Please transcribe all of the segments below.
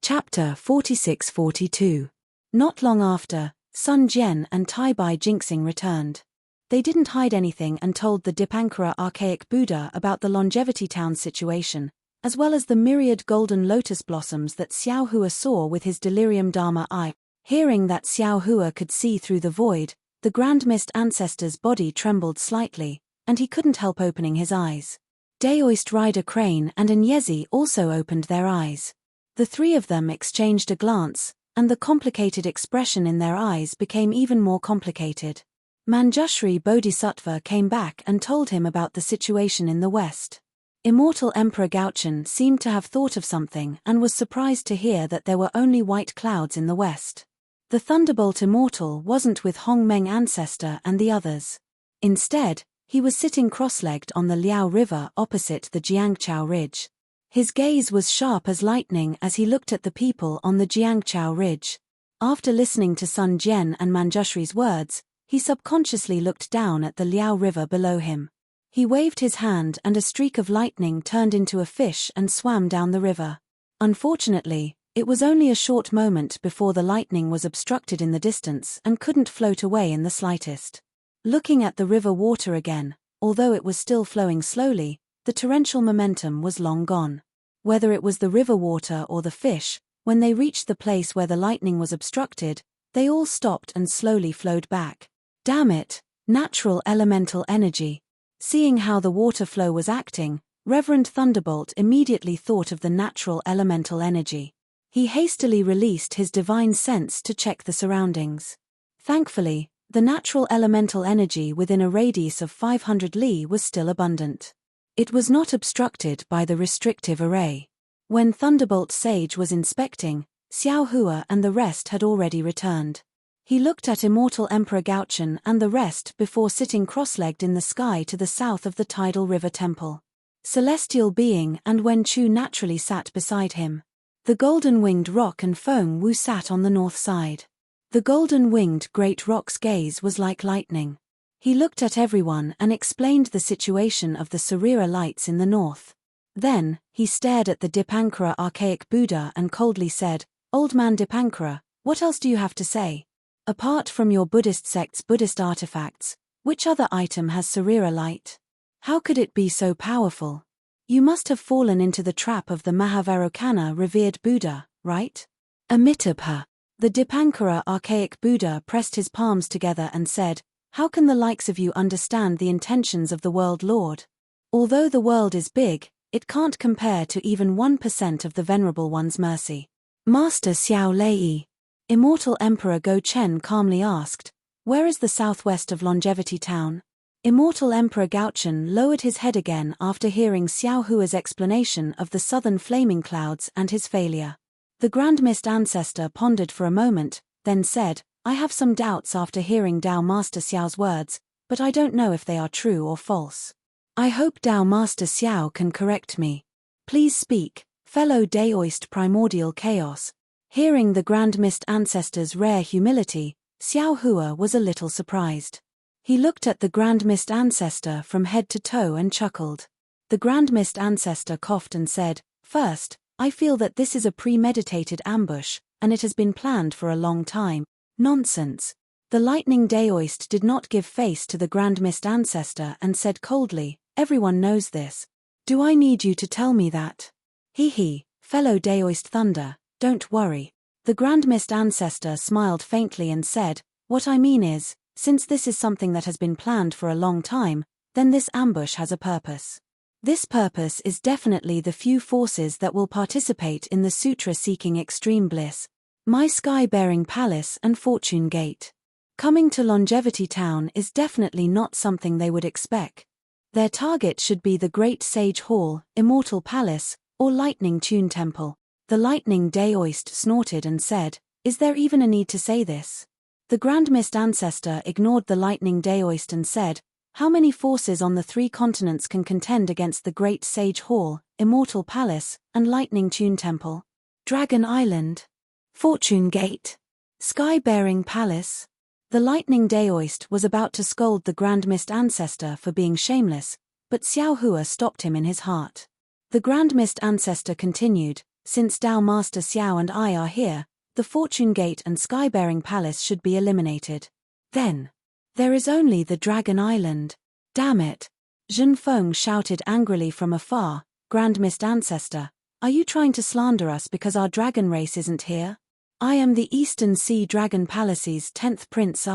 Chapter 46-42. Not long after, Sun Jian and Tai Bai Jinxing returned. They didn't hide anything and told the Dipankara archaic Buddha about the Longevity Town situation, as well as the myriad golden lotus blossoms that Xiao Hua saw with his delirium Dharma eye. Hearing that Xiao Hua could see through the void, the Grand Mist ancestor's body trembled slightly, and he couldn't help opening his eyes. Daoist Rider Crane and Anyezi also opened their eyes. The three of them exchanged a glance, and the complicated expression in their eyes became even more complicated. Manjushri Bodhisattva came back and told him about the situation in the west. Immortal Emperor Gaochen seemed to have thought of something and was surprised to hear that there were only white clouds in the west. The Thunderbolt Immortal wasn't with Hong Meng ancestor and the others. Instead, he was sitting cross-legged on the Liao River opposite the Jiangchao Ridge. His gaze was sharp as lightning as he looked at the people on the Jiangchao Ridge. After listening to Sun Jian and Manjushri's words, he subconsciously looked down at the Liao River below him. He waved his hand and a streak of lightning turned into a fish and swam down the river. Unfortunately, it was only a short moment before the lightning was obstructed in the distance and couldn't float away in the slightest. Looking at the river water again, although it was still flowing slowly, the torrential momentum was long gone. Whether it was the river water or the fish, when they reached the place where the lightning was obstructed, they all stopped and slowly flowed back. Damn it, natural elemental energy. Seeing how the water flow was acting, Reverend Thunderbolt immediately thought of the natural elemental energy. He hastily released his divine sense to check the surroundings. Thankfully, the natural elemental energy within a radius of 500 li was still abundant. It was not obstructed by the restrictive array. When Thunderbolt Sage was inspecting, Xiao Hua and the rest had already returned. He looked at Immortal Emperor Gaochen and the rest before sitting cross-legged in the sky to the south of the Tidal River Temple. Celestial Being and Wen Chu naturally sat beside him. The golden-winged rock and Feng Wu sat on the north side. The golden-winged great rock's gaze was like lightning. He looked at everyone and explained the situation of the Sarira lights in the north. Then, he stared at the Dipankara archaic Buddha and coldly said, "Old man Dipankara, what else do you have to say? Apart from your Buddhist sect's Buddhist artifacts, which other item has Sarira light? How could it be so powerful? You must have fallen into the trap of the Mahavarokana revered Buddha, right?" Amitabha. The Dipankara archaic Buddha pressed his palms together and said, "How can the likes of you understand the intentions of the World Lord? Although the world is big, it can't compare to even 1% of the Venerable One's mercy." Master Xiao Lei. Immortal Emperor Go Chen calmly asked, "Where is the southwest of Longevity Town?" Immortal Emperor Gaochen lowered his head again after hearing Xiao Hua's explanation of the southern flaming clouds and his failure. The Grand Mist ancestor pondered for a moment, then said, "I have some doubts after hearing Dao Master Xiao's words, but I don't know if they are true or false. I hope Dao Master Xiao can correct me. Please speak, fellow Daoist primordial chaos." Hearing the Grand Mist ancestor's rare humility, Xiao Hua was a little surprised. He looked at the Grand Mist ancestor from head to toe and chuckled. The Grand Mist ancestor coughed and said, "First, I feel that this is a premeditated ambush, and it has been planned for a long time." Nonsense. The Lightning Daoist did not give face to the Grand Mist ancestor and said coldly, "Everyone knows this. Do I need you to tell me that?" "Hee, fellow Daoist Thunder, don't worry." The Grand Mist ancestor smiled faintly and said, "What I mean is, since this is something that has been planned for a long time, then this ambush has a purpose. This purpose is definitely the few forces that will participate in the sutra seeking extreme bliss. My sky-bearing palace and fortune gate. Coming to Longevity Town is definitely not something they would expect. Their target should be the Great Sage Hall, Immortal Palace, or Lightning Tune Temple." The Lightning Daoist snorted and said, "Is there even a need to say this?" The Grand Mist ancestor ignored the Lightning Daoist and said, "How many forces on the 3 continents can contend against the Great Sage Hall, Immortal Palace, and Lightning Tune Temple? Dragon Island? Fortune Gate? Sky-bearing Palace?" The Lightning Daoist was about to scold the Grand Mist ancestor for being shameless, but Xiao Hua stopped him in his heart. The Grand Mist ancestor continued, Since Tao Master Xiao and I are here, the Fortune Gate and Skybearing Palace should be eliminated. Then, there is only the Dragon Island. Damn it! Zhenfeng shouted angrily from afar. Grand Mist Ancestor, are you trying to slander us because our dragon race isn't here? I am the Eastern Sea Dragon Palace's 10th Prince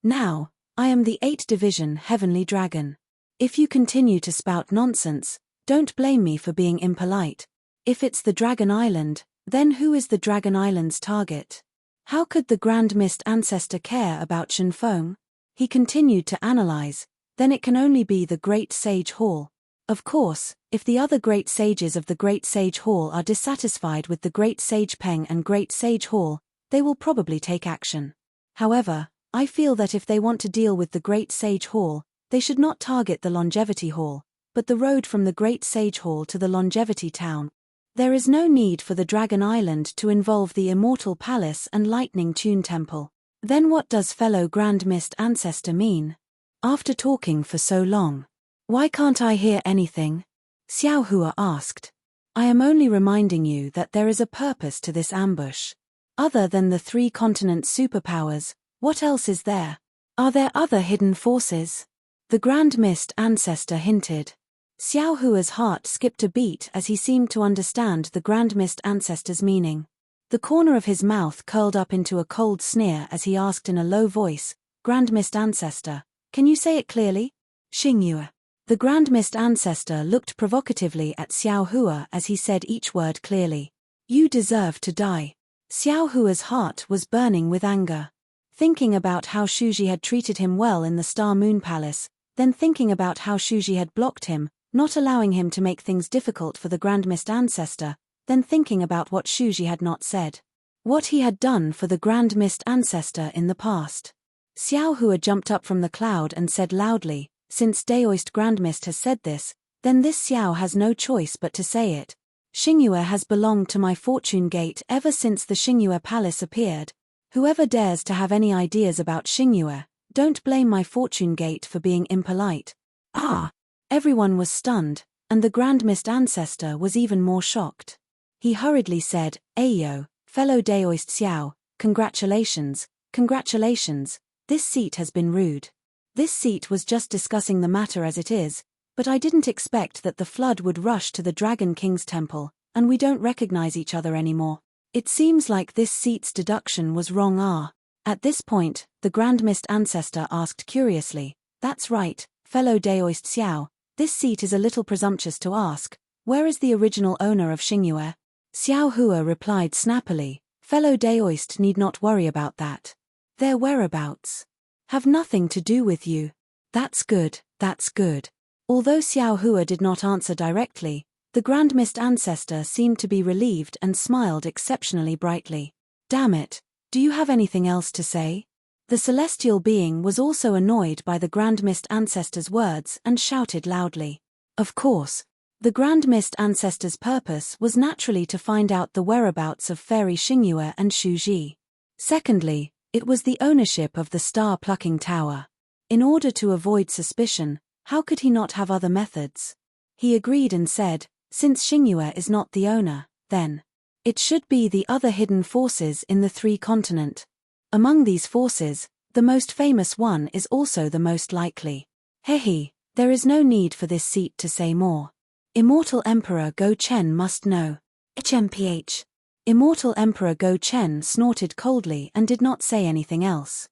Now, I am the 8th Division Heavenly Dragon. If you continue to spout nonsense, don't blame me for being impolite. If it's the Dragon Island, then who is the Dragon Island's target? How could the Grand Mist Ancestor care about Zhenfeng? He continued to analyze. Then it can only be the Great Sage Hall. Of course, if the other Great Sages of the Great Sage Hall are dissatisfied with the Great Sage Peng and Great Sage Hall, they will probably take action. However, I feel that if they want to deal with the Great Sage Hall, they should not target the Longevity Hall, but the road from the Great Sage Hall to the Longevity Town. There is no need for the Dragon Island to involve the Immortal Palace and Lightning Tune Temple. Then what does fellow Grand Mist Ancestor mean? After talking for so long, why can't I hear anything? Xiao Hua asked. I am only reminding you that there is a purpose to this ambush. Other than the 3 continent superpowers, what else is there? Are there other hidden forces? The Grand Mist Ancestor hinted. Xiao Hua's heart skipped a beat as he seemed to understand the Grand Mist Ancestor's meaning. The corner of his mouth curled up into a cold sneer as he asked in a low voice, Grand Mist Ancestor, can you say it clearly? Xingyue. The Grand Mist Ancestor looked provocatively at Xiao Hua as he said each word clearly. You deserve to die. Xiao Hua's heart was burning with anger. Thinking about how Shuji had treated him well in the Star Moon Palace, then thinking about how Shuji had blocked him, not allowing him to make things difficult for the Grand Mist Ancestor, then thinking about what Shuji had not said. What he had done for the Grand Mist Ancestor in the past. Xiao Hua jumped up from the cloud and said loudly, since Daoist Grand Mist has said this, then this Xiao has no choice but to say it. Xingyue has belonged to my Fortune Gate ever since the Xingyue Palace appeared. Whoever dares to have any ideas about Xingyue, don't blame my Fortune Gate for being impolite. Everyone was stunned, and the Grand Mist Ancestor was even more shocked. He hurriedly said, Ayo, fellow Daoist Xiao, congratulations, congratulations, this seat has been rude. This seat was just discussing the matter as it is, but I didn't expect that the flood would rush to the Dragon King's temple, and we don't recognize each other anymore. It seems like this seat's deduction was wrong. At this point, the Grand Mist Ancestor asked curiously, that's right, fellow Daoist Xiao, this seat is a little presumptuous to ask, where is the original owner of Xingyue? Xiao Hua replied snappily, fellow Daoist need not worry about that. Their whereabouts have nothing to do with you. That's good, that's good. Although Xiao Hua did not answer directly, the Grand Mist Ancestor seemed to be relieved and smiled exceptionally brightly. Damn it, do you have anything else to say? The celestial being was also annoyed by the Grand Mist Ancestor's words and shouted loudly. Of course, the Grand Mist Ancestor's purpose was naturally to find out the whereabouts of Fairy Xingyue and Shuji. Secondly, it was the ownership of the star-plucking tower. In order to avoid suspicion, how could he not have other methods? He agreed and said, since Xingyue is not the owner, then it should be the other hidden forces in the 3 continent. Among these forces, the most famous one is also the most likely. Hehe, there is no need for this seat to say more. Immortal Emperor Go Chen must know. HMPH. Immortal Emperor Go Chen snorted coldly and did not say anything else.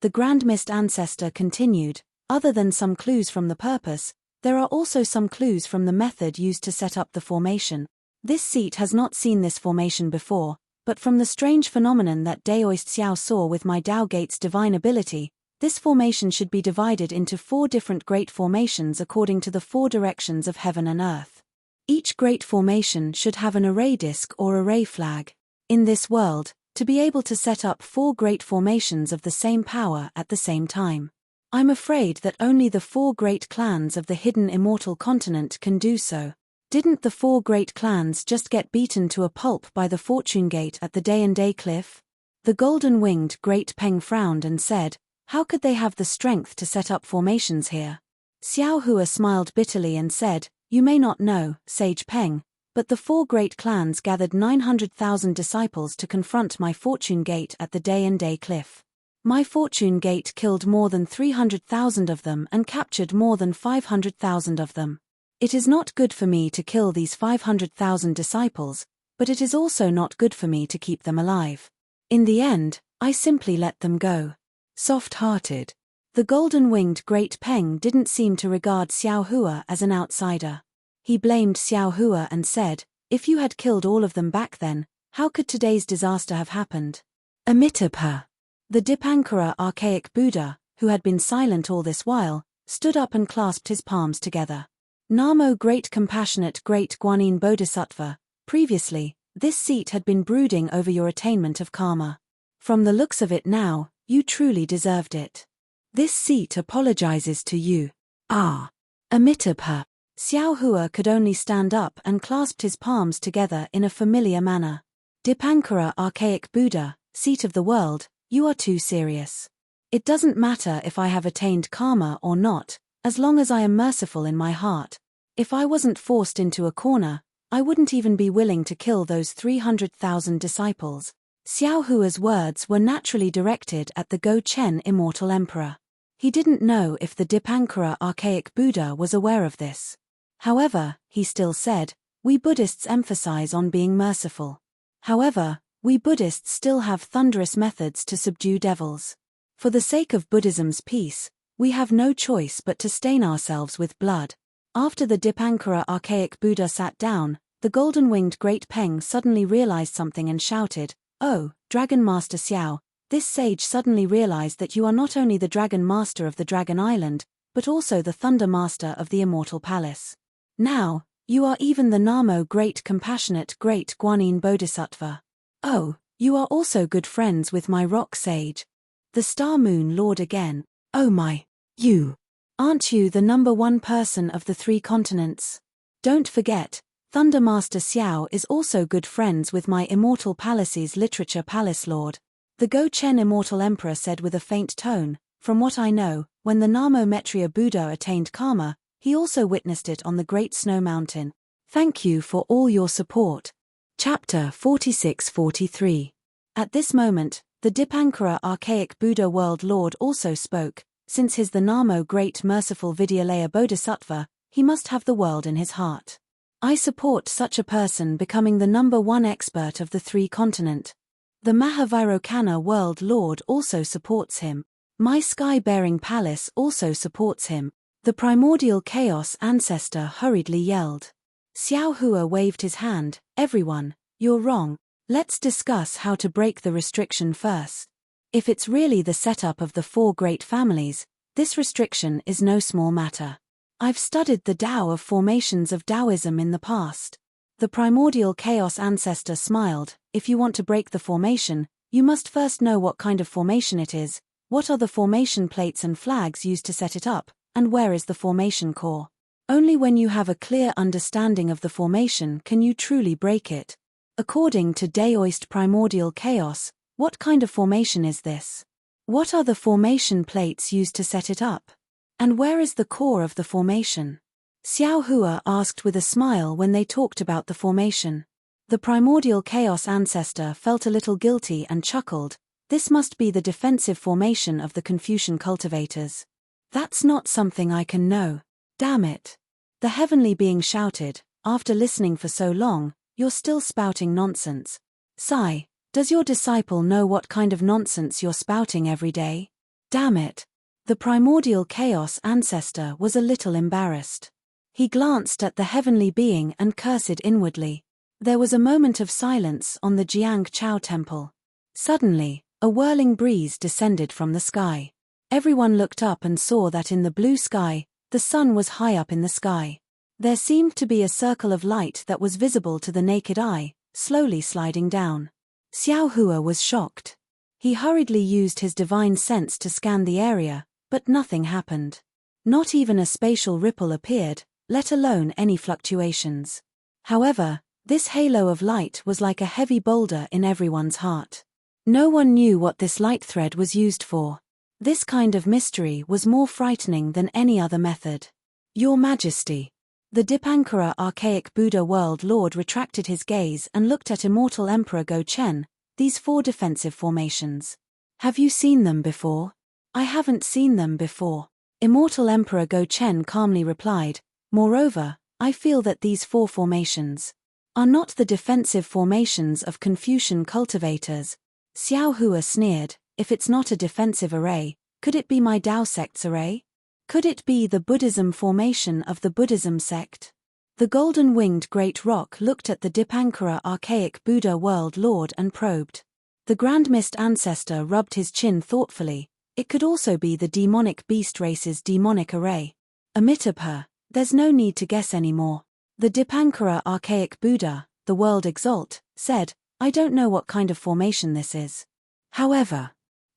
The Grand Mist Ancestor continued, other than some clues from the purpose, there are also some clues from the method used to set up the formation. This seat has not seen this formation before, but from the strange phenomenon that Daoist Xiao saw with my Dao Gate's divine ability, this formation should be divided into 4 different great formations according to the 4 directions of heaven and earth. Each great formation should have an array disk or array flag. In this world, to be able to set up 4 great formations of the same power at the same time. I'm afraid that only the 4 great clans of the hidden immortal continent can do so. Didn't the 4 great clans just get beaten to a pulp by the Fortune Gate at the Day and Day Cliff? The golden-winged Great Peng frowned and said, how could they have the strength to set up formations here? Xiao Hua smiled bitterly and said, you may not know, Sage Peng, But the 4 great clans gathered 900,000 disciples to confront my Fortune Gate at the Day and Day Cliff. My Fortune Gate killed more than 300,000 of them and captured more than 500,000 of them. It is not good for me to kill these 500,000 disciples, but it is also not good for me to keep them alive. In the end, I simply let them go. Soft-hearted. The golden-winged Great Peng didn't seem to regard Xiao Hua as an outsider. He blamed Xiao Hua and said, "If you had killed all of them back then, how could today's disaster have happened?" Amitabha. The Dipankara archaic Buddha, who had been silent all this while, stood up and clasped his palms together. Namo Great Compassionate Great Guanyin Bodhisattva, previously, this seat had been brooding over your attainment of karma. From the looks of it now, you truly deserved it. This seat apologizes to you. Ah. Amitabha. Xiao Hua could only stand up and clasped his palms together in a familiar manner. Dipankara archaic Buddha, seat of the world, you are too serious. It doesn't matter if I have attained karma or not, as long as I am merciful in my heart. If I wasn't forced into a corner, I wouldn't even be willing to kill those 300,000 disciples. Xiao Hua's words were naturally directed at the Go Chen immortal emperor. He didn't know if the Dipankara archaic Buddha was aware of this. However, he still said, "We Buddhists emphasize on being merciful. However, we Buddhists still have thunderous methods to subdue devils. For the sake of Buddhism's peace, we have no choice but to stain ourselves with blood." After the Dipankara archaic Buddha sat down, the golden-winged Great Peng suddenly realized something and shouted, "Oh, Dragon Master Xiao." This sage suddenly realized that you are not only the Dragon Master of the Dragon Island, but also the Thunder Master of the Immortal Palace. Now, you are even the Namo Great Compassionate Great Guanyin Bodhisattva. Oh, you are also good friends with my rock sage, the Star Moon Lord again. Oh my, you. Aren't you the #1 person of the 3 continents? Don't forget, Thunder Master Xiao is also good friends with my Immortal Palace's Literature Palace Lord. The Go Chen Immortal Emperor said with a faint tone, "From what I know, when the Namo Metriya Buddha attained karma, he also witnessed it on the Great Snow Mountain. Thank you for all your support." Chapter 46-43. At this moment, the Dipankara archaic Buddha World Lord also spoke. Since he's the Namo Great Merciful Vidyalaya Bodhisattva, he must have the world in his heart. I support such a person becoming the #1 expert of the 3 continent. The Mahavirokana World Lord also supports him. My sky-bearing palace also supports him. The primordial chaos ancestor hurriedly yelled. Xiao Hua waved his hand, "Everyone, you're wrong. Let's discuss how to break the restriction first. If it's really the setup of the 4 great families, this restriction is no small matter. I've studied the Tao of formations of Taoism in the past." The primordial chaos ancestor smiled. "If you want to break the formation, you must first know what kind of formation it is, what are the formation plates and flags used to set it up, and where is the formation core. Only when you have a clear understanding of the formation can you truly break it. According to Daoist primordial chaos, what kind of formation is this? What are the formation plates used to set it up? And where is the core of the formation?" Xiao Hua asked with a smile when they talked about the formation. The primordial chaos ancestor felt a little guilty and chuckled. This must be the defensive formation of the Confucian cultivators. That's not something I can know. Damn it. The heavenly being shouted, "After listening for so long, you're still spouting nonsense. Sai, does your disciple know what kind of nonsense you're spouting every day?" Damn it. The primordial chaos ancestor was a little embarrassed. He glanced at the heavenly being and cursed inwardly. There was a moment of silence on the Jiang Chao temple. Suddenly, a whirling breeze descended from the sky. Everyone looked up and saw that in the blue sky, the sun was high up in the sky. There seemed to be a circle of light that was visible to the naked eye, slowly sliding down. Xiao Hua was shocked. He hurriedly used his divine sense to scan the area, but nothing happened. Not even a spatial ripple appeared, let alone any fluctuations. However, this halo of light was like a heavy boulder in everyone's heart. No one knew what this light thread was used for. This kind of mystery was more frightening than any other method. "Your Majesty." The Dipankara archaic Buddha world lord retracted his gaze and looked at immortal Emperor Go-Chen. These 4 defensive formations. Have you seen them before? I haven't seen them before. Immortal Emperor Go-Chen calmly replied, moreover, I feel that these 4 formations are not the defensive formations of Confucian cultivators. Xiao Hua sneered, if it's not a defensive array, could it be my Dao sect's array? Could it be the Buddhism formation of the Buddhism sect? The golden-winged great rock looked at the Dipankara archaic Buddha world lord and probed. The Grand Mist ancestor rubbed his chin thoughtfully. It could also be the demonic beast race's demonic array. Amitabha, there's no need to guess anymore. The Dipankara archaic Buddha, the world exalt, said, I don't know what kind of formation this is. However,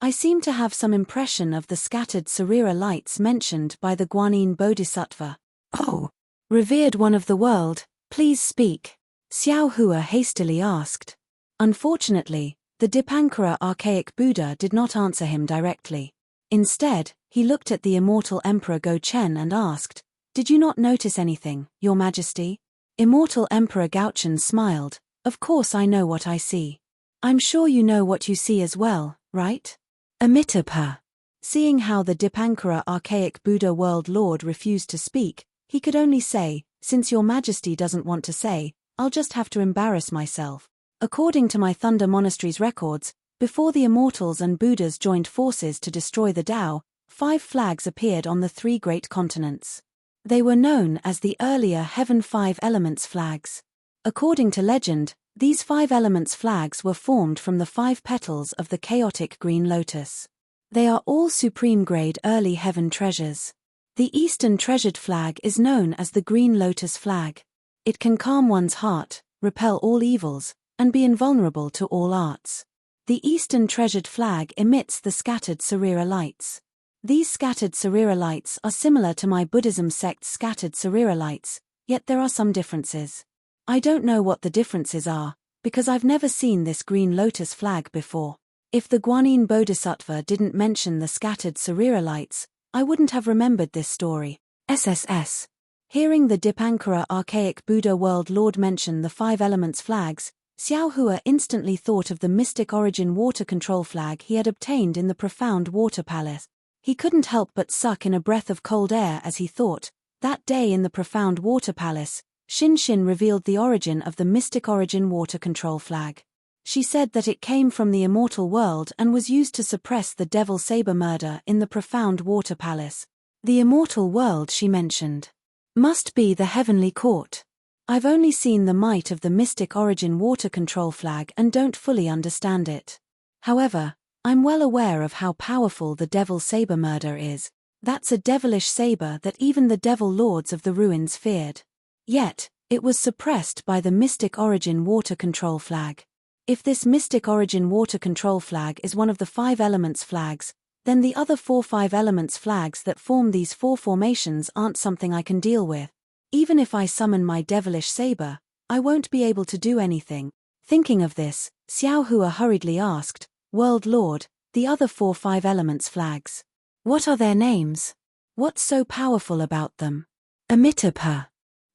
I seem to have some impression of the scattered Sarira lights mentioned by the Guanyin Bodhisattva. Oh, revered one of the world, please speak. Xiao Hua hastily asked. Unfortunately, the Dipankara archaic Buddha did not answer him directly. Instead, he looked at the immortal Emperor Go-Chen and asked, did you not notice anything, Your Majesty? Immortal Emperor Gao-Chen smiled, of course I know what I see. I'm sure you know what you see as well, right? Amitabha. Seeing how the Dipankara archaic Buddha world lord refused to speak, he could only say, since Your Majesty doesn't want to say, I'll just have to embarrass myself. According to my Thunder Monastery's records, before the Immortals and Buddhas joined forces to destroy the Tao, 5 flags appeared on the 3 great continents. They were known as the earlier Heaven 5 Elements flags. According to legend, these 5 Elements flags were formed from the 5 petals of the chaotic green lotus. They are all supreme-grade early heaven treasures. The Eastern treasured flag is known as the Green Lotus flag. It can calm one's heart, repel all evils, and be invulnerable to all arts. The Eastern treasured flag emits the scattered Sarira lights. These scattered Sarira lights are similar to my Buddhism sect's scattered Sarira lights, yet there are some differences. I don't know what the differences are, because I've never seen this Green Lotus flag before. If the Guanyin Bodhisattva didn't mention the scattered Sarira lights, I wouldn't have remembered this story. SSS. Hearing the Dipankara archaic Buddha world lord mention the 5 elements flags, Xiao Hua instantly thought of the mystic origin water control flag he had obtained in the profound water palace. He couldn't help but suck in a breath of cold air as he thought, that day in the profound water palace, Xin Xin revealed the origin of the mystic origin water control flag. She said that it came from the immortal world and was used to suppress the devil saber murder in the profound water palace. The immortal world she mentioned must be the heavenly court. I've only seen the might of the mystic origin water control flag and don't fully understand it. However, I'm well aware of how powerful the devil saber murder is. That's a devilish saber that even the devil lords of the ruins feared. Yet, it was suppressed by the mystic origin water control flag. If this mystic origin water control flag is one of the 5 elements flags, then the other 4 5 elements flags that form these 4 formations aren't something I can deal with. Even if I summon my devilish saber, I won't be able to do anything. Thinking of this, Xiao Hua hurriedly asked, World Lord, the other 4 5 elements flags. What are their names? What's so powerful about them? Amitabha.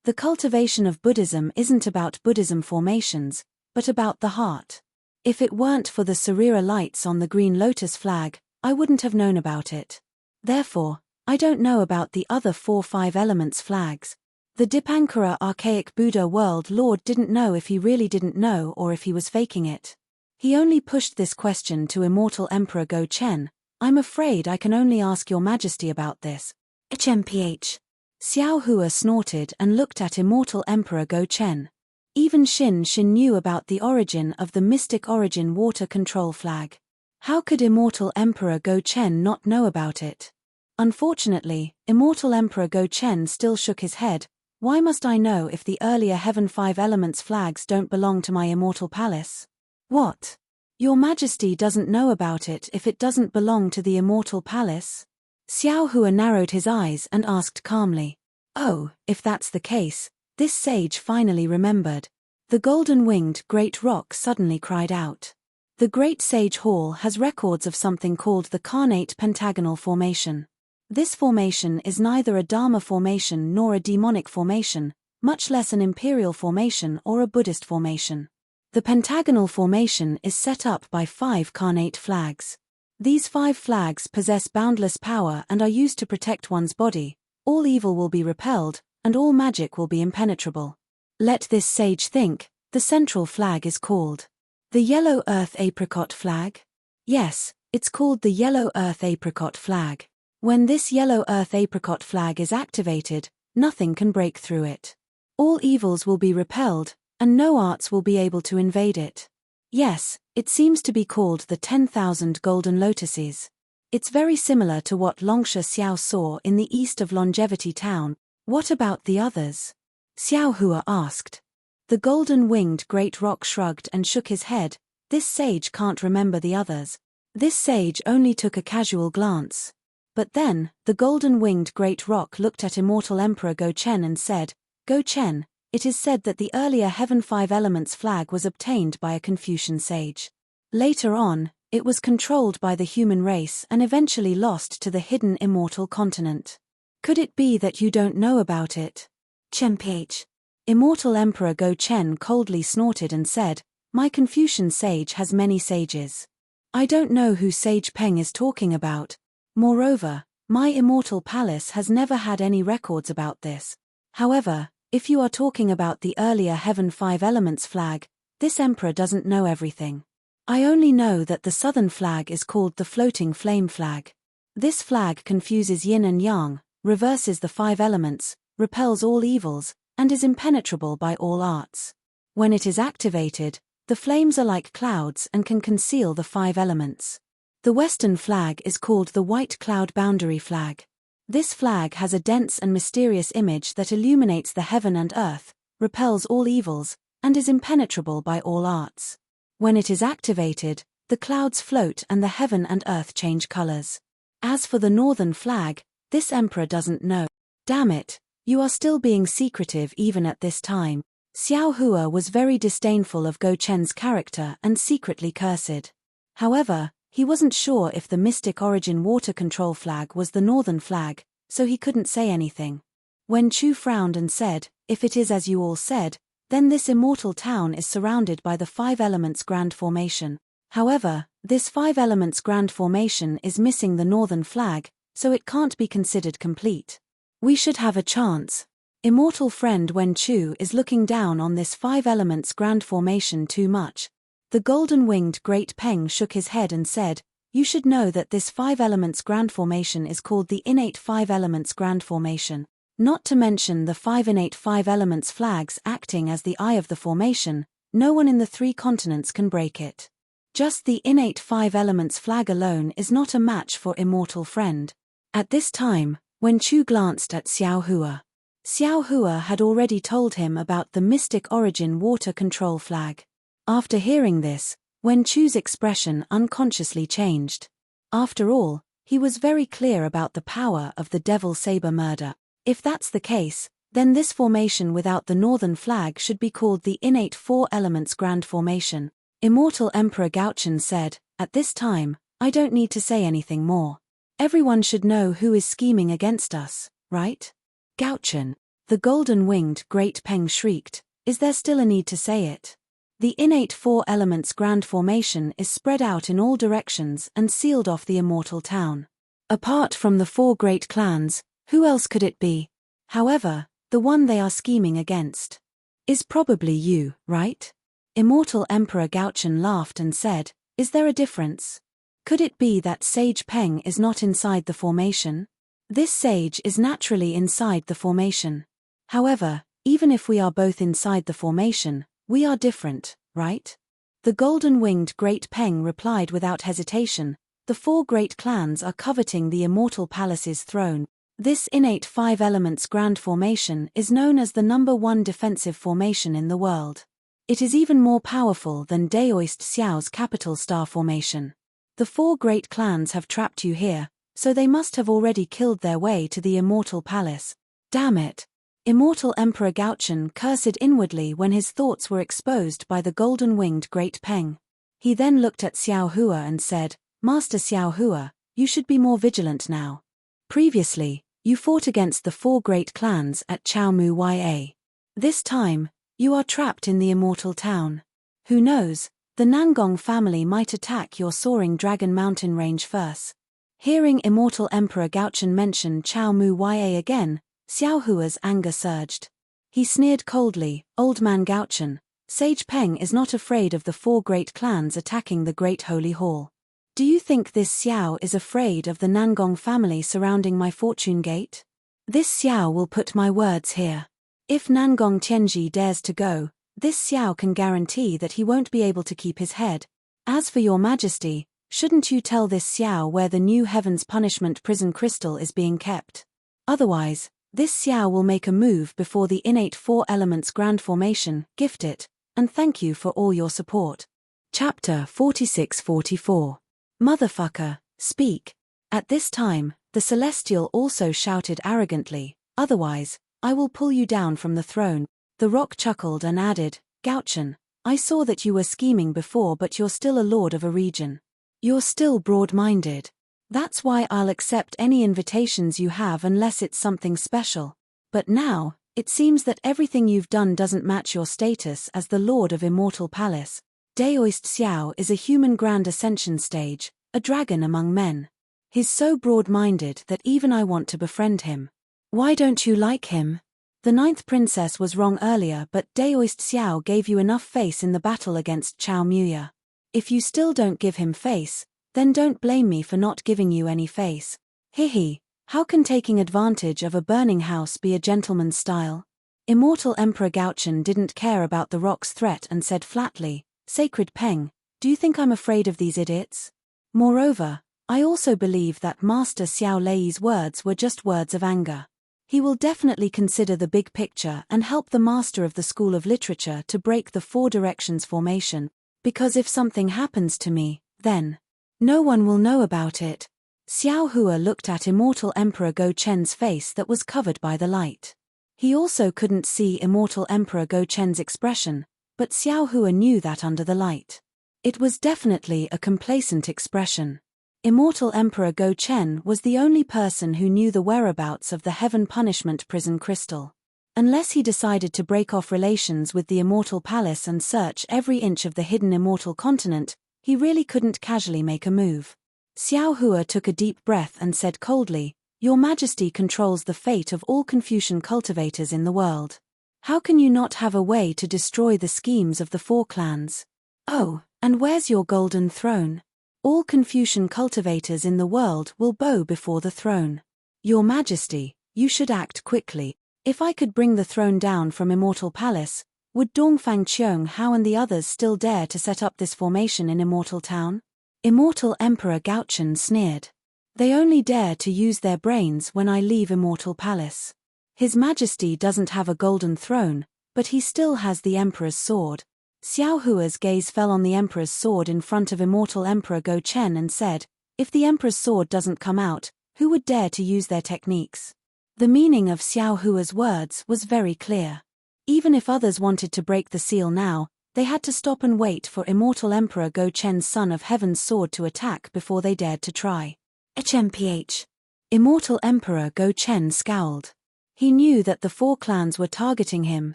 The cultivation of Buddhism isn't about Buddhism formations, but about the heart. If it weren't for the Sarira lights on the Green Lotus flag, I wouldn't have known about it. Therefore, I don't know about the other 4 5 elements flags. The Dipankara archaic Buddha world lord didn't know if he really didn't know or if he was faking it. He only pushed this question to immortal Emperor Go-Chen. I'm afraid I can only ask Your Majesty about this. HMPH. Xiao Hua snorted and looked at immortal Emperor Go-Chen. Even Xin Xin knew about the origin of the mystic origin water control flag. How could immortal Emperor Go-Chen not know about it? Unfortunately, immortal Emperor Go-Chen still shook his head. Why must I know if the earlier Heaven 5 Elements flags don't belong to my immortal palace? What? Your Majesty doesn't know about it if it doesn't belong to the immortal palace? Xiao Hua narrowed his eyes and asked calmly. Oh, if that's the case, this sage finally remembered. The golden-winged great rock suddenly cried out. The Great Sage Hall has records of something called the Carnate Pentagonal Formation. This formation is neither a Dharma formation nor a demonic formation, much less an imperial formation or a Buddhist formation. The pentagonal formation is set up by 5 carnate flags. These 5 flags possess boundless power and are used to protect one's body. All evil will be repelled, and all magic will be impenetrable. Let this sage think. The central flag is called the Yellow Earth Apricot Flag? Yes, it's called the Yellow Earth Apricot Flag. When this Yellow Earth Apricot Flag is activated, nothing can break through it. All evils will be repelled, and no arts will be able to invade it. Yes, it seems to be called the 10,000 Golden Lotuses. It's very similar to what Longsha Xiao saw in the east of Longevity Town. What about the others? Xiao Hua asked. The golden-winged great rock shrugged and shook his head. This sage can't remember the others. This sage only took a casual glance. But then, the golden-winged great rock looked at Immortal Emperor Go Chen and said, Go Chen, it is said that the earlier Heaven Five Elements flag was obtained by a Confucian sage. Later on, it was controlled by the human race and eventually lost to the hidden immortal continent. Could it be that you don't know about it? Chen Ph. Immortal Emperor Go Chen coldly snorted and said, My Confucian sage has many sages. I don't know who Sage Peng is talking about. Moreover, my immortal palace has never had any records about this. However, if you are talking about the earlier Heaven Five Elements flag, this emperor doesn't know everything. I only know that the southern flag is called the Floating Flame Flag. This flag confuses yin and yang, reverses the 5 elements, repels all evils, and is impenetrable by all arts. When it is activated, the flames are like clouds and can conceal the 5 elements. The western flag is called the White Cloud Boundary Flag. This flag has a dense and mysterious image that illuminates the heaven and earth, repels all evils, and is impenetrable by all arts. When it is activated, the clouds float and the heaven and earth change colors. As for the northern flag, this emperor doesn't know. Damn it, you are still being secretive even at this time. Xiao Hua was very disdainful of Go Chen's character and secretly cursed. However, he wasn't sure if the Mystic Origin Water Control flag was the northern flag, so he couldn't say anything. When Chu frowned and said, If it is as you all said, then this immortal town is surrounded by the 5 elements grand formation. However, this 5 elements grand formation is missing the northern flag, so it can't be considered complete. We should have a chance. Immortal friend Wen Chu is looking down on this 5 elements grand formation too much. The golden-winged Great Peng shook his head and said, You should know that this 5 elements grand formation is called the innate 5 elements grand formation. Not to mention the 5 innate 5 elements flags acting as the eye of the formation, no one in the 3 continents can break it. Just the innate 5 elements flag alone is not a match for Immortal Friend. At this time, when Chu glanced at Xiao Hua. Xiao Hua had already told him about the Mystic Origin Water Control flag. After hearing this, Wen Chu's expression unconsciously changed. After all, he was very clear about the power of the Devil Saber murder. If that's the case, then this formation without the northern flag should be called the innate 4 elements grand formation. Immortal Emperor Gaochen said, At this time, I don't need to say anything more. Everyone should know who is scheming against us, right? Gaochen. The golden-winged Great Peng shrieked, Is there still a need to say it? The innate 4 elements grand formation is spread out in all directions and sealed off the immortal town. Apart from the 4 great clans, who else could it be? However, the one they are scheming against is probably you, right? Immortal Emperor Gaochen laughed and said, Is there a difference? Could it be that Sage Peng is not inside the formation? This sage is naturally inside the formation. However, even if we are both inside the formation, we are different, right? The golden-winged Great Peng replied without hesitation, The 4 great clans are coveting the immortal palace's throne. This innate 5 elements grand formation is known as the number 1 defensive formation in the world. It is even more powerful than Daoist Xiao's capital star formation. The 4 great clans have trapped you here, so they must have already killed their way to the immortal palace. Damn it! Immortal Emperor Gaochen cursed inwardly when his thoughts were exposed by the golden-winged Great Peng. He then looked at Xiao Hua and said, Master Xiao Hua, you should be more vigilant now. Previously, you fought against the 4 great clans at Chaomu Ya. This time, you are trapped in the immortal town. Who knows, the Nangong family might attack your soaring dragon mountain range first. Hearing Immortal Emperor Gaochen mention Chaomu Ya again, Xiaohua's anger surged. He sneered coldly, "Old man Gaochen, Sage Peng is not afraid of the 4 great clans attacking the Great Holy Hall. Do you think this Xiao is afraid of the Nangong family surrounding my fortune gate? This Xiao will put my words here. If Nangong Tianji dares to go, this Xiao can guarantee that he won't be able to keep his head. As for your majesty, shouldn't you tell this Xiao where the new Heaven's Punishment prison crystal is being kept? Otherwise, this Xiao will make a move before the innate 4 elements grand formation, gift it, and thank you for all your support." Chapter 46-44. Motherfucker, speak. At this time, the Celestial also shouted arrogantly, "Otherwise, I will pull you down from the throne." The rock chuckled and added, "Gaochen, I saw that you were scheming before, but you're still a lord of a region. You're still broad-minded. That's why I'll accept any invitations you have unless it's something special. But now, it seems that everything you've done doesn't match your status as the Lord of Immortal Palace. Daoist Xiao is a human grand ascension stage, a dragon among men. He's so broad-minded that even I want to befriend him. Why don't you like him? The 9th princess was wrong earlier, but Daoist Xiao gave you enough face in the battle against Chao Muya. If you still don't give him face, then don't blame me for not giving you any face. Hihi, how can taking advantage of a burning house be a gentleman's style?" Immortal Emperor Gaochen didn't care about the rock's threat and said flatly, "Sacred Peng, do you think I'm afraid of these idiots? Moreover, I also believe that Master Xiao Lei's words were just words of anger. He will definitely consider the big picture and help the master of the School of Literature to break the 4 directions formation, because if something happens to me, then no one will know about it." Xiao Hua looked at Immortal Emperor Go Chen's face that was covered by the light. He also couldn't see Immortal Emperor Go Chen's expression, but Xiao Hua knew that under the light. It was definitely a complacent expression. Immortal Emperor Go Chen was the only person who knew the whereabouts of the Heaven Punishment prison crystal. Unless he decided to break off relations with the Immortal Palace and search every inch of the hidden Immortal Continent, he really couldn't casually make a move. Xiao Hua took a deep breath and said coldly, "Your Majesty controls the fate of all Confucian cultivators in the world. How can you not have a way to destroy the schemes of the 4 clans? Oh, and where's your golden throne? All Confucian cultivators in the world will bow before the throne. Your Majesty, you should act quickly. If I could bring the throne down from Immortal Palace, would Dongfang Qiong Hao and the others still dare to set up this formation in Immortal Town?" Immortal Emperor Gaochen sneered. "They only dare to use their brains when I leave Immortal Palace. His Majesty doesn't have a golden throne, but he still has the Emperor's sword." Xiao Hua's gaze fell on the Emperor's sword in front of Immortal Emperor Go Chen and said, "If the Emperor's sword doesn't come out, who would dare to use their techniques?" The meaning of Xiao Hua's words was very clear. Even if others wanted to break the seal now, they had to stop and wait for Immortal Emperor Go Chen's Son of Heaven's sword to attack before they dared to try. HMPH. Immortal Emperor Go Chen scowled. He knew that the 4 clans were targeting him,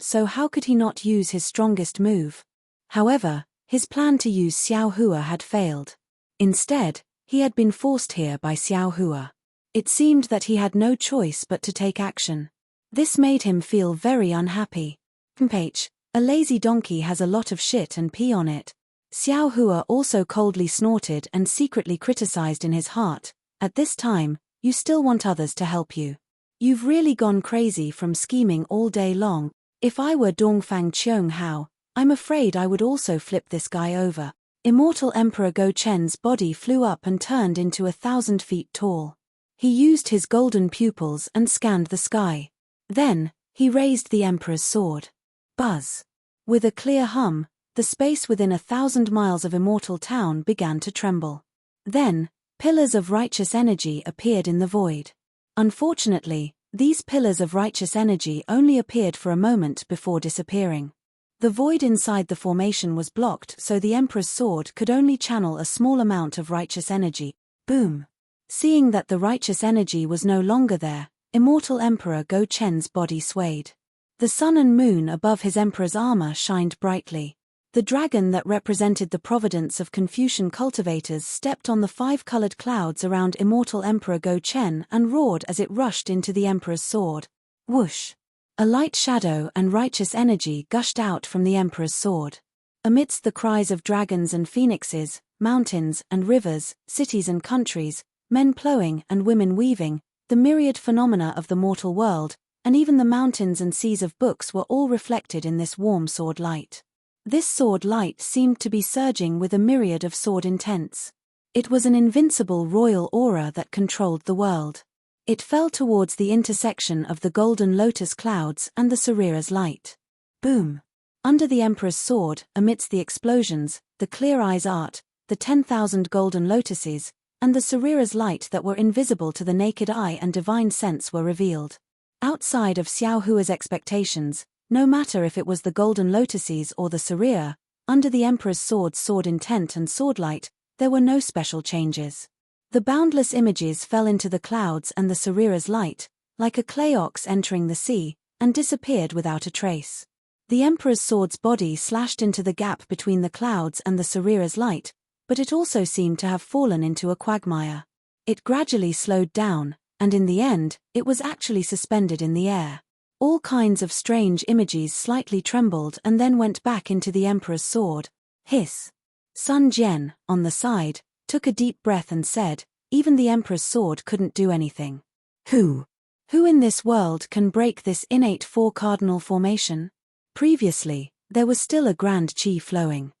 so how could he not use his strongest move? However, his plan to use Xiao Hua had failed. Instead, he had been forced here by Xiao Hua. It seemed that he had no choice but to take action. This made him feel very unhappy. "Ph, a lazy donkey has a lot of shit and pee on it." Xiao Hua also coldly snorted and secretly criticized in his heart, "At this time, you still want others to help you. You've really gone crazy from scheming all day long. If I were Dongfang Qiong Hao, I'm afraid I would also flip this guy over." Immortal Emperor Go Chen's body flew up and turned into 1,000 feet tall. He used his golden pupils and scanned the sky. Then, he raised the Emperor's sword. Buzz. With a clear hum, the space within 1,000 miles of Immortal Town began to tremble. Then, pillars of righteous energy appeared in the void. Unfortunately, these pillars of righteous energy only appeared for a moment before disappearing. The void inside the formation was blocked, so the Emperor's sword could only channel a small amount of righteous energy. Boom. Seeing that the righteous energy was no longer there, immortal Emperor Go Chen's body swayed. The sun and moon above his emperor's armor shined brightly. The dragon that represented the providence of Confucian cultivators stepped on the 5-colored clouds around immortal Emperor Go Chen and roared as it rushed into the emperor's sword. Whoosh! A light shadow and righteous energy gushed out from the emperor's sword. Amidst the cries of dragons and phoenixes, mountains and rivers, cities and countries, men plowing and women weaving, the myriad phenomena of the mortal world, and even the mountains and seas of books were all reflected in this warm sword light. This sword light seemed to be surging with a myriad of sword intents. It was an invincible royal aura that controlled the world. It fell towards the intersection of the golden lotus clouds and the Sarira's light. Boom! Under the emperor's sword, amidst the explosions, the clear eyes art, the 10,000 golden lotuses, and the Sarira's light that were invisible to the naked eye and divine sense were revealed. Outside of Xiao Hua's expectations, no matter if it was the golden lotuses or the Sarira, under the emperor's sword intent and sword light, there were no special changes. The boundless images fell into the clouds and the Sarira's light, like a clay ox entering the sea, and disappeared without a trace. The emperor's sword's body slashed into the gap between the clouds and the Sarira's light, but it also seemed to have fallen into a quagmire. It gradually slowed down, and in the end, it was actually suspended in the air. All kinds of strange images slightly trembled and then went back into the emperor's sword. Hiss! Sun Jian, on the side, took a deep breath and said, even the emperor's sword couldn't do anything. Who in this world can break this innate 4-cardinal formation? Previously, there was still a grand qi flowing.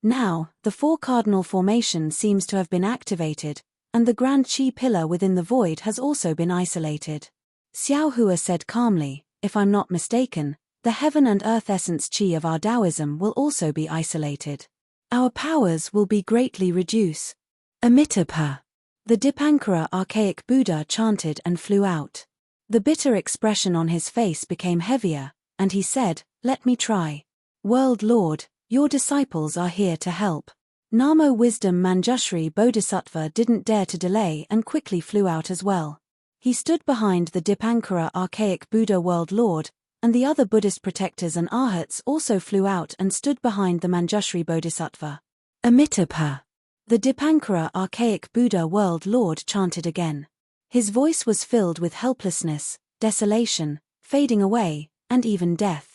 Now, the 4-cardinal formation seems to have been activated, and the grand qi pillar within the void has also been isolated. Xiao Hua said calmly, if I'm not mistaken, the heaven and earth essence qi of our Taoism will also be isolated. Our powers will be greatly reduced. Amitabha. The Dipankara archaic Buddha chanted and flew out. The bitter expression on his face became heavier, and he said, let me try. World Lord, your disciples are here to help. Namo Wisdom Manjushri Bodhisattva didn't dare to delay and quickly flew out as well. He stood behind the Dipankara archaic Buddha World Lord, and the other Buddhist protectors and arhats also flew out and stood behind the Manjushri Bodhisattva. Amitabha. The Dipankara archaic Buddha World Lord chanted again. His voice was filled with helplessness, desolation, fading away, and even death.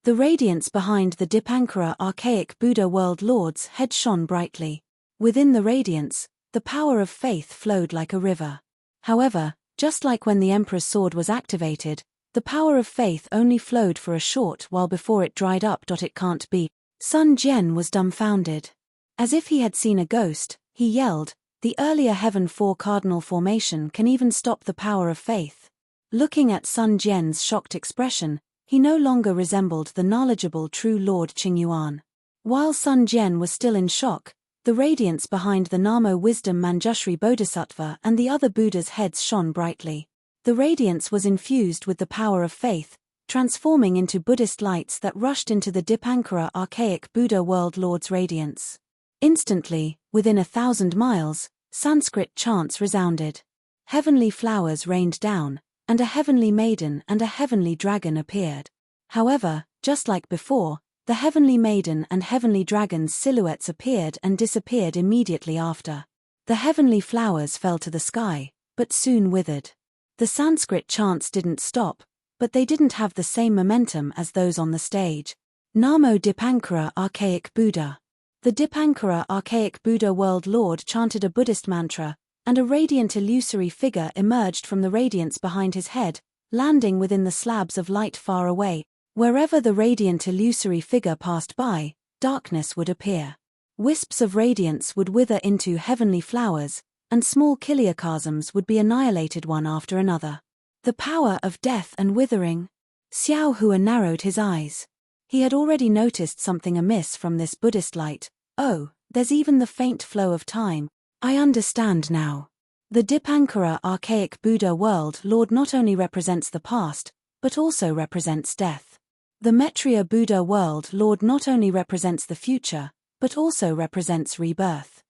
The radiance behind the Dipankara archaic Buddha World Lord's head shone brightly. Within the radiance, the power of faith flowed like a river. However, just like when the emperor's sword was activated, the power of faith only flowed for a short while before it dried up. It can't be. Sun Jian was dumbfounded. As if he had seen a ghost, he yelled, the earlier heaven 4-cardinal formation can even stop the power of faith. Looking at Sun Jian's shocked expression, he no longer resembled the knowledgeable true Lord Qingyuan. While Sun Jian was still in shock, the radiance behind the Namo Wisdom Manjushri Bodhisattva and the other Buddha's heads shone brightly. The radiance was infused with the power of faith, transforming into Buddhist lights that rushed into the Dipankara archaic Buddha World Lord's radiance. Instantly, within 1,000 miles, Sanskrit chants resounded. Heavenly flowers rained down, and a heavenly maiden and a heavenly dragon appeared. However, just like before, the heavenly maiden and heavenly dragon's silhouettes appeared and disappeared immediately after. The heavenly flowers fell to the sky, but soon withered. The Sanskrit chants didn't stop, but they didn't have the same momentum as those on the stage. Namo Dipankara archaic Buddha. The Dipankara archaic Buddha World Lord chanted a Buddhist mantra, and a radiant illusory figure emerged from the radiance behind his head, landing within the slabs of light far away. Wherever the radiant illusory figure passed by, darkness would appear. Wisps of radiance would wither into heavenly flowers, and small chiliocosms would be annihilated one after another. The power of death and withering. Xiao Hua narrowed his eyes. He had already noticed something amiss from this Buddhist light. Oh, there's even the faint flow of time. I understand now. The Dipankara archaic Buddha World Lord not only represents the past, but also represents death. The Maitreya Buddha World Lord not only represents the future, but also represents rebirth.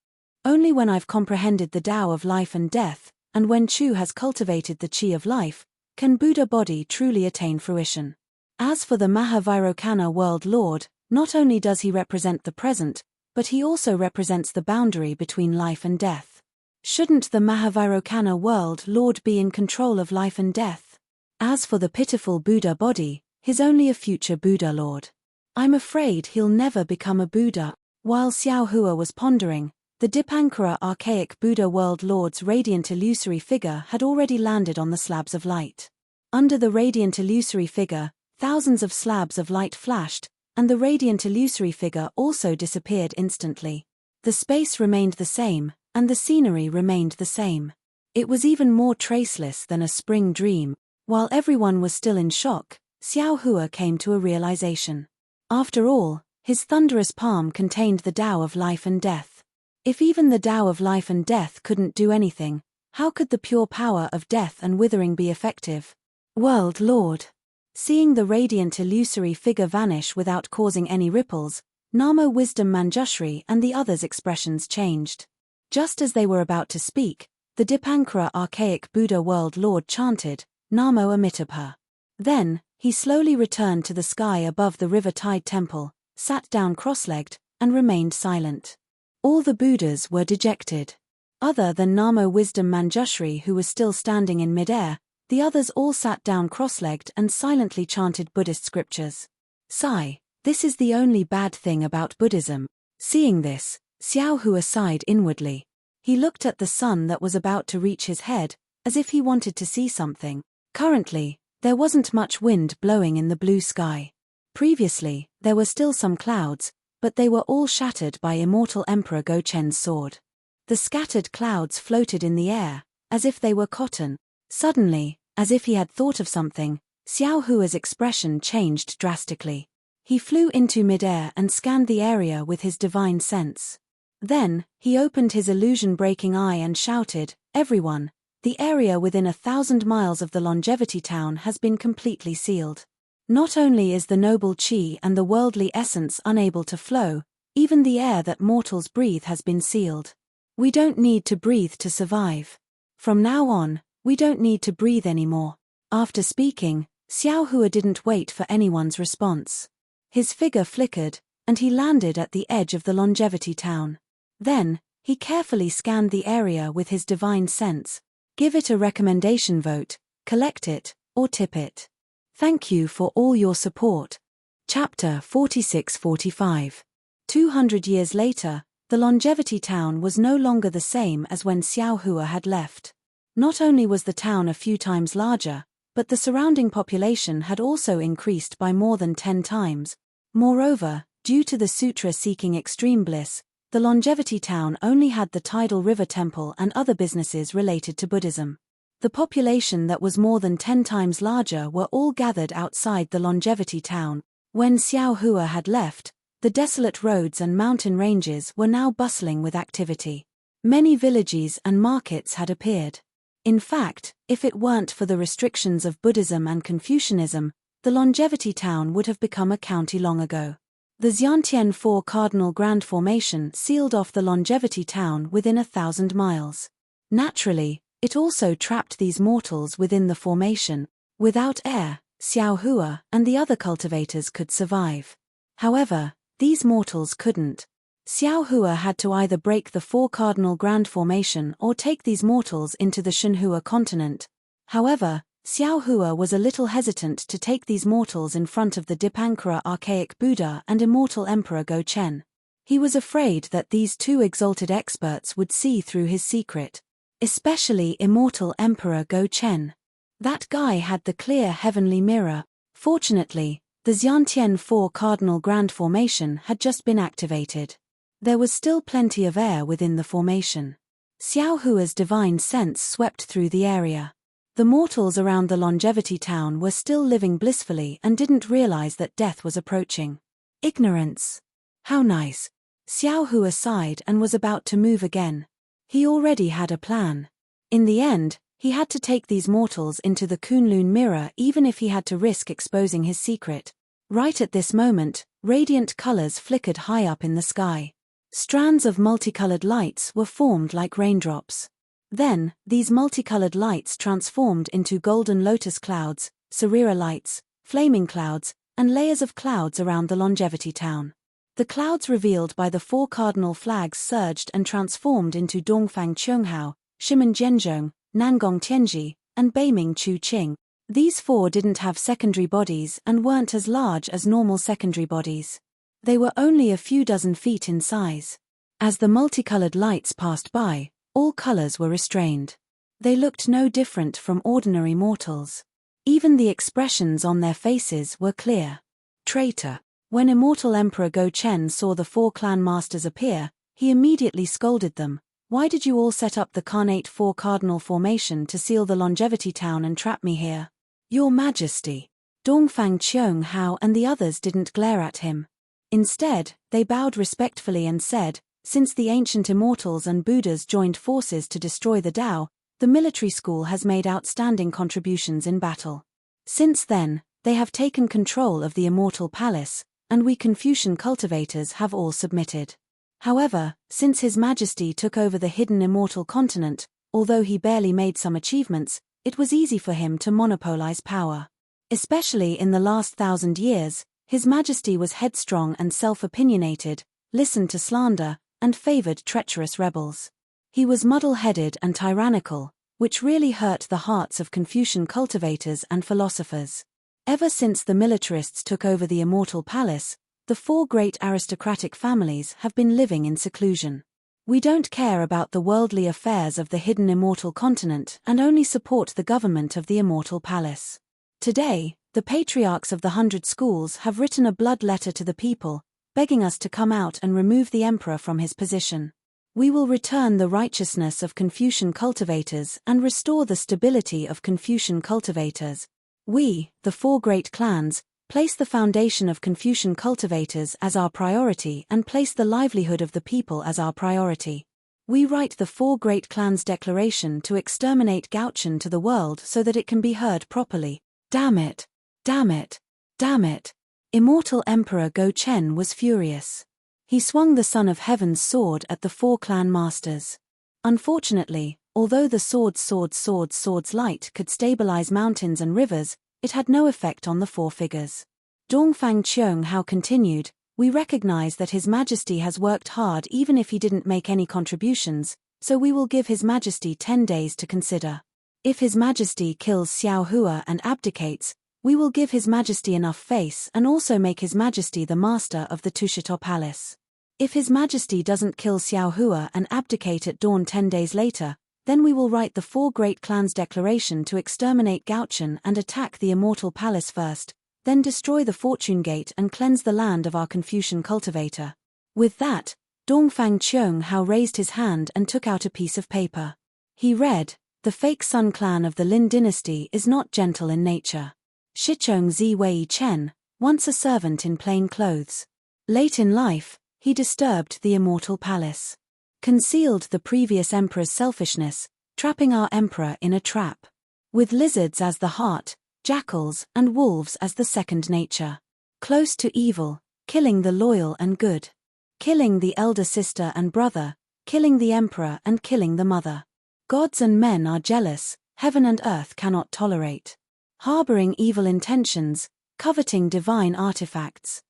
Only when I've comprehended the Tao of life and death, and when Chu has cultivated the chi of life, can Buddha body truly attain fruition. As for the Mahavairokkana World Lord, not only does he represent the present, but he also represents the boundary between life and death. Shouldn't the Mahavairokkana World Lord be in control of life and death? As for the pitiful Buddha body, he's only a future Buddha Lord. I'm afraid he'll never become a Buddha. While Xiao Hua was pondering, the Dipankara archaic Buddha World Lord's radiant illusory figure had already landed on the slabs of light. Under the radiant illusory figure, thousands of slabs of light flashed, and the radiant illusory figure also disappeared instantly. The space remained the same, and the scenery remained the same. It was even more traceless than a spring dream. While everyone was still in shock, Xiao Hua came to a realization. After all, his thunderous palm contained the Tao of life and death. If even the Tao of life and death couldn't do anything, how could the pure power of death and withering be effective? World Lord. Seeing the radiant illusory figure vanish without causing any ripples, Namo Wisdom Manjushri and the others' expressions changed. Just as they were about to speak, the Dipankara archaic Buddha World Lord chanted, Namo Amitabha. Then, he slowly returned to the sky above the river tide temple, sat down cross-legged, and remained silent. All the Buddhas were dejected. Other than Namo Wisdom Manjushri, who was still standing in midair, the others all sat down cross-legged and silently chanted Buddhist scriptures. Sigh, this is the only bad thing about Buddhism. Seeing this, Xiao Hua sighed inwardly. He looked at the sun that was about to reach his head, as if he wanted to see something. Currently, there wasn't much wind blowing in the blue sky. Previously, there were still some clouds, but they were all shattered by immortal Emperor Go-Chen's sword. The scattered clouds floated in the air, as if they were cotton. Suddenly, as if he had thought of something, Xiao Hua's expression changed drastically. He flew into midair and scanned the area with his divine sense. Then, he opened his illusion-breaking eye and shouted, Everyone, the area within 1,000 miles of the Longevity Town has been completely sealed. Not only is the noble chi and the worldly essence unable to flow, even the air that mortals breathe has been sealed. We don't need to breathe to survive. From now on, we don't need to breathe anymore. After speaking, Xiao Hua didn't wait for anyone's response. His figure flickered, and he landed at the edge of the Longevity Town. Then, he carefully scanned the area with his divine sense. Give it a recommendation vote, collect it, or tip it. Thank you for all your support. Chapter 46-45. 200 years later, the Longevity Town was no longer the same as when Xiao Hua had left. Not only was the town a few times larger, but the surrounding population had also increased by more than 10 times. Moreover, due to the sutra seeking extreme bliss, the Longevity Town only had the tidal river temple and other businesses related to Buddhism. The population that was more than 10 times larger were all gathered outside the Longevity Town. When Xiao Hua had left, the desolate roads and mountain ranges were now bustling with activity. Many villages and markets had appeared. In fact, if it weren't for the restrictions of Buddhism and Confucianism, the Longevity Town would have become a county long ago. The Xiantian Four Cardinal Grand Formation sealed off the Longevity Town within 1,000 miles. Naturally, it also trapped these mortals within the formation. Without air, Xiao Hua and the other cultivators could survive. However, these mortals couldn't. Xiao Hua had to either break the Four Cardinal Grand Formation or take these mortals into the Shenhua continent. However, Xiao Hua was a little hesitant to take these mortals in front of the Dipankara archaic Buddha and immortal Emperor Go-Chen. He was afraid that these two exalted experts would see through his secret. Especially immortal Emperor Go-Chen. That guy had the clear heavenly mirror. Fortunately, the Xiantian Four Cardinal Grand Formation had just been activated. There was still plenty of air within the formation. Xiao Hua's divine sense swept through the area. The mortals around the Longevity Town were still living blissfully and didn't realize that death was approaching. Ignorance. How nice. Xiao Hua sighed and was about to move again. He already had a plan. In the end, he had to take these mortals into the Kunlun mirror even if he had to risk exposing his secret. Right at this moment, radiant colors flickered high up in the sky. Strands of multicolored lights were formed like raindrops. Then, these multicolored lights transformed into golden lotus clouds, Sarira lights, flaming clouds, and layers of clouds around the longevity town. The clouds revealed by the 4 cardinal flags surged and transformed into Dongfang Qianghao, Shimen Jianzhong, Nangong Tianji, and Beiming Chu Qing. These 4 didn't have secondary bodies and weren't as large as normal secondary bodies. They were only a few dozen feet in size. As the multicolored lights passed by, all colors were restrained. They looked no different from ordinary mortals. Even the expressions on their faces were clear. Traitor. When immortal Emperor Go Chen saw the 4 clan masters appear, he immediately scolded them. Why did you all set up the Carnate 4 cardinal formation to seal the longevity town and trap me here? Your Majesty. Dongfang Qianghao and the others didn't glare at him. Instead, they bowed respectfully and said, since the ancient immortals and Buddhas joined forces to destroy the Tao, the military school has made outstanding contributions in battle. Since then, they have taken control of the immortal palace, and we Confucian cultivators have all submitted. However, since His Majesty took over the hidden immortal continent, although he barely made some achievements, it was easy for him to monopolize power. Especially in the last 1,000 years, His Majesty was headstrong and self-opinionated, listened to slander, and favored treacherous rebels. He was muddle-headed and tyrannical, which really hurt the hearts of Confucian cultivators and philosophers. Ever since the militarists took over the immortal palace, the 4 great aristocratic families have been living in seclusion. We don't care about the worldly affairs of the hidden immortal continent and only support the government of the immortal palace. Today, the patriarchs of the 100 schools have written a blood letter to the people, begging us to come out and remove the emperor from his position. We will return the righteousness of Confucian cultivators and restore the stability of Confucian cultivators. We, the 4 great clans, place the foundation of Confucian cultivators as our priority and place the livelihood of the people as our priority. We write the 4 great clans' declaration to exterminate Gaochen to the world so that it can be heard properly. Damn it! Damn it! Damn it! Immortal Emperor Go Chen was furious. He swung the Son of Heaven's sword at the 4 clan masters. Unfortunately, although the sword's light could stabilize mountains and rivers, it had no effect on the 4 figures. Dongfang Qianghao continued, we recognize that His Majesty has worked hard even if he didn't make any contributions, so we will give His Majesty 10 days to consider. If His Majesty kills Xiao Hua and abdicates, we will give His Majesty enough face and also make His Majesty the master of the Tushito Palace. If His Majesty doesn't kill Xiao Hua and abdicate at dawn 10 days later, then we will write the 4 great clans' declaration to exterminate Gaochen and attack the immortal palace first, then destroy the fortune gate and cleanse the land of our Confucian cultivator. With that, Dongfang Qianghao raised his hand and took out a piece of paper. He read, the fake Sun clan of the Lin dynasty is not gentle in nature. Shichong Ziwei Chen, once a servant in plain clothes. Late in life, he disturbed the immortal palace. Concealed the previous emperor's selfishness, trapping our emperor in a trap. With lizards as the heart, jackals and wolves as the second nature. Close to evil, killing the loyal and good. Killing the elder sister and brother, killing the emperor and killing the mother. Gods and men are jealous, heaven and earth cannot tolerate. Harboring evil intentions, coveting divine artifacts.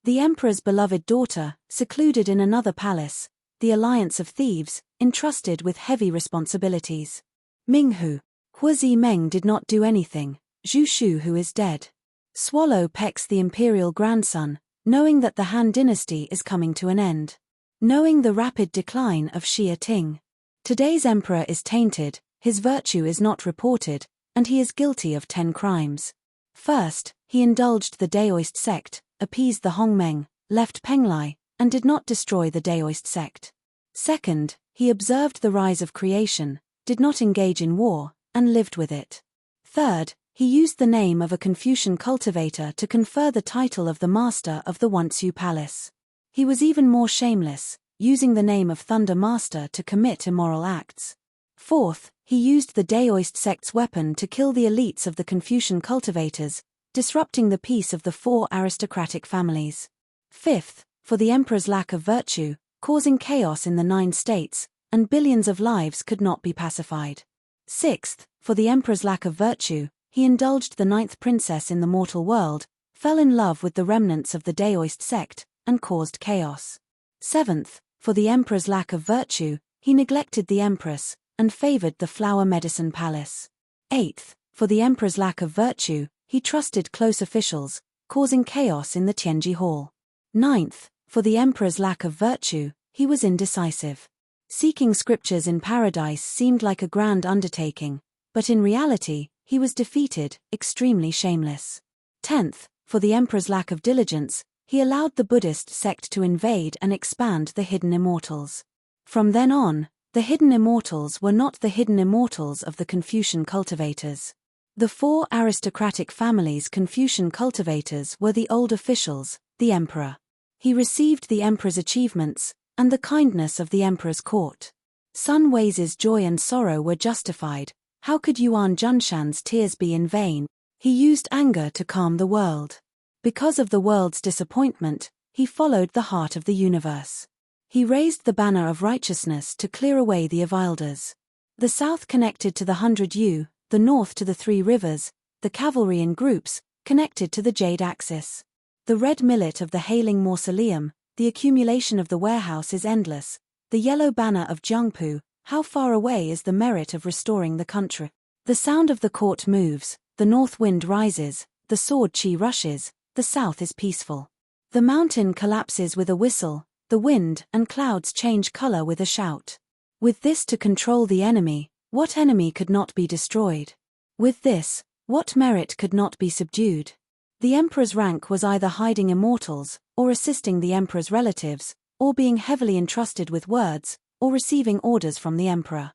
The emperor's beloved daughter, secluded in another palace, the alliance of thieves, entrusted with heavy responsibilities. Minghu. Huazi Meng did not do anything, Zhu Shu who is dead. Swallow pecks the imperial grandson, knowing that the Han dynasty is coming to an end. Knowing the rapid decline of Xia Ting. Today's emperor is tainted, his virtue is not reported, and he is guilty of 10 crimes. First, he indulged the Daoist sect, appeased the Hongmeng, left Penglai, and did not destroy the Daoist sect. Second, he observed the rise of creation, did not engage in war, and lived with it. Third, he used the name of a Confucian cultivator to confer the title of the master of the Wansu Palace. He was even more shameless, using the name of Thunder Master to commit immoral acts. Fourth, he used the Daoist sect's weapon to kill the elites of the Confucian cultivators, disrupting the peace of the 4 aristocratic families. Fifth, for the emperor's lack of virtue, causing chaos in the 9 states, and billions of lives could not be pacified. Sixth, for the emperor's lack of virtue, he indulged the ninth princess in the mortal world, fell in love with the remnants of the Daoist sect, and caused chaos. Seventh, for the emperor's lack of virtue, he neglected the empress, and favored the flower medicine palace. Eighth, for the emperor's lack of virtue, he trusted close officials, causing chaos in the Tianji Hall. Ninth, for the emperor's lack of virtue, he was indecisive. Seeking scriptures in paradise seemed like a grand undertaking, but in reality, he was defeated, extremely shameless. 10th, for the emperor's lack of diligence, he allowed the Buddhist sect to invade and expand the hidden immortals. From then on, the hidden immortals were not the hidden immortals of the Confucian cultivators. The four aristocratic families' Confucian cultivators were the old officials, the emperor. He received the emperor's achievements, and the kindness of the emperor's court. Sun Wei's joy and sorrow were justified. How could Yuan Junshan's tears be in vain? He used anger to calm the world. Because of the world's disappointment, he followed the heart of the universe. He raised the banner of righteousness to clear away the Avilders. The south connected to the 100 Yu, the north to the 3 rivers, the cavalry in groups, connected to the jade axis. The red millet of the hailing mausoleum, the accumulation of the warehouse is endless. The yellow banner of Jiangpu, how far away is the merit of restoring the country? The sound of the court moves, the north wind rises, the sword chi rushes, the south is peaceful. The mountain collapses with a whistle, the wind and clouds change color with a shout. With this to control the enemy, what enemy could not be destroyed? With this, what merit could not be subdued? The emperor's rank was either hiding immortals, or assisting the emperor's relatives, or being heavily entrusted with words, or receiving orders from the emperor.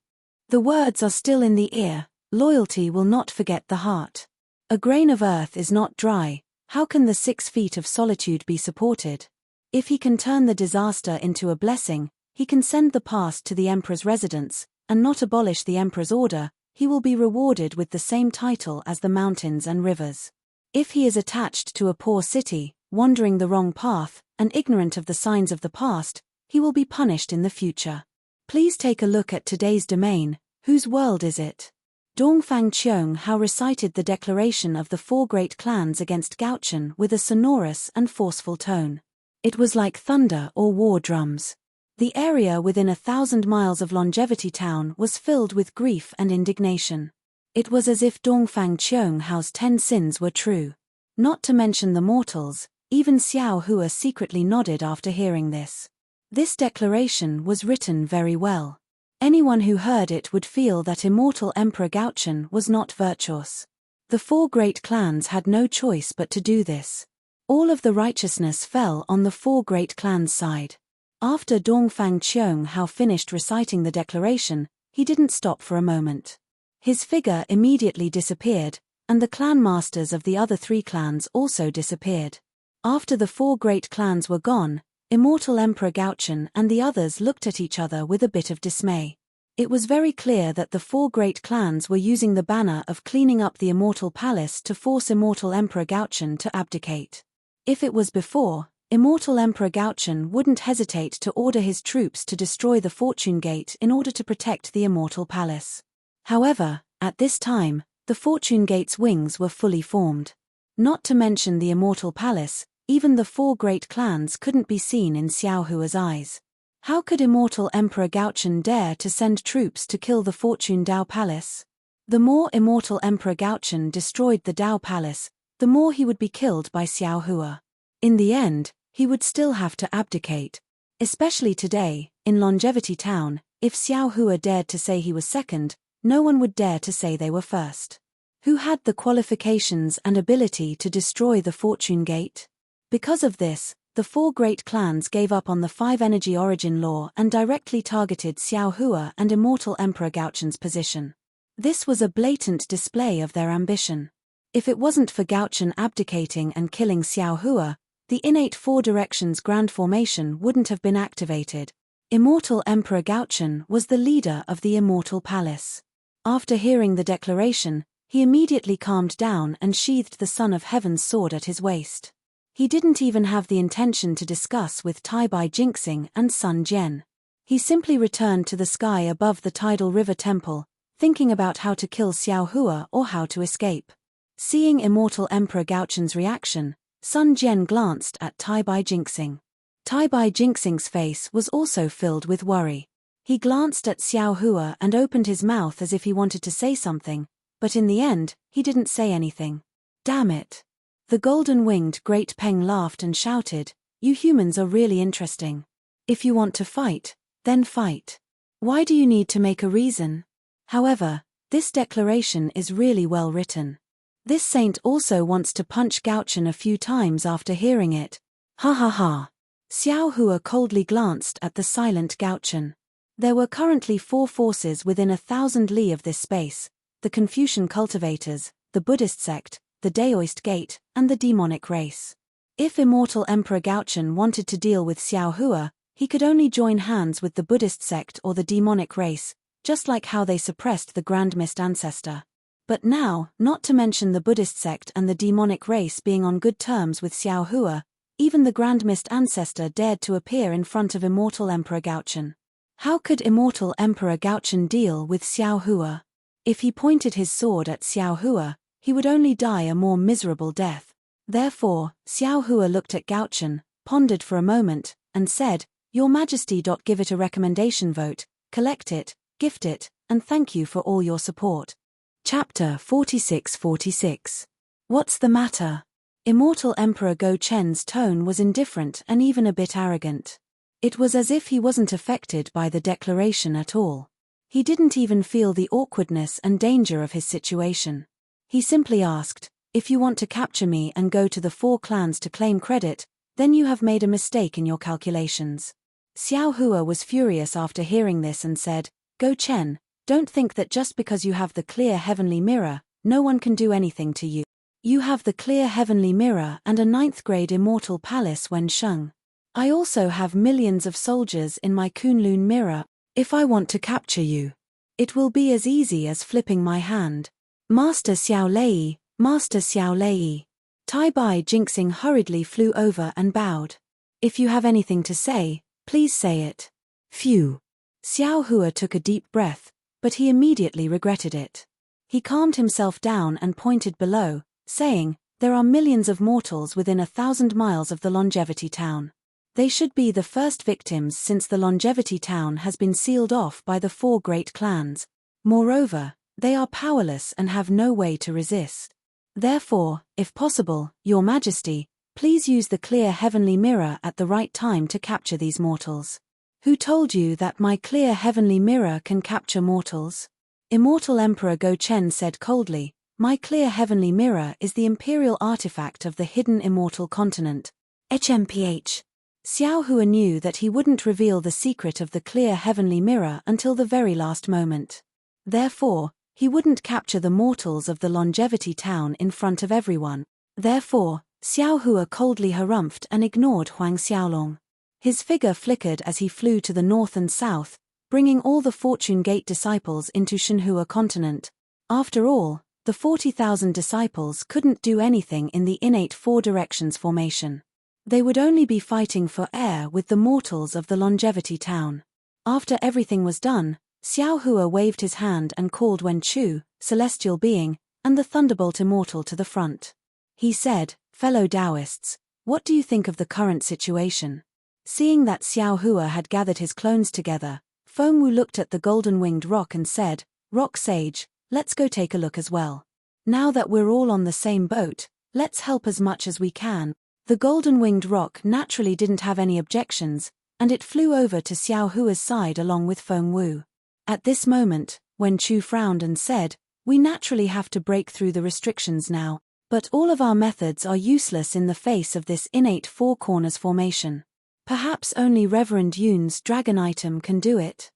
The words are still in the ear, loyalty will not forget the heart. A grain of earth is not dry, how can the 6 feet of solitude be supported? If he can turn the disaster into a blessing, he can send the past to the emperor's residence, and not abolish the emperor's order, he will be rewarded with the same title as the mountains and rivers. If he is attached to a poor city, wandering the wrong path, and ignorant of the signs of the past, he will be punished in the future. Please take a look at today's domain. Whose world is it? Dongfang Qiong Hao recited the declaration of the 4 great clans against Gaochen with a sonorous and forceful tone. It was like thunder or war drums. The area within 1,000 miles of Longevity Town was filled with grief and indignation. It was as if Dongfang Qiong Hao's 10 sins were true. Not to mention the mortals, even Xiao Hua secretly nodded after hearing this. This declaration was written very well. Anyone who heard it would feel that immortal Emperor Gaochen was not virtuous. The 4 great clans had no choice but to do this. All of the righteousness fell on the 4 great clans' side. After Dongfang Qiong Hao finished reciting the declaration, he didn't stop for a moment. His figure immediately disappeared, and the clan masters of the other 3 clans also disappeared. After the 4 great clans were gone, immortal Emperor Gaochen and the others looked at each other with a bit of dismay. It was very clear that the 4 great clans were using the banner of cleaning up the immortal palace to force immortal Emperor Gaochen to abdicate. If it was before, immortal Emperor Gaochen wouldn't hesitate to order his troops to destroy the Fortune Gate in order to protect the immortal palace. However, at this time, the Fortune Gate's wings were fully formed. Not to mention the immortal palace, even the 4 great clans couldn't be seen in Xiao Hua's eyes. How could immortal Emperor Gaochen dare to send troops to kill the Fortune Dao Palace? The more immortal Emperor Gaochen destroyed the Dao Palace, the more he would be killed by Xiao Hua. In the end, he would still have to abdicate. Especially today, in Longevity Town, if Xiao Hua dared to say he was second, no one would dare to say they were first. Who had the qualifications and ability to destroy the Fortune Gate? Because of this, the 4 great clans gave up on the 5 energy origin law and directly targeted Xiao Hua and immortal Emperor Gaochen's position. This was a blatant display of their ambition. If it wasn't for Gaochen abdicating and killing Xiao Hua, the innate 4 directions grand formation wouldn't have been activated. Immortal Emperor Gaochen was the leader of the Immortal Palace. After hearing the declaration, he immediately calmed down and sheathed the Son of Heaven's sword at his waist. He didn't even have the intention to discuss with Tai Bai Jinxing and Sun Jian. He simply returned to the sky above the tidal river temple, thinking about how to kill Xiao Hua or how to escape. Seeing Immortal Emperor Gaochun's reaction, Sun Jian glanced at Tai Bai Jinxing. Tai Bai Jinxing's face was also filled with worry. He glanced at Xiao Hua and opened his mouth as if he wanted to say something, but in the end, he didn't say anything. Damn it. The golden-winged Great Peng laughed and shouted, "You humans are really interesting. If you want to fight, then fight. Why do you need to make a reason?" However, this declaration is really well written. This saint also wants to punch Gaochun a few times after hearing it. Ha ha ha. Xiao Hua coldly glanced at the silent Gaochun. There were currently 4 forces within 1,000 li of this space: the Confucian cultivators, the Buddhist sect, the Daoist gate, and the demonic race. If Immortal Emperor Gaochun wanted to deal with Xiao Hua, he could only join hands with the Buddhist sect or the demonic race, just like how they suppressed the Grand Mist Ancestor. But now, not to mention the Buddhist sect and the demonic race being on good terms with Xiao Hua, even the Grand Mist Ancestor dared to appear in front of Immortal Emperor Gaochun. How could Immortal Emperor Gaochun deal with Xiao Hua? If he pointed his sword at Xiao Hua, he would only die a more miserable death. Therefore, Xiao Hua looked at Gaochun, pondered for a moment, and said, "Your Majesty. Give it a recommendation vote, collect it, gift it, and thank you for all your support." Chapter 46-46. What's the matter? Immortal Emperor Go Chen's tone was indifferent and even a bit arrogant. It was as if he wasn't affected by the declaration at all. He didn't even feel the awkwardness and danger of his situation. He simply asked, "If you want to capture me and go to the 4 clans to claim credit, then you have made a mistake in your calculations." Xiao Hua was furious after hearing this and said, "Go Chen, don't think that just because you have the clear heavenly mirror, no one can do anything to you. You have the clear heavenly mirror and a 9th-grade immortal palace Wen Sheng. I also have millions of soldiers in my Kunlun mirror. If I want to capture you, it will be as easy as flipping my hand. Master Xiao Lei, Master Xiao Lei." Tai Bai Jinxing hurriedly flew over and bowed. "If you have anything to say, please say it." Phew. Xiao Hua took a deep breath, but he immediately regretted it. He calmed himself down and pointed below, saying, "There are millions of mortals within 1,000 miles of the Longevity Town. They should be the first victims since the Longevity Town has been sealed off by the 4 great clans. Moreover, they are powerless and have no way to resist. Therefore, if possible, Your Majesty, please use the clear heavenly mirror at the right time to capture these mortals." "Who told you that my clear heavenly mirror can capture mortals?" Immortal Emperor Go Chen said coldly, "My clear heavenly mirror is the imperial artifact of the hidden immortal continent. HMPH. Xiao Hua knew that he wouldn't reveal the secret of the clear heavenly mirror until the very last moment. Therefore, he wouldn't capture the mortals of the Longevity Town in front of everyone. Therefore, Xiao Hua coldly harumphed and ignored Huang Xiaolong. His figure flickered as he flew to the north and south, bringing all the Fortune Gate disciples into Shenhua continent. After all, the 40,000 disciples couldn't do anything in the innate 4 directions formation. They would only be fighting for air with the mortals of the Longevity Town. After everything was done, Xiao Hua waved his hand and called Wen Chu, Celestial Being, and the Thunderbolt Immortal to the front. He said, "Fellow Taoists, what do you think of the current situation?" Seeing that Xiao Hua had gathered his clones together, Feng Wu looked at the golden-winged rock and said, "Rock Sage, let's go take a look as well. Now that we're all on the same boat, let's help as much as we can." The golden-winged rock naturally didn't have any objections, and it flew over to Xiao Hua's side along with Feng Wu. At this moment, Wen Chu frowned and said, "We naturally have to break through the restrictions now, but all of our methods are useless in the face of this innate 4 corners formation. Perhaps only Reverend Yun's dragon item can do it.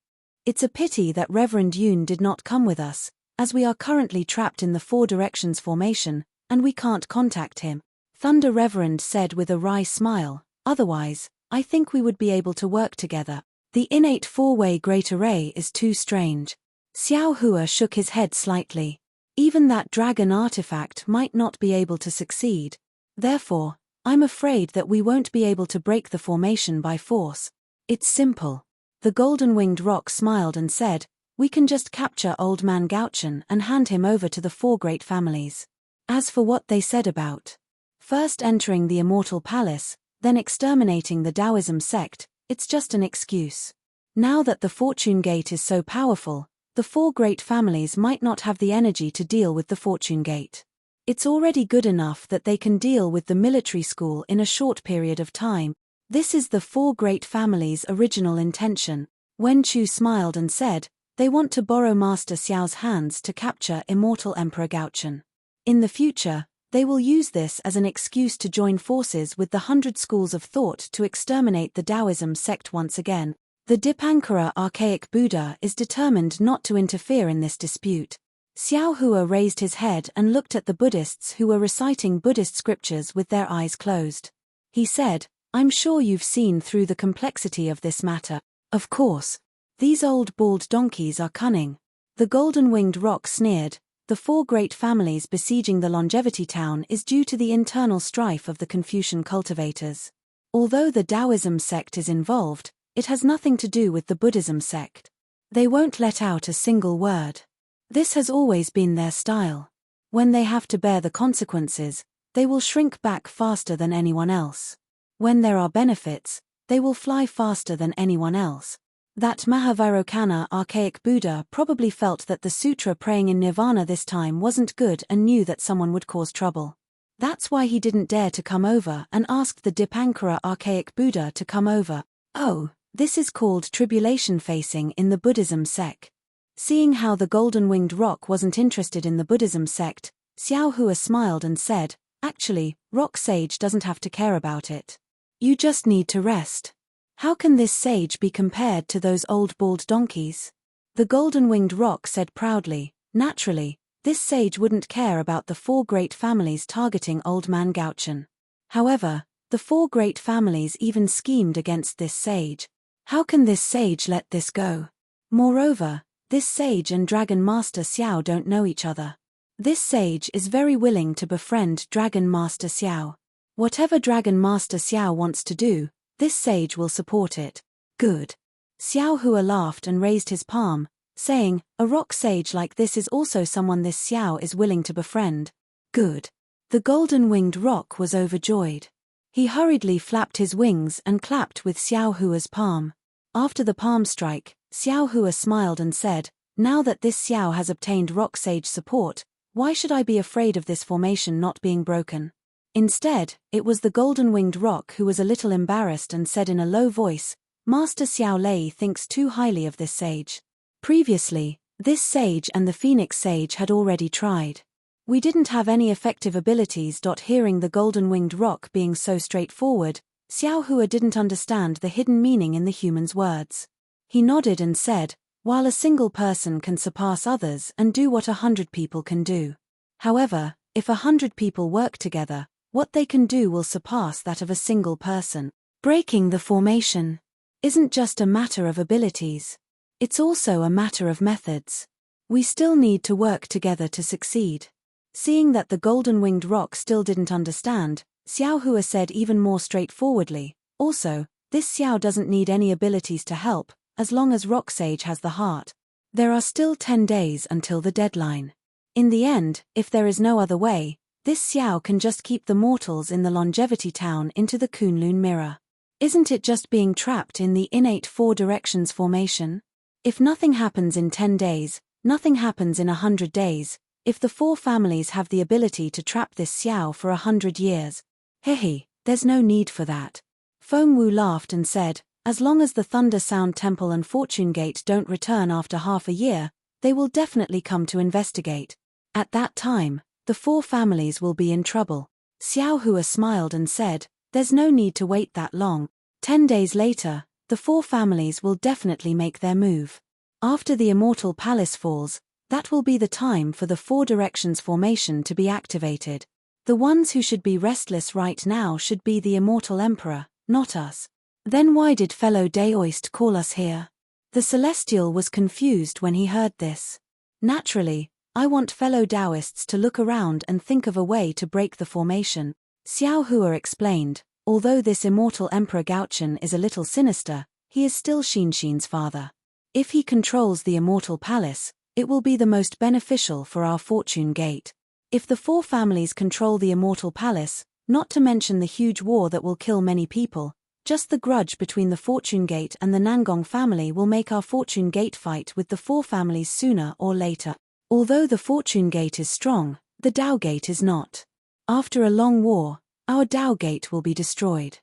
It's a pity that Reverend Yun did not come with us, as we are currently trapped in the 4 directions formation, and we can't contact him." Thunder Reverend said with a wry smile, "Otherwise, I think we would be able to work together. The innate 4-way great array is too strange." Xiao Hua shook his head slightly. Even that dragon artifact might not be able to succeed. Therefore, I'm afraid that we won't be able to break the formation by force. It's simple. The golden-winged rock smiled and said, "We can just capture Old Man Gauchen and hand him over to the four great families. As for what they said about first entering the immortal palace, then exterminating the Taoism sect, it's just an excuse. Now that the Fortune Gate is so powerful, the four great families might not have the energy to deal with the Fortune Gate. It's already good enough that they can deal with the military school in a short period of time. This is the four great families' original intention." Wen Chu smiled and said, "They want to borrow Master Xiao's hands to capture immortal Emperor Gauchen. In the future, they will use this as an excuse to join forces with the 100 schools of thought to exterminate the Taoism sect once again. The Dipankara archaic Buddha is determined not to interfere in this dispute." Xiao Hua raised his head and looked at the Buddhists who were reciting Buddhist scriptures with their eyes closed. He said, "I'm sure you've seen through the complexity of this matter. Of course. These old bald donkeys are cunning." The golden-winged rock sneered, "The four great families besieging the longevity town is due to the internal strife of the Confucian cultivators. Although the Taoism sect is involved, it has nothing to do with the Buddhism sect. They won't let out a single word. This has always been their style. When they have to bear the consequences, they will shrink back faster than anyone else. When there are benefits, they will fly faster than anyone else." That Mahavairokkana archaic Buddha probably felt that the sutra praying in nirvana this time wasn't good and knew that someone would cause trouble. That's why he didn't dare to come over and asked the Dipankara archaic Buddha to come over. Oh, this is called tribulation facing in the Buddhism sect. Seeing how the golden-winged rock wasn't interested in the Buddhism sect, Xiao Hua smiled and said, "Actually, Rock Sage doesn't have to care about it. You just need to rest. How can this sage be compared to those old bald donkeys?" The golden-winged rock said proudly, "Naturally, this sage wouldn't care about the four great families targeting Old Man Gauchen. However, the four great families even schemed against this sage. How can this sage let this go? Moreover, this sage and Dragon Master Xiao don't know each other. This sage is very willing to befriend Dragon Master Xiao. Whatever Dragon Master Xiao wants to do, this sage will support it." "Good." Xiao Hua laughed and raised his palm, saying, "A rock sage like this is also someone this Xiao is willing to befriend." "Good." The golden-winged rock was overjoyed. He hurriedly flapped his wings and clapped with Xiao Hua's palm. After the palm strike, Xiao Hua smiled and said, "Now that this Xiao has obtained rock sage support, why should I be afraid of this formation not being broken?" Instead, it was the golden-winged rock who was a little embarrassed and said in a low voice, "Master Xiao Lei thinks too highly of this sage. Previously, this sage and the Phoenix Sage had already tried. We didn't have any effective abilities." Hearing the golden-winged rock being so straightforward, Xiao Hua didn't understand the hidden meaning in the human's words. He nodded and said, "While a single person can surpass others and do what 100 people can do. However, if 100 people work together, what they can do will surpass that of a single person. Breaking the formation isn't just a matter of abilities. It's also a matter of methods. We still need to work together to succeed." Seeing that the golden-winged rock still didn't understand, Xiao Hua said even more straightforwardly, "Also, this Xiao doesn't need any abilities to help, as long as Rock Sage has the heart. There are still 10 days until the deadline. In the end, if there is no other way, this Xiao can just keep the mortals in the longevity town into the Kunlun mirror. Isn't it just being trapped in the innate four directions formation? If nothing happens in 10 days, nothing happens in 100 days. If the four families have the ability to trap this Xiao for 100 years, hehe, there's no need for that." Feng Wu laughed and said, "As long as the Thunder Sound Temple and Fortune Gate don't return after half a year, they will definitely come to investigate. At that time, the four families will be in trouble." Xiao Hua smiled and said, "There's no need to wait that long. 10 days later, the four families will definitely make their move. After the Immortal Palace falls, that will be the time for the Four Directions formation to be activated. The ones who should be restless right now should be the Immortal Emperor, not us. Then why did fellow Daoist call us here?" The Celestial was confused when he heard this. "Naturally, I want fellow Taoists to look around and think of a way to break the formation," Xiao Hua explained. "Although this immortal Emperor Gauchen is a little sinister, he is still Xinshin's father. If he controls the immortal palace, it will be the most beneficial for our fortune gate. If the four families control the immortal palace, not to mention the huge war that will kill many people, just the grudge between the Fortune Gate and the Nangong family will make our Fortune Gate fight with the four families sooner or later. Although the Fortune Gate is strong, the Dao Gate is not. After a long war, our Dao Gate will be destroyed.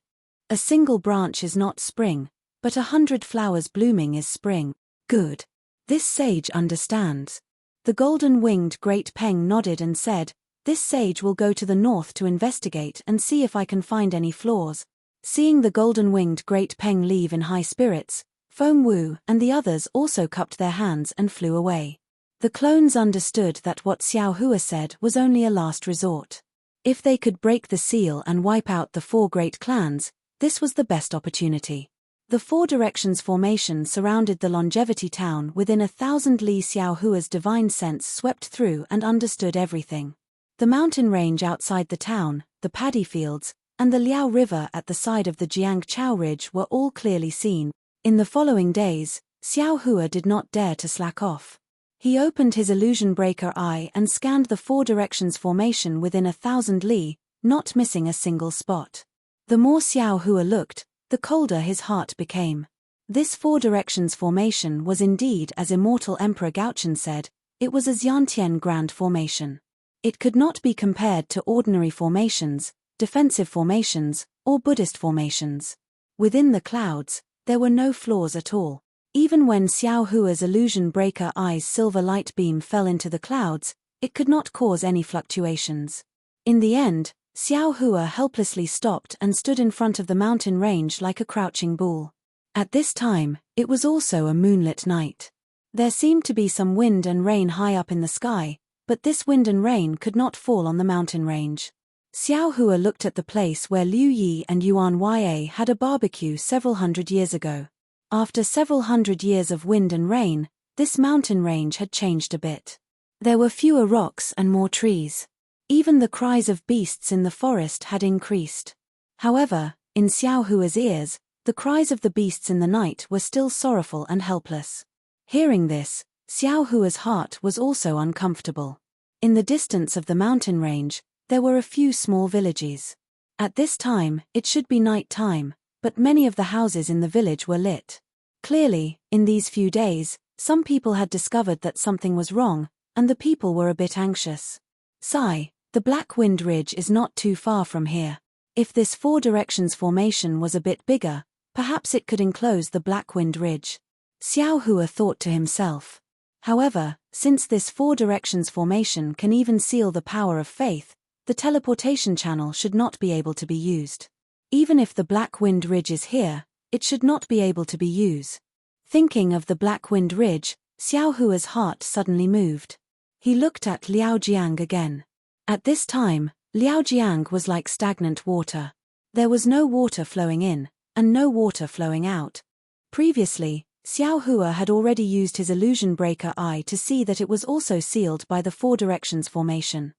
A single branch is not spring, but 100 flowers blooming is spring. Good. This sage understands. The golden-winged Great Peng nodded and said, "This sage will go to the north to investigate and see if I can find any flaws." Seeing the golden-winged Great Peng leave in high spirits, Feng Wu and the others also cupped their hands and flew away. The clones understood that what Xiao Hua said was only a last resort. If they could break the seal and wipe out the four great clans, this was the best opportunity. The Four Directions formation surrounded the longevity town within 1,000 li. Xiao Hua's divine sense swept through and understood everything. The mountain range outside the town, the paddy fields, and the Liao River at the side of the Jiangchao Ridge were all clearly seen. In the following days, Xiao Hua did not dare to slack off. He opened his illusion breaker eye and scanned the Four Directions formation within 1,000 li, not missing a single spot. The more Xiao Hua looked, the colder his heart became. This Four Directions formation was indeed, as Immortal Emperor Gaochen said, it was a Xiantian Grand formation. It could not be compared to ordinary formations, defensive formations, or Buddhist formations. Within the clouds, there were no flaws at all. Even when Xiao Hua's illusion breaker eye's silver light beam fell into the clouds, it could not cause any fluctuations. In the end, Xiao Hua helplessly stopped and stood in front of the mountain range like a crouching bull. At this time, it was also a moonlit night. There seemed to be some wind and rain high up in the sky, but this wind and rain could not fall on the mountain range. Xiao Hua looked at the place where Liu Yi and Yuan Ya had a barbecue several hundred years ago. After several hundred years of wind and rain, this mountain range had changed a bit. There were fewer rocks and more trees. Even the cries of beasts in the forest had increased. However, in Xiao Hua's ears, the cries of the beasts in the night were still sorrowful and helpless. Hearing this, Xiao Hua's heart was also uncomfortable. In the distance of the mountain range, there were a few small villages. At this time, it should be night time, but many of the houses in the village were lit. Clearly, in these few days, some people had discovered that something was wrong, and the people were a bit anxious. Sigh, the Black Wind Ridge is not too far from here. If this Four Directions formation was a bit bigger, perhaps it could enclose the Black Wind Ridge. Xiao Hua thought to himself. However, since this Four Directions formation can even seal the power of faith, the teleportation channel should not be able to be used. Even if the Black Wind Ridge is here, it should not be able to be used. Thinking of the Black Wind Ridge, Xiao Hua's heart suddenly moved. He looked at Liao Jiang again. At this time, Liao Jiang was like stagnant water. There was no water flowing in, and no water flowing out. Previously, Xiao Hua had already used his illusion breaker eye to see that it was also sealed by the Four Directions formation.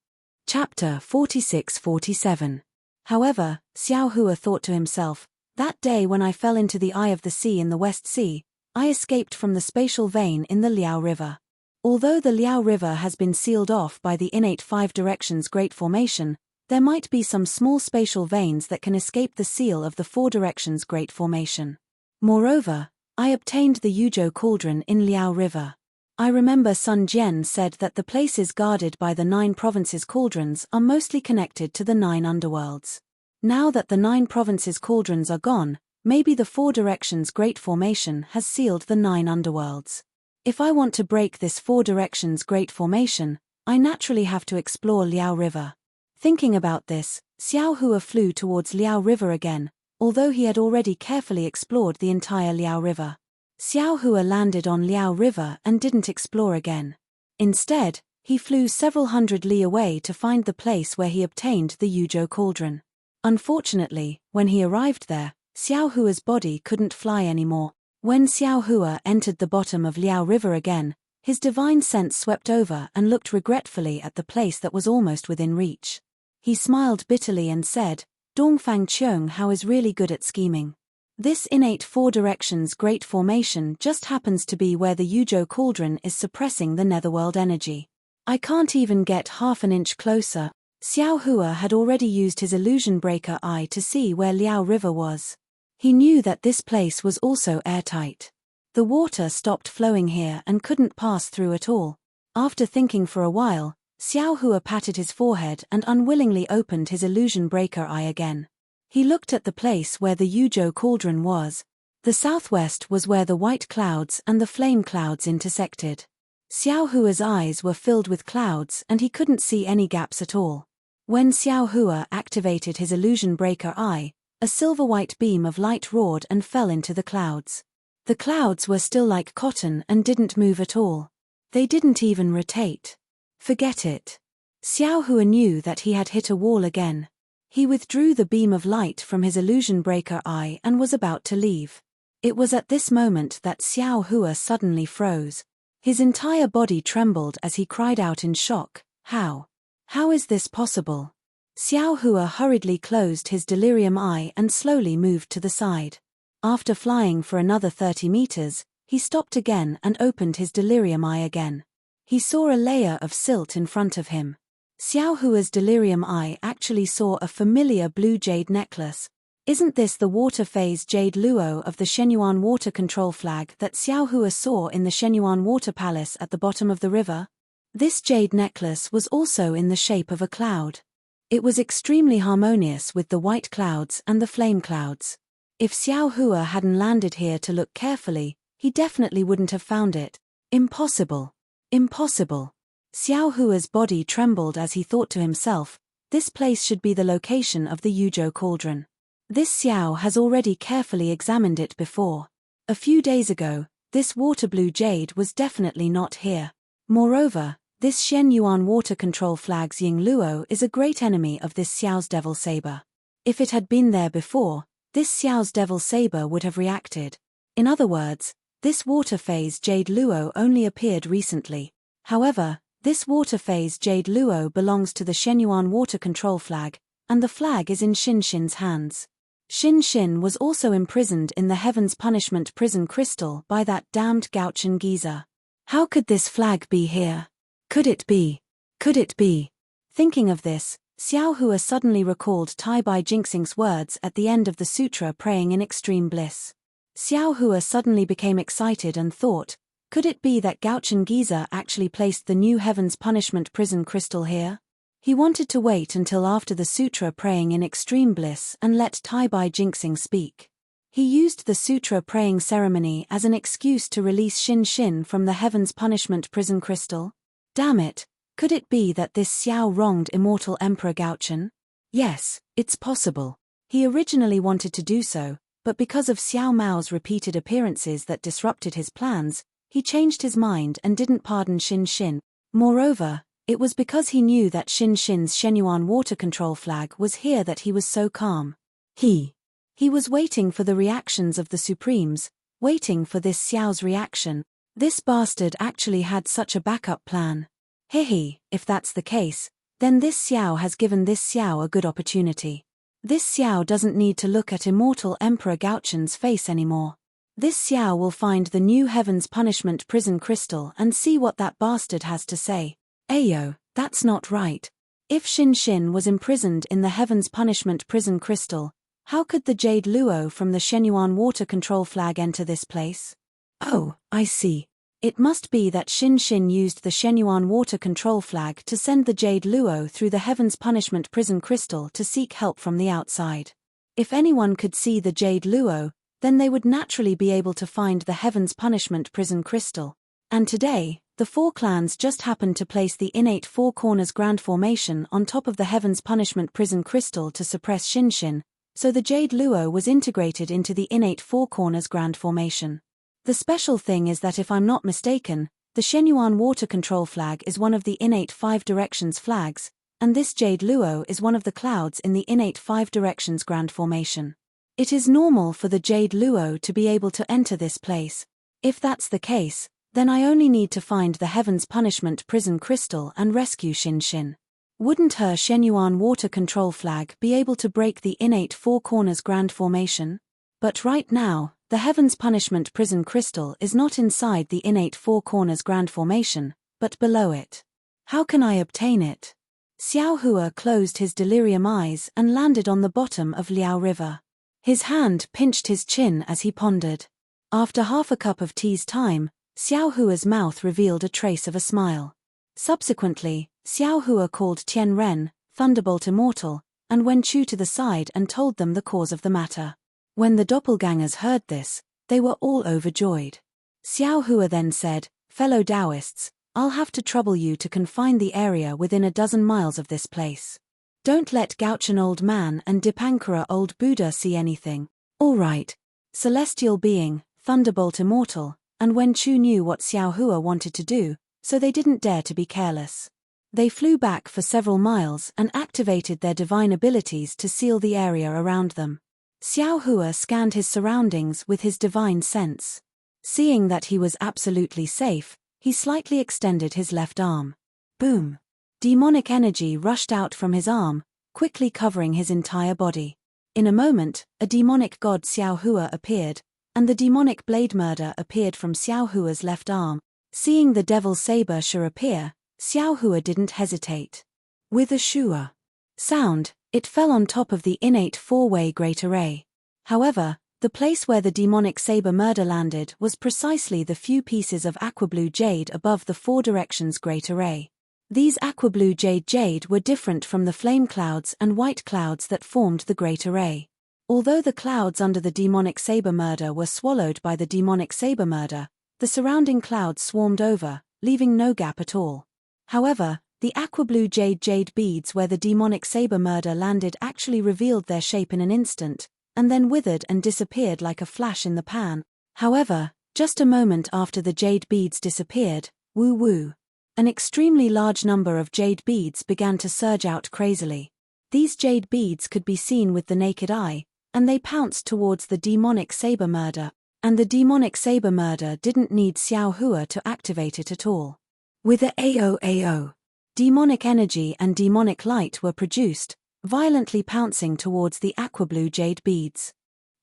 Chapter 46-47. However, Xiao Hua thought to himself, that day when I fell into the eye of the sea in the West Sea, I escaped from the spatial vein in the Liao River. Although the Liao River has been sealed off by the innate Five Directions Great Formation, there might be some small spatial veins that can escape the seal of the Four Directions Great Formation. Moreover, I obtained the Yuzhou Cauldron in Liao River. I remember Sun Jian said that the places guarded by the 9 provinces' cauldrons are mostly connected to the 9 underworlds. Now that the 9 provinces' cauldrons are gone, maybe the Four Directions Great Formation has sealed the 9 underworlds. If I want to break this Four Directions Great Formation, I naturally have to explore Liao River. Thinking about this, Xiao Hua flew towards Liao River again, although he had already carefully explored the entire Liao River. Xiao Hua landed on Liao River and didn't explore again. Instead, he flew several hundred li away to find the place where he obtained the Yuzhou Cauldron. Unfortunately, when he arrived there, Xiao Hua's body couldn't fly anymore. When Xiao Hua entered the bottom of Liao River again, his divine sense swept over and looked regretfully at the place that was almost within reach. He smiled bitterly and said, Dongfang Qiong Hao is really good at scheming. This innate four directions great formation just happens to be where the Yuzhou cauldron is suppressing the netherworld energy. I can't even get half an inch closer. Xiao Hua had already used his illusion breaker eye to see where Liao River was. He knew that this place was also airtight. The water stopped flowing here and couldn't pass through at all. After thinking for a while, Xiao Hua patted his forehead and unwillingly opened his illusion breaker eye again. He looked at the place where the Yuzhou cauldron was. The southwest was where the white clouds and the flame clouds intersected. Xiao Hua's eyes were filled with clouds and he couldn't see any gaps at all. When Xiao Hua activated his illusion breaker eye, a silver-white beam of light roared and fell into the clouds. The clouds were still like cotton and didn't move at all. They didn't even rotate. Forget it. Xiao Hua knew that he had hit a wall again. He withdrew the beam of light from his illusion breaker eye and was about to leave. It was at this moment that Xiao Hua suddenly froze. His entire body trembled as he cried out in shock, "How? How is this possible?" Xiao Hua hurriedly closed his delirium eye and slowly moved to the side. After flying for another 30 meters, he stopped again and opened his delirium eye again. He saw a layer of silt in front of him. Xiao Hua's delirium eye actually saw a familiar blue jade necklace. Isn't this the water phase jade luo of the Shenyuan water control flag that Xiao Hua saw in the Shenyuan water palace at the bottom of the river? This jade necklace was also in the shape of a cloud. It was extremely harmonious with the white clouds and the flame clouds. If Xiao Hua hadn't landed here to look carefully, he definitely wouldn't have found it. Impossible. Impossible. Xiao Hua's body trembled as he thought to himself, this place should be the location of the Yuzhou cauldron. This Xiao has already carefully examined it before. A few days ago, this water blue jade was definitely not here. Moreover, this Shenyuan water control flag's Ying Luo is a great enemy of this Xiao's devil saber. If it had been there before, this Xiao's devil saber would have reacted. In other words, this water phase jade luo only appeared recently. However, this water phase jade luo belongs to the Shenyuan water control flag, and the flag is in Xin Xin's hands. Xin Xin was also imprisoned in the Heaven's Punishment prison crystal by that damned Gauchen geezer. How could this flag be here? Could it be? Could it be? Thinking of this, Xiao Hua suddenly recalled Tai Bai Jinxing's words at the end of the sutra praying in extreme bliss. Xiao Hua suddenly became excited and thought, could it be that Gauchen geezer actually placed the new Heaven's Punishment prison crystal here? He wanted to wait until after the sutra praying in extreme bliss and let Tai Bai Jinxing speak. He used the sutra praying ceremony as an excuse to release Xin Xin from the Heaven's Punishment prison crystal. Damn it, could it be that this Xiao wronged immortal Emperor Gauchen? Yes, it's possible. He originally wanted to do so, but because of Xiao Mao's repeated appearances that disrupted his plans, he changed his mind and didn't pardon Xin Xin. Moreover, it was because he knew that Xin Xin's Shenyuan water control flag was here that he was so calm. He was waiting for the reactions of the Supremes, waiting for this Xiao's reaction. This bastard actually had such a backup plan. If that's the case, then this Xiao has given this Xiao a good opportunity. This Xiao doesn't need to look at immortal Emperor Gauchen's face anymore. This Xiao will find the new Heaven's Punishment prison crystal and see what that bastard has to say. Ayo, that's not right. If Xin Xin was imprisoned in the Heaven's Punishment prison crystal, how could the Jade Luo from the Shenyuan water control flag enter this place? Oh, I see. It must be that Xin Xin used the Shenyuan water control flag to send the Jade Luo through the Heaven's Punishment prison crystal to seek help from the outside. If anyone could see the Jade Luo, then they would naturally be able to find the Heaven's Punishment prison crystal. And today, the four clans just happened to place the innate Four Corners Grand Formation on top of the Heaven's Punishment prison crystal to suppress Xin Xin, so the Jade Luo was integrated into the innate Four Corners Grand Formation. The special thing is that if I'm not mistaken, the Shenyuan water control flag is one of the innate Five Directions flags, and this Jade Luo is one of the clouds in the innate Five Directions Grand Formation. It is normal for the Jade Luo to be able to enter this place. If that's the case, then I only need to find the Heaven's Punishment prison crystal and rescue Xin Xin. Wouldn't her Shenyuan water control flag be able to break the innate Four Corners Grand Formation? But right now, the Heaven's Punishment prison crystal is not inside the innate Four Corners Grand Formation, but below it. How can I obtain it? Xiao Hua closed his delirium eyes and landed on the bottom of Liao River. His hand pinched his chin as he pondered. After half a cup of tea's time, Xiao Hua's mouth revealed a trace of a smile. Subsequently, Xiao Hua called Tian Ren, Thunderbolt Immortal, and Wen Chu to the side and told them the cause of the matter. When the doppelgangers heard this, they were all overjoyed. Xiao Hua then said, "Fellow Taoists, I'll have to trouble you to confine the area within a dozen miles of this place. Don't let Gauchen Old Man and Dipankara Old Buddha see anything." "All right." Celestial Being, Thunderbolt Immortal, and Wen Chu knew what Xiao Hua wanted to do, so they didn't dare to be careless. They flew back for several miles and activated their divine abilities to seal the area around them. Xiao Hua scanned his surroundings with his divine sense. Seeing that he was absolutely safe, he slightly extended his left arm. Boom! Demonic energy rushed out from his arm, quickly covering his entire body. In a moment, a demonic god Xiao Hua appeared, and the demonic blade murder appeared from Xiao Hua's left arm. Seeing the devil saber sure appear, Xiao Hua didn't hesitate. With a shua sound, it fell on top of the innate four-way great array. However, the place where the demonic saber murder landed was precisely the few pieces of aquablue jade above the four directions great array. These aquablue jade were different from the flame clouds and white clouds that formed the great array. Although the clouds under the demonic saber murder were swallowed by the demonic saber murder, the surrounding clouds swarmed over, leaving no gap at all. However, the aquablue jade beads where the demonic saber murder landed actually revealed their shape in an instant, and then withered and disappeared like a flash in the pan. However, just a moment after the jade beads disappeared, woo-woo, an extremely large number of jade beads began to surge out crazily. These jade beads could be seen with the naked eye, and they pounced towards the demonic saber murder, and the demonic saber murder didn't need Xiao Hua to activate it at all. With a AOAO, demonic energy and demonic light were produced, violently pouncing towards the aquablue jade beads.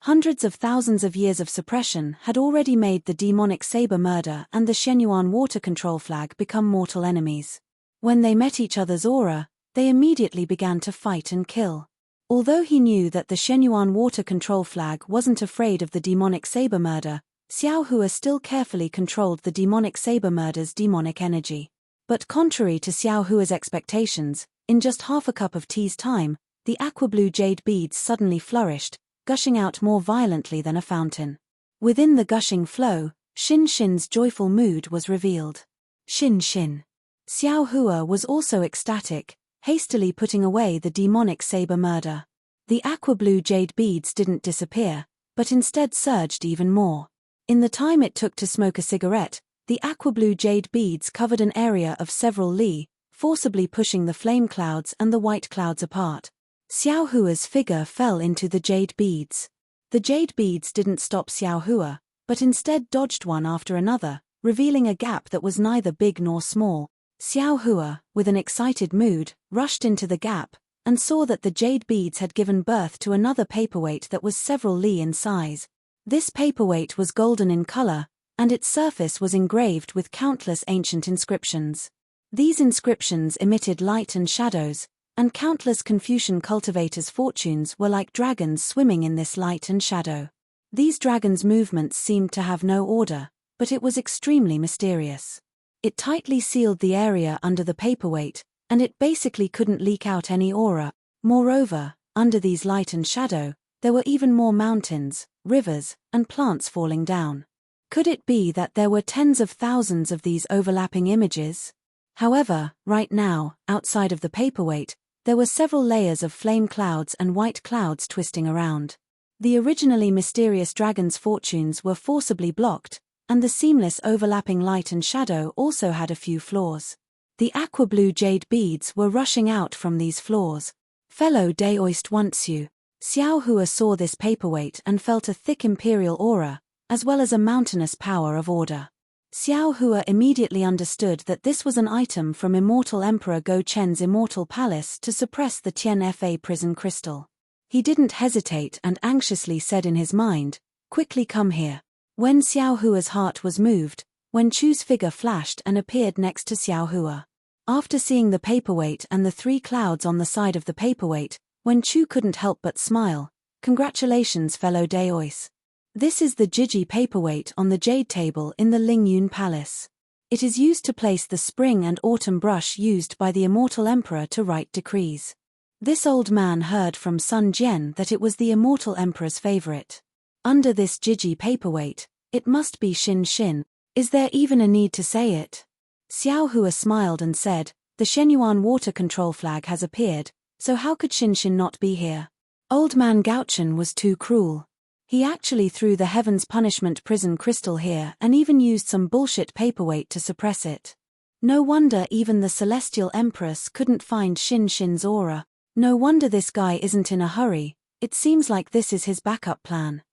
Hundreds of thousands of years of suppression had already made the demonic saber murder and the Shenyuan water control flag become mortal enemies. When they met each other's aura, they immediately began to fight and kill. Although he knew that the Shenyuan water control flag wasn't afraid of the demonic saber murder, Xiao Hua still carefully controlled the demonic saber murder's demonic energy. But contrary to Xiao Hua's expectations, in just half a cup of tea's time, the aquablue jade beads suddenly flourished, gushing out more violently than a fountain. Within the gushing flow, Xin Xin's joyful mood was revealed. Xin Xin. Xiao Hua was also ecstatic, hastily putting away the demonic saber murder. The aquablue jade beads didn't disappear, but instead surged even more. In the time it took to smoke a cigarette, the aquablue jade beads covered an area of several li, forcibly pushing the flame clouds and the white clouds apart. Xiao Hua's figure fell into the jade beads. The jade beads didn't stop Xiao Hua, but instead dodged one after another, revealing a gap that was neither big nor small. Xiao Hua, with an excited mood, rushed into the gap, and saw that the jade beads had given birth to another paperweight that was several li in size. This paperweight was golden in color, and its surface was engraved with countless ancient inscriptions. These inscriptions emitted light and shadows, and countless Confucian cultivators' fortunes were like dragons swimming in this light and shadow. These dragons' movements seemed to have no order, but it was extremely mysterious. It tightly sealed the area under the paperweight, and it basically couldn't leak out any aura. Moreover, under these light and shadow, there were even more mountains, rivers, and plants falling down. Could it be that there were tens of thousands of these overlapping images? However, right now, outside of the paperweight, there were several layers of flame clouds and white clouds twisting around. The originally mysterious dragon's fortunes were forcibly blocked, and the seamless overlapping light and shadow also had a few flaws. The aquablue jade beads were rushing out from these flaws. Fellow Daoist Wantsu, Xiao Hua saw this paperweight and felt a thick imperial aura, as well as a mountainous power of order. Xiao Hua immediately understood that this was an item from Immortal Emperor Go Chen's Immortal Palace to suppress the Tian Fa prison crystal. He didn't hesitate and anxiously said in his mind, "Quickly come here." When Xiao Hua's heart was moved, Wen Chu's figure flashed and appeared next to Xiao Hua. After seeing the paperweight and the 3 clouds on the side of the paperweight, Wen Chu couldn't help but smile. "Congratulations, fellow Daois. This is the Jiji paperweight on the jade table in the Lingyun Palace. It is used to place the spring and autumn brush used by the immortal emperor to write decrees." This old man heard from Sun Jian that it was the immortal emperor's favorite. Under this Jiji paperweight, it must be Xin Xin. Is there even a need to say it? Xiao Hua smiled and said, "The Shenyuan water control flag has appeared, so how could Xin Xin not be here?" Old man Gaochen was too cruel. He actually threw the Heaven's Punishment prison crystal here and even used some bullshit paperweight to suppress it. No wonder even the Celestial Empress couldn't find Xin Xin's aura. No wonder this guy isn't in a hurry. It seems like this is his backup plan.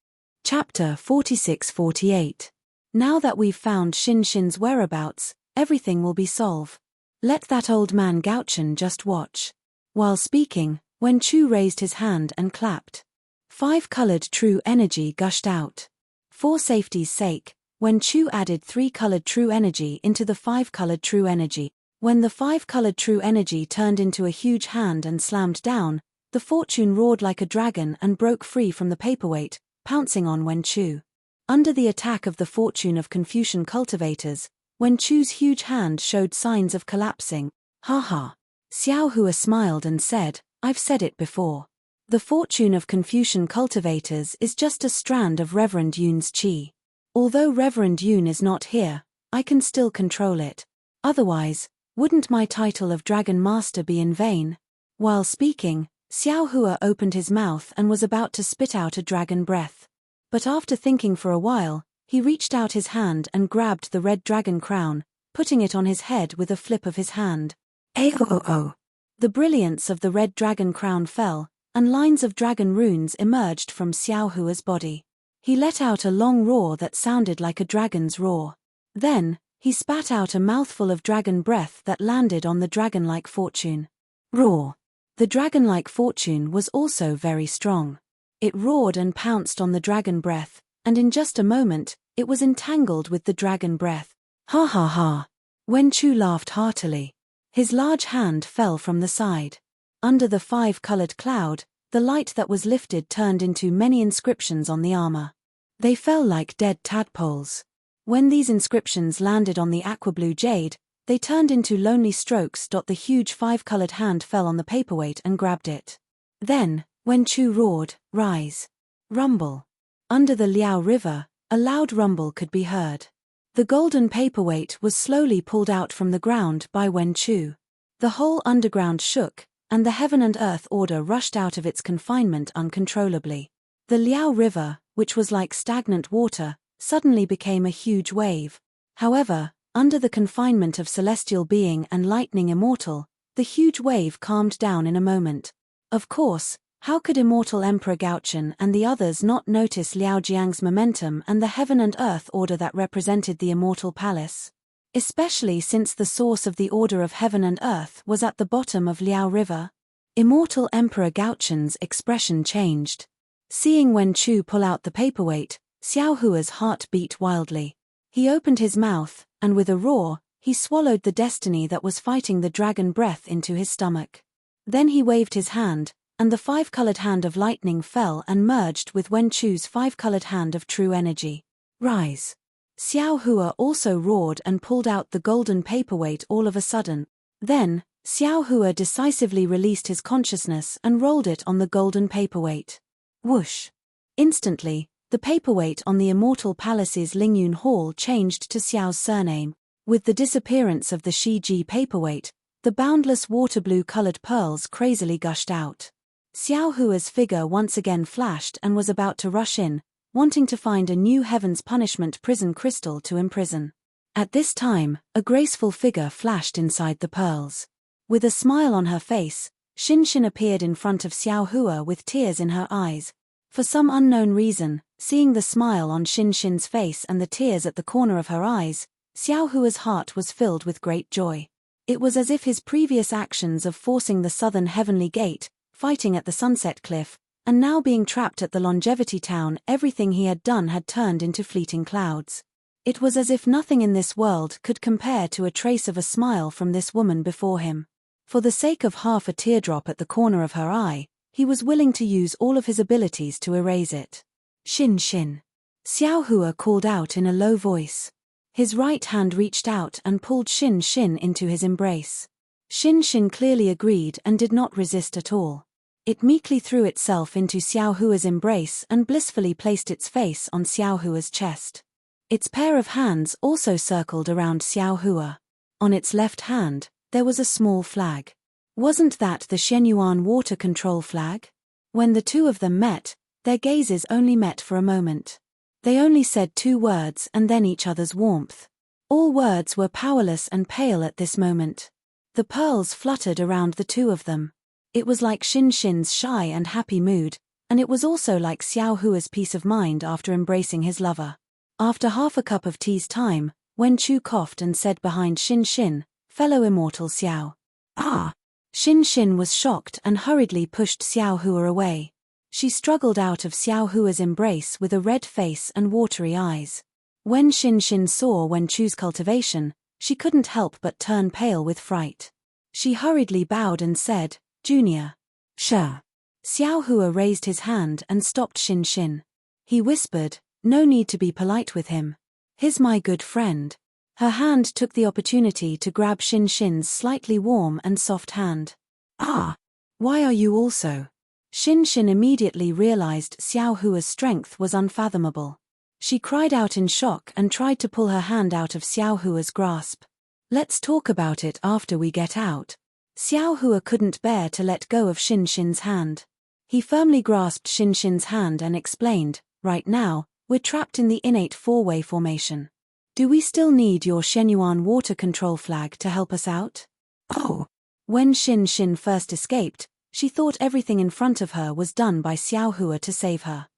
Chapter 46-48. Now that we've found Xin Xin's whereabouts, everything will be solved. Let that old man Gaochen just watch. While speaking, Wen Chu raised his hand and clapped. 5-colored true energy gushed out. For safety's sake, Wen Chu added 3-colored true energy into the 5-colored true energy. When the 5-colored true energy turned into a huge hand and slammed down, the fortune roared like a dragon and broke free from the paperweight, pouncing on Wen Chu. Under the attack of the fortune of Confucian cultivators, Wen Chu's huge hand showed signs of collapsing. "Ha ha." Xiao Hua smiled and said, "I've said it before. The fortune of Confucian cultivators is just a strand of Reverend Yun's qi. Although Reverend Yun is not here, I can still control it. Otherwise, wouldn't my title of Dragon Master be in vain?" While speaking, Xiao Hua opened his mouth and was about to spit out a dragon breath. But after thinking for a while, he reached out his hand and grabbed the red dragon crown, putting it on his head with a flip of his hand. Oh. The brilliance of the red dragon crown fell, and lines of dragon runes emerged from Xiao Hua's body. He let out a long roar that sounded like a dragon's roar. Then, he spat out a mouthful of dragon breath that landed on the dragon-like fortune. Roar. The dragon-like fortune was also very strong. It roared and pounced on the dragon breath, and in just a moment, it was entangled with the dragon breath. Ha ha ha. Wen Chu laughed heartily. His large hand fell from the side. Under the 5-colored cloud, the light that was lifted turned into many inscriptions on the armor. They fell like dead tadpoles. When these inscriptions landed on the aqua-blue jade, they turned into lonely strokes. The huge 5-colored hand fell on the paperweight and grabbed it. Then, Wen Chu roared, "Rise!" Rumble. Under the Liao River, a loud rumble could be heard. The golden paperweight was slowly pulled out from the ground by Wen Chu. The whole underground shook, and the heaven and earth order rushed out of its confinement uncontrollably. The Liao River, which was like stagnant water, suddenly became a huge wave. However, under the confinement of celestial being and lightning immortal, the huge wave calmed down in a moment. Of course, how could immortal Emperor Gaochen and the others not notice Liao Jiang's momentum and the heaven and earth order that represented the immortal palace? Especially since the source of the order of heaven and earth was at the bottom of Liao River. Immortal Emperor Gaochen's expression changed. Seeing Wen Chu pull out the paperweight, Xiao Hua's heart beat wildly. He opened his mouth, and with a roar, he swallowed the destiny that was fighting the dragon breath into his stomach. Then he waved his hand, and the 5-colored hand of lightning fell and merged with Wen Chu's 5-colored hand of true energy. Rise. Xiao Hua also roared and pulled out the golden paperweight all of a sudden. Then, Xiao Hua decisively released his consciousness and rolled it on the golden paperweight. Whoosh. Instantly, the paperweight on the immortal palace's Lingyun Hall changed to Xiao's surname. With the disappearance of the Shiji paperweight, the boundless water-blue-colored pearls crazily gushed out. Xiao Hua's figure once again flashed and was about to rush in, wanting to find a new Heaven's Punishment prison crystal to imprison. At this time, a graceful figure flashed inside the pearls. With a smile on her face, Xin Xin appeared in front of Xiao Hua with tears in her eyes. For some unknown reason, seeing the smile on Xin Xin's face and the tears at the corner of her eyes, Xiao Hua's heart was filled with great joy. It was as if his previous actions of forcing the southern heavenly gate, fighting at the sunset cliff, And now being trapped at the longevity town, everything he had done had turned into fleeting clouds. It was as if nothing in this world could compare to a trace of a smile from this woman before him. For the sake of half a teardrop at the corner of her eye, he was willing to use all of his abilities to erase it. Shin Shin. Xiao Hua called out in a low voice. His right hand reached out and pulled Shin Shin into his embrace. Shin Shin clearly agreed and did not resist at all. It meekly threw itself into Xiao Hua's embrace and blissfully placed its face on Xiao Hua's chest. Its pair of hands also circled around Xiao Hua. On its left hand, there was a small flag. Wasn't that the Shenyuan water control flag? When the two of them met, their gazes only met for a moment. They only said 2 words and then each other's warmth. All words were powerless and pale at this moment. The pearls fluttered around the two of them. It was like Shin Shin's shy and happy mood, and it was also like Xiao Hua's peace of mind after embracing his lover. After half a cup of tea's time, Wen Chu coughed and said behind Shin Shin, "Fellow immortal Xiao." "Ah!" Shin Shin was shocked and hurriedly pushed Xiao Hua away. She struggled out of Xiao Hua's embrace with a red face and watery eyes. When Shin Shin saw Wen Chu's cultivation, she couldn't help but turn pale with fright. She hurriedly bowed and said, "Junior." "Sure." Xiao Hua raised his hand and stopped Shin Shin. He whispered, "No need to be polite with him. He's my good friend." Her hand took the opportunity to grab Shin Shin's slightly warm and soft hand. "Ah! Why are you also?" Shin Shin immediately realized Xiao Hua's strength was unfathomable. She cried out in shock and tried to pull her hand out of Xiao Hua's grasp. "Let's talk about it after we get out." Xiao Hua couldn't bear to let go of Shin Shin's hand. He firmly grasped Shin Shin's hand and explained, "Right now, we're trapped in the innate 4-way formation. Do we still need your Shenyuan water control flag to help us out?" "Oh." When Shin Shin first escaped, she thought everything in front of her was done by Xiao Hua to save her.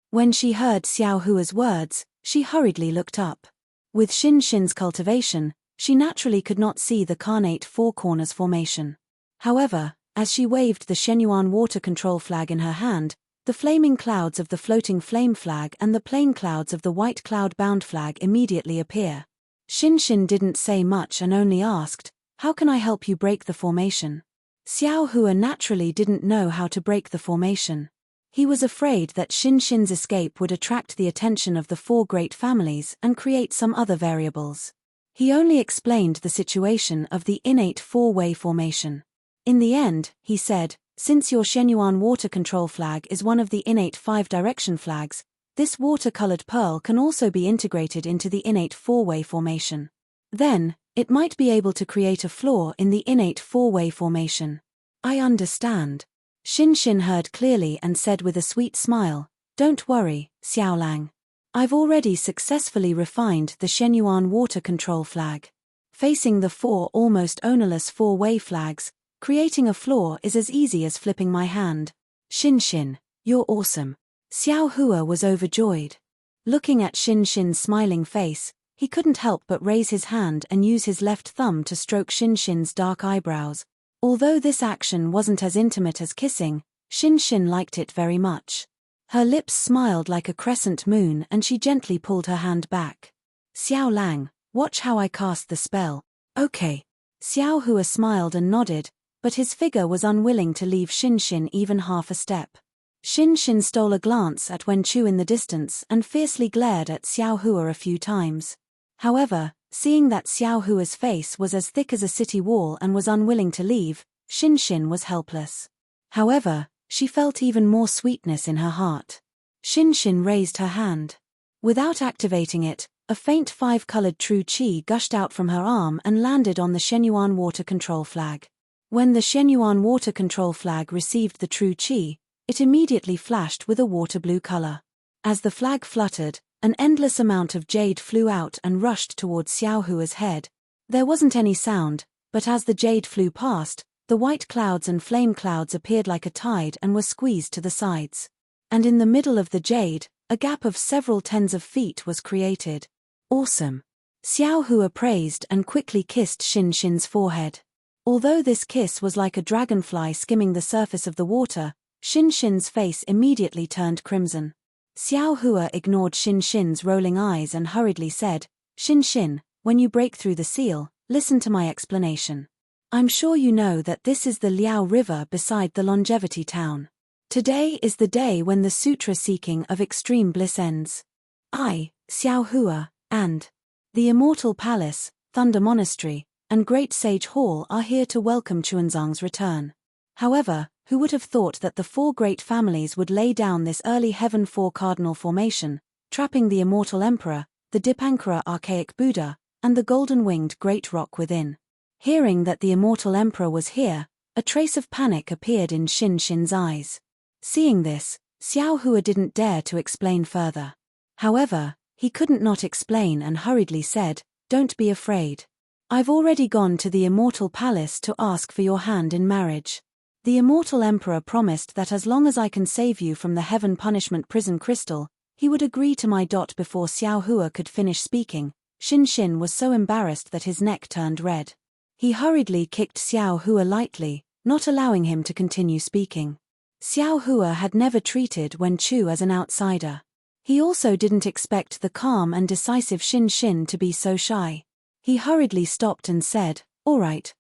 When she heard Xiao Hua's words, she hurriedly looked up. With Shin Shin's cultivation, she naturally could not see the carnate 4 corners formation. However, as she waved the Shenyuan water control flag in her hand, the flaming clouds of the floating flame flag and the plain clouds of the white cloud-bound flag immediately appear. Shin Shin didn't say much and only asked, "How can I help you break the formation?" Xiao Hua naturally didn't know how to break the formation. He was afraid that Shin Shin's escape would attract the attention of the 4 great families and create some other variables. He only explained the situation of the innate 4-way formation. In the end, he said, "Since your Shenyuan water control flag is one of the innate 5-direction flags, this water-colored pearl can also be integrated into the innate 4-way formation. Then, it might be able to create a flaw in the innate 4-way formation." "I understand." Shin Shin heard clearly and said with a sweet smile, "Don't worry, Xiao Lang. I've already successfully refined the Shenyuan water control flag. Facing the 4 almost ownerless 4-way flags, creating a flaw is as easy as flipping my hand." "Shin Shin, you're awesome." Xiao Hua was overjoyed. Looking at Shin Shin's smiling face, he couldn't help but raise his hand and use his left thumb to stroke Shin Shin's dark eyebrows. Although this action wasn't as intimate as kissing, Shin Shin liked it very much. Her lips smiled like a crescent moon and she gently pulled her hand back. "Xiao Lang, watch how I cast the spell." "Okay." Xiao Hua smiled and nodded, but his figure was unwilling to leave Shin Shin even half a step. Shin Shin stole a glance at Wen Chu in the distance and fiercely glared at Xiao Hua a few times. However, seeing that Xiao Hua's face was as thick as a city wall and was unwilling to leave, Shin Shin was helpless. However, she felt even more sweetness in her heart. Shin Shin raised her hand. Without activating it, a faint 5-colored true qi gushed out from her arm and landed on the Shenyuan water control flag. When the Shenyuan water control flag received the true qi, it immediately flashed with a water blue color. As the flag fluttered, an endless amount of jade flew out and rushed towards Xiao Hua's head. There wasn't any sound, but as the jade flew past, the white clouds and flame clouds appeared like a tide and were squeezed to the sides. And in the middle of the jade, a gap of several tens of feet was created. "Awesome." Xiao Hua praised and quickly kissed Shin Shin's forehead. Although this kiss was like a dragonfly skimming the surface of the water, Xin Xin's face immediately turned crimson. Xiao Hua ignored Xin Xin's rolling eyes and hurriedly said, Xin Xin, when you break through the seal, listen to my explanation. I'm sure you know that this is the Liao River beside the longevity town. Today is the day when the sutra seeking of extreme bliss ends. I, Xiao Hua, and the Immortal Palace, Thunder Monastery, and Great Sage Hall are here to welcome Chuanzang's return. However, who would have thought that the four great families would lay down this early Heaven Four Cardinal formation, trapping the Immortal Emperor, the Dipankara Archaic Buddha, and the golden-winged Great Rock within. Hearing that the Immortal Emperor was here, a trace of panic appeared in Xin Xin's eyes. Seeing this, Xiao Hua didn't dare to explain further. However, he couldn't not explain and hurriedly said, Don't be afraid. I've already gone to the Immortal Palace to ask for your hand in marriage. The Immortal Emperor promised that as long as I can save you from the Heaven Punishment Prison Crystal, he would agree to my. Before Xiao Hua could finish speaking, Xin Xin was so embarrassed that his neck turned red. He hurriedly kicked Xiao Hua lightly, not allowing him to continue speaking. Xiao Hua had never treated Wen Chu as an outsider. He also didn't expect the calm and decisive Xin Xin to be so shy. He hurriedly stopped and said, all right.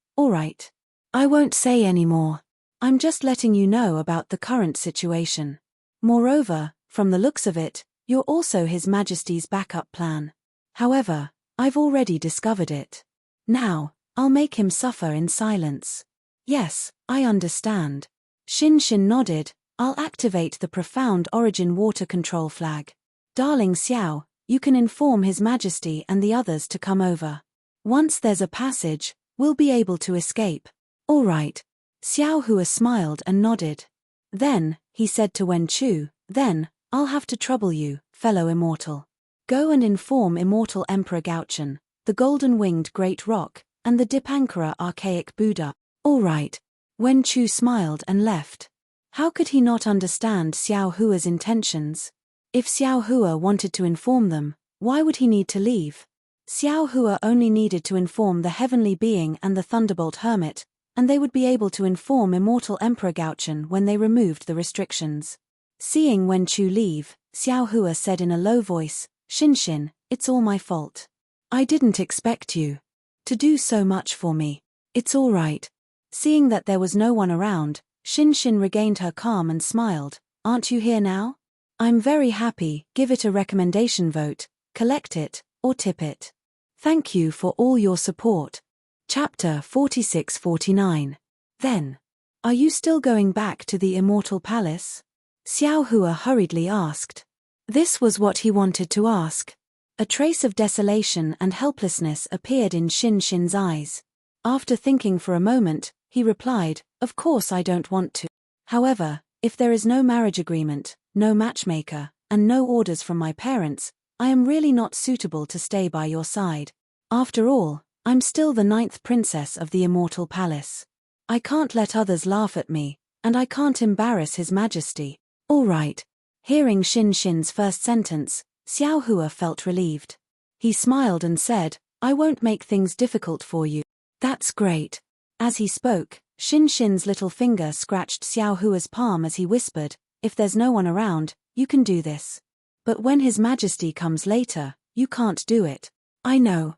I won't say any more. I'm just letting you know about the current situation. Moreover, from the looks of it, you're also His Majesty's backup plan. However, I've already discovered it. Now, I'll make him suffer in silence. Yes, I understand. Xin Xin nodded. I'll activate the Profound Origin Water Control Flag. Darling Xiao, you can inform His Majesty and the others to come over. Once there's a passage, we'll be able to escape. All right. Xiao Hua smiled and nodded. Then, he said to Wen Chu, then, I'll have to trouble you, fellow immortal. Go and inform Immortal Emperor Gaochen, the golden-winged Great Rock, and the Dipankara Archaic Buddha. All right. Wen Chu smiled and left. How could he not understand Xiao Hua's intentions? If Xiao Hua wanted to inform them, why would he need to leave? Xiao Hua only needed to inform the Heavenly Being and the Thunderbolt Hermit, and they would be able to inform Immortal Emperor Gaochen when they removed the restrictions. Seeing Wen Chu leave, Xiao Hua said in a low voice, Xin Xin, it's all my fault. I didn't expect you to do so much for me. It's all right. Seeing that there was no one around, Xin Xin regained her calm and smiled. Aren't you here now? I'm very happy. Give it a recommendation vote, collect it, or tip it. Thank you for all your support. Chapter 46-49. Then, are you still going back to the Immortal Palace? Xiao Hua hurriedly asked. This was what he wanted to ask. A trace of desolation and helplessness appeared in Xin Xin's eyes. After thinking for a moment, he replied, Of course I don't want to. However, if there is no marriage agreement, no matchmaker, and no orders from my parents, I am really not suitable to stay by your side. After all, I'm still the 9th princess of the Immortal Palace. I can't let others laugh at me, and I can't embarrass His Majesty. All right. Hearing Xin Xin's first sentence, Xiao Hua felt relieved. He smiled and said, I won't make things difficult for you. That's great. As he spoke, Xin Xin's little finger scratched Xiao Hua's palm as he whispered, If there's no one around, you can do this. But when His Majesty comes later, you can't do it. I know.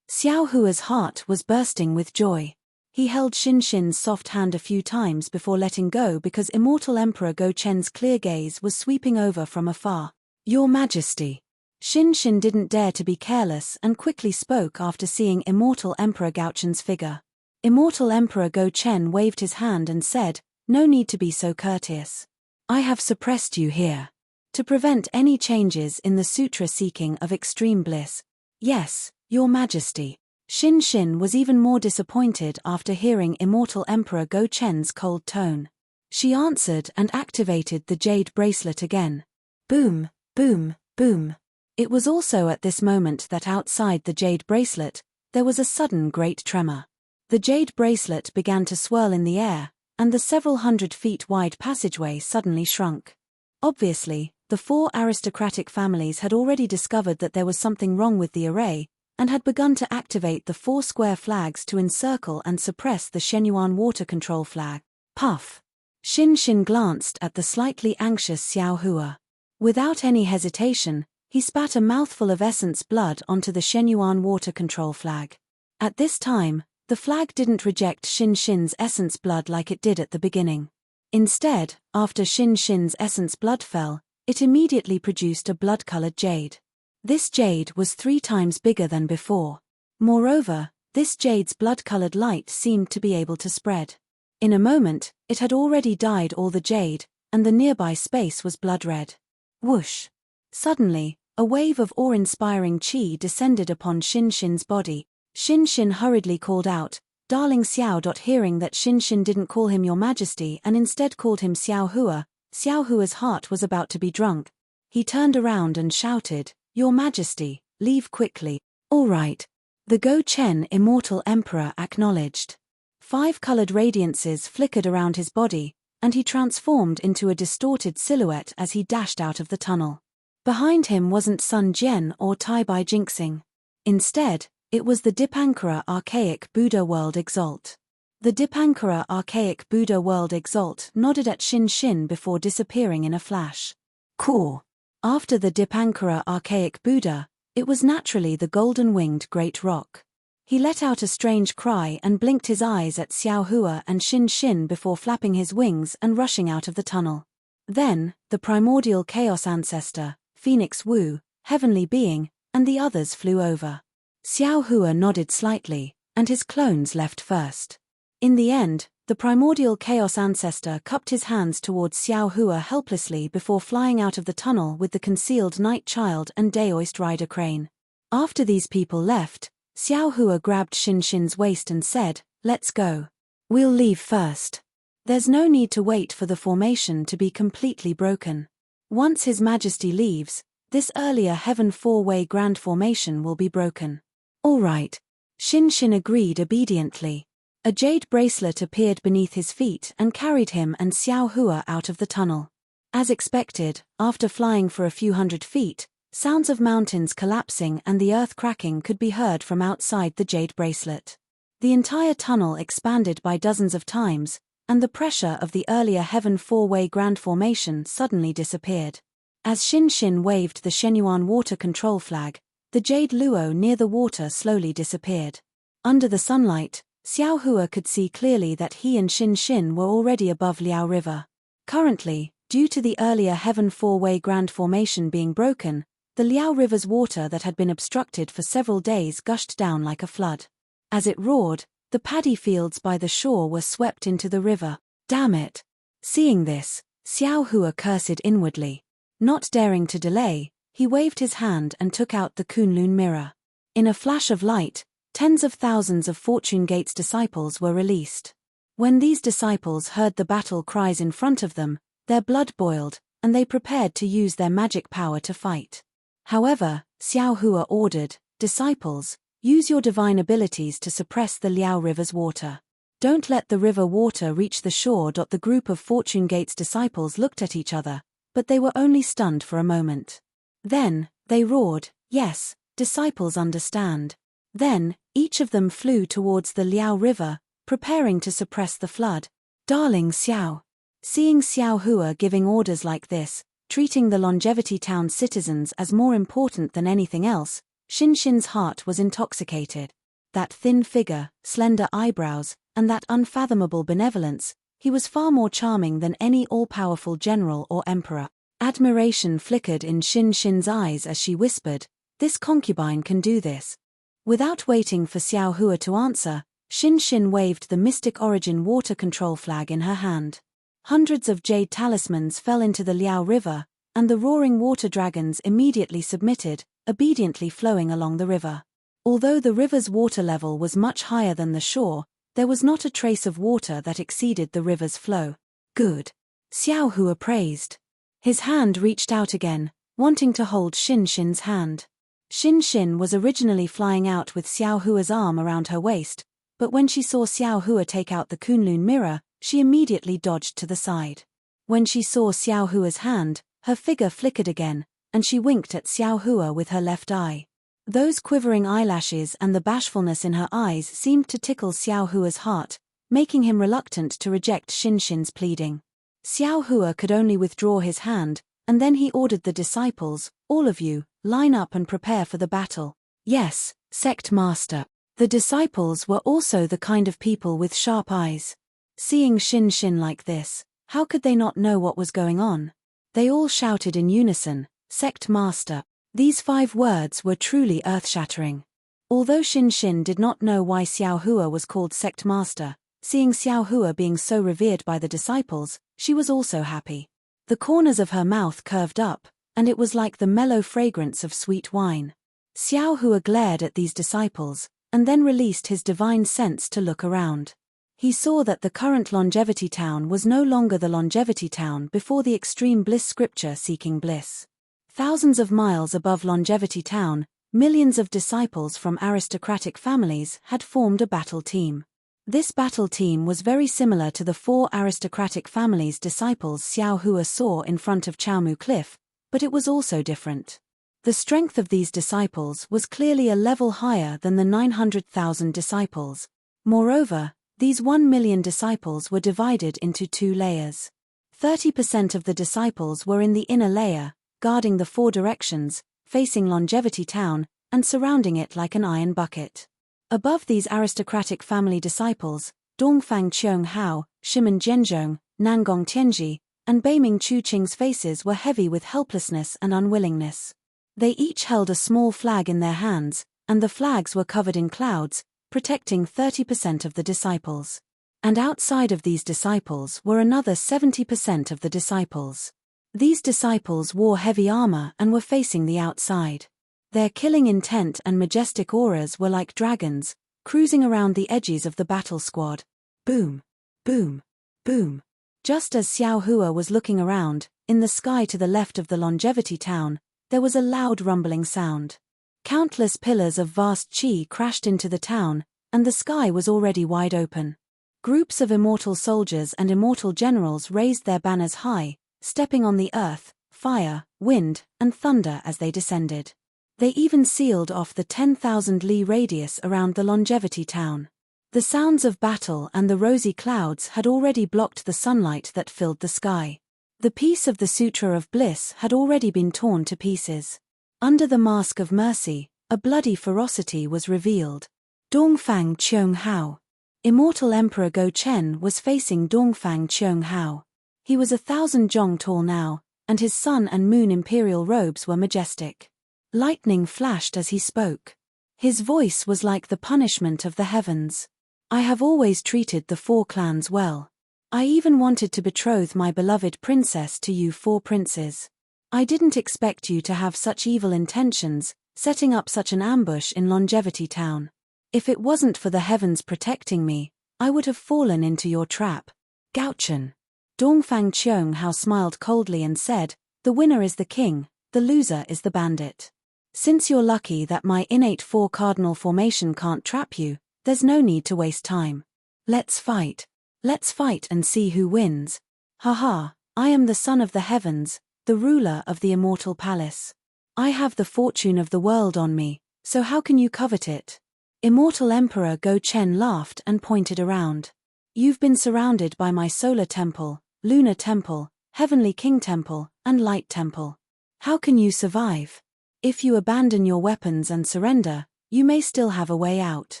Xiao Hua's heart was bursting with joy. He held Xin Xin's soft hand a few times before letting go because Immortal Emperor Go Chen's clear gaze was sweeping over from afar. Your Majesty. Xin Xin didn't dare to be careless and quickly spoke after seeing Immortal Emperor Gaochen's figure. Immortal Emperor Go Chen waved his hand and said, No need to be so courteous. I have suppressed you here to prevent any changes in the sutra seeking of extreme bliss. Yes, Your Majesty. Xin Xin was even more disappointed after hearing Immortal Emperor Go Chen's cold tone. She answered and activated the jade bracelet again. Boom, boom, boom. It was also at this moment that outside the jade bracelet, there was a sudden great tremor. The jade bracelet began to swirl in the air, and the several 100 feet wide passageway suddenly shrunk. Obviously, the four aristocratic families had already discovered that there was something wrong with the array, and had begun to activate the 4 square flags to encircle and suppress the Shenyuan water control flag. Puff! Xin glanced at the slightly anxious Xiao Hua. Without any hesitation, he spat a mouthful of essence blood onto the Shenyuan water control flag. At this time, the flag didn't reject Xin's essence blood like it did at the beginning. Instead, after Xin's essence blood fell, it immediately produced a blood-colored jade. This jade was 3 times bigger than before. Moreover, this jade's blood-colored light seemed to be able to spread. In a moment, it had already dyed all the jade, and the nearby space was blood-red. Whoosh! Suddenly, a wave of awe-inspiring qi descended upon Xin's body. Xin hurriedly called out, "Darling Xiao." Hearing that Xin didn't call him Your Majesty and instead called him Xiao Hua's heart was about to be drunk. He turned around and shouted, "Your Majesty, leave quickly." "All right." The Go Chen Immortal Emperor acknowledged. 5 colored radiances flickered around his body, and he transformed into a distorted silhouette as he dashed out of the tunnel. Behind him wasn't Sun Jian or Taibai Jinxing. Instead, it was the Dipankara Archaic Buddha World Exalt. The Dipankara Archaic Buddha World Exalt nodded at Xin before disappearing in a flash. Core. After the Dipankara Archaic Buddha, it was naturally the golden-winged Great Rock. He let out a strange cry and blinked his eyes at Xiao Hua and Xin before flapping his wings and rushing out of the tunnel. Then, the primordial chaos ancestor, Phoenix Wu, heavenly being, and the others flew over. Xiao Hua nodded slightly, and his clones left first. In the end, the primordial chaos ancestor cupped his hands towards Xiao Hua helplessly before flying out of the tunnel with the concealed Night Child and Daoist Rider Crane. After these people left, Xiao Hua grabbed Xin's waist and said, "Let's go. We'll leave first. There's no need to wait for the formation to be completely broken. Once His Majesty leaves, this earlier Heaven Four-Way Grand Formation will be broken." "All right." Xin agreed obediently. A jade bracelet appeared beneath his feet and carried him and Xiao Hua out of the tunnel. As expected, after flying for a few hundred feet, sounds of mountains collapsing and the earth cracking could be heard from outside the jade bracelet. The entire tunnel expanded by dozens of times, and the pressure of the earlier Heaven Four-Way Grand Formation suddenly disappeared. As Xin waved the Shenyuan water control flag, the jade luo near the water slowly disappeared. Under the sunlight, Xiao Hua could see clearly that he and Xin were already above Liao River. Currently, due to the earlier Heaven Four-Way Grand Formation being broken, the Liao River's water that had been obstructed for several days gushed down like a flood. As it roared, the paddy fields by the shore were swept into the river. Damn it! Seeing this, Xiao Hua cursed inwardly. Not daring to delay, he waved his hand and took out the Kunlun mirror. In a flash of light, tens of thousands of Fortune Gate's disciples were released. When these disciples heard the battle cries in front of them, their blood boiled, and they prepared to use their magic power to fight. However, Xiao Hua ordered, "Disciples, use your divine abilities to suppress the Liao River's water. Don't let the river water reach the shore." The group of Fortune Gate's disciples looked at each other, but they were only stunned for a moment. Then, they roared, "Yes, disciples understand." Then, each of them flew towards the Liao River, preparing to suppress the flood. "Darling Xiao." Seeing Xiao Hua giving orders like this, treating the Longevity Town citizens as more important than anything else, Xin's heart was intoxicated. That thin figure, slender eyebrows, and that unfathomable benevolence, he was far more charming than any all-powerful general or emperor. Admiration flickered in Xin's eyes as she whispered, "This concubine can do this." Without waiting for Xiao Hua to answer, Xin waved the Mystic Origin water control flag in her hand. Hundreds of jade talismans fell into the Liao River, and the roaring water dragons immediately submitted, obediently flowing along the river. Although the river's water level was much higher than the shore, there was not a trace of water that exceeded the river's flow. "Good." Xiao Hua praised. His hand reached out again, wanting to hold Xin's hand. Xin was originally flying out with Xiao Hua's arm around her waist, but when she saw Xiao Hua take out the Kunlun mirror, she immediately dodged to the side. When she saw Xiao Hua's hand, her figure flickered again, and she winked at Xiao Hua with her left eye. Those quivering eyelashes and the bashfulness in her eyes seemed to tickle Xiao Hua's heart, making him reluctant to reject Xin's pleading. Xiao Hua could only withdraw his hand, and then he ordered the disciples, "All of you, line up and prepare for the battle." "Yes, sect master." The disciples were also the kind of people with sharp eyes. Seeing Xin Xin like this, how could they not know what was going on? They all shouted in unison, "Sect master." These 5 words were truly earth-shattering. Although Xin Xin did not know why Xiao Hua was called sect master, seeing Xiao Hua being so revered by the disciples, she was also happy. The corners of her mouth curved up, and it was like the mellow fragrance of sweet wine. Xiao Hua glared at these disciples, and then released his divine sense to look around. He saw that the current longevity town was no longer the longevity town before the extreme bliss scripture seeking bliss. Thousands of miles above longevity town, millions of disciples from aristocratic families had formed a battle team. This battle team was very similar to the 4 aristocratic families' disciples Xiao Hua saw in front of Chaomu Cliff, but it was also different. The strength of these disciples was clearly a level higher than the 900,000 disciples. Moreover, these 1 million disciples were divided into 2 layers. 30% of the disciples were in the inner layer, guarding the 4 directions, facing longevity town, and surrounding it like an iron bucket. Above these aristocratic family disciples, Dongfang Qiong Hao, Shimen Jianzhong, Nangong Tianji, and Beiming Chuqing's faces were heavy with helplessness and unwillingness. They each held a small flag in their hands, and the flags were covered in clouds, protecting 30% of the disciples. And outside of these disciples were another 70% of the disciples. These disciples wore heavy armor and were facing the outside. Their killing intent and majestic auras were like dragons, cruising around the edges of the battle squad. Boom! Boom! Boom! Just as Xiao Hua was looking around, in the sky to the left of the longevity town, there was a loud rumbling sound. Countless pillars of vast qi crashed into the town, and the sky was already wide open. Groups of immortal soldiers and immortal generals raised their banners high, stepping on the earth, fire, wind, and thunder as they descended. They even sealed off the 10,000 li radius around the longevity town. The sounds of battle and the rosy clouds had already blocked the sunlight that filled the sky. The piece of the Sutra of Bliss had already been torn to pieces. Under the mask of mercy, a bloody ferocity was revealed. Dongfang Qiong Hao. Immortal Emperor Go Chen was facing Dongfang Qiong Hao. He was 1,000 zhong tall now, and his sun and moon imperial robes were majestic. Lightning flashed as he spoke. His voice was like the punishment of the heavens. "I have always treated the 4 clans well. I even wanted to betroth my beloved princess to you 4 princes. I didn't expect you to have such evil intentions, setting up such an ambush in Longevity Town. If it wasn't for the heavens protecting me, I would have fallen into your trap." Gaochen. Dongfang Qiong Hao smiled coldly and said, "The winner is the king, the loser is the bandit. Since you're lucky that my innate 4 cardinal formation can't trap you, there's no need to waste time. Let's fight. Let's fight and see who wins. Haha, I am the son of the heavens, the ruler of the immortal palace. I have the fortune of the world on me, so how can you covet it?" Immortal Emperor Go Chen laughed and pointed around. "You've been surrounded by my solar temple, lunar temple, heavenly king temple, and light temple. How can you survive? If you abandon your weapons and surrender, you may still have a way out.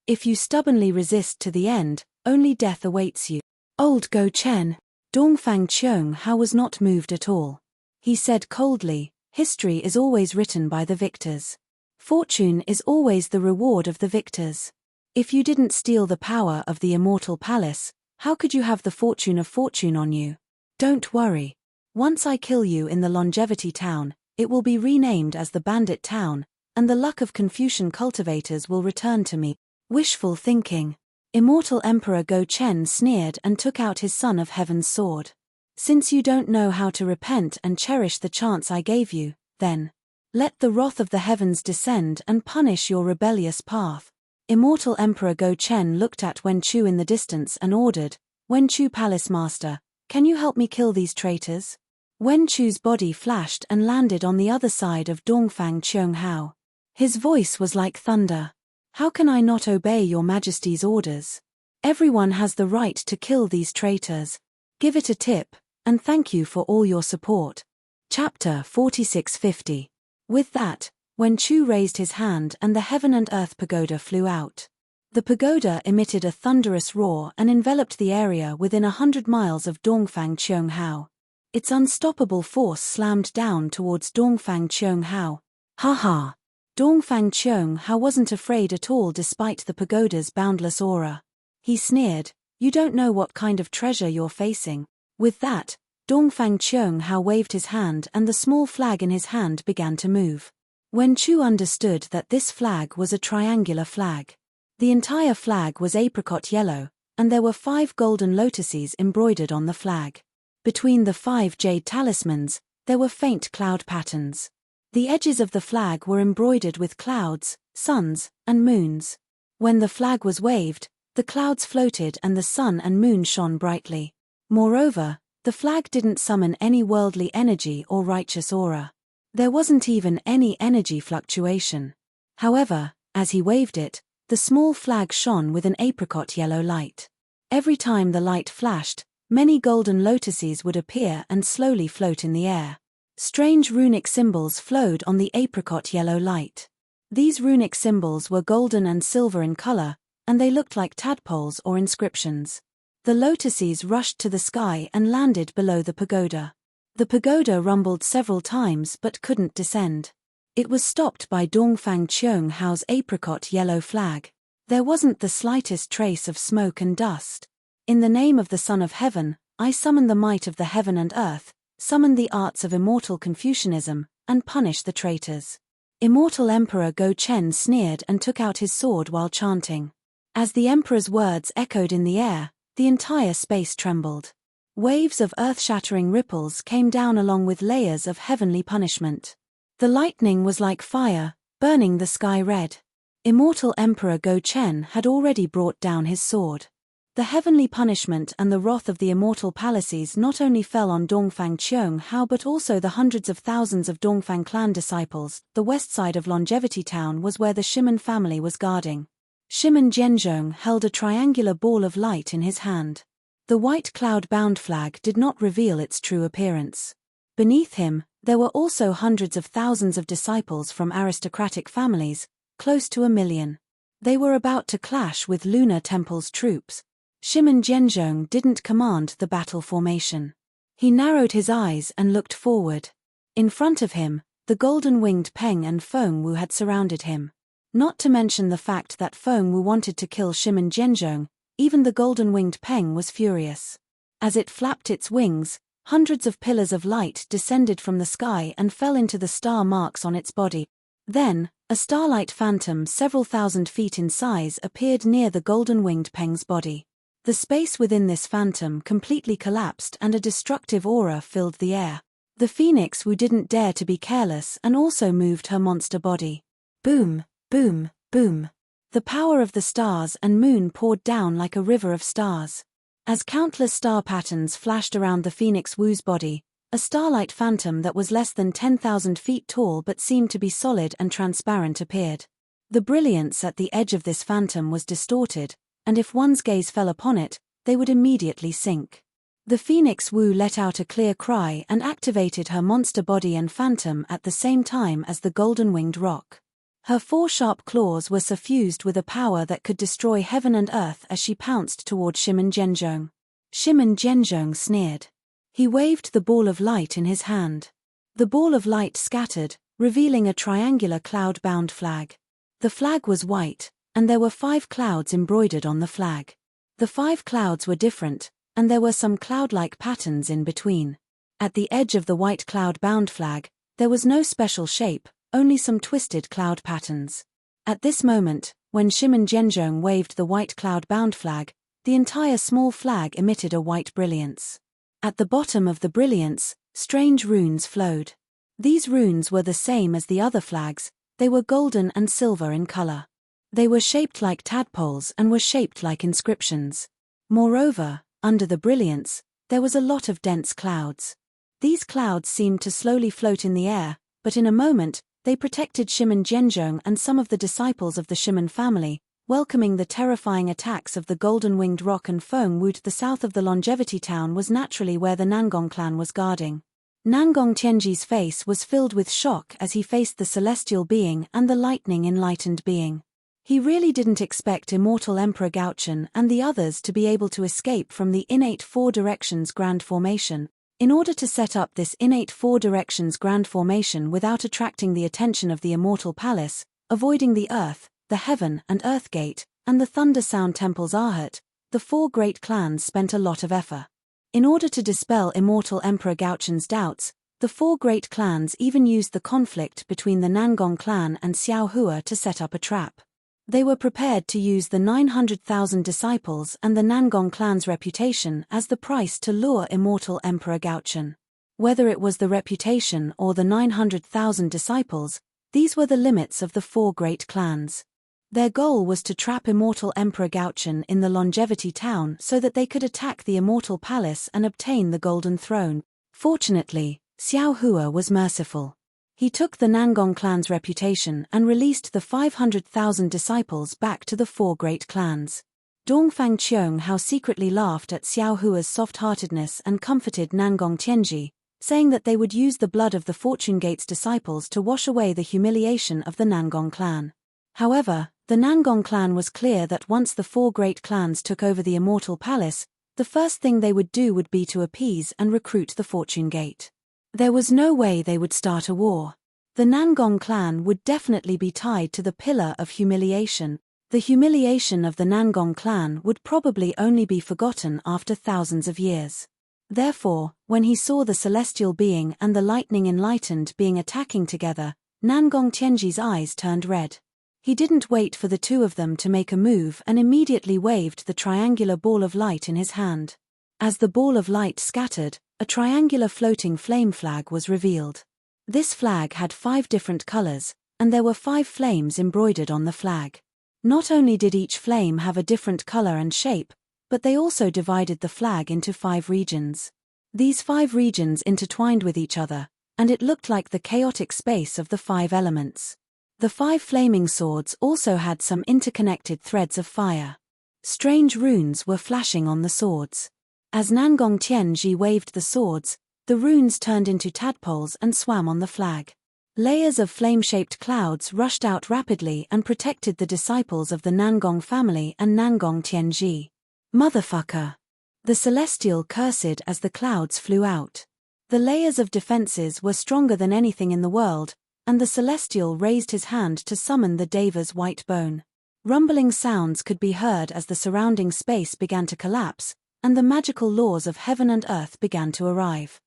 If you stubbornly resist to the end, only death awaits you." Old Go Chen. Dongfang Qiong Hao was not moved at all. He said coldly, "History is always written by the victors. Fortune is always the reward of the victors. If you didn't steal the power of the immortal palace, how could you have the fortune of fortune on you? Don't worry. Once I kill you in the longevity town, it will be renamed as the Bandit Town, and the luck of Confucian cultivators will return to me." Wishful thinking. Immortal Emperor Go Chen sneered and took out his Son of Heaven's sword. "Since you don't know how to repent and cherish the chance I gave you, then let the wrath of the heavens descend and punish your rebellious path." Immortal Emperor Go Chen looked at Wen Chu in the distance and ordered, "Wen Chu Palace Master, can you help me kill these traitors?" Wen Chu's body flashed and landed on the other side of Dongfang Qiong Hao. His voice was like thunder. "How can I not obey your majesty's orders? Everyone has the right to kill these traitors. Give it a tip, And thank you for all your support. Chapter 4650. With that, Wen Chu raised his hand and the heaven and earth pagoda flew out. The pagoda emitted a thunderous roar and enveloped the area within 100 miles of Dongfang Cheonghao. Its unstoppable force slammed down towards Dongfang Cheonghao. Ha ha! Dongfang Cheonghao wasn't afraid at all despite the pagoda's boundless aura. He sneered, "You don't know what kind of treasure you're facing." With that, Dongfang Cheonghao waved his hand and the small flag in his hand began to move. Wen Chu understood that this flag was a triangular flag. The entire flag was apricot yellow, and there were 5 golden lotuses embroidered on the flag. Between the 5 jade talismans, there were faint cloud patterns. The edges of the flag were embroidered with clouds, suns, and moons. When the flag was waved, the clouds floated and the sun and moon shone brightly. Moreover, the flag didn't summon any worldly energy or righteous aura. There wasn't even any energy fluctuation. However, as he waved it, the small flag shone with an apricot yellow light. Every time the light flashed, many golden lotuses would appear and slowly float in the air. Strange runic symbols flowed on the apricot yellow light. These runic symbols were golden and silver in color, and they looked like tadpoles or inscriptions. The lotuses rushed to the sky and landed below the pagoda. The pagoda rumbled several times but couldn't descend. It was stopped by Dongfang Cheonghao's apricot yellow flag. There wasn't the slightest trace of smoke and dust. In the name of the Son of Heaven, I summon the might of the heaven and earth, summon the arts of immortal Confucianism, and punish the traitors. Immortal Emperor Go Chen sneered and took out his sword while chanting. As the emperor's words echoed in the air, the entire space trembled. Waves of earth-shattering ripples came down along with layers of heavenly punishment. The lightning was like fire, burning the sky red. Immortal Emperor Go Chen had already brought down his sword. The heavenly punishment and the wrath of the immortal palaces not only fell on Dongfang Cheonghao but also the hundreds of thousands of Dongfang clan disciples. The west side of Longevity Town was where the Shimen family was guarding. Shimen Zhenzhong held a triangular ball of light in his hand. The white cloud-bound flag did not reveal its true appearance. Beneath him, there were also hundreds of thousands of disciples from aristocratic families, close to 1 million. They were about to clash with Lunar Temple's troops. Shimen Zhenzhong didn't command the battle formation. He narrowed his eyes and looked forward. In front of him, the golden-winged Peng and Feng Wu had surrounded him. Not to mention the fact that Feng Wu wanted to kill Shimen Zhenzhong, even the golden-winged Peng was furious. As it flapped its wings, hundreds of pillars of light descended from the sky and fell into the star marks on its body. Then, a starlight phantom several thousand feet in size appeared near the golden-winged Peng's body. The space within this phantom completely collapsed and a destructive aura filled the air. The Phoenix Wu didn't dare to be careless and also moved her monster body. Boom, boom, boom. The power of the stars and moon poured down like a river of stars. As countless star patterns flashed around the Phoenix Wu's body, a starlight phantom that was less than 10,000 feet tall but seemed to be solid and transparent appeared. The brilliance at the edge of this phantom was distorted, and if one's gaze fell upon it, they would immediately sink. The Phoenix Wu let out a clear cry and activated her monster body and phantom at the same time as the golden-winged roc. Her 4 sharp claws were suffused with a power that could destroy heaven and earth as she pounced toward Shimen Zhenzhong. Shimen Zhenzhong sneered. He waved the ball of light in his hand. The ball of light scattered, revealing a triangular cloud-bound flag. The flag was white, and there were 5 clouds embroidered on the flag. The 5 clouds were different, and there were some cloud-like patterns in between. At the edge of the white cloud-bound flag, there was no special shape, only some twisted cloud patterns. At this moment, when Shimen Zhenzhong waved the white cloud-bound flag, the entire small flag emitted a white brilliance. At the bottom of the brilliance, strange runes flowed. These runes were the same as the other flags, they were golden and silver in color. They were shaped like tadpoles and were shaped like inscriptions. Moreover, under the brilliance, there was a lot of dense clouds. These clouds seemed to slowly float in the air, but in a moment, they protected Shimen Zhenzhong and some of the disciples of the Shimen family, welcoming the terrifying attacks of the golden-winged rock and foam woot. The south of the longevity town was naturally where the Nangong clan was guarding. Nangong Tianji's face was filled with shock as he faced the celestial being and the lightning-enlightened being. He really didn't expect immortal Emperor Gaochen and the others to be able to escape from the innate Four Directions Grand Formation. In order to set up this innate Four Directions Grand Formation without attracting the attention of the Immortal Palace, avoiding the Earth, the Heaven and Earth Gate, and the Thunder Sound Temple's Arhat, the four great clans spent a lot of effort. In order to dispel immortal Emperor Gaochen's doubts, the four great clans even used the conflict between the Nangong clan and Xiao Hua to set up a trap. They were prepared to use the 900,000 disciples and the Nangong clan's reputation as the price to lure immortal Emperor Gaochen. Whether it was the reputation or the 900,000 disciples, these were the limits of the four great clans. Their goal was to trap immortal Emperor Gaochen in the longevity town so that they could attack the immortal palace and obtain the golden throne. Fortunately, Xiao Hua was merciful. He took the Nangong clan's reputation and released the 500,000 disciples back to the four great clans. Dongfang Qiong secretly laughed at Xiao Hua's soft-heartedness and comforted Nangong Tianji, saying that they would use the blood of the Fortune Gate's disciples to wash away the humiliation of the Nangong clan. However, the Nangong clan was clear that once the four great clans took over the Immortal Palace, the first thing they would do would be to appease and recruit the Fortune Gate. There was no way they would start a war. The Nangong clan would definitely be tied to the pillar of humiliation. The humiliation of the Nangong clan would probably only be forgotten after thousands of years. Therefore, when he saw the celestial being and the lightning enlightened being attacking together, Nangong Tianji's eyes turned red. He didn't wait for the two of them to make a move and immediately waved the triangular ball of light in his hand. As the ball of light scattered, a triangular floating flame flag was revealed. This flag had 5 different colors, and there were 5 flames embroidered on the flag. Not only did each flame have a different color and shape, but they also divided the flag into 5 regions. These 5 regions intertwined with each other, and it looked like the chaotic space of the 5 elements. The 5 flaming swords also had some interconnected threads of fire. Strange runes were flashing on the swords. As Nangong Tianji waved the swords, the runes turned into tadpoles and swam on the flag. Layers of flame-shaped clouds rushed out rapidly and protected the disciples of the Nangong family and Nangong Tianji. Motherfucker! The celestial cursed as the clouds flew out. The layers of defenses were stronger than anything in the world, and the celestial raised his hand to summon the Deva's white bone. Rumbling sounds could be heard as the surrounding space began to collapse, and the magical laws of heaven and earth began to arrive.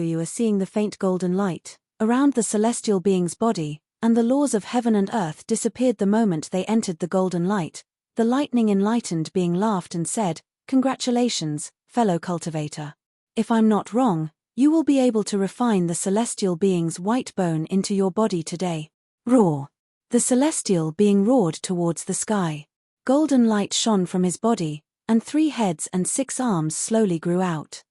You are seeing the faint golden light around the celestial being's body, and the laws of heaven and earth disappeared the moment they entered the golden light. The lightning enlightened being laughed and said, "Congratulations, fellow cultivator. If I'm not wrong, you will be able to refine the celestial being's white bone into your body today." Roar! The celestial being roared towards the sky. Golden light shone from his body, and 3 heads and 6 arms slowly grew out.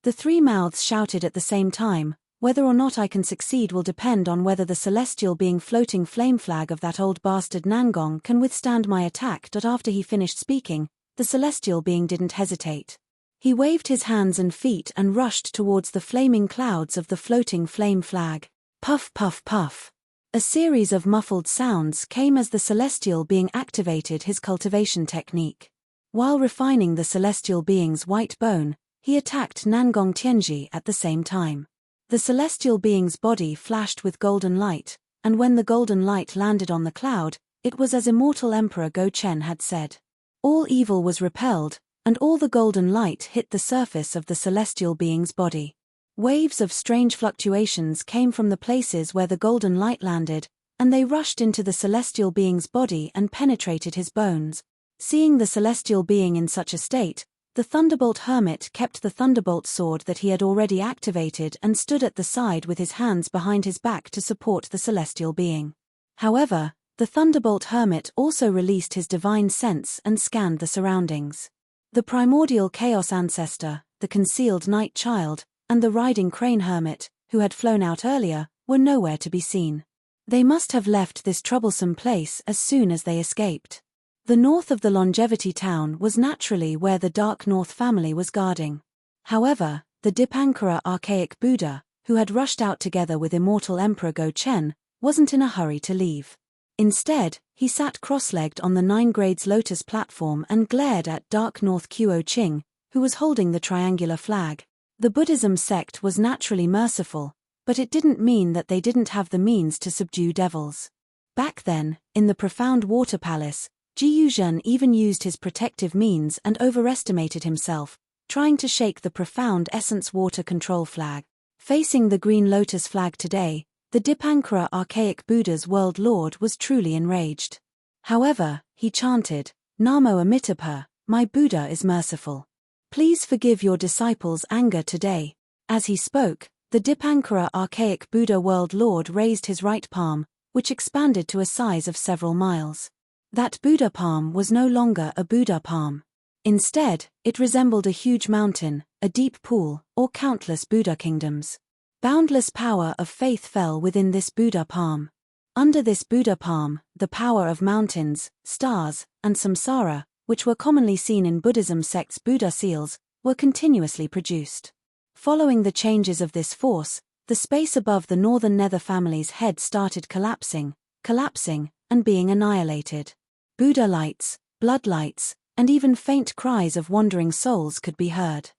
The 3 mouths shouted at the same time, "Whether or not I can succeed will depend on whether the celestial being floating flame flag of that old bastard Nangong can withstand my attack." After he finished speaking, the celestial being didn't hesitate. He waved his hands and feet and rushed towards the flaming clouds of the floating flame flag. Puff puff puff. A series of muffled sounds came as the celestial being activated his cultivation technique. While refining the celestial being's white bone, he attacked Nangong Tianji at the same time. The celestial being's body flashed with golden light, and when the golden light landed on the cloud, it was as immortal Emperor Gaochen had said. All evil was repelled, and all the golden light hit the surface of the celestial being's body. Waves of strange fluctuations came from the places where the golden light landed, and they rushed into the celestial being's body and penetrated his bones. Seeing the celestial being in such a state, the Thunderbolt Hermit kept the Thunderbolt sword that he had already activated and stood at the side with his hands behind his back to support the celestial being. However, the Thunderbolt Hermit also released his divine sense and scanned the surroundings. The primordial chaos ancestor, the concealed night child, and the riding crane hermit, who had flown out earlier, were nowhere to be seen. They must have left this troublesome place as soon as they escaped. The north of the Longevity Town was naturally where the Dark North family was guarding. However, the Dipankara archaic Buddha, who had rushed out together with Immortal Emperor Go-Chen, wasn't in a hurry to leave. Instead, he sat cross-legged on the 9 grades lotus platform and glared at Dark North Kuo-Ching, who was holding the triangular flag. The Buddhism sect was naturally merciful, but it didn't mean that they didn't have the means to subdue devils. Back then, in the profound water palace, Ji Yuzhen even used his protective means and overestimated himself, trying to shake the profound essence water control flag. Facing the green lotus flag today, the Dipankara archaic Buddha's world lord was truly enraged. However, he chanted, "Namo Amitabha, my Buddha is merciful. Please forgive your disciples' anger today." As he spoke, the Dipankara archaic Buddha world lord raised his right palm, which expanded to a size of several miles. That Buddha palm was no longer a Buddha palm. Instead, it resembled a huge mountain, a deep pool, or countless Buddha kingdoms. Boundless power of faith fell within this Buddha palm. Under this Buddha palm, the power of mountains, stars, and samsara, which were commonly seen in Buddhism sect's Buddha seals, were continuously produced. Following the changes of this force, the space above the northern nether family's head started collapsing, and being annihilated. Buddha lights, blood lights, and even faint cries of wandering souls could be heard.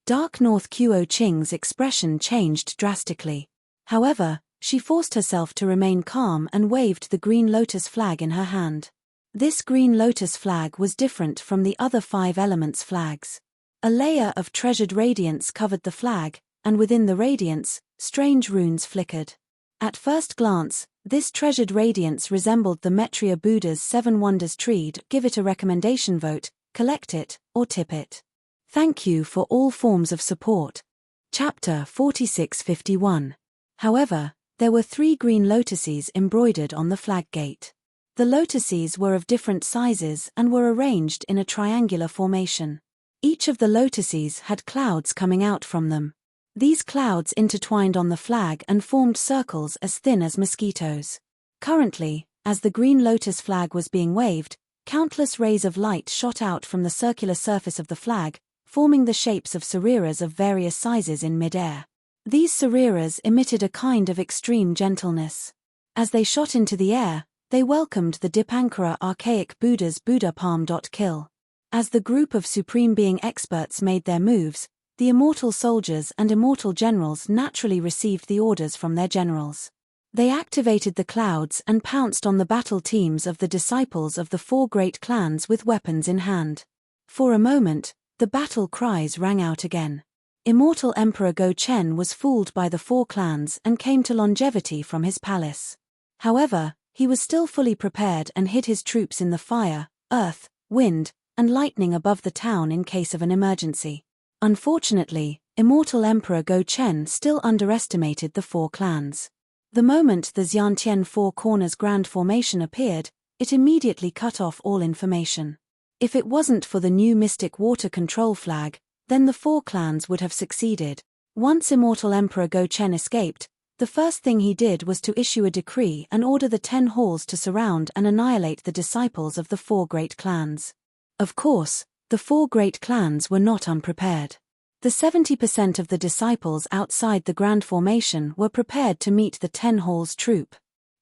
Dark North Kuo-Ching's expression changed drastically. However, she forced herself to remain calm and waved the green lotus flag in her hand. This green lotus flag was different from the other 5 elements flags. A layer of treasured radiance covered the flag, and within the radiance, strange runes flickered. At first glance, this treasured radiance resembled the Maitreya Buddha's 7 wonders tree. Give it a recommendation vote, collect it, or tip it. Thank you for all forms of support. Chapter 4651. However, there were 3 green lotuses embroidered on the flag gate. The lotuses were of different sizes and were arranged in a triangular formation. Each of the lotuses had clouds coming out from them. These clouds intertwined on the flag and formed circles as thin as mosquitoes. Currently, as the green lotus flag was being waved, countless rays of light shot out from the circular surface of the flag, forming the shapes of sariras of various sizes in mid-air. These sariras emitted a kind of extreme gentleness. As they shot into the air, they welcomed the Dipankara archaic Buddha's Buddha palm. Kill. As the group of Supreme Being experts made their moves, the immortal soldiers and immortal generals naturally received the orders from their generals. They activated the clouds and pounced on the battle teams of the disciples of the 4 great clans with weapons in hand. For a moment, the battle cries rang out again. Immortal Emperor Go-Chen was fooled by the 4 clans and came to Longevity from his palace. However, he was still fully prepared and hid his troops in the fire, earth, wind, and lightning above the town in case of an emergency. Unfortunately, Immortal Emperor Go-Chen still underestimated the 4 clans. The moment the Xiantian 4 Corners Grand Formation appeared, it immediately cut off all information. If it wasn't for the new mystic water control flag, then the 4 clans would have succeeded. Once Immortal Emperor Go-Chen escaped, the first thing he did was to issue a decree and order the 10 halls to surround and annihilate the disciples of the 4 great clans. Of course, the 4 great clans were not unprepared. The 70% of the disciples outside the Grand Formation were prepared to meet the 10 halls troop.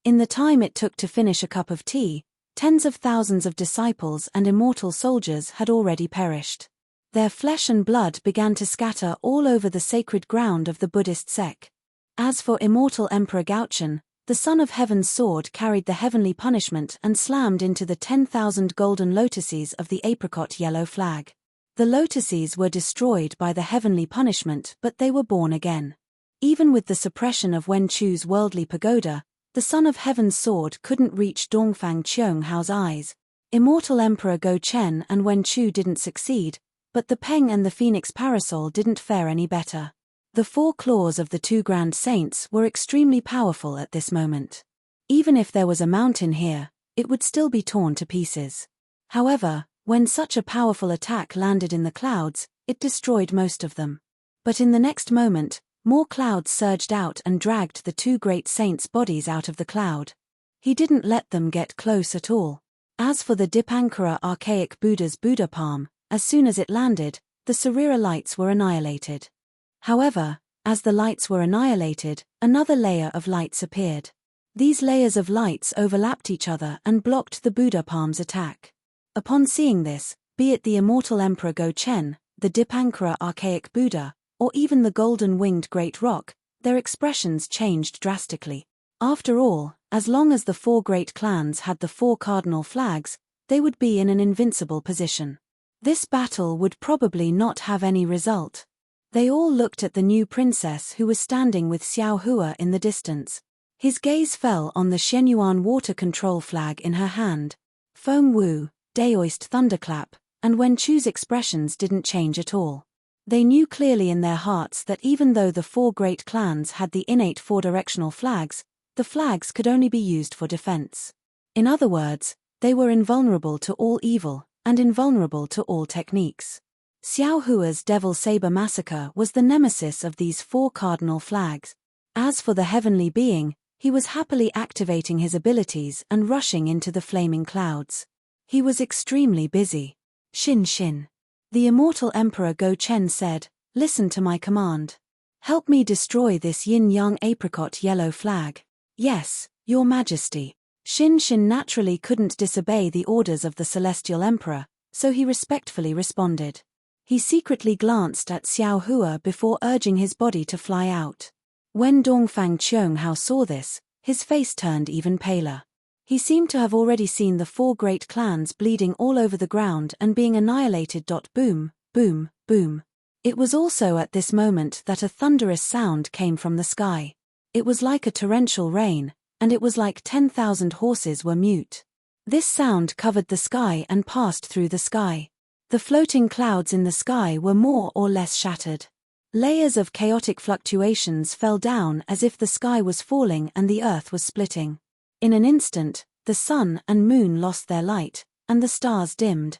In the time it took to finish a cup of tea, tens of thousands of disciples and immortal soldiers had already perished. Their flesh and blood began to scatter all over the sacred ground of the Buddhist sect. As for Immortal Emperor Gao-Chen, the Son of Heaven's sword carried the heavenly punishment and slammed into the 10,000 golden lotuses of the apricot yellow flag. The lotuses were destroyed by the heavenly punishment, but they were born again. Even with the suppression of Wen Chu's worldly pagoda, the Son of Heaven's sword couldn't reach Dongfang Qiong Hao's eyes. Immortal Emperor Go-Chen and Wen Chu didn't succeed, but the Peng and the Phoenix Parasol didn't fare any better. The 4 claws of the 2 grand saints were extremely powerful at this moment. Even if there was a mountain here, it would still be torn to pieces. However, when such a powerful attack landed in the clouds, it destroyed most of them. But in the next moment, More clouds surged out and dragged the two great saints' bodies out of the cloud. He didn't let them get close at all. As for the Dipankara archaic Buddha's Buddha palm, as soon as it landed, the Sarira lights were annihilated. However, as the lights were annihilated, another layer of lights appeared. These layers of lights overlapped each other and blocked the Buddha palm's attack. Upon seeing this, be it the immortal Emperor Go-Chen, the Dipankara archaic Buddha, or even the golden-winged great rock, their expressions changed drastically. After all, as long as the four great clans had the four cardinal flags, they would be in an invincible position. This battle would probably not have any result. They all looked at the new princess who was standing with Xiao Hua in the distance. His gaze fell on the Shenyuan water control flag in her hand. Feng Wu, Daoist thunderclap, and Wen Chu's expressions didn't change at all. They knew clearly in their hearts that even though the four great clans had the innate four-directional flags, the flags could only be used for defense. In other words, they were invulnerable to all evil, and invulnerable to all techniques. Xiao Hua's Devil Saber Massacre was the nemesis of these four cardinal flags. As for the heavenly being, he was happily activating his abilities and rushing into the flaming clouds. He was extremely busy. Xin Xin. The immortal Emperor Go-Chen said, "Listen to my command. Help me destroy this yin-yang apricot yellow flag." "Yes, Your Majesty." Xin Xin naturally couldn't disobey the orders of the Celestial Emperor, so he respectfully responded. He secretly glanced at Xiao Hua before urging his body to fly out. When Dongfang Qianghao saw this, his face turned even paler. He seemed to have already seen the four great clans bleeding all over the ground and being annihilated. Boom, boom, boom. It was also at this moment that a thunderous sound came from the sky. It was like a torrential rain, and it was like 10,000 horses were mute. This sound covered the sky and passed through the sky. The floating clouds in the sky were more or less shattered. Layers of chaotic fluctuations fell down as if the sky was falling and the earth was splitting. In an instant, the sun and moon lost their light, and the stars dimmed.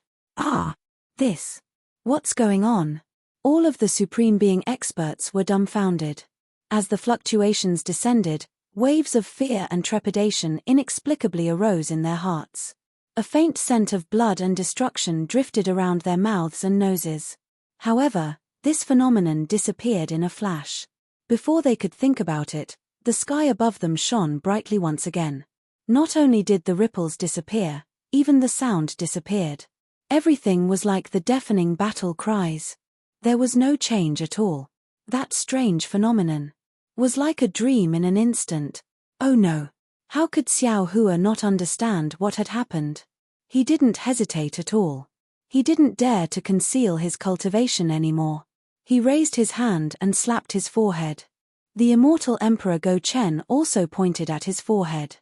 This. What's going on? All of the Supreme Being experts were dumbfounded. As the fluctuations descended, waves of fear and trepidation inexplicably arose in their hearts. A faint scent of blood and destruction drifted around their mouths and noses. However, this phenomenon disappeared in a flash. Before they could think about it, the sky above them shone brightly once again. Not only did the ripples disappear, even the sound disappeared. Everything was like the deafening battle cries. There was no change at all. That strange phenomenon was like a dream in an instant. Oh no! How could Xiao Hua not understand what had happened? He didn't hesitate at all. He didn't dare to conceal his cultivation anymore. He raised his hand and slapped his forehead. The immortal Emperor Go-Chen also pointed at his forehead.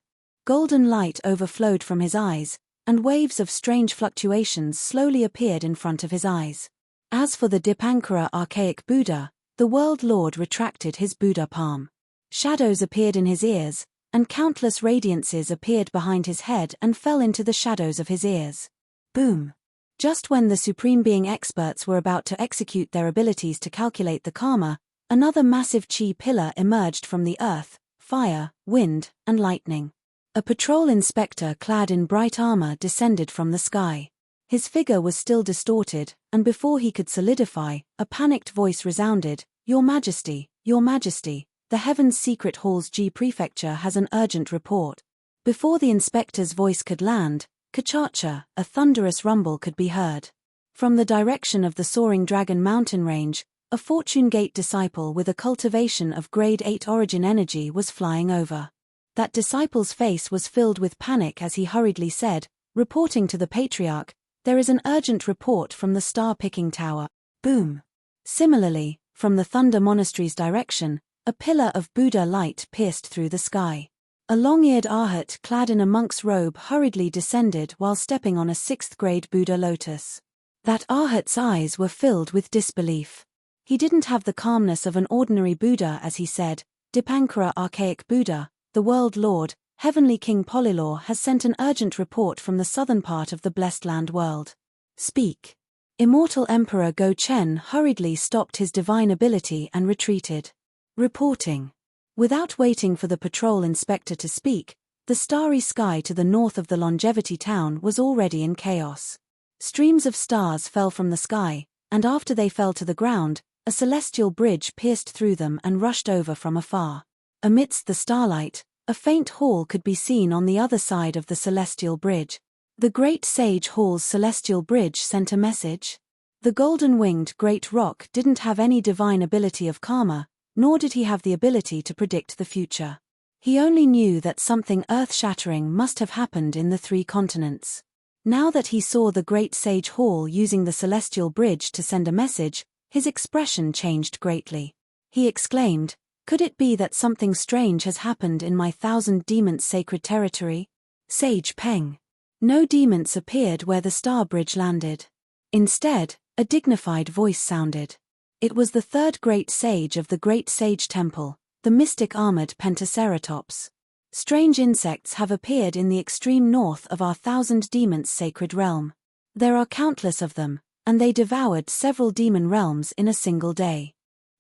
Golden light overflowed from his eyes, and waves of strange fluctuations slowly appeared in front of his eyes. As for the Dipankara archaic Buddha, the World Lord retracted his Buddha palm. Shadows appeared in his ears, and countless radiances appeared behind his head and fell into the shadows of his ears. Boom! Just when the Supreme Being experts were about to execute their abilities to calculate the karma, another massive chi pillar emerged from the earth, fire, wind, and lightning. A patrol inspector clad in bright armor descended from the sky. His figure was still distorted, and before he could solidify, a panicked voice resounded, "Your Majesty, Your Majesty, the Heaven's Secret Hall's G Prefecture has an urgent report." Before the inspector's voice could land, Kachacha, a thunderous rumble could be heard. From the direction of the soaring Dragon Mountain range, a Fortune Gate disciple with a cultivation of Grade 8 origin energy was flying over. That disciple's face was filled with panic as he hurriedly said, reporting to the Patriarch, "There is an urgent report from the Star-Picking Tower." Boom! Similarly, from the Thunder Monastery's direction, a pillar of Buddha light pierced through the sky. A long-eared Arhat clad in a monk's robe hurriedly descended while stepping on a 6th-grade Buddha lotus. That Arhat's eyes were filled with disbelief. He didn't have the calmness of an ordinary Buddha as he said, "Dipankara archaic Buddha, the World Lord, Heavenly King Polylor has sent an urgent report from the southern part of the Blessed Land world." "Speak." Immortal Emperor Go-Chen hurriedly stopped his divine ability and retreated. Reporting. Without waiting for the patrol inspector to speak, the starry sky to the north of the Longevity Town was already in chaos. Streams of stars fell from the sky, and after they fell to the ground, a celestial bridge pierced through them and rushed over from afar. Amidst the starlight, a faint hall could be seen on the other side of the celestial bridge. The great sage hall's celestial bridge sent a message. The golden-winged great rock didn't have any divine ability of karma, nor did he have the ability to predict the future. He only knew that something earth-shattering must have happened in the 3 continents. Now that he saw the great sage hall using the celestial bridge to send a message, his expression changed greatly. He exclaimed, "Could it be that something strange has happened in my 1,000 demons' sacred territory?" Sage Peng. No demons appeared where the star bridge landed. Instead, a dignified voice sounded. It was the 3rd great sage of the Great Sage Temple, the mystic armored Pentaceratops. Strange insects have appeared in the extreme north of our 1,000 demons' sacred realm. There are countless of them, and they devoured several demon realms in a single day.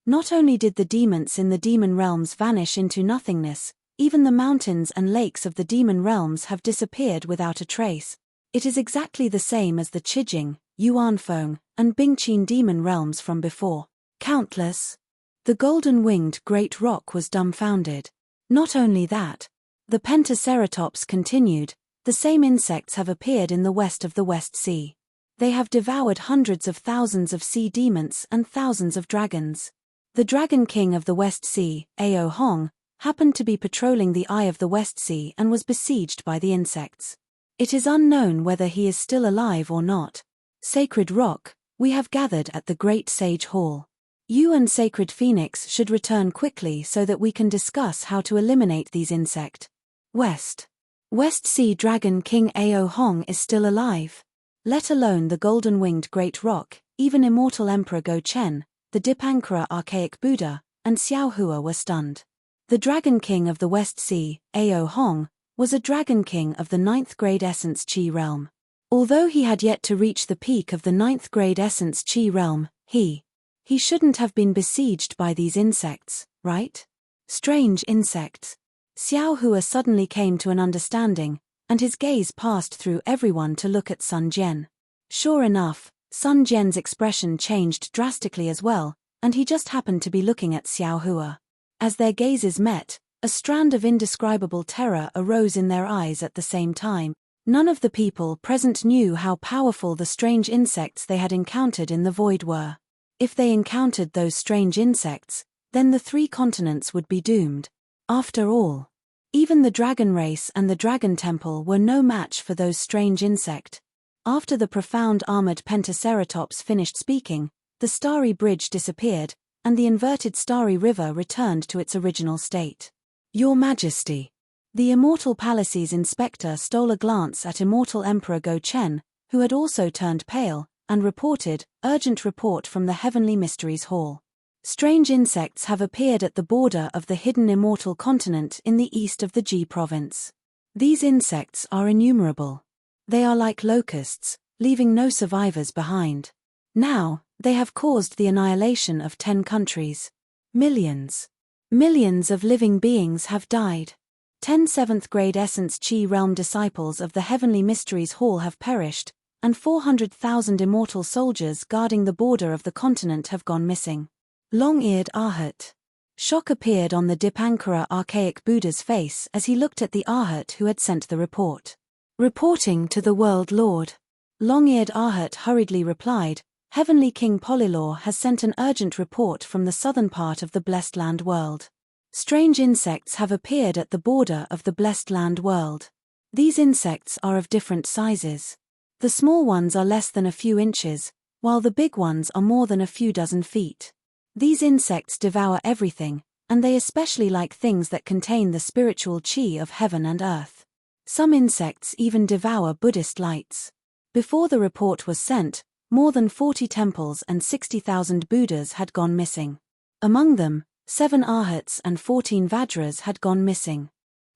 Not only did the demons in the demon realms vanish into nothingness, even the mountains and lakes of the demon realms have disappeared without a trace. It is exactly the same as the Qijing, Yuanfeng, and Bingqin demon realms from before. Countless. The golden-winged great rock was dumbfounded. Not only that, the Pentaceratops continued, the same insects have appeared in the west of the West Sea. They have devoured hundreds of thousands of sea demons and thousands of dragons. The Dragon King of the West Sea, Ao Hong, happened to be patrolling the Eye of the West Sea and was besieged by the insects. It is unknown whether he is still alive or not. Sacred Rock, we have gathered at the Great Sage Hall. You and Sacred Phoenix should return quickly so that we can discuss how to eliminate these insects. West Sea Dragon King Ao Hong is still alive. Let alone the golden-winged great rock, even immortal Emperor Go Chen, the Dipankara archaic Buddha, and Xiao Hua were stunned. The Dragon King of the West Sea, Ao Hong, was a Dragon King of the 9th grade Essence Qi realm. Although he had yet to reach the peak of the 9th grade Essence Qi realm, he shouldn't have been besieged by these insects, right? Strange insects. Xiao Hua suddenly came to an understanding, and his gaze passed through everyone to look at Sun Jian. Sure enough, Sun Jian's expression changed drastically as well, and he just happened to be looking at Xiao Hua. As their gazes met, a strand of indescribable terror arose in their eyes at the same time. None of the people present knew how powerful the strange insects they had encountered in the void were. If they encountered those strange insects, then the 3 continents would be doomed. After all, even the dragon race and the dragon temple were no match for those strange insects. After the profound armored Pentaceratops finished speaking, the starry bridge disappeared, and the inverted starry river returned to its original state. Your Majesty. The Immortal Palace's inspector stole a glance at Immortal Emperor Go Chen, who had also turned pale, and reported, "Urgent report from the Heavenly Mysteries Hall. Strange insects have appeared at the border of the hidden immortal continent in the east of the Ji province. These insects are innumerable. They are like locusts, leaving no survivors behind. Now, they have caused the annihilation of 10 countries. Millions of living beings have died. 10 7th grade Essence Qi realm disciples of the Heavenly Mysteries Hall have perished, and 400,000 immortal soldiers guarding the border of the continent have gone missing." Long-eared Arhat. Shock appeared on the Dipankara archaic Buddha's face as he looked at the Arhat who had sent the report. "Reporting to the World Lord." Long-eared Arhat hurriedly replied, "Heavenly King Polylor has sent an urgent report from the southern part of the Blessed Land world. Strange insects have appeared at the border of the Blessed Land world. These insects are of different sizes. The small ones are less than a few inches, while the big ones are more than a few dozen feet. These insects devour everything, and they especially like things that contain the spiritual qi of heaven and earth. Some insects even devour Buddhist lights." Before the report was sent, more than 40 temples and 60,000 Buddhas had gone missing. Among them, 7 Arhats and 14 Vajras had gone missing.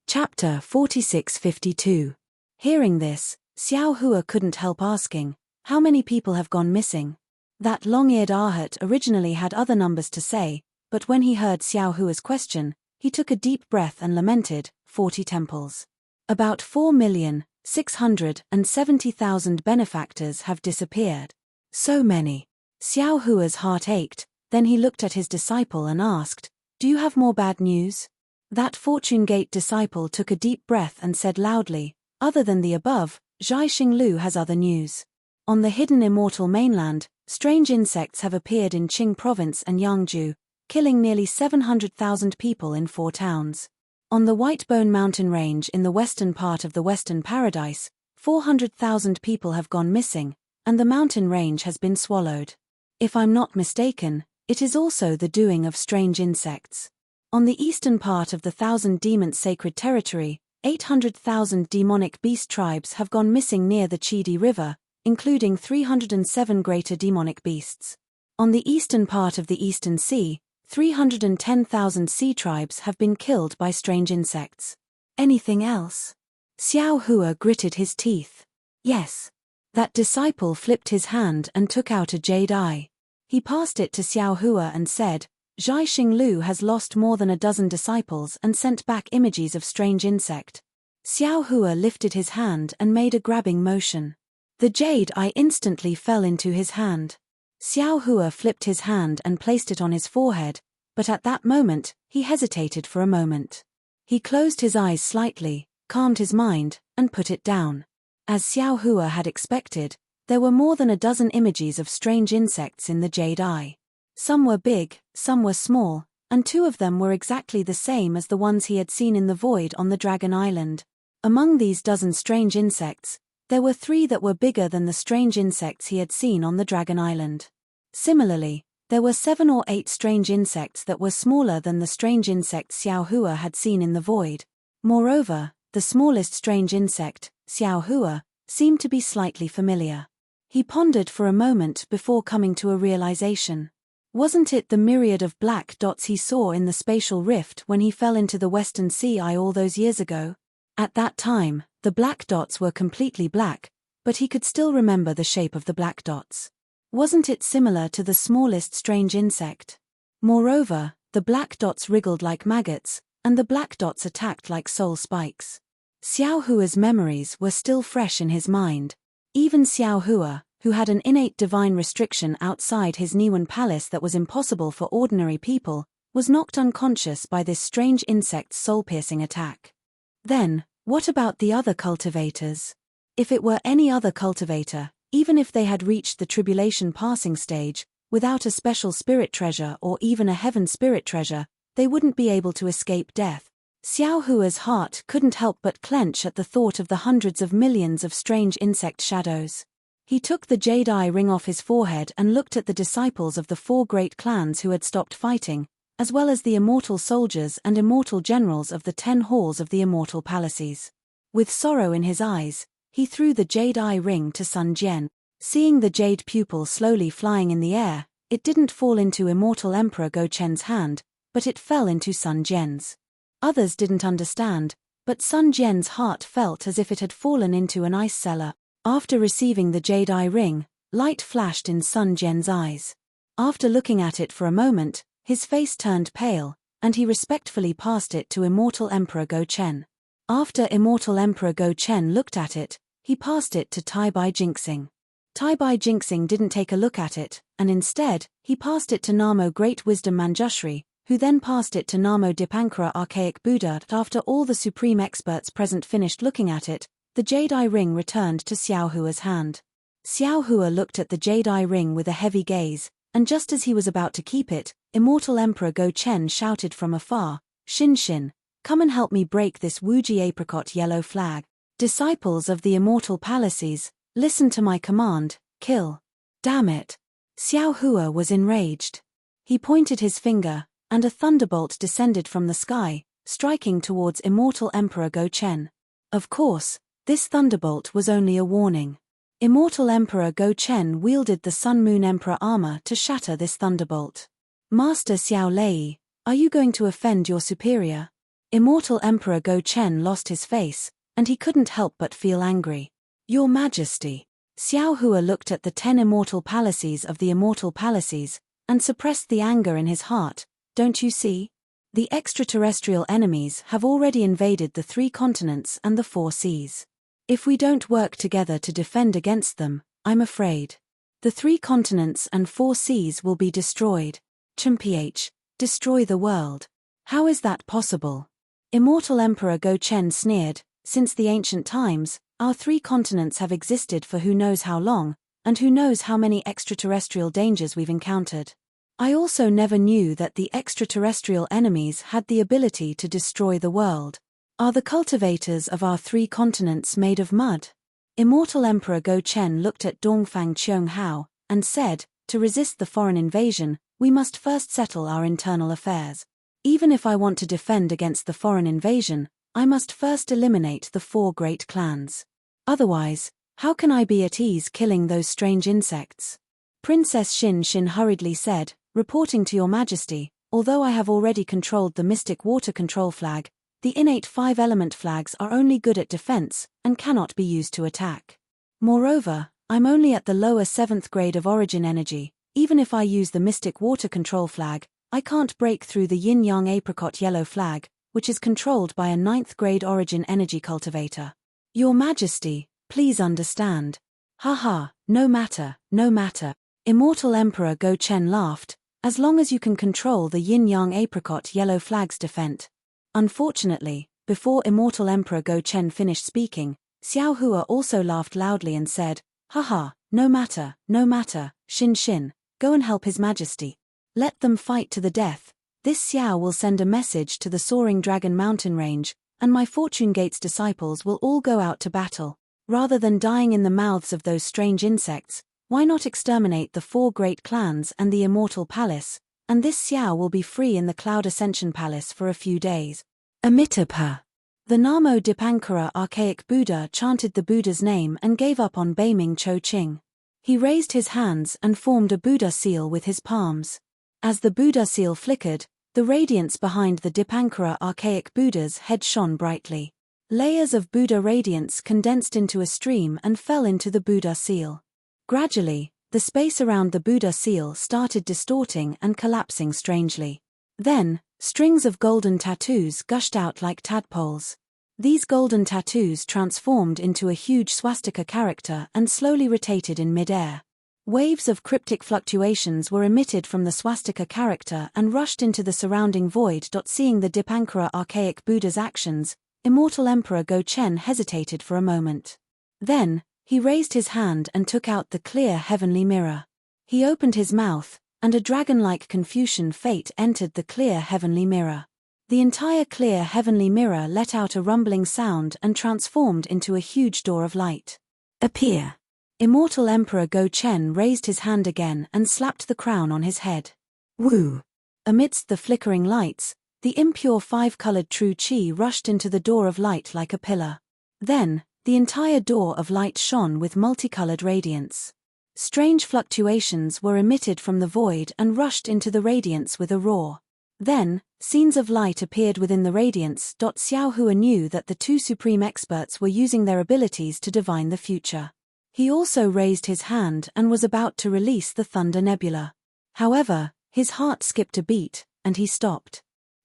Chapter 4652. Hearing this, Xiao Hua couldn't help asking, "How many people have gone missing?" That long-eared Arhat originally had other numbers to say, but when he heard Xiao Hua's question, he took a deep breath and lamented, 40 temples. About 4,670,000 benefactors have disappeared. So many. Xiao Hua's heart ached, then he looked at his disciple and asked, "Do you have more bad news?" That Fortune Gate disciple took a deep breath and said loudly, "Other than the above, Zhai Xinglu has other news. On the hidden immortal mainland, strange insects have appeared in Qing province and Yangzhou, killing nearly 700,000 people in 4 towns. On the Whitebone mountain range in the western part of the Western Paradise, 400,000 people have gone missing, and the mountain range has been swallowed. If I'm not mistaken, it is also the doing of strange insects. On the eastern part of the Thousand Demons Sacred Territory, 800,000 demonic beast tribes have gone missing near the Chidi River, including 307 greater demonic beasts. On the eastern part of the Eastern Sea, 310,000 sea tribes have been killed by strange insects. Anything else?" Xiao Hua gritted his teeth. Yes. That disciple flipped his hand and took out a jade eye. He passed it to Xiao Hua and said, "Zhai Xinglu has lost more than a dozen disciples and sent back images of strange insect." Xiao Hua lifted his hand and made a grabbing motion. The jade eye instantly fell into his hand. Xiao Hua flipped his hand and placed it on his forehead, but at that moment, he hesitated for a moment. He closed his eyes slightly, calmed his mind, and put it down. As Xiao Hua had expected, there were more than a dozen images of strange insects in the jade eye. Some were big, some were small, and 2 of them were exactly the same as the ones he had seen in the void on the Dragon Island. Among these dozen strange insects, there were 3 that were bigger than the strange insects he had seen on the Dragon Island. Similarly, there were 7 or 8 strange insects that were smaller than the strange insects Xiao Hua had seen in the void. Moreover, the smallest strange insect, Xiao Hua, seemed to be slightly familiar. He pondered for a moment before coming to a realization. Wasn't it the myriad of black dots he saw in the spatial rift when he fell into the Western Sea all those years ago? At that time, the black dots were completely black, but he could still remember the shape of the black dots. Wasn't it similar to the smallest strange insect? Moreover, the black dots wriggled like maggots, and the black dots attacked like soul spikes. Xiao Hua's memories were still fresh in his mind. Even Xiao Hua, who had an innate divine restriction outside his Niwen palace that was impossible for ordinary people, was knocked unconscious by this strange insect's soul-piercing attack. Then, what about the other cultivators? If it were any other cultivator, even if they had reached the tribulation passing stage, without a special spirit treasure or even a heaven spirit treasure, they wouldn't be able to escape death. Xiao Hua's heart couldn't help but clench at the thought of the hundreds of millions of strange insect shadows. He took the jade eye ring off his forehead and looked at the disciples of the 4 great clans who had stopped fighting, as well as the immortal soldiers and immortal generals of the 10 halls of the immortal palaces. With sorrow in his eyes, he threw the jade eye ring to Sun Jian. Seeing the jade pupil slowly flying in the air, it didn't fall into immortal Emperor Go Chen's hand, but it fell into Sun Jian's. Others didn't understand, but Sun Jian's heart felt as if it had fallen into an ice cellar. After receiving the jade eye ring, light flashed in Sun Jian's eyes. After looking at it for a moment, his face turned pale, and he respectfully passed it to Immortal Emperor Go Chen. After Immortal Emperor Go Chen looked at it, he passed it to Tai Bai Jinxing. Tai Bai Jinxing didn't take a look at it, and instead, he passed it to Namo Great Wisdom Manjushri, who then passed it to Namo Dipankara Archaic Buddha. After all the supreme experts present finished looking at it, the jade eye ring returned to Xiao Hua's hand. Xiao Hua looked at the jade eye ring with a heavy gaze, and just as he was about to keep it, Immortal Emperor Go Chen shouted from afar, "Xin Xin, come and help me break this Wuji apricot yellow flag. Disciples of the immortal palaces, listen to my command, kill." Damn it. Xiao Hua was enraged. He pointed his finger, and a thunderbolt descended from the sky, striking towards Immortal Emperor Go Chen. Of course, this thunderbolt was only a warning. Immortal Emperor Go Chen wielded the Sun Moon Emperor armor to shatter this thunderbolt. "Master Xiao Lei, are you going to offend your superior?" Immortal Emperor Go Chen lost his face, and he couldn't help but feel angry. "Your Majesty." Xiao Hua looked at the 10 immortal palaces of the immortal palaces, and suppressed the anger in his heart, don't you see? The extraterrestrial enemies have already invaded the 3 continents and the 4 seas. If we don't work together to defend against them, I'm afraid the 3 continents and 4 seas will be destroyed. Ch, destroy the world. How is that possible? Immortal Emperor Go Chen sneered. Since the ancient times, our 3 continents have existed for who knows how long, and who knows how many extraterrestrial dangers we've encountered. I also never knew that the extraterrestrial enemies had the ability to destroy the world. Are the cultivators of our 3 continents made of mud? Immortal Emperor Go Chen looked at Dongfang Qiong Hao, and said, to resist the foreign invasion, we must first settle our internal affairs. Even if I want to defend against the foreign invasion, I must first eliminate the 4 great clans. Otherwise, how can I be at ease killing those strange insects? Princess Xin hurriedly said, reporting to your majesty, although I have already controlled the mystic water control flag, the innate 5-element flags are only good at defense, and cannot be used to attack. Moreover, I'm only at the lower 7th grade of origin energy. Even if I use the mystic water control flag, I can't break through the yin-yang apricot yellow flag, which is controlled by a 9th grade origin energy cultivator. Your Majesty, please understand. Haha, no matter, no matter. Immortal Emperor Go Chen laughed, as long as you can control the yin-yang apricot yellow flag's defense. Unfortunately, before Immortal Emperor Go Chen finished speaking, Xiao Hua also laughed loudly and said, haha, no matter, Xin, go and help His Majesty. Let them fight to the death. This Xiao will send a message to the Soaring Dragon mountain range, and my Fortune Gate's disciples will all go out to battle. Rather than dying in the mouths of those strange insects, why not exterminate the 4 great clans and the Immortal Palace, and this Xiao will be free in the Cloud Ascension Palace for a few days. Amitabha. The Namo Dipankara archaic Buddha chanted the Buddha's name and gave up on Beiming Cho Ching. He raised his hands and formed a Buddha seal with his palms. As the Buddha seal flickered, the radiance behind the Dipankara archaic Buddha's head shone brightly. Layers of Buddha radiance condensed into a stream and fell into the Buddha seal. Gradually, the space around the Buddha seal started distorting and collapsing strangely. Then, strings of golden tattoos gushed out like tadpoles. These golden tattoos transformed into a huge swastika character and slowly rotated in mid-air. Waves of cryptic fluctuations were emitted from the swastika character and rushed into the surrounding void. Seeing the Dipankara archaic Buddha's actions, Immortal Emperor Go Chen hesitated for a moment. Then, he raised his hand and took out the clear heavenly mirror. He opened his mouth, and a dragon-like Confucian fate entered the clear heavenly mirror. The entire clear heavenly mirror let out a rumbling sound and transformed into a huge door of light. Appear. Immortal Emperor Go Chen raised his hand again and slapped the crown on his head. Woo! Amidst the flickering lights, the impure 5-colored true chi rushed into the door of light like a pillar. Then, the entire door of light shone with multicolored radiance. Strange fluctuations were emitted from the void and rushed into the radiance with a roar. Then, scenes of light appeared within the radiance. Xiao Hua knew that the 2 supreme experts were using their abilities to divine the future. He also raised his hand and was about to release the Thunder Nebula. However, his heart skipped a beat, and he stopped.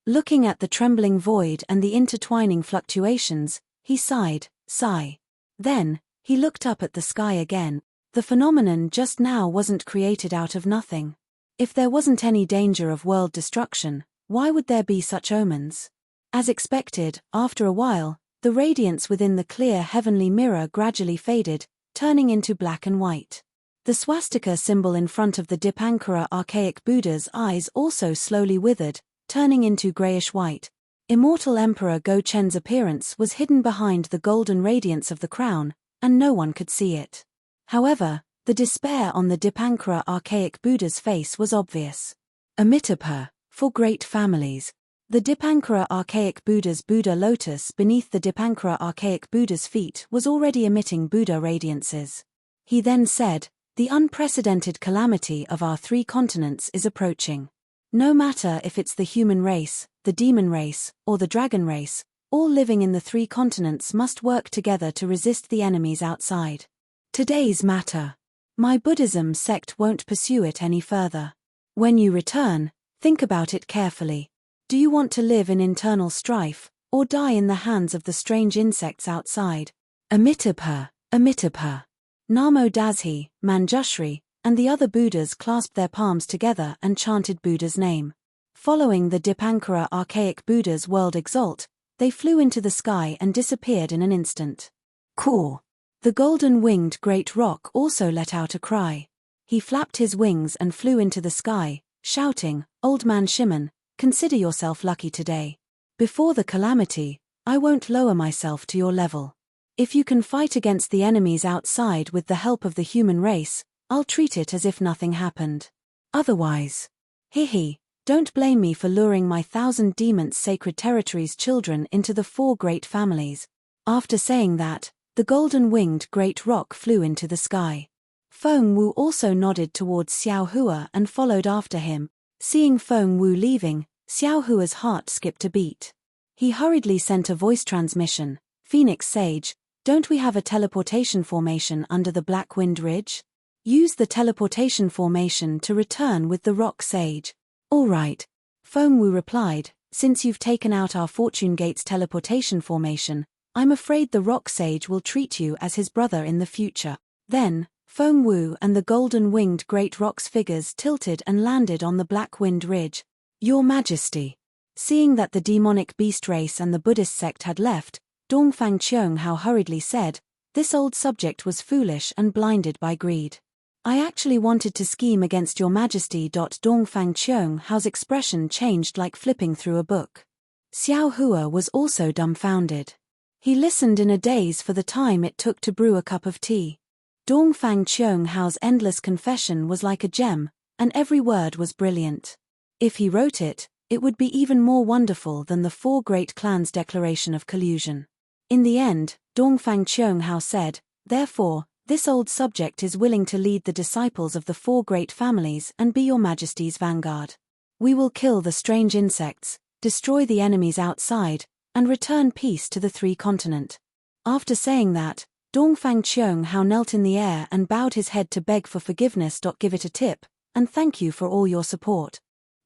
Looking at the trembling void and the intertwining fluctuations, he sighed. Then, he looked up at the sky again. The phenomenon just now wasn't created out of nothing. If there wasn't any danger of world destruction, why would there be such omens? As expected, after a while, the radiance within the clear heavenly mirror gradually faded, turning into black and white. The swastika symbol in front of the Dipankara archaic Buddha's eyes also slowly withered, turning into grayish-white. Immortal Emperor Go Chen's appearance was hidden behind the golden radiance of the crown, and no one could see it. However, the despair on the Dipankara archaic Buddha's face was obvious. Amitabha, for great families. The Dipankara archaic Buddha's Buddha lotus beneath the Dipankara archaic Buddha's feet was already emitting Buddha radiances. He then said, "The unprecedented calamity of our 3 continents is approaching. No matter if it's the human race, the demon race, or the dragon race, all living in the 3 continents must work together to resist the enemies outside. Today's matter. My Buddhism sect won't pursue it any further. When you return, Think about it carefully. Do you want to live in internal strife, or die in the hands of the strange insects outside? Amitabha, Amitabha. Namo Dashi, Manjushri, and the other Buddhas clasped their palms together and chanted Buddha's name. Following the Dipankara archaic Buddha's world exalt, they flew into the sky and disappeared in an instant. Caw. The golden-winged great roc also let out a cry. He flapped his wings and flew into the sky, shouting, "Old man Shimon, consider yourself lucky today. Before the calamity, I won't lower myself to your level. If you can fight against the enemies outside with the help of the human race, I'll treat it as if nothing happened. Otherwise, don't blame me for luring my 1,000 demons sacred territories children into the 4 great families." After saying that, the golden-winged great roc flew into the sky. Feng Wu also nodded towards Xiao Hua and followed after him. Seeing Feng Wu leaving, Xiao Hua's heart skipped a beat. He hurriedly sent a voice transmission. "Phoenix Sage, don't we have a teleportation formation under the Black Wind Ridge? Use the teleportation formation to return with the Rock Sage." "All right," Feng Wu replied, "since you've taken out our Fortune Gate's teleportation formation, I'm afraid the Rock Sage will treat you as his brother in the future." Then, Feng Wu and the golden-winged great roc's figures tilted and landed on the Black Wind Ridge. "Your Majesty." Seeing that the demonic beast race and the Buddhist sect had left, Dongfang Qianghao hurriedly said, "This old subject was foolish and blinded by greed. I actually wanted to scheme against your Majesty." Dongfang Qianghao's expression changed like flipping through a book. Xiao Hua was also dumbfounded. He listened in a daze for the time it took to brew a cup of tea. Dongfang Qianghao's endless confession was like a gem, and every word was brilliant. If he wrote it, it would be even more wonderful than the 4 great clans' declaration of collusion. In the end, Dongfang Qianghao said, "Therefore, this old subject is willing to lead the disciples of the 4 great families and be your Majesty's vanguard. We will kill the strange insects, destroy the enemies outside, and return peace to the 3 continents." After saying that, Dongfang Qianghao knelt in the air and bowed his head to beg for forgiveness. "Give it a tip, and thank you for all your support."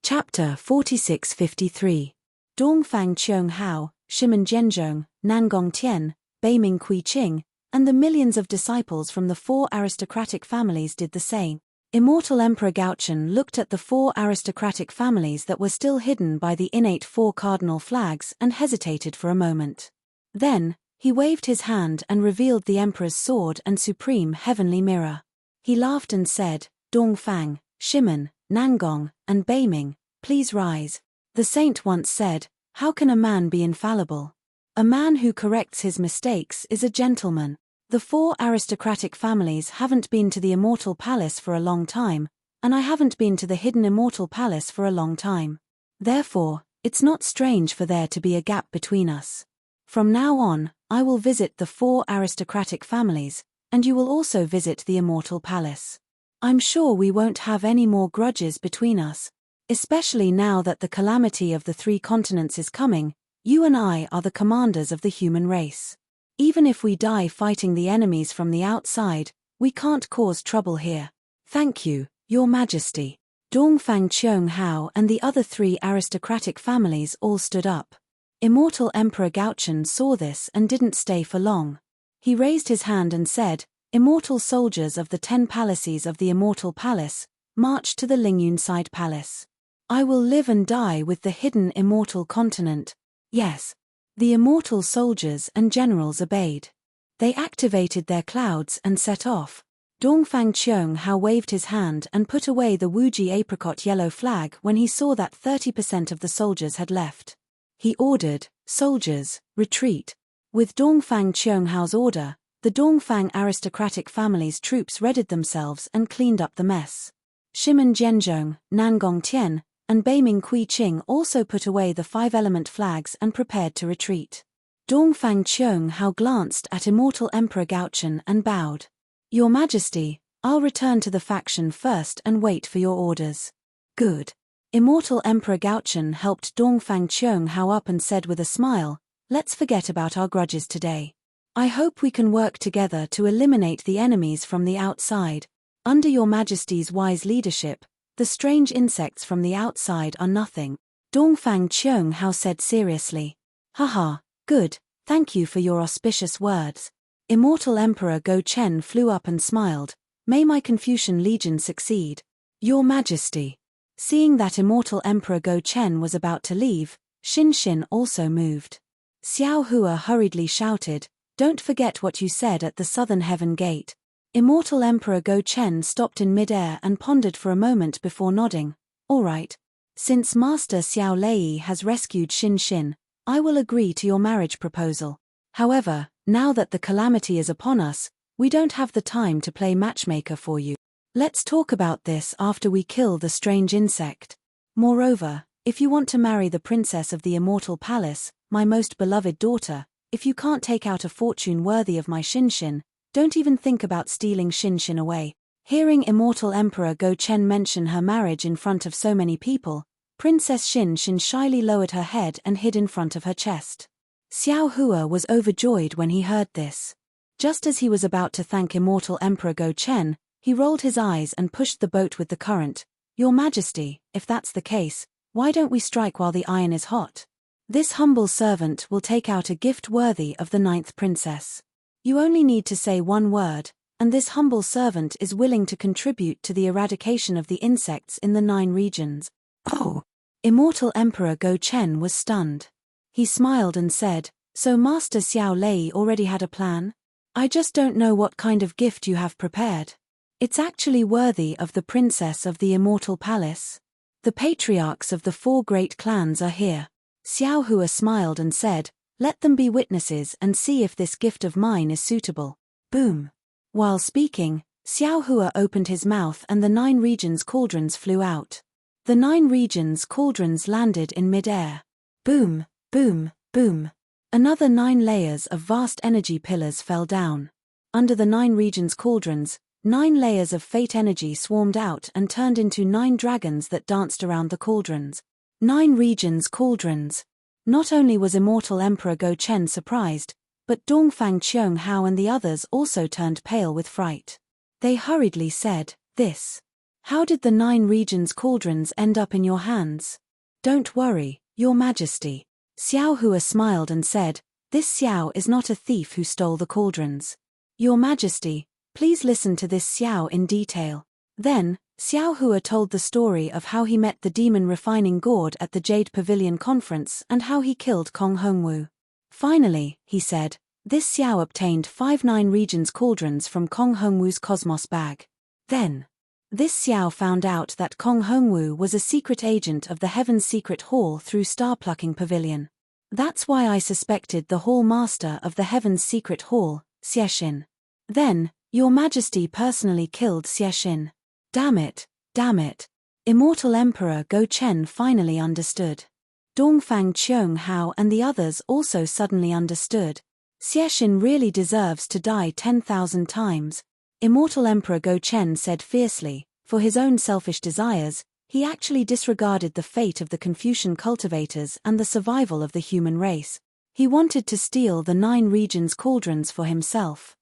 Chapter 4653. Dongfang Qianghao, Shimon Zhenzhong, Nangong Tian, Beiming Kui Qing, and the millions of disciples from the 4 aristocratic families did the same. Immortal Emperor Gaochen looked at the 4 aristocratic families that were still hidden by the innate 4 cardinal flags and hesitated for a moment. Then, he waved his hand and revealed the Emperor's sword and supreme heavenly mirror. He laughed and said, "Dongfang, Shimon, Nangong, and Beiming, please rise." The saint once said, "How can a man be infallible? A man who corrects his mistakes is a gentleman." The 4 aristocratic families haven't been to the Immortal Palace for a long time, and I haven't been to the hidden Immortal Palace for a long time. Therefore, it's not strange for there to be a gap between us. From now on, I will visit the 4 aristocratic families, and you will also visit the Immortal Palace. I'm sure we won't have any more grudges between us. Especially now that the calamity of the 3 continents is coming, you and I are the commanders of the human race. Even if we die fighting the enemies from the outside, we can't cause trouble here. Thank you, Your Majesty." Dongfang Qianghao and the other 3 aristocratic families all stood up. Immortal Emperor Gaochen saw this and didn't stay for long. He raised his hand and said, "Immortal soldiers of the 10 palaces of the Immortal Palace, march to the Lingyunside Palace. I will live and die with the hidden Immortal Continent." Yes. The immortal soldiers and generals obeyed. They activated their clouds and set off. Dongfang Qianghao waved his hand and put away the Wuji apricot yellow flag when he saw that 30% of the soldiers had left. He ordered, "Soldiers, retreat." With Dongfang Qianghao's order, the Dongfang aristocratic family's troops readied themselves and cleaned up the mess. Shimon Zhenzhong, Nangong Tian, and Beiming Kui Qing also put away the 5-element flags and prepared to retreat. Dongfang Qianghao glanced at Immortal Emperor Gaochen and bowed. "Your Majesty, I'll return to the faction first and wait for your orders." "Good." Immortal Emperor Gaochen helped Dongfang Qianghao up and said with a smile, "Let's forget about our grudges today. I hope we can work together to eliminate the enemies from the outside. Under Your Majesty's wise leadership, The strange insects from the outside are nothing, Dongfang Qianghao said seriously. Haha, good, thank you for your auspicious words. Immortal Emperor Go Chen flew up and smiled. May my Confucian Legion succeed. Your Majesty. Seeing that Immortal Emperor Go Chen was about to leave, Xin Xin also moved. Xiao Hua hurriedly shouted, don't forget what you said at the Southern Heaven Gate. Immortal Emperor Go Chen stopped in mid-air and pondered for a moment before nodding. All right. Since Master Xiao Lei has rescued Xin Xin, I will agree to your marriage proposal. However, now that the calamity is upon us, we don't have the time to play matchmaker for you. Let's talk about this after we kill the strange insect. Moreover, if you want to marry the princess of the Immortal Palace, my most beloved daughter, if you can't take out a fortune worthy of my Xin Xin, don't even think about stealing Xin Xin away. Hearing Immortal Emperor Go Chen mention her marriage in front of so many people, Princess Xin Xin shyly lowered her head and hid in front of her chest. Xiao Hua was overjoyed when he heard this. Just as he was about to thank Immortal Emperor Go Chen, he rolled his eyes and pushed the boat with the current. Your Majesty, if that's the case, why don't we strike while the iron is hot? This humble servant will take out a gift worthy of the 9th princess. You only need to say one word, and this humble servant is willing to contribute to the eradication of the insects in the 9 regions. Oh! Immortal Emperor Go Chen was stunned. He smiled and said, so Master Xiao Lei already had a plan? I just don't know what kind of gift you have prepared. It's actually worthy of the princess of the Immortal Palace. The patriarchs of the 4 great clans are here. Xiao Hua smiled and said, let them be witnesses and see if this gift of mine is suitable. Boom! While speaking, Xiao Hua opened his mouth and the 9 regions' cauldrons flew out. The 9 regions' cauldrons landed in mid-air. Boom, boom, boom. Another 9 layers of vast energy pillars fell down. Under the 9 regions' cauldrons, 9 layers of fate energy swarmed out and turned into 9 dragons that danced around the cauldrons. 9 regions' cauldrons. Not only was Immortal Emperor Go Chen surprised, but Dongfang Qianghao and the others also turned pale with fright. They hurriedly said, this. How did the 9 regions' cauldrons end up in your hands? Don't worry, Your Majesty. Xiao Hua smiled and said, this Xiao is not a thief who stole the cauldrons. Your Majesty, please listen to this Xiao in detail. Then, Xiao Hua told the story of how he met the demon refining gourd at the Jade Pavilion conference and how he killed Kong Hongwu. Finally, he said, this Xiao obtained 5 9 regions cauldrons from Kong Hongwu's cosmos bag. Then, this Xiao found out that Kong Hongwu was a secret agent of the Heaven's Secret Hall through Star-Plucking Pavilion. That's why I suspected the Hall Master of the Heaven's Secret Hall, Xiexin. Then, Your Majesty personally killed Xiexin. Damn it, damn it. Immortal Emperor Go Chen finally understood. Dongfang Qianghao and the others also suddenly understood. Xiexin really deserves to die 10,000 times. Immortal Emperor Go Chen said fiercely, for his own selfish desires, he actually disregarded the fate of the Confucian cultivators and the survival of the human race. He wanted to steal the 9 regions' cauldrons for himself.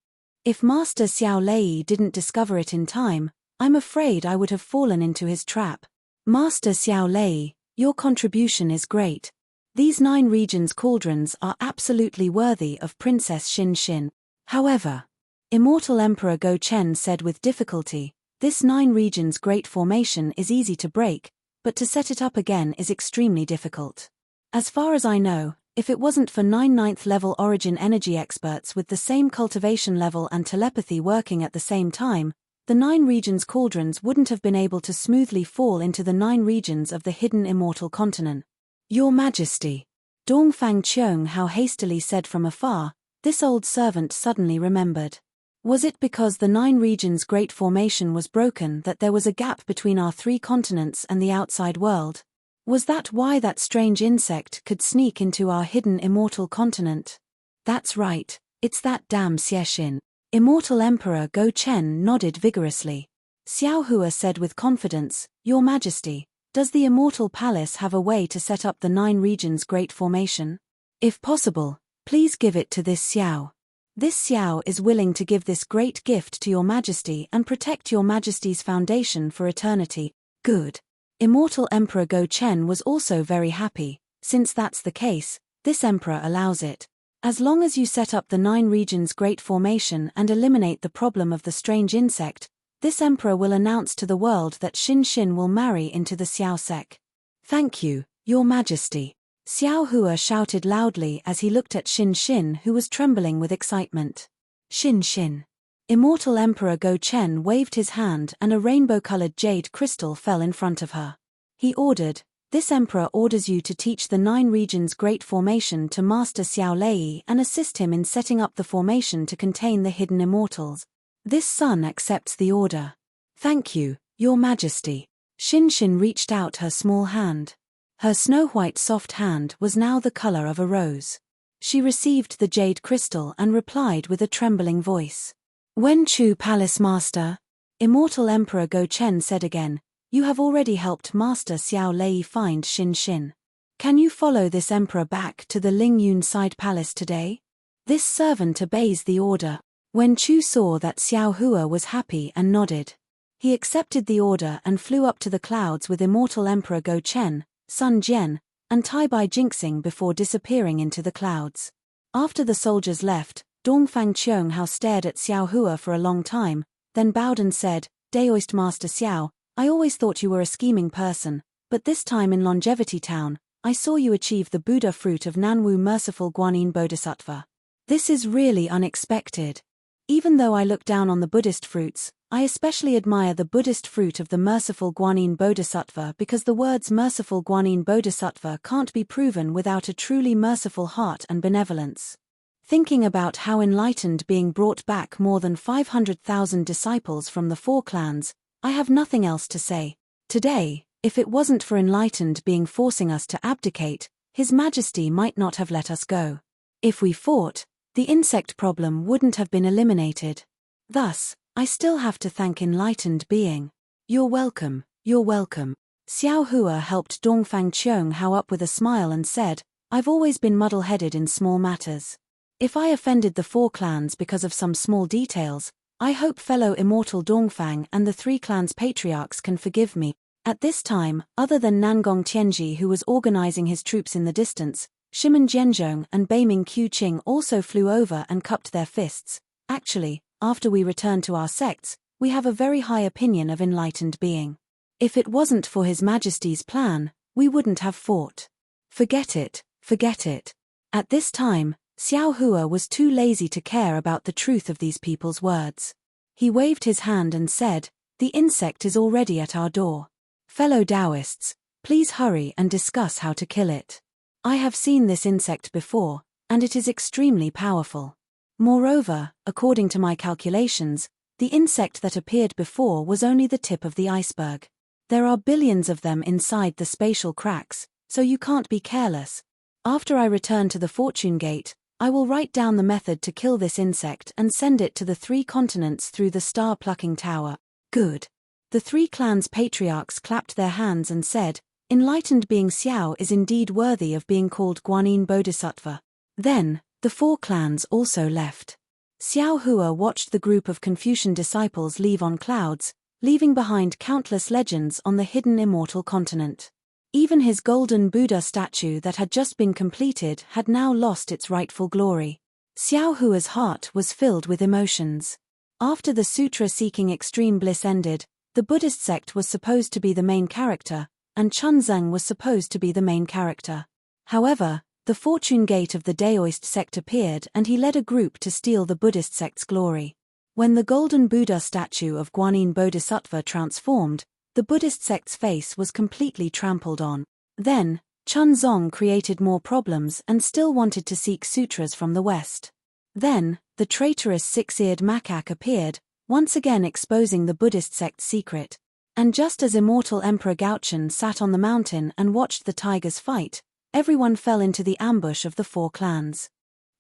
If Master Xiao Lei didn't discover it in time, I'm afraid I would have fallen into his trap. Master Xiao Lei, your contribution is great. These 9 regions' cauldrons are absolutely worthy of Princess Xin Xin. However, Immortal Emperor Go Chen said with difficulty, this 9 regions great formation is easy to break, but to set it up again is extremely difficult. As far as I know, if it wasn't for 9 9th level origin energy experts with the same cultivation level and telepathy working at the same time, the 9 regions cauldrons wouldn't have been able to smoothly fall into the 9 regions of the hidden immortal continent. Your Majesty. Dongfang Qianghao hastily said from afar, this old servant suddenly remembered. Was it because the 9 regions great formation was broken that there was a gap between our 3 continents and the outside world? Was that why that strange insect could sneak into our hidden immortal continent? That's right, it's that damn Xiexin. Immortal Emperor Go Chen nodded vigorously. Xiao Hua said with confidence, Your Majesty, does the Immortal Palace have a way to set up the 9 regions great formation? If possible, please give it to this Xiao. This Xiao is willing to give this great gift to Your Majesty and protect Your Majesty's foundation for eternity. Good. Immortal Emperor Go Chen was also very happy. Since that's the case, this emperor allows it. As long as you set up the 9 regions great formation and eliminate the problem of the strange insect, this emperor will announce to the world that Xin Xin will marry into the Xiao sect. Thank you, Your Majesty. Xiao Hua shouted loudly as he looked at Xin Xin, who was trembling with excitement. Xin Xin. Immortal Emperor Go Chen waved his hand and a rainbow-colored jade crystal fell in front of her. He ordered, "This emperor orders you to teach the 9 regions great formation to Master Xiao Lei and assist him in setting up the formation to contain the hidden immortals." This son accepts the order. Thank you, Your Majesty. Xin Xin reached out her small hand. Her snow-white soft hand was now the color of a rose. She received the jade crystal and replied with a trembling voice. "Wen Chu Palace Master," Immortal Emperor Go Chen said again, "you have already helped Master Xiao Lei find Xin Xin. Can you follow this emperor back to the Lingyun Side Palace today?" This servant obeys the order. Wen Chu saw that Xiao Hua was happy and nodded. He accepted the order and flew up to the clouds with Immortal Emperor Go Chen, Sun Jian, and Taibai Jinxing before disappearing into the clouds. After the soldiers left, Dongfang Qianghao stared at Xiao Hua for a long time, then bowed and said, "Daoist Master Xiao, I always thought you were a scheming person, but this time in Longevity Town, I saw you achieve the Buddha fruit of Nanwu Merciful Guanyin Bodhisattva. This is really unexpected. Even though I look down on the Buddhist fruits, I especially admire the Buddhist fruit of the Merciful Guanyin Bodhisattva because the words Merciful Guanyin Bodhisattva can't be proven without a truly merciful heart and benevolence." Thinking about how enlightened being brought back more than 500,000 disciples from the 4 clans, I have nothing else to say. Today, if it wasn't for enlightened being forcing us to abdicate, His Majesty might not have let us go. If we fought, the insect problem wouldn't have been eliminated. Thus, I still have to thank enlightened being. You're welcome, you're welcome. Xiao Hua helped Dongfang Qianghao up with a smile and said, "I've always been muddle-headed in small matters. If I offended the 4 clans because of some small details, I hope fellow Immortal Dongfang and the 3 clans' patriarchs can forgive me." At this time, other than Nangong Tianji, who was organizing his troops in the distance, Shimen Jianzhong and Beiming Qiqing also flew over and cupped their fists. "Actually, after we return to our sects, we have a very high opinion of enlightened being. If it wasn't for His Majesty's plan, we wouldn't have fought. Forget it, forget it." At this time, Xiao Hua was too lazy to care about the truth of these people's words. He waved his hand and said, "The insect is already at our door. Fellow Taoists, please hurry and discuss how to kill it. I have seen this insect before, and it is extremely powerful. Moreover, according to my calculations, the insect that appeared before was only the tip of the iceberg. There are billions of them inside the spatial cracks, so you can't be careless. After I return to the Fortune Gate, I will write down the method to kill this insect and send it to the 3 continents through the star-plucking tower." Good. The 3 clans' patriarchs clapped their hands and said, "Enlightened being Xiao is indeed worthy of being called Guanyin Bodhisattva." Then, the 4 clans also left. Xiao Hua watched the group of Confucian disciples leave on clouds, leaving behind countless legends on the hidden immortal continent. Even his golden Buddha statue that had just been completed had now lost its rightful glory. Xiao Hua's heart was filled with emotions. After the sutra-seeking extreme bliss ended, the Buddhist sect was supposed to be the main character, and Chunzeng was supposed to be the main character. However, the Fortune Gate of the Daoist sect appeared and he led a group to steal the Buddhist sect's glory. When the golden Buddha statue of Guanyin Bodhisattva transformed, the Buddhist sect's face was completely trampled on. Then, Chunzong created more problems and still wanted to seek sutras from the West. Then, the traitorous 6-eared macaque appeared, once again exposing the Buddhist sect's secret. And just as Immortal Emperor Gaochen sat on the mountain and watched the tigers fight, everyone fell into the ambush of the 4 clans.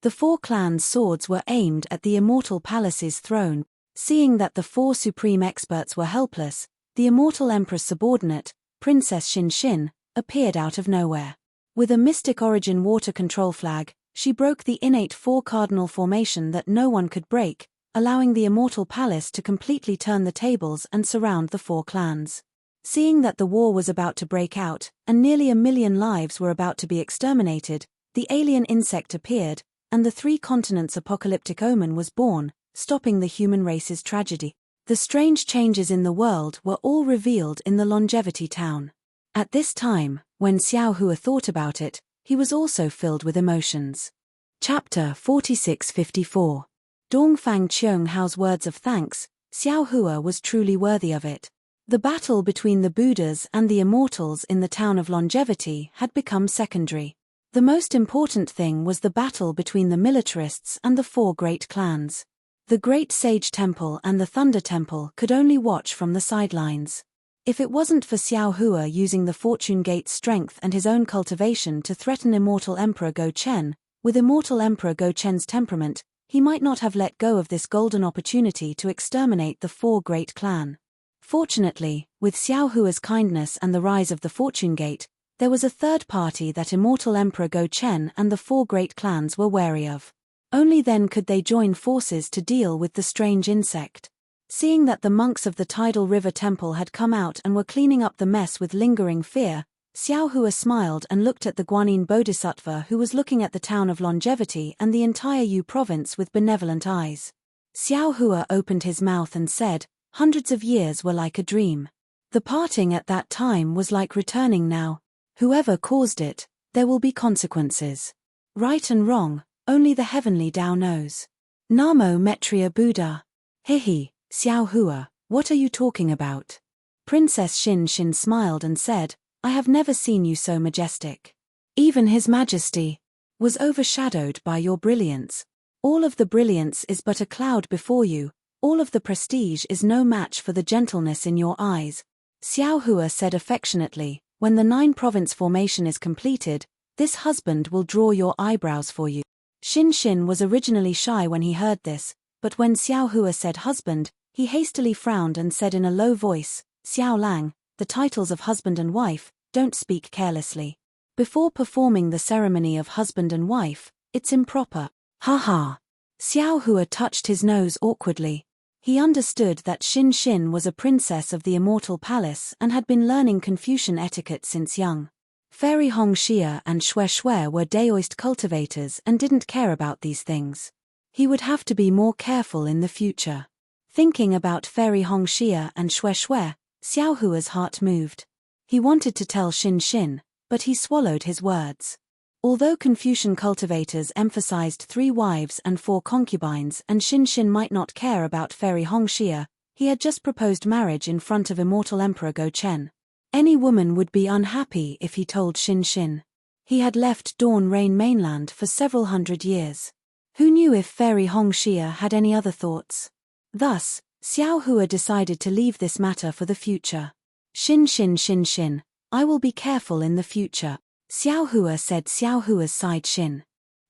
The 4 clans' swords were aimed at the Immortal Palace's throne. Seeing that the 4 supreme experts were helpless, the Immortal Emperor's subordinate, Princess Xin Xin, appeared out of nowhere. With a mystic origin water control flag, she broke the innate 4-cardinal formation that no one could break, allowing the Immortal Palace to completely turn the tables and surround the 4 clans. Seeing that the war was about to break out, and nearly 1 million lives were about to be exterminated, the alien insect appeared, and the 3 continents apocalyptic omen was born, stopping the human race's tragedy. The strange changes in the world were all revealed in the Longevity Town. At this time, when Xiao Hua thought about it, he was also filled with emotions. Chapter 46-54. Dongfang Cheung Hao's words of thanks. Xiao Hua was truly worthy of it. The battle between the Buddhas and the immortals in the town of Longevity had become secondary. The most important thing was the battle between the militarists and the 4 great clans. The Great Sage Temple and the Thunder Temple could only watch from the sidelines. If it wasn't for Xiao Hua using the Fortune Gate's strength and his own cultivation to threaten Immortal Emperor Go Chen, with Immortal Emperor Go Chen's temperament, he might not have let go of this golden opportunity to exterminate the 4 great clan. Fortunately, with Xiao Hua's kindness and the rise of the Fortune Gate, there was a third party that Immortal Emperor Go Chen and the 4 great clans were wary of. Only then could they join forces to deal with the strange insect. Seeing that the monks of the Tidal River Temple had come out and were cleaning up the mess with lingering fear, Xiao Hua smiled and looked at the Guanyin Bodhisattva who was looking at the town of Longevity and the entire Yu province with benevolent eyes. Xiao Hua opened his mouth and said, "Hundreds of years were like a dream. The parting at that time was like returning now. Whoever caused it, there will be consequences. Right and wrong, only the heavenly Tao knows. Namo Metria Buddha." "Hihi, Xiao Hua, what are you talking about?" Princess Xin Xin smiled and said, "I have never seen you so majestic. Even His Majesty was overshadowed by your brilliance. All of the brilliance is but a cloud before you, all of the prestige is no match for the gentleness in your eyes." Xiao Hua said affectionately, "When the 9-province formation is completed, this husband will draw your eyebrows for you." Xin Xin was originally shy when he heard this, but when Xiao Hua said husband, he hastily frowned and said in a low voice, "Xiao Lang, the titles of husband and wife, don't speak carelessly. Before performing the ceremony of husband and wife, it's improper." "Ha ha." Xiao Hua touched his nose awkwardly. He understood that Xin Xin was a princess of the Immortal Palace and had been learning Confucian etiquette since young. Fairy Hong Xia and Xue Xue were Daoist cultivators and didn't care about these things. He would have to be more careful in the future. Thinking about Fairy Hong Xia and Xue Xue, Xiao Hua's heart moved. He wanted to tell Xin Xin, but he swallowed his words. Although Confucian cultivators emphasized 3 wives and 4 concubines and Xin Xin might not care about Fairy Hong Xia, he had just proposed marriage in front of Immortal Emperor Go Chen. Any woman would be unhappy if he told Xin Xin. He had left Dawn Rain Mainland for several hundred years. Who knew if Fairy Hong Xia had any other thoughts? Thus, Xiao Hua decided to leave this matter for the future. "Xin Xin, I will be careful in the future," Xiao Hua said. Xiao Hua's side Xin.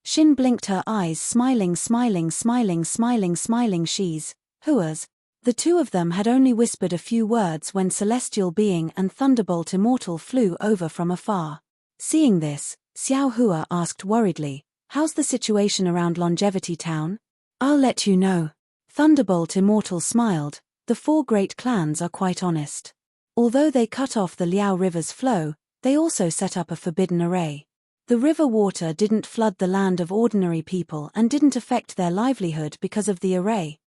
Xin blinked her eyes smiling. She's Hua's. The 2 of them had only whispered a few words when Celestial Being and Thunderbolt Immortal flew over from afar. Seeing this, Xiao Hua asked worriedly, "How's the situation around Longevity Town?" "I'll let you know." Thunderbolt Immortal smiled. "The 4 great clans are quite honest. Although they cut off the Liao River's flow, they also set up a forbidden array. The river water didn't flood the land of ordinary people and didn't affect their livelihood because of the array."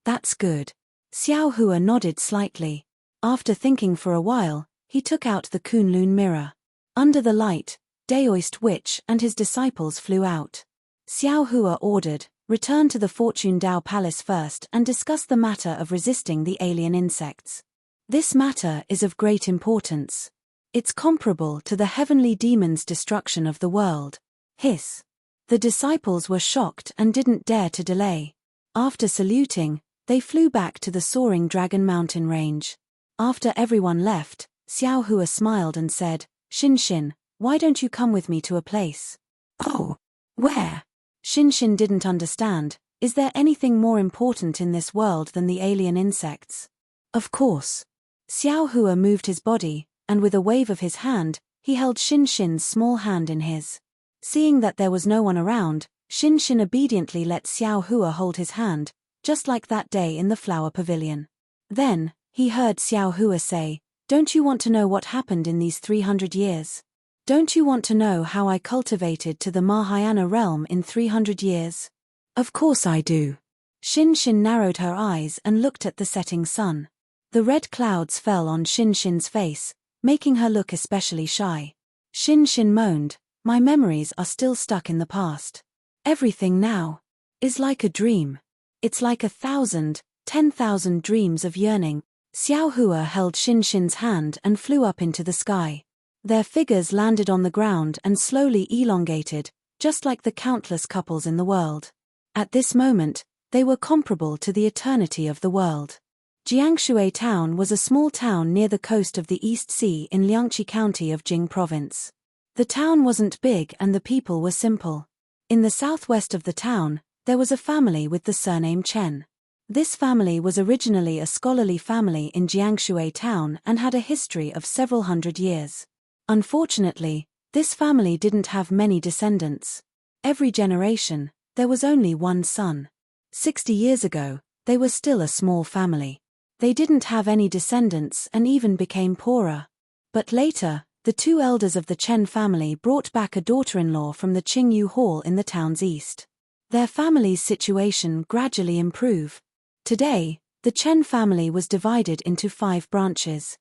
That's good." Xiao Hua nodded slightly. After thinking for a while, he took out the Kunlun mirror. Under the light, Daoist Witch and his disciples flew out. Xiao Hua ordered, "Return to the Fortune Dao Palace first and discuss the matter of resisting the alien insects. This matter is of great importance. It's comparable to the heavenly demon's destruction of the world." Hiss. The disciples were shocked and didn't dare to delay. After saluting, they flew back to the soaring Dragon Mountain range. After everyone left, Xiao Hua smiled and said, "Xin Xin, why don't you come with me to a place?" "Oh, where?" Xin Xin didn't understand. Is there anything more important in this world than the alien insects? Of course. Xiao Hua moved his body, and with a wave of his hand, he held Xin Xin's small hand in his. Seeing that there was no one around, Xin Xin obediently let Xiao Hua hold his hand, just like that day in the flower pavilion. Then, he heard Xiao Hua say, Don't you want to know what happened in these 300 years? Don't you want to know how I cultivated to the Mahayana realm in 300 years? Of course I do. Shin narrowed her eyes and looked at the setting sun. The red clouds fell on Shin's face, making her look especially shy. Shin moaned, my memories are still stuck in the past. Everything now is like a dream. It's like 1,000, 10,000 dreams of yearning. Xiao Hua held Shin's hand and flew up into the sky. Their figures landed on the ground and slowly elongated, just like the countless couples in the world. At this moment, they were comparable to the eternity of the world. Jiangshui Town was a small town near the coast of the East Sea in Liangqi County of Jing Province. The town wasn't big and the people were simple. In the southwest of the town, there was a family with the surname Chen. This family was originally a scholarly family in Jiangshui Town and had a history of several hundred years. Unfortunately, this family didn't have many descendants. Every generation, there was only one son. 60 years ago, they were still a small family. They didn't have any descendants and even became poorer. But later, the two elders of the Chen family brought back a daughter-in-law from the Qingyu Hall in the town's east. Their family's situation gradually improved. Today, the Chen family was divided into 5 branches.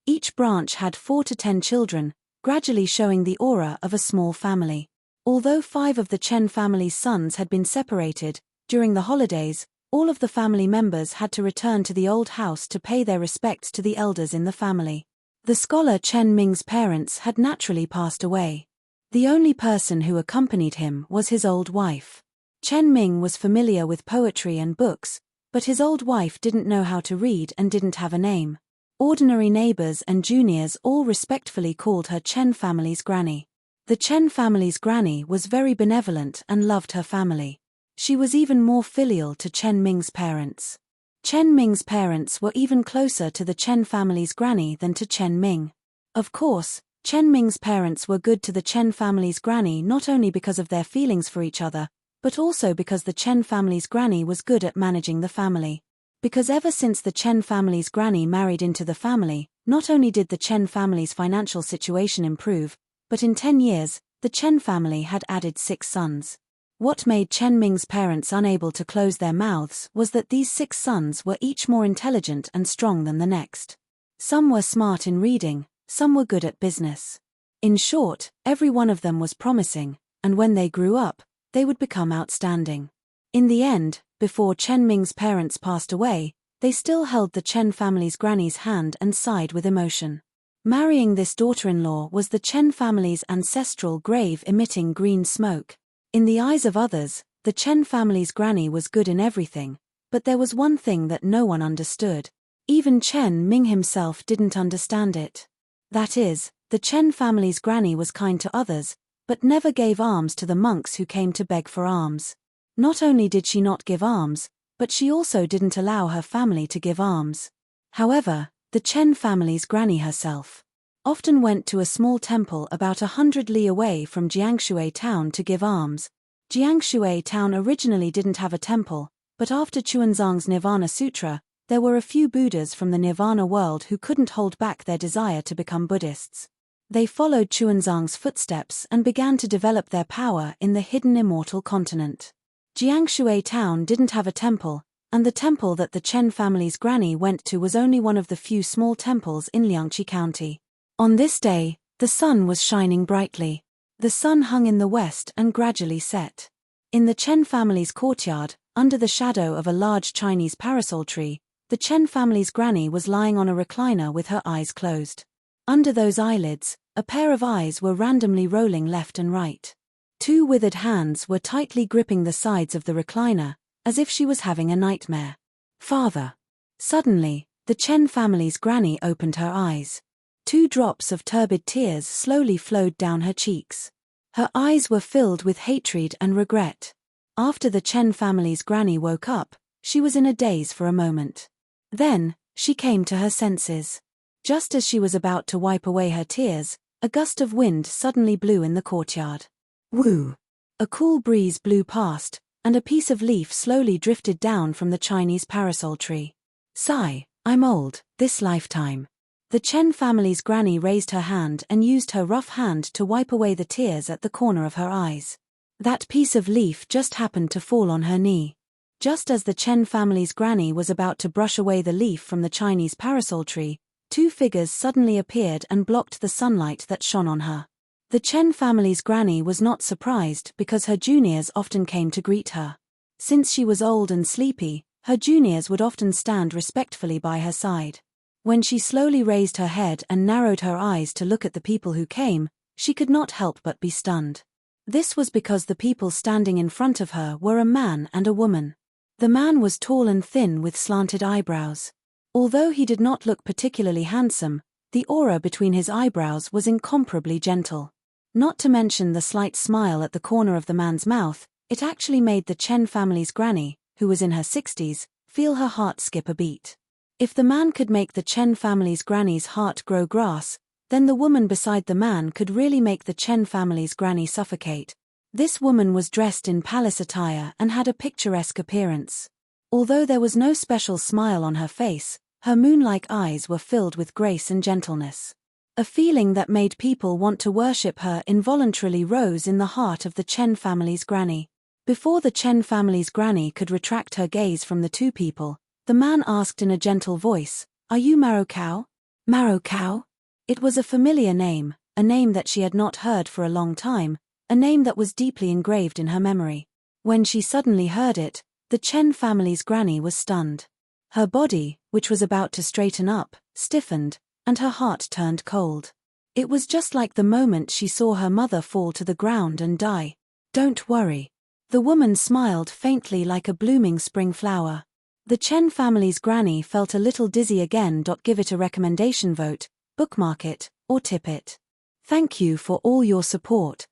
Each branch had 4 to 10 children, gradually showing the aura of a small family. Although 5 of the Chen family's sons had been separated, during the holidays, all of the family members had to return to the old house to pay their respects to the elders in the family. The scholar Chen Ming's parents had naturally passed away. The only person who accompanied him was his old wife. Chen Ming was familiar with poetry and books, but his old wife didn't know how to read and didn't have a name. Ordinary neighbors and juniors all respectfully called her Chen family's granny. The Chen family's granny was very benevolent and loved her family. She was even more filial to Chen Ming's parents. Chen Ming's parents were even closer to the Chen family's granny than to Chen Ming. Of course, Chen Ming's parents were good to the Chen family's granny not only because of their feelings for each other, but also because the Chen family's granny was good at managing the family. Because ever since the Chen family's granny married into the family, not only did the Chen family's financial situation improve, but in 10 years, the Chen family had added 6 sons. What made Chen Ming's parents unable to close their mouths was that these 6 sons were each more intelligent and strong than the next. Some were smart in reading, some were good at business. In short, every one of them was promising, and when they grew up, they would become outstanding. In the end, before Chen Ming's parents passed away, they still held the Chen family's granny's hand and sighed with emotion. Marrying this daughter-in-law was the Chen family's ancestral grave emitting green smoke. In the eyes of others, the Chen family's granny was good in everything, but there was one thing that no one understood. Even Chen Ming himself didn't understand it. That is, the Chen family's granny was kind to others, but never gave alms to the monks who came to beg for alms. Not only did she not give alms, but she also didn't allow her family to give alms. However, the Chen family's granny herself often went to a small temple about 100 li away from Jiangshui Town to give alms. Jiangshui Town originally didn't have a temple, but after Chuanzang's Nirvana Sutra, there were a few Buddhas from the Nirvana world who couldn't hold back their desire to become Buddhists. They followed Chuanzang's footsteps and began to develop their power in the hidden immortal continent. Jiangshui Town didn't have a temple, and the temple that the Chen family's granny went to was only one of the few small temples in Liangqi County. On this day, the sun was shining brightly. The sun hung in the west and gradually set. In the Chen family's courtyard, under the shadow of a large Chinese parasol tree, the Chen family's granny was lying on a recliner with her eyes closed. Under those eyelids, a pair of eyes were randomly rolling left and right. 2 withered hands were tightly gripping the sides of the recliner, as if she was having a nightmare. Father. Suddenly, the Chen family's granny opened her eyes. 2 drops of turbid tears slowly flowed down her cheeks. Her eyes were filled with hatred and regret. After the Chen family's granny woke up, she was in a daze for a moment. Then, she came to her senses. Just as she was about to wipe away her tears, a gust of wind suddenly blew in the courtyard. Woo! A cool breeze blew past, and a piece of leaf slowly drifted down from the Chinese parasol tree. Sigh, I'm old, this lifetime. The Chen family's granny raised her hand and used her rough hand to wipe away the tears at the corner of her eyes. That piece of leaf just happened to fall on her knee. Just as the Chen family's granny was about to brush away the leaf from the Chinese parasol tree, two figures suddenly appeared and blocked the sunlight that shone on her. The Chen family's granny was not surprised because her juniors often came to greet her. Since she was old and sleepy, her juniors would often stand respectfully by her side. When she slowly raised her head and narrowed her eyes to look at the people who came, she could not help but be stunned. This was because the people standing in front of her were a man and a woman. The man was tall and thin with slanted eyebrows. Although he did not look particularly handsome, the aura between his eyebrows was incomparably gentle. Not to mention the slight smile at the corner of the man's mouth, it actually made the Chen family's granny, who was in her 60s, feel her heart skip a beat. If the man could make the Chen family's granny's heart grow grass, then the woman beside the man could really make the Chen family's granny suffocate. This woman was dressed in palace attire and had a picturesque appearance. Although there was no special smile on her face, her moon-like eyes were filled with grace and gentleness. A feeling that made people want to worship her involuntarily rose in the heart of the Chen family's granny. Before the Chen family's granny could retract her gaze from the two people, the man asked in a gentle voice, "Are you Marrow Cow?" Marrow Cow? It was a familiar name, a name that she had not heard for a long time, a name that was deeply engraved in her memory. When she suddenly heard it, the Chen family's granny was stunned. Her body, which was about to straighten up, stiffened, and her heart turned cold. It was just like the moment she saw her mother fall to the ground and die. "Don't worry." The woman smiled faintly like a blooming spring flower. The Chen family's granny felt a little dizzy again. Give it a recommendation vote, bookmark it, or tip it. Thank you for all your support.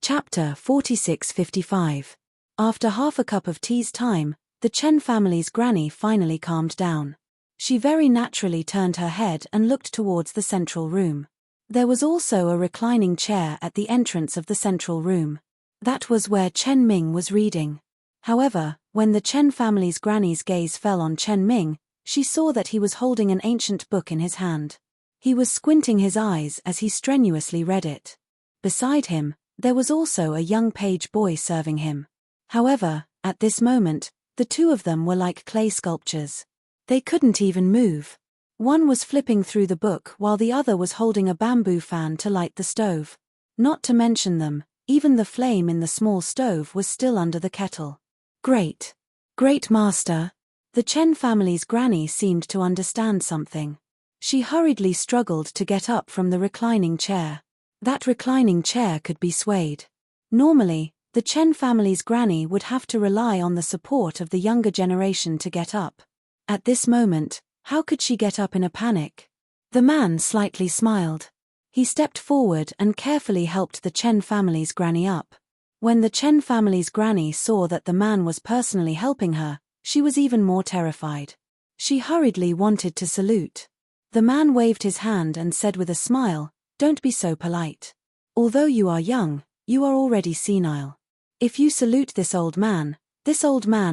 Chapter 4655. After half a cup of tea's time, the Chen family's granny finally calmed down. She very naturally turned her head and looked towards the central room. There was also a reclining chair at the entrance of the central room. That was where Chen Ming was reading. However, when the Chen family's granny's gaze fell on Chen Ming, she saw that he was holding an ancient book in his hand. He was squinting his eyes as he strenuously read it. Beside him, there was also a young page boy serving him. However, at this moment, the two of them were like clay sculptures. They couldn't even move. One was flipping through the book while the other was holding a bamboo fan to light the stove. Not to mention them, even the flame in the small stove was still under the kettle. Great. Great master. The Chen family's granny seemed to understand something. She hurriedly struggled to get up from the reclining chair. That reclining chair could be swayed. Normally, the Chen family's granny would have to rely on the support of the younger generation to get up. At this moment, how could she get up in a panic? The man slightly smiled. He stepped forward and carefully helped the Chen family's granny up. When the Chen family's granny saw that the man was personally helping her, she was even more terrified. She hurriedly wanted to salute. The man waved his hand and said with a smile, "Don't be so polite. Although you are young, you are already senile. If you salute this old man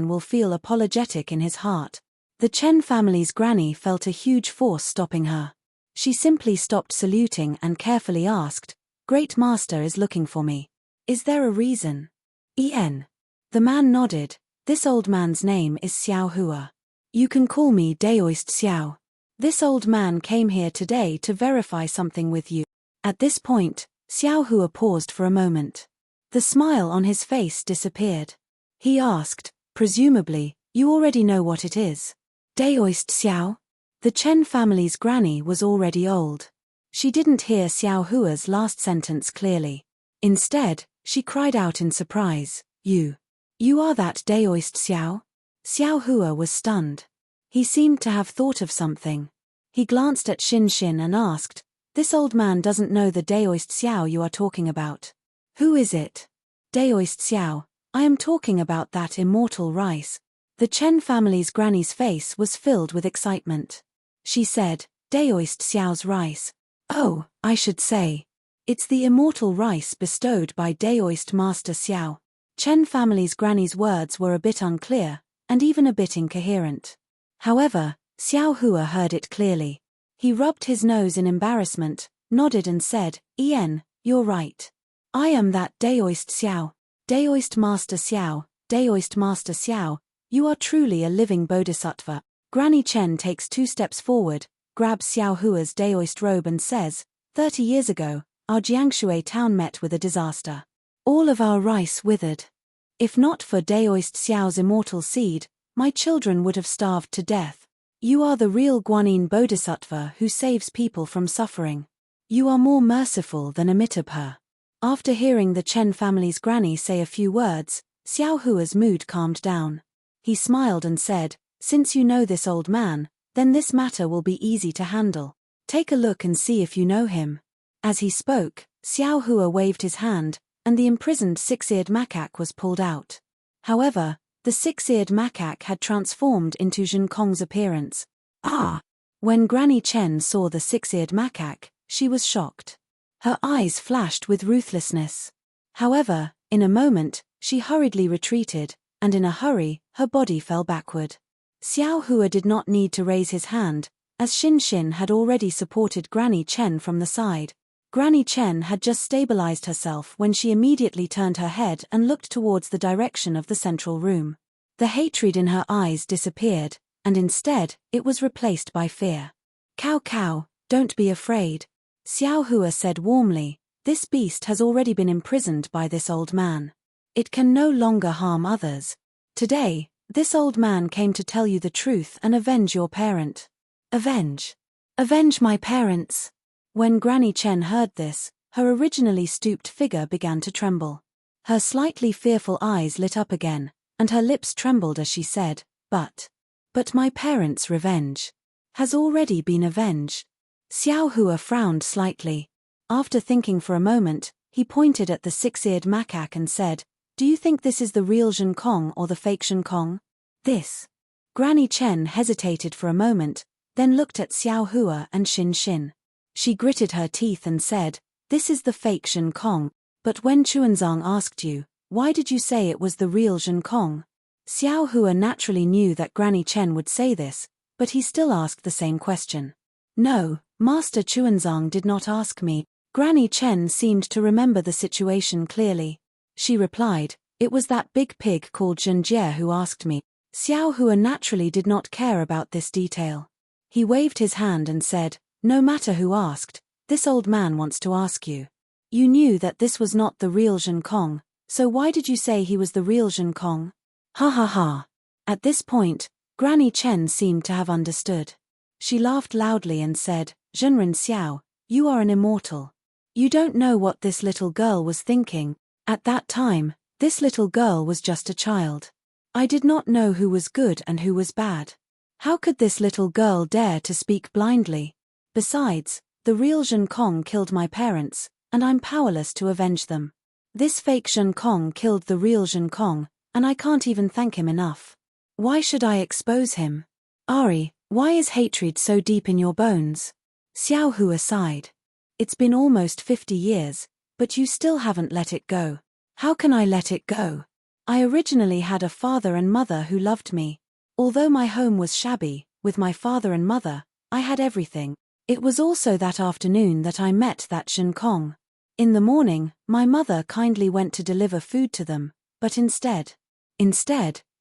will feel apologetic in his heart." The Chen family's granny felt a huge force stopping her. She simply stopped saluting and carefully asked, "Great master is looking for me. Is there a reason?" "En." The man nodded. "This old man's name is Xiao Hua. You can call me Daoist Xiao. This old man came here today to verify something with you." At this point, Xiao Hua paused for a moment. The smile on his face disappeared. He asked, "Presumably, you already know what it is." "Daoist Xiao?" The Chen family's granny was already old. She didn't hear Xiao Hua's last sentence clearly. Instead, she cried out in surprise, You are that Daoist Xiao?" Xiao Hua was stunned. He seemed to have thought of something. He glanced at Xin Xin and asked, "This old man doesn't know the Daoist Xiao you are talking about. Who is it?" "Daoist Xiao, I am talking about that immortal rice." The Chen family's granny's face was filled with excitement. She said, "Daoist Xiao's rice. Oh, I should say. It's the immortal rice bestowed by Daoist Master Xiao." Chen family's granny's words were a bit unclear, and even a bit incoherent. However, Xiao Hua heard it clearly. He rubbed his nose in embarrassment, nodded and said, You're right. I am that Daoist Xiao. Daoist Master Xiao, Daoist Master Xiao, you are truly a living bodhisattva. Granny Chen takes 2 steps forward, grabs Xiao Hua's Daoist robe and says, 30 years ago, our Jiangshui town met with a disaster. All of our rice withered. If not for Daoist Xiao's immortal seed, my children would have starved to death. You are the real Guanyin Bodhisattva who saves people from suffering. You are more merciful than Amitabha. After hearing the Chen family's granny say a few words, Xiao Hua's mood calmed down. He smiled and said, since you know this old man, then this matter will be easy to handle. Take a look and see if you know him. As he spoke, Xiao Hua waved his hand, and the imprisoned 6-eared macaque was pulled out. However, the 6-eared macaque had transformed into Zhen Kong's appearance. Ah! When Granny Chen saw the 6-eared macaque, she was shocked. Her eyes flashed with ruthlessness. However, in a moment, she hurriedly retreated, and in a hurry, her body fell backward. Xiao Hua did not need to raise his hand, as Xin Xin had already supported Granny Chen from the side. Granny Chen had just stabilized herself when she immediately turned her head and looked towards the direction of the central room. The hatred in her eyes disappeared, and instead, it was replaced by fear. Cow cow, don't be afraid. Xiao Hua said warmly, this beast has already been imprisoned by this old man. It can no longer harm others. Today, this old man came to tell you the truth and avenge your parent. Avenge? Avenge my parents? When Granny Chen heard this, her originally stooped figure began to tremble. Her slightly fearful eyes lit up again, and her lips trembled as she said, But my parents' revenge has already been avenged. Xiao Hua frowned slightly. After thinking for a moment, he pointed at the 6-eared macaque and said, do you think this is the real Zhen Kong or the fake Zhen Kong? This. Granny Chen hesitated for a moment, then looked at Xiao Hua and Xin Xin. She gritted her teeth and said, this is the fake Zhen Kong, but when Chuanzang asked you, why did you say it was the real Zhen Kong? Xiao Hua naturally knew that Granny Chen would say this, but he still asked the same question. No, Master Chuanzang did not ask me. Granny Chen seemed to remember the situation clearly. She replied, it was that big pig called Zhen Jie who asked me. Xiao Hua naturally did not care about this detail. He waved his hand and said, no matter who asked, this old man wants to ask you. You knew that this was not the real Zhen Kong, so why did you say he was the real Zhen Kong? Ha ha ha. At this point, Granny Chen seemed to have understood. She laughed loudly and said, Zhenren Xiao, you are an immortal. You don't know what this little girl was thinking. At that time, this little girl was just a child. I did not know who was good and who was bad. How could this little girl dare to speak blindly? Besides, the real Zhen Kong killed my parents, and I'm powerless to avenge them. This fake Zhen Kong killed the real Zhen Kong, and I can't even thank him enough. Why should I expose him? Ari, why is hatred so deep in your bones? Xiao Hua sighed. It's been almost 50 years, but you still haven't let it go. How can I let it go? I originally had a father and mother who loved me. Although my home was shabby, with my father and mother, I had everything. It was also that afternoon that I met that Zhen Kong. In the morning, my mother kindly went to deliver food to them, but instead,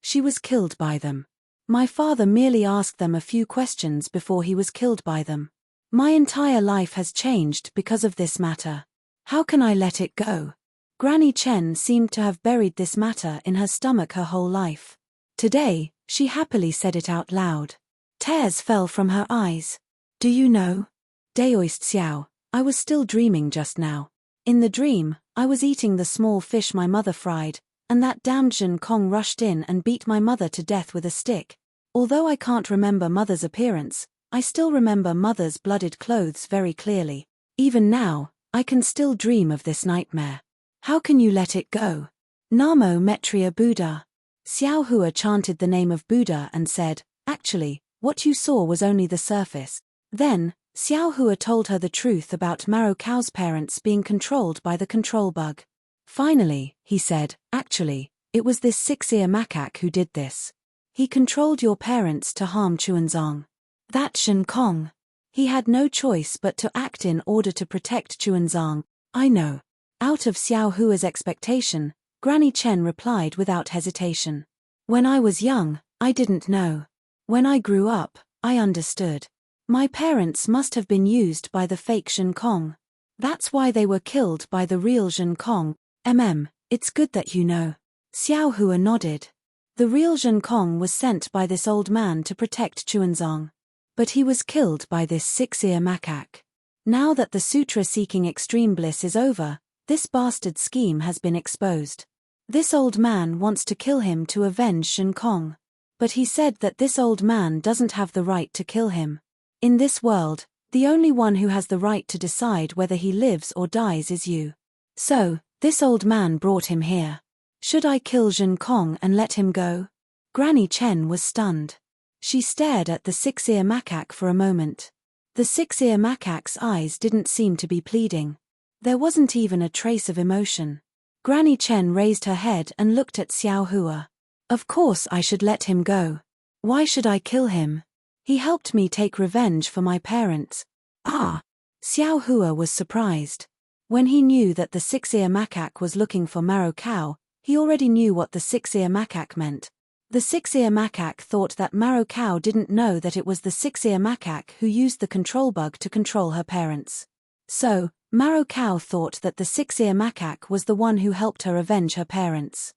she was killed by them. My father merely asked them a few questions before he was killed by them. My entire life has changed because of this matter. How can I let it go? Granny Chen seemed to have buried this matter in her stomach her whole life. Today, she happily said it out loud. Tears fell from her eyes. Do you know? Daoist Xiao, I was still dreaming just now. In the dream, I was eating the small fish my mother fried, and that damned Zhen Kong rushed in and beat my mother to death with a stick. Although I can't remember mother's appearance, I still remember mother's blooded clothes very clearly. Even now, I can still dream of this nightmare. How can you let it go? Namo Metria Buddha. Xiao Hua chanted the name of Buddha and said, actually, what you saw was only the surface. Then, Xiao Hua told her the truth about Maro Cao's parents being controlled by the control bug. Finally, he said, actually, it was this 6-ear macaque who did this. He controlled your parents to harm Chuanzang. That Zhen Kong. He had no choice but to act in order to protect Chuanzang. I know. Out of Xiao Hua's expectation, Granny Chen replied without hesitation. When I was young, I didn't know. When I grew up, I understood. My parents must have been used by the fake Zhen Kong. That's why they were killed by the real Zhen Kong. It's good that you know. Xiao Hua nodded. The real Zhen Kong was sent by this old man to protect Chuanzang. But he was killed by this six-ear macaque. Now that the sutra-seeking extreme bliss is over, this bastard scheme has been exposed. This old man wants to kill him to avenge Zhen Kong. But he said that this old man doesn't have the right to kill him. In this world, the only one who has the right to decide whether he lives or dies is you. So, this old man brought him here. Should I kill Zhen Kong and let him go? Granny Chen was stunned. She stared at the six-ear macaque for a moment. The six-ear macaque's eyes didn't seem to be pleading. There wasn't even a trace of emotion. Granny Chen raised her head and looked at Xiao Hua. Of course I should let him go. Why should I kill him? He helped me take revenge for my parents. Ah! Xiao Hua was surprised. When he knew that the six-ear macaque was looking for Maro Cow, he already knew what the six-ear macaque meant. The six-ear macaque thought that Maro Cow didn't know that it was the six-ear macaque who used the control bug to control her parents. So, Maro Cow thought that the six-ear macaque was the one who helped her avenge her parents.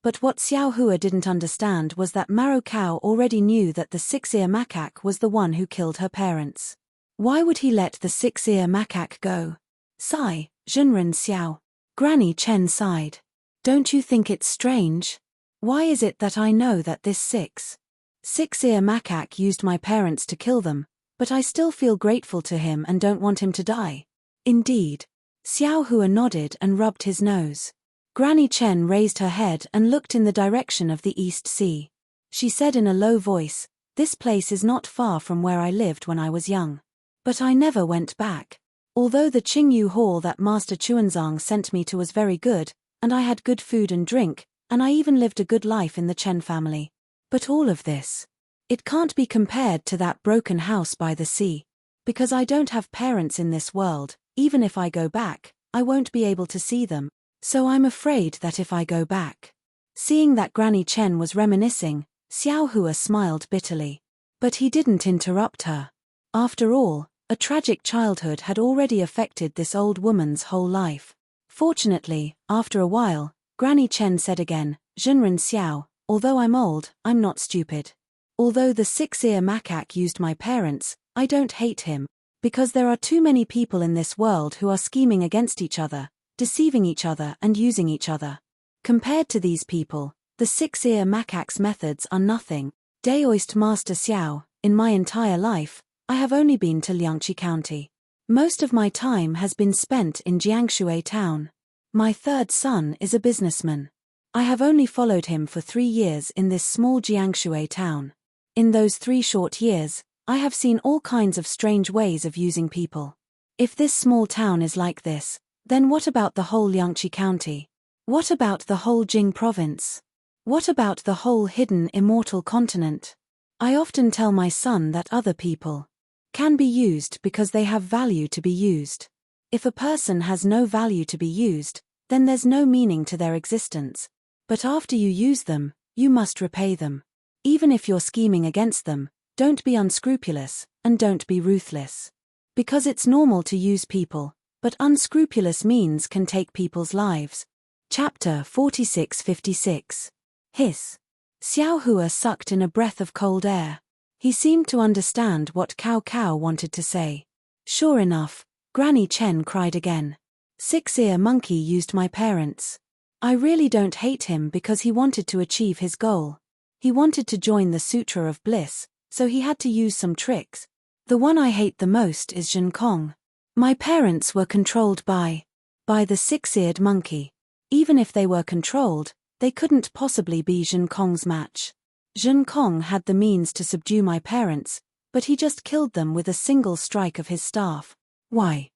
But what Xiao Hua didn't understand was that Maro Cow already knew that the six-ear macaque was the one who killed her parents. Why would he let the six-ear macaque go? Sigh, Zhenren Xiao. Granny Chen sighed. Don't you think it's strange? Why is it that I know that this six-ear macaque used my parents to kill them, but I still feel grateful to him and don't want him to die? Indeed. Xiao Hua nodded and rubbed his nose. Granny Chen raised her head and looked in the direction of the East Sea. She said in a low voice, "This place is not far from where I lived when I was young. But I never went back. Although the Qingyu Hall that Master Chuanzang sent me to was very good, and I had good food and drink, and I even lived a good life in the Chen family. But all of this, it can't be compared to that broken house by the sea. Because I don't have parents in this world, even if I go back, I won't be able to see them. So I'm afraid that if I go back." Seeing that Granny Chen was reminiscing, Xiao Hua smiled bitterly. But he didn't interrupt her. After all, a tragic childhood had already affected this old woman's whole life. Fortunately, after a while, Granny Chen said again, "Zhenren Xiao, although I'm old, I'm not stupid. Although the six-ear macaque used my parents, I don't hate him, because there are too many people in this world who are scheming against each other, deceiving each other and using each other. Compared to these people, the six-ear macaque's methods are nothing. Daoist Master Xiao, in my entire life, I have only been to Liangqi County. Most of my time has been spent in Jiangshui town. My third son is a businessman. I have only followed him for 3 years in this small Jiangshui town. In those 3 short years, I have seen all kinds of strange ways of using people. If this small town is like this, then what about the whole Liangqi County? What about the whole Jing province? What about the whole hidden immortal continent? I often tell my son that other people can be used because they have value to be used. If a person has no value to be used, then there's no meaning to their existence. But after you use them, you must repay them. Even if you're scheming against them, don't be unscrupulous, and don't be ruthless. Because it's normal to use people, but unscrupulous means can take people's lives." Chapter 46-56. Hiss. Xiao Hua sucked in a breath of cold air. He seemed to understand what Cao Cao wanted to say. Sure enough, Granny Chen cried again. "Six-ear monkey used my parents. I really don't hate him because he wanted to achieve his goal. He wanted to join the Sutra of Bliss, so he had to use some tricks. The one I hate the most is Zhen Kong. My parents were controlled by the six-eared monkey. Even if they were controlled, they couldn't possibly be Zhen Kong's match. Zhen Kong had the means to subdue my parents, but he just killed them with a single strike of his staff. Why?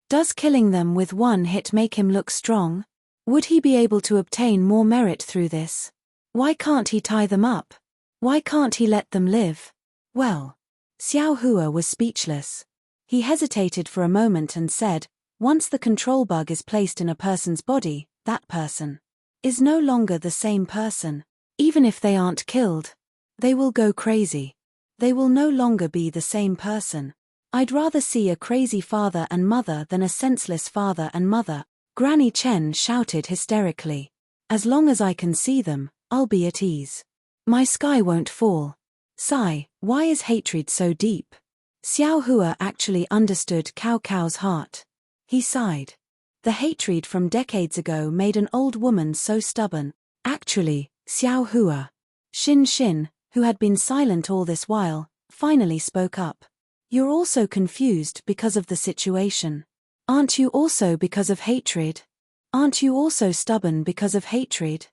Does killing them with one hit make him look strong? Would he be able to obtain more merit through this? Why can't he tie them up? Why can't he let them live?" Well, Xiao Hua was speechless. He hesitated for a moment and said, once the control bug is placed in a person's body, that person is no longer the same person. Even if they aren't killed, they will go crazy. They will no longer be the same person. I'd rather see a crazy father and mother than a senseless father and mother, Granny Chen shouted hysterically. As long as I can see them, I'll be at ease. My sky won't fall. Sigh, why is hatred so deep? Xiao Hua actually understood Cao Cao's heart. He sighed. The hatred from decades ago made an old woman so stubborn. Actually, Xiao Hua. Xin Xin, who had been silent all this while, finally spoke up. You're also confused because of the situation. Aren't you also because of hatred? Aren't you also stubborn because of hatred?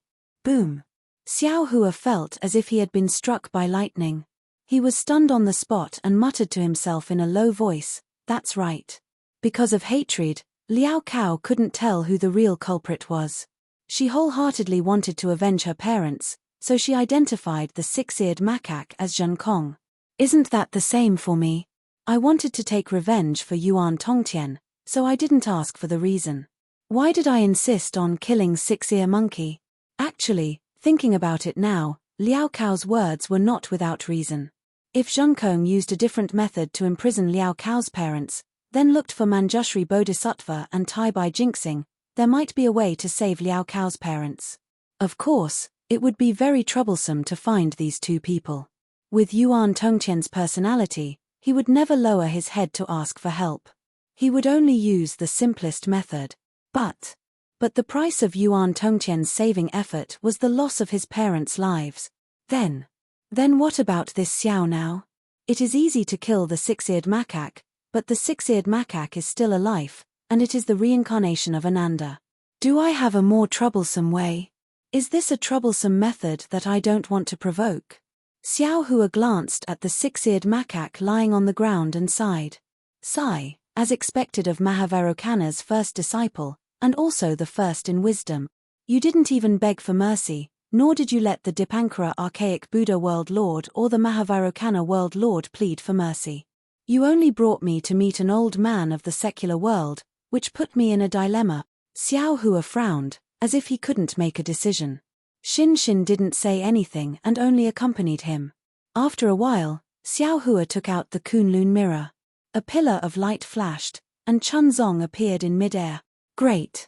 Boom. Xiao Hua felt as if he had been struck by lightning. He was stunned on the spot and muttered to himself in a low voice, that's right. Because of hatred, Liao Cao couldn't tell who the real culprit was. She wholeheartedly wanted to avenge her parents, so she identified the six-eared macaque as Zhen Kong. Isn't that the same for me? I wanted to take revenge for Yuan Tongtian, so I didn't ask for the reason. Why did I insist on killing Six-Ear Monkey? Actually, thinking about it now, Liao Cao's words were not without reason. If Zhen Kong used a different method to imprison Liao Cao's parents, then looked for Manjushri Bodhisattva and Tai Bai Jinxing, there might be a way to save Liao Cao's parents. Of course, it would be very troublesome to find these two people. With Yuan Tongtian's personality, he would never lower his head to ask for help. He would only use the simplest method. But the price of Yuan Tongtian's saving effort was the loss of his parents' lives. Then what about this Xiao now? It is easy to kill the six-eared macaque, but the six-eared macaque is still alive, and it is the reincarnation of Ananda. Do I have a more troublesome way? Is this a troublesome method that I don't want to provoke? Xiao Hua glanced at the six-eared macaque lying on the ground and sighed. Sigh, as expected of Mahavairokkana's first disciple, and also the first in wisdom. You didn't even beg for mercy, nor did you let the Dipankara archaic Buddha World Lord or the Mahavairokkana World Lord plead for mercy. You only brought me to meet an old man of the secular world, which put me in a dilemma. Xiao Hua frowned, as if he couldn't make a decision. Xin Xin didn't say anything and only accompanied him. After a while, Xiao Hua took out the Kunlun mirror. A pillar of light flashed, and Chunzong appeared in midair. Great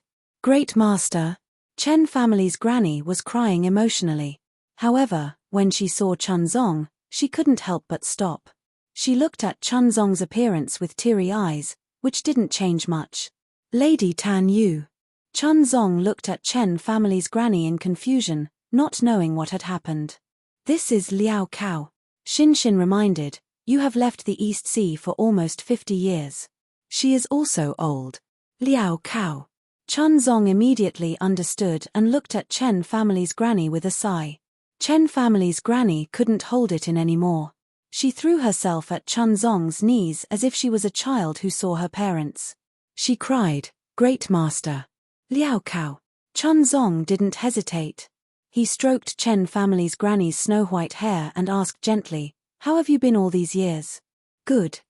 master. Chen family's granny was crying emotionally. However, when she saw Chunzong, she couldn't help but stop. She looked at Chunzong's appearance with teary eyes, which didn't change much. Lady Tan Yu. Chunzong looked at Chen family's granny in confusion, not knowing what had happened. This is Liao Cao. Xin Xin reminded, you have left the East Sea for almost 50 years. She is also old. Liao Cao. Chunzong immediately understood and looked at Chen family's granny with a sigh. Chen family's granny couldn't hold it in anymore. She threw herself at Chunzong's knees as if she was a child who saw her parents. She cried, Great Master. Liao Cao. Chunzong didn't hesitate. He stroked Chen family's granny's snow-white hair and asked gently, How have you been all these years? Good.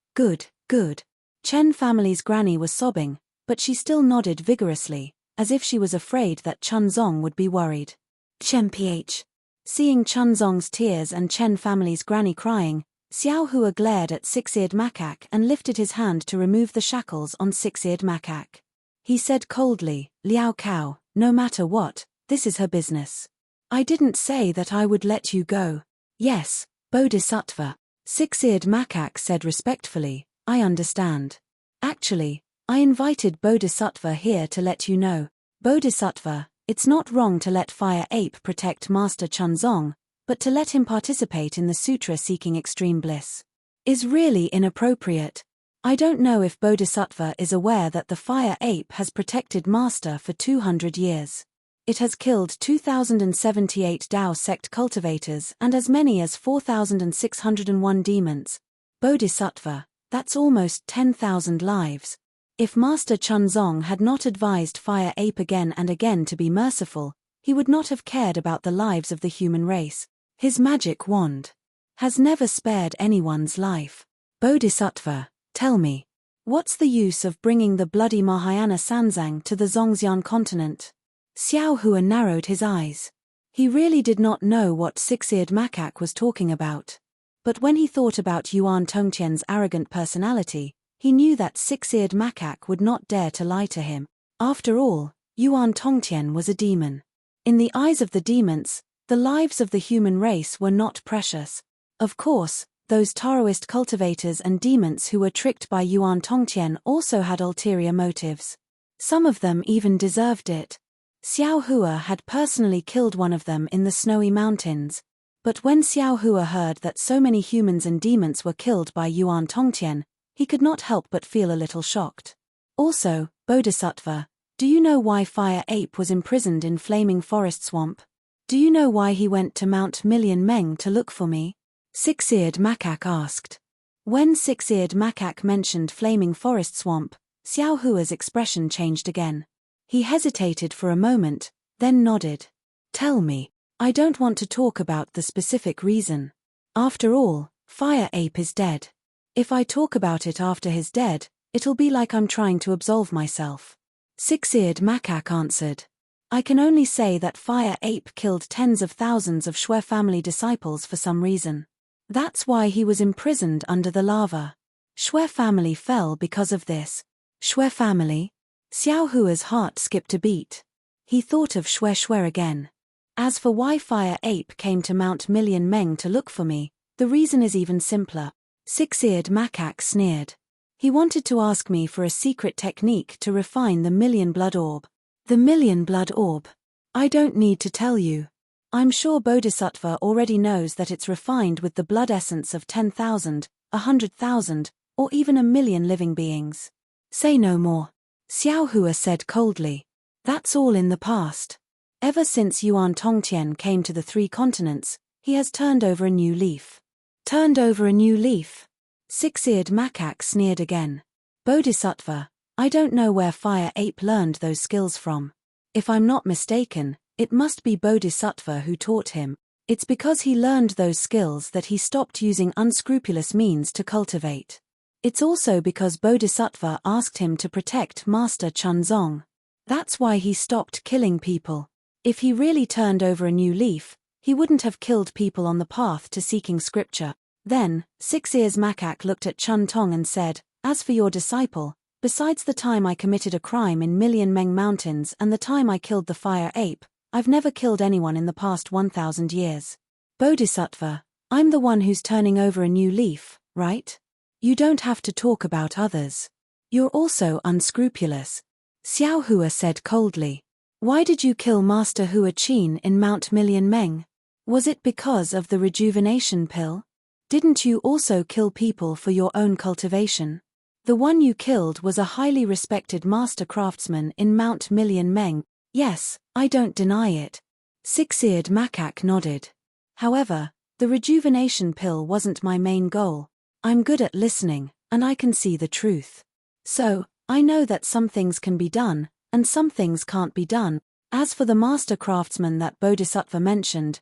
Chen family's granny was sobbing, but she still nodded vigorously, as if she was afraid that Chunzong would be worried. Chen PH. Seeing Chunzong's tears and Chen family's granny crying, Xiao Hua glared at Six-Eared Macaque and lifted his hand to remove the shackles on Six-Eared Macaque. He said coldly, Liao Cao, no matter what, this is her business. I didn't say that I would let you go. Yes, Bodhisattva. Six-Eared Macaque said respectfully, I understand. Actually, I invited Bodhisattva here to let you know. Bodhisattva, it's not wrong to let Fire Ape protect Master Chunzong, but to let him participate in the sutra seeking extreme bliss is really inappropriate. I don't know if Bodhisattva is aware that the Fire Ape has protected Master for 200 years. It has killed 2,078 Dao sect cultivators and as many as 4,601 demons. Bodhisattva, that's almost 10,000 lives. If Master Chunzong had not advised Fire Ape again and again to be merciful, he would not have cared about the lives of the human race. His magic wand has never spared anyone's life. Bodhisattva, tell me. What's the use of bringing the bloody Mahayana Sanzang to the Zhongxian continent? Xiao Hua narrowed his eyes. He really did not know what six-eared macaque was talking about. But when he thought about Yuan Tongqian's arrogant personality, he knew that six-eared macaque would not dare to lie to him. After all, Yuan Tongqian was a demon. In the eyes of the demons, the lives of the human race were not precious. Of course, those Taoist cultivators and demons who were tricked by Yuan Tongqian also had ulterior motives. Some of them even deserved it. Xiao Hua had personally killed one of them in the snowy mountains. But when Xiao Hua heard that so many humans and demons were killed by Yuan Tongqian, he could not help but feel a little shocked. Also, Bodhisattva, do you know why Fire Ape was imprisoned in Flaming Forest Swamp? Do you know why he went to Mount Million Meng to look for me? Six-eared macaque asked. When six-eared macaque mentioned Flaming Forest Swamp, Xiao Hua's expression changed again. He hesitated for a moment, then nodded. Tell me. I don't want to talk about the specific reason. After all, Fire Ape is dead. If I talk about it after he's dead, it'll be like I'm trying to absolve myself. Six-eared macaque answered. I can only say that Fire Ape killed tens of thousands of Shui family disciples for some reason. That's why he was imprisoned under the lava. Shui family fell because of this. Shui family? Xiao Hua's heart skipped a beat. He thought of Shui again. As for why Fire Ape came to Mount Million Meng to look for me, the reason is even simpler. Six-eared macaque sneered. He wanted to ask me for a secret technique to refine the Million Blood Orb. The Million Blood Orb. I don't need to tell you. I'm sure Bodhisattva already knows that it's refined with the blood essence of 10,000, 100,000, or even 1,000,000 living beings. Say no more. Xiao Hua said coldly. That's all in the past. Ever since Yuan Tongqian came to the three continents, he has turned over a new leaf. Turned over a new leaf? Six-eared macaque sneered again. Bodhisattva, I don't know where Fire Ape learned those skills from. If I'm not mistaken, it must be Bodhisattva who taught him. It's because he learned those skills that he stopped using unscrupulous means to cultivate. It's also because Bodhisattva asked him to protect Master Chunzong. That's why he stopped killing people. If he really turned over a new leaf, he wouldn't have killed people on the path to seeking scripture. Then, Six-Ears Macaque looked at Chun Tong and said, As for your disciple, besides the time I committed a crime in Million Meng Mountains and the time I killed the Fire Ape, I've never killed anyone in the past 1,000 years. Bodhisattva, I'm the one who's turning over a new leaf, right? You don't have to talk about others. You're also unscrupulous. Xiao Hua said coldly. Why did you kill Master Hua Qin in Mount Million Meng? Was it because of the rejuvenation pill? Didn't you also kill people for your own cultivation? The one you killed was a highly respected master craftsman in Mount Million Meng. Yes, I don't deny it. Six-eared macaque nodded. However, the rejuvenation pill wasn't my main goal. I'm good at listening, and I can see the truth. So, I know that some things can be done, and some things can't be done. As for the master craftsman that Bodhisattva mentioned,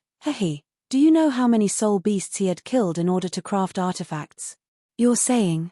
do you know how many soul beasts he had killed in order to craft artifacts? You're saying?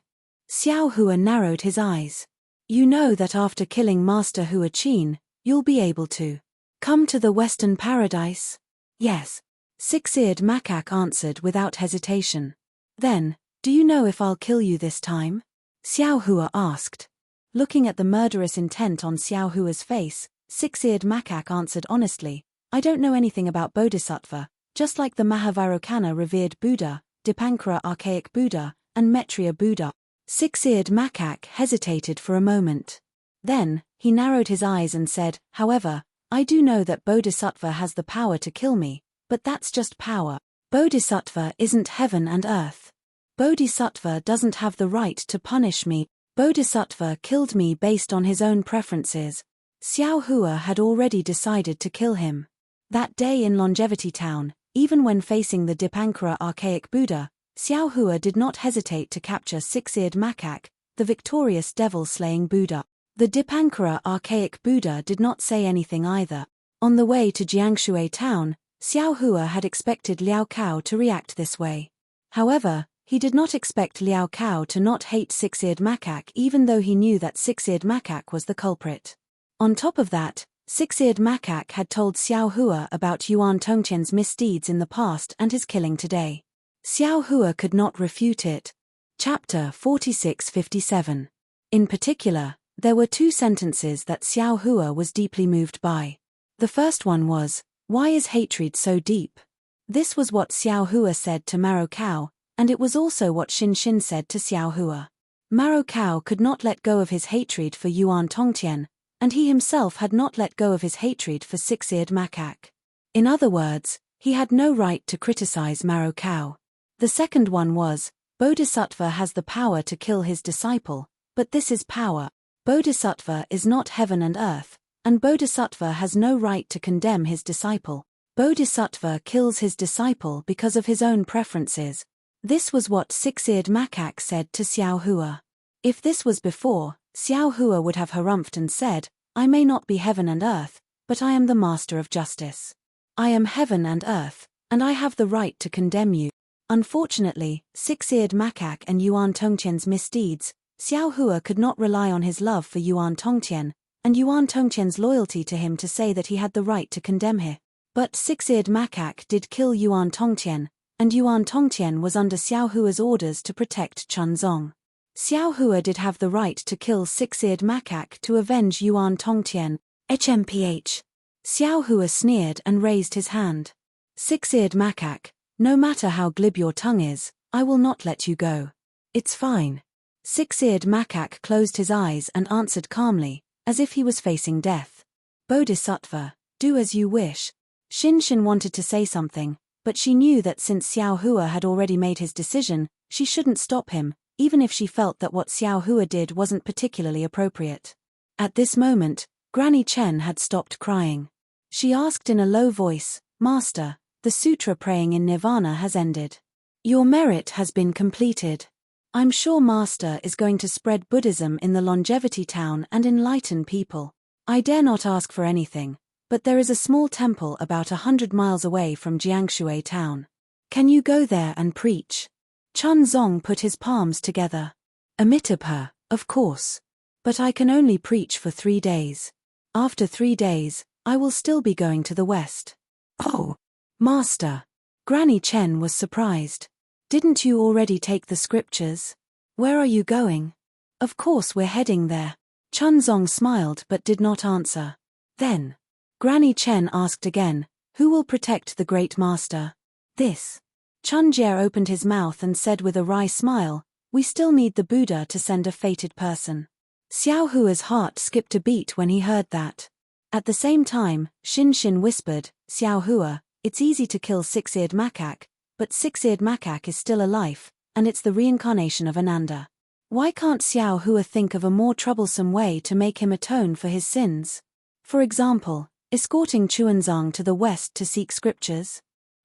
Xiao Hua narrowed his eyes. You know that after killing Master Hua Qin, you'll be able to come to the Western Paradise? Yes. Six-eared macaque answered without hesitation. Then, do you know if I'll kill you this time? Xiao Hua asked. Looking at the murderous intent on Xiao Hua's face, Six-eared macaque answered honestly, I don't know anything about Bodhisattva, just like the Mahavairokkana revered Buddha, Dipankara archaic Buddha, and Maitreya Buddha. Six-eared macaque hesitated for a moment. Then, he narrowed his eyes and said, However, I do know that Bodhisattva has the power to kill me, but that's just power. Bodhisattva isn't heaven and earth. Bodhisattva doesn't have the right to punish me. Bodhisattva killed me based on his own preferences. Xiao Hua had already decided to kill him. That day in Longevity Town, even when facing the Dipankara archaic Buddha, Xiao Hua did not hesitate to capture Six-eared macaque, the victorious devil-slaying Buddha. The Dipankara archaic Buddha did not say anything either. On the way to Jiangshui Town, Xiao Hua had expected Liao Cao to react this way. However, He did not expect Liao Cao to not hate Six-Eared Macaque even though he knew that Six-Eared Macaque was the culprit. On top of that, Six-Eared Macaque had told Xiao Hua about Yuan Tongqian's misdeeds in the past and his killing today. Xiao Hua could not refute it. Chapter 46-57. In particular, there were two sentences that Xiao Hua was deeply moved by. The first one was, "Why is hatred so deep?" This was what Xiao Hua said to Maro Cao, and it was also what Xin said to Xiao Hua. Maro Cao could not let go of his hatred for Yuan Tongqian, and he himself had not let go of his hatred for Six-Eared Macaque. In other words, he had no right to criticize Maro Cao. The second one was, Bodhisattva has the power to kill his disciple, but this is power. Bodhisattva is not heaven and earth, and Bodhisattva has no right to condemn his disciple. Bodhisattva kills his disciple because of his own preferences. This was what Six-Eared Macaque said to Xiao Hua. If this was before, Xiao Hua would have harumphed and said, "I may not be heaven and earth, but I am the master of justice. I am heaven and earth, and I have the right to condemn you." Unfortunately, Six-Eared Macaque and Yuan Tongqian's misdeeds, Xiao Hua could not rely on his love for Yuan Tongqian, and Yuan Tongqian's loyalty to him to say that he had the right to condemn him. But Six-Eared Macaque did kill Yuan Tongqian, and Yuan Tongqian was under Xiao Hua's orders to protect Chunzong. Xiao Hua did have the right to kill Six-Eared Macaque to avenge Yuan Tongqian. HMPH. Xiao Hua sneered and raised his hand. Six-Eared Macaque, no matter how glib your tongue is, I will not let you go. It's fine. Six-Eared Macaque closed his eyes and answered calmly, as if he was facing death. Bodhisattva, do as you wish. Xin wanted to say something, but she knew that since Xiao Hua had already made his decision, she shouldn't stop him, even if she felt that what Xiao Hua did wasn't particularly appropriate. At this moment, Granny Chen had stopped crying. She asked in a low voice, "Master, the sutra praying in Nirvana has ended. Your merit has been completed. I'm sure Master is going to spread Buddhism in the Longevity Town and enlighten people. I dare not ask for anything, but there is a small temple about 100 miles away from Jiangshui Town. Can you go there and preach?" Chunzong put his palms together. Amitabha, of course. But I can only preach for 3 days. After 3 days, I will still be going to the west. Oh, Master. Granny Chen was surprised. Didn't you already take the scriptures? Where are you going? Of course we're heading there. Chunzong smiled but did not answer. Then, Granny Chen asked again, "Who will protect the great master?" This. Chunjie opened his mouth and said with a wry smile, "We still need the Buddha to send a fated person." Xiao Hua's heart skipped a beat when he heard that. At the same time, Xin whispered, "Xiao Hua, it's easy to kill Six-Eared Macaque, but Six-Eared Macaque is still alive, and it's the reincarnation of Ananda. Why can't Xiao Hua think of a more troublesome way to make him atone for his sins? For example, escorting Chuanzang to the west to seek scriptures?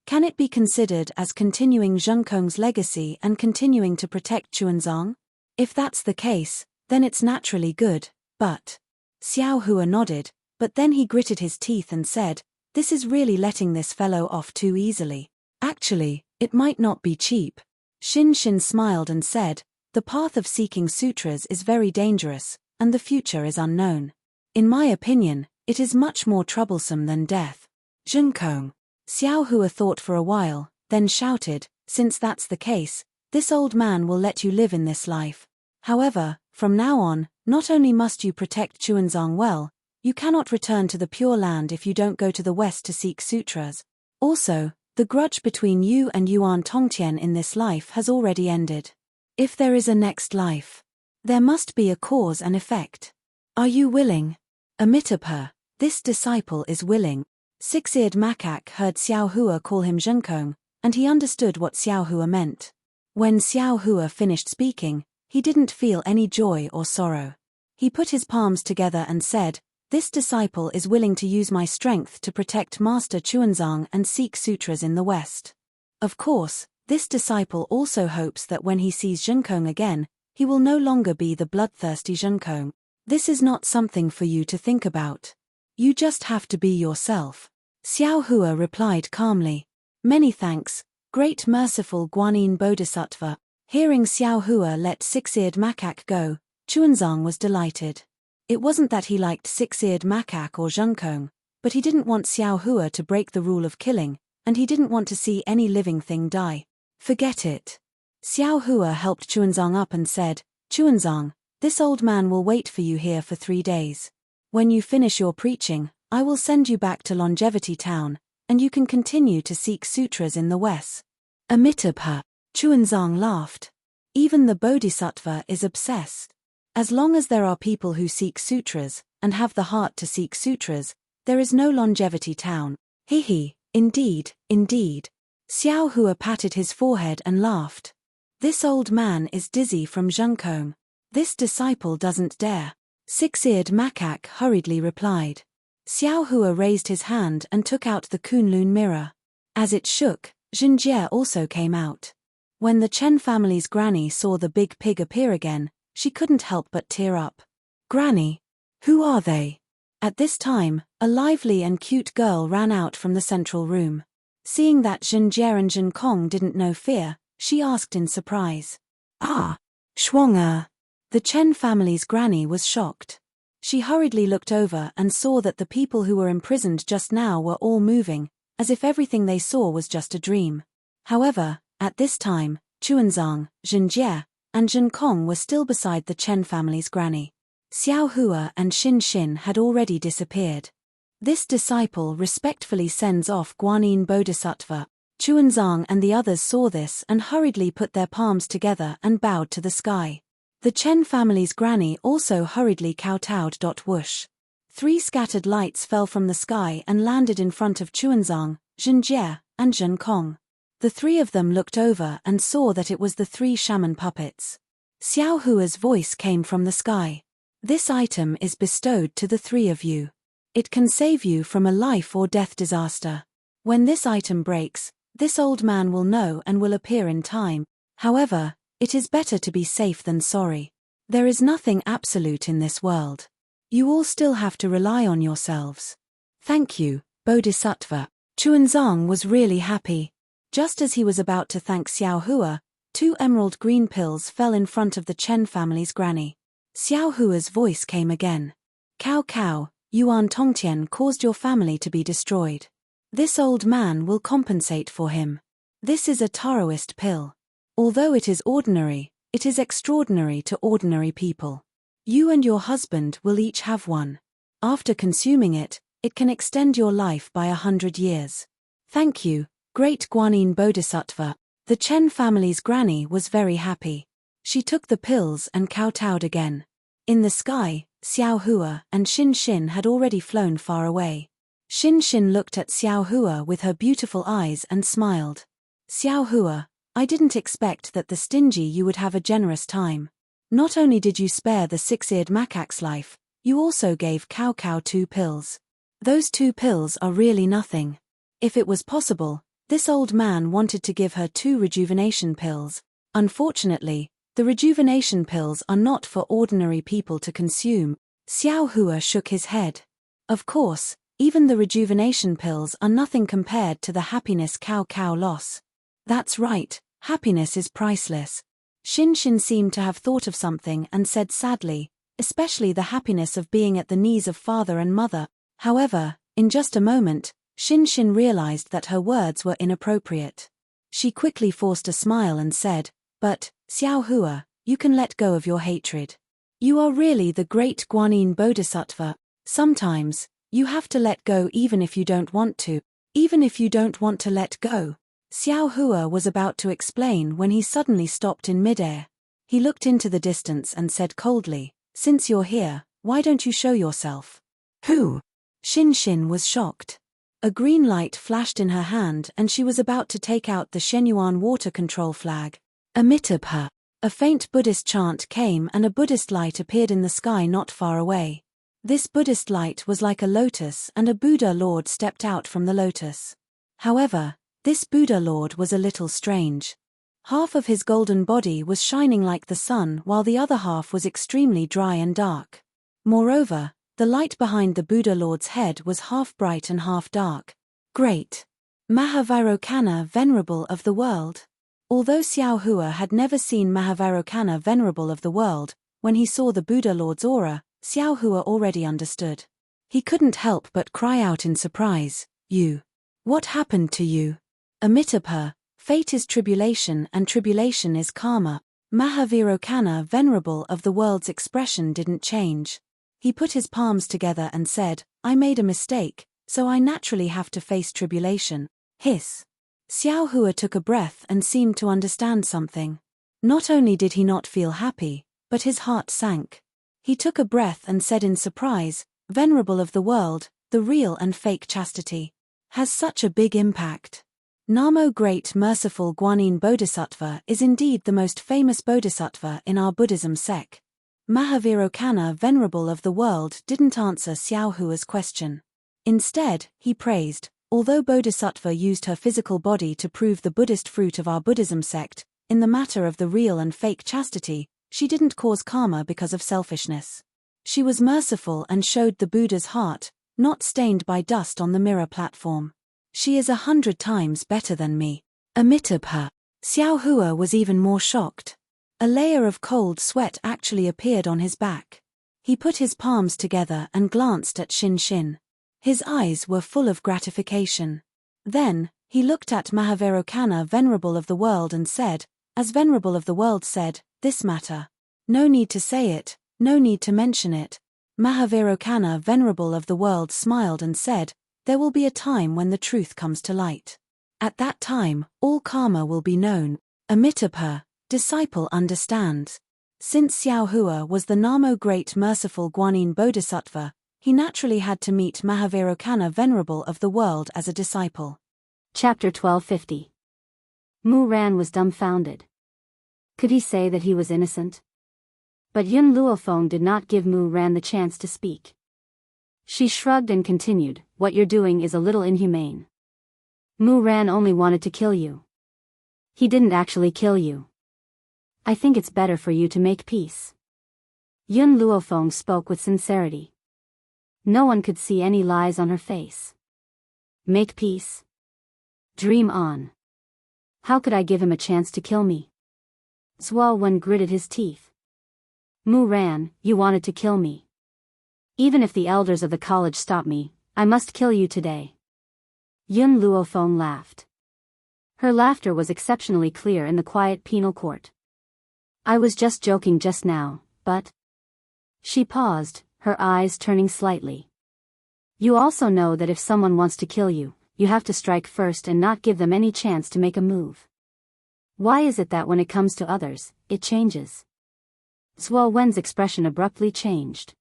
Can it be considered as continuing Zhengkong's legacy and continuing to protect Chuanzang? If that's the case, then it's naturally good, but…" Xiao Hua nodded, but then he gritted his teeth and said, "This is really letting this fellow off too easily. Actually, it might not be cheap." Xin smiled and said, "The path of seeking sutras is very dangerous, and the future is unknown. In my opinion, it is much more troublesome than death." Zhengkong. Xiao Hua thought for a while, then shouted, "Since that's the case, this old man will let you live in this life. However, from now on, not only must you protect Chuanzang well, you cannot return to the Pure Land if you don't go to the west to seek sutras. Also, the grudge between you and Yuan Tongqian in this life has already ended. If there is a next life, there must be a cause and effect. Are you willing?" Amitabha, this disciple is willing. Six-Eared Macaque heard Xiao Hua call him Zhengkong, and he understood what Xiao Hua meant. When Xiao Hua finished speaking, he didn't feel any joy or sorrow. He put his palms together and said, "This disciple is willing to use my strength to protect Master Chuanzang and seek sutras in the West. Of course, this disciple also hopes that when he sees Zhengkong again, he will no longer be the bloodthirsty Zhengkong. This is not something for you to think about. You just have to be yourself." Xiao Hua replied calmly, "Many thanks, great merciful Guanyin Bodhisattva." Hearing Xiao Hua let Six-Eared Macaque go, Chuanzang was delighted. It wasn't that he liked Six-Eared Macaque or Zhenkong, but he didn't want Xiao Hua to break the rule of killing, and he didn't want to see any living thing die. Forget it. Xiao Hua helped Chuanzang up and said, Chuanzang, this old man will wait for you here for 3 days. When you finish your preaching, I will send you back to Longevity Town, and you can continue to seek sutras in the West. Amitabha. Chuanzang laughed. Even the Bodhisattva is obsessed. As long as there are people who seek sutras, and have the heart to seek sutras, there is no Longevity Town. He, indeed, indeed. Xiao Hua patted his forehead and laughed. This old man is dizzy from Zhenkong. This disciple doesn't dare. Six-Eared Macaque hurriedly replied. Xiao Hua raised his hand and took out the Kunlun mirror. As it shook, Jinjie also came out. When the Chen family's granny saw the big pig appear again, she couldn't help but tear up. Granny? Who are they? At this time, a lively and cute girl ran out from the central room. Seeing that Jinjie and Zhenkong didn't know fear, she asked in surprise. Ah, Shuang. The Chen family's granny was shocked. She hurriedly looked over and saw that the people who were imprisoned just now were all moving, as if everything they saw was just a dream. However, at this time, Chuanzang, Jinjie, and Zhenkong were still beside the Chen family's granny. Xiao Hua and Xin had already disappeared. This disciple respectfully sends off Guanyin Bodhisattva. Chuanzang and the others saw this and hurriedly put their palms together and bowed to the sky. The Chen family's granny also hurriedly kowtowed. Whoosh. 3 scattered lights fell from the sky and landed in front of Chuanzang, Jinjie, and Zhenkong. The 3 of them looked over and saw that it was the 3 shaman puppets. Xiao Hua's voice came from the sky. This item is bestowed to the 3 of you. It can save you from a life or death disaster. When this item breaks, this old man will know and will appear in time. However, it is better to be safe than sorry. There is nothing absolute in this world. You all still have to rely on yourselves. Thank you, Bodhisattva. Chuanzang was really happy. Just as he was about to thank Xiao Hua, 2 emerald green pills fell in front of the Chen family's granny. Xiao Hua's voice came again. Cao, Yuan Tongtian caused your family to be destroyed. This old man will compensate for him. This is a Taoist pill. Although it is ordinary, it is extraordinary to ordinary people. You and your husband will each have one. After consuming it, it can extend your life by 100 years. Thank you, great Guanyin Bodhisattva. The Chen family's granny was very happy. She took the pills and kowtowed again. In the sky, Xiao Hua and Xin had already flown far away. Xin looked at Xiao Hua with her beautiful eyes and smiled. Xiao Hua, I didn't expect that the stingy you would have a generous time. Not only did you spare the 6-eared macaque's life, you also gave Cao 2 pills. Those 2 pills are really nothing. If it was possible, this old man wanted to give her 2 rejuvenation pills. Unfortunately, the rejuvenation pills are not for ordinary people to consume. Xiao Hua shook his head. Of course, even the rejuvenation pills are nothing compared to the happiness Cao lost. That's right, happiness is priceless. Xin seemed to have thought of something and said sadly, especially the happiness of being at the knees of father and mother. However, in just a moment, Xin realized that her words were inappropriate. She quickly forced a smile and said, But, Xiao Hua, you can let go of your hatred. You are really the great Guanyin Bodhisattva. Sometimes, you have to let go even if you don't want to. Even if you don't want to let go. Xiao Hua was about to explain when he suddenly stopped in midair. He looked into the distance and said coldly, Since you're here, why don't you show yourself? Who? Xin was shocked. A green light flashed in her hand and she was about to take out the Shenyuan water control flag. Amitabha. A faint Buddhist chant came and a Buddhist light appeared in the sky not far away. This Buddhist light was like a lotus and a Buddha Lord stepped out from the lotus. However, this Buddha Lord was a little strange. Half of his golden body was shining like the sun while the other half was extremely dry and dark. Moreover, the light behind the Buddha Lord's head was half bright and half dark. Great! Mahavirokana, venerable of the world. Although Xiao Hua had never seen Mahavairokkana Venerable of the World, when he saw the Buddha Lord's aura, Xiao Hua already understood. He couldn't help but cry out in surprise, "You! What happened to you?" Amitabha, fate is tribulation and tribulation is karma. Mahavairokkana Venerable of the World's expression didn't change. He put his palms together and said, "I made a mistake, so I naturally have to face tribulation." Hiss. Xiao Hua took a breath and seemed to understand something. Not only did he not feel happy, but his heart sank. He took a breath and said in surprise, "Venerable of the World, the real and fake chastity has such a big impact." Namo Great Merciful Guanyin Bodhisattva is indeed the most famous bodhisattva in our Buddhism sect. Mahavairokkana Venerable of the World didn't answer Xiao Hua's question. Instead, he praised, although Bodhisattva used her physical body to prove the Buddhist fruit of our Buddhism sect, in the matter of the real and fake chastity, she didn't cause karma because of selfishness. She was merciful and showed the Buddha's heart, not stained by dust on the mirror platform. She is 100 times better than me. Amitabha. Xiao Hua was even more shocked. A layer of cold sweat actually appeared on his back. He put his palms together and glanced at Shin Shin. His eyes were full of gratification. Then, he looked at Mahavairokkana Venerable of the World and said, as Venerable of the World said, "This matter. No need to say it, no need to mention it." Mahavairokkana Venerable of the World smiled and said, "There will be a time when the truth comes to light. At that time, all karma will be known." Amitabha, disciple understands. Since Xiao Hua was the Namo Great Merciful Guanyin Bodhisattva, he naturally had to meet Mahavairokkana Venerable of the World as a disciple. Chapter 1250. Mu Ran was dumbfounded. Could he say that he was innocent? But Yun Luofeng did not give Mu Ran the chance to speak. She shrugged and continued, "What you're doing is a little inhumane. Mu Ran only wanted to kill you. He didn't actually kill you. I think it's better for you to make peace." Yun Luofeng spoke with sincerity. No one could see any lies on her face. Make peace? Dream on. How could I give him a chance to kill me? Zhuo Wen gritted his teeth. Mu Ran, you wanted to kill me. Even if the elders of the college stop me, I must kill you today. Yun Luofeng laughed. Her laughter was exceptionally clear in the quiet penal court. I was just joking just now, but... She paused, her eyes turning slightly. You also know that if someone wants to kill you, you have to strike first and not give them any chance to make a move. Why is it that when it comes to others, it changes? Zhuo Wen's expression abruptly changed.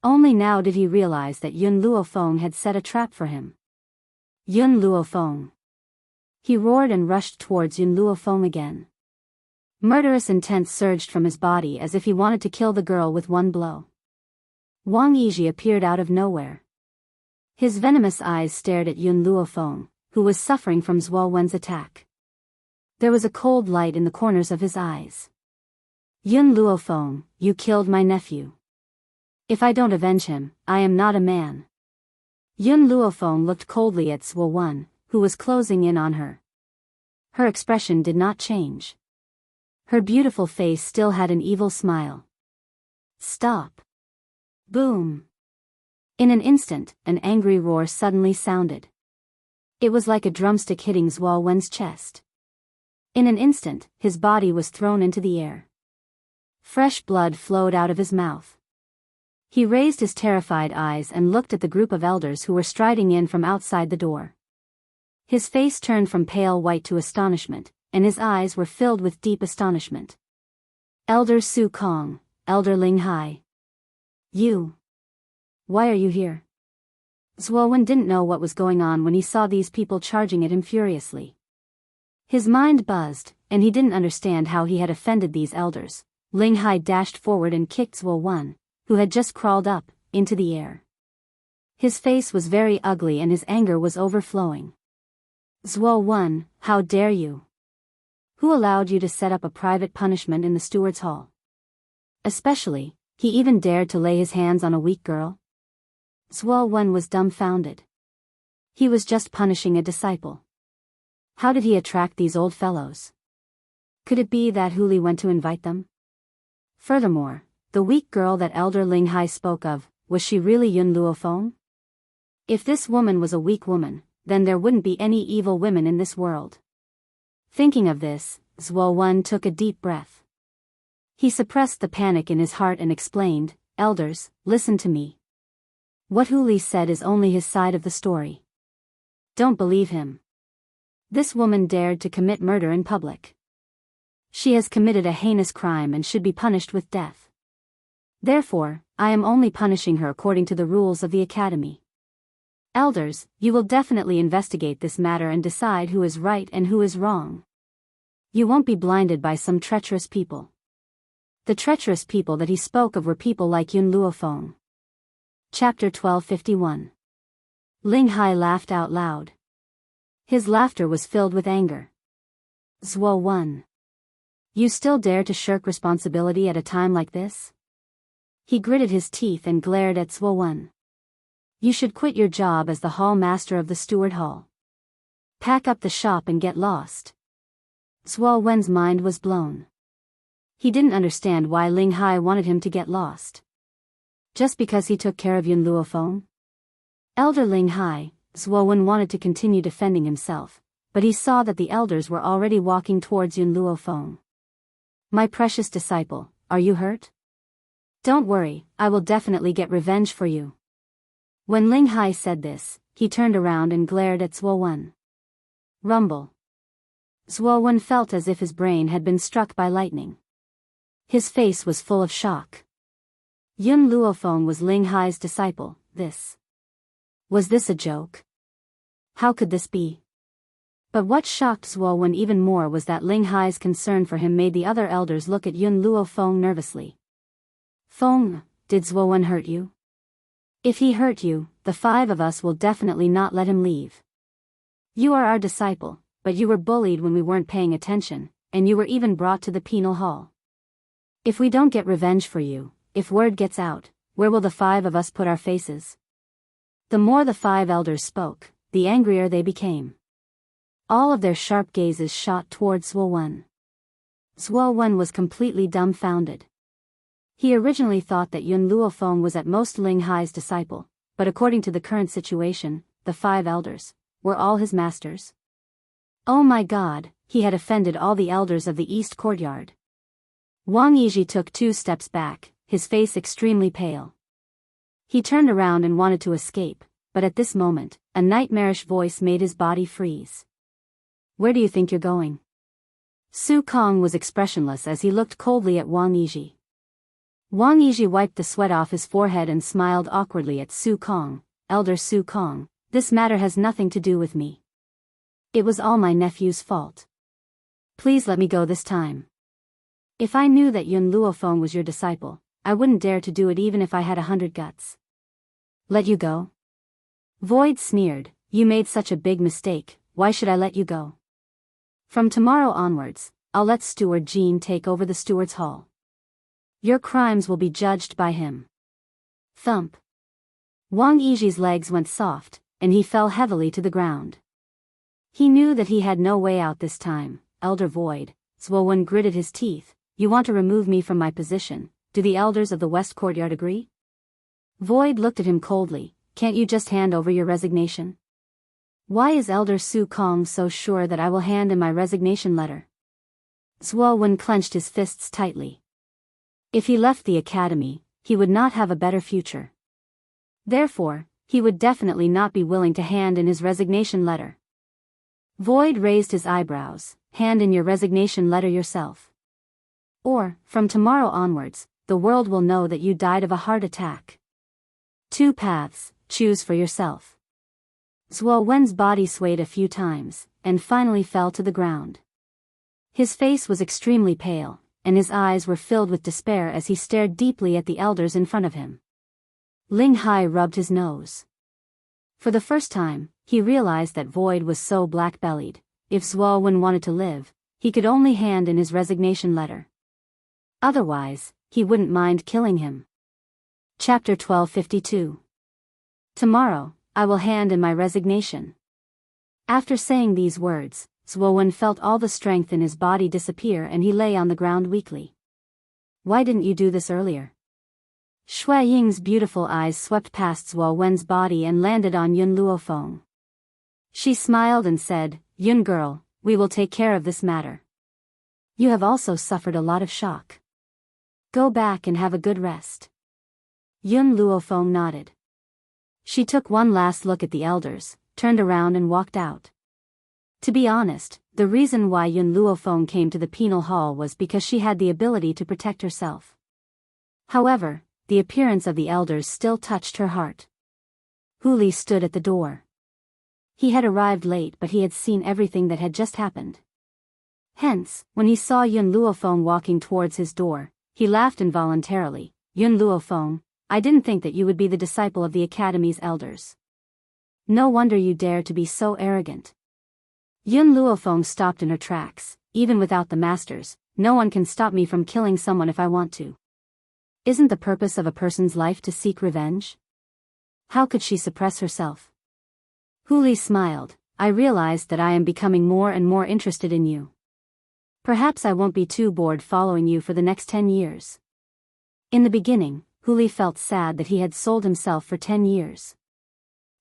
Only now did he realize that Yun Luofeng had set a trap for him. Yun Luofeng. He roared and rushed towards Yun Luofeng again. Murderous intent surged from his body as if he wanted to kill the girl with one blow. Wang Yizhi appeared out of nowhere. His venomous eyes stared at Yun Luofeng, who was suffering from Zhuo Wen's attack. There was a cold light in the corners of his eyes. Yun Luofeng, you killed my nephew. If I don't avenge him, I am not a man. Yun Luofeng looked coldly at Zhuo Wen, who was closing in on her. Her expression did not change. Her beautiful face still had an evil smile. Stop. Boom. In an instant, an angry roar suddenly sounded. It was like a drumstick hitting Zhuo Wen's chest. In an instant, his body was thrown into the air. Fresh blood flowed out of his mouth. He raised his terrified eyes and looked at the group of elders who were striding in from outside the door. His face turned from pale white to astonishment, and his eyes were filled with deep astonishment. Elder Su Kong, Elder Ling Hai. You. Why are you here? Zhuo Wen didn't know what was going on when he saw these people charging at him furiously. His mind buzzed, and he didn't understand how he had offended these elders. Ling Hai dashed forward and kicked Zhuo Wen, who had just crawled up, into the air. His face was very ugly and his anger was overflowing. Zhuo Wen, how dare you? Who allowed you to set up a private punishment in the steward's hall? Especially, he even dared to lay his hands on a weak girl? Zhuo Wen was dumbfounded. He was just punishing a disciple. How did he attract these old fellows? Could it be that Huli went to invite them? Furthermore, the weak girl that Elder Ling Hai spoke of, was she really Yun Luofeng? If this woman was a weak woman, then there wouldn't be any evil women in this world. Thinking of this, Zhuo Wen took a deep breath. He suppressed the panic in his heart and explained, "Elders, listen to me. What Huli said is only his side of the story. Don't believe him. This woman dared to commit murder in public. She has committed a heinous crime and should be punished with death. Therefore, I am only punishing her according to the rules of the Academy. Elders, you will definitely investigate this matter and decide who is right and who is wrong. You won't be blinded by some treacherous people." The treacherous people that he spoke of were people like Yun Luofeng. Chapter 1251. Ling Hai laughed out loud. His laughter was filled with anger. "Zhuo Wen. You still dare to shirk responsibility at a time like this?" He gritted his teeth and glared at Zhuo Wen. "You should quit your job as the hall master of the steward hall. Pack up the shop and get lost." Zhuo Wen's mind was blown. He didn't understand why Ling Hai wanted him to get lost. Just because he took care of Yun Luofeng? Elder Ling Hai, Zhuo Wen wanted to continue defending himself, but he saw that the elders were already walking towards Yun Luofeng. "My precious disciple, are you hurt? Don't worry, I will definitely get revenge for you." When Ling Hai said this, he turned around and glared at Zhuo Wen. Rumble. Zhuo Wen felt as if his brain had been struck by lightning. His face was full of shock. Yun Luofeng was Ling Hai's disciple. Was this a joke? How could this be? But what shocked Zhuo Wen even more was that Ling Hai's concern for him made the other elders look at Yun Luofeng nervously. "Feng, did Zhuo Wen hurt you? If he hurt you, the 5 of us will definitely not let him leave. You are our disciple, but you were bullied when we weren't paying attention, and you were even brought to the penal hall. If we don't get revenge for you, if word gets out, where will the 5 of us put our faces?" The more the 5 elders spoke, the angrier they became. All of their sharp gazes shot towards Zhuo Wen. Zhuo Wen was completely dumbfounded. He originally thought that Yun Luofeng was at most Ling Hai's disciple, but according to the current situation, the 5 elders were all his masters. Oh my God, he had offended all the elders of the East Courtyard. Wang Yizhi took 2 steps back, his face extremely pale. He turned around and wanted to escape, but at this moment, a nightmarish voice made his body freeze. "Where do you think you're going?" Su Kong was expressionless as he looked coldly at Wang Yizhi. Wang Yizhi wiped the sweat off his forehead and smiled awkwardly at Su Kong. "Elder Su Kong, this matter has nothing to do with me. It was all my nephew's fault. Please let me go this time. If I knew that Yun Luofeng was your disciple, I wouldn't dare to do it even if I had 100 guts." "Let you go?" Void sneered, "You made such a big mistake, why should I let you go? From tomorrow onwards, I'll let Steward Jean take over the steward's hall. Your crimes will be judged by him." Thump. Wang Yizhi's legs went soft, and he fell heavily to the ground. He knew that he had no way out this time. "Elder Void," Zhuo Wen gritted his teeth, "you want to remove me from my position. Do the elders of the West Courtyard agree?" Void looked at him coldly. "Can't you just hand over your resignation?" "Why is Elder Su Kong so sure that I will hand in my resignation letter?" Zhuo Wen clenched his fists tightly. If he left the academy, he would not have a better future. Therefore, he would definitely not be willing to hand in his resignation letter. Void raised his eyebrows. "Hand in your resignation letter yourself. Or, from tomorrow onwards, the world will know that you died of a heart attack. 2 paths, choose for yourself." Zhuo Wen's body swayed a few times, and finally fell to the ground. His face was extremely pale, and his eyes were filled with despair as he stared deeply at the elders in front of him. Ling Hai rubbed his nose. For the first time, he realized that Void was so black-bellied. If Zhuo Wen wanted to live, he could only hand in his resignation letter. Otherwise, he wouldn't mind killing him. Chapter 1252. Tomorrow, I will hand in my resignation. After saying these words, Zuowen felt all the strength in his body disappear and he lay on the ground weakly. Why didn't you do this earlier? Shui Ying's beautiful eyes swept past Zuowen's body and landed on Yun Luofeng. She smiled and said, Yun girl, we will take care of this matter. You have also suffered a lot of shock. Go back and have a good rest. Yun Luofeng nodded. She took one last look at the elders, turned around and walked out. To be honest, the reason why Yun Luofeng came to the penal hall was because she had the ability to protect herself. However, the appearance of the elders still touched her heart. Hu Li stood at the door. He had arrived late but he had seen everything that had just happened. Hence, when he saw Yun Luofeng walking towards his door, he laughed involuntarily. Yun Luofeng, I didn't think that you would be the disciple of the Academy's elders. No wonder you dare to be so arrogant. Yun Luofeng stopped in her tracks. Even without the masters, no one can stop me from killing someone if I want to. Isn't the purpose of a person's life to seek revenge? How could she suppress herself? Hu Li smiled. I realized that I am becoming more and more interested in you. Perhaps I won't be too bored following you for the next 10 years. In the beginning, Hu Li felt sad that he had sold himself for 10 years.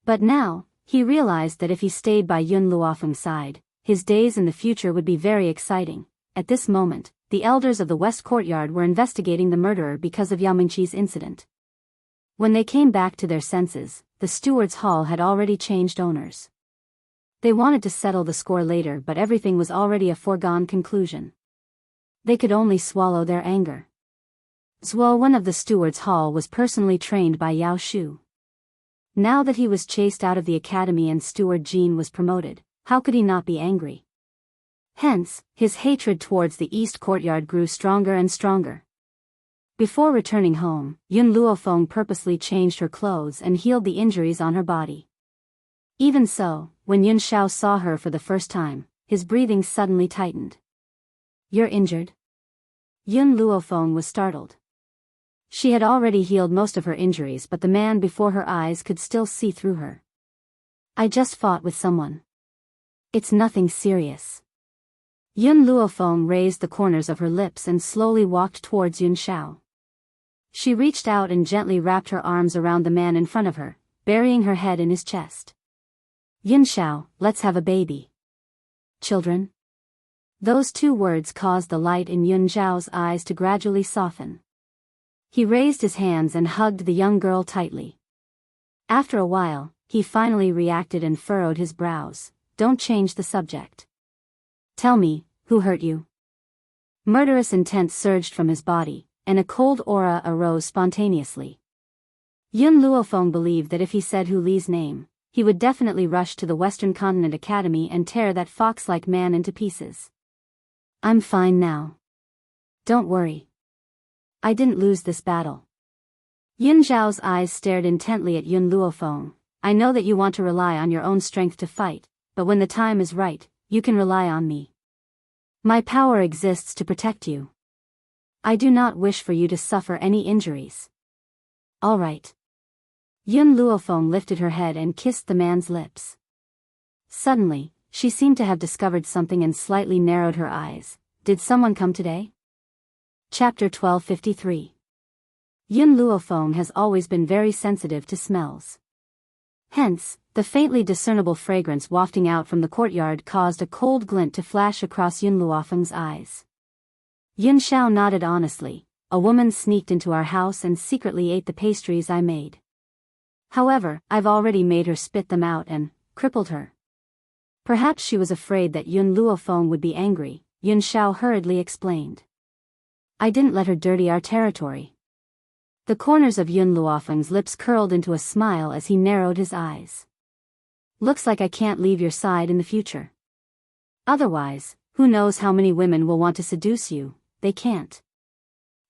But now, he realized that if he stayed by Yun Luofeng's side, his days in the future would be very exciting. At this moment, the elders of the West Courtyard were investigating the murderer because of Yamingqi's incident. When they came back to their senses, the steward's hall had already changed owners. They wanted to settle the score later but everything was already a foregone conclusion. They could only swallow their anger. Zuowen of the steward's hall was personally trained by Yao Shu. Now that he was chased out of the academy and Steward Jean was promoted, how could he not be angry? Hence, his hatred towards the East Courtyard grew stronger and stronger. Before returning home, Yun Luofeng purposely changed her clothes and healed the injuries on her body. Even so, when Yun Shao saw her for the first time, his breathing suddenly tightened. You're injured? Yun Luofeng was startled. She had already healed most of her injuries but the man before her eyes could still see through her. I just fought with someone. It's nothing serious. Yun Luofeng raised the corners of her lips and slowly walked towards Yun Shao. She reached out and gently wrapped her arms around the man in front of her, burying her head in his chest. Yun Shao, let's have a baby. Children? Those two words caused the light in Yun Zhao's eyes to gradually soften. He raised his hands and hugged the young girl tightly. After a while, he finally reacted and furrowed his brows. Don't change the subject. Tell me, who hurt you? Murderous intent surged from his body, and a cold aura arose spontaneously. Yun Luofeng believed that if he said Hu Li's name, he would definitely rush to the Western Continent Academy and tear that fox-like man into pieces. I'm fine now. Don't worry. I didn't lose this battle. Yun Zhao's eyes stared intently at Yun Luofeng. I know that you want to rely on your own strength to fight, but when the time is right, you can rely on me. My power exists to protect you. I do not wish for you to suffer any injuries. All right. Yun Luofeng lifted her head and kissed the man's lips. Suddenly, she seemed to have discovered something and slightly narrowed her eyes. Did someone come today? Chapter 1253. Yun Luofeng has always been very sensitive to smells. Hence, the faintly discernible fragrance wafting out from the courtyard caused a cold glint to flash across Yun Luofeng's eyes. Yun Shao nodded honestly. A woman sneaked into our house and secretly ate the pastries I made. However, I've already made her spit them out and crippled her. Perhaps she was afraid that Yun Luofeng would be angry, Yun Shao hurriedly explained. I didn't let her dirty our territory. The corners of Yun Luofeng's lips curled into a smile as he narrowed his eyes. Looks like I can't leave your side in the future. Otherwise, who knows how many women will want to seduce you? They can't.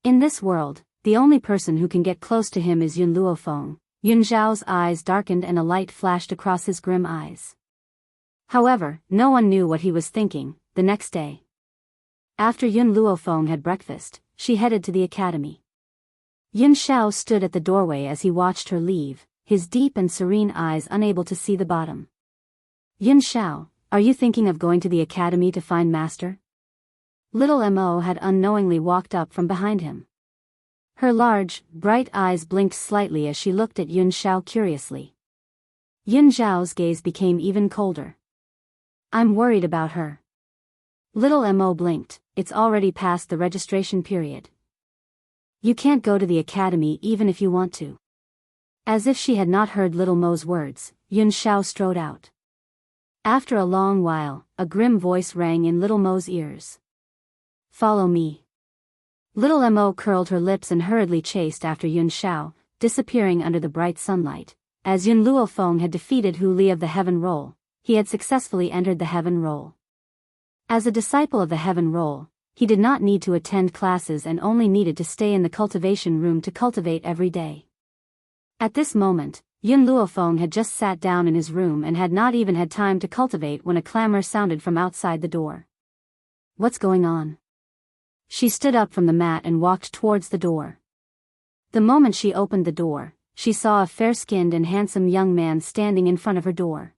In this world, the only person who can get close to him is Yun Luofeng. Yun Zhao's eyes darkened and a light flashed across his grim eyes. However, no one knew what he was thinking. The next day, after Yun Luofeng had breakfast, she headed to the academy. Yun Shao stood at the doorway as he watched her leave, his deep and serene eyes unable to see the bottom. Yun Shao, are you thinking of going to the academy to find master? Little Mo had unknowingly walked up from behind him. Her large, bright eyes blinked slightly as she looked at Yun Xiao curiously. Yun Xiao's gaze became even colder. I'm worried about her. Little Mo blinked, it's already past the registration period. You can't go to the academy even if you want to. As if she had not heard Little Mo's words, Yun Xiao strode out. After a long while, a grim voice rang in Little Mo's ears. Follow me. Little Mo curled her lips and hurriedly chased after Yun Xiao, disappearing under the bright sunlight. As Yun Luofeng had defeated Hu Li of the Heaven Roll, he had successfully entered the Heaven Roll. As a disciple of the Heaven Roll, he did not need to attend classes and only needed to stay in the cultivation room to cultivate every day. At this moment, Yun Luofeng had just sat down in his room and had not even had time to cultivate when a clamor sounded from outside the door. What's going on? She stood up from the mat and walked towards the door. The moment she opened the door, she saw a fair-skinned and handsome young man standing in front of her door.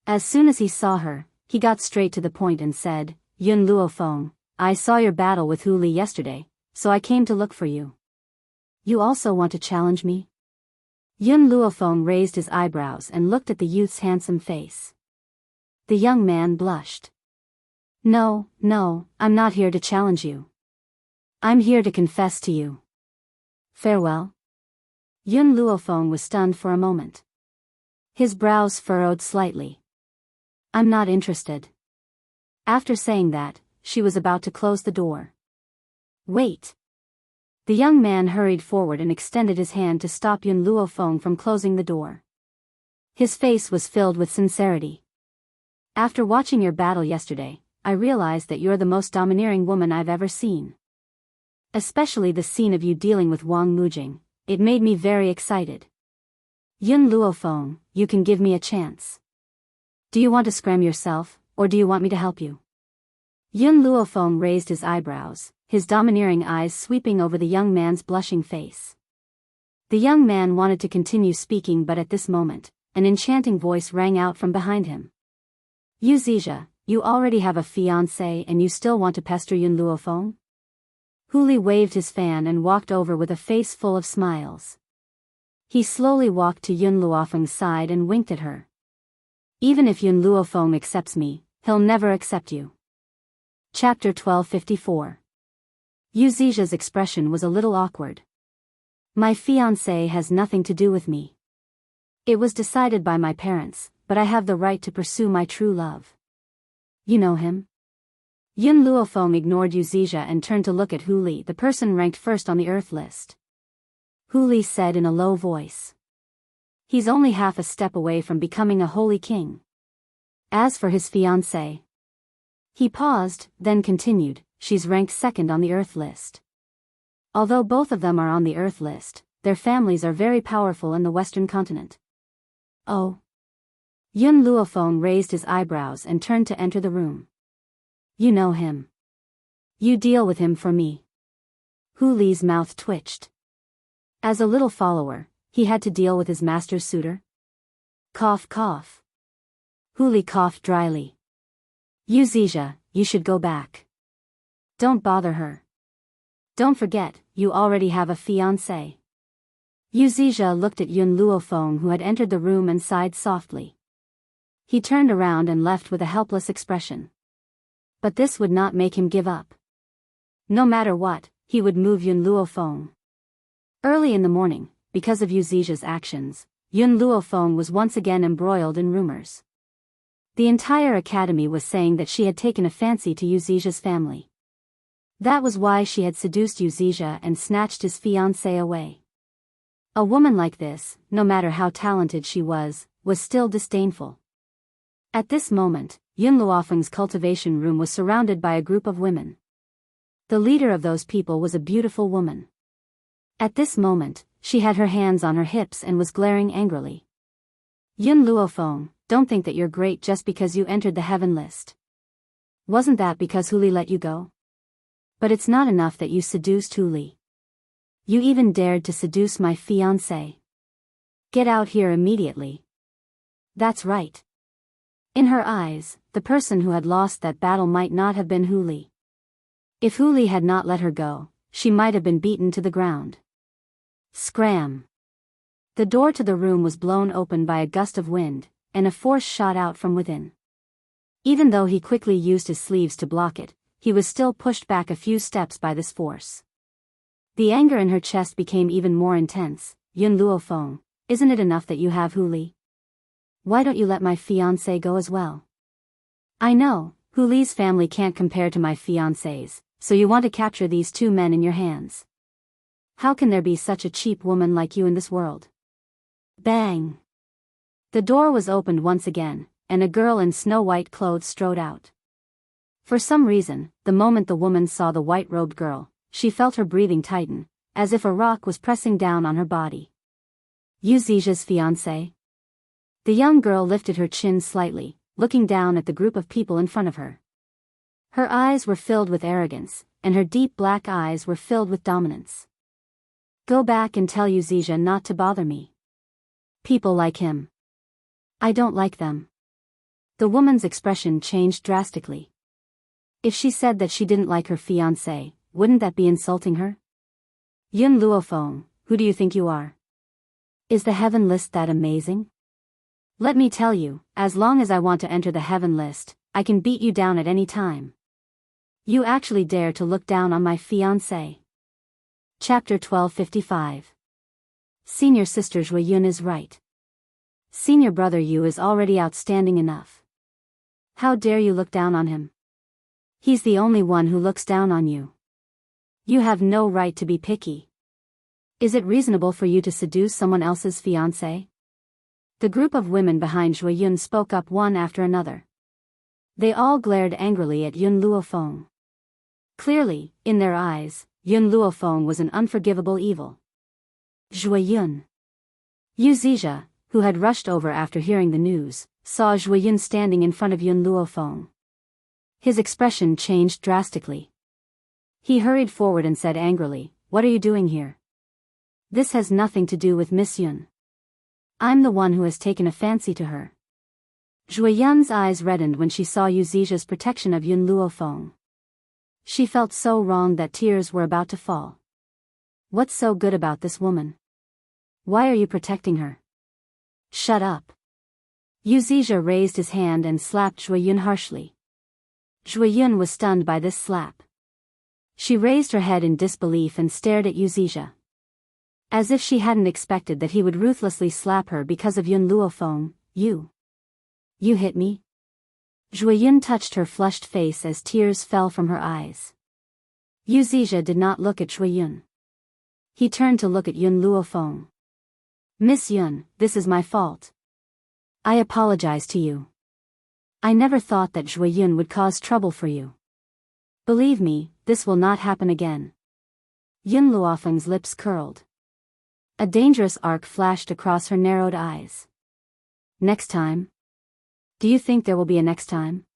As soon as he saw her, he got straight to the point and said, Yun Luofeng, I saw your battle with Hu Li yesterday, so I came to look for you. You also want to challenge me? Yun Luofeng raised his eyebrows and looked at the youth's handsome face. The young man blushed. No, I'm not here to challenge you. I'm here to confess to you. Farewell. Yun Luofeng was stunned for a moment. His brows furrowed slightly. I'm not interested. After saying that, she was about to close the door. Wait. The young man hurried forward and extended his hand to stop Yun Luofeng from closing the door. His face was filled with sincerity. After watching your battle yesterday, I realized that you're the most domineering woman I've ever seen. Especially the scene of you dealing with Wang Mujing, it made me very excited. Yun Luofeng, you can give me a chance. Do you want to scram yourself, or do you want me to help you? Yun Luofeng raised his eyebrows, his domineering eyes sweeping over the young man's blushing face. The young man wanted to continue speaking, but at this moment, an enchanting voice rang out from behind him. You Zizha, you already have a fiancé and you still want to pester Yun Luofeng? Hu Li waved his fan and walked over with a face full of smiles. He slowly walked to Yun Luofeng's side and winked at her. Even if Yun Luofeng accepts me, he'll never accept you. Chapter 1254. Yu Zizha's expression was a little awkward. My fiancé has nothing to do with me. It was decided by my parents, but I have the right to pursue my true love. You know him? Yun Luofeng ignored Yu Zizha and turned to look at Hu Li, the person ranked first on the Earth list. Hu Li said in a low voice. He's only half a step away from becoming a holy king. As for his fiancée. He paused, then continued, she's ranked second on the Earth list. Although both of them are on the Earth list, their families are very powerful in the Western continent. Oh. Yun Luofeng raised his eyebrows and turned to enter the room. You know him. You deal with him for me. Hu Li's mouth twitched. As a little follower, he had to deal with his master's suitor? Cough cough. Hu Li coughed dryly. Yu Zizha, you should go back. Don't bother her. Don't forget, you already have a fiancé. Yu Zizha looked at Yun Luofeng, who had entered the room, and sighed softly. He turned around and left with a helpless expression. But this would not make him give up. No matter what, he would move Yun Luofeng. Early in the morning, because of Yu Zizha's actions, Yun Luofeng was once again embroiled in rumors. The entire academy was saying that she had taken a fancy to Yu Zizha's family. That was why she had seduced Yu Zizha and snatched his fiancé away. A woman like this, no matter how talented she was still disdainful. At this moment, Yun Luofeng's cultivation room was surrounded by a group of women. The leader of those people was a beautiful woman. At this moment, she had her hands on her hips and was glaring angrily. Yun Luofeng, don't think that you're great just because you entered the heaven list. Wasn't that because Hu Li let you go? But it's not enough that you seduced Hu Li. You even dared to seduce my fiancé. Get out here immediately. That's right. In her eyes, the person who had lost that battle might not have been Hu Li. If Hu Li had not let her go, she might have been beaten to the ground. Scram! The door to the room was blown open by a gust of wind, and a force shot out from within. Even though he quickly used his sleeves to block it, he was still pushed back a few steps by this force. The anger in her chest became even more intense. Yun Luofeng, isn't it enough that you have Hu Li? Why don't you let my fiancé go as well? I know, Hu Li's family can't compare to my fiancé's, so you want to capture these two men in your hands. How can there be such a cheap woman like you in this world? Bang! The door was opened once again, and a girl in snow-white clothes strode out. For some reason, the moment the woman saw the white-robed girl, she felt her breathing tighten, as if a rock was pressing down on her body. You Zija's fiancé? The young girl lifted her chin slightly, looking down at the group of people in front of her. Her eyes were filled with arrogance, and her deep black eyes were filled with dominance. Go back and tell Zija not to bother me. People like him. I don't like them. The woman's expression changed drastically. If she said that she didn't like her fiancé, wouldn't that be insulting her? Yun Luofeng, who do you think you are? Is the heaven list that amazing? Let me tell you, as long as I want to enter the heaven list, I can beat you down at any time. You actually dare to look down on my fiancé. Chapter 1255. Senior sister Zhui Yun is right. Senior brother Yu is already outstanding enough. How dare you look down on him? He's the only one who looks down on you. You have no right to be picky. Is it reasonable for you to seduce someone else's fiancé? The group of women behind Zhui Yun spoke up one after another. They all glared angrily at Yun Luofeng. Clearly, in their eyes, Yun Luofeng was an unforgivable evil. Zhui Yun. Yu Zija, who had rushed over after hearing the news, saw Zhui Yun standing in front of Yun Luofeng. His expression changed drastically. He hurried forward and said angrily, "What are you doing here? This has nothing to do with Miss Yun. I'm the one who has taken a fancy to her." Zhui Yun's eyes reddened when she saw Yu Zija's protection of Yun Luofeng. She felt so wrong that tears were about to fall. What's so good about this woman? Why are you protecting her? Shut up. Yu Zija raised his hand and slapped Zhui Yun harshly. Zhui Yun was stunned by this slap. She raised her head in disbelief and stared at Yu Zija. As if she hadn't expected that he would ruthlessly slap her because of Yun Luofeng. You hit me? Zhui Yun touched her flushed face as tears fell from her eyes. Yu Zija did not look at Zhui Yun. He turned to look at Yun Luofeng. Miss Yun, this is my fault. I apologize to you. I never thought that Zhui Yun would cause trouble for you. Believe me, this will not happen again. Yun Luofeng's lips curled. A dangerous arc flashed across her narrowed eyes. Next time? Do you think there will be a next time?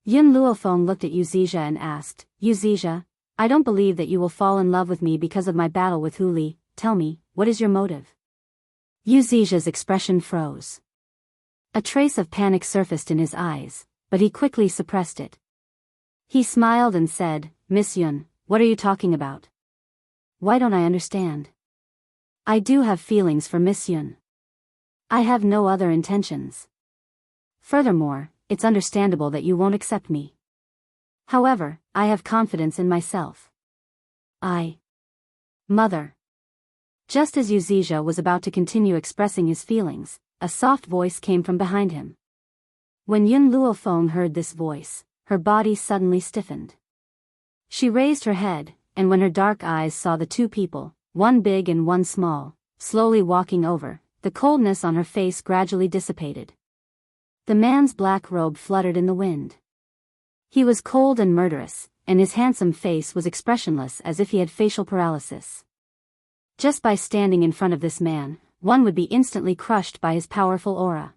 Yun Luofeng looked at Yu Zija and asked, Yu Zija, I don't believe that you will fall in love with me because of my battle with Hu Li. Tell me, what is your motive? Yu Zija's expression froze. A trace of panic surfaced in his eyes, but he quickly suppressed it. He smiled and said, Miss Yun, what are you talking about? Why don't I understand? I do have feelings for Miss Yun. I have no other intentions. Furthermore, it's understandable that you won't accept me. However, I have confidence in myself. Mother. Just as Yu Zija was about to continue expressing his feelings, a soft voice came from behind him. When Yun Luofeng heard this voice, her body suddenly stiffened. She raised her head, and when her dark eyes saw the two people, one big and one small, slowly walking over, the coldness on her face gradually dissipated. The man's black robe fluttered in the wind. He was cold and murderous, and his handsome face was expressionless as if he had facial paralysis. Just by standing in front of this man, one would be instantly crushed by his powerful aura.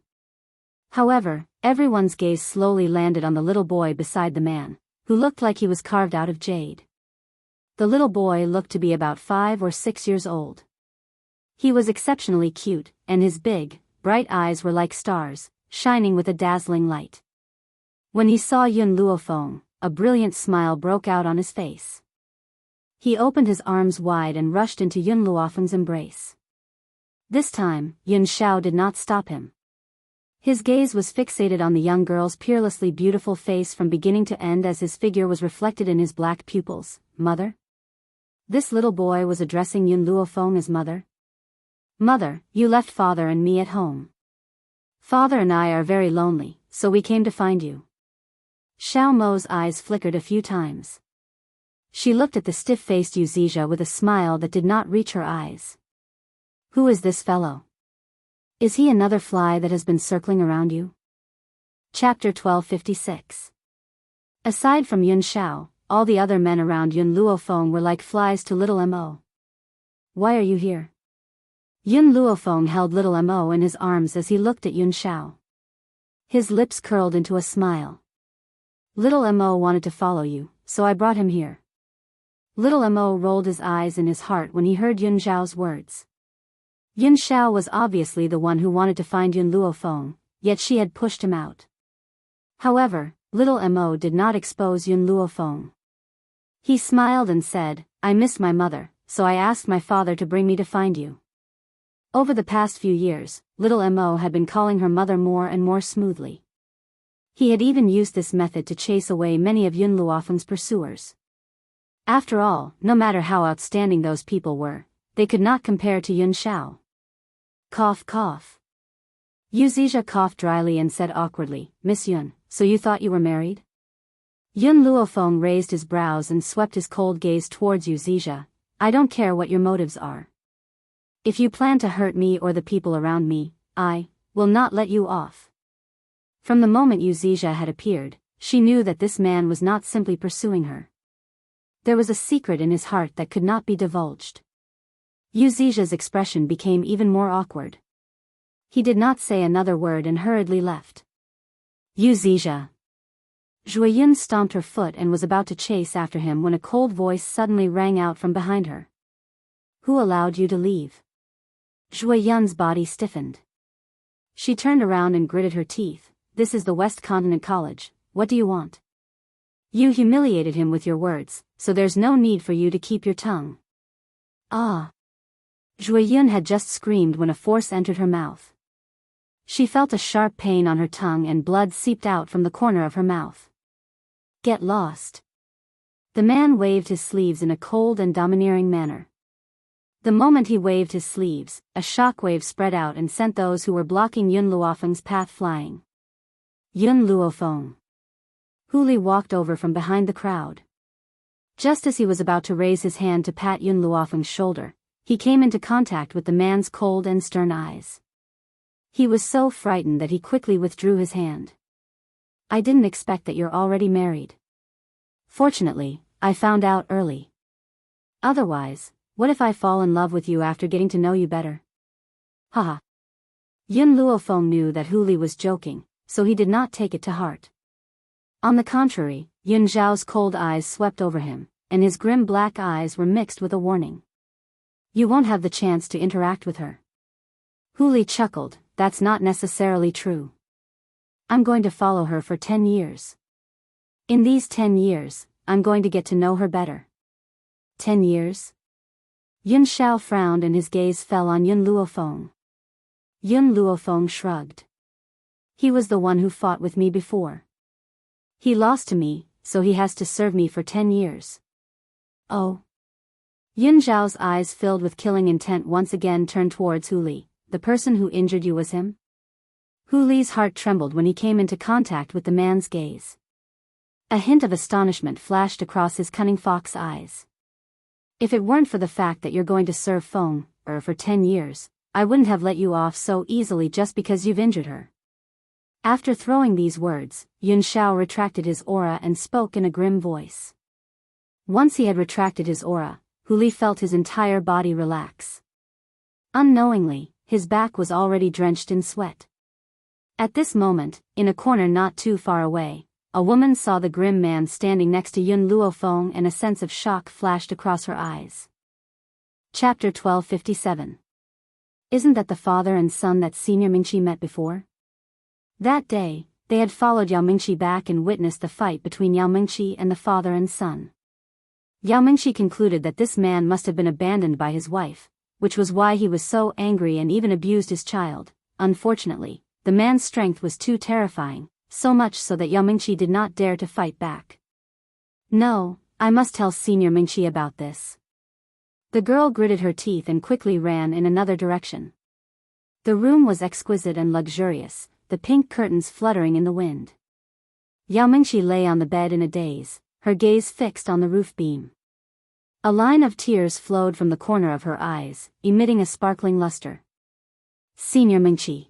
However, everyone's gaze slowly landed on the little boy beside the man, who looked like he was carved out of jade. The little boy looked to be about 5 or 6 years old. He was exceptionally cute, and his big, bright eyes were like stars, shining with a dazzling light. When he saw Yun Luofeng, a brilliant smile broke out on his face. He opened his arms wide and rushed into Yun Luofeng's embrace. This time, Yun Xiao did not stop him. His gaze was fixated on the young girl's peerlessly beautiful face from beginning to end as his figure was reflected in his black pupils. Mother? This little boy was addressing Yun Luofeng as mother. Mother, you left father and me at home. Father and I are very lonely, so we came to find you. Xiao Mo's eyes flickered a few times. She looked at the stiff-faced Yuzija with a smile that did not reach her eyes. Who is this fellow? Is he another fly that has been circling around you? Chapter 1256. Aside from Yun Xiao, all the other men around Yun Luofeng were like flies to little Mo. Why are you here? Yun Luofeng held little Mo in his arms as he looked at Yun Xiao. His lips curled into a smile. Little Mo wanted to follow you, so I brought him here. Little Mo rolled his eyes in his heart when he heard Yun Xiao's words. Yun Xiao was obviously the one who wanted to find Yun Luofeng, yet she had pushed him out. However, little Mo did not expose Yun Luofeng. He smiled and said, I miss my mother, so I asked my father to bring me to find you. Over the past few years, little Mo had been calling her mother more and more smoothly. He had even used this method to chase away many of Yun Luofeng's pursuers. After all, no matter how outstanding those people were, they could not compare to Yun Xiao. Cough cough. Yuzija coughed dryly and said awkwardly, Miss Yun, so you thought you were married? Yun Luofeng raised his brows and swept his cold gaze towards Yuzija. I don't care what your motives are. If you plan to hurt me or the people around me, I will not let you off. From the moment Yuzija had appeared, she knew that this man was not simply pursuing her. There was a secret in his heart that could not be divulged. Yuzija's expression became even more awkward. He did not say another word and hurriedly left. Yuzija. Zhuiyun stomped her foot and was about to chase after him when a cold voice suddenly rang out from behind her. Who allowed you to leave? Zhuiyun's body stiffened. She turned around and gritted her teeth. This is the West Continent College, what do you want? You humiliated him with your words, so there's no need for you to keep your tongue. Ah! Zhuiyun had just screamed when a force entered her mouth. She felt a sharp pain on her tongue and blood seeped out from the corner of her mouth. Get lost. The man waved his sleeves in a cold and domineering manner. The moment he waved his sleeves, a shockwave spread out and sent those who were blocking Yun Luofeng's path flying. Yun Luofeng. Hu Li walked over from behind the crowd. Just as he was about to raise his hand to pat Yun Luofeng's shoulder, he came into contact with the man's cold and stern eyes. He was so frightened that he quickly withdrew his hand. I didn't expect that you're already married. Fortunately, I found out early. Otherwise, what if I fall in love with you after getting to know you better? Haha. Yun Luofeng knew that Hu Li was joking, so he did not take it to heart. On the contrary, Yun Zhao's cold eyes swept over him, and his grim black eyes were mixed with a warning. You won't have the chance to interact with her. Hu Li chuckled, that's not necessarily true. I'm going to follow her for 10 years. In these 10 years, I'm going to get to know her better. 10 years? Yun Xiao frowned and his gaze fell on Yun Luofeng. Yun Luofeng shrugged. He was the one who fought with me before. He lost to me, so he has to serve me for 10 years. Oh. Yun Zhao's eyes filled with killing intent once again turned towards Hu Li. The person who injured you was him? Hu Li's heart trembled when he came into contact with the man's gaze. A hint of astonishment flashed across his cunning fox eyes. If it weren't for the fact that you're going to serve Feng, for 10 years, I wouldn't have let you off so easily just because you've injured her. After throwing these words, Yun Xiao retracted his aura and spoke in a grim voice. Once he had retracted his aura, Hu Li felt his entire body relax. Unknowingly, his back was already drenched in sweat. At this moment, in a corner not too far away, a woman saw the grim man standing next to Yun Luofeng and a sense of shock flashed across her eyes. Chapter 1257. Isn't that the father and son that Senior Mingqi met before? That day, they had followed Yao Mingqi back and witnessed the fight between Yao Mingqi and the father and son. Yao Mingqi concluded that this man must have been abandoned by his wife, which was why he was so angry and even abused his child. Unfortunately, the man's strength was too terrifying, so much so that Yao Mingqi did not dare to fight back. No, I must tell Senior Mingqi about this. The girl gritted her teeth and quickly ran in another direction. The room was exquisite and luxurious, the pink curtains fluttering in the wind. Yao Mingqi lay on the bed in a daze, her gaze fixed on the roof beam. A line of tears flowed from the corner of her eyes, emitting a sparkling luster. Senior Mingqi.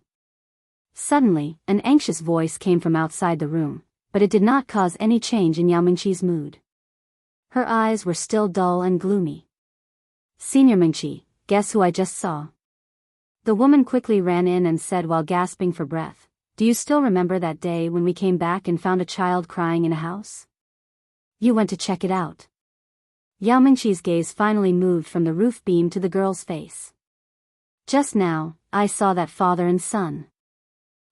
Suddenly, an anxious voice came from outside the room, but it did not cause any change in Yao Mingqi's mood. Her eyes were still dull and gloomy. Senior Mingqi, guess who I just saw? The woman quickly ran in and said while gasping for breath, do you still remember that day when we came back and found a child crying in a house? You went to check it out. Yao Mingqi's gaze finally moved from the roof beam to the girl's face. Just now, I saw that father and son.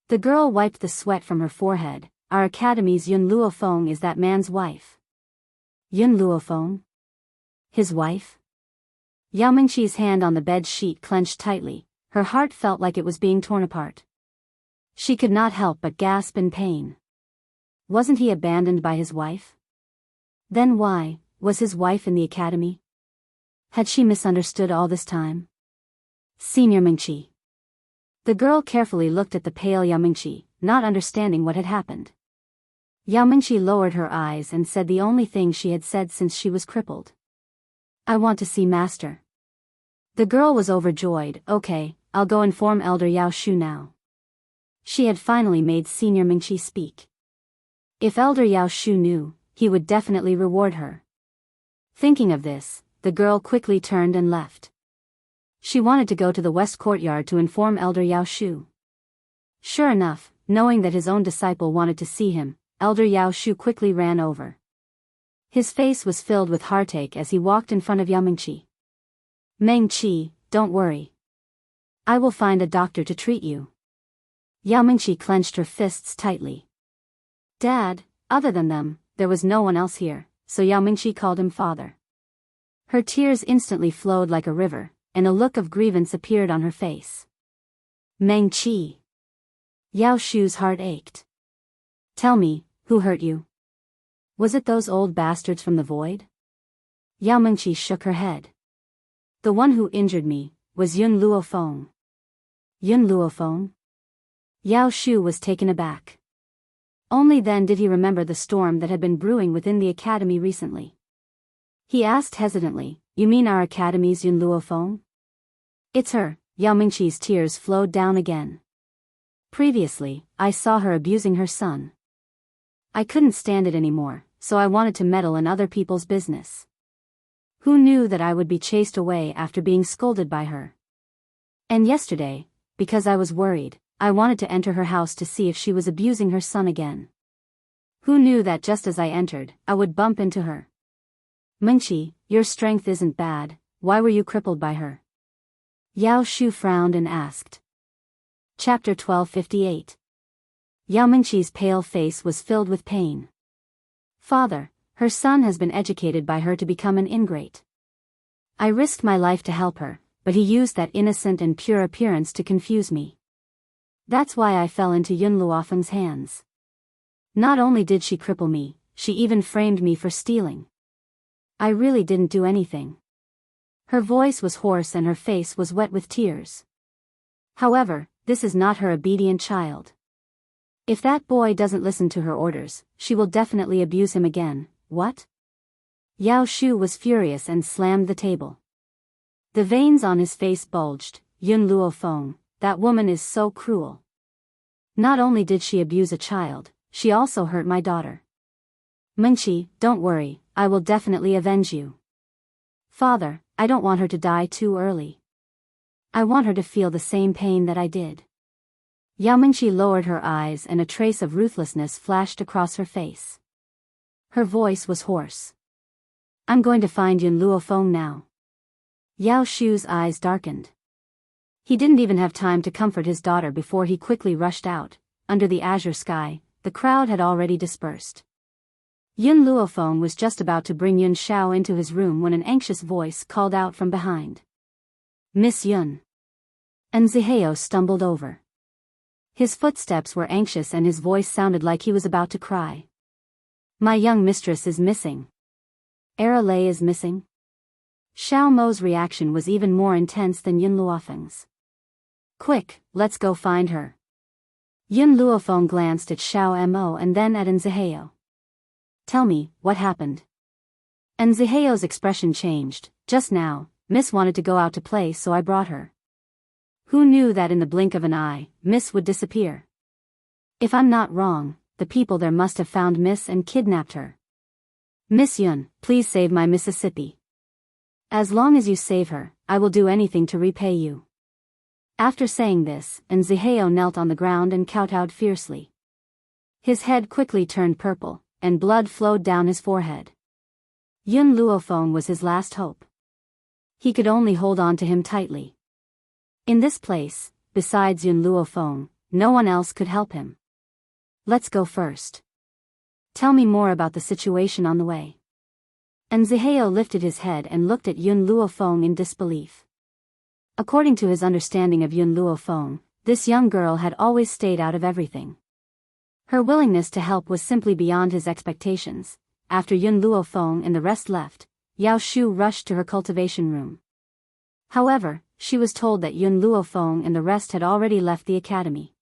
The girl wiped the sweat from her forehead. Our academy's Yun Luofeng is that man's wife. Yun Luofeng? His wife? Yao Mingqi's hand on the bed sheet clenched tightly, her heart felt like it was being torn apart. She could not help but gasp in pain. Wasn't he abandoned by his wife? Then why was his wife in the academy? Had she misunderstood all this time? Senior Mingqi. The girl carefully looked at the pale Yao Mingqi, not understanding what had happened. Yao Mingqi lowered her eyes and said the only thing she had said since she was crippled. I want to see Master. The girl was overjoyed. Okay, I'll go inform Elder Yao Shu now. She had finally made Senior Mingqi speak. If Elder Yao Shu knew, he would definitely reward her. Thinking of this, the girl quickly turned and left. She wanted to go to the west courtyard to inform Elder Yao Shu. Sure enough, knowing that his own disciple wanted to see him, Elder Yao Shu quickly ran over. His face was filled with heartache as he walked in front of Yao Mingqi. Mingqi, don't worry. I will find a doctor to treat you. Yao Mingqi clenched her fists tightly. Dad, other than them, there was no one else here, so Yao Mingqi called him father. Her tears instantly flowed like a river, and a look of grievance appeared on her face. Mingqi. Yao Shu's heart ached. Tell me, who hurt you? Was it those old bastards from the void? Yao Mingqi shook her head. The one who injured me was Yun Luofeng. Yun Luofeng? Yao Shu was taken aback. Only then did he remember the storm that had been brewing within the academy recently. He asked hesitantly, you mean our academy's Yun Luofeng? It's her. Yao Mingqi's tears flowed down again. Previously, I saw her abusing her son. I couldn't stand it anymore, so I wanted to meddle in other people's business. Who knew that I would be chased away after being scolded by her? And yesterday, because I was worried, I wanted to enter her house to see if she was abusing her son again. Who knew that just as I entered, I would bump into her? Mingqi, your strength isn't bad, why were you crippled by her? Yao Shu frowned and asked. Chapter 1258. Yao Mingqi's pale face was filled with pain. Father, her son has been educated by her to become an ingrate. I risked my life to help her, but he used that innocent and pure appearance to confuse me. That's why I fell into Yun Luofeng's hands. Not only did she cripple me, she even framed me for stealing. I really didn't do anything. Her voice was hoarse and her face was wet with tears. However, this is not her obedient child. If that boy doesn't listen to her orders, she will definitely abuse him again. What? Yao Shu was furious and slammed the table. The veins on his face bulged. Yun Luofeng, that woman is so cruel. Not only did she abuse a child, she also hurt my daughter. Mingqi, don't worry, I will definitely avenge you. Father, I don't want her to die too early. I want her to feel the same pain that I did. Yao Mingqi lowered her eyes and a trace of ruthlessness flashed across her face. Her voice was hoarse. I'm going to find Yun Luofeng now. Yao Shu's eyes darkened. He didn't even have time to comfort his daughter before he quickly rushed out. under the azure sky, the crowd had already dispersed. Yun Luofeng was just about to bring Yun Xiao into his room when an anxious voice called out from behind. "Miss Yun." And Zihao stumbled over. His footsteps were anxious and his voice sounded like he was about to cry. "My young mistress is missing. Era Lei is missing." Xiao Mo's reaction was even more intense than Yun Luofeng's. "Quick, let's go find her." Yun Luofeng glanced at Xiao Mo and then at Zihao. "Tell me, what happened?" And Zihao's expression changed. "Just now, Miss wanted to go out to play so I brought her." Who knew that in the blink of an eye, Miss would disappear? If I'm not wrong, the people there must have found Miss and kidnapped her. "Miss Yun, please save my Mississippi. As long as you save her, I will do anything to repay you." After saying this, Zihao knelt on the ground and kowtowed fiercely. His head quickly turned purple, and blood flowed down his forehead. Yun Luofeng was his last hope. He could only hold on to him tightly. In this place, besides Yun Luofeng, no one else could help him. "Let's go first. Tell me more about the situation on the way." And Zihao lifted his head and looked at Yun Luofeng in disbelief. According to his understanding of Yun Luofeng, this young girl had always stayed out of everything. Her willingness to help was simply beyond his expectations. After Yun Luofeng and the rest left, Yao Shu rushed to her cultivation room. However, she was told that Yun Luofeng and the rest had already left the academy.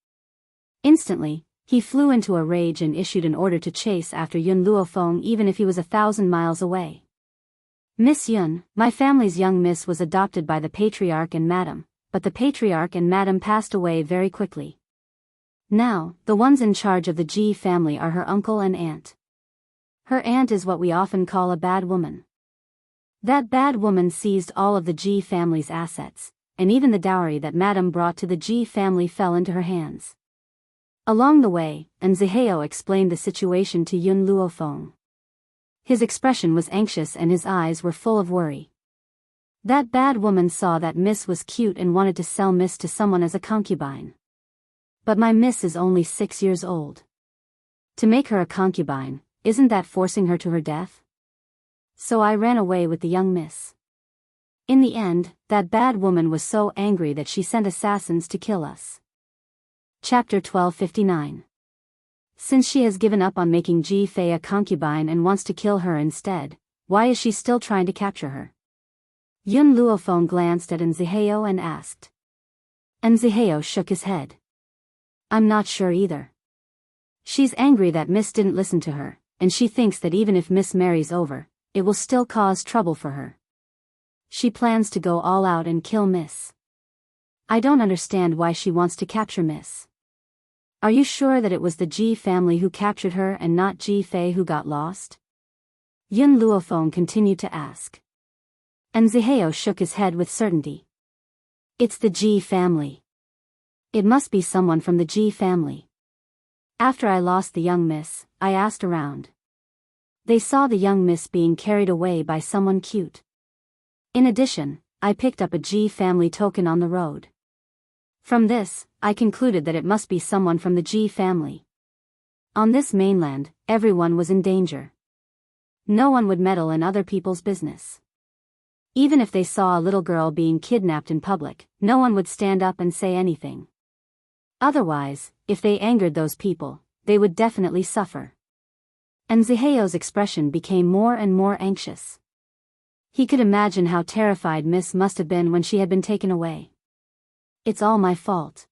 Instantly, he flew into a rage and issued an order to chase after Yun Luofeng even if he was 1,000 miles away. "Miss Yun, my family's young miss was adopted by the patriarch and madam, but the patriarch and madam passed away very quickly. Now, the ones in charge of the Ji family are her uncle and aunt. Her aunt is what we often call a bad woman. That bad woman seized all of the Ji family's assets, and even the dowry that madam brought to the Ji family fell into her hands." Along the way, Zihao explained the situation to Yun Luofeng. His expression was anxious and his eyes were full of worry. That bad woman saw that Miss was cute and wanted to sell Miss to someone as a concubine. "But my Miss is only 6 years old. To make her a concubine, isn't that forcing her to her death? So I ran away with the young Miss. In the end, that bad woman was so angry that she sent assassins to kill us." Chapter 1259. Since she has given up on making Ji Fei a concubine and wants to kill her instead, why is she still trying to capture her? Yun Luofeng glanced at Zihao and asked. Zihao shook his head. "I'm not sure either. She's angry that Miss didn't listen to her, and she thinks that even if Miss marries over, it will still cause trouble for her. She plans to go all out and kill Miss. I don't understand why she wants to capture Miss. Are you sure that it was the Ji family who captured her and not Ji Fei who got lost?" Yun Luofeng continued to ask. Zihao shook his head with certainty. "It's the Ji family. It must be someone from the Ji family. After I lost the young Miss, I asked around. They saw the young Miss being carried away by someone cute. In addition, I picked up a Ji family token on the road. From this, I concluded that it must be someone from the Ji family. On this mainland, everyone was in danger. No one would meddle in other people's business. Even if they saw a little girl being kidnapped in public, no one would stand up and say anything. Otherwise, if they angered those people, they would definitely suffer." Zihao's expression became more and more anxious. He could imagine how terrified Miss must have been when she had been taken away. "It's all my fault."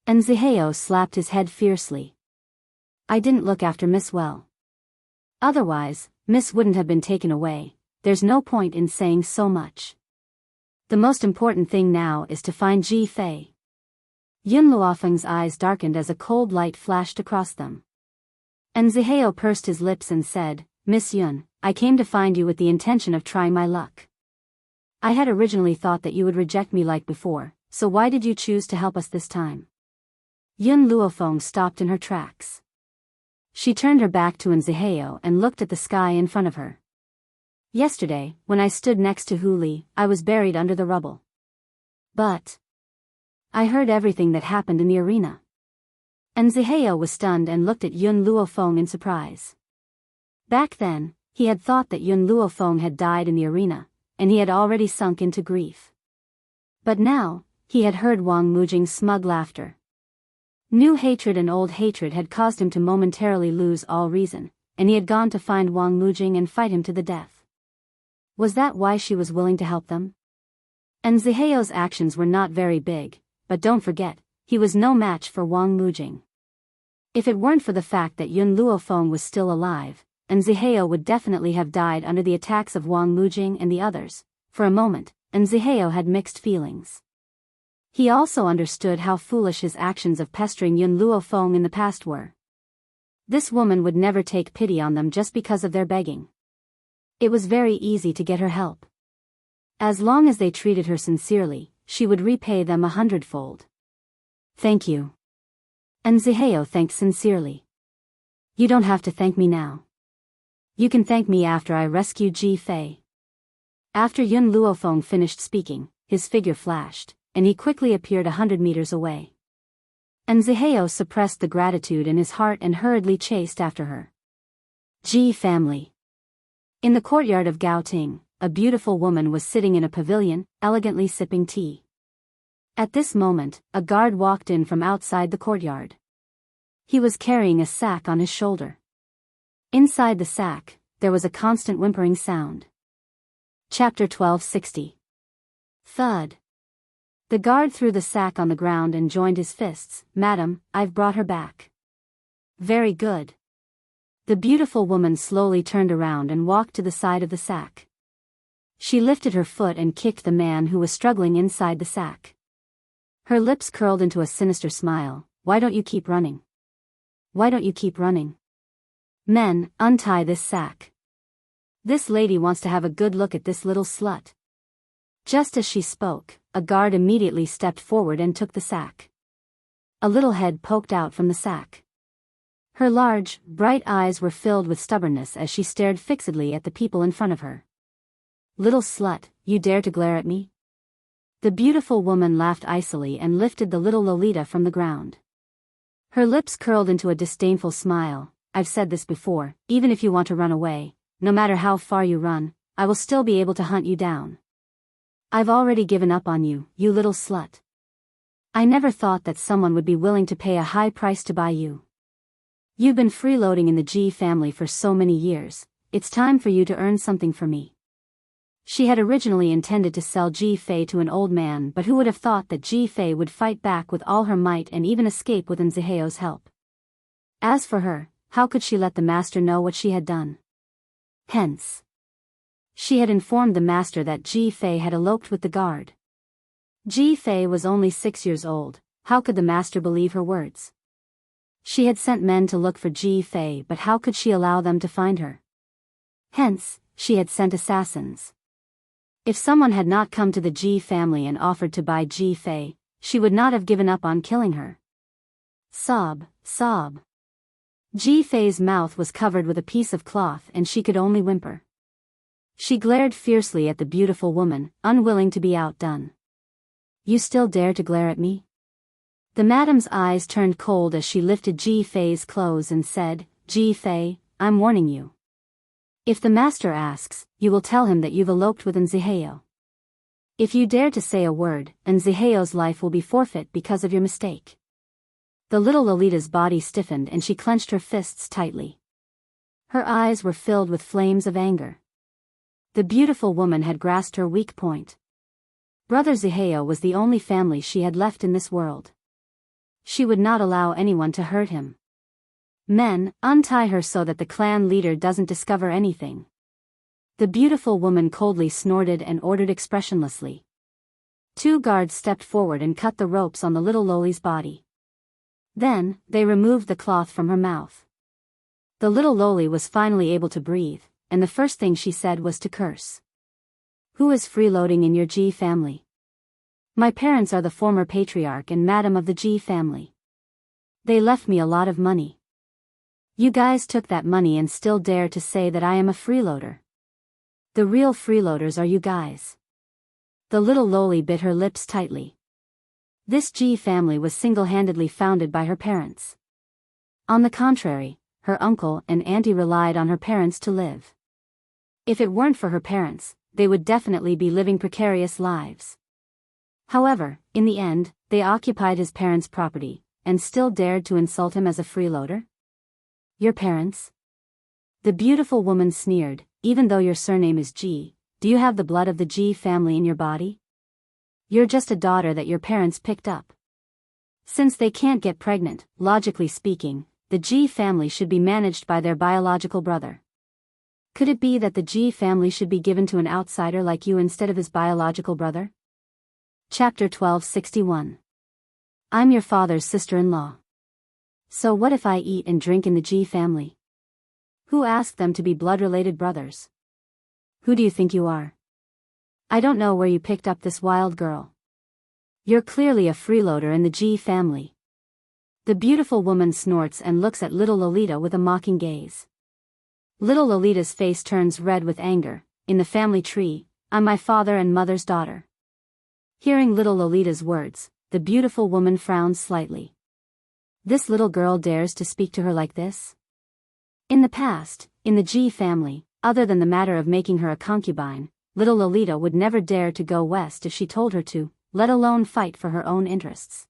Zihao slapped his head fiercely. "I didn't look after Miss well. Otherwise, Miss wouldn't have been taken away. There's no point in saying so much. The most important thing now is to find Ji Fei." Yun Luofeng's eyes darkened as a cold light flashed across them. Zihao pursed his lips and said, "Miss Yun, I came to find you with the intention of trying my luck. I had originally thought that you would reject me like before, so why did you choose to help us this time?" Yun Luofeng stopped in her tracks. She turned her back to Zihao and looked at the sky in front of her. "Yesterday, when I stood next to Hu Li, I was buried under the rubble. But I heard everything that happened in the arena. And Zihao was stunned and looked at Yun Luofeng in surprise. Back then, he had thought that Yun Luofeng had died in the arena, and he had already sunk into grief. But now, he had heard Wang Mujing's smug laughter. New hatred and old hatred had caused him to momentarily lose all reason, and he had gone to find Wang Mujing and fight him to the death. Was that why she was willing to help them? And Zihao's actions were not very big, but don't forget, he was no match for Wang Mujing. If it weren't for the fact that Yun Luofeng was still alive, and Zihao would definitely have died under the attacks of Wang Mujing and the others. For a moment, and Zihao had mixed feelings. He also understood how foolish his actions of pestering Yun Luofeng in the past were. This woman would never take pity on them just because of their begging. It was very easy to get her help. As long as they treated her sincerely, she would repay them 100-fold. Thank you. And Zihao thanked sincerely. You don't have to thank me now. You can thank me after I rescue Ji Fei. After Yun Luofeng finished speaking, his figure flashed, and he quickly appeared 100 meters away. And Zihao suppressed the gratitude in his heart and hurriedly chased after her. Ji family. In the courtyard of Gaoting, a beautiful woman was sitting in a pavilion, elegantly sipping tea. At this moment, a guard walked in from outside the courtyard. He was carrying a sack on his shoulder. Inside the sack, there was a constant whimpering sound. Chapter 1260. Thud. The guard threw the sack on the ground and joined his fists. Madam, I've brought her back. Very good. The beautiful woman slowly turned around and walked to the side of the sack. She lifted her foot and kicked the man who was struggling inside the sack. Her lips curled into a sinister smile. Why don't you keep running? Why don't you keep running? Men, untie this sack. This lady wants to have a good look at this little slut. Just as she spoke, a guard immediately stepped forward and took the sack. A little head poked out from the sack. Her large, bright eyes were filled with stubbornness as she stared fixedly at the people in front of her. Little slut, you dare to glare at me? The beautiful woman laughed icily and lifted the little Lolita from the ground. Her lips curled into a disdainful smile. I've said this before, even if you want to run away, no matter how far you run, I will still be able to hunt you down. I've already given up on you, you little slut. I never thought that someone would be willing to pay a high price to buy you. You've been freeloading in the Ji family for so many years, it's time for you to earn something for me. She had originally intended to sell Ji Fei to an old man, but who would have thought that Ji Fei would fight back with all her might and even escape with Zihao's help. As for her, how could she let the master know what she had done? Hence, she had informed the master that Ji Fei had eloped with the guard. Ji Fei was only 6 years old, how could the master believe her words? She had sent men to look for Ji Fei, but how could she allow them to find her? Hence, she had sent assassins. If someone had not come to the Ji family and offered to buy Ji Fei, she would not have given up on killing her. Sob, sob. Ji Fei's mouth was covered with a piece of cloth and she could only whimper. She glared fiercely at the beautiful woman, unwilling to be outdone. You still dare to glare at me? The madam's eyes turned cold as she lifted Ji Fei's clothes and said, Ji Fei, I'm warning you. If the master asks, you will tell him that you've eloped with Zihao. If you dare to say a word, Zihao's life will be forfeit because of your mistake. The little Lolita's body stiffened and she clenched her fists tightly. Her eyes were filled with flames of anger. The beautiful woman had grasped her weak point. Brother Zihao was the only family she had left in this world. She would not allow anyone to hurt him. Men, untie her so that the clan leader doesn't discover anything. The beautiful woman coldly snorted and ordered expressionlessly. 2 guards stepped forward and cut the ropes on the little Loli's body. Then, they removed the cloth from her mouth. The little Loli was finally able to breathe, and the first thing she said was to curse. Who is freeloading in your Ji family? My parents are the former patriarch and madam of the Ji family. They left me a lot of money. You guys took that money and still dare to say that I am a freeloader. The real freeloaders are you guys. The little Loli bit her lips tightly. This Ji family was single-handedly founded by her parents. On the contrary, her uncle and auntie relied on her parents to live. If it weren't for her parents, they would definitely be living precarious lives. However, in the end, they occupied his parents' property, and still dared to insult him as a freeloader? Your parents? The beautiful woman sneered. Even though your surname is G, do you have the blood of the G family in your body? You're just a daughter that your parents picked up. Since they can't get pregnant, logically speaking, the G family should be managed by their biological brother. Could it be that the G family should be given to an outsider like you instead of his biological brother? Chapter 1261. I'm your father's sister-in-law. So what if I eat and drink in the G family? Who asked them to be blood-related brothers? Who do you think you are? I don't know where you picked up this wild girl. You're clearly a freeloader in the G family. The beautiful woman snorts and looks at little Lolita with a mocking gaze. Little Lolita's face turns red with anger. In the family tree, I'm my father and mother's daughter. Hearing little Lolita's words, the beautiful woman frowns slightly. This little girl dares to speak to her like this? In the past, in the G family, other than the matter of making her a concubine, little Lolita would never dare to go west if she told her to, let alone fight for her own interests.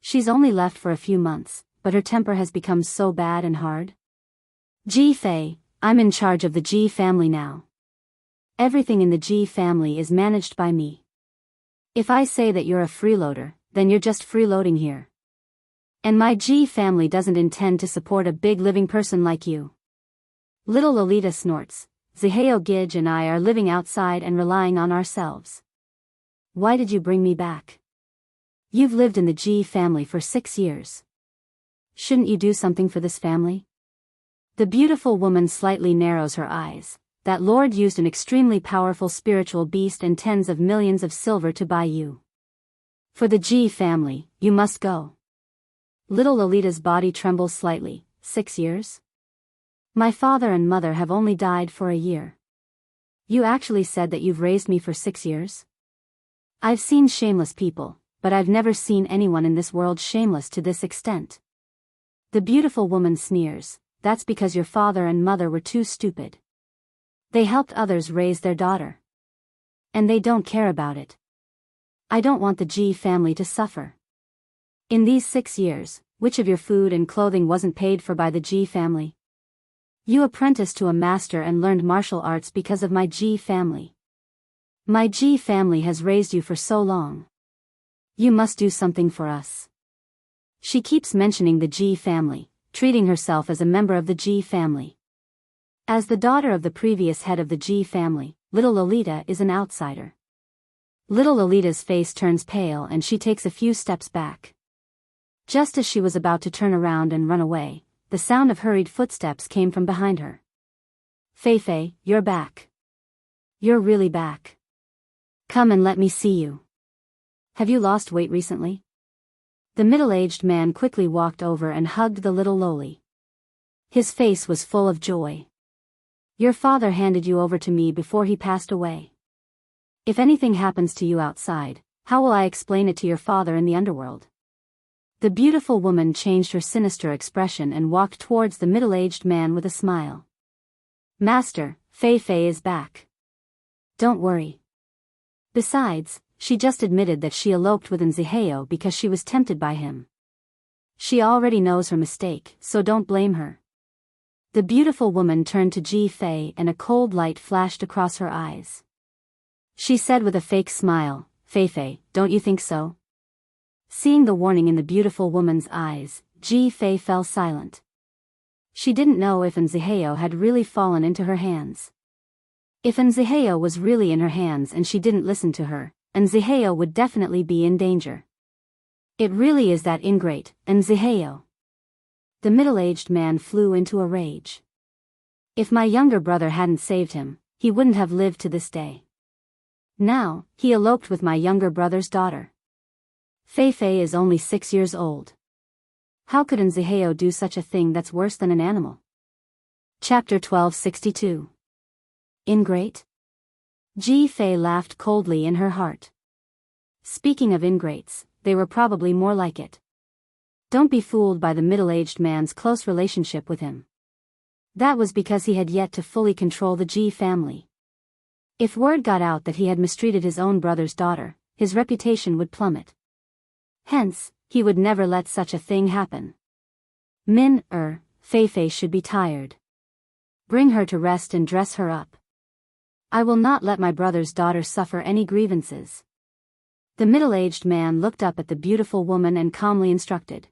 She's only left for a few months, but her temper has become so bad and hard. G Fei, I'm in charge of the G family now. Everything in the G family is managed by me. If I say that you're a freeloader, then you're just freeloading here. And my G family doesn't intend to support a big living person like you. Little Lolita snorts. Ziheo Gij and I are living outside and relying on ourselves. Why did you bring me back? You've lived in the G family for 6 years. Shouldn't you do something for this family? The beautiful woman slightly narrows her eyes. That lord used an extremely powerful spiritual beast and tens of millions of silver to buy you. For the G family, you must go. Little Lolita's body trembles slightly. 6 years? My father and mother have only died for a year. You actually said that you've raised me for 6 years? I've seen shameless people, but I've never seen anyone in this world shameless to this extent. The beautiful woman sneers. That's because your father and mother were too stupid. They helped others raise their daughter. And they don't care about it. I don't want the G family to suffer. In these 6 years, which of your food and clothing wasn't paid for by the G family? You apprenticed to a master and learned martial arts because of my G family. My G family has raised you for so long. You must do something for us. She keeps mentioning the G family, treating herself as a member of the G family. As the daughter of the previous head of the G family, little Lolita is an outsider. Little Lolita's face turns pale and she takes a few steps back. Just as she was about to turn around and run away, the sound of hurried footsteps came from behind her. Fei, you're back. You're really back. Come and let me see you. Have you lost weight recently? The middle-aged man quickly walked over and hugged the little Loli. His face was full of joy. Your father handed you over to me before he passed away. If anything happens to you outside, how will I explain it to your father in the underworld? The beautiful woman changed her sinister expression and walked towards the middle-aged man with a smile. Master, Fei is back. Don't worry. Besides, she just admitted that she eloped with Nziheo because she was tempted by him. She already knows her mistake, so don't blame her. The beautiful woman turned to Ji Fei and a cold light flashed across her eyes. She said with a fake smile, Fei, don't you think so? Seeing the warning in the beautiful woman's eyes, Ji Fei fell silent. She didn't know if Nziheo had really fallen into her hands. If Nziheo was really in her hands and she didn't listen to her, Nziheo would definitely be in danger. It really is that ingrate, Nziheo. The middle-aged man flew into a rage. If my younger brother hadn't saved him, he wouldn't have lived to this day. Now, he eloped with my younger brother's daughter. Fei is only 6 years old. How could Nziheo do such a thing that's worse than an animal? Chapter 1262. Ingrate? Ji Fei laughed coldly in her heart. Speaking of ingrates, they were probably more like it. Don't be fooled by the middle-aged man's close relationship with him. That was because he had yet to fully control the Ji family. If word got out that he had mistreated his own brother's daughter, his reputation would plummet. Hence, he would never let such a thing happen. Fei should be tired. Bring her to rest and dress her up. I will not let my brother's daughter suffer any grievances. The middle-aged man looked up at the beautiful woman and calmly instructed.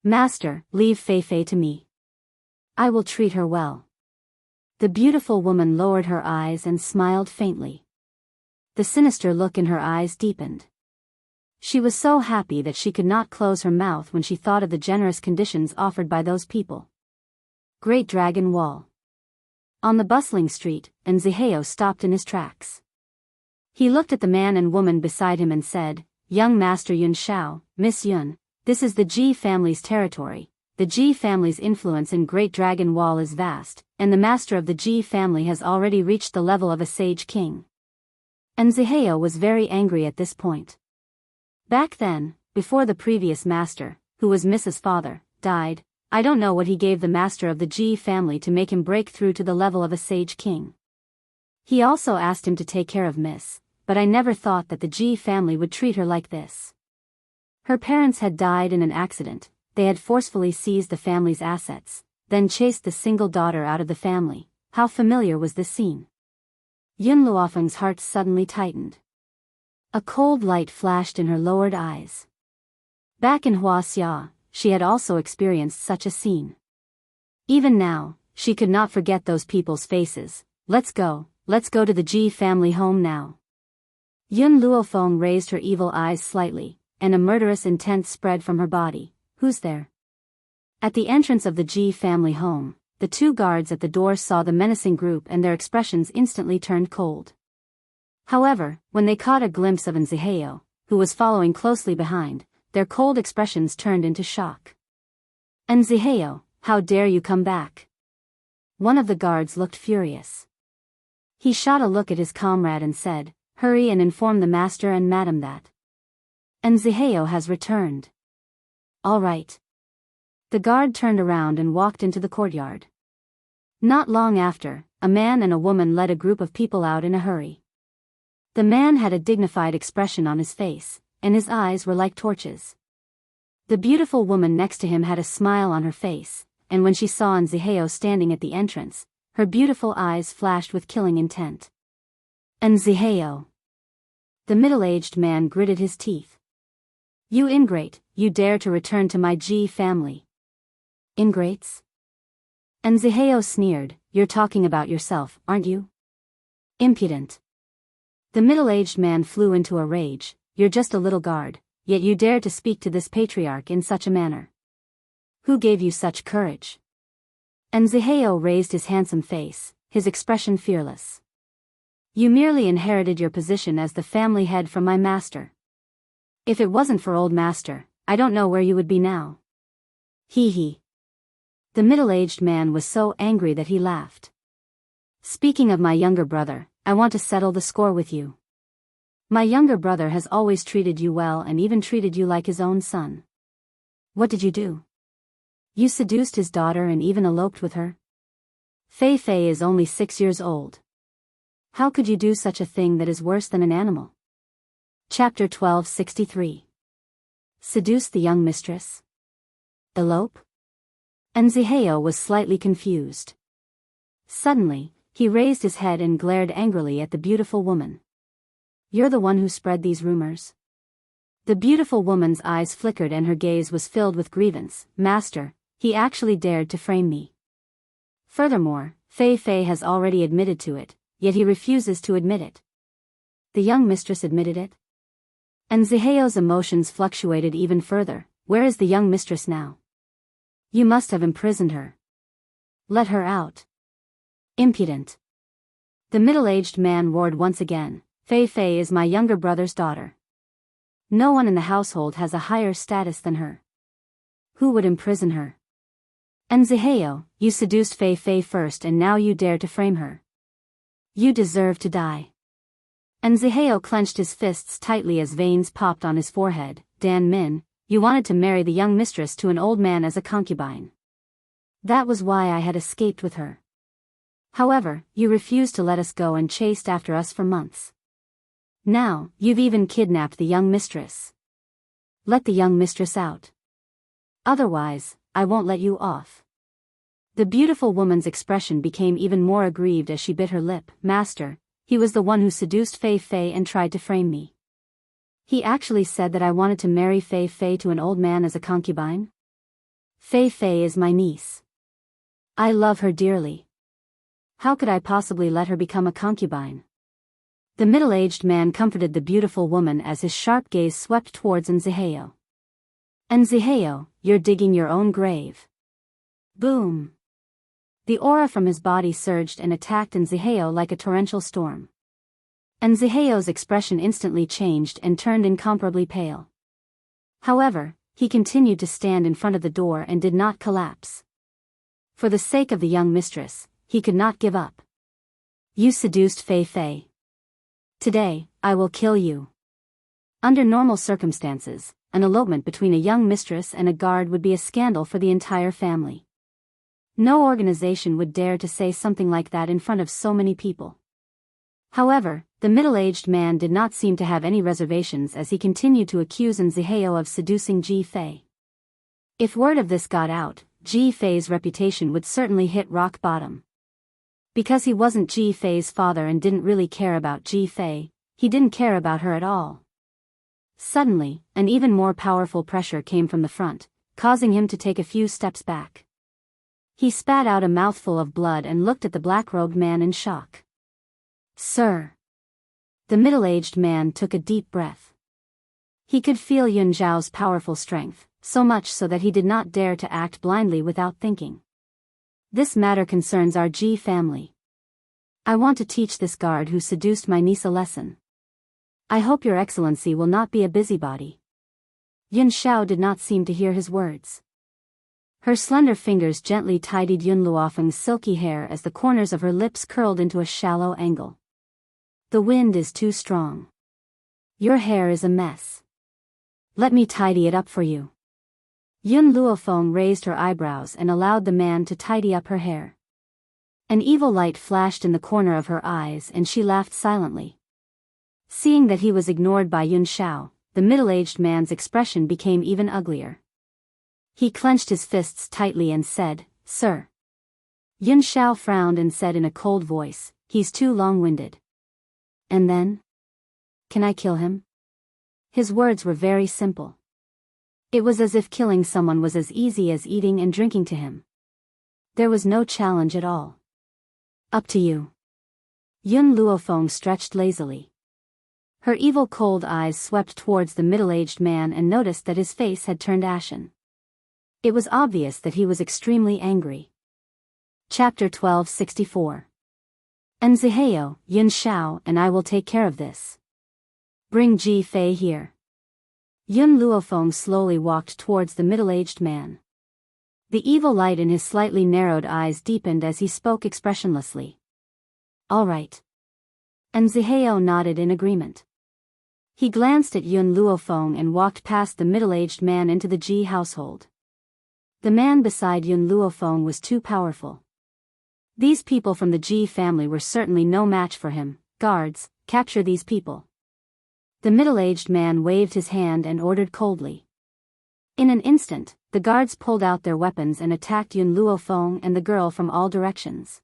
Master, leave Fei to me. I will treat her well. The beautiful woman lowered her eyes and smiled faintly. The sinister look in her eyes deepened. She was so happy that she could not close her mouth when she thought of the generous conditions offered by those people. Great Dragon Wall. On the bustling street, Nziheo stopped in his tracks. He looked at the man and woman beside him and said, Young Master Yun Shao, Miss Yun, this is the Ji family's territory. The Ji family's influence in Great Dragon Wall is vast, and the master of the Ji family has already reached the level of a sage king. Nziheo was very angry at this point. Back then, before the previous master, who was Mrs. Father, died, I don't know what he gave the master of the Ji family to make him break through to the level of a sage king. He also asked him to take care of Miss, but I never thought that the Ji family would treat her like this. Her parents had died in an accident, they had forcefully seized the family's assets, then chased the single daughter out of the family. How familiar was this scene? Yun Luofeng's heart suddenly tightened. A cold light flashed in her lowered eyes. Back in Huaxia, she had also experienced such a scene. Even now, she could not forget those people's faces. Let's go to the Ji family home now. Yun Luofeng raised her evil eyes slightly, and a murderous intent spread from her body. Who's there? At the entrance of the Ji family home, the two guards at the door saw the menacing group and their expressions instantly turned cold. However, when they caught a glimpse of Nziheo, who was following closely behind, their cold expressions turned into shock. Nziheo, how dare you come back? One of the guards looked furious. He shot a look at his comrade and said, Hurry and inform the master and madam that Nziheo has returned. All right. The guard turned around and walked into the courtyard. Not long after, a man and a woman led a group of people out in a hurry. The man had a dignified expression on his face, and his eyes were like torches. The beautiful woman next to him had a smile on her face, and when she saw Nziheo standing at the entrance, her beautiful eyes flashed with killing intent. Nziheo. The middle-aged man gritted his teeth. You ingrate, you dare to return to my Ji family. Ingrates? Nziheo sneered, You're talking about yourself, aren't you? Impudent. The middle-aged man flew into a rage, You're just a little guard, yet you dare to speak to this patriarch in such a manner. Who gave you such courage? Nziheo raised his handsome face, his expression fearless. You merely inherited your position as the family head from my master. If it wasn't for old master, I don't know where you would be now. Hee. The middle-aged man was so angry that he laughed. Speaking of my younger brother, I want to settle the score with you. My younger brother has always treated you well and even treated you like his own son. What did you do? You seduced his daughter and even eloped with her? Fei is only 6 years old. How could you do such a thing that is worse than an animal? Chapter 1263. Seduce the young mistress? Elope? Nziheo was slightly confused. Suddenly, he raised his head and glared angrily at the beautiful woman. You're the one who spread these rumors? The beautiful woman's eyes flickered and her gaze was filled with grievance. Master, he actually dared to frame me. Furthermore, Fei has already admitted to it, yet he refuses to admit it. The young mistress admitted it? Nziheo's emotions fluctuated even further. Where is the young mistress now? You must have imprisoned her. Let her out. Impudent. The middle-aged man roared once again. Fei is my younger brother's daughter. No one in the household has a higher status than her. Who would imprison her? Nziheo, you seduced Fei first and now you dare to frame her. You deserve to die. Nziheo clenched his fists tightly as veins popped on his forehead. Dan Min, you wanted to marry the young mistress to an old man as a concubine. That was why I had escaped with her. However, you refused to let us go and chased after us for months. Now, you've even kidnapped the young mistress. Let the young mistress out. Otherwise, I won't let you off. The beautiful woman's expression became even more aggrieved as she bit her lip. Master, he was the one who seduced Fei Fei and tried to frame me. He actually said that I wanted to marry Fei Fei to an old man as a concubine? Fei Fei is my niece. I love her dearly. How could I possibly let her become a concubine? The middle-aged man comforted the beautiful woman as his sharp gaze swept towards Nziheo. Nziheo, you're digging your own grave. Boom. The aura from his body surged and attacked Nziheo like a torrential storm. Nziheo's expression instantly changed and turned incomparably pale. However, he continued to stand in front of the door and did not collapse. For the sake of the young mistress, he could not give up. You seduced Fei Fei. Today, I will kill you. Under normal circumstances, an elopement between a young mistress and a guard would be a scandal for the entire family. No organization would dare to say something like that in front of so many people. However, the middle-aged man did not seem to have any reservations as he continued to accuse Nziheo of seducing Ji Fei. If word of this got out, Ji Fei's reputation would certainly hit rock bottom. Because he wasn't Ji Fei's father and didn't really care about Ji Fei, he didn't care about her at all. Suddenly, an even more powerful pressure came from the front, causing him to take a few steps back. He spat out a mouthful of blood and looked at the black-robed man in shock. Sir. The middle-aged man took a deep breath. He could feel Yun Zhao's powerful strength, so much so that he did not dare to act blindly without thinking. This matter concerns our Ji family. I want to teach this guard who seduced my niece a lesson. I hope your excellency will not be a busybody. Yun Zhao did not seem to hear his words. Her slender fingers gently tidied Yun Luofeng's silky hair as the corners of her lips curled into a shallow angle. The wind is too strong. Your hair is a mess. Let me tidy it up for you. Yun Luofeng raised her eyebrows and allowed the man to tidy up her hair. An evil light flashed in the corner of her eyes and she laughed silently. Seeing that he was ignored by Yun Zhao, the middle-aged man's expression became even uglier. He clenched his fists tightly and said, Sir. Yun Zhao frowned and said in a cold voice, He's too long-winded. And then? Can I kill him? His words were very simple. It was as if killing someone was as easy as eating and drinking to him. There was no challenge at all. Up to you. Yun Luofeng stretched lazily. Her evil cold eyes swept towards the middle-aged man and noticed that his face had turned ashen. It was obvious that he was extremely angry. Chapter 1264. Nziheo, Yun Zhao and I will take care of this. Bring Ji Fei here. Yun Luofeng slowly walked towards the middle-aged man. The evil light in his slightly narrowed eyes deepened as he spoke expressionlessly. All right. Nziheo nodded in agreement. He glanced at Yun Luofeng and walked past the middle-aged man into the Ji household. The man beside Yun Luofeng was too powerful. These people from the Ji family were certainly no match for him. Guards, capture these people. The middle-aged man waved his hand and ordered coldly. In an instant, the guards pulled out their weapons and attacked Yun Luofeng and the girl from all directions.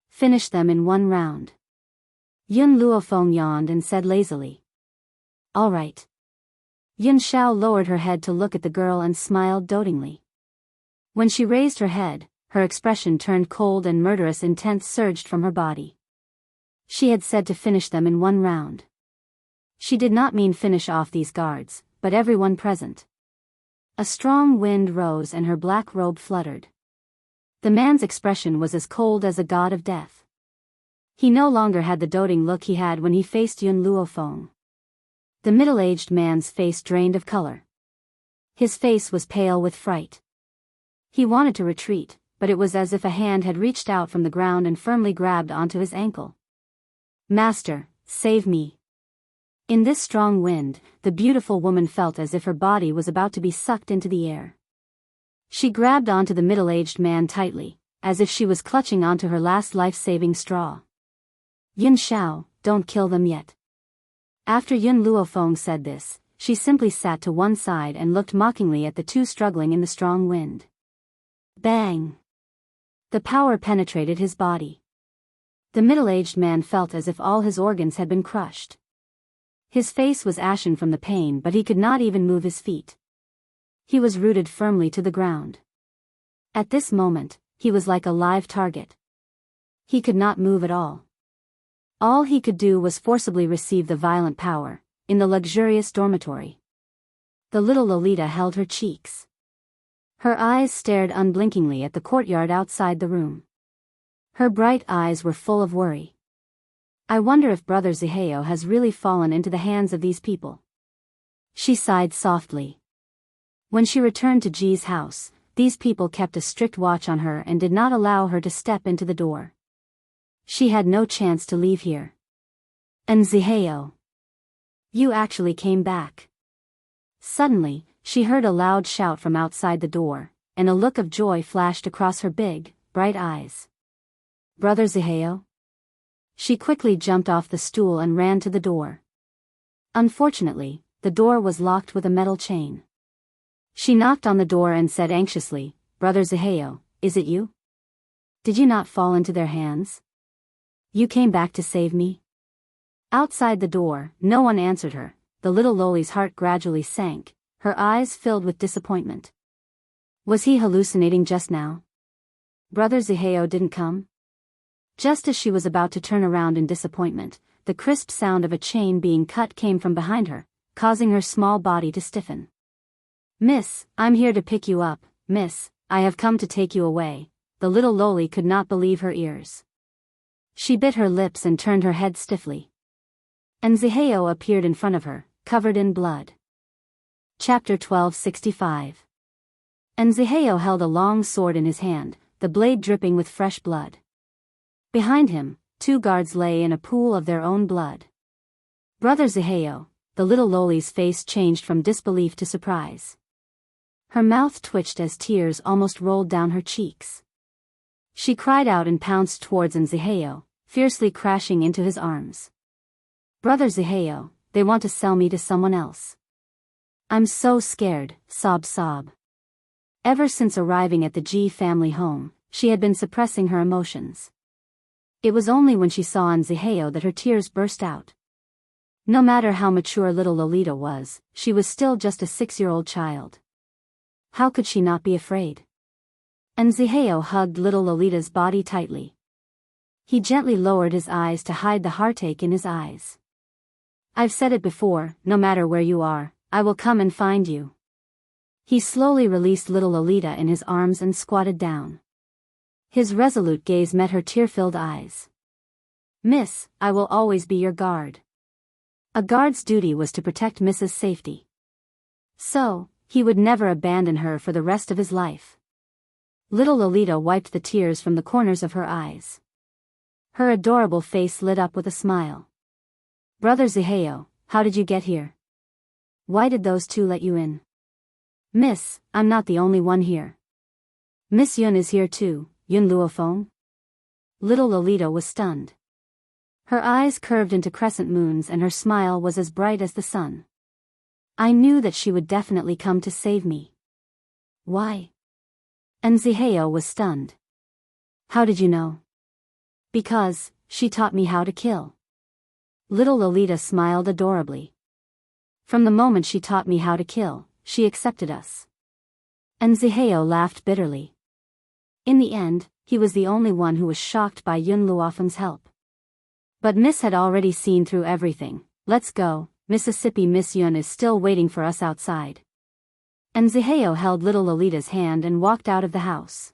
Finish them in one round. Yun Luofeng yawned and said lazily. All right. Yun Zhao lowered her head to look at the girl and smiled dotingly. When she raised her head, her expression turned cold and murderous intent surged from her body. She had said to finish them in one round. She did not mean finish off these guards, but everyone present. A strong wind rose and her black robe fluttered. The man's expression was as cold as a god of death. He no longer had the doting look he had when he faced Yun Luofeng. The middle-aged man's face drained of color. His face was pale with fright. He wanted to retreat, but it was as if a hand had reached out from the ground and firmly grabbed onto his ankle. Master, save me. In this strong wind, the beautiful woman felt as if her body was about to be sucked into the air. She grabbed onto the middle-aged man tightly, as if she was clutching onto her last life-saving straw. Yun Xiao, don't kill them yet. After Yun Luofeng said this, she simply sat to one side and looked mockingly at the two struggling in the strong wind. Bang! The power penetrated his body. The middle-aged man felt as if all his organs had been crushed. His face was ashen from the pain, but he could not even move his feet. He was rooted firmly to the ground. At this moment, he was like a live target. He could not move at all. All he could do was forcibly receive the violent power, in the luxurious dormitory. The little Lolita held her cheeks. Her eyes stared unblinkingly at the courtyard outside the room. Her bright eyes were full of worry. I wonder if Brother Zihao has really fallen into the hands of these people. She sighed softly. When she returned to Ji's house, these people kept a strict watch on her and did not allow her to step into the door. She had no chance to leave here. And Zihao, you actually came back. Suddenly, she heard a loud shout from outside the door, and a look of joy flashed across her big, bright eyes. Brother Zihao? She quickly jumped off the stool and ran to the door. Unfortunately, the door was locked with a metal chain. She knocked on the door and said anxiously, Brother Zihao, is it you? Did you not fall into their hands? You came back to save me? Outside the door, no one answered her. The little Loli's heart gradually sank, her eyes filled with disappointment. Was he hallucinating just now? Brother Zihao didn't come? Just as she was about to turn around in disappointment, the crisp sound of a chain being cut came from behind her, causing her small body to stiffen. Miss, I'm here to pick you up, miss, I have come to take you away. The little Loli could not believe her ears. She bit her lips and turned her head stiffly. And Zihao appeared in front of her, covered in blood. Chapter 1265. And Zihao held a long sword in his hand, the blade dripping with fresh blood. Behind him, two guards lay in a pool of their own blood. Brother Zihao, the little Loli's face changed from disbelief to surprise. Her mouth twitched as tears almost rolled down her cheeks. She cried out and pounced towards Zihao, fiercely crashing into his arms. Brother Zihao, they want to sell me to someone else. I'm so scared, sob. Ever since arriving at the Ji family home, she had been suppressing her emotions. It was only when she saw Zihao that her tears burst out. No matter how mature little Lolita was, she was still just a 6-year-old child. How could she not be afraid? And Zihao hugged little Lolita's body tightly. He gently lowered his eyes to hide the heartache in his eyes. I've said it before, no matter where you are, I will come and find you. He slowly released little Lolita in his arms and squatted down. His resolute gaze met her tear-filled eyes. Miss, I will always be your guard. A guard's duty was to protect Mrs. safety. So, he would never abandon her for the rest of his life. Little Lolita wiped the tears from the corners of her eyes. Her adorable face lit up with a smile. Brother Zihao, how did you get here? Why did those two let you in? Miss, I'm not the only one here. Miss Yun is here too, Yun Luofeng? Little Lolita was stunned. Her eyes curved into crescent moons and her smile was as bright as the sun. I knew that she would definitely come to save me. Why? And Zihao was stunned. How did you know? Because, she taught me how to kill. Little Lolita smiled adorably. From the moment she taught me how to kill, she accepted us. And Zihao laughed bitterly. In the end, he was the only one who was shocked by Yun Luofeng's help. But Miss had already seen through everything. Let's go, Mississippi. Miss Yun is still waiting for us outside. And Zihao held little Lolita's hand and walked out of the house.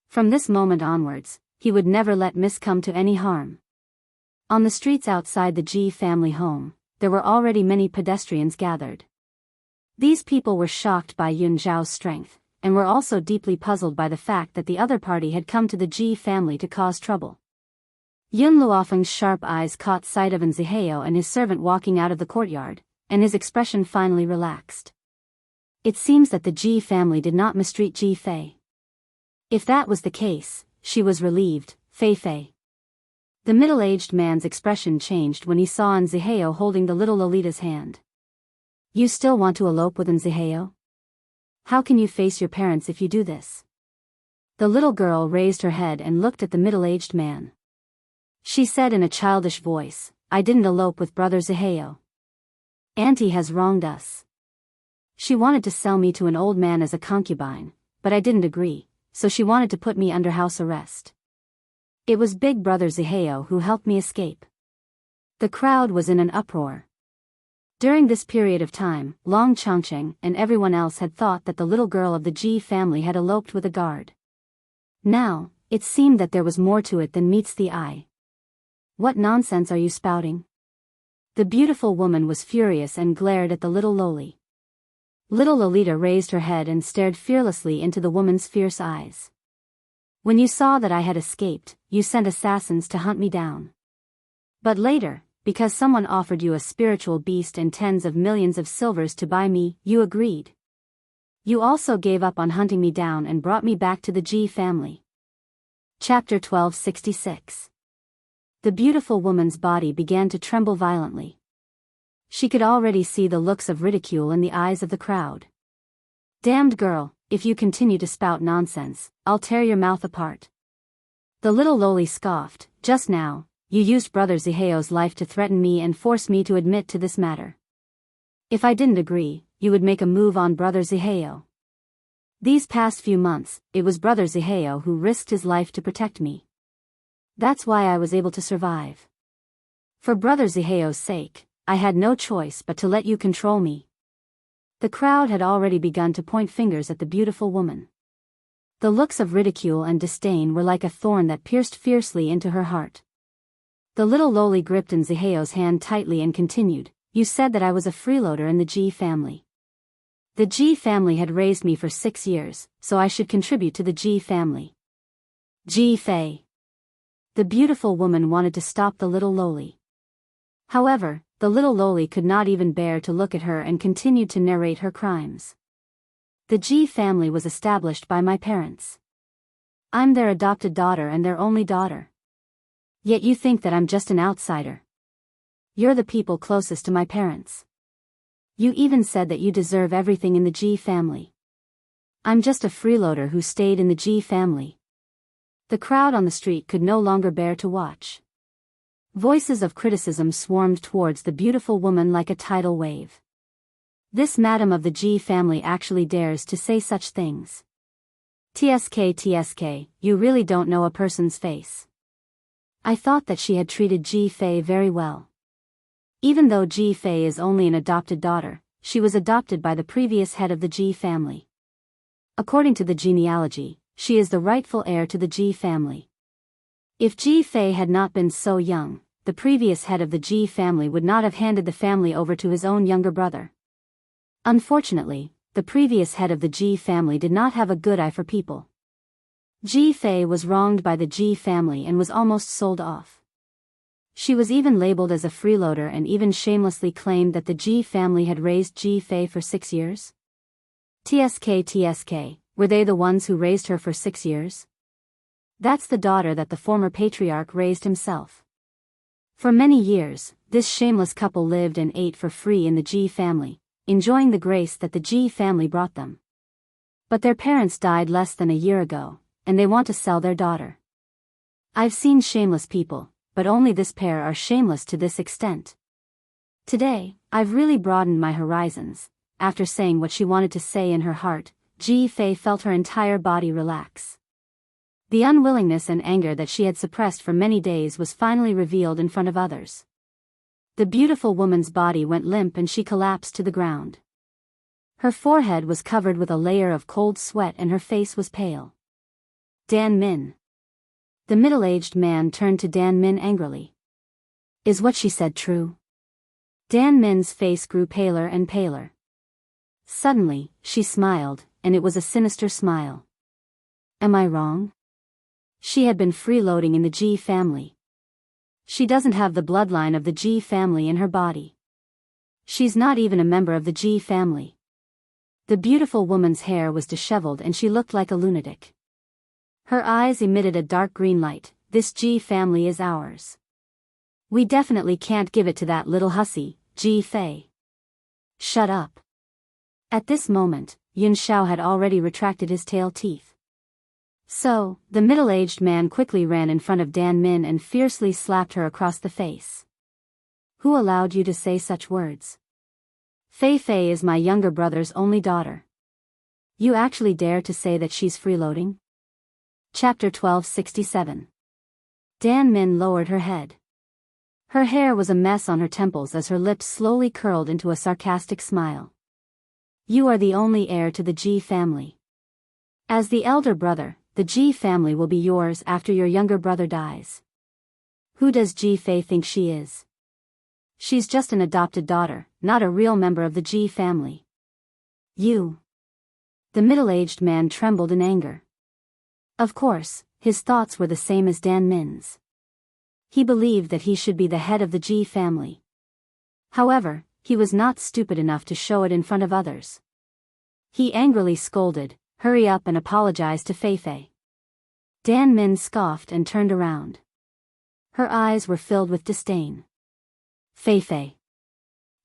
From this moment onwards, he would never let Miss come to any harm. On the streets outside the Ji family home, there were already many pedestrians gathered. These people were shocked by Yun Zhao's strength, and were also deeply puzzled by the fact that the other party had come to the Ji family to cause trouble. Yun Luofeng's sharp eyes caught sight of Nziheo and his servant walking out of the courtyard, and his expression finally relaxed. It seems that the Ji family did not mistreat Ji Fei. If that was the case, she was relieved. Fei Fei. The middle-aged man's expression changed when he saw Nziheo holding the little Lolita's hand. You still want to elope with Nziheo? How can you face your parents if you do this? The little girl raised her head and looked at the middle-aged man. She said in a childish voice, I didn't elope with brother Nziheo. Auntie has wronged us. She wanted to sell me to an old man as a concubine, but I didn't agree, so she wanted to put me under house arrest. It was big brother Nziheo who helped me escape. The crowd was in an uproar. During this period of time, Long Chongqing and everyone else had thought that the little girl of the Ji family had eloped with a guard. Now, it seemed that there was more to it than meets the eye. What nonsense are you spouting? The beautiful woman was furious and glared at the little Loli. Little Lolita raised her head and stared fearlessly into the woman's fierce eyes. When you saw that I had escaped, you sent assassins to hunt me down. But later, because someone offered you a spiritual beast and tens of millions of silvers to buy me, you agreed. You also gave up on hunting me down and brought me back to the Ji family. Chapter 1266. The beautiful woman's body began to tremble violently. She could already see the looks of ridicule in the eyes of the crowd. Damned girl, if you continue to spout nonsense, I'll tear your mouth apart. The little Loli scoffed, just now, you used brother Nziheo's life to threaten me and force me to admit to this matter. If I didn't agree, you would make a move on brother Nziheo. These past few months, it was brother Nziheo who risked his life to protect me. That's why I was able to survive. For brother Nziheo's sake, I had no choice but to let you control me. The crowd had already begun to point fingers at the beautiful woman. The looks of ridicule and disdain were like a thorn that pierced fiercely into her heart. The little Loli gripped Nziheo's hand tightly and continued, you said that I was a freeloader in the Ji family. The Ji family had raised me for 6 years, so I should contribute to the Ji family. Ji Fei. The beautiful woman wanted to stop the little Loli. However, the little Loli could not even bear to look at her and continued to narrate her crimes. The Ji family was established by my parents. I'm their adopted daughter and their only daughter. Yet you think that I'm just an outsider. You're the people closest to my parents. You even said that you deserve everything in the Ji family. I'm just a freeloader who stayed in the Ji family. The crowd on the street could no longer bear to watch. Voices of criticism swarmed towards the beautiful woman like a tidal wave. This madam of the Ji family actually dares to say such things. TSK, you really don't know a person's face. I thought that she had treated Ji Fei very well. Even though Ji Fei is only an adopted daughter, she was adopted by the previous head of the Ji family. According to the genealogy, she is the rightful heir to the Ji family. If Ji Fei had not been so young, the previous head of the Ji family would not have handed the family over to his own younger brother. Unfortunately, the previous head of the Ji family did not have a good eye for people. Ji Fei was wronged by the Ji family and was almost sold off. She was even labeled as a freeloader and even shamelessly claimed that the Ji family had raised Ji Fei for 6 years. TSK, were they the ones who raised her for 6 years? That's the daughter that the former patriarch raised himself. For many years, this shameless couple lived and ate for free in the Ji family, enjoying the grace that the Ji family brought them. But their parents died less than a year ago, and they want to sell their daughter. I've seen shameless people, but only this pair are shameless to this extent. Today, I've really broadened my horizons. After saying what she wanted to say in her heart, Ji Fei felt her entire body relax. The unwillingness and anger that she had suppressed for many days was finally revealed in front of others. The beautiful woman's body went limp and she collapsed to the ground. Her forehead was covered with a layer of cold sweat and her face was pale. Dan Min. The middle-aged man turned to Dan Min angrily. Is what she said true? Dan Min's face grew paler and paler. Suddenly, she smiled, and it was a sinister smile. Am I wrong? She had been freeloading in the Ji family. She doesn't have the bloodline of the Ji family in her body. She's not even a member of the Ji family. The beautiful woman's hair was disheveled and she looked like a lunatic. Her eyes emitted a dark green light. This Ji family is ours. We definitely can't give it to that little hussy, Ji Fei. Shut up. At this moment, Yun Xiao had already retracted his tail teeth. So, the middle-aged man quickly ran in front of Dan Min and fiercely slapped her across the face. Who allowed you to say such words? Fei Fei is my younger brother's only daughter. You actually dare to say that she's freeloading? Chapter 1267. Dan Min lowered her head. Her hair was a mess on her temples as her lips slowly curled into a sarcastic smile. You are the only heir to the Ji family. As the elder brother, the Ji family will be yours after your younger brother dies. Who does Ji Fei think she is? She's just an adopted daughter, not a real member of the Ji family. You. The middle-aged man trembled in anger. Of course, his thoughts were the same as Dan Min's. He believed that he should be the head of the Ji family. However, he was not stupid enough to show it in front of others. He angrily scolded, "Hurry up and apologize to Fei Fei." Dan Min scoffed and turned around. Her eyes were filled with disdain. Fei Fei.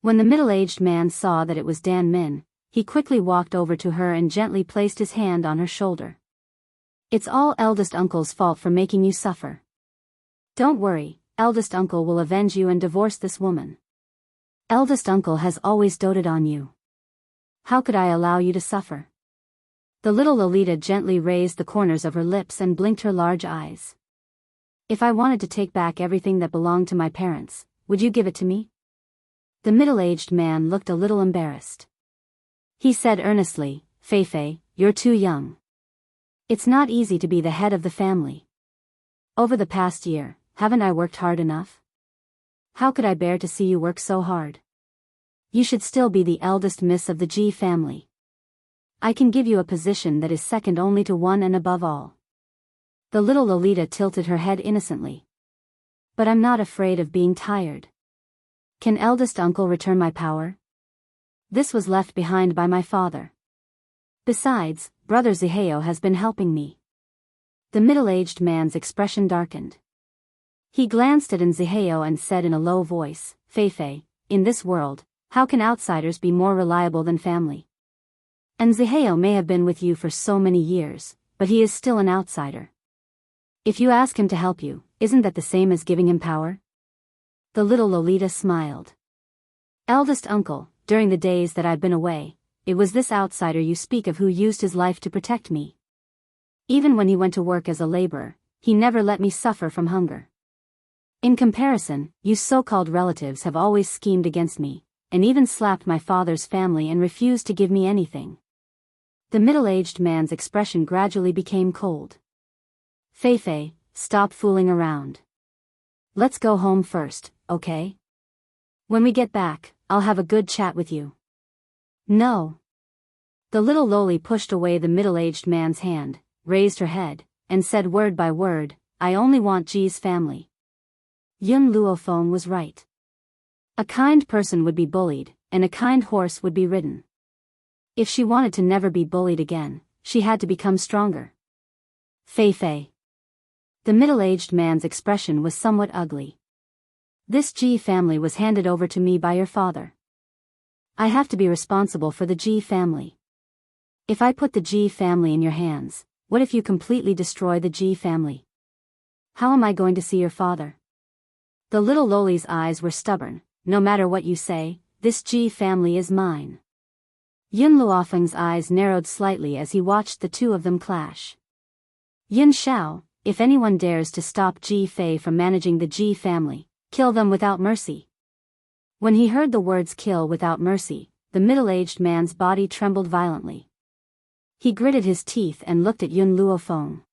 When the middle-aged man saw that it was Dan Min, he quickly walked over to her and gently placed his hand on her shoulder. It's all eldest uncle's fault for making you suffer. Don't worry, eldest uncle will avenge you and divorce this woman. Eldest uncle has always doted on you. How could I allow you to suffer? The little Lolita gently raised the corners of her lips and blinked her large eyes. If I wanted to take back everything that belonged to my parents, would you give it to me? The middle-aged man looked a little embarrassed. He said earnestly, Fei Fei, you're too young. It's not easy to be the head of the family. Over the past year, haven't I worked hard enough? How could I bear to see you work so hard? You should still be the eldest miss of the Ji family. I can give you a position that is second only to one and above all. The little Lolita tilted her head innocently. But I'm not afraid of being tired. Can eldest uncle return my power? This was left behind by my father. Besides, Brother Zihao has been helping me. The middle-aged man's expression darkened. He glanced at Zihao and said in a low voice, Fei Fei, in this world, how can outsiders be more reliable than family? And Zihao may have been with you for so many years, but he is still an outsider. If you ask him to help you, isn't that the same as giving him power? The little Lolita smiled. Eldest uncle, during the days that I've been away, it was this outsider you speak of who used his life to protect me. Even when he went to work as a laborer, he never let me suffer from hunger. In comparison, you so-called relatives have always schemed against me, and even slapped my father's family and refused to give me anything. The middle-aged man's expression gradually became cold. Fei Fei, stop fooling around. Let's go home first, okay? When we get back, I'll have a good chat with you. No. The little Loli pushed away the middle-aged man's hand, raised her head, and said word by word, I only want Ji's family. Yun Luofeng was right. A kind person would be bullied, and a kind horse would be ridden. If she wanted to never be bullied again, she had to become stronger. Fei Fei. The middle-aged man's expression was somewhat ugly. This Ji family was handed over to me by your father. I have to be responsible for the Ji family. If I put the Ji family in your hands, what if you completely destroy the Ji family? How am I going to see your father? The little Loli's eyes were stubborn. No matter what you say, this Ji family is mine. Yun Luofeng's eyes narrowed slightly as he watched the two of them clash. Yun Xiao, if anyone dares to stop Ji Fei from managing the Ji family, kill them without mercy. When he heard the words kill without mercy, the middle-aged man's body trembled violently. He gritted his teeth and looked at Yun Luofeng.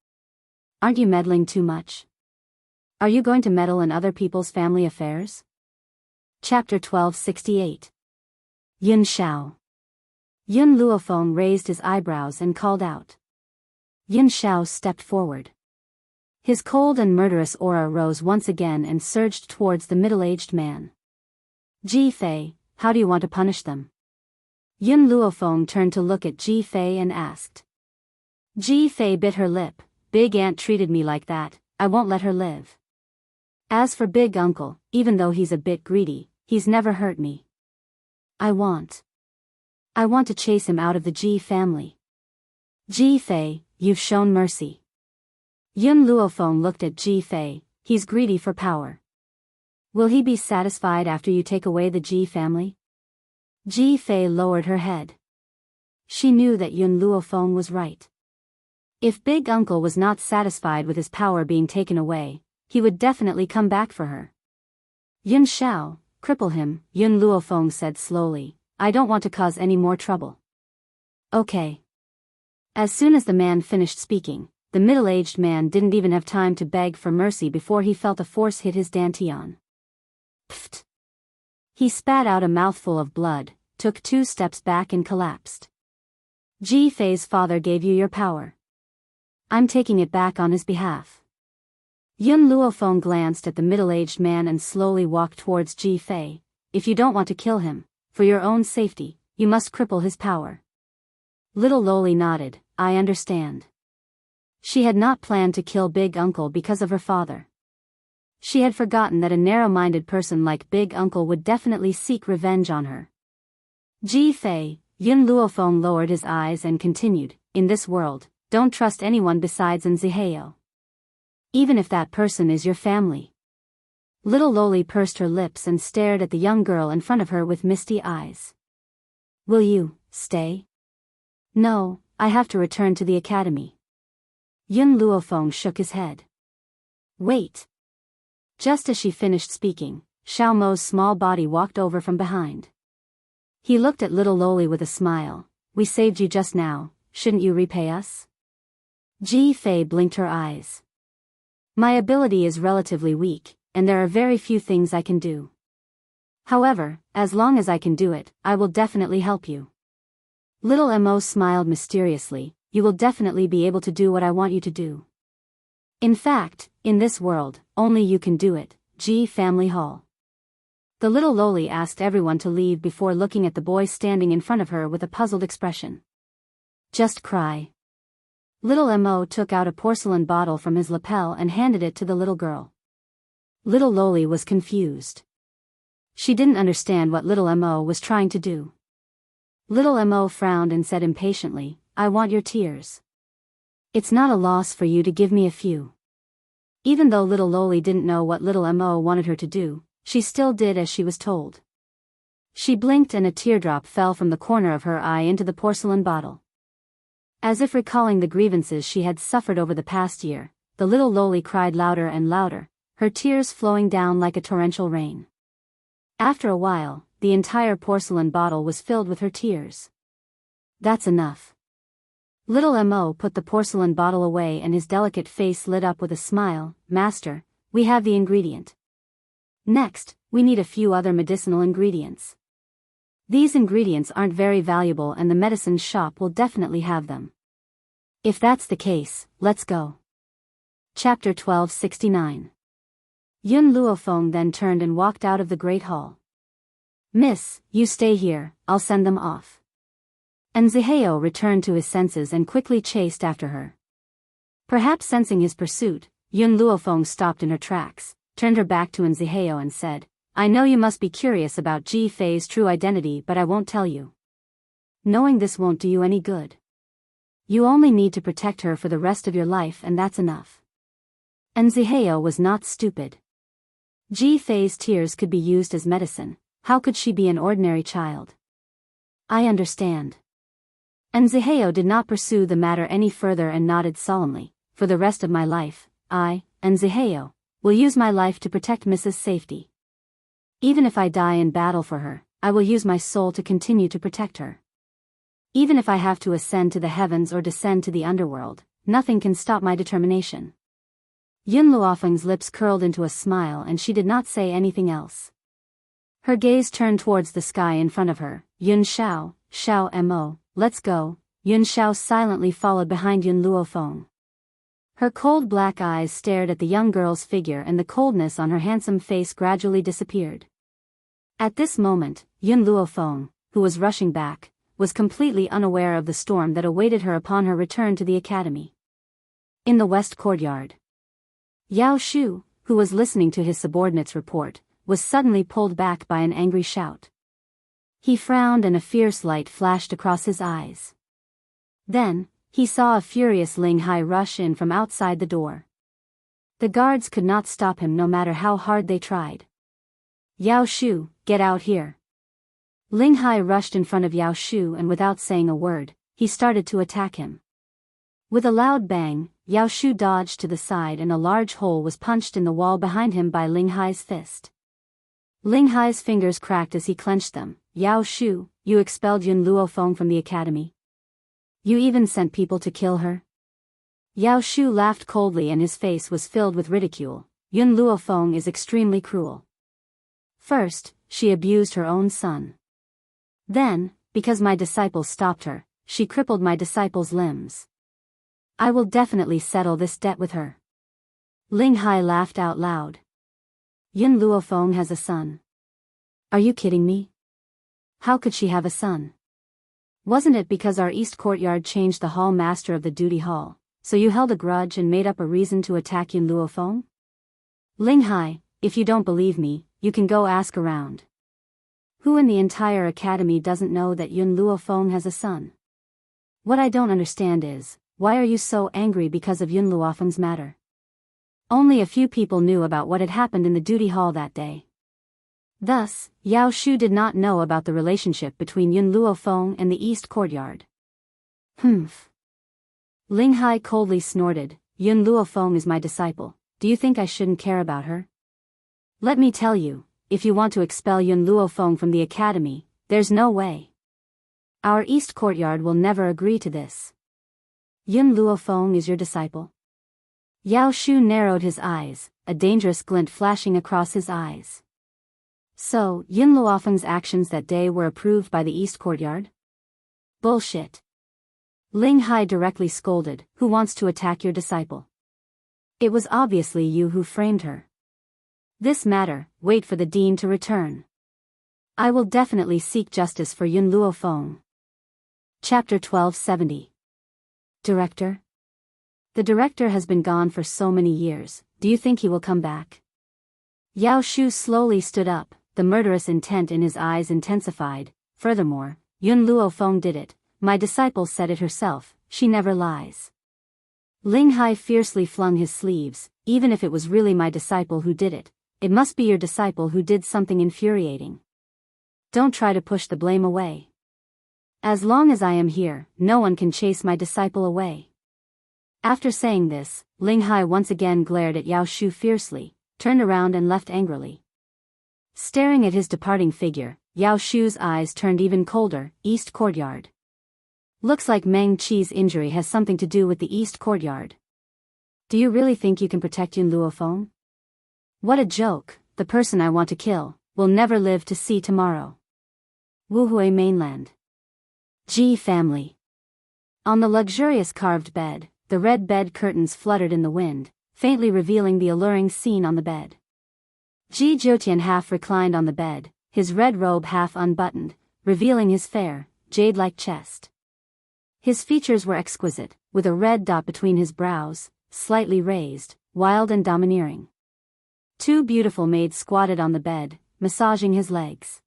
Aren't you meddling too much? Are you going to meddle in other people's family affairs? Chapter 1268. Yun Xiao. Yun Luofeng raised his eyebrows and called out. Yun Xiao stepped forward. His cold and murderous aura rose once again and surged towards the middle-aged man. Ji Fei, how do you want to punish them? Yun Luofeng turned to look at Ji Fei and asked. Ji Fei bit her lip. Big Aunt treated me like that, I won't let her live. As for Big Uncle, even though he's a bit greedy, he's never hurt me. I want to chase him out of the Ji family. Ji Fei, you've shown mercy. Yun Luofeng looked at Ji Fei, he's greedy for power. Will he be satisfied after you take away the Ji family? Ji Fei lowered her head. She knew that Yun Luofeng was right. If Big Uncle was not satisfied with his power being taken away, he would definitely come back for her. Yun Shao, cripple him, Yun Luofeng said slowly. I don't want to cause any more trouble. Okay. As soon as the man finished speaking, the middle-aged man didn't even have time to beg for mercy before he felt a force hit his dantian. Pfft. He spat out a mouthful of blood, took 2 steps back and collapsed. Ji Fei's father gave you your power. I'm taking it back on his behalf. Yun Luofeng glanced at the middle-aged man and slowly walked towards Ji Fei. If you don't want to kill him, for your own safety, you must cripple his power. Little Loli nodded, I understand. She had not planned to kill Big Uncle because of her father. She had forgotten that a narrow-minded person like Big Uncle would definitely seek revenge on her. Ji Fei, Yun Luofeng lowered his eyes and continued, in this world, don't trust anyone besides Nziheo. Even if that person is your family. Little Loli pursed her lips and stared at the young girl in front of her with misty eyes. Will you stay? No, I have to return to the academy. Yun Luofeng shook his head. Wait. Just as she finished speaking, Xiao Mo's small body walked over from behind. He looked at little Loli with a smile. We saved you just now, shouldn't you repay us? Ji Fei blinked her eyes. My ability is relatively weak, and there are very few things I can do. However, as long as I can do it, I will definitely help you. Little Mo smiled mysteriously, you will definitely be able to do what I want you to do. In fact, in this world, only you can do it, Ji Family Hall. The little Loli asked everyone to leave before looking at the boy standing in front of her with a puzzled expression. Just cry. Little Mo took out a porcelain bottle from his lapel and handed it to the little girl. Little Loli was confused. She didn't understand what little Mo was trying to do. Little Mo frowned and said impatiently, I want your tears. It's not a loss for you to give me a few. Even though little Loli didn't know what little Mo wanted her to do, she still did as she was told. She blinked and a teardrop fell from the corner of her eye into the porcelain bottle. As if recalling the grievances she had suffered over the past year, the little Loli cried louder and louder, her tears flowing down like a torrential rain. After a while, the entire porcelain bottle was filled with her tears. That's enough. Little Mo put the porcelain bottle away and his delicate face lit up with a smile. Master, we have the ingredient. Next, we need a few other medicinal ingredients. These ingredients aren't very valuable and the medicine shop will definitely have them. If that's the case, let's go. Chapter 1269. Yun Luofeng then turned and walked out of the Great Hall. Miss, you stay here, I'll send them off. Nziheo returned to his senses and quickly chased after her. Perhaps sensing his pursuit, Yun Luofeng stopped in her tracks, turned her back to Nziheo and said, I know you must be curious about Ji Fei's true identity but I won't tell you. Knowing this won't do you any good. You only need to protect her for the rest of your life and that's enough. Nziheo was not stupid. Ji Fei's tears could be used as medicine, how could she be an ordinary child? I understand. Nziheo did not pursue the matter any further and nodded solemnly, for the rest of my life, I, Nziheo, will use my life to protect Mrs. Safety. Even if I die in battle for her, I will use my soul to continue to protect her. Even if I have to ascend to the heavens or descend to the underworld, nothing can stop my determination. Yun Luofeng's lips curled into a smile and she did not say anything else. Her gaze turned towards the sky in front of her. Yun Shao, Xiao Mo, let's go. Yun Shao silently followed behind Yun Luofeng. Her cold black eyes stared at the young girl's figure, and the coldness on her handsome face gradually disappeared. At this moment, Yun Luofeng, who was rushing back, was completely unaware of the storm that awaited her upon her return to the academy. In the west courtyard, Yao Shu, who was listening to his subordinate's report, was suddenly pulled back by an angry shout. He frowned and a fierce light flashed across his eyes. Then, he saw a furious Ling Hai rush in from outside the door. The guards could not stop him no matter how hard they tried. Yao Shu, get out here. Ling Hai rushed in front of Yao Shu, and without saying a word, he started to attack him. With a loud bang, Yao Shu dodged to the side and a large hole was punched in the wall behind him by Ling Hai's fist. Ling Hai's fingers cracked as he clenched them. Yao Shu, you expelled Yun Luofeng from the academy? You even sent people to kill her? Yao Shu laughed coldly and his face was filled with ridicule. Yun Luofeng is extremely cruel. First, she abused her own son. Then, because my disciple stopped her, she crippled my disciple's limbs. I will definitely settle this debt with her. Ling Hai laughed out loud. Yun Luofeng has a son. Are you kidding me? How could she have a son? Wasn't it because our East Courtyard changed the hall master of the duty hall, so you held a grudge and made up a reason to attack Yun Luofeng? Ling Hai, if you don't believe me, you can go ask around. Who in the entire academy doesn't know that Yun Luofeng has a son? What I don't understand is, why are you so angry because of Yun Luofeng's matter? Only a few people knew about what had happened in the duty hall that day. Thus, Yao Shu did not know about the relationship between Yun Luofeng and the East Courtyard. Humph. Ling Hai coldly snorted, Yun Luofeng is my disciple, do you think I shouldn't care about her? Let me tell you, if you want to expel Yun Luofeng from the academy, there's no way. Our East Courtyard will never agree to this. Yun Luofeng is your disciple? Yao Shu narrowed his eyes, a dangerous glint flashing across his eyes. So, Yun Luofeng's actions that day were approved by the East Courtyard? Bullshit. Ling Hai directly scolded, who wants to attack your disciple? It was obviously you who framed her. This matter, wait for the dean to return. I will definitely seek justice for Yun Luofeng. Chapter 1270. Director? The director has been gone for so many years, do you think he will come back? Yao Shu slowly stood up, the murderous intent in his eyes intensified. Furthermore, Yun Luofeng did it, my disciple said it herself, she never lies. Ling Hai fiercely flung his sleeves, even if it was really my disciple who did it, it must be your disciple who did something infuriating. Don't try to push the blame away. As long as I am here, no one can chase my disciple away. After saying this, Ling Hai once again glared at Yao Shu fiercely, turned around and left angrily. Staring at his departing figure, Yao Shu's eyes turned even colder. East Courtyard. Looks like Meng Qi's injury has something to do with the East Courtyard. Do you really think you can protect Yun Luofeng? What a joke, the person I want to kill, will never live to see tomorrow. Wuhui Mainland. Ji family. On the luxurious carved bed, the red bed curtains fluttered in the wind, faintly revealing the alluring scene on the bed. Ji Jiutian half reclined on the bed, his red robe half unbuttoned, revealing his fair, jade-like chest. His features were exquisite, with a red dot between his brows, slightly raised, wild and domineering. Two beautiful maids squatted on the bed, massaging his legs.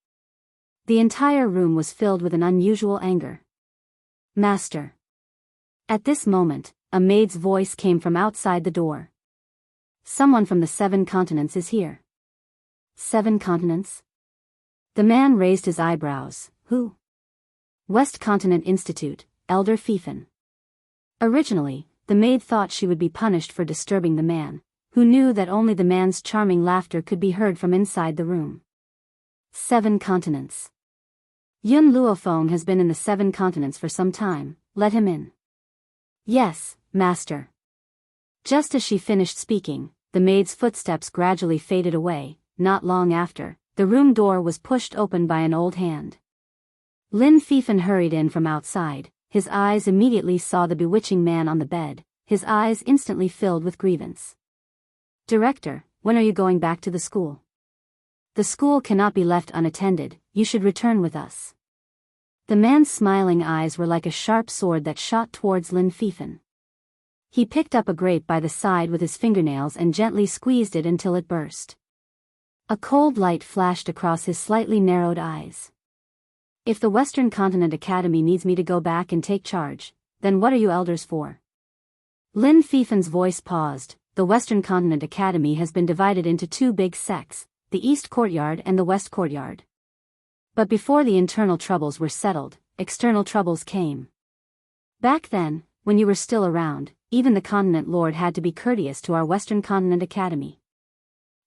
The entire room was filled with an unusual anger. Master. At this moment, a maid's voice came from outside the door. Someone from the 7 continents is here. 7 continents? The man raised his eyebrows. Who? West Continent Institute, Elder Fifan. Originally, the maid thought she would be punished for disturbing the man, who knew that only the man's charming laughter could be heard from inside the room. 7 continents. Yun Luofeng has been in the 7 continents for some time, let him in. Yes, master. Just as she finished speaking, the maid's footsteps gradually faded away. Not long after, the room door was pushed open by an old hand. Lin Fifan hurried in from outside, his eyes immediately saw the bewitching man on the bed, his eyes instantly filled with grievance. Director, when are you going back to the school? The school cannot be left unattended, you should return with us. The man's smiling eyes were like a sharp sword that shot towards Lin Fifan. He picked up a grape by the side with his fingernails and gently squeezed it until it burst. A cold light flashed across his slightly narrowed eyes. If the Western Continent Academy needs me to go back and take charge, then what are you elders for? Lin Fifan's voice paused. The Western Continent Academy has been divided into two big sects, the East Courtyard and the West Courtyard. But before the internal troubles were settled, external troubles came. Back then, when you were still around, even the Continent Lord had to be courteous to our Western Continent Academy.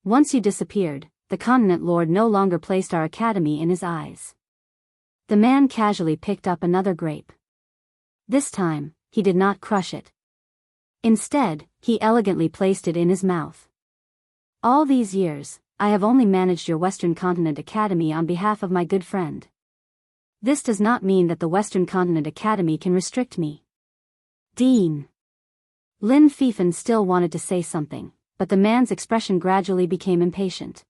Once you disappeared, the Continent Lord no longer placed our academy in his eyes. The man casually picked up another grape. This time, he did not crush it. Instead, he elegantly placed it in his mouth. All these years, I have only managed your Western Continent Academy on behalf of my good friend. This does not mean that the Western Continent Academy can restrict me. Dean. Lin Fifan still wanted to say something, but the man's expression gradually became impatient.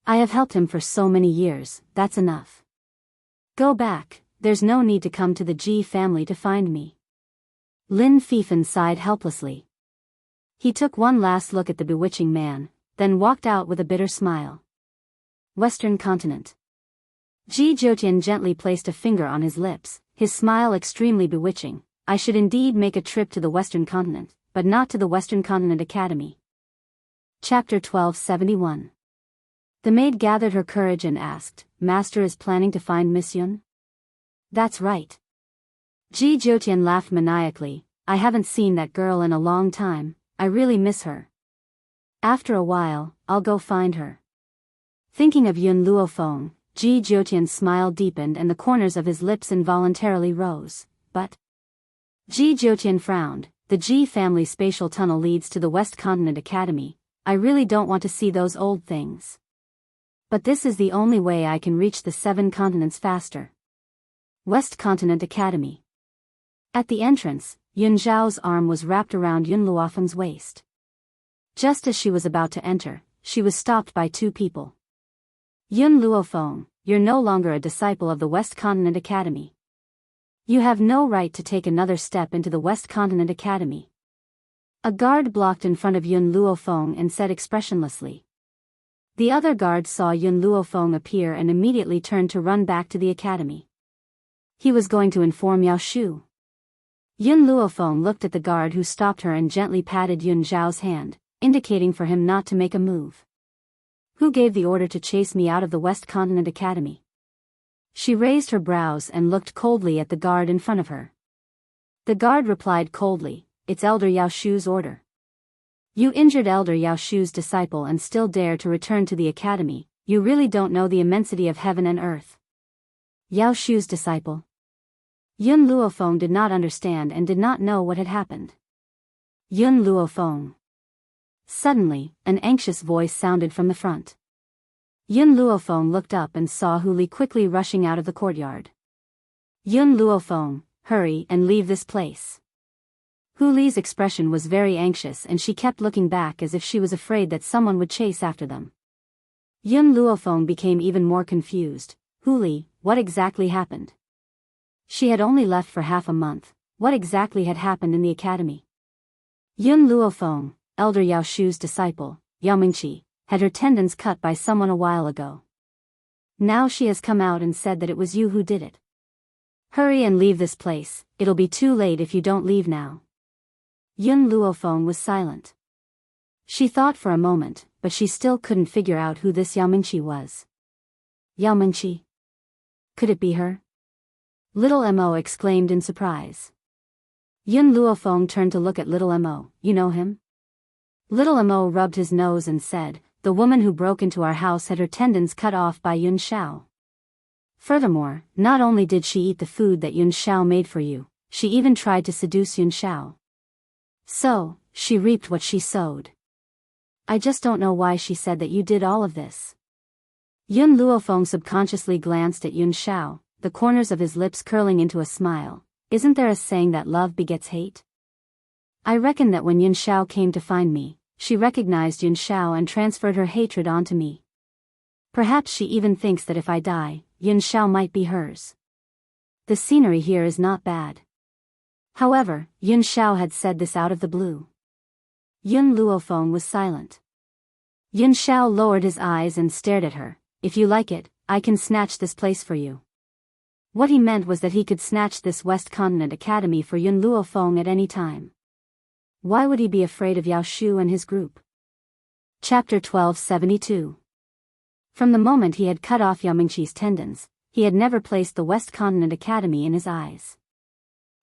I have helped him for so many years, that's enough. Go back, there's no need to come to the G family to find me. Lin Fifan sighed helplessly. He took one last look at the bewitching man, then walked out with a bitter smile. Western Continent. Ji Jotian gently placed a finger on his lips, his smile extremely bewitching. I should indeed make a trip to the Western Continent, but not to the Western Continent Academy. Chapter 1271. The maid gathered her courage and asked, Master is planning to find Miss Yun? That's right. Ji Jotian laughed maniacally. I haven't seen that girl in a long time, I really miss her. After a while, I'll go find her. Thinking of Yun Luofeng, Ji Jotian's smile deepened and the corners of his lips involuntarily rose, but... Ji Jotian frowned. The Ji family spatial tunnel leads to the West Continent Academy. I really don't want to see those old things. But this is the only way I can reach the 7 continents faster. West Continent Academy. At the entrance, Yun Zhao's arm was wrapped around Yun Luofeng's waist. Just as she was about to enter, she was stopped by 2 people. Yun Luofeng, you're no longer a disciple of the West Continent Academy. You have no right to take another step into the West Continent Academy. A guard blocked in front of Yun Luofeng and said expressionlessly. The other guard saw Yun Luofeng appear and immediately turned to run back to the academy. He was going to inform Yao Shu. Yun Luofeng looked at the guard who stopped her and gently patted Yun Zhao's hand, indicating for him not to make a move. Who gave the order to chase me out of the West Continent Academy? She raised her brows and looked coldly at the guard in front of her. The guard replied coldly, It's Elder Yao Shu's order. You injured Elder Yao Shu's disciple and still dare to return to the academy, you really don't know the immensity of heaven and earth. Yao Shu's disciple. Yun Luofeng did not understand and did not know what had happened. Yun Luofeng. Suddenly, an anxious voice sounded from the front. Yun Luofeng looked up and saw Hu Li quickly rushing out of the courtyard. Yun Luofeng, hurry and leave this place. Hu Li's expression was very anxious and she kept looking back as if she was afraid that someone would chase after them. Yun Luofeng became even more confused. Hu Li, what exactly happened? She had only left for half a month. What exactly had happened in the academy? Yun Luofeng, Elder Yao Shu's disciple, Yao Mingqi, had her tendons cut by someone a while ago. Now she has come out and said that it was you who did it. Hurry and leave this place, it'll be too late if you don't leave now. Yun Luofeng was silent. She thought for a moment, but she still couldn't figure out who this Yao Mingqi was. Yao Mingqi? Could it be her? Little Mo exclaimed in surprise. Yun Luofeng turned to look at Little Mo. You know him? Little Mo rubbed his nose and said, The woman who broke into our house had her tendons cut off by Yun Xiao. Furthermore, not only did she eat the food that Yun Xiao made for you, she even tried to seduce Yun Xiao. So, she reaped what she sowed. I just don't know why she said that you did all of this. Yun Luofeng subconsciously glanced at Yun Xiao, the corners of his lips curling into a smile. Isn't there a saying that love begets hate? I reckon that when Yun Shao came to find me, she recognized Yun Shao and transferred her hatred onto me. Perhaps she even thinks that if I die, Yun Shao might be hers. The scenery here is not bad. However, Yun Shao had said this out of the blue. Yun Luofeng was silent. Yun Shao lowered his eyes and stared at her. If you like it, I can snatch this place for you. What he meant was that he could snatch this West Continent Academy for Yun Luofeng at any time. Why would he be afraid of Yao Shu and his group? Chapter 1272. From the moment he had cut off Yao Mingqi's tendons, he had never placed the West Continent Academy in his eyes.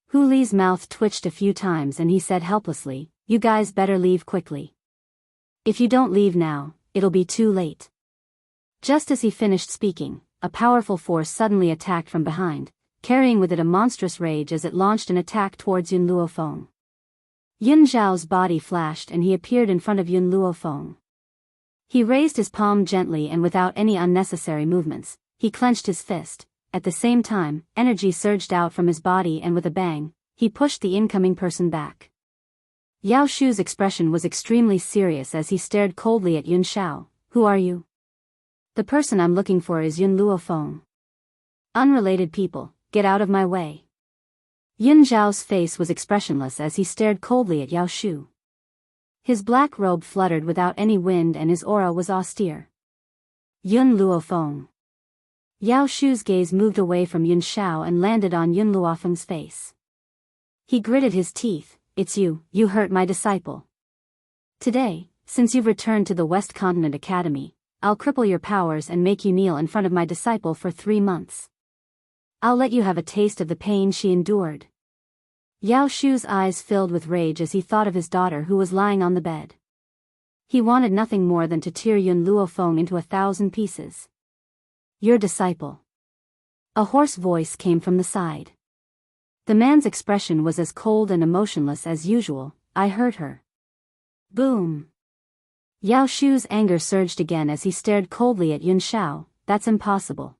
Hu Li's mouth twitched a few times and he said helplessly, "You guys better leave quickly. If you don't leave now, it'll be too late." Just as he finished speaking, a powerful force suddenly attacked from behind, carrying with it a monstrous rage as it launched an attack towards Yun Luofeng. Yun Zhao's body flashed and he appeared in front of Yun Luofeng. He raised his palm gently and without any unnecessary movements, he clenched his fist. At the same time, energy surged out from his body and with a bang, he pushed the incoming person back. Yao Shu's expression was extremely serious as he stared coldly at Yun Shao. "Who are you?" "The person I'm looking for is Yun Luofeng." "Unrelated people, get out of my way." Yun Zhao's face was expressionless as he stared coldly at Yao Shu. His black robe fluttered without any wind and his aura was austere. "Yun Luofeng." Yao Shu's gaze moved away from Yun Shao and landed on Yun Luofeng's face. He gritted his teeth. "It's you, you hurt my disciple. Today, since you've returned to the West Continent Academy, I'll cripple your powers and make you kneel in front of my disciple for 3 months. I'll let you have a taste of the pain she endured." Yao Shu's eyes filled with rage as he thought of his daughter who was lying on the bed. He wanted nothing more than to tear Yun Luofeng into 1,000 pieces. "Your disciple." A hoarse voice came from the side. The man's expression was as cold and emotionless as usual. "I hurt her." Boom. Yao Shu's anger surged again as he stared coldly at Yun Shao. "That's impossible.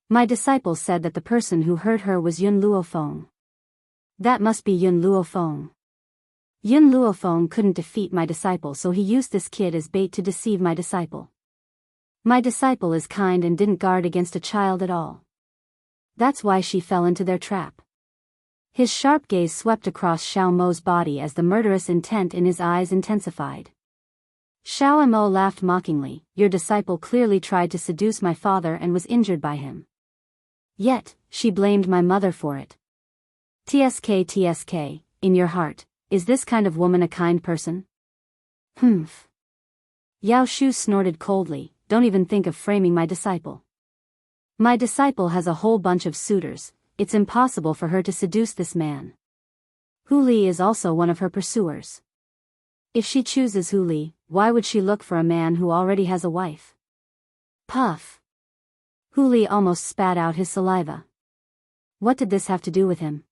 My disciple said that the person who hurt her was Yun Luofeng. That must be Yun Luofeng. Yun Luofeng couldn't defeat my disciple, so he used this kid as bait to deceive my disciple. My disciple is kind and didn't guard against a child at all. That's why she fell into their trap." His sharp gaze swept across Xiao Mo's body as the murderous intent in his eyes intensified. Xiao Mo laughed mockingly. "Your disciple clearly tried to seduce my father and was injured by him. Yet, she blamed my mother for it. TSK, in your heart, is this kind of woman a kind person?" "Humph." Yao Shu snorted coldly. "Don't even think of framing my disciple. My disciple has a whole bunch of suitors. It's impossible for her to seduce this man. Hu Li is also one of her pursuers. If she chooses Hu Li, why would she look for a man who already has a wife?" Puff. Hu Li almost spat out his saliva. What did this have to do with him?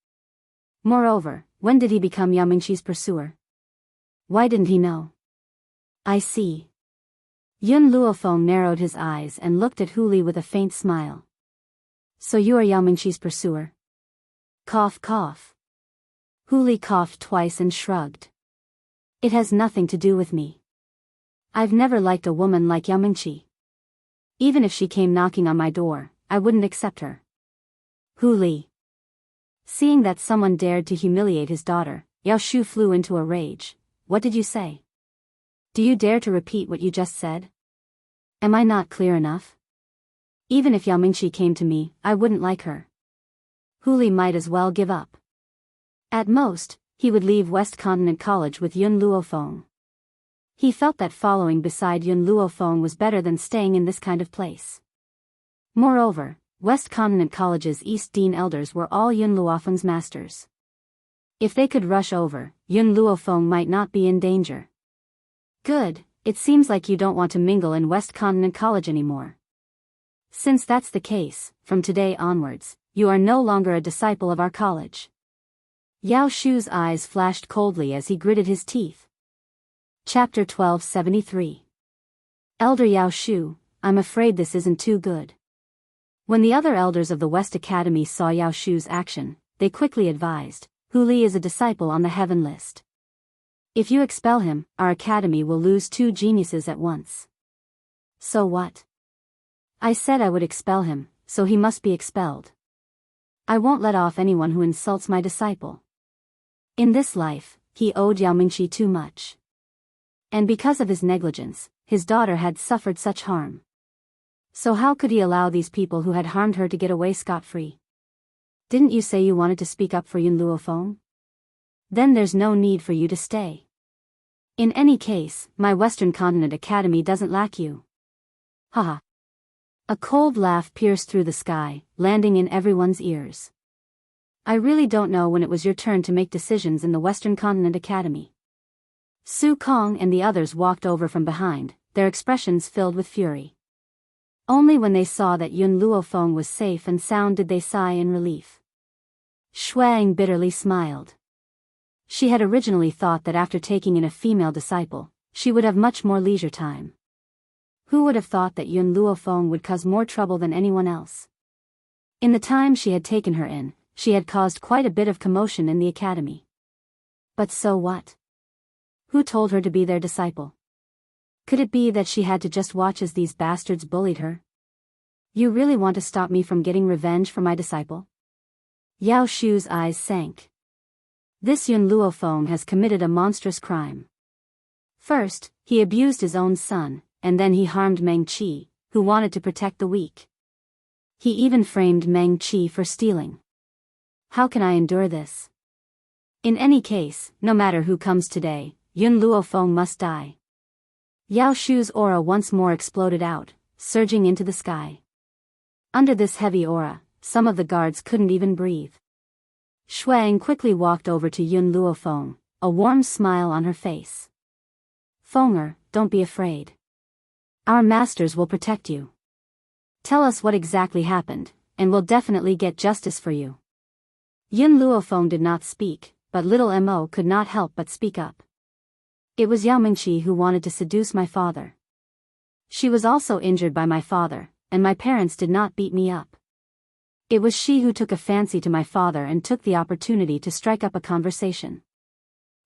Moreover, when did he become Yao Mingqi's pursuer? Why didn't he know? "I see." Yun Luofeng narrowed his eyes and looked at Hu Li with a faint smile. "So you are Yao Mingqi's pursuer?" Cough cough. Hu Li coughed twice and shrugged. "It has nothing to do with me. I've never liked a woman like Yao Mingqi. Even if she came knocking on my door, I wouldn't accept her." Hu Li. Seeing that someone dared to humiliate his daughter, Yao Shu flew into a rage. "What did you say? Do you dare to repeat what you just said? Am I not clear enough? Even if Yao Mingqi came to me, I wouldn't like her." Hu Li might as well give up. At most, he would leave West Continent College with Yun Luofeng. He felt that following beside Yun Luofeng was better than staying in this kind of place. Moreover, West Continent College's East Dean elders were all Yun Luofeng's masters. If they could rush over, Yun Luofeng might not be in danger. "Good, it seems like you don't want to mingle in West Continent College anymore. Since that's the case, from today onwards, you are no longer a disciple of our college." Yao Shu's eyes flashed coldly as he gritted his teeth. Chapter 1273. Elder Yao Shu, I'm afraid this isn't too good. When the other elders of the West Academy saw Yao Shu's action, they quickly advised, Hu Li is a disciple on the heaven list. If you expel him, our academy will lose 2 geniuses at once. So what? I said I would expel him, so he must be expelled. I won't let off anyone who insults my disciple. In this life, he owed Yao Mingqi too much. And because of his negligence, his daughter had suffered such harm. So how could he allow these people who had harmed her to get away scot-free? Didn't you say you wanted to speak up for Yun Luofeng? Then there's no need for you to stay. In any case, my Western Continent Academy doesn't lack you. Haha. A cold laugh pierced through the sky, landing in everyone's ears. I really don't know when it was your turn to make decisions in the Western Continent Academy. Su Kong and the others walked over from behind, their expressions filled with fury. Only when they saw that Yun Luofeng was safe and sound did they sigh in relief. Shuang bitterly smiled. She had originally thought that after taking in a female disciple, she would have much more leisure time. Who would have thought that Yun Luofeng would cause more trouble than anyone else? In the time she had taken her in, she had caused quite a bit of commotion in the academy. But so what? Who told her to be their disciple? Could it be that she had to just watch as these bastards bullied her? You really want to stop me from getting revenge for my disciple? Yao Shu's eyes sank. This Yun Luofeng has committed a monstrous crime. First, he abused his own son, and then he harmed Meng Qi, who wanted to protect the weak. He even framed Meng Qi for stealing. How can I endure this? In any case, no matter who comes today, Yun Luofeng must die. Yao Shu's aura once more exploded out, surging into the sky. Under this heavy aura, some of the guards couldn't even breathe. Shuang quickly walked over to Yun Luofeng, a warm smile on her face. Fenger, don't be afraid. Our masters will protect you. Tell us what exactly happened, and we'll definitely get justice for you. Yun Luofeng did not speak, but little Mo could not help but speak up. It was Yao Mingqi who wanted to seduce my father. She was also injured by my father, and my parents did not beat me up. It was she who took a fancy to my father and took the opportunity to strike up a conversation.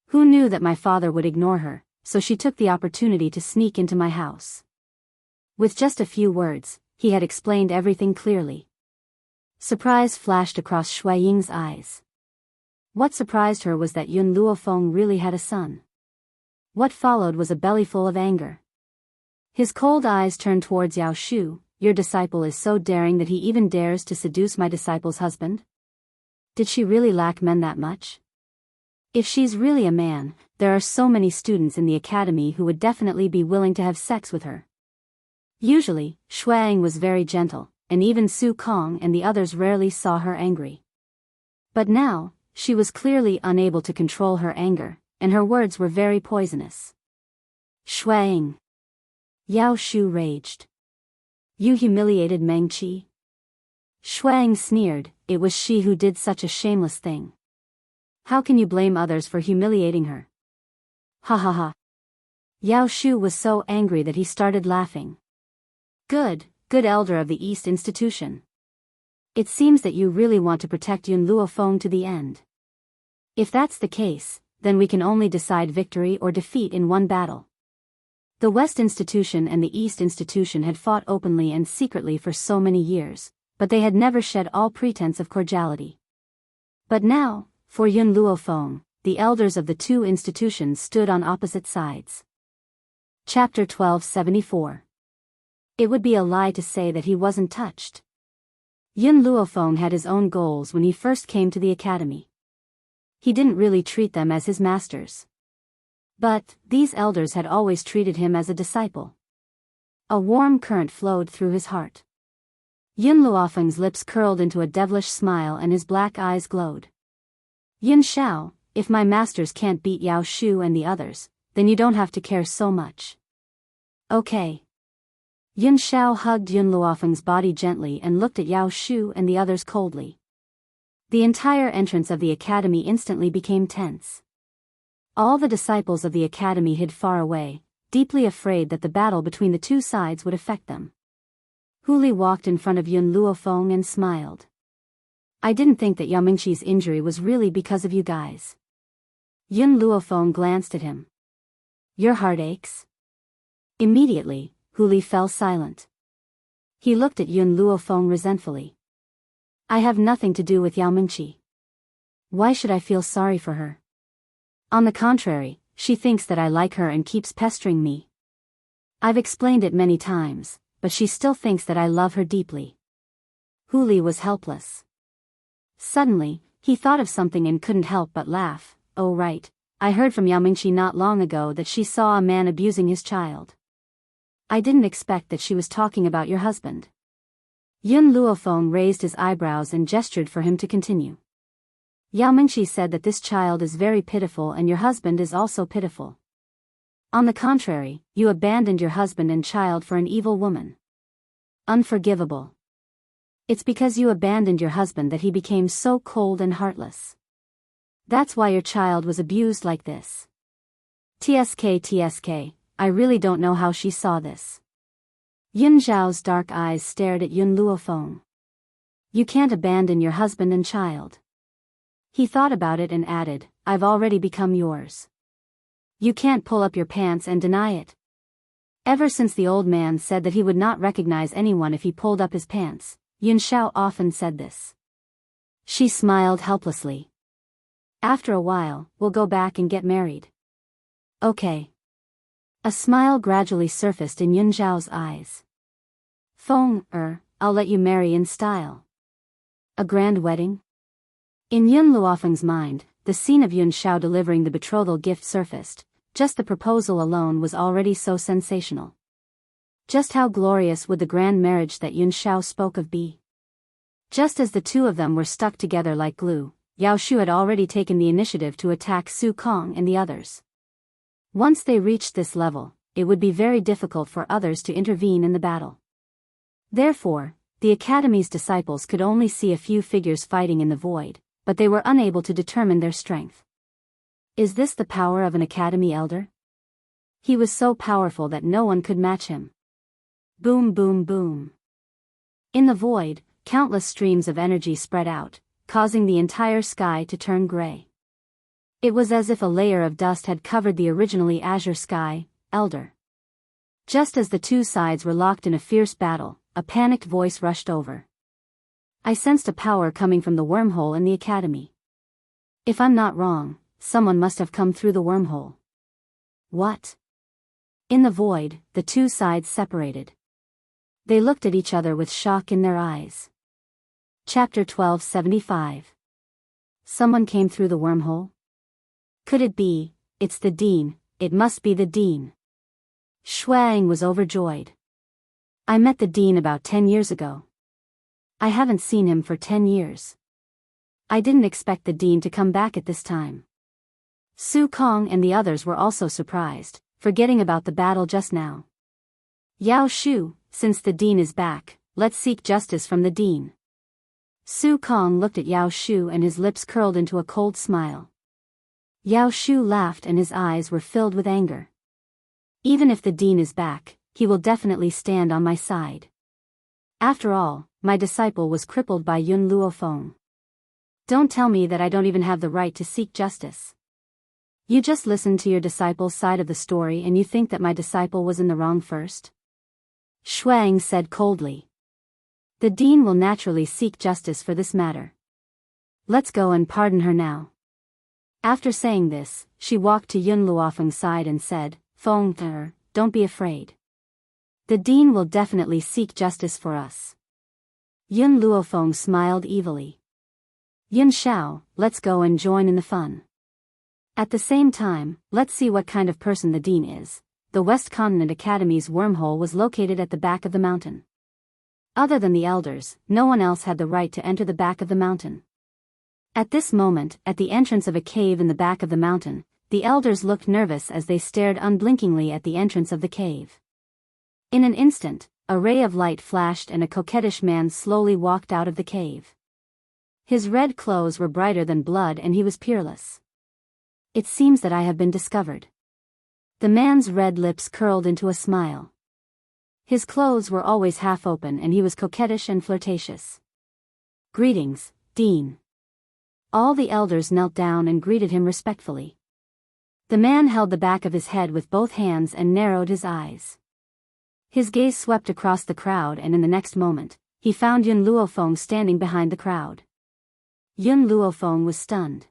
Who knew that my father would ignore her, so she took the opportunity to sneak into my house. With just a few words, he had explained everything clearly. Surprise flashed across Shui Ying's eyes. What surprised her was that Yun Luofeng really had a son. What followed was a bellyful of anger. His cold eyes turned towards Yao Shu. Your disciple is so daring that he even dares to seduce my disciple's husband? Did she really lack men that much? If she's really a man, there are so many students in the academy who would definitely be willing to have sex with her. Usually, Shuang was very gentle, and even Su Kong and the others rarely saw her angry. But now, she was clearly unable to control her anger, and her words were very poisonous. Shuang! Yao Shu raged. You humiliated Meng Qi? Shuang sneered, it was she who did such a shameless thing. How can you blame others for humiliating her? Ha ha ha. Yao Shu was so angry that he started laughing. Good elder of the East Institution. It seems that you really want to protect Yun Luofeng to the end. If that's the case, then we can only decide victory or defeat in one battle. The West Institution and the East Institution had fought openly and secretly for so many years, but they had never shed all pretense of cordiality. But now, for Yun Luofeng, the elders of the two institutions stood on opposite sides. Chapter 1274. It would be a lie to say that he wasn't touched. Yun Luofeng had his own goals when he first came to the academy. He didn't really treat them as his masters. But these elders had always treated him as a disciple. A warm current flowed through his heart. Yun Luofeng's lips curled into a devilish smile and his black eyes glowed. Yun Shao, if my masters can't beat Yao Shu and the others, then you don't have to care so much. Okay. Yun Shao hugged Yun Luofeng's body gently and looked at Yao Shu and the others coldly. The entire entrance of the academy instantly became tense. All the disciples of the academy hid far away, deeply afraid that the battle between the two sides would affect them. Huli walked in front of Yun Luofeng and smiled. I didn't think that Yao Mingqi's injury was really because of you guys. Yun Luofeng glanced at him. Your heart aches? Immediately, Hu Li fell silent. He looked at Yun Luofeng resentfully. I have nothing to do with Yao Mingqi. Why should I feel sorry for her? On the contrary, she thinks that I like her and keeps pestering me. I've explained it many times, but she still thinks that I love her deeply. Hu Li was helpless. Suddenly, he thought of something and couldn't help but laugh. Oh right, I heard from Yao Mingqi not long ago that she saw a man abusing his child. I didn't expect that she was talking about your husband. Yun Luofeng raised his eyebrows and gestured for him to continue. Yao Mingqi said that this child is very pitiful and your husband is also pitiful. On the contrary, you abandoned your husband and child for an evil woman. Unforgivable. It's because you abandoned your husband that he became so cold and heartless. That's why your child was abused like this. TSK, I really don't know how she saw this. Yun Zhao's dark eyes stared at Yun Luofeng. You can't abandon your husband and child. He thought about it and added, I've already become yours. You can't pull up your pants and deny it. Ever since the old man said that he would not recognize anyone if he pulled up his pants, Yun Zhao often said this. She smiled helplessly. After a while, we'll go back and get married. Okay. A smile gradually surfaced in Yun Zhao's eyes. Feng, I'll let you marry in style. A grand wedding? In Yun Luofeng's mind, the scene of Yun Zhao delivering the betrothal gift surfaced. Just the proposal alone was already so sensational. Just how glorious would the grand marriage that Yun Zhao spoke of be? Just as the two of them were stuck together like glue, Yao Shu had already taken the initiative to attack Su Kong and the others. Once they reached this level, it would be very difficult for others to intervene in the battle. Therefore, the Academy's disciples could only see a few figures fighting in the void, but they were unable to determine their strength. Is this the power of an Academy elder? He was so powerful that no one could match him. Boom boom boom. In the void, countless streams of energy spread out, causing the entire sky to turn gray. It was as if a layer of dust had covered the originally azure sky, elder. Just as the two sides were locked in a fierce battle, a panicked voice rushed over. I sensed a power coming from the wormhole in the Academy. If I'm not wrong, someone must have come through the wormhole. What? In the void, the two sides separated. They looked at each other with shock in their eyes. Chapter 1275. Someone came through the wormhole? Could it be, it's the Dean, it must be the Dean. Shuang was overjoyed. I met the Dean about 10 years ago. I haven't seen him for 10 years. I didn't expect the Dean to come back at this time. Su Kong and the others were also surprised, forgetting about the battle just now. Yao Shu, since the Dean is back, let's seek justice from the Dean. Su Kong looked at Yao Shu and his lips curled into a cold smile. Yao Shu laughed and his eyes were filled with anger. Even if the Dean is back, he will definitely stand on my side. After all, my disciple was crippled by Yun Luofeng. Don't tell me that I don't even have the right to seek justice. You just listened to your disciple's side of the story and you think that my disciple was in the wrong first? Shuang said coldly. The Dean will naturally seek justice for this matter. Let's go and pardon her now. After saying this, she walked to Yun Luofeng's side and said, Feng, don't be afraid. The Dean will definitely seek justice for us. Yun Luofeng smiled evilly. Yun Zhao, let's go and join in the fun. At the same time, let's see what kind of person the Dean is. The West Continent Academy's wormhole was located at the back of the mountain. Other than the elders, no one else had the right to enter the back of the mountain. At this moment, at the entrance of a cave in the back of the mountain, the elders looked nervous as they stared unblinkingly at the entrance of the cave. In an instant, a ray of light flashed and a coquettish man slowly walked out of the cave. His red clothes were brighter than blood and he was peerless. It seems that I have been discovered. The man's red lips curled into a smile. His clothes were always half open and he was coquettish and flirtatious. Greetings, Dean. All the elders knelt down and greeted him respectfully. The man held the back of his head with both hands and narrowed his eyes. His gaze swept across the crowd, and in the next moment, he found Yun Luofeng standing behind the crowd. Yun Luofeng was stunned.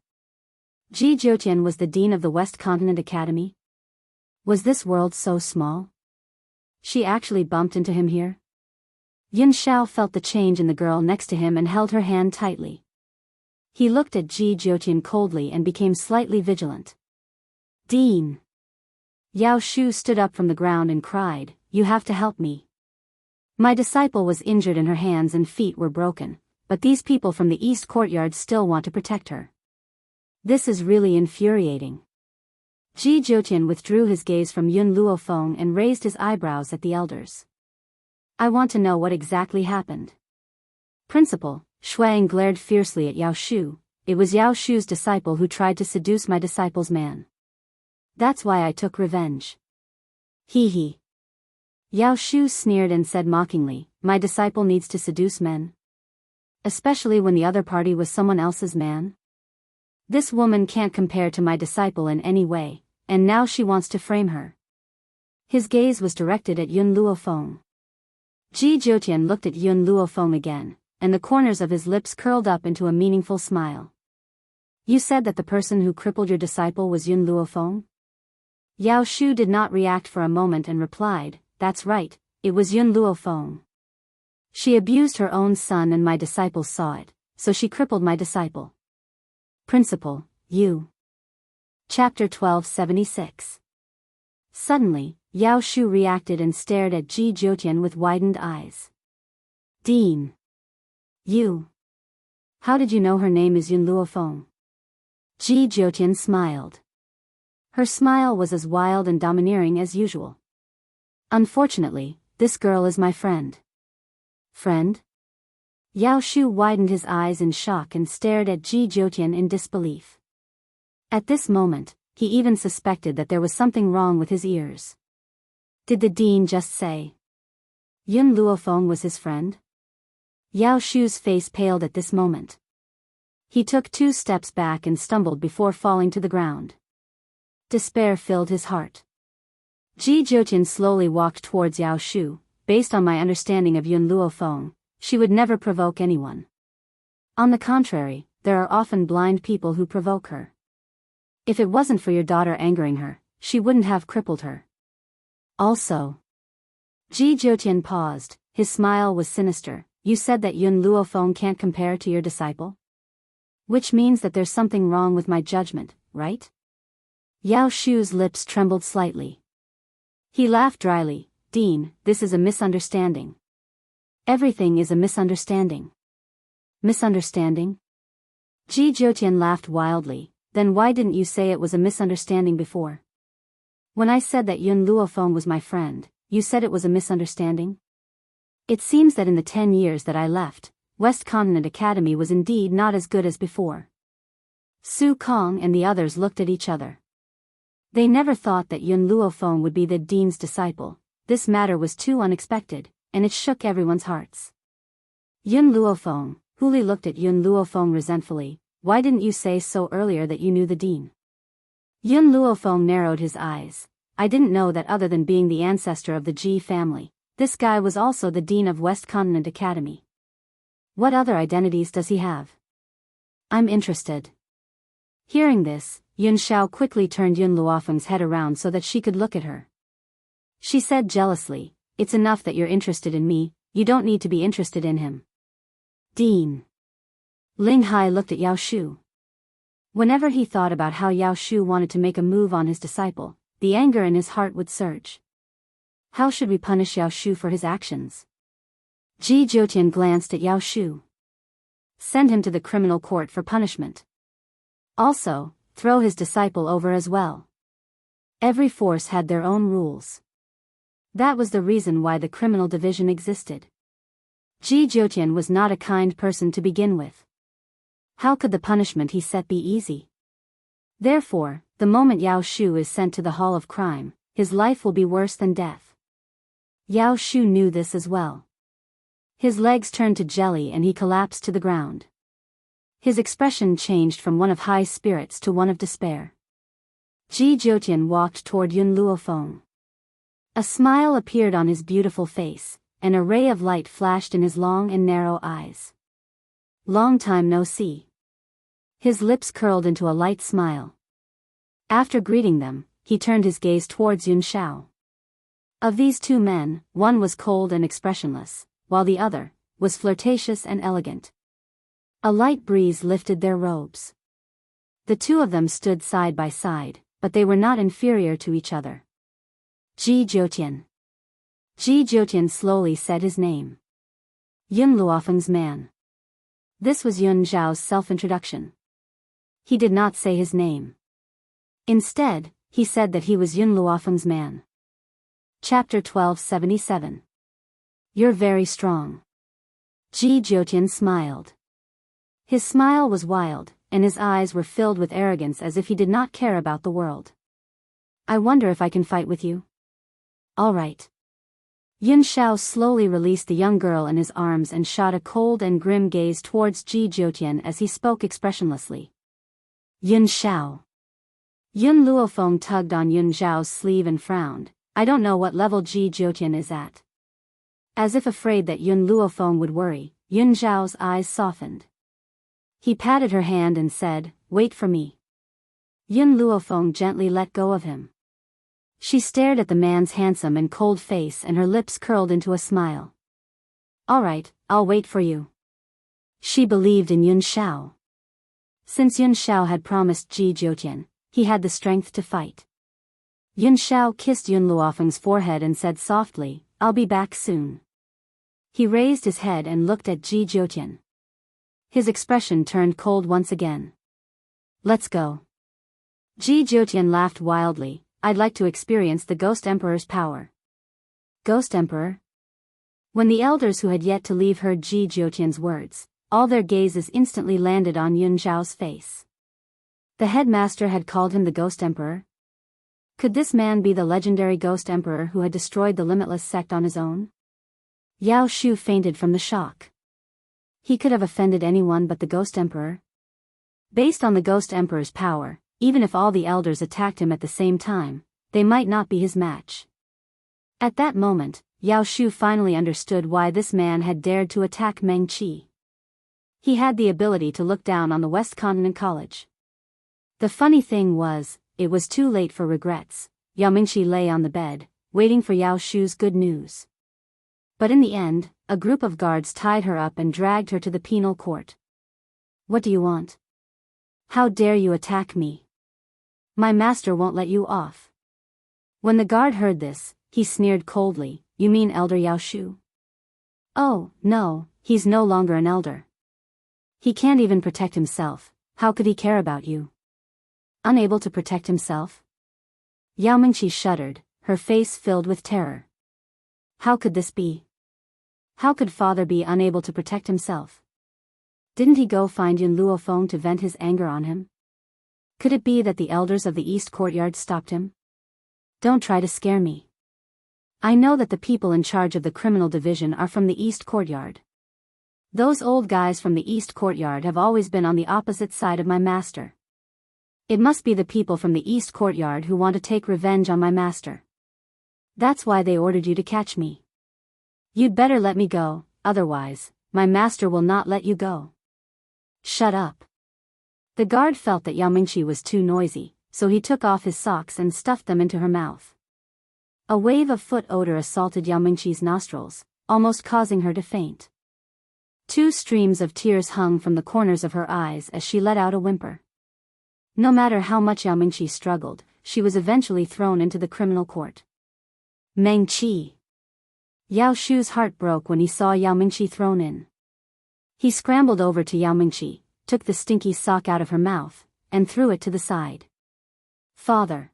Ji Jiutian was the dean of the West Continent Academy? Was this world so small? She actually bumped into him here? Yun Shao felt the change in the girl next to him and held her hand tightly. He looked at Ji Jiutian coldly and became slightly vigilant. Dean! Yao Shu stood up from the ground and cried, "You have to help me. My disciple was injured and her hands and feet were broken, but these people from the East Courtyard still want to protect her. This is really infuriating." Ji Jiutian withdrew his gaze from Yun Luofeng and raised his eyebrows at the elders. "I want to know what exactly happened." Principal, Shuang glared fiercely at Yao Shu. "It was Yao Shu's disciple who tried to seduce my disciple's man. That's why I took revenge." Hee hee. Yao Shu sneered and said mockingly, "My disciple needs to seduce men? Especially when the other party was someone else's man? This woman can't compare to my disciple in any way, and now she wants to frame her." His gaze was directed at Yun Luofeng. Ji Jiutian looked at Yun Luofeng again, and the corners of his lips curled up into a meaningful smile. "You said that the person who crippled your disciple was Yun Luofeng?" Yao Shu did not react for a moment and replied, "That's right, it was Yun Luofeng. She abused her own son and my disciple saw it, so she crippled my disciple." Principal, you. Chapter 1276. Suddenly, Yao Shu reacted and stared at Ji Jiutian with widened eyes. "Dean. You. How did you know her name is Yun Luofeng?" Ji Jiutian smiled. Her smile was as wild and domineering as usual. "Unfortunately, this girl is my friend." "Friend?" Yao Shu widened his eyes in shock and stared at Ji Jiutian in disbelief. At this moment, he even suspected that there was something wrong with his ears. Did the dean just say Yun Luofeng was his friend? Yao Shu's face paled at this moment. He took 2 steps back and stumbled before falling to the ground. Despair filled his heart. Ji Jiutian slowly walked towards Yao Shu. "Based on my understanding of Yun Luofeng, she would never provoke anyone. On the contrary, there are often blind people who provoke her. If it wasn't for your daughter angering her, she wouldn't have crippled her. Also..." Ji Jiutian paused, his smile was sinister. "You said that Yun Luofeng can't compare to your disciple? Which means that there's something wrong with my judgment, right?" Yao Shu's lips trembled slightly. He laughed dryly. "Dean, this is a misunderstanding. Everything is a misunderstanding." "Misunderstanding?" Ji Jiutian laughed wildly. "Then why didn't you say it was a misunderstanding before? When I said that Yun Luofeng was my friend, you said it was a misunderstanding? It seems that in the 10 years that I left, West Continent Academy was indeed not as good as before." Su Kong and the others looked at each other. They never thought that Yun Luofeng would be the dean's disciple. This matter was too unexpected, and it shook everyone's hearts. "Yun Luofeng," Huli looked at Yun Luofeng resentfully, "why didn't you say so earlier that you knew the dean?" Yun Luofeng narrowed his eyes. "I didn't know that other than being the ancestor of the Ji family, this guy was also the dean of West Continent Academy. What other identities does he have? I'm interested." Hearing this, Yun Shao quickly turned Yun Luofeng's head around so that she could look at her. She said jealously, "It's enough that you're interested in me, you don't need to be interested in him." "Dean." Ling Hai looked at Yao Shu. Whenever he thought about how Yao Shu wanted to make a move on his disciple, the anger in his heart would surge. How should we punish Yao Shu for his actions? Ji Jiutian glanced at Yao Shu. "Send him to the criminal court for punishment. Also, throw his disciple over as well." Every force had their own rules. That was the reason why the criminal division existed. Ji Jiutian was not a kind person to begin with. How could the punishment he set be easy? Therefore, the moment Yao Shu is sent to the Hall of Crime, his life will be worse than death. Yao Shu knew this as well. His legs turned to jelly and he collapsed to the ground. His expression changed from one of high spirits to one of despair. Ji Jiutian walked toward Yun Luofeng. A smile appeared on his beautiful face, and a ray of light flashed in his long and narrow eyes. Long time no see. His lips curled into a light smile. After greeting them, he turned his gaze towards Yun Shao. Of these two men, one was cold and expressionless, while the other was flirtatious and elegant. A light breeze lifted their robes. The two of them stood side by side, but they were not inferior to each other. Ji Jiutian. Ji Jiutian slowly said his name. Yun Luofeng's man. This was Yun Zhao's self-introduction. He did not say his name. Instead, he said that he was Yun Luofeng's man. Chapter 1277. You're very strong. Ji Jiutian smiled. His smile was wild, and his eyes were filled with arrogance as if he did not care about the world. I wonder if I can fight with you? All right. Yun Shao slowly released the young girl in his arms and shot a cold and grim gaze towards Ji Jiutian as he spoke expressionlessly. Yun Shao. Yun Luofeng tugged on Yun Zhao's sleeve and frowned. I don't know what level Ji Jiutian is at. As if afraid that Yun Luofeng would worry, Yun Zhao's eyes softened. He patted her hand and said, "Wait for me." Yun Luofeng gently let go of him. She stared at the man's handsome and cold face and her lips curled into a smile. All right, I'll wait for you. She believed in Yun Shao. Since Yun Shao had promised Ji Jiutian, he had the strength to fight. Yun Shao kissed Yun Luofeng's forehead and said softly, I'll be back soon. He raised his head and looked at Ji Jiutian. His expression turned cold once again. Let's go. Ji Jiutian laughed wildly. I'd like to experience the Ghost Emperor's power. Ghost Emperor? When the elders who had yet to leave heard Ji Jiutian's words, all their gazes instantly landed on Yun Zhao's face. The headmaster had called him the Ghost Emperor? Could this man be the legendary Ghost Emperor who had destroyed the Limitless sect on his own? Yao Shu fainted from the shock. He could have offended anyone but the Ghost Emperor. Based on the Ghost Emperor's power, even if all the elders attacked him at the same time, they might not be his match. At that moment, Yao Shu finally understood why this man had dared to attack Meng Qi. He had the ability to look down on the West Continent College. The funny thing was, it was too late for regrets. Yao Mingqi lay on the bed, waiting for Yao Shu's good news. But in the end, a group of guards tied her up and dragged her to the penal court. What do you want? How dare you attack me? My master won't let you off. When the guard heard this, he sneered coldly, You mean Elder Yao Shu? Oh, no, he's no longer an elder. He can't even protect himself, how could he care about you? Unable to protect himself? Yao Mingqi shuddered, her face filled with terror. How could this be? How could father be unable to protect himself? Didn't he go find Yun Luofeng to vent his anger on him? Could it be that the elders of the East Courtyard stopped him? Don't try to scare me. I know that the people in charge of the criminal division are from the East Courtyard. Those old guys from the East Courtyard have always been on the opposite side of my master. It must be the people from the East Courtyard who want to take revenge on my master. That's why they ordered you to catch me. You'd better let me go, otherwise, my master will not let you go. Shut up. The guard felt that Yao Mingqi was too noisy, so he took off his socks and stuffed them into her mouth. A wave of foot odor assaulted Yao Mingqi's nostrils, almost causing her to faint. 2 streams of tears hung from the corners of her eyes as she let out a whimper. No matter how much Yao Mingqi struggled, she was eventually thrown into the criminal court. Meng Qi. Yao Shu's heart broke when he saw Yao Mingqi thrown in. He scrambled over to Yao Mingqi, took the stinky sock out of her mouth, and threw it to the side. Father.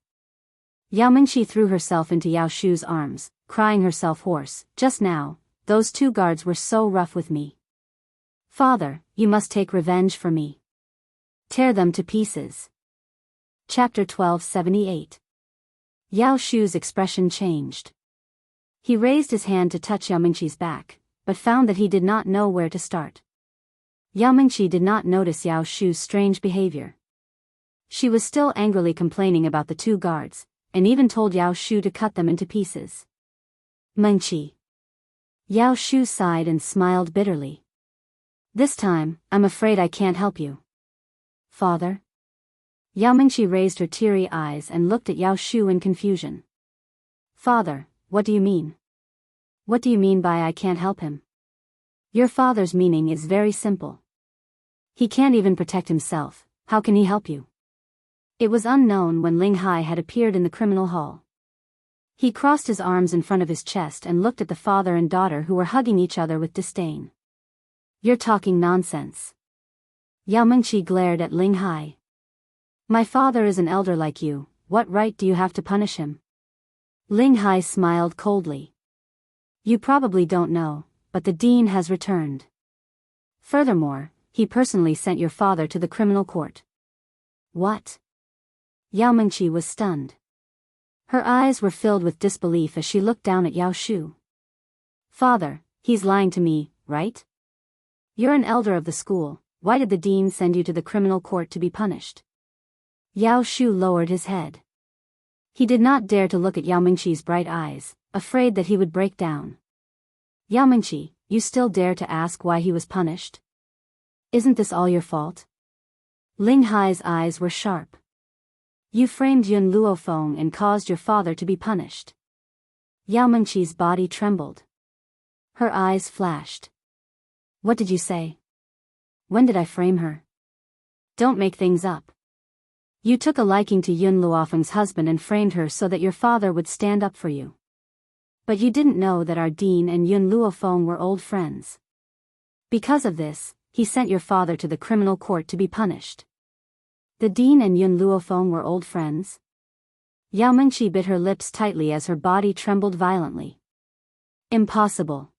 Yao Mingqi threw herself into Yao Shu's arms, crying herself hoarse. Just now, those 2 guards were so rough with me. Father, you must take revenge for me. Tear them to pieces. Chapter 1278. Yao Shu's expression changed. He raised his hand to touch Yao Mingqi's back, but found that he did not know where to start. Yao Mingqi did not notice Yao Shu's strange behavior. She was still angrily complaining about the two guards, and even told Yao Shu to cut them into pieces. Mengqi. Yao Shu sighed and smiled bitterly. This time, I'm afraid I can't help you. Father? Yao Mengqi raised her teary eyes and looked at Yao Shu in confusion. Father, what do you mean? What do you mean by I can't help him? Your father's meaning is very simple. He can't even protect himself, how can he help you? It was unknown when Ling Hai had appeared in the criminal hall. He crossed his arms in front of his chest and looked at the father and daughter who were hugging each other with disdain. You're talking nonsense. Yao Mengqi glared at Ling Hai. My father is an elder like you, what right do you have to punish him? Ling Hai smiled coldly. You probably don't know, but the dean has returned. Furthermore, he personally sent your father to the criminal court. What? Yao Mengqi was stunned. Her eyes were filled with disbelief as she looked down at Yao Shu. Father, he's lying to me, right? You're an elder of the school, why did the dean send you to the criminal court to be punished? Yao Shu lowered his head. He did not dare to look at Yao Mengqi's bright eyes, afraid that he would break down. Yao Mengqi, you still dare to ask why he was punished? Isn't this all your fault? Ling Hai's eyes were sharp. You framed Yun Luofeng and caused your father to be punished. Yao Mengqi's body trembled. Her eyes flashed. What did you say? When did I frame her? Don't make things up. You took a liking to Yun Luofeng's husband and framed her so that your father would stand up for you. But you didn't know that our dean and Yun Luofeng were old friends. Because of this, he sent your father to the criminal court to be punished. The dean and Yun Luofeng were old friends? Yao Mengqi bit her lips tightly as her body trembled violently. Impossible.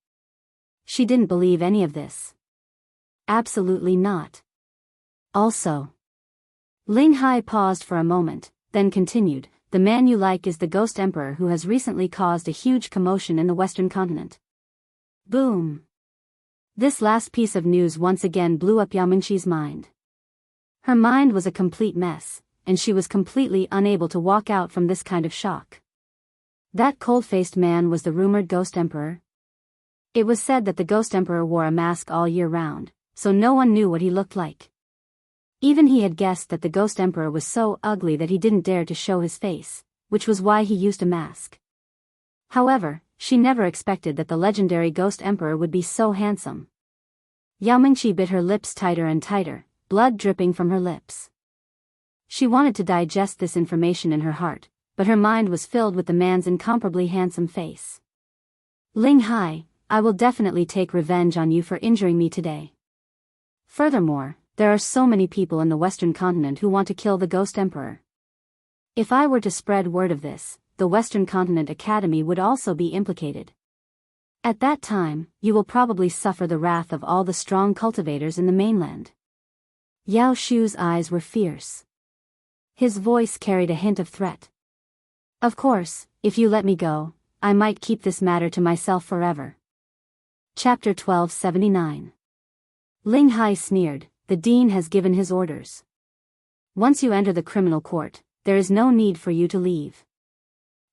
She didn't believe any of this. Absolutely not. Also. Ling Hai paused for a moment, then continued, the man you like is the Ghost Emperor who has recently caused a huge commotion in the Western continent. Boom. This last piece of news once again blew up Yao Mengqi's mind. Her mind was a complete mess, and she was completely unable to walk out from this kind of shock. That cold-faced man was the rumored Ghost Emperor. It was said that the Ghost Emperor wore a mask all year round, so no one knew what he looked like. Even he had guessed that the Ghost Emperor was so ugly that he didn't dare to show his face, which was why he used a mask. However, she never expected that the legendary Ghost Emperor would be so handsome. Yao Mengqi bit her lips tighter and tighter, blood dripping from her lips. She wanted to digest this information in her heart, but her mind was filled with the man's incomparably handsome face. Ling Hai, I will definitely take revenge on you for injuring me today. Furthermore, there are so many people in the Western continent who want to kill the Ghost Emperor. If I were to spread word of this, the Western Continent Academy would also be implicated. At that time, you will probably suffer the wrath of all the strong cultivators in the mainland. Yao Shu's eyes were fierce. His voice carried a hint of threat. Of course, if you let me go, I might keep this matter to myself forever. Chapter 1279. Ling Hai sneered, the dean has given his orders. Once you enter the criminal court, there is no need for you to leave.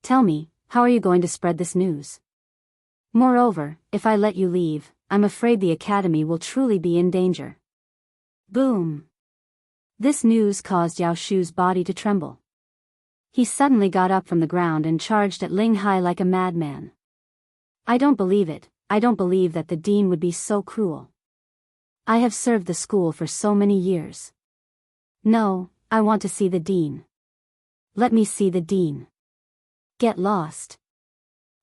Tell me, how are you going to spread this news? Moreover, if I let you leave, I'm afraid the academy will truly be in danger. Boom. This news caused Yao Shu's body to tremble. He suddenly got up from the ground and charged at Ling Hai like a madman. I don't believe it, I don't believe that the dean would be so cruel. I have served the school for so many years. No, I want to see the dean. Let me see the dean. Get lost.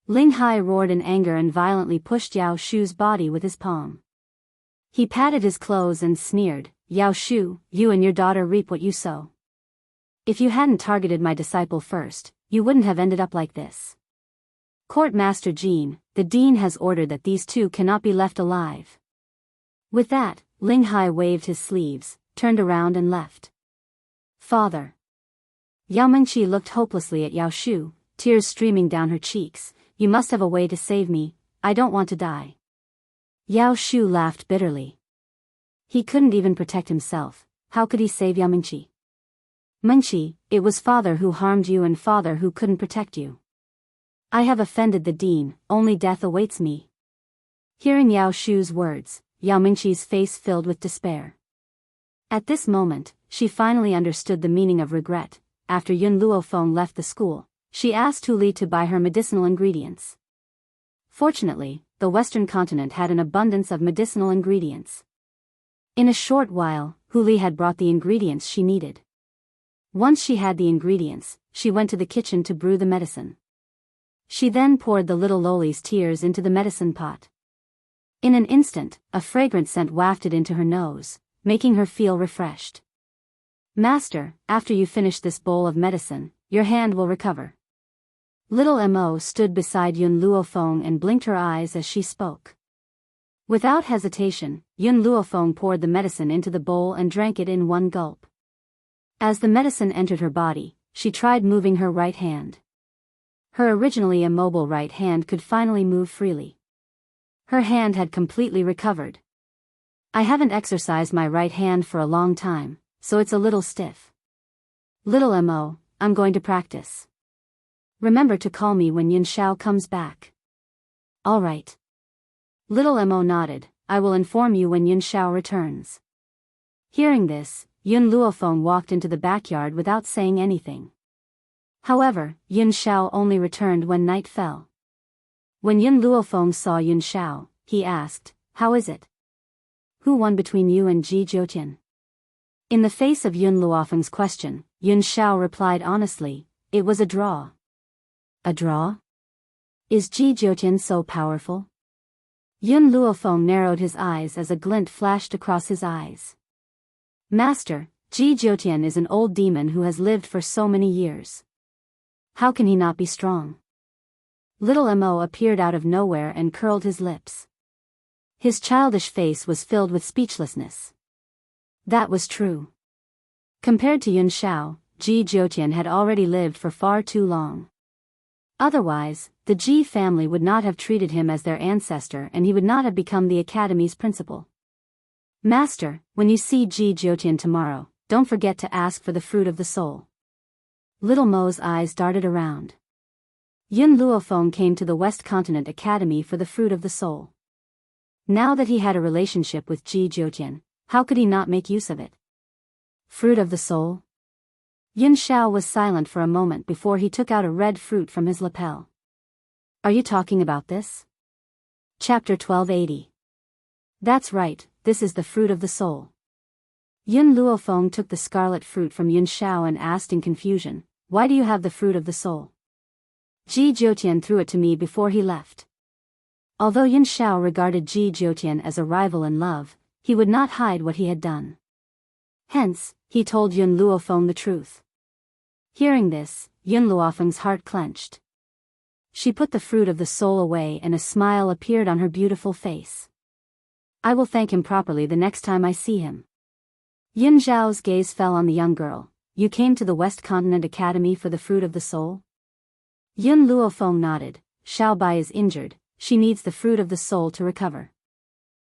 Ling Hai roared in anger and violently pushed Yao Shu's body with his palm. He patted his clothes and sneered, Yao Shu, you and your daughter reap what you sow. If you hadn't targeted my disciple first, you wouldn't have ended up like this. Court Master Jean, the dean has ordered that these two cannot be left alive. With that, Ling Hai waved his sleeves, turned around and left. Father. Yao Mengqi looked hopelessly at Yao Shu, tears streaming down her cheeks. You must have a way to save me, I don't want to die. Yao Shu laughed bitterly. He couldn't even protect himself, how could he save Yao Mengqi? Mengqi, it was father who harmed you and father who couldn't protect you. I have offended the dean, only death awaits me. Hearing Yao Shu's words, Yao Mingqi's face filled with despair. At this moment, she finally understood the meaning of regret. After Yun Luofeng left the school, she asked Hu Li to buy her medicinal ingredients. Fortunately, the Western continent had an abundance of medicinal ingredients. In a short while, Hu Li had brought the ingredients she needed. Once she had the ingredients, she went to the kitchen to brew the medicine. She then poured the little Loli's tears into the medicine pot. In an instant, a fragrant scent wafted into her nose, making her feel refreshed. Master, after you finish this bowl of medicine, your hand will recover. Little Mo stood beside Yun Luofeng and blinked her eyes as she spoke. Without hesitation, Yun Luofeng poured the medicine into the bowl and drank it in one gulp. As the medicine entered her body, she tried moving her right hand. Her originally immobile right hand could finally move freely. Her hand had completely recovered. I haven't exercised my right hand for a long time, so it's a little stiff. Little Mo, I'm going to practice. Remember to call me when Yun Shao comes back. All right. Little Mo nodded. I will inform you when Yun Shao returns. Hearing this, Yun Luofeng walked into the backyard without saying anything. However, Yun Shao only returned when night fell. When Yun Luofeng saw Yun Shao, he asked, "How is it? Who won between you and Ji Jiutian?" In the face of Yun Luofeng's question, Yun Shao replied honestly, "It was a draw." A draw? Is Ji Jiutian so powerful? Yun Luofeng narrowed his eyes as a glint flashed across his eyes. Master, Ji Jiutian is an old demon who has lived for so many years. How can he not be strong? Little Mo appeared out of nowhere and curled his lips. His childish face was filled with speechlessness. That was true. Compared to Yun Shao, Ji Jiutian had already lived for far too long. Otherwise, the Ji family would not have treated him as their ancestor and he would not have become the academy's principal. Master, when you see Ji Jiutian tomorrow, don't forget to ask for the fruit of the soul. Little Mo's eyes darted around. Yun Luofeng came to the West Continent Academy for the fruit of the soul. Now that he had a relationship with Ji Jiutian, how could he not make use of it? Fruit of the soul? Yun Shao was silent for a moment before he took out a red fruit from his lapel. Are you talking about this? Chapter 1280. That's right, this is the fruit of the soul. Yun Luofeng took the scarlet fruit from Yun Shao and asked in confusion, "Why do you have the fruit of the soul?" Ji Jiutian threw it to me before he left. Although Yun Shao regarded Ji Jiutian as a rival in love, he would not hide what he had done. Hence, he told Yun Luofeng the truth. Hearing this, Yun Luofeng's heart clenched. She put the fruit of the soul away and a smile appeared on her beautiful face. I will thank him properly the next time I see him. Yun Zhao's gaze fell on the young girl. You came to the West Continent Academy for the fruit of the soul? Yun Luofeng nodded. Xiao Bai is injured, she needs the fruit of the soul to recover.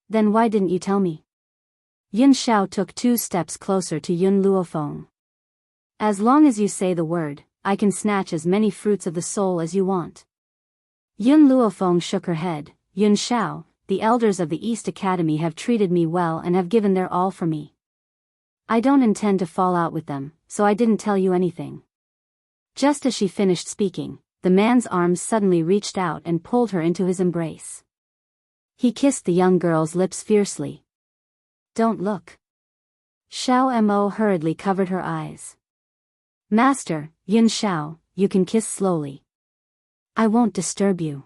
Then why didn't you tell me? Yun Shao took 2 steps closer to Yun Luofeng. As long as you say the word, I can snatch as many fruits of the soul as you want. Yun Luofeng shook her head. Yun Shao, the elders of the East Academy have treated me well and have given their all for me. I don't intend to fall out with them, so I didn't tell you anything. Just as she finished speaking, the man's arms suddenly reached out and pulled her into his embrace. He kissed the young girl's lips fiercely. Don't look. Xiao Mo hurriedly covered her eyes. Master, Yun Shao, you can kiss slowly. I won't disturb you.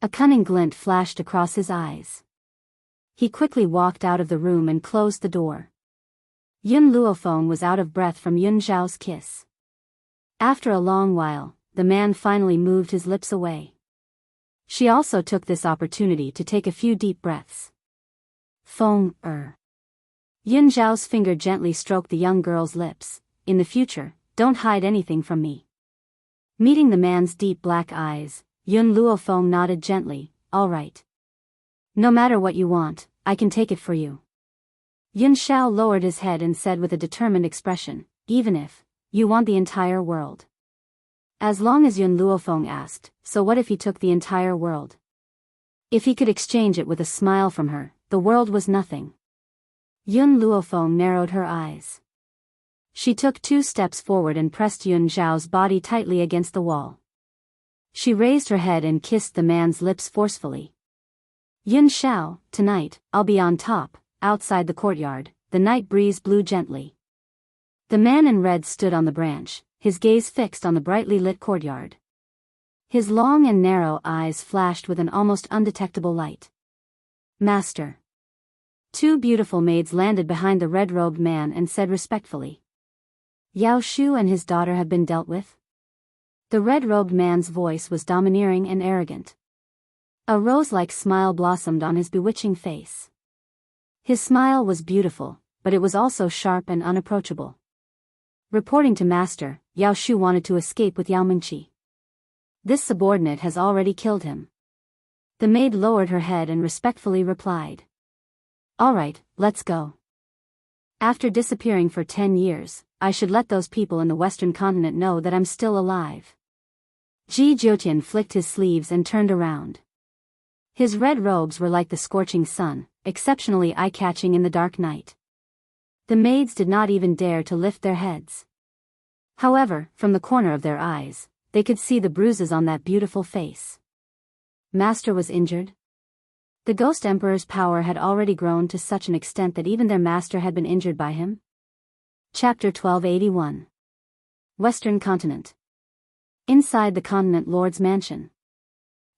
A cunning glint flashed across his eyes. He quickly walked out of the room and closed the door. Yun Luofeng was out of breath from Yun Zhao's kiss. After a long while, the man finally moved his lips away. She also took this opportunity to take a few deep breaths. Yun Zhao's finger gently stroked the young girl's lips. In the future, don't hide anything from me. Meeting the man's deep black eyes, Yun Luofeng nodded gently. All right. No matter what you want, I can take it for you. Yun Shao lowered his head and said with a determined expression, even if you want the entire world. As long as Yun Luofeng asked, so what if he took the entire world? If he could exchange it with a smile from her, the world was nothing. Yun Luofeng narrowed her eyes. She took 2 steps forward and pressed Yun Zhao's body tightly against the wall. She raised her head and kissed the man's lips forcefully. Yun Zhao, tonight, I'll be on top. Outside the courtyard, the night breeze blew gently. The man in red stood on the branch, his gaze fixed on the brightly lit courtyard. His long and narrow eyes flashed with an almost undetectable light. Master. 2 beautiful maids landed behind the red-robed man and said respectfully. Yao Shu and his daughter have been dealt with? The red-robed man's voice was domineering and arrogant. A rose-like smile blossomed on his bewitching face. His smile was beautiful, but it was also sharp and unapproachable. Reporting to Master, Yao Shu wanted to escape with Yao Mingqi. This subordinate has already killed him. The maid lowered her head and respectfully replied. All right, let's go. After disappearing for 10 years, I should let those people in the Western continent know that I'm still alive. Ji Jiutian flicked his sleeves and turned around. His red robes were like the scorching sun, exceptionally eye-catching in the dark night. The maids did not even dare to lift their heads. However, from the corner of their eyes, they could see the bruises on that beautiful face. Master was injured? The Ghost Emperor's power had already grown to such an extent that even their master had been injured by him? Chapter 1281. Western Continent. Inside the Continent Lord's mansion.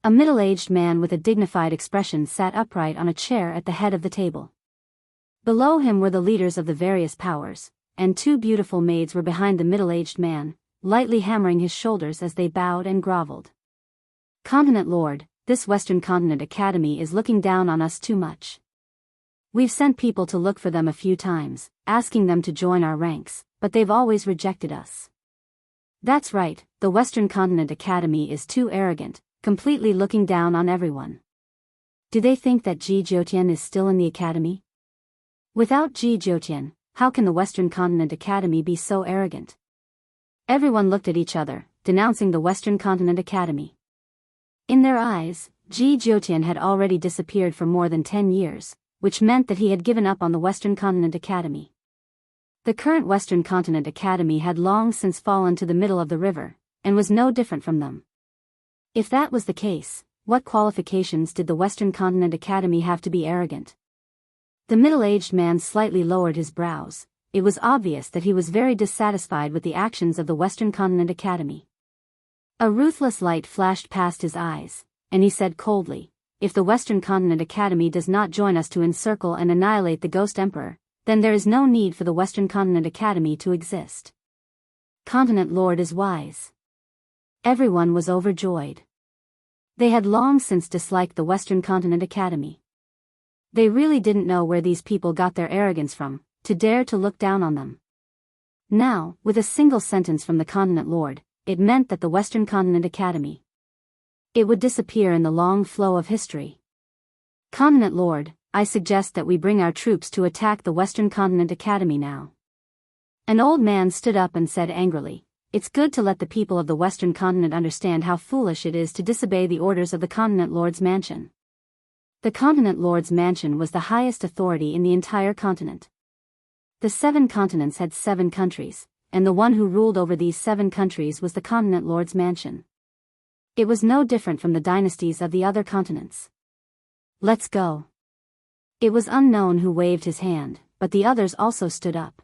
A middle-aged man with a dignified expression sat upright on a chair at the head of the table. Below him were the leaders of the various powers, and 2 beautiful maids were behind the middle-aged man, lightly hammering his shoulders as they bowed and groveled. Continent Lord, this Western Continent Academy is looking down on us too much. We've sent people to look for them a few times, asking them to join our ranks, but they've always rejected us. That's right, the Western Continent Academy is too arrogant, completely looking down on everyone. Do they think that Ji Jiutian is still in the academy? Without Ji Jiutian, how can the Western Continent Academy be so arrogant? Everyone looked at each other, denouncing the Western Continent Academy. In their eyes, Ji Jiutian had already disappeared for more than 10 years, which meant that he had given up on the Western Continent Academy. The current Western Continent Academy had long since fallen to the middle of the river, and was no different from them. If that was the case, what qualifications did the Western Continent Academy have to be arrogant? The middle-aged man slightly lowered his brows. It was obvious that he was very dissatisfied with the actions of the Western Continent Academy. A ruthless light flashed past his eyes, and he said coldly, if the Western Continent Academy does not join us to encircle and annihilate the Ghost Emperor, then there is no need for the Western Continent Academy to exist. Continent Lord is wise. Everyone was overjoyed. They had long since disliked the Western Continent Academy. They really didn't know where these people got their arrogance from, to dare to look down on them. Now, with a single sentence from the Continent Lord, it meant that the Western Continent Academy, it would disappear in the long flow of history. Continent Lord, I suggest that we bring our troops to attack the Western Continent Academy now. An old man stood up and said angrily, it's good to let the people of the Western Continent understand how foolish it is to disobey the orders of the Continent Lord's mansion. The Continent Lord's mansion was the highest authority in the entire continent. The 7 continents had 7 countries, and the one who ruled over these 7 countries was the Continent Lord's mansion. It was no different from the dynasties of the other continents. Let's go. It was Unknown who waved his hand, but the others also stood up.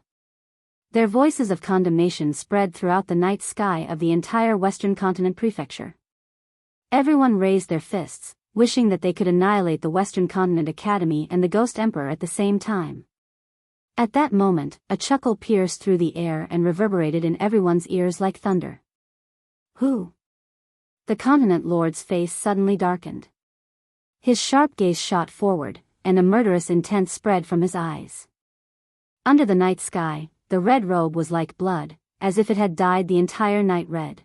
Their voices of condemnation spread throughout the night sky of the entire Western Continent Prefecture. Everyone raised their fists, wishing that they could annihilate the Western Continent Academy and the Ghost Emperor at the same time. At that moment, a chuckle pierced through the air and reverberated in everyone's ears like thunder. Who? The Continent Lord's face suddenly darkened. His sharp gaze shot forward, and a murderous intent spread from his eyes. Under the night sky, the red robe was like blood, as if it had dyed the entire night red.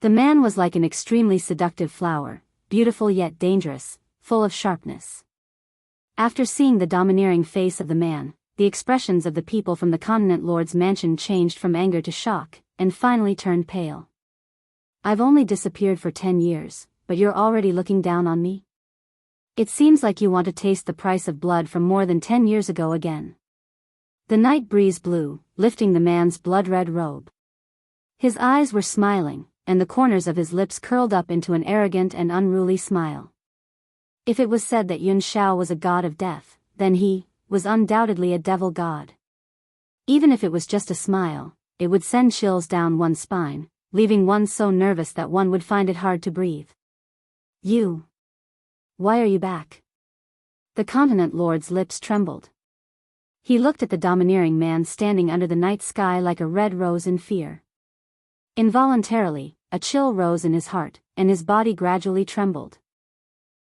The man was like an extremely seductive flower, beautiful yet dangerous, full of sharpness. After seeing the domineering face of the man, the expressions of the people from the Continent Lord's mansion changed from anger to shock, and finally turned pale. I've only disappeared for 10 years, but you're already looking down on me? It seems like you want to taste the price of blood from more than 10 years ago again. The night breeze blew, lifting the man's blood-red robe. His eyes were smiling, and the corners of his lips curled up into an arrogant and unruly smile. If it was said that Yun Shao was a god of death, then he was undoubtedly a devil god. Even if it was just a smile, it would send chills down one's spine, leaving one so nervous that one would find it hard to breathe. You. Why are you back? The Continent Lord's lips trembled. He looked at the domineering man standing under the night sky like a red rose in fear. Involuntarily, a chill rose in his heart, and his body gradually trembled.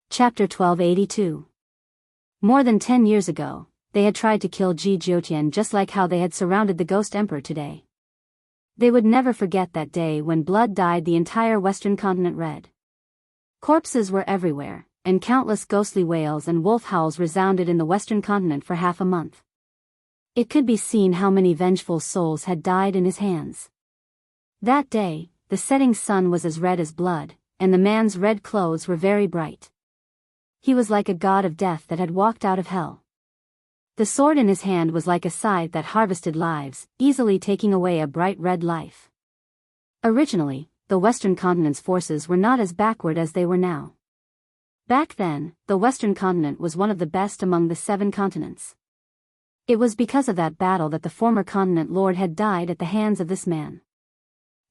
Chapter 1282. More than 10 years ago, they had tried to kill Ji Jiutian just like how they had surrounded the Ghost Emperor today. They would never forget that day when blood dyed the entire Western continent red. Corpses were everywhere, and countless ghostly wails and wolf howls resounded in the Western continent for half a month. It could be seen how many vengeful souls had died in his hands. That day, the setting sun was as red as blood, and the man's red clothes were very bright. He was like a god of death that had walked out of hell. The sword in his hand was like a scythe that harvested lives, easily taking away a bright red life. Originally, the Western continent's forces were not as backward as they were now. Back then, the Western continent was one of the best among the 7 continents. It was because of that battle that the former Continent Lord had died at the hands of this man.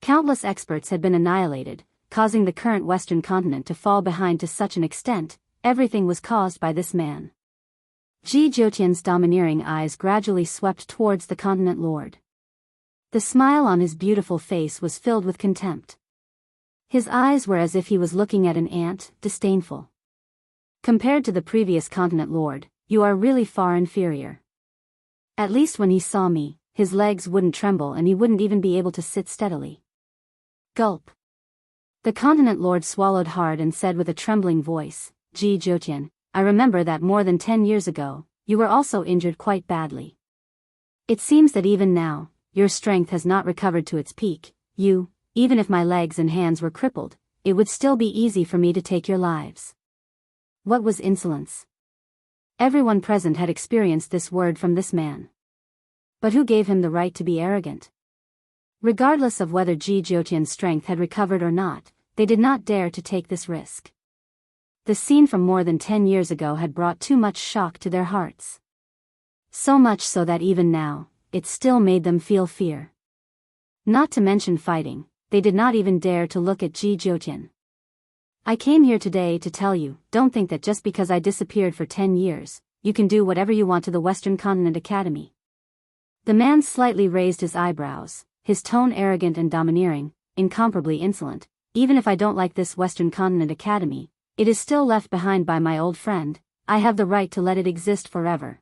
Countless experts had been annihilated, causing the current Western continent to fall behind to such an extent. Everything was caused by this man. Ji Jiutian's domineering eyes gradually swept towards the Continent Lord. The smile on his beautiful face was filled with contempt. His eyes were as if he was looking at an ant, disdainful. Compared to the previous Continent Lord, you are really far inferior. At least when he saw me, his legs wouldn't tremble and he wouldn't even be able to sit steadily. Gulp. The Continent Lord swallowed hard and said with a trembling voice, Ji Jiutian, I remember that more than 10 years ago, you were also injured quite badly. It seems that even now, your strength has not recovered to its peak. Even if my legs and hands were crippled, it would still be easy for me to take your lives. What was insolence? Everyone present had experienced this word from this man. But who gave him the right to be arrogant? Regardless of whether Ji Jiutian's strength had recovered or not, they did not dare to take this risk. The scene from more than 10 years ago had brought too much shock to their hearts. So much so that even now, it still made them feel fear. Not to mention fighting, they did not even dare to look at Ji Jiutian. I came here today to tell you, don't think that just because I disappeared for 10 years, you can do whatever you want to the Western Continent Academy. The man slightly raised his eyebrows, his tone arrogant and domineering, incomparably insolent. Even if I don't like this Western Continent Academy, it is still left behind by my old friend. I have the right to let it exist forever.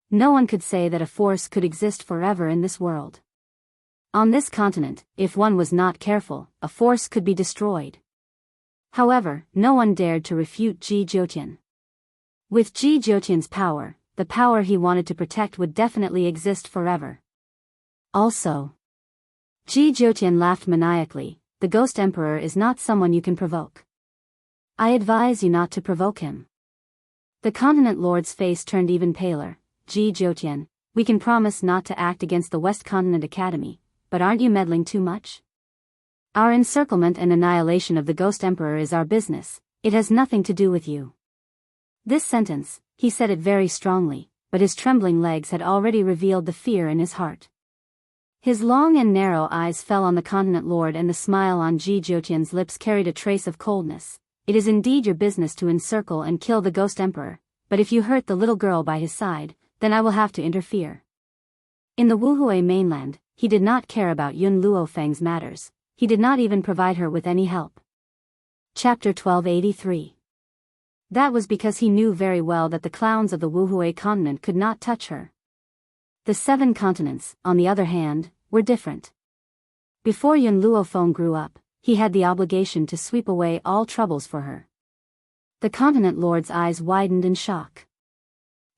No one could say that a force could exist forever in this world. On this continent, if one was not careful, a force could be destroyed. However, no one dared to refute Ji Jiutian. With Ji Jiutian's power, the power he wanted to protect would definitely exist forever. Also, Ji Jiutian laughed maniacally. The Ghost Emperor is not someone you can provoke. I advise you not to provoke him. The Continent Lord's face turned even paler. Ji Jiutian, we can promise not to act against the West Continent Academy, but aren't you meddling too much? Our encirclement and annihilation of the Ghost Emperor is our business, it has nothing to do with you. This sentence, he said it very strongly, but his trembling legs had already revealed the fear in his heart. His long and narrow eyes fell on the Continent Lord and the smile on Ji Jiutian's lips carried a trace of coldness. It is indeed your business to encircle and kill the Ghost Emperor, but if you hurt the little girl by his side, then I will have to interfere. In the Wuhui mainland, he did not care about Yun Luofeng's matters. He did not even provide her with any help. Chapter 1283. That was because he knew very well that the clowns of the Wuhui continent could not touch her. The 7 continents, on the other hand, were different. Before Yun Luofeng grew up, he had the obligation to sweep away all troubles for her. The Continent Lord's eyes widened in shock.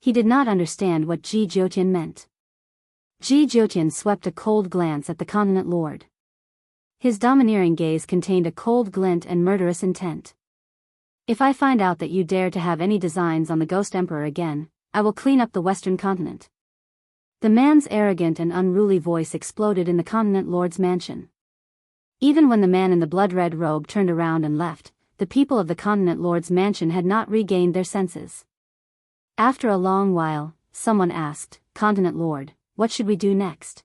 He did not understand what Ji Jiutian meant. Ji Jiutian swept a cold glance at the Continent Lord. His domineering gaze contained a cold glint and murderous intent. If I find out that you dare to have any designs on the Ghost Emperor again, I will clean up the Western continent. The man's arrogant and unruly voice exploded in the Continent Lord's mansion. Even when the man in the blood-red robe turned around and left, the people of the Continent Lord's mansion had not regained their senses. After a long while, someone asked, "Continent Lord, what should we do next?"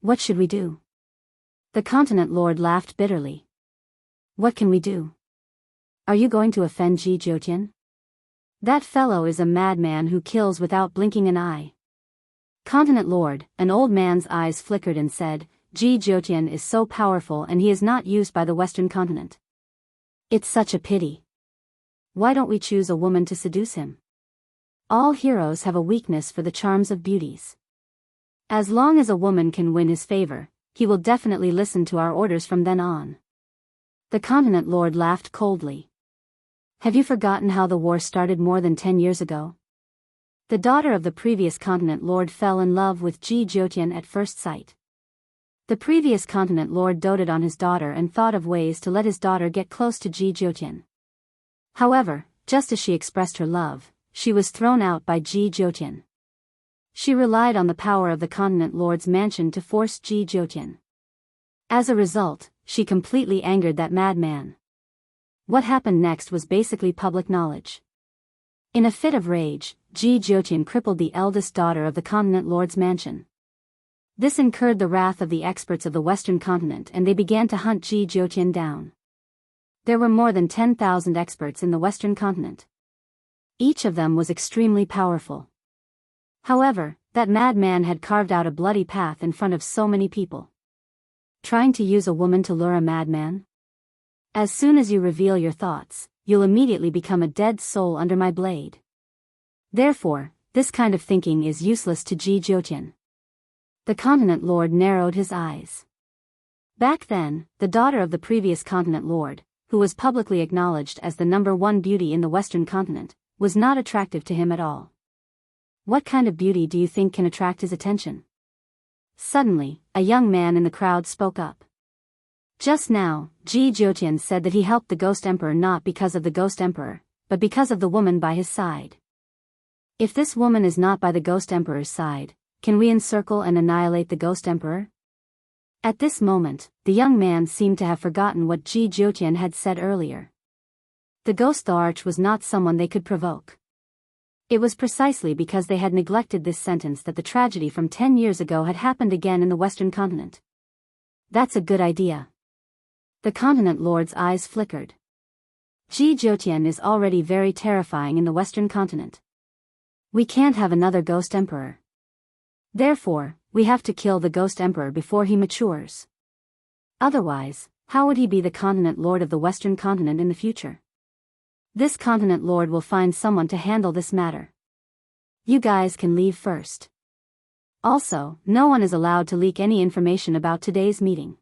"What should we do?" The Continent Lord laughed bitterly. "What can we do? Are you going to offend Ji Jiutian? That fellow is a madman who kills without blinking an eye." "Continent Lord," an old man's eyes flickered and said, "Ji Jiutian is so powerful and he is not used by the Western continent. It's such a pity. Why don't we choose a woman to seduce him? All heroes have a weakness for the charms of beauties. As long as a woman can win his favor, he will definitely listen to our orders from then on." The Continent Lord laughed coldly. "Have you forgotten how the war started more than 10 years ago? The daughter of the previous Continent Lord fell in love with Ji Jiutian at first sight. The previous Continent Lord doted on his daughter and thought of ways to let his daughter get close to Ji Jiutian. However, just as she expressed her love, she was thrown out by Ji Jiutian. She relied on the power of the Continent Lord's mansion to force Ji Jiutian. As a result, she completely angered that madman. What happened next was basically public knowledge. In a fit of rage, Ji Jiutian crippled the eldest daughter of the Continent Lord's mansion. This incurred the wrath of the experts of the Western continent and they began to hunt Ji Jiutian down. There were more than 10,000 experts in the Western continent. Each of them was extremely powerful. However, that madman had carved out a bloody path in front of so many people. Trying to use a woman to lure a madman? As soon as you reveal your thoughts, you'll immediately become a dead soul under my blade. Therefore, this kind of thinking is useless to Ji Jiutian. The Continent Lord narrowed his eyes. Back then, the daughter of the previous Continent Lord, who was publicly acknowledged as the #1 beauty in the Western continent, was not attractive to him at all. What kind of beauty do you think can attract his attention? Suddenly, a young man in the crowd spoke up. Just now, Ji Jiutian said that he helped the Ghost Emperor not because of the Ghost Emperor, but because of the woman by his side. If this woman is not by the Ghost Emperor's side, can we encircle and annihilate the Ghost Emperor? At this moment, the young man seemed to have forgotten what Ji Jiutian had said earlier. The Ghost Arch was not someone they could provoke. It was precisely because they had neglected this sentence that the tragedy from 10 years ago had happened again in the Western continent. That's a good idea. The Continent Lord's eyes flickered. Ji Jiutian is already very terrifying in the Western continent. We can't have another Ghost Emperor. Therefore, we have to kill the Ghost Emperor before he matures. Otherwise, how would he be the Continent Lord of the Western continent in the future? This Continent Lord will find someone to handle this matter. You guys can leave first. Also, no one is allowed to leak any information about today's meeting.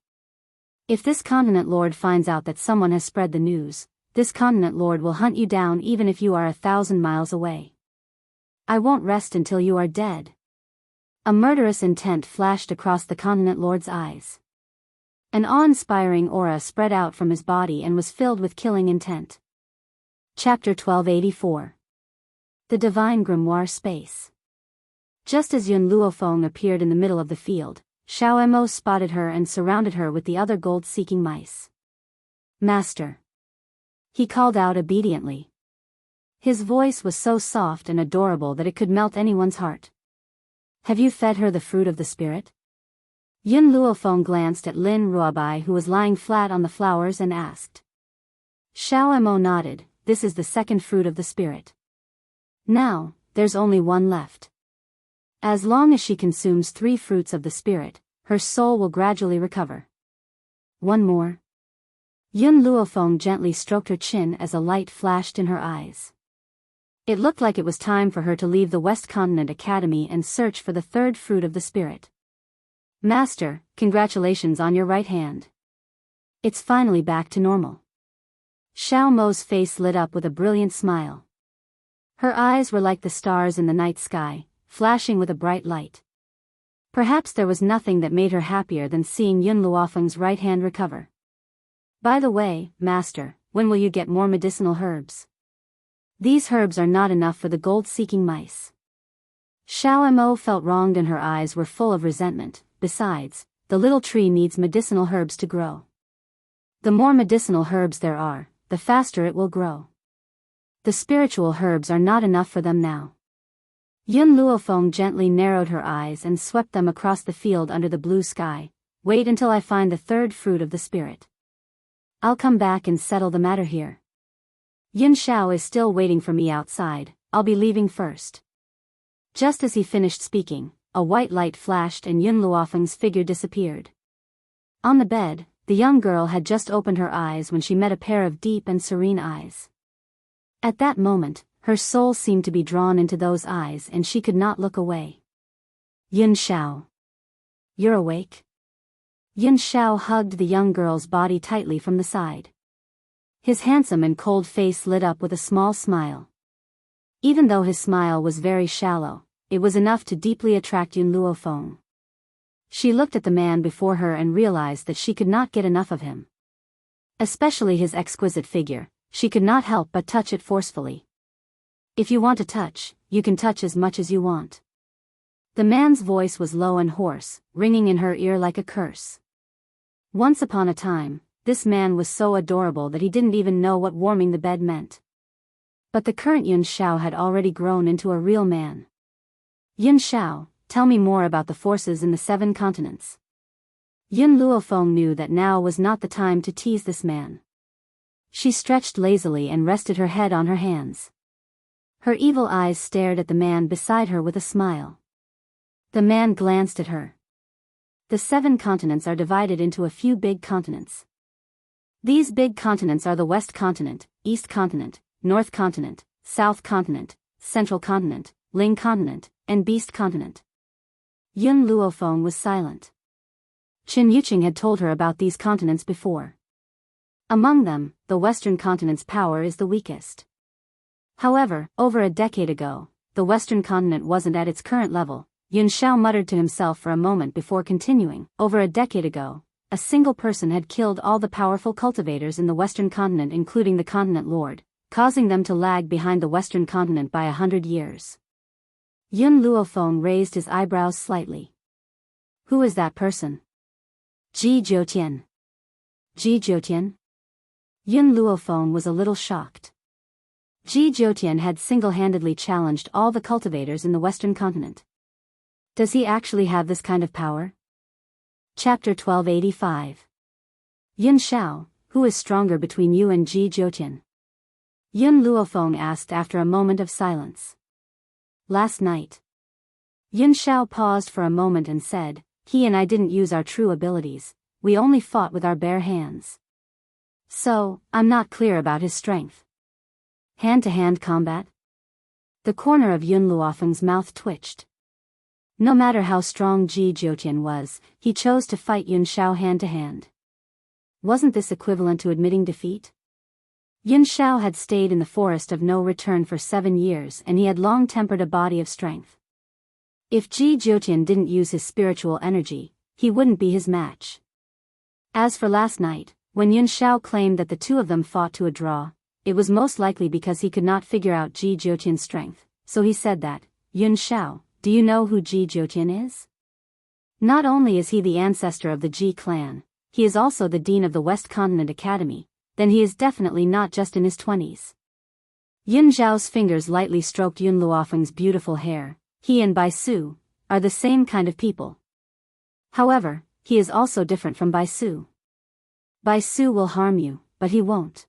If this Continent Lord finds out that someone has spread the news, this Continent Lord will hunt you down even if you are 1,000 miles away. I won't rest until you are dead. A murderous intent flashed across the Continent Lord's eyes. An awe-inspiring aura spread out from his body and was filled with killing intent. Chapter 1284. The Divine Grimoire Space. Just as Yun Luofeng appeared in the middle of the field, Xiao Mo spotted her and surrounded her with the other gold-seeking mice. "Master." He called out obediently. His voice was so soft and adorable that it could melt anyone's heart. "Have you fed her the fruit of the spirit?" Yun Luofeng glanced at Lin Ruobai who was lying flat on the flowers and asked. Xiao Mo nodded. "This is the second fruit of the spirit. Now, there's only one left. As long as she consumes 3 fruits of the spirit, her soul will gradually recover." "One more?" Yun Luofeng gently stroked her chin as a light flashed in her eyes. It looked like it was time for her to leave the West Continent Academy and search for the 3rd fruit of the spirit. "Master, congratulations on your right hand. It's finally back to normal." Xiao Mo's face lit up with a brilliant smile. Her eyes were like the stars in the night sky, flashing with a bright light. Perhaps there was nothing that made her happier than seeing Yun Luofeng's right hand recover. By the way, Master, when will you get more medicinal herbs? These herbs are not enough for the gold-seeking mice. Xiao Mo felt wronged and her eyes were full of resentment. Besides, the little tree needs medicinal herbs to grow. The more medicinal herbs there are, the faster it will grow. The spiritual herbs are not enough for them now. Yun Luofeng gently narrowed her eyes and swept them across the field under the blue sky. Wait until I find the third fruit of the spirit. I'll come back and settle the matter here. Yun Xiao is still waiting for me outside. I'll be leaving first. Just as he finished speaking, a white light flashed and Yun Luofeng's figure disappeared. On the bed, the young girl had just opened her eyes when she met a pair of deep and serene eyes. At that moment, her soul seemed to be drawn into those eyes and she could not look away. Yun Xiao. You're awake? Yun Xiao hugged the young girl's body tightly from the side. His handsome and cold face lit up with a small smile. Even though his smile was very shallow, it was enough to deeply attract Yun Luofeng. She looked at the man before her and realized that she could not get enough of him. Especially his exquisite figure, she could not help but touch it forcefully. If you want to touch, you can touch as much as you want. The man's voice was low and hoarse, ringing in her ear like a curse. Once upon a time, this man was so adorable that he didn't even know what warming the bed meant. But the current Yun Xiao had already grown into a real man. Yun Xiao, tell me more about the forces in the 7 continents. Yun Luofeng knew that now was not the time to tease this man. She stretched lazily and rested her head on her hands. Her evil eyes stared at the man beside her with a smile. The man glanced at her. The 7 continents are divided into a few big continents. These big continents are the West Continent, East Continent, North Continent, South Continent, Central Continent, Ling Continent, and Beast Continent. Yun Luofeng was silent. Qin Yuqing had told her about these continents before. Among them, the Western Continent's power is the weakest. However, over a decade ago, the Western Continent wasn't at its current level. Yun Xiao muttered to himself for a moment before continuing. Over a decade ago, a single person had killed all the powerful cultivators in the Western Continent, including the Continent Lord, causing them to lag behind the Western Continent by 100 years. Yun Luofeng raised his eyebrows slightly. Who is that person? Ji Jiutian. Ji Jiutian? Yun Luofeng was a little shocked. Ji Jiutian had single-handedly challenged all the cultivators in the Western Continent. Does he actually have this kind of power? Chapter 1285. Yun Xiao, who is stronger between you and Ji Jiutian? Yun Luofeng asked after a moment of silence. Last night. Yun Xiao paused for a moment and said, he and I didn't use our true abilities, we only fought with our bare hands. So, I'm not clear about his strength. Hand-to-hand combat? The corner of Yun Luofeng's mouth twitched. No matter how strong Ji Jiutian was, he chose to fight Yun Xiao hand-to-hand. Wasn't this equivalent to admitting defeat? Yun Xiao had stayed in the forest of no return for 7 years and he had long tempered a body of strength. If Ji Jiutian didn't use his spiritual energy, he wouldn't be his match. As for last night, when Yun Xiao claimed that the two of them fought to a draw, it was most likely because he could not figure out Ji Jiutian's strength, so he said that, Yun Xiao, do you know who Ji Jiutian is? Not only is he the ancestor of the Ji clan, he is also the dean of the West Continent Academy, then he is definitely not just in his 20s. Yun Zhao's fingers lightly stroked Yun Luofeng's beautiful hair. He and Bai Su are the same kind of people. However, he is also different from Bai Su. Bai Su will harm you, but he won't.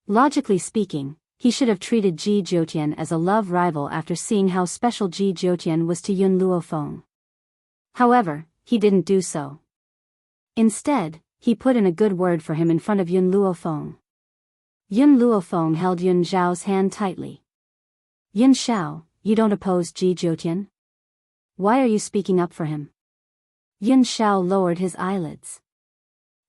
Logically speaking, he should have treated Ji Jiutian as a love rival after seeing how special Ji Jiutian was to Yun Luofeng. However, he didn't do so. Instead, he put in a good word for him in front of Yun Luofeng. Yun Luofeng held Yun Zhao's hand tightly. Yun Xiao, you don't oppose Ji Jiutian? Why are you speaking up for him? Yun Xiao lowered his eyelids.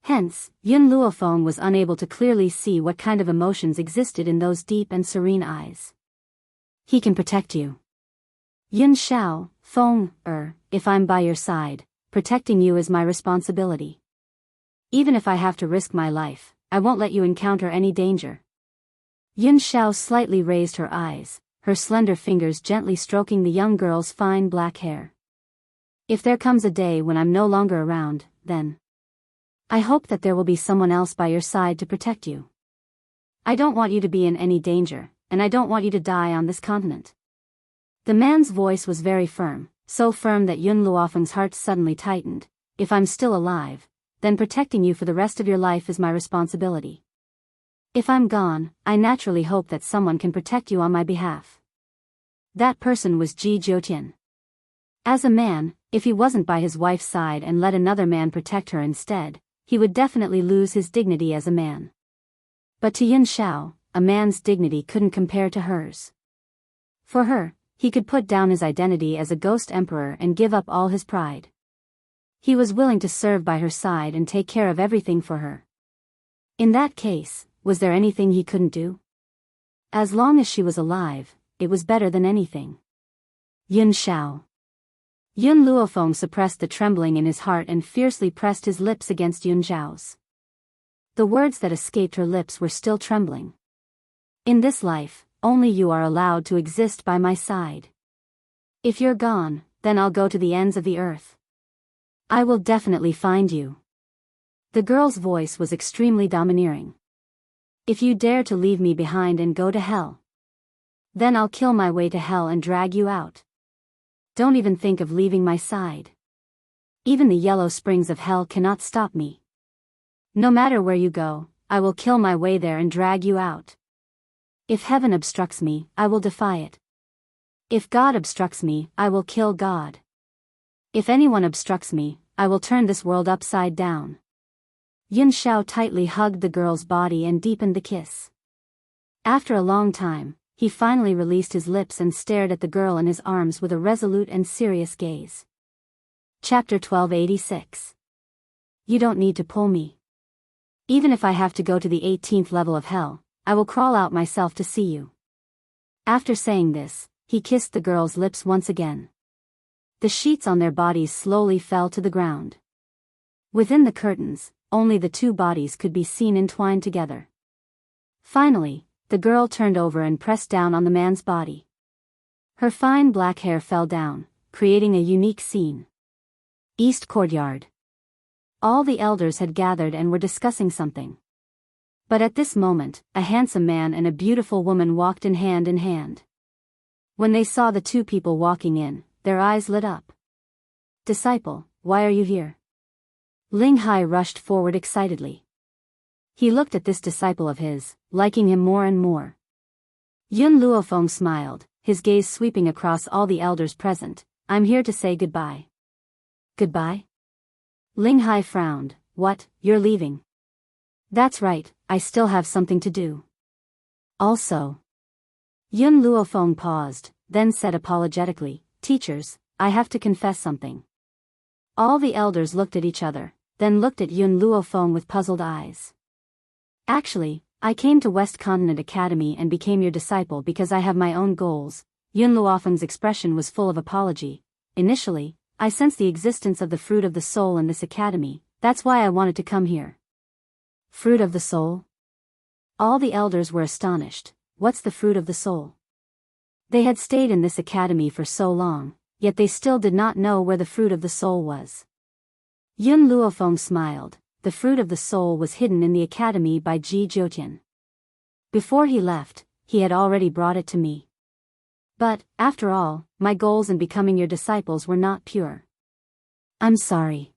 Hence, Yun Luofeng was unable to clearly see what kind of emotions existed in those deep and serene eyes. He can protect you. Yun Xiao, Feng, if I'm by your side, protecting you is my responsibility. Even if I have to risk my life, I won't let you encounter any danger. Yun Xiao slightly raised her eyes, her slender fingers gently stroking the young girl's fine black hair. If there comes a day when I'm no longer around, then I hope that there will be someone else by your side to protect you. I don't want you to be in any danger, and I don't want you to die on this continent. The man's voice was very firm, so firm that Yun Luofeng's heart suddenly tightened. If I'm still alive, then protecting you for the rest of your life is my responsibility. If I'm gone, I naturally hope that someone can protect you on my behalf. That person was Ji Jiutian. As a man, if he wasn't by his wife's side and let another man protect her instead, he would definitely lose his dignity as a man. But to Yun Xiao, a man's dignity couldn't compare to hers. For her, he could put down his identity as a ghost emperor and give up all his pride. He was willing to serve by her side and take care of everything for her. In that case, was there anything he couldn't do? As long as she was alive, it was better than anything. Yun Xiao. Yun Luofeng suppressed the trembling in his heart and fiercely pressed his lips against Yun Xiao's. The words that escaped her lips were still trembling. In this life, only you are allowed to exist by my side. If you're gone, then I'll go to the ends of the earth. I will definitely find you. The girl's voice was extremely domineering. If you dare to leave me behind and go to hell, then I'll kill my way to hell and drag you out. Don't even think of leaving my side. Even the yellow springs of hell cannot stop me. No matter where you go, I will kill my way there and drag you out. If heaven obstructs me, I will defy it. If God obstructs me, I will kill God. If anyone obstructs me, I will turn this world upside down. Yun Xiao tightly hugged the girl's body and deepened the kiss. After a long time, he finally released his lips and stared at the girl in his arms with a resolute and serious gaze. Chapter 1286. You don't need to pull me. Even if I have to go to the 18th level of hell, I will crawl out myself to see you. After saying this, he kissed the girl's lips once again. The sheets on their bodies slowly fell to the ground. Within the curtains, only the two bodies could be seen entwined together. Finally, the girl turned over and pressed down on the man's body. Her fine black hair fell down, creating a unique scene. East Courtyard. All the elders had gathered and were discussing something. But at this moment, a handsome man and a beautiful woman walked in hand. When they saw the two people walking in, their eyes lit up. Disciple, why are you here? Ling Hai rushed forward excitedly. He looked at this disciple of his, liking him more and more. Yun Luofeng smiled, his gaze sweeping across all the elders present. I'm here to say goodbye. Goodbye? Ling Hai frowned. What, you're leaving? That's right, I still have something to do. Also. Yun Luofeng paused, then said apologetically, Teachers, I have to confess something. All the elders looked at each other, then looked at Yun Luofeng with puzzled eyes. Actually, I came to West Continent Academy and became your disciple because I have my own goals. Yun Luofeng's expression was full of apology. Initially, I sensed the existence of the fruit of the soul in this academy, that's why I wanted to come here. Fruit of the soul? All the elders were astonished. What's the fruit of the soul? They had stayed in this academy for so long, yet they still did not know where the fruit of the soul was. Yun Luofeng smiled. The fruit of the soul was hidden in the academy by Ji Jiutian. Before he left, he had already brought it to me. But, after all, my goals in becoming your disciples were not pure. I'm sorry.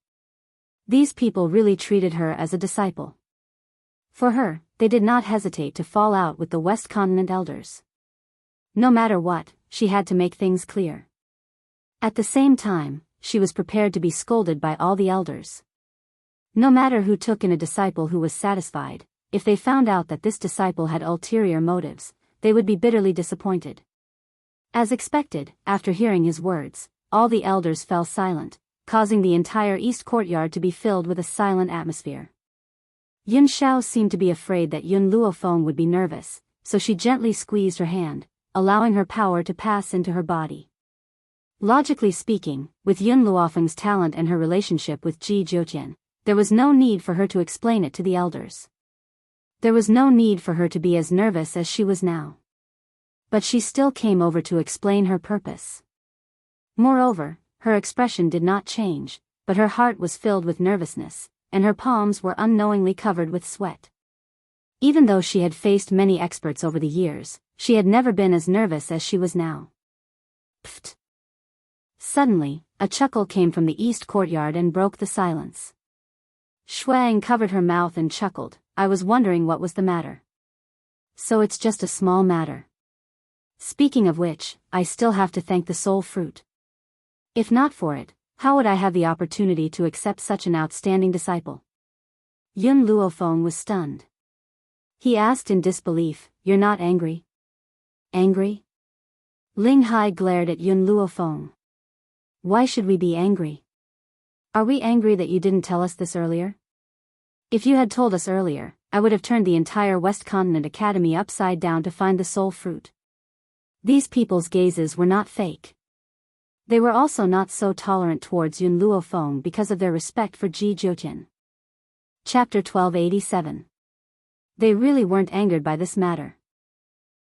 These people really treated her as a disciple. For her, they did not hesitate to fall out with the West Continent elders. No matter what, she had to make things clear. At the same time, she was prepared to be scolded by all the elders. No matter who took in a disciple who was satisfied, if they found out that this disciple had ulterior motives, they would be bitterly disappointed. As expected, after hearing his words, all the elders fell silent, causing the entire East Courtyard to be filled with a silent atmosphere. Yun Xiao seemed to be afraid that Yun Luofeng would be nervous, so she gently squeezed her hand. allowing her power to pass into her body. Logically speaking, with Yun Luofeng's talent and her relationship with Ji Jiutian, there was no need for her to explain it to the elders. There was no need for her to be as nervous as she was now. But she still came over to explain her purpose. Moreover, her expression did not change, but her heart was filled with nervousness, and her palms were unknowingly covered with sweat. Even though she had faced many experts over the years, she had never been as nervous as she was now. Pfft! Suddenly, a chuckle came from the east courtyard and broke the silence. Shuang covered her mouth and chuckled. I was wondering what was the matter. So it's just a small matter. Speaking of which, I still have to thank the soul fruit. If not for it, how would I have the opportunity to accept such an outstanding disciple? Yun Luofeng was stunned. He asked in disbelief, "You're not angry?" Angry? Ling Hai glared at Yun Luofeng. Why should we be angry? Are we angry that you didn't tell us this earlier? If you had told us earlier, I would have turned the entire West Continent Academy upside down to find the soul fruit. These people's gazes were not fake. They were also not so tolerant towards Yun Luofeng because of their respect for Ji Jiutian. Chapter 1287. They really weren't angered by this matter.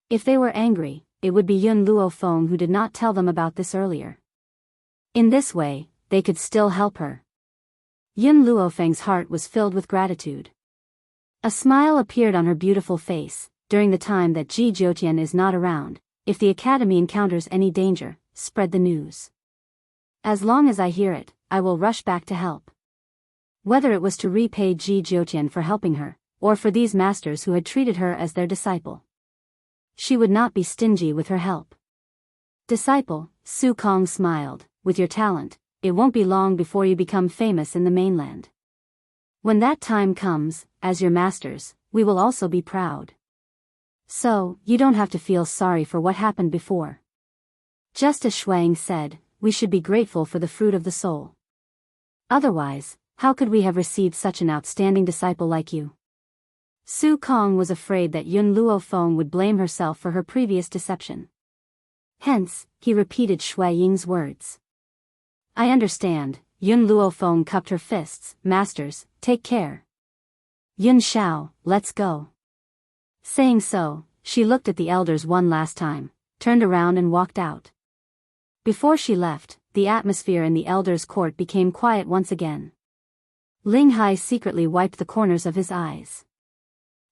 If they were angry, it would be Yun Luofeng who did not tell them about this earlier. In this way, they could still help her. Yun Luofeng's heart was filled with gratitude. A smile appeared on her beautiful face. During the time that Ji Jiutian is not around, if the academy encounters any danger, spread the news. As long as I hear it, I will rush back to help. Whether it was to repay Ji Jiutian for helping her, or for these masters who had treated her as their disciple, she would not be stingy with her help. Disciple, Su Kong smiled, with your talent, it won't be long before you become famous in the mainland. When that time comes, as your masters, we will also be proud. So, you don't have to feel sorry for what happened before. Just as Shuang said, we should be grateful for the fruit of the soul. Otherwise, how could we have received such an outstanding disciple like you? Su Kong was afraid that Yun Luofeng would blame herself for her previous deception. Hence, he repeated Shui Ying's words. I understand. Yun Luofeng cupped her fists. Masters, take care. Yun Xiao, let's go. Saying so, she looked at the elders one last time, turned around and walked out. Before she left, the atmosphere in the elders' court became quiet once again. Ling Hai secretly wiped the corners of his eyes.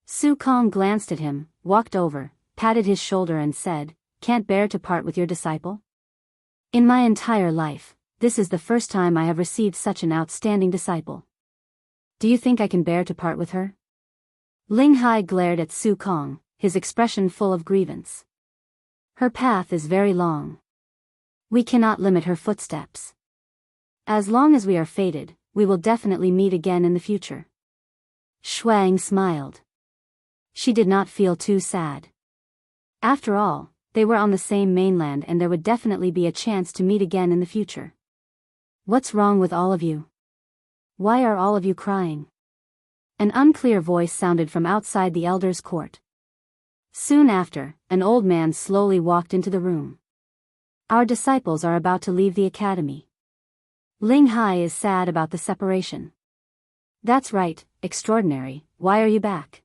Su Kong glanced at him, walked over, patted his shoulder and said, "Can't bear to part with your disciple? In my entire life, this is the first time I have received such an outstanding disciple. Do you think I can bear to part with her?" Ling Hai glared at Su Kong, his expression full of grievance. Her path is very long. We cannot limit her footsteps. As long as we are fated, we will definitely meet again in the future. Shuang smiled. She did not feel too sad. After all, they were on the same mainland and there would definitely be a chance to meet again in the future. What's wrong with all of you? Why are all of you crying? An unclear voice sounded from outside the elders' court. Soon after, an old man slowly walked into the room. Our disciples are about to leave the academy. Ling Hai is sad about the separation. That's right, Extraordinary, why are you back?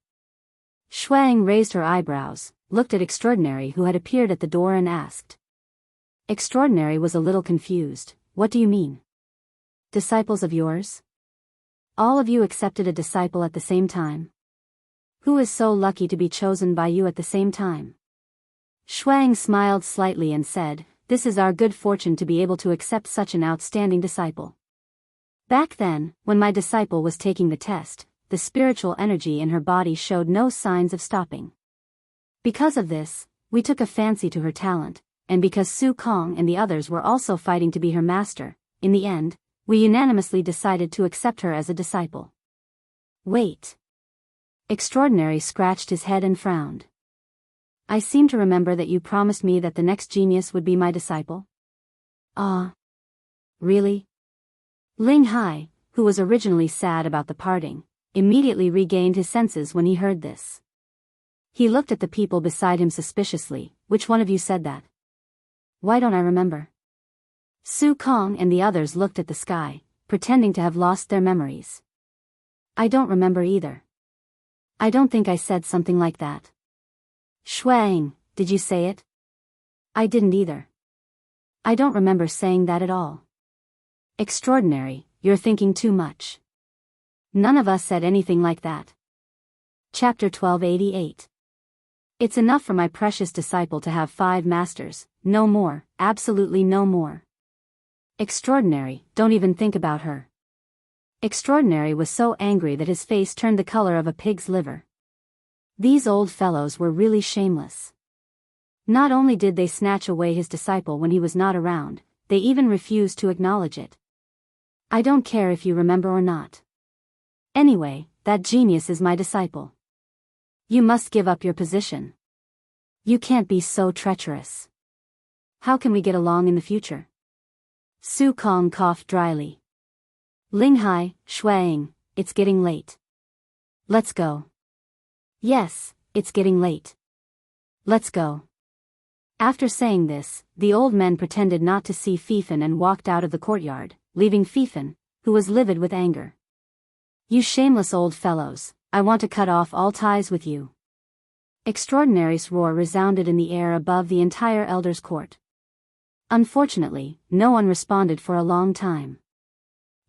Shuang raised her eyebrows, looked at Extraordinary who had appeared at the door and asked. Extraordinary was a little confused. What do you mean? Disciples of yours? All of you accepted a disciple at the same time? Who is so lucky to be chosen by you at the same time? Shuang smiled slightly and said, this is our good fortune to be able to accept such an outstanding disciple. Back then, when my disciple was taking the test, the spiritual energy in her body showed no signs of stopping. Because of this, we took a fancy to her talent, and because Su Kong and the others were also fighting to be her master, in the end, we unanimously decided to accept her as a disciple. Wait. Extraordinary scratched his head and frowned. I seem to remember that you promised me that the next genius would be my disciple. Ah. Really? Ling Hai, who was originally sad about the parting, immediately regained his senses when he heard this. He looked at the people beside him suspiciously. Which one of you said that? Why don't I remember? Su Kong and the others looked at the sky, pretending to have lost their memories. I don't remember either. I don't think I said something like that. Shuang, did you say it? I didn't either. I don't remember saying that at all. Extraordinary, you're thinking too much. None of us said anything like that. Chapter 1288. It's enough for my precious disciple to have 5 masters, no more, absolutely no more. Extraordinary, don't even think about her. Extraordinary was so angry that his face turned the color of a pig's liver. These old fellows were really shameless. Not only did they snatch away his disciple when he was not around, they even refused to acknowledge it. I don't care if you remember or not. Anyway, that genius is my disciple. You must give up your position. You can't be so treacherous. How can we get along in the future? Su Kong coughed dryly. Linghai, Shuang, it's getting late. Let's go. Yes, it's getting late. Let's go. After saying this, the old men pretended not to see Fifan and walked out of the courtyard, leaving Fifan, who was livid with anger. You shameless old fellows, I want to cut off all ties with you. Extraordinary's roar resounded in the air above the entire elders' court. Unfortunately, no one responded for a long time.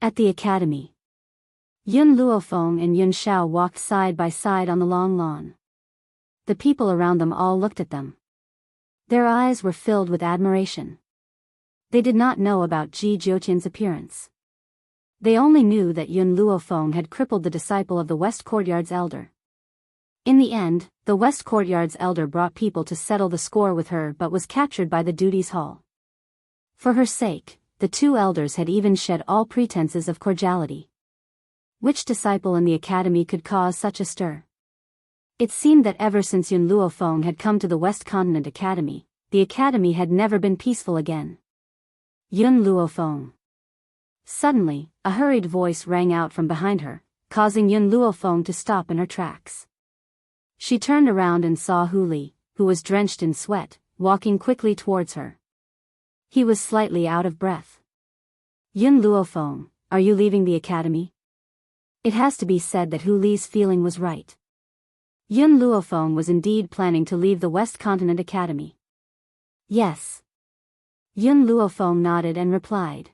At the academy, Yun Luofeng and Yun Xiao walked side by side on the long lawn. The people around them all looked at them. Their eyes were filled with admiration. They did not know about Ji Jiutian's appearance. They only knew that Yun Luofeng had crippled the disciple of the West Courtyard's elder. In the end, the West Courtyard's elder brought people to settle the score with her but was captured by the duties hall. For her sake, the 2 elders had even shed all pretenses of cordiality. Which disciple in the academy could cause such a stir? It seemed that ever since Yun Luofeng had come to the West Continent Academy, the academy had never been peaceful again. Yun Luofeng. Suddenly, a hurried voice rang out from behind her, causing Yun Luofeng to stop in her tracks. She turned around and saw Hu Li, who was drenched in sweat, walking quickly towards her. He was slightly out of breath. Yun Luofeng, are you leaving the academy? It has to be said that Hu Li's feeling was right. Yun Luofeng was indeed planning to leave the West Continent Academy. Yes. Yun Luofeng nodded and replied.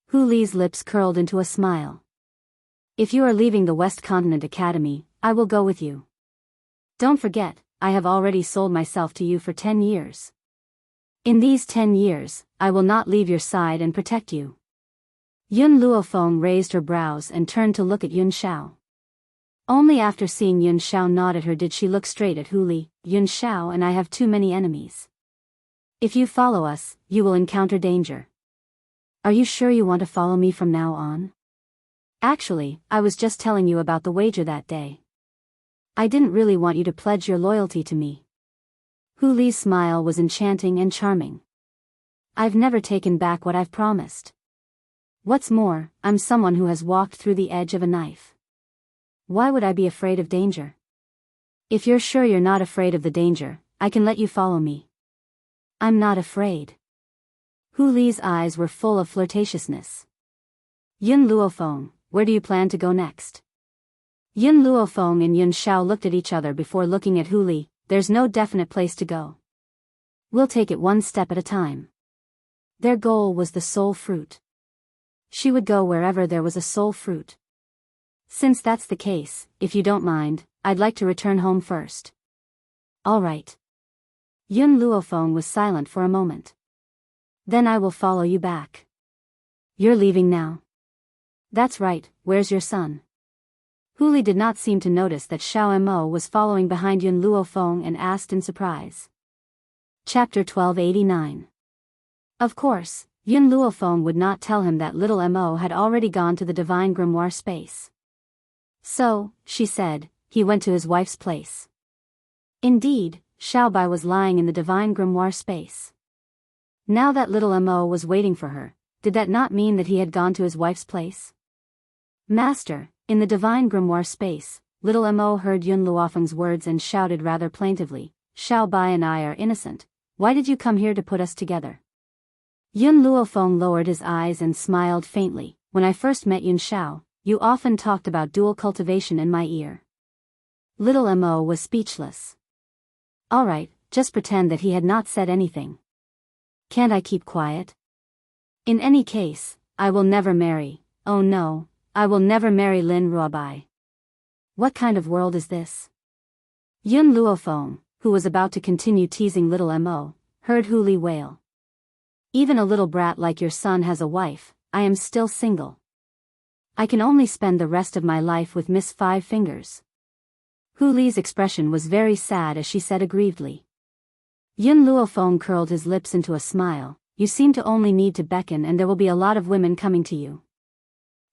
Hu Li's lips curled into a smile. If you are leaving the West Continent Academy, I will go with you. Don't forget, I have already sold myself to you for 10 years. In these 10 years, I will not leave your side and protect you. Yun Luofeng raised her brows and turned to look at Yun Xiao. Only after seeing Yun Xiao nod at her did she look straight at Hu Li. Yun Xiao and I have too many enemies. If you follow us, you will encounter danger. Are you sure you want to follow me from now on? Actually, I was just telling you about the wager that day. I didn't really want you to pledge your loyalty to me. Hu Li's smile was enchanting and charming. I've never taken back what I've promised. What's more, I'm someone who has walked through the edge of a knife. Why would I be afraid of danger? If you're sure you're not afraid of the danger, I can let you follow me. I'm not afraid. Hu Li's eyes were full of flirtatiousness. Yun Luofeng, where do you plan to go next? Yun Luofeng and Yun Xiao looked at each other before looking at Hu Li. There's no definite place to go. We'll take it one step at a time. Their goal was the soul fruit. She would go wherever there was a soul fruit. Since that's the case, if you don't mind, I'd like to return home first. All right. Yun Luofeng was silent for a moment. Then I will follow you back. You're leaving now? That's right, where's your son? Hu Li did not seem to notice that Xiao Mo was following behind Yun Luofeng and asked in surprise. Chapter 1289. Of course, Yun Luofeng would not tell him that little Mo had already gone to the divine grimoire space. So, she said, he went to his wife's place. Indeed, Xiaobai was lying in the divine grimoire space. Now that little Mo was waiting for her, did that not mean that he had gone to his wife's place? Master, in the divine grimoire space, Little Mo heard Yun Luofeng's words and shouted rather plaintively, Xiao Bai and I are innocent. Why did you come here to put us together? Yun Luofeng lowered his eyes and smiled faintly. When I first met Yun Xiao, you often talked about dual cultivation in my ear. Little Mo was speechless. All right, just pretend that he had not said anything. Can't I keep quiet? In any case, I will never marry. Oh no, I will never marry Lin Ruobai. What kind of world is this? Yun Luofeng, who was about to continue teasing Little Mo, heard Hu Li wail. Even a little brat like your son has a wife. I am still single. I can only spend the rest of my life with Miss Five Fingers. Hu Li's expression was very sad as she said aggrievedly. Yun Luofeng curled his lips into a smile. You seem to only need to beckon and there will be a lot of women coming to you.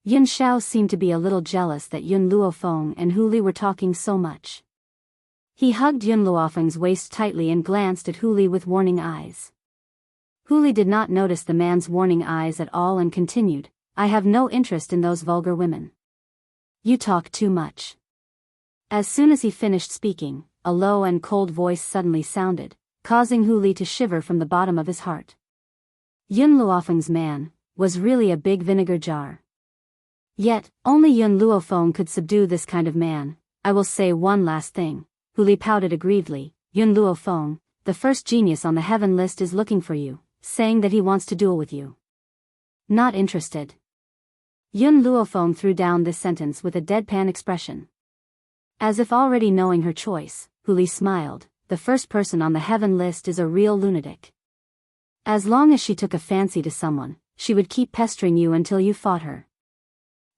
Yun Xiao seemed to be a little jealous that Yun Luofeng and Hu Li were talking so much. He hugged Yun Luofeng's waist tightly and glanced at Hu Li with warning eyes. Hu Li did not notice the man's warning eyes at all and continued, I have no interest in those vulgar women. You talk too much. As soon as he finished speaking, a low and cold voice suddenly sounded, causing Hu Li to shiver from the bottom of his heart. Yun Luofeng's man was really a big vinegar jar. Yet, only Yun Luofeng could subdue this kind of man. I will say one last thing. Hu Li pouted aggrievedly. Yun Luofeng, the first genius on the heaven list is looking for you, saying that he wants to duel with you. Not interested. Yun Luofeng threw down this sentence with a deadpan expression. As if already knowing her choice, Hu Li smiled. The first person on the heaven list is a real lunatic. As long as she took a fancy to someone, she would keep pestering you until you fought her.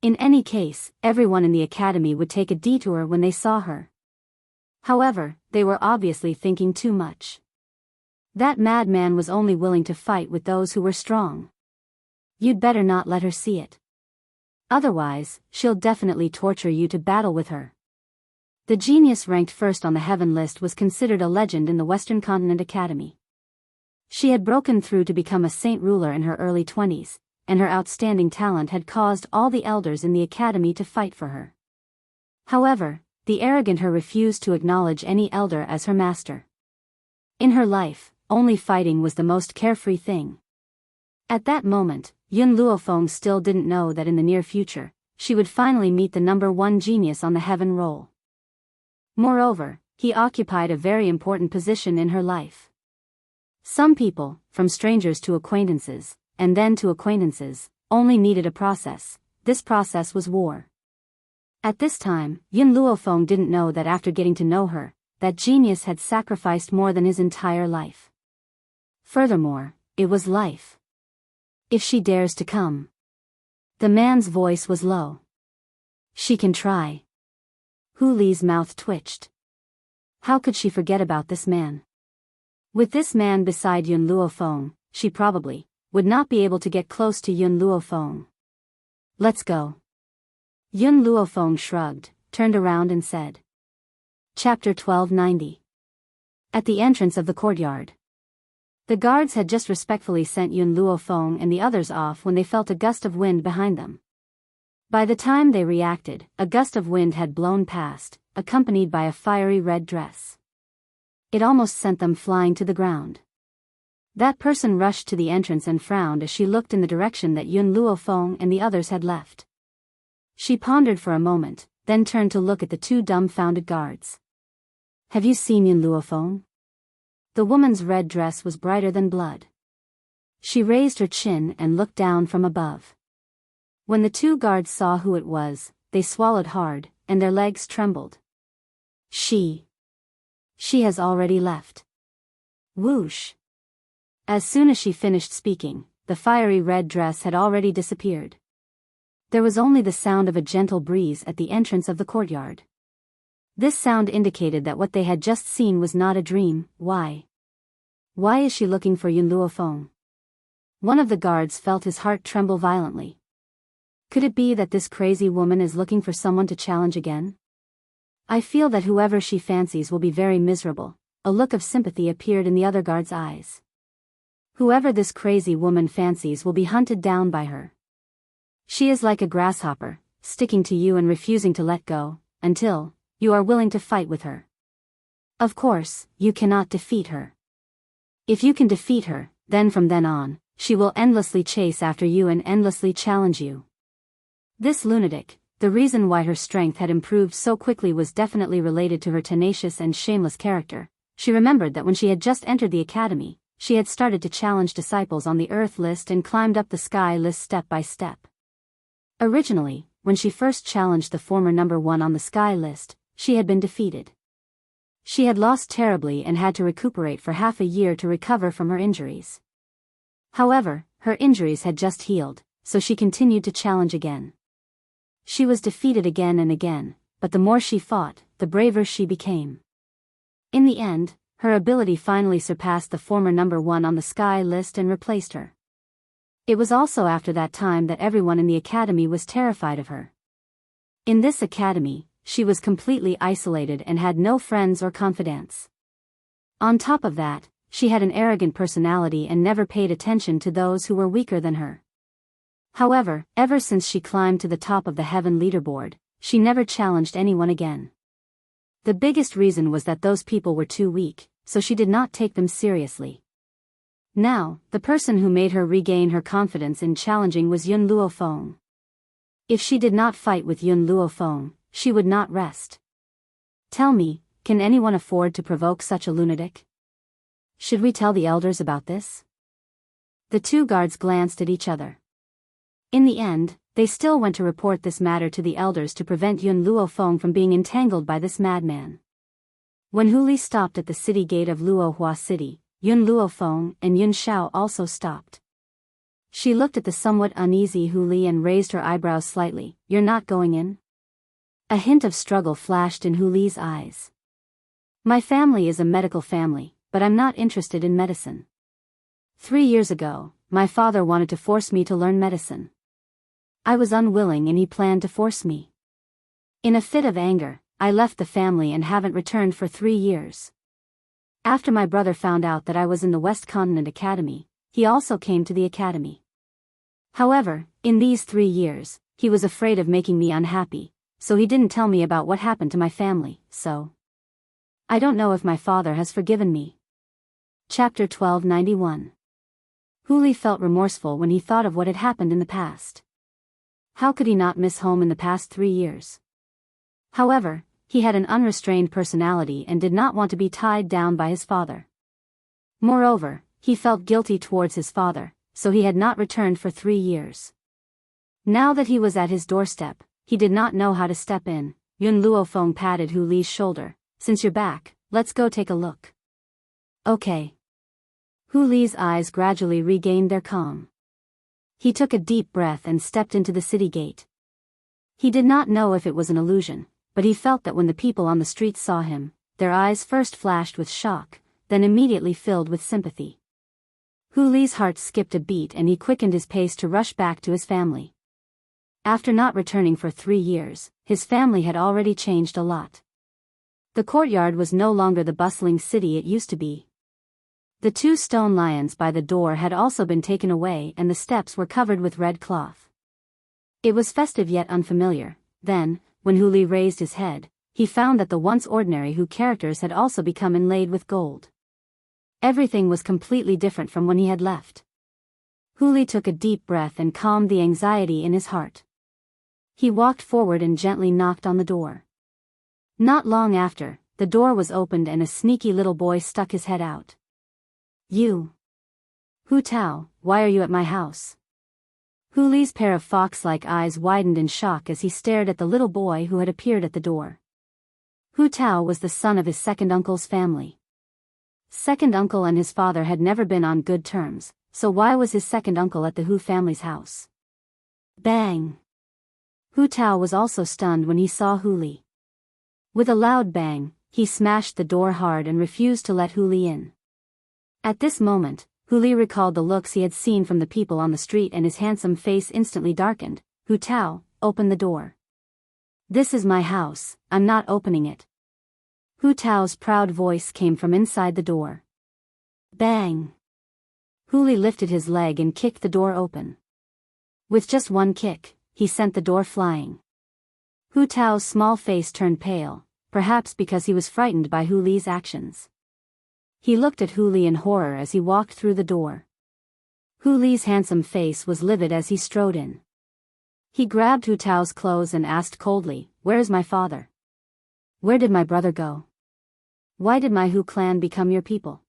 In any case, everyone in the academy would take a detour when they saw her. However, they were obviously thinking too much. That madman was only willing to fight with those who were strong. You'd better not let her see it. Otherwise, she'll definitely torture you to battle with her. The genius ranked first on the heaven list was considered a legend in the Western Continent Academy. She had broken through to become a saint ruler in her early 20s, and her outstanding talent had caused all the elders in the academy to fight for her. However, the arrogant her refused to acknowledge any elder as her master. In her life, only fighting was the most carefree thing. At that moment, Yun Luofeng still didn't know that in the near future, she would finally meet the number one genius on the heaven roll. Moreover, he occupied a very important position in her life. Some people, from strangers to acquaintances, and then to acquaintances, only needed a process. This process was war. At this time, Yun Luofeng didn't know that after getting to know her, that genius had sacrificed more than his entire life. Furthermore, it was life. If she dares to come. The man's voice was low. She can try. Hu Li's mouth twitched. How could she forget about this man? With this man beside Yun Luofeng, she probably would not be able to get close to Yun Luofeng. Let's go. Yun Luofeng shrugged, turned around and said. Chapter 1290. At the entrance of the courtyard. The guards had just respectfully sent Yun Luofeng and the others off when they felt a gust of wind behind them. By the time they reacted, a gust of wind had blown past, accompanied by a fiery red dress. It almost sent them flying to the ground. That person rushed to the entrance and frowned as she looked in the direction that Yun Luofeng and the others had left. She pondered for a moment, then turned to look at the two dumbfounded guards. Have you seen Yun Luofeng? The woman's red dress was brighter than blood. She raised her chin and looked down from above. When the two guards saw who it was, they swallowed hard, and their legs trembled. She has already left. Whoosh. As soon as she finished speaking, the fiery red dress had already disappeared. There was only the sound of a gentle breeze at the entrance of the courtyard. This sound indicated that what they had just seen was not a dream. Why? Why is she looking for Yun Luofeng? One of the guards felt his heart tremble violently. Could it be that this crazy woman is looking for someone to challenge again? I feel that whoever she fancies will be very miserable. A look of sympathy appeared in the other guard's eyes. Whoever this crazy woman fancies will be hunted down by her. She is like a grasshopper, sticking to you and refusing to let go, until you are willing to fight with her. Of course, you cannot defeat her. If you can defeat her, then from then on, she will endlessly chase after you and endlessly challenge you. This lunatic, the reason why her strength had improved so quickly was definitely related to her tenacious and shameless character. She remembered that when she had just entered the academy, she had started to challenge disciples on the Earth list and climbed up the Sky list step by step. Originally, when she first challenged the former number 1 on the Sky list, she had been defeated. She had lost terribly and had to recuperate for half a year to recover from her injuries. However, her injuries had just healed, so she continued to challenge again. She was defeated again and again, but the more she fought, the braver she became. In the end, her ability finally surpassed the former number 1 on the Sky list and replaced her. It was also after that time that everyone in the academy was terrified of her. In this academy, she was completely isolated and had no friends or confidants. On top of that, she had an arrogant personality and never paid attention to those who were weaker than her. However, ever since she climbed to the top of the heaven leaderboard, she never challenged anyone again. The biggest reason was that those people were too weak, so she did not take them seriously. Now, the person who made her regain her confidence in challenging was Yun Luofeng. If she did not fight with Yun Luofeng, she would not rest. Tell me, can anyone afford to provoke such a lunatic? Should we tell the elders about this? The two guards glanced at each other. In the end, they still went to report this matter to the elders to prevent Yun Luofeng from being entangled by this madman. When Hu Li stopped at the city gate of Luohua City, Yun Luofeng and Yun Xiao also stopped. She looked at the somewhat uneasy Hu Li and raised her eyebrows slightly. "You're not going in?" A hint of struggle flashed in Hu Li's eyes. "My family is a medical family, but I'm not interested in medicine. 3 years ago, my father wanted to force me to learn medicine. I was unwilling and he planned to force me. In a fit of anger, I left the family and haven't returned for 3 years. After my brother found out that I was in the West Continent Academy, he also came to the academy. However, in these 3 years, he was afraid of making me unhappy, so he didn't tell me about what happened to my family, so I don't know if my father has forgiven me." Chapter 1291. Hu Li felt remorseful when he thought of what had happened in the past. How could he not miss home in the past 3 years? However, he had an unrestrained personality and did not want to be tied down by his father. Moreover, he felt guilty towards his father, so he had not returned for 3 years. Now that he was at his doorstep, he did not know how to step in. Yun Luofeng patted Hu Li's shoulder. "Since you're back, let's go take a look." "Okay." Hu Li's eyes gradually regained their calm. He took a deep breath and stepped into the city gate. He did not know if it was an illusion, but he felt that when the people on the street saw him, their eyes first flashed with shock, then immediately filled with sympathy. Hu Li's heart skipped a beat and he quickened his pace to rush back to his family. After not returning for 3 years, his family had already changed a lot. The courtyard was no longer the bustling city it used to be. The 2 stone lions by the door had also been taken away and the steps were covered with red cloth. It was festive yet unfamiliar. Then, when Hu Li raised his head, he found that the once ordinary Hu characters had also become inlaid with gold. Everything was completely different from when he had left. Hu Li took a deep breath and calmed the anxiety in his heart. He walked forward and gently knocked on the door. Not long after, the door was opened and a sneaky little boy stuck his head out. "You. Hu Tao, why are you at my house?" Hu Li's pair of fox-like eyes widened in shock as he stared at the little boy who had appeared at the door. Hu Tao was the son of his second uncle's family. Second uncle and his father had never been on good terms, so why was his second uncle at the Hu family's house? Bang! Hu Tao was also stunned when he saw Hu Li. With a loud bang, he smashed the door hard and refused to let Hu Li in. At this moment, Hu Li recalled the looks he had seen from the people on the street and his handsome face instantly darkened. "Hu Tao, open the door." "This is my house, I'm not opening it." Hu Tao's proud voice came from inside the door. Bang! Hu Li lifted his leg and kicked the door open. With just one kick, he sent the door flying. Hu Tao's small face turned pale. perhaps because he was frightened by Hu Li's actions. He looked at Hu Li in horror as he walked through the door. Hu Li's handsome face was livid as he strode in. He grabbed Hu Tao's clothes and asked coldly, "Where is my father? Where did my brother go? Why did my Hu clan become your people?"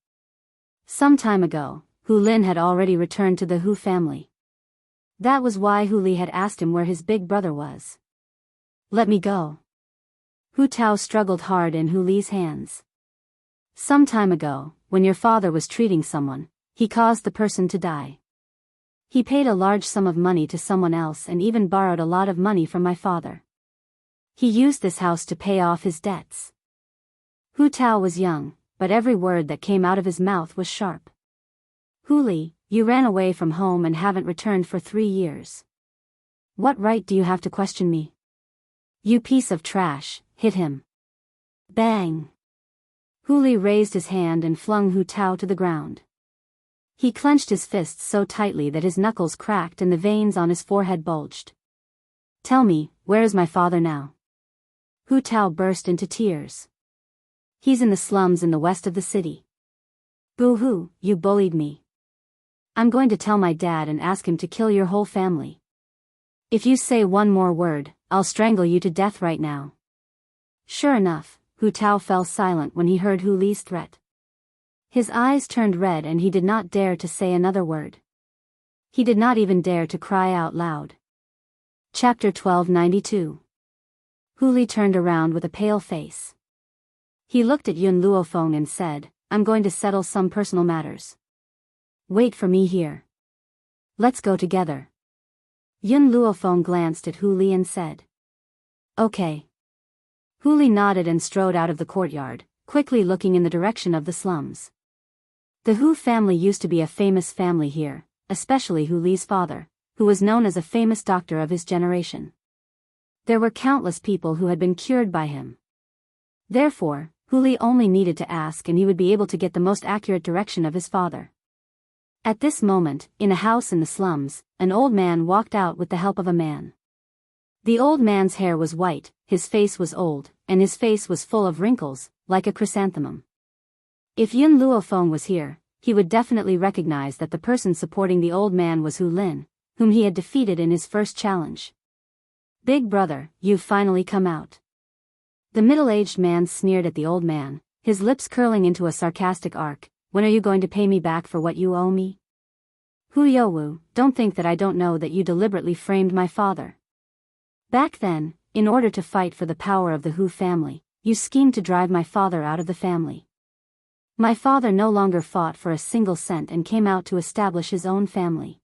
Some time ago, Hu Lin had already returned to the Hu family. That was why Hu Li had asked him where his big brother was. "Let me go." Hu Tao struggled hard in Hu Li's hands. "Some time ago, when your father was treating someone, he caused the person to die. He paid a large sum of money to someone else and even borrowed a lot of money from my father. He used this house to pay off his debts." Hu Tao was young, but every word that came out of his mouth was sharp. "Hu Li, you ran away from home and haven't returned for 3 years. What right do you have to question me? You piece of trash," hit him. Bang! Hu Li raised his hand and flung Hu Tao to the ground. He clenched his fists so tightly that his knuckles cracked and the veins on his forehead bulged. "Tell me, where is my father now?" Hu Tao burst into tears. "He's in the slums in the west of the city." "Boo-hoo, you bullied me. I'm going to tell my dad and ask him to kill your whole family. If you say one more word, I'll strangle you to death right now." Sure enough, Hu Tao fell silent when he heard Hu Li's threat. His eyes turned red and he did not dare to say another word. He did not even dare to cry out loud. Chapter 1292. Hu Li turned around with a pale face. He looked at Yun Luofeng and said, "I'm going to settle some personal matters. Wait for me here. Let's go together." Yun Luofeng glanced at Hu Li and said, "Okay." Hu Li nodded and strode out of the courtyard, quickly looking in the direction of the slums. The Hu family used to be a famous family here, especially Hu Li's father, who was known as a famous doctor of his generation. There were countless people who had been cured by him. Therefore, Hu Li only needed to ask and he would be able to get the most accurate direction of his father. At this moment, in a house in the slums, an old man walked out with the help of a man. The old man's hair was white, his face was old, and his face was full of wrinkles, like a chrysanthemum. If Yun Luofeng was here, he would definitely recognize that the person supporting the old man was Hu Lin, whom he had defeated in his first challenge. "Big brother, you've finally come out." The middle-aged man sneered at the old man, his lips curling into a sarcastic arc. "When are you going to pay me back for what you owe me? Hu Youwu, don't think that I don't know that you deliberately framed my father. Back then, in order to fight for the power of the Hu family, you schemed to drive my father out of the family. My father no longer fought for a single cent and came out to establish his own family.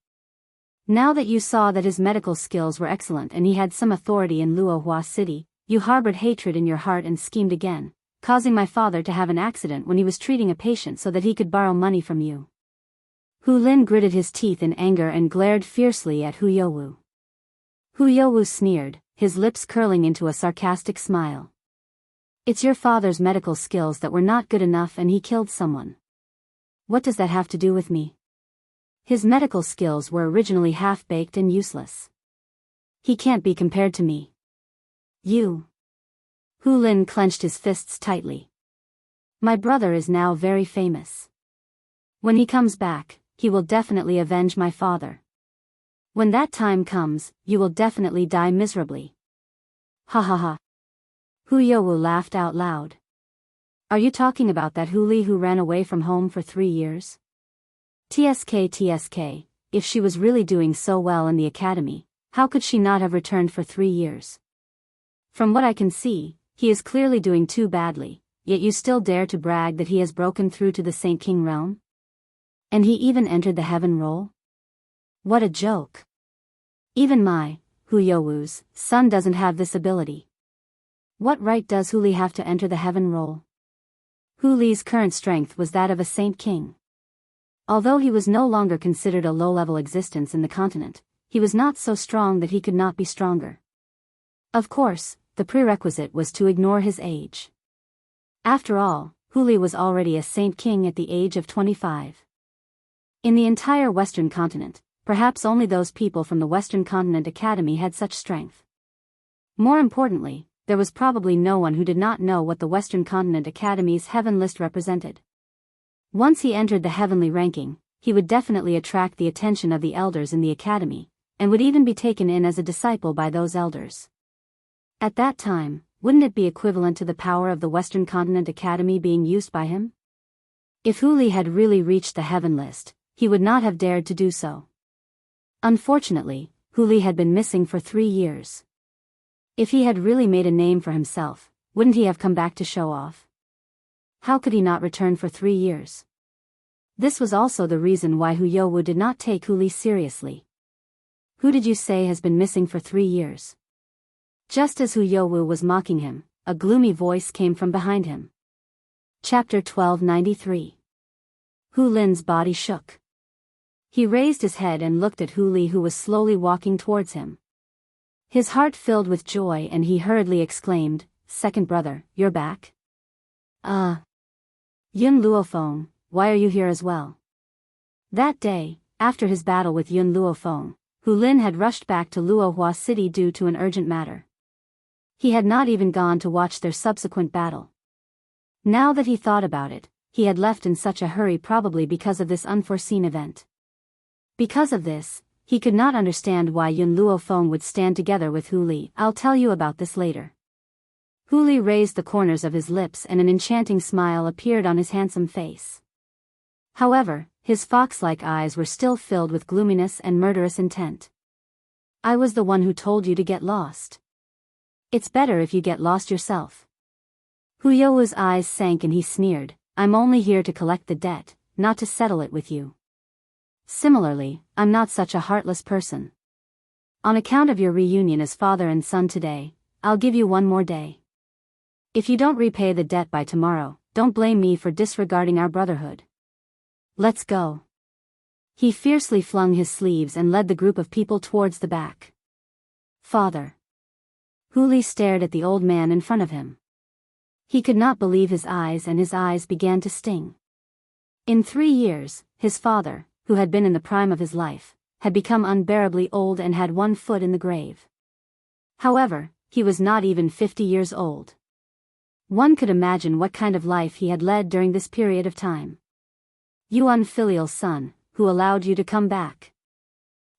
Now that you saw that his medical skills were excellent and he had some authority in Luohua City, you harbored hatred in your heart and schemed again, causing my father to have an accident when he was treating a patient so that he could borrow money from you." Hu Lin gritted his teeth in anger and glared fiercely at Hu Youwu. Hu Youwu sneered, his lips curling into a sarcastic smile. "It's your father's medical skills that were not good enough and he killed someone. What does that have to do with me? His medical skills were originally half-baked and useless. He can't be compared to me. You." Hu Lin clenched his fists tightly. "My brother is now very famous. When he comes back, he will definitely avenge my father. When that time comes, you will definitely die miserably." "Ha ha ha." Hu Youwu laughed out loud. "Are you talking about that Hu Li who ran away from home for 3 years? TSK, if she was really doing so well in the academy, how could she not have returned for 3 years? From what I can see, he is clearly doing too badly, yet you still dare to brag that he has broken through to the Saint King realm? And he even entered the heaven roll? What a joke. Even my, Hu Youwu's, son doesn't have this ability. What right does Hu Li have to enter the heaven roll?" Hu Li's current strength was that of a Saint King. Although he was no longer considered a low-level existence in the continent, he was not so strong that he could not be stronger. Of course, the prerequisite was to ignore his age. After all, Hu Li was already a Saint King at the age of 25. In the entire Western continent, perhaps only those people from the Western Continent Academy had such strength. More importantly, there was probably no one who did not know what the Western Continent Academy's Heaven list represented. Once he entered the heavenly ranking, he would definitely attract the attention of the elders in the academy, and would even be taken in as a disciple by those elders. At that time, wouldn't it be equivalent to the power of the Western Continent Academy being used by him? If Hu Li had really reached the heaven list, he would not have dared to do so. Unfortunately, Hu Li had been missing for 3 years. If he had really made a name for himself, wouldn't he have come back to show off? How could he not return for 3 years? This was also the reason why Hu Youwu did not take Hu Li seriously. Who did you say has been missing for 3 years? Just as Hu Youwu was mocking him, a gloomy voice came from behind him. Chapter 1293. Hu Lin's body shook. He raised his head and looked at Hu Li, who was slowly walking towards him. His heart filled with joy and he hurriedly exclaimed, "Second brother, you're back?" Yun Luofeng, why are you here as well?" That day, after his battle with Yun Luofeng, Hu Lin had rushed back to Luohua City due to an urgent matter. He had not even gone to watch their subsequent battle. Now that he thought about it, he had left in such a hurry probably because of this unforeseen event. Because of this, he could not understand why Yun Luofeng would stand together with Hu Li. I'll tell you about this later. Hu Li raised the corners of his lips and an enchanting smile appeared on his handsome face. However, his fox-like eyes were still filled with gloominess and murderous intent. "I was the one who told you to get lost. It's better if you get lost yourself." Hu Youwu's eyes sank and he sneered, "I'm only here to collect the debt, not to settle it with you. Similarly, I'm not such a heartless person. On account of your reunion as father and son today, I'll give you 1 more day. If you don't repay the debt by tomorrow, don't blame me for disregarding our brotherhood. Let's go." He fiercely flung his sleeves and led the group of people towards the back. "Father." Hu Li stared at the old man in front of him. He could not believe his eyes and his eyes began to sting. In 3 years, his father, who had been in the prime of his life, had become unbearably old and had 1 foot in the grave. However, he was not even 50 years old. One could imagine what kind of life he had led during this period of time. "You unfilial son, who allowed you to come back?"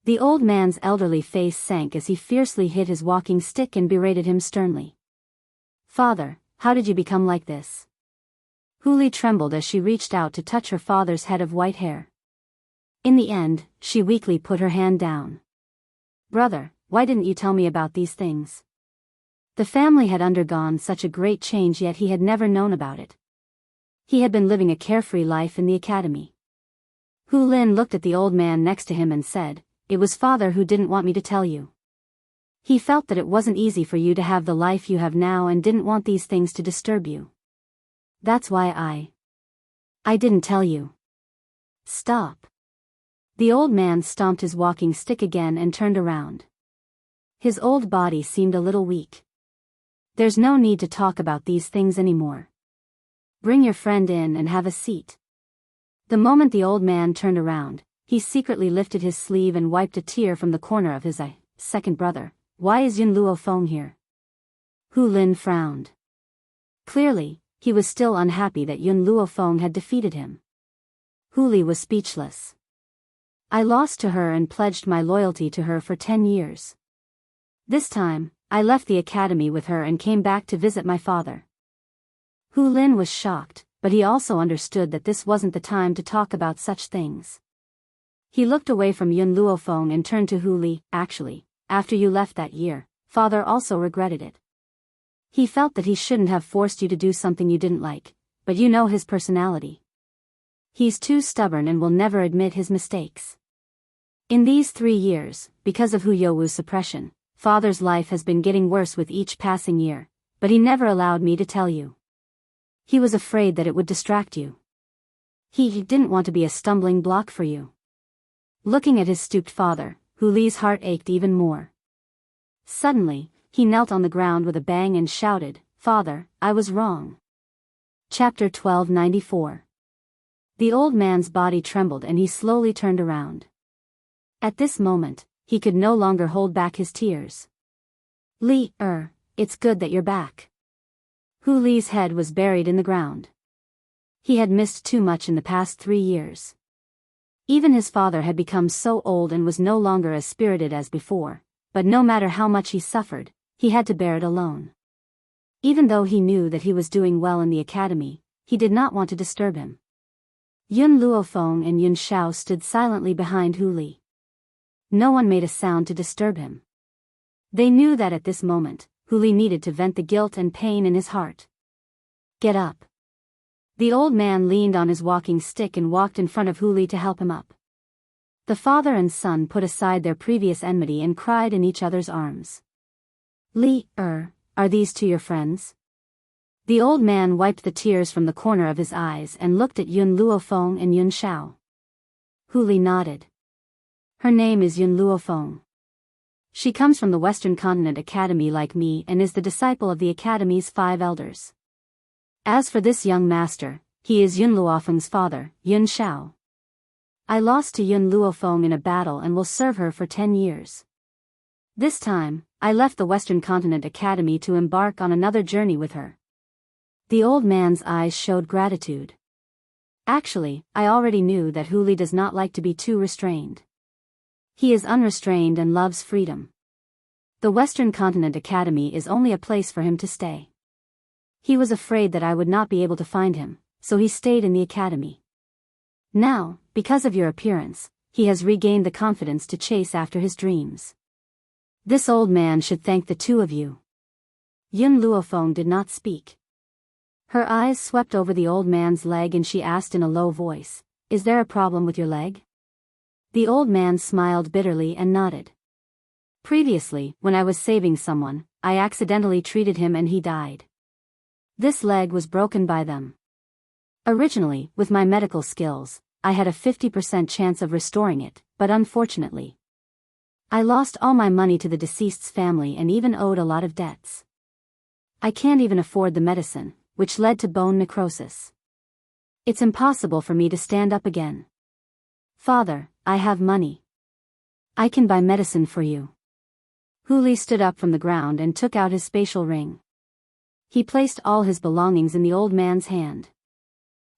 The old man's elderly face sank as he fiercely hit his walking stick and berated him sternly. "Father, how did you become like this?" Hu Li trembled as she reached out to touch her father's head of white hair. In the end, she weakly put her hand down. "Brother, why didn't you tell me about these things?" The family had undergone such a great change yet he had never known about it. He had been living a carefree life in the academy. Hu Lin looked at the old man next to him and said, "It was father who didn't want me to tell you. He felt that it wasn't easy for you to have the life you have now and didn't want these things to disturb you. That's why I didn't tell you." "Stop." The old man stomped his walking stick again and turned around. His old body seemed a little weak. "There's no need to talk about these things anymore. Bring your friend in and have a seat." The moment the old man turned around, he secretly lifted his sleeve and wiped a tear from the corner of his eye. "Second brother, why is Yun Luofeng here?" Hu Lin frowned. Clearly, he was still unhappy that Yun Luofeng had defeated him. Hu Li was speechless. "I lost to her and pledged my loyalty to her for 10 years. This time, I left the academy with her and came back to visit my father." Hu Lin was shocked, but he also understood that this wasn't the time to talk about such things. He looked away from Yun Luofeng and turned to Hu Li. "Actually, after you left that year, father also regretted it. He felt that he shouldn't have forced you to do something you didn't like, but you know his personality. He's too stubborn and will never admit his mistakes. In these 3 years, because of Hu Youwu's suppression, father's life has been getting worse with each passing year, but he never allowed me to tell you. He was afraid that it would distract you. He didn't want to be a stumbling block for you." Looking at his stooped father, Hu Li's heart ached even more. Suddenly, he knelt on the ground with a bang and shouted, "Father, I was wrong." Chapter 1294. The old man's body trembled and he slowly turned around. At this moment, he could no longer hold back his tears. it's good that you're back. Hu Li's head was buried in the ground. He had missed too much in the past 3 years. Even his father had become so old and was no longer as spirited as before, but no matter how much he suffered, he had to bear it alone. Even though he knew that he was doing well in the academy, he did not want to disturb him. Yun Luofeng and Yun Xiao stood silently behind Hu Li. No one made a sound to disturb him. They knew that at this moment, Hu Li needed to vent the guilt and pain in his heart. Get up. The old man leaned on his walking stick and walked in front of Hu Li to help him up. The father and son put aside their previous enmity and cried in each other's arms. Li, are these two your friends? The old man wiped the tears from the corner of his eyes and looked at Yun Luofeng and Yun Xiao. Hu Li nodded. Her name is Yun Luofeng. She comes from the Western Continent Academy like me and is the disciple of the Academy's 5 elders. As for this young master, he is Yun Luofeng's father, Yun Xiao. I lost to Yun Luofeng in a battle and will serve her for 10 years. This time, I left the Western Continent Academy to embark on another journey with her. The old man's eyes showed gratitude. Actually, I already knew that Hu Li does not like to be too restrained. He is unrestrained and loves freedom. The Western Continent Academy is only a place for him to stay. He was afraid that I would not be able to find him, so he stayed in the academy. Now, because of your appearance, he has regained the confidence to chase after his dreams. This old man should thank the two of you. Yun Luofeng did not speak. Her eyes swept over the old man's leg and she asked in a low voice, Is there a problem with your leg? The old man smiled bitterly and nodded. Previously, when I was saving someone, I accidentally treated him and he died. This leg was broken by them. Originally, with my medical skills, I had a 50% chance of restoring it, but unfortunately, I lost all my money to the deceased's family and even owed a lot of debts. I can't even afford the medicine, which led to bone necrosis. It's impossible for me to stand up again. Father, I have money. I can buy medicine for you. Hu Li stood up from the ground and took out his spatial ring. He placed all his belongings in the old man's hand.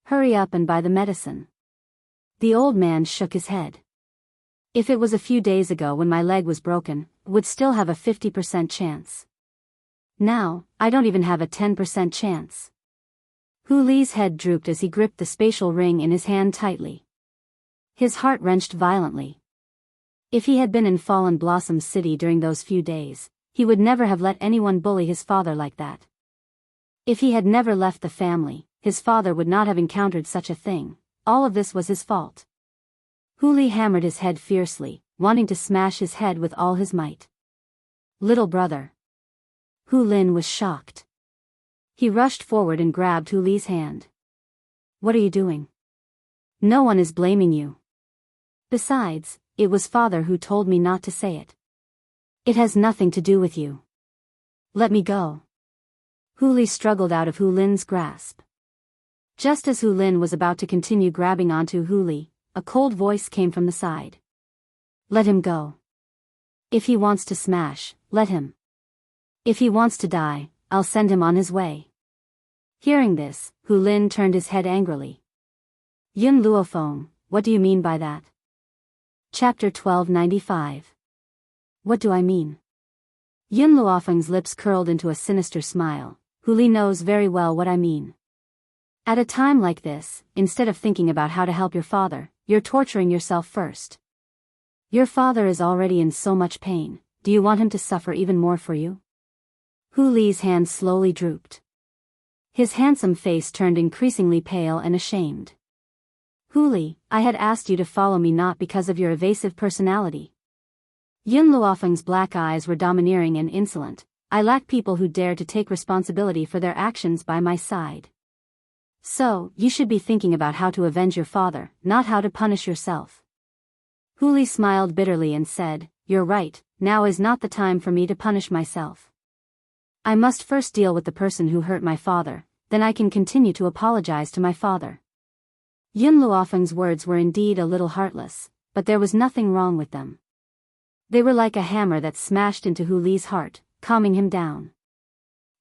Hurry up and buy the medicine. The old man shook his head. If it was a few days ago when my leg was broken, would still have a 50% chance. Now, I don't even have a 10% chance. Hu Li's head drooped as he gripped the spatial ring in his hand tightly. His heart wrenched violently. If he had been in Fallen Blossom City during those few days, he would never have let anyone bully his father like that. If he had never left the family, his father would not have encountered such a thing. All of this was his fault. Hu Li hammered his head fiercely, wanting to smash his head with all his might. Little brother. Hu Lin was shocked. He rushed forward and grabbed Hu Li's hand. What are you doing? No one is blaming you. Besides, it was father who told me not to say it. It has nothing to do with you. Let me go. Hu Li struggled out of Hu Lin's grasp. Just as Hu Lin was about to continue grabbing onto Hu Li, a cold voice came from the side. Let him go. If he wants to smash, let him. If he wants to die, I'll send him on his way. Hearing this, Hu Lin turned his head angrily. Yun Luofeng, what do you mean by that? Chapter 1295. What do I mean? Yun Luofeng's lips curled into a sinister smile. Hu Li knows very well what I mean. At a time like this, instead of thinking about how to help your father, you're torturing yourself first. Your father is already in so much pain, do you want him to suffer even more for you? Hu Li's hand slowly drooped. His handsome face turned increasingly pale and ashamed. Hu Li, I had asked you to follow me not because of your evasive personality. Yun Luofeng's black eyes were domineering and insolent. I lack people who dare to take responsibility for their actions by my side. So, you should be thinking about how to avenge your father, not how to punish yourself. Hu Li smiled bitterly and said, You're right, now is not the time for me to punish myself. I must first deal with the person who hurt my father, then I can continue to apologize to my father. Yun Luofeng's words were indeed a little heartless, but there was nothing wrong with them. They were like a hammer that smashed into Hu Li's heart, calming him down.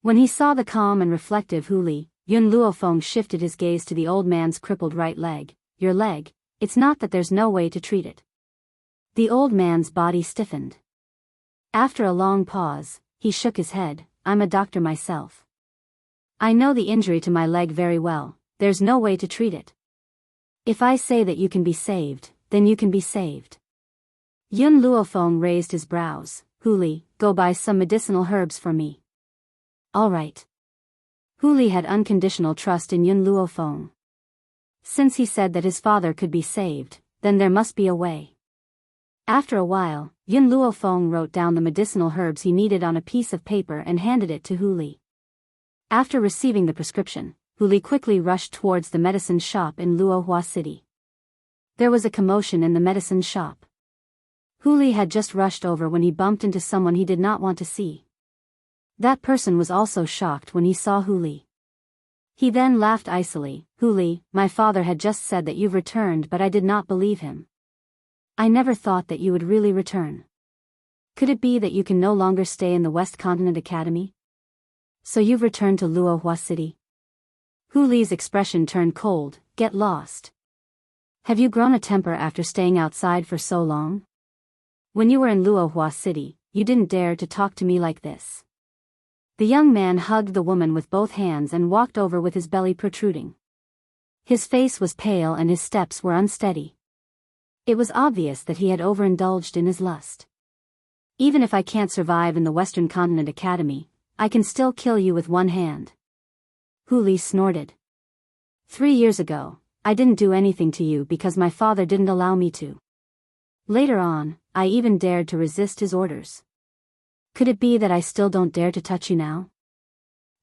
When he saw the calm and reflective Hu Li, Yun Luofeng shifted his gaze to the old man's crippled right leg. Your leg, it's not that there's no way to treat it. The old man's body stiffened. After a long pause, he shook his head. I'm a doctor myself. I know the injury to my leg very well, there's no way to treat it. If I say that you can be saved, then you can be saved. Yun Luofeng raised his brows. Hu Li, go buy some medicinal herbs for me. All right. Hu Li had unconditional trust in Yun Luofeng. Since he said that his father could be saved, then there must be a way. After a while, Yun Luofeng wrote down the medicinal herbs he needed on a piece of paper and handed it to Hu Li. After receiving the prescription, Hu Li quickly rushed towards the medicine shop in Luohua City. There was a commotion in the medicine shop. Hu Li had just rushed over when he bumped into someone he did not want to see. That person was also shocked when he saw Hu Li. He then laughed icily. Hu Li, my father had just said that you've returned, but I did not believe him. I never thought that you would really return. Could it be that you can no longer stay in the West Continent Academy? So you've returned to Luohua City? Hu Li's expression turned cold. Get lost. Have you grown a temper after staying outside for so long? When you were in Luohua City, you didn't dare to talk to me like this. The young man hugged the woman with both hands and walked over with his belly protruding. His face was pale and his steps were unsteady. It was obvious that he had overindulged in his lust. Even if I can't survive in the Western Continent Academy, I can still kill you with one hand. Hu Li snorted. 3 years ago, I didn't do anything to you because my father didn't allow me to. Later on, I even dared to resist his orders. Could it be that I still don't dare to touch you now?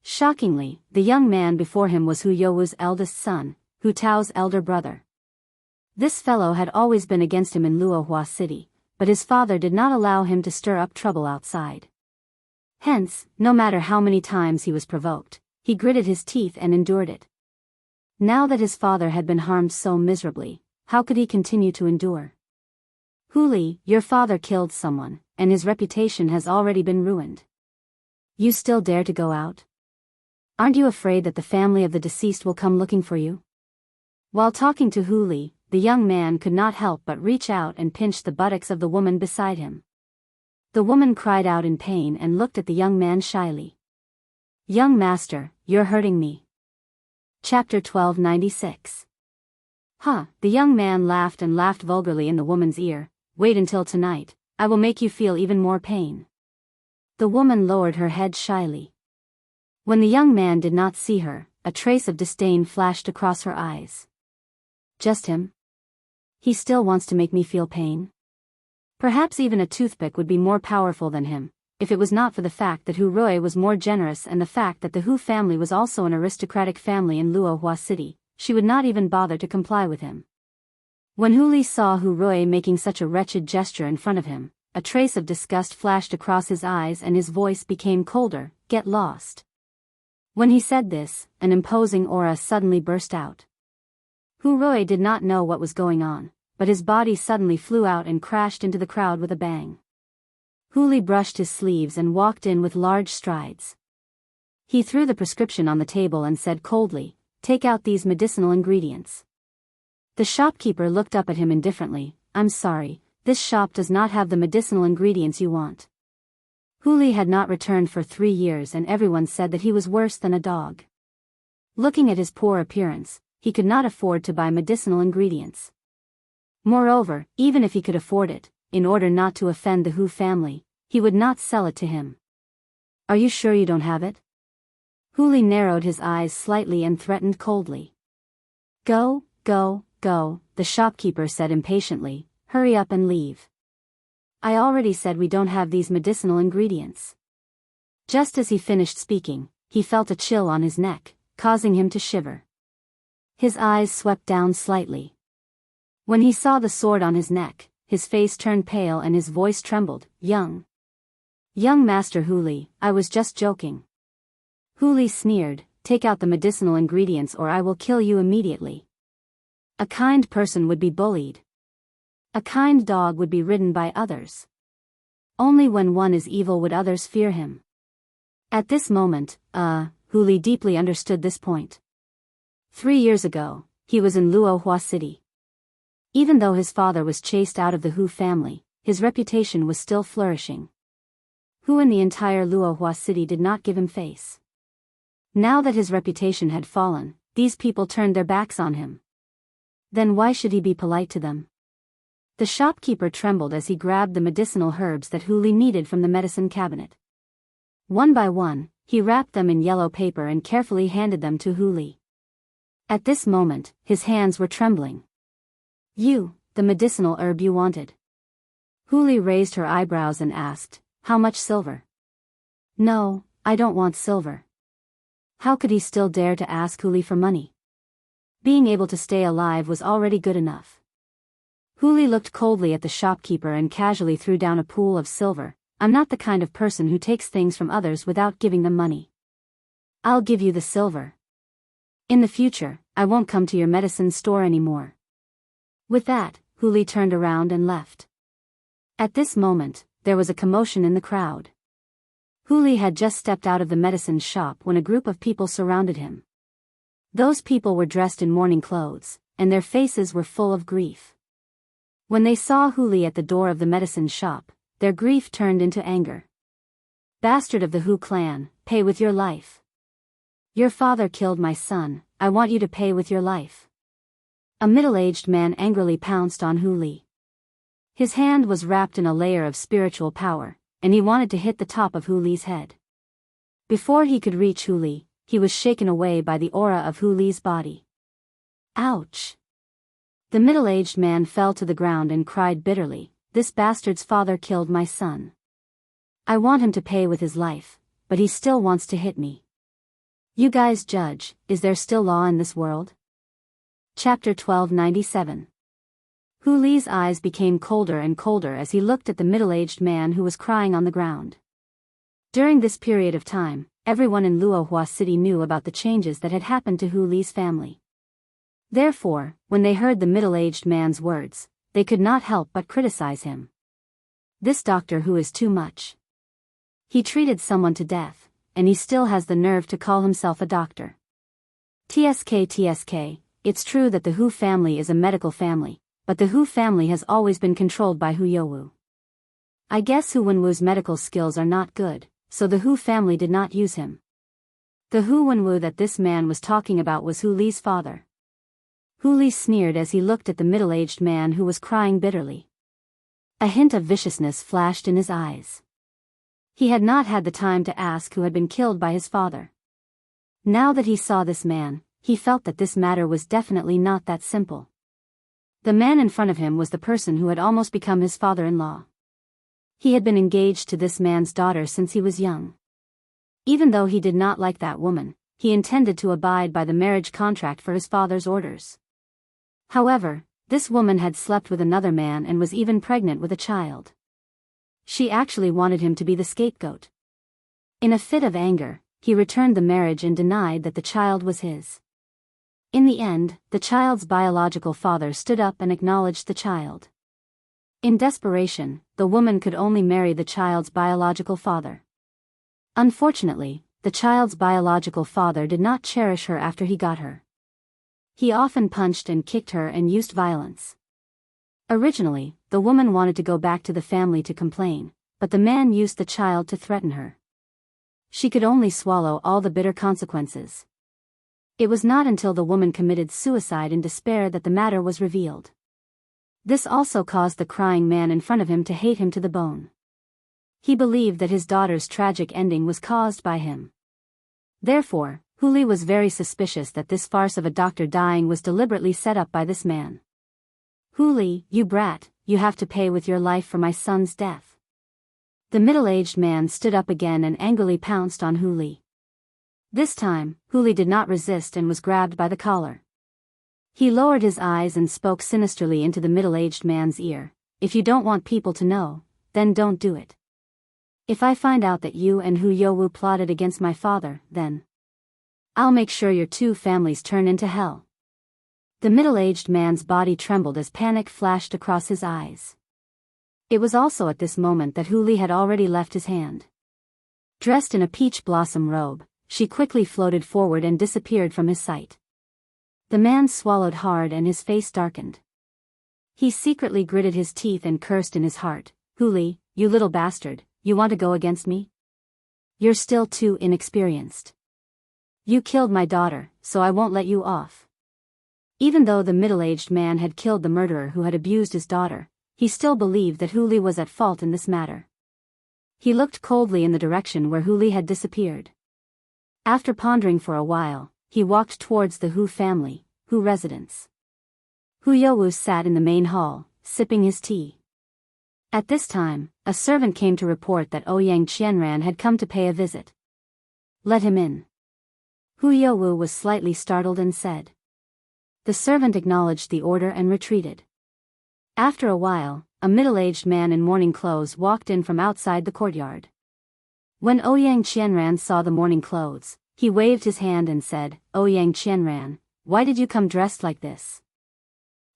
Shockingly, the young man before him was Hu Youwu's eldest son, Hu Tao's elder brother. This fellow had always been against him in Luohua City, but his father did not allow him to stir up trouble outside. Hence, no matter how many times he was provoked, he gritted his teeth and endured it. Now that his father had been harmed so miserably, how could he continue to endure? Hu Li, your father killed someone, and his reputation has already been ruined. You still dare to go out? Aren't you afraid that the family of the deceased will come looking for you? While talking to Hu Li, the young man could not help but reach out and pinch the buttocks of the woman beside him. The woman cried out in pain and looked at the young man shyly. Young master, you're hurting me. Chapter 1296. The young man laughed and laughed vulgarly in the woman's ear. Wait until tonight, I will make you feel even more pain. The woman lowered her head shyly. When the young man did not see her, a trace of disdain flashed across her eyes. Just him? He still wants to make me feel pain? Perhaps even a toothpick would be more powerful than him, if it was not for the fact that Hu Rui was more generous and the fact that the Hu family was also an aristocratic family in Luohua City. She would not even bother to comply with him. When Hu Li saw Hu Rui making such a wretched gesture in front of him, a trace of disgust flashed across his eyes and his voice became colder. Get lost. When he said this, an imposing aura suddenly burst out. Hu Rui did not know what was going on, but his body suddenly flew out and crashed into the crowd with a bang. Hu Li brushed his sleeves and walked in with large strides. He threw the prescription on the table and said coldly, "Take out these medicinal ingredients." The shopkeeper looked up at him indifferently. I'm sorry, this shop does not have the medicinal ingredients you want. Hu Li had not returned for 3 years and everyone said that he was worse than a dog. Looking at his poor appearance, he could not afford to buy medicinal ingredients. Moreover, even if he could afford it, in order not to offend the Hu family, he would not sell it to him. Are you sure you don't have it? Hu Li narrowed his eyes slightly and threatened coldly. Go, go, go, the shopkeeper said impatiently, hurry up and leave. I already said we don't have these medicinal ingredients. Just as he finished speaking, he felt a chill on his neck, causing him to shiver. His eyes swept down slightly. When he saw the sword on his neck, his face turned pale and his voice trembled. Young Master Hu Li, I was just joking. Hu Li sneered, take out the medicinal ingredients or I will kill you immediately. A kind person would be bullied. A kind dog would be ridden by others. Only when one is evil would others fear him. At this moment, Huli deeply understood this point. 3 years ago, he was in Luohua City. Even though his father was chased out of the Hu family, his reputation was still flourishing. Who in the entire Luohua City did not give him face? Now that his reputation had fallen, these people turned their backs on him. Then why should he be polite to them? The shopkeeper trembled as he grabbed the medicinal herbs that Huli needed from the medicine cabinet. One by one, he wrapped them in yellow paper and carefully handed them to Huli. At this moment, his hands were trembling. "You, the medicinal herb you wanted." Huli raised her eyebrows and asked, "How much silver?" "No, I don't want silver." How could he still dare to ask Huli for money? Being able to stay alive was already good enough. Huli looked coldly at the shopkeeper and casually threw down a pool of silver. "I'm not the kind of person who takes things from others without giving them money. I'll give you the silver. In the future, I won't come to your medicine store anymore." With that, Huli turned around and left. At this moment, there was a commotion in the crowd. Huli had just stepped out of the medicine shop when a group of people surrounded him. Those people were dressed in mourning clothes, and their faces were full of grief. When they saw Huli at the door of the medicine shop, their grief turned into anger. "Bastard of the Hu clan, pay with your life. Your father killed my son, I want you to pay with your life." A middle-aged man angrily pounced on Huli. His hand was wrapped in a layer of spiritual power, and he wanted to hit the top of Huli's head. Before he could reach Huli, he was shaken away by the aura of Huli's body. Ouch! The middle-aged man fell to the ground and cried bitterly, "This bastard's father killed my son. I want him to pay with his life, but he still wants to hit me. You guys judge, is there still law in this world?" Chapter 1297. Huli's eyes became colder and colder as he looked at the middle-aged man who was crying on the ground. During this period of time, everyone in Luohua City knew about the changes that had happened to Huli's family. Therefore, when they heard the middle-aged man's words, they could not help but criticize him. "This doctor who is too much. He treated someone to death, and he still has the nerve to call himself a doctor." TSK, it's true that the Hu family is a medical family, but the Hu family has always been controlled by Hu Youwu. I guess Hu Wenwu's medical skills are not good, so the Hu family did not use him. The Hu Wenwu that this man was talking about was Huli's father. Huli sneered as he looked at the middle-aged man who was crying bitterly. A hint of viciousness flashed in his eyes. He had not had the time to ask who had been killed by his father. Now that he saw this man, he felt that this matter was definitely not that simple. The man in front of him was the person who had almost become his father-in-law. He had been engaged to this man's daughter since he was young. Even though he did not like that woman, he intended to abide by the marriage contract for his father's orders. However, this woman had slept with another man and was even pregnant with a child. She actually wanted him to be the scapegoat. In a fit of anger, he returned the marriage and denied that the child was his. In the end, the child's biological father stood up and acknowledged the child. In desperation, the woman could only marry the child's biological father. Unfortunately, the child's biological father did not cherish her after he got her. He often punched and kicked her and used violence. Originally, the woman wanted to go back to the family to complain, but the man used the child to threaten her. She could only swallow all the bitter consequences. It was not until the woman committed suicide in despair that the matter was revealed. This also caused the crying man in front of him to hate him to the bone. He believed that his daughter's tragic ending was caused by him. Therefore, Huli was very suspicious that this farce of a doctor dying was deliberately set up by this man. "Huli, you brat, you have to pay with your life for my son's death." The middle-aged man stood up again and angrily pounced on Huli. This time, Huli did not resist and was grabbed by the collar. He lowered his eyes and spoke sinisterly into the middle-aged man's ear. "If you don't want people to know, then don't do it. If I find out that you and Hu Youwu plotted against my father, then I'll make sure your two families turn into hell." The middle-aged man's body trembled as panic flashed across his eyes. It was also at this moment that Huli had already left his hand. Dressed in a peach blossom robe, she quickly floated forward and disappeared from his sight. The man swallowed hard and his face darkened. He secretly gritted his teeth and cursed in his heart, "Huli, you little bastard, you want to go against me? You're still too inexperienced. You killed my daughter, so I won't let you off." Even though the middle-aged man had killed the murderer who had abused his daughter, he still believed that Huli was at fault in this matter. He looked coldly in the direction where Huli had disappeared. After pondering for a while, he walked towards the Hu family, Hu residence. Hu Youwu sat in the main hall, sipping his tea. At this time, a servant came to report that Ouyang Qianran had come to pay a visit. "Let him in." Hu Youwu was slightly startled and said. The servant acknowledged the order and retreated. After a while, a middle-aged man in mourning clothes walked in from outside the courtyard. When Ouyang Qianran saw the mourning clothes, he waved his hand and said, "Ouyang Qianran, why did you come dressed like this?"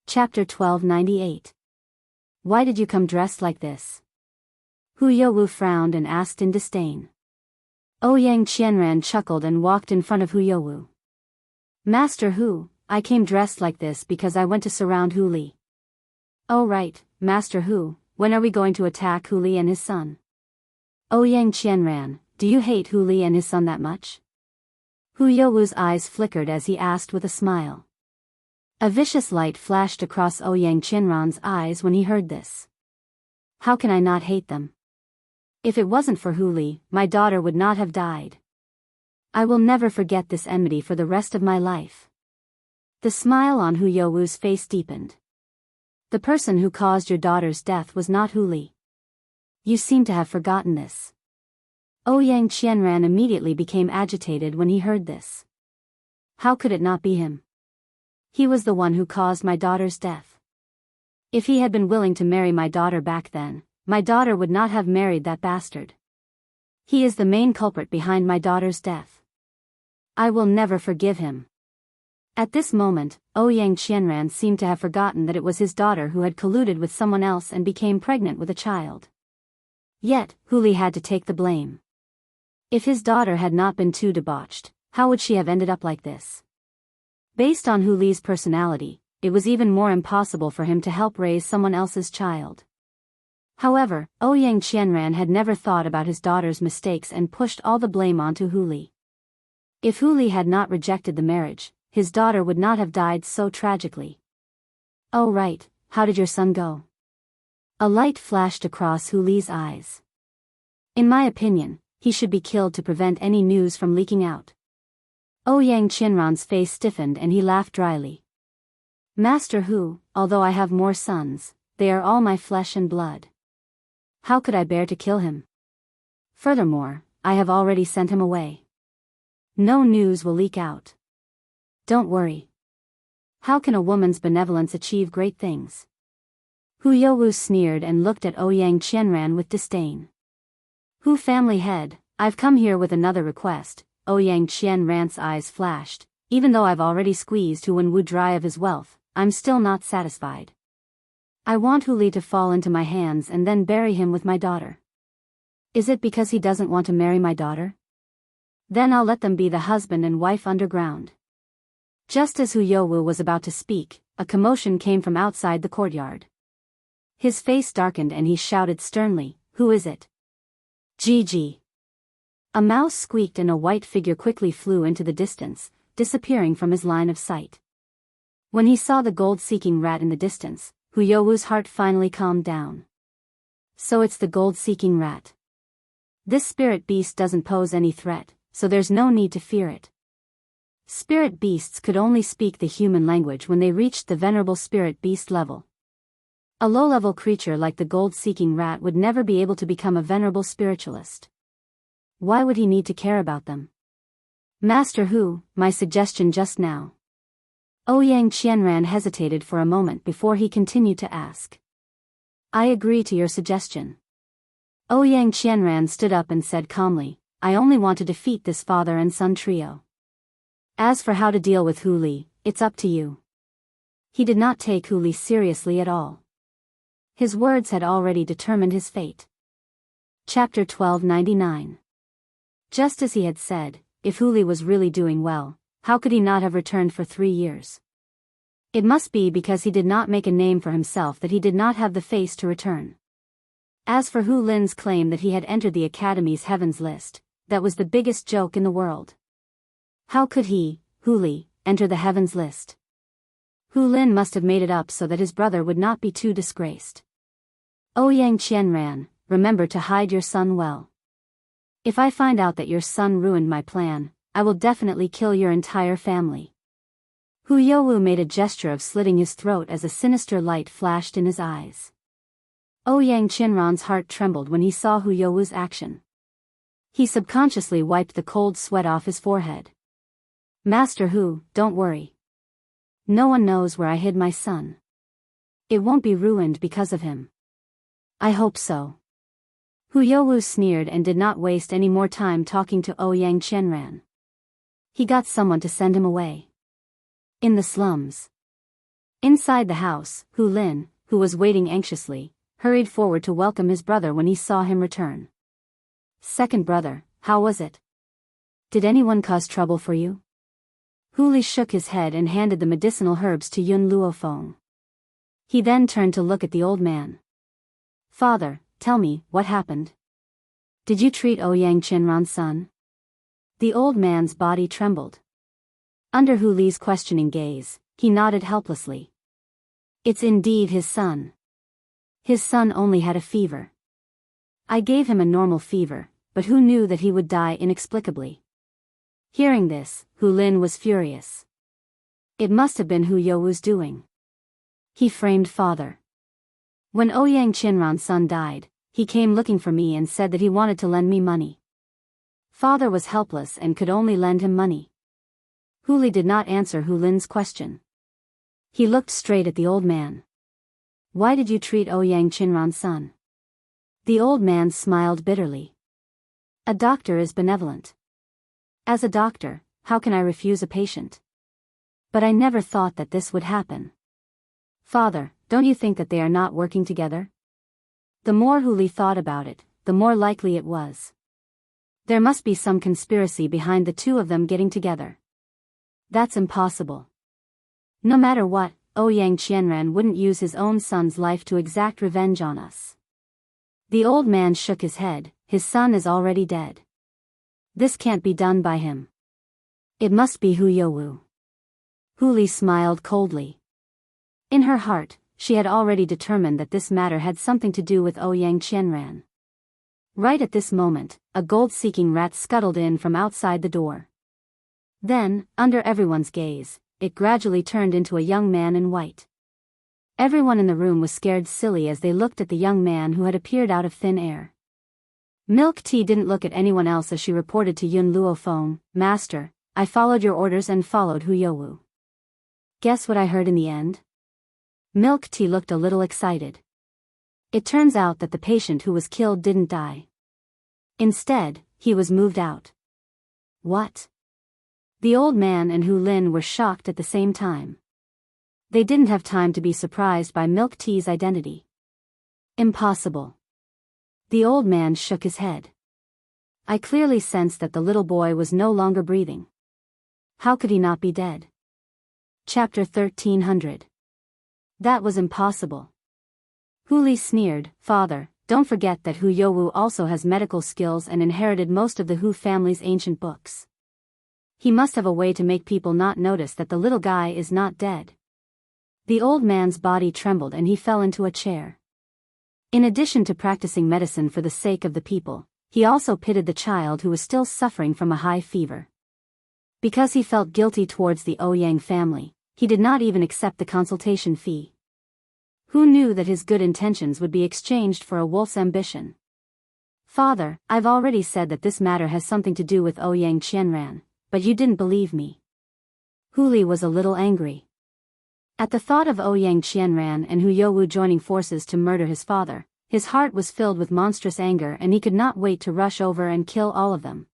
Chapter 1298. Why did you come dressed like this? Hu Youwu frowned and asked in disdain. Ouyang Qianran chuckled and walked in front of Hu Youwu. "Master Hu, I came dressed like this because I went to surround Huli." "Oh right, Master Hu, when are we going to attack Huli and his son?" "Ouyang Qianran, do you hate Huli and his son that much?" Hu Youwu's eyes flickered as he asked with a smile. A vicious light flashed across Ouyang Qianran's eyes when he heard this. "How can I not hate them? If it wasn't for Huli, my daughter would not have died. I will never forget this enmity for the rest of my life." The smile on Hu Youwu's face deepened. "The person who caused your daughter's death was not Huli. You seem to have forgotten this." Ouyang Qianran immediately became agitated when he heard this. How could it not be him? He was the one who caused my daughter's death. If he had been willing to marry my daughter back then, my daughter would not have married that bastard. He is the main culprit behind my daughter's death. I will never forgive him. At this moment, Ouyang Qianran seemed to have forgotten that it was his daughter who had colluded with someone else and became pregnant with a child. Yet, Huli had to take the blame. If his daughter had not been too debauched, how would she have ended up like this? Based on Huli's personality, it was even more impossible for him to help raise someone else's child. However, Ouyang Qianran had never thought about his daughter's mistakes and pushed all the blame onto Huli. If Huli had not rejected the marriage, his daughter would not have died so tragically. "Oh right, how did your son go?" A light flashed across Huli's eyes. "In my opinion, he should be killed to prevent any news from leaking out." Ouyang Qianran's face stiffened and he laughed dryly. "Master Hu, although I have more sons, they are all my flesh and blood. How could I bear to kill him? Furthermore, I have already sent him away. No news will leak out. Don't worry. How can a woman's benevolence achieve great things?" Hu Youwu sneered and looked at Ouyang Qianran with disdain. "Hu family head, I've come here with another request." Ouyang Qianran's eyes flashed. "Even though I've already squeezed Hu Wenwu dry of his wealth, I'm still not satisfied. I want Huli to fall into my hands and then bury him with my daughter." "Is it because he doesn't want to marry my daughter? Then I'll let them be the husband and wife underground." Just as Hu Youwu was about to speak, a commotion came from outside the courtyard. His face darkened and he shouted sternly, "Who is it?" "Gigi." A mouse squeaked and a white figure quickly flew into the distance, disappearing from his line of sight. When he saw the gold-seeking rat in the distance, Hu Youwu's heart finally calmed down. So it's the gold-seeking rat. This spirit beast doesn't pose any threat, so there's no need to fear it. Spirit beasts could only speak the human language when they reached the venerable spirit beast level. A low-level creature like the gold-seeking rat would never be able to become a venerable spiritualist. Why would he need to care about them? "Master Hu, my suggestion just now." Ouyang Qianran hesitated for a moment before he continued to ask. "I agree to your suggestion." Ouyang Qianran stood up and said calmly, "I only want to defeat this father and son trio. As for how to deal with Huli, it's up to you." He did not take Huli seriously at all. His words had already determined his fate. Chapter 1299. Just as he had said, if Hu Li was really doing well, how could he not have returned for 3 years? It must be because he did not make a name for himself that he did not have the face to return. As for Hu Lin's claim that he had entered the Academy's Heavens list, that was the biggest joke in the world. How could he, Hu Li, enter the Heavens list? Hu Lin must have made it up so that his brother would not be too disgraced. Ouyang Qianran, remember to hide your son well. If I find out that your son ruined my plan, I will definitely kill your entire family. Hu Youwu made a gesture of slitting his throat as a sinister light flashed in his eyes. Ouyang Qianran's heart trembled when he saw Hu Youwu's action. He subconsciously wiped the cold sweat off his forehead. Master Hu, don't worry. No one knows where I hid my son. It won't be ruined because of him. I hope so. Hu Youwu sneered and did not waste any more time talking to Ouyang Qianran. He got someone to send him away. In the slums. Inside the house, Hu Lin, who was waiting anxiously, hurried forward to welcome his brother when he saw him return. Second brother, how was it? Did anyone cause trouble for you? Hu Li shook his head and handed the medicinal herbs to Yun Luofeng. He then turned to look at the old man. Father, tell me, what happened? Did you treat Ouyang Qianran's son? The old man's body trembled. Under Hu Li's questioning gaze, he nodded helplessly. It's indeed his son. His son only had a fever. I gave him a normal fever, but who knew that he would die inexplicably? Hearing this, Hu Lin was furious. It must have been Hu Youwu's doing. He framed father. When Ouyang Qianran's son died, he came looking for me and said that he wanted to lend me money. Father was helpless and could only lend him money. Hu Li did not answer Hu Lin's question. He looked straight at the old man. Why did you treat Ouyang Qianran's son? The old man smiled bitterly. A doctor is benevolent. As a doctor, how can I refuse a patient? But I never thought that this would happen. Father, don't you think that they are not working together? The more Hu Li thought about it, the more likely it was. There must be some conspiracy behind the two of them getting together. That's impossible. No matter what, Ouyang Qianran wouldn't use his own son's life to exact revenge on us. The old man shook his head. His son is already dead. This can't be done by him. It must be Hu Youwu. Hu Li smiled coldly. In her heart, she had already determined that this matter had something to do with Ouyang Qianran. Right at this moment, a gold-seeking rat scuttled in from outside the door. Then, under everyone's gaze, it gradually turned into a young man in white. Everyone in the room was scared silly as they looked at the young man who had appeared out of thin air. Milk Tea didn't look at anyone else as she reported to Yun Luofeng, Master, I followed your orders and followed Hu Youwu. Guess what I heard in the end? Milk Tea looked a little excited. It turns out that the patient who was killed didn't die. Instead, he was moved out. What? The old man and Hu Lin were shocked at the same time. They didn't have time to be surprised by Milk Tea's identity. Impossible. The old man shook his head. I clearly sensed that the little boy was no longer breathing. How could he not be dead? Chapter 1300. That was impossible. Hu Li sneered, Father, don't forget that Hu Youwu also has medical skills and inherited most of the Hu family's ancient books. He must have a way to make people not notice that the little guy is not dead. The old man's body trembled and he fell into a chair. In addition to practicing medicine for the sake of the people, he also pitied the child who was still suffering from a high fever. Because he felt guilty towards the Ouyang family, he did not even accept the consultation fee. Who knew that his good intentions would be exchanged for a wolf's ambition? Father, I've already said that this matter has something to do with Ouyang Qianran, but you didn't believe me. Hu Li was a little angry. At the thought of Ouyang Qianran and Hu Youwu joining forces to murder his father, his heart was filled with monstrous anger and he could not wait to rush over and kill all of them.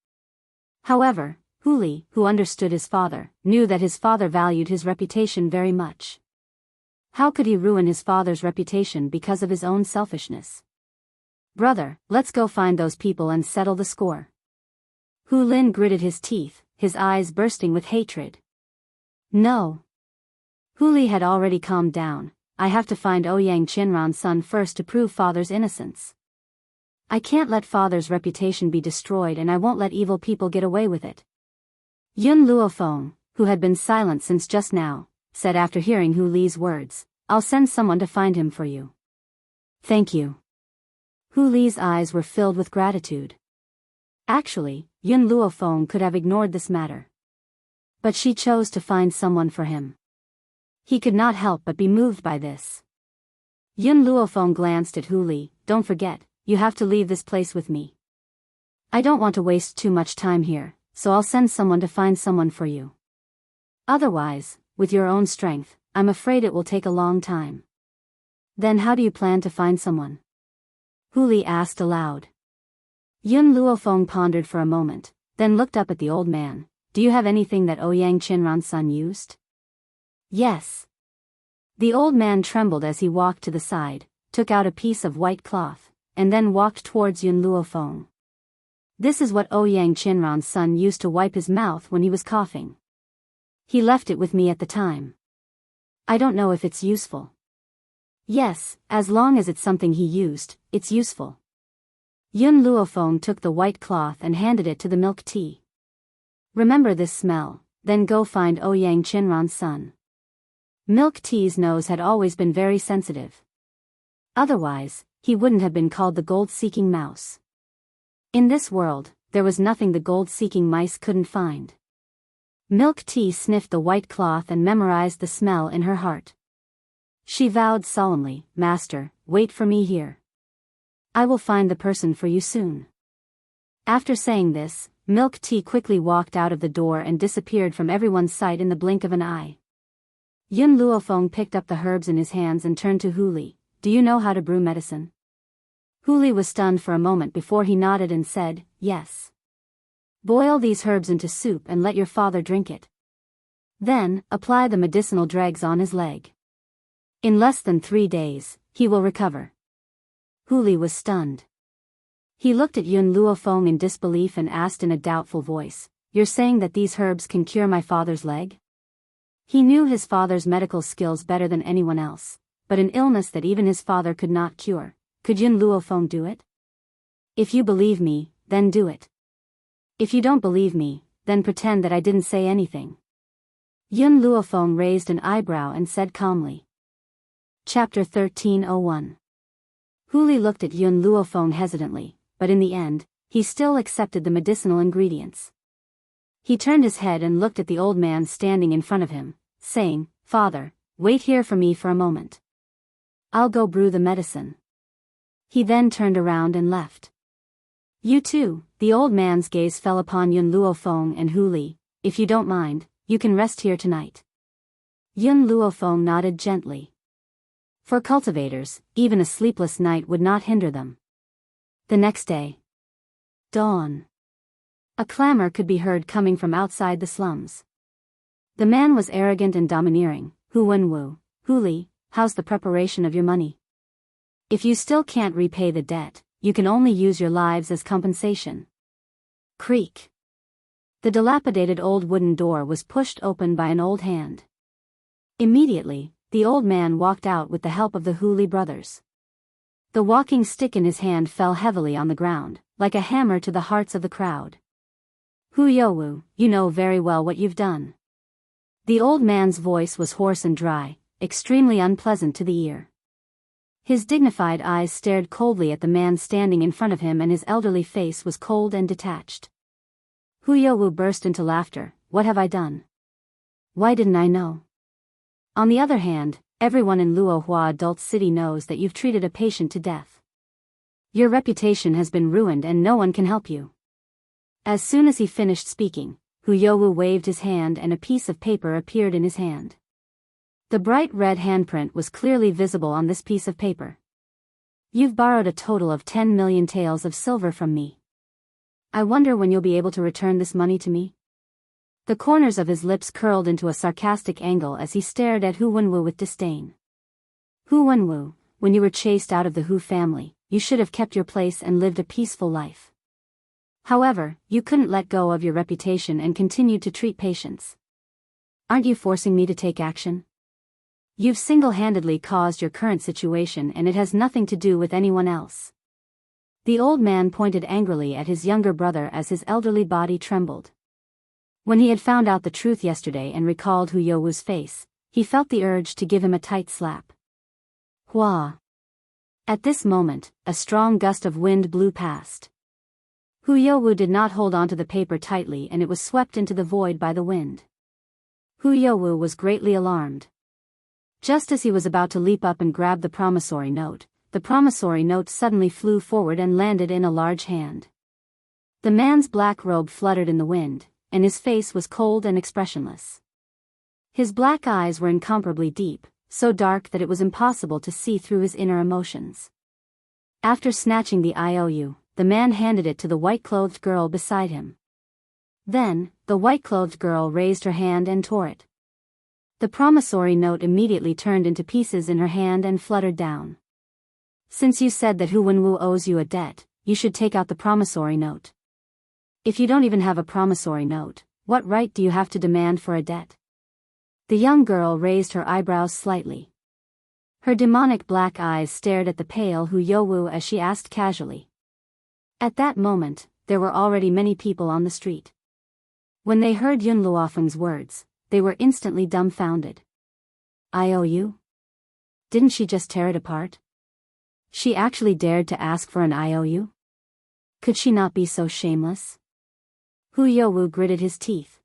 However, Hu Li, who understood his father, knew that his father valued his reputation very much. How could he ruin his father's reputation because of his own selfishness? Brother, let's go find those people and settle the score. Hu Lin gritted his teeth, his eyes bursting with hatred. No. Hu Li had already calmed down. I have to find Ouyang Qinran's son first to prove father's innocence. I can't let father's reputation be destroyed, and I won't let evil people get away with it. Yun Luofeng, who had been silent since just now, said after hearing Hu Li's words, I'll send someone to find him for you. Thank you. Hu Li's eyes were filled with gratitude. Actually, Yun Luofeng could have ignored this matter. But she chose to find someone for him. He could not help but be moved by this. Yun Luofeng glanced at Hu Li. Don't forget, you have to leave this place with me. I don't want to waste too much time here, so I'll send someone to find someone for you. Otherwise, with your own strength, I'm afraid it will take a long time. Then how do you plan to find someone? Hu Li asked aloud. Yun Luofeng pondered for a moment, then looked up at the old man. Do you have anything that Ouyang Qinran's son used? Yes. The old man trembled as he walked to the side, took out a piece of white cloth, and then walked towards Yun Luofeng. This is what Ouyang Qinran's son used to wipe his mouth when he was coughing. He left it with me at the time. I don't know if it's useful. Yes, as long as it's something he used, it's useful. Yun Luofeng took the white cloth and handed it to the milk tea. Remember this smell, then go find Ouyang Qinran's son. Milk tea's nose had always been very sensitive. Otherwise, he wouldn't have been called the gold-seeking mouse. In this world, there was nothing the gold-seeking mice couldn't find. Milk tea sniffed the white cloth and memorized the smell in her heart. She vowed solemnly, Master, wait for me here. I will find the person for you soon. After saying this, Milk tea quickly walked out of the door and disappeared from everyone's sight in the blink of an eye. Yun Luofeng picked up the herbs in his hands and turned to Hu Li. Do you know how to brew medicine? Hu Li was stunned for a moment before he nodded and said, yes. Boil these herbs into soup and let your father drink it. Then, apply the medicinal dregs on his leg. In less than 3 days, he will recover. Hu Li was stunned. He looked at Yun Luofeng in disbelief and asked in a doubtful voice, You're saying that these herbs can cure my father's leg? He knew his father's medical skills better than anyone else, but an illness that even his father could not cure, could Yun Luofeng do it? If you believe me, then do it. If you don't believe me, then pretend that I didn't say anything. Yun Luofeng raised an eyebrow and said calmly. Chapter 1301. Hu Li looked at Yun Luofeng hesitantly, but in the end, he still accepted the medicinal ingredients. He turned his head and looked at the old man standing in front of him, saying, Father, wait here for me for a moment. I'll go brew the medicine. He then turned around and left. You too. The old man's gaze fell upon Yun Luofeng and Hu Li. If you don't mind, you can rest here tonight. Yun Luofeng nodded gently. For cultivators, even a sleepless night would not hinder them. The next day. Dawn. A clamor could be heard coming from outside the slums. The man was arrogant and domineering. Hu Wenwu, Hu Li, how's the preparation of your money? If you still can't repay the debt, you can only use your lives as compensation. Creak. The dilapidated old wooden door was pushed open by an old hand. Immediately, the old man walked out with the help of the Hu Li brothers. The walking stick in his hand fell heavily on the ground, like a hammer to the hearts of the crowd. Hu Youwu, you know very well what you've done. The old man's voice was hoarse and dry, extremely unpleasant to the ear. His dignified eyes stared coldly at the man standing in front of him, and his elderly face was cold and detached. Hu Youwu burst into laughter. What have I done? Why didn't I know? On the other hand, everyone in Luohua Adult City knows that you've treated a patient to death. Your reputation has been ruined and no one can help you. As soon as he finished speaking, Hu Youwu waved his hand and a piece of paper appeared in his hand. The bright red handprint was clearly visible on this piece of paper. You've borrowed a total of 10 million taels of silver from me. I wonder when you'll be able to return this money to me? The corners of his lips curled into a sarcastic angle as he stared at Hu Wenwu with disdain. Hu Wenwu, when you were chased out of the Hu family, you should have kept your place and lived a peaceful life. However, you couldn't let go of your reputation and continued to treat patients. Aren't you forcing me to take action? You've single-handedly caused your current situation and it has nothing to do with anyone else. The old man pointed angrily at his younger brother as his elderly body trembled. When he had found out the truth yesterday and recalled Hu Youwu's face, he felt the urge to give him a tight slap. Hua! At this moment, a strong gust of wind blew past. Hu Youwu did not hold onto the paper tightly and it was swept into the void by the wind. Hu Youwu was greatly alarmed. Just as he was about to leap up and grab the promissory note suddenly flew forward and landed in a large hand. The man's black robe fluttered in the wind, and his face was cold and expressionless. His black eyes were incomparably deep, so dark that it was impossible to see through his inner emotions. After snatching the IOU, the man handed it to the white-clothed girl beside him. Then, the white-clothed girl raised her hand and tore it. The promissory note immediately turned into pieces in her hand and fluttered down. Since you said that Hu Wenwu owes you a debt, you should take out the promissory note. If you don't even have a promissory note, what right do you have to demand for a debt? The young girl raised her eyebrows slightly. Her demonic black eyes stared at the pale Hu Youwu as she asked casually. At that moment, there were already many people on the street. When they heard Yun Luofeng's words, they were instantly dumbfounded. IOU? Didn't she just tear it apart? She actually dared to ask for an IOU? Could she not be so shameless? Hu Youwu gritted his teeth.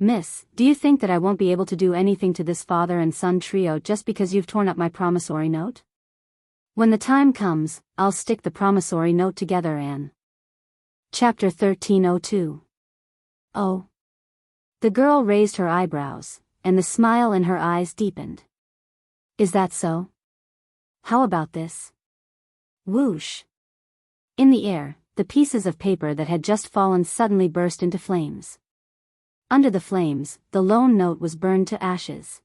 Miss, do you think that I won't be able to do anything to this father and son trio just because you've torn up my promissory note? When the time comes, I'll stick the promissory note together and... Chapter 1302. Oh. The girl raised her eyebrows, and the smile in her eyes deepened. Is that so? How about this? Whoosh! In the air, the pieces of paper that had just fallen suddenly burst into flames. Under the flames, the lone note was burned to ashes.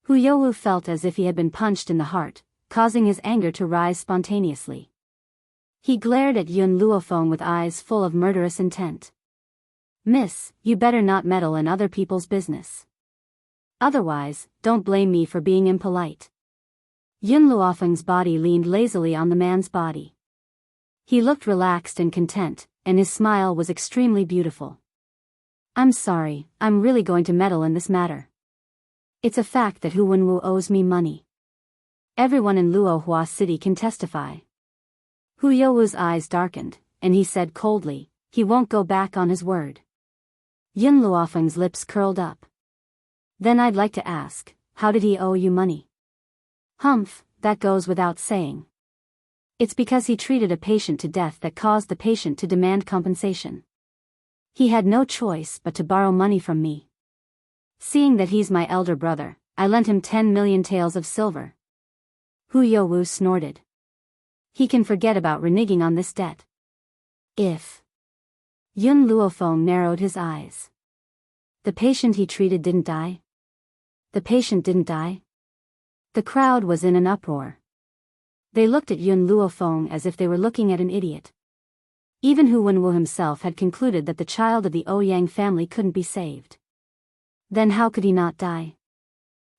Hu Youwu felt as if he had been punched in the heart, causing his anger to rise spontaneously. He glared at Yun Luofeng with eyes full of murderous intent. Miss, you better not meddle in other people's business. Otherwise, don't blame me for being impolite. Yun Luofeng's body leaned lazily on the man's body. He looked relaxed and content, and his smile was extremely beautiful. I'm sorry, I'm really going to meddle in this matter. It's a fact that Hu Wenwu owes me money. Everyone in Luohua City can testify. Hu Youwu's eyes darkened, and he said coldly, he won't go back on his word. Yun Luofeng's lips curled up. Then I'd like to ask, how did he owe you money? Humph, that goes without saying. It's because he treated a patient to death that caused the patient to demand compensation. He had no choice but to borrow money from me. Seeing that he's my elder brother, I lent him 10 million taels of silver. Hu Youwu snorted. He can forget about reneging on this debt. If... Yun Luofeng narrowed his eyes. The patient he treated didn't die? The patient didn't die? The crowd was in an uproar. They looked at Yun Luofeng as if they were looking at an idiot. Even Hu Wenwu himself had concluded that the child of the Ouyang family couldn't be saved. Then how could he not die?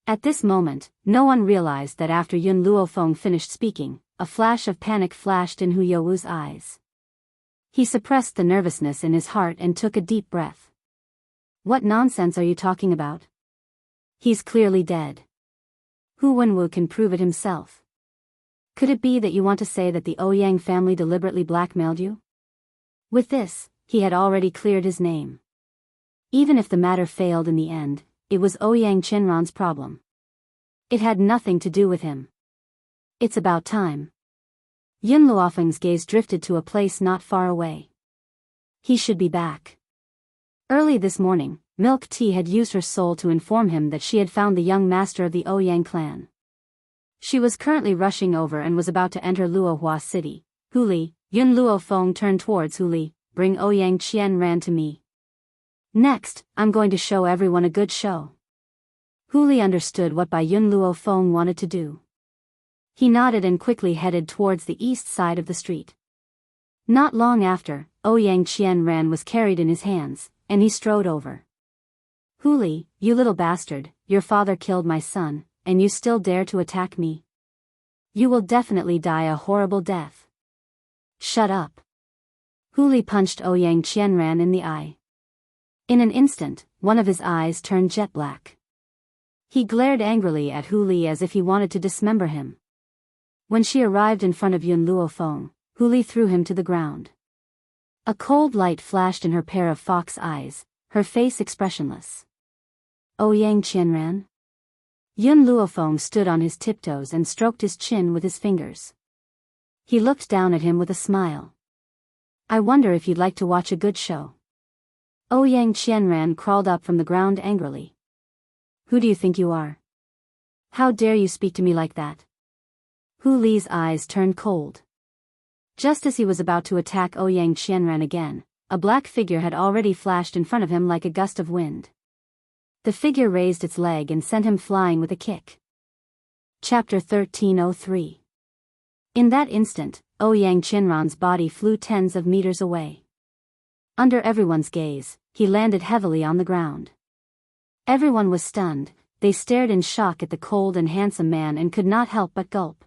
At this moment, no one realized that after Yun Luofeng finished speaking, a flash of panic flashed in Hu Youwu's eyes. He suppressed the nervousness in his heart and took a deep breath. What nonsense are you talking about? He's clearly dead. Hu Wenwu can prove it himself. Could it be that you want to say that the Ouyang family deliberately blackmailed you? With this, he had already cleared his name. Even if the matter failed in the end, it was Ouyang Chinran's problem. It had nothing to do with him. It's about time. Yun Luofeng's gaze drifted to a place not far away. He should be back. Early this morning, Milk Tea had used her soul to inform him that she had found the young master of the Ouyang clan. She was currently rushing over and was about to enter Luohua City. Huli, Yun Luofeng turned towards Huli, bring Ouyang Qian Ran to me. Next, I'm going to show everyone a good show. Huli understood what Bai Yun Luofeng wanted to do. He nodded and quickly headed towards the east side of the street. Not long after, Ouyang Qianran was carried in his hands, and he strode over. "Hu Li, you little bastard, your father killed my son, and you still dare to attack me? You will definitely die a horrible death." "Shut up." Hu Li punched Ouyang Qianran in the eye. In an instant, one of his eyes turned jet black. He glared angrily at Hu Li as if he wanted to dismember him. When she arrived in front of Yun Luofeng, Hu Li threw him to the ground. A cold light flashed in her pair of fox eyes, her face expressionless. "Ouyang Qianran?" Yun Luofeng stood on his tiptoes and stroked his chin with his fingers. He looked down at him with a smile. "I wonder if you'd like to watch a good show." Ouyang Qianran crawled up from the ground angrily. "Who do you think you are? How dare you speak to me like that?" Hu Li's eyes turned cold. Just as he was about to attack Ouyang Qianran again, a black figure had already flashed in front of him like a gust of wind. The figure raised its leg and sent him flying with a kick. Chapter 1303. In that instant, Ouyang Qianran's body flew tens of meters away. Under everyone's gaze, he landed heavily on the ground. Everyone was stunned, they stared in shock at the cold and handsome man and could not help but gulp.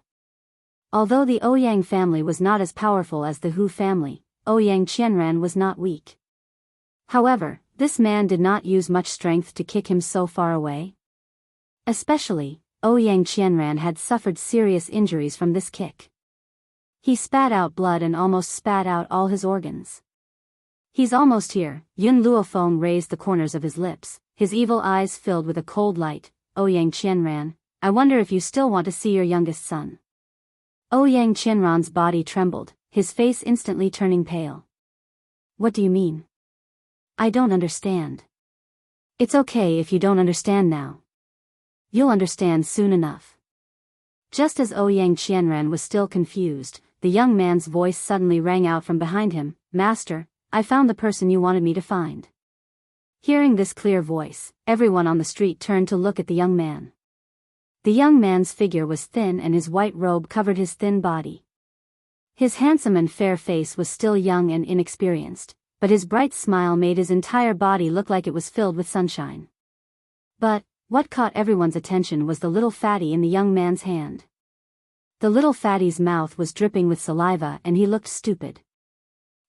Although the Ouyang family was not as powerful as the Hu family, Ouyang Qianran was not weak. However, this man did not use much strength to kick him so far away. Especially, Ouyang Qianran had suffered serious injuries from this kick. He spat out blood and almost spat out all his organs. "He's almost here." Yun Luofeng raised the corners of his lips, his evil eyes filled with a cold light. "Ouyang Qianran, I wonder if you still want to see your youngest son." Ouyang Qianran's body trembled, his face instantly turning pale. "What do you mean? I don't understand." "It's okay if you don't understand now. You'll understand soon enough." Just as Ouyang Qianran was still confused, the young man's voice suddenly rang out from behind him. "Master, I found the person you wanted me to find." Hearing this clear voice, everyone on the street turned to look at the young man. The young man's figure was thin and his white robe covered his thin body. His handsome and fair face was still young and inexperienced, but his bright smile made his entire body look like it was filled with sunshine. But what caught everyone's attention was the little fatty in the young man's hand. The little fatty's mouth was dripping with saliva and he looked stupid.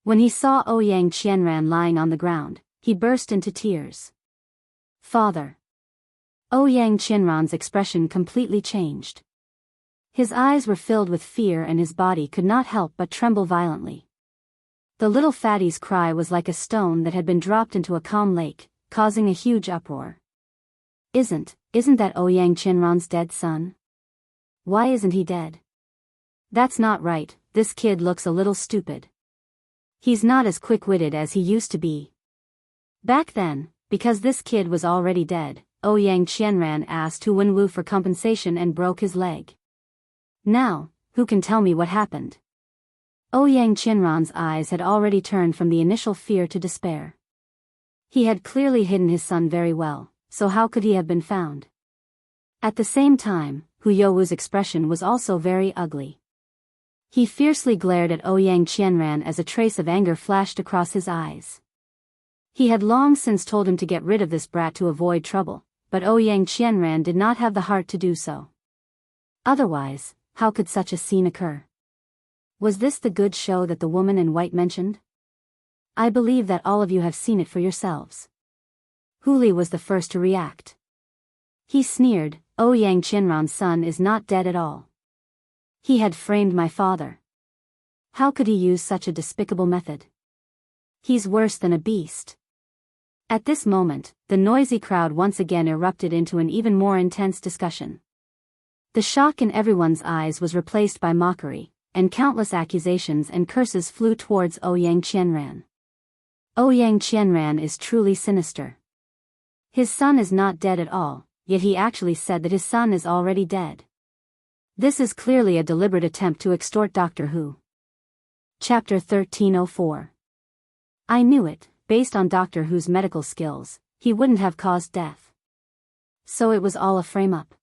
When he saw Ouyang Qianran lying on the ground, he burst into tears. "Father." Ouyang Qianran's expression completely changed. His eyes were filled with fear and his body could not help but tremble violently. The little fatty's cry was like a stone that had been dropped into a calm lake, causing a huge uproar. Isn't that Ouyang Qianran's dead son? Why isn't he dead? That's not right, this kid looks a little stupid. He's not as quick-witted as he used to be. Back then, because this kid was already dead, Ouyang Qianran asked Hu Wenwu for compensation and broke his leg. Now, who can tell me what happened? Ouyang Qianran's eyes had already turned from the initial fear to despair. He had clearly hidden his son very well, so how could he have been found? At the same time, Hu Youwu's expression was also very ugly. He fiercely glared at Ouyang Qianran as a trace of anger flashed across his eyes. He had long since told him to get rid of this brat to avoid trouble, but Ouyang Qianran did not have the heart to do so. Otherwise, how could such a scene occur? Was this the good show that the woman in white mentioned? I believe that all of you have seen it for yourselves. Hu Li was the first to react. He sneered, "Ouyang Qianran's son is not dead at all. He had framed my father. How could he use such a despicable method? He's worse than a beast." At this moment, the noisy crowd once again erupted into an even more intense discussion. The shock in everyone's eyes was replaced by mockery, and countless accusations and curses flew towards Ouyang Qianran. Ouyang Qianran is truly sinister. His son is not dead at all, yet he actually said that his son is already dead. This is clearly a deliberate attempt to extort Doctor Who. Chapter 1304. I knew it, based on Doctor Who's medical skills, he wouldn't have caused death. So it was all a frame-up.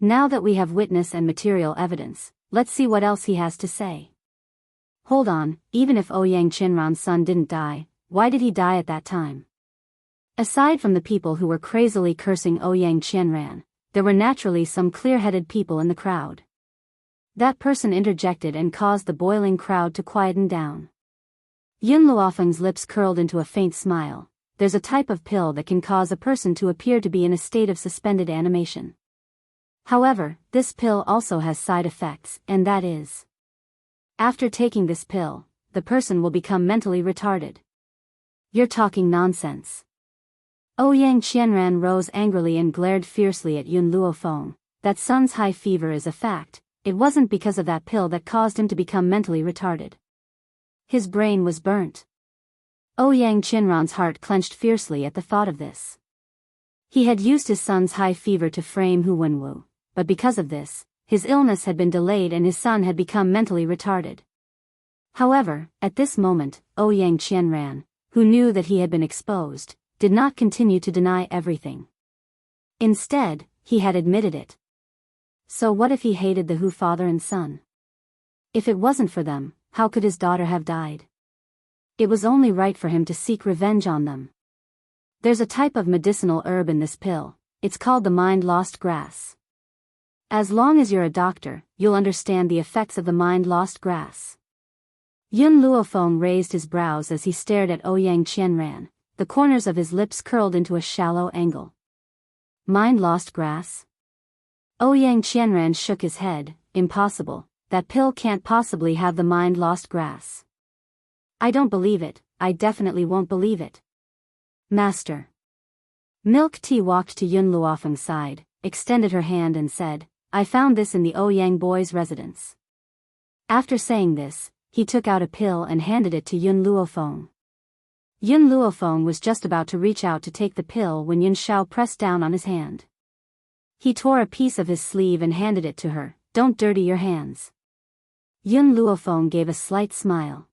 Now that we have witness and material evidence, let's see what else he has to say. Hold on, even if Ouyang Chinran's son didn't die, why did he die at that time? Aside from the people who were crazily cursing Ouyang Chinran, there were naturally some clear-headed people in the crowd. That person interjected and caused the boiling crowd to quieten down. Yun Luofeng's lips curled into a faint smile. There's a type of pill that can cause a person to appear to be in a state of suspended animation. However, this pill also has side effects, and that is, after taking this pill, the person will become mentally retarded. You're talking nonsense. Ouyang Qianran rose angrily and glared fiercely at Yun Luofeng. That son's high fever is a fact. It wasn't because of that pill that caused him to become mentally retarded. His brain was burnt. Ouyang Qianran's heart clenched fiercely at the thought of this. He had used his son's high fever to frame Hu Wenwu, but because of this, his illness had been delayed and his son had become mentally retarded. However, at this moment, Ouyang Qianran, who knew that he had been exposed, did not continue to deny everything. Instead, he had admitted it. So what if he hated the Hu father and son? If it wasn't for them, how could his daughter have died? It was only right for him to seek revenge on them. There's a type of medicinal herb in this pill. It's called the mind-lost grass. As long as you're a doctor, you'll understand the effects of the mind-lost grass. Yun Luofeng raised his brows as he stared at Ouyang Qianran. The corners of his lips curled into a shallow angle. Mind-lost grass? Ouyang Qianran shook his head. Impossible. That pill can't possibly have the mind-lost grass. I don't believe it. I definitely won't believe it. Master. Milk Tea walked to Yun Luofeng's side, extended her hand and said, I found this in the Ouyang boy's residence. After saying this, he took out a pill and handed it to Yun Luofeng. Yun Luofeng was just about to reach out to take the pill when Yun Shao pressed down on his hand. He tore a piece of his sleeve and handed it to her. Don't dirty your hands. Yun Luofeng gave a slight smile.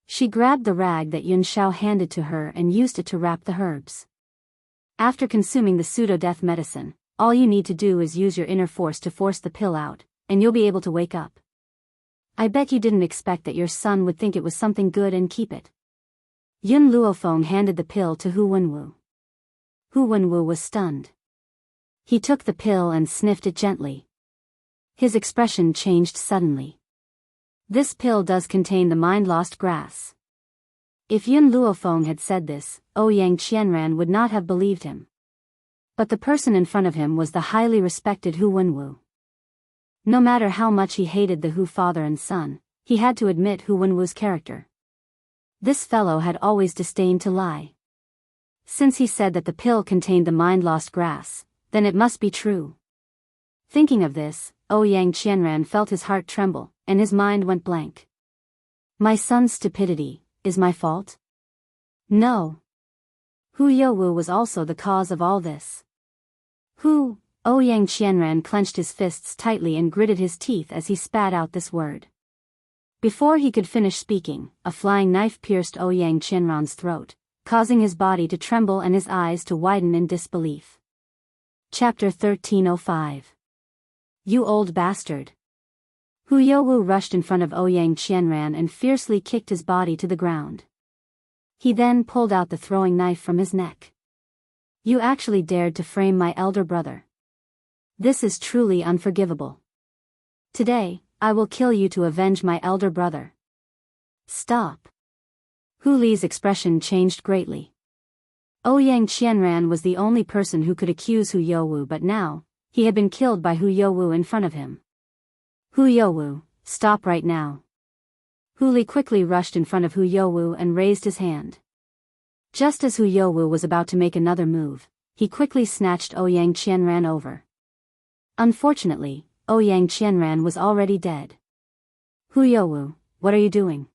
She grabbed the rag that Yun Shao handed to her and used it to wrap the herbs. After consuming the pseudo-death medicine, all you need to do is use your inner force to force the pill out, and you'll be able to wake up. I bet you didn't expect that your son would think it was something good and keep it. Yun Luofeng handed the pill to Hu Wenwu. Hu Wenwu was stunned. He took the pill and sniffed it gently. His expression changed suddenly. This pill does contain the mind-lost grass. If Yun Luofeng had said this, Ouyang Qianran would not have believed him. But the person in front of him was the highly respected Hu Wenwu. No matter how much he hated the Hu father and son, he had to admit Hu Wenwu's character. This fellow had always disdained to lie. Since he said that the pill contained the mind-lost grass, then it must be true. Thinking of this, Ouyang Qianran felt his heart tremble, and his mind went blank. My son's stupidity is my fault? No. Hu Youwu was also the cause of all this. Ouyang Qianran clenched his fists tightly and gritted his teeth as he spat out this word. Before he could finish speaking, a flying knife pierced Ouyang Qianran's throat, causing his body to tremble and his eyes to widen in disbelief. Chapter 1305. You old bastard. Hu Youwu rushed in front of Ouyang Qianran and fiercely kicked his body to the ground. He then pulled out the throwing knife from his neck. You actually dared to frame my elder brother. This is truly unforgivable. Today, I will kill you to avenge my elder brother. Stop. Hu Li's expression changed greatly. Ouyang Qianran was the only person who could accuse Hu Youwu, but now, he had been killed by Hu Youwu in front of him. Hu Youwu, stop right now. Hu Li quickly rushed in front of Hu Youwu and raised his hand. Just as Hu Youwu was about to make another move, he quickly snatched Ouyang Qianran over. Unfortunately, Ouyang Qianran was already dead. Hu Youwu, what are you doing?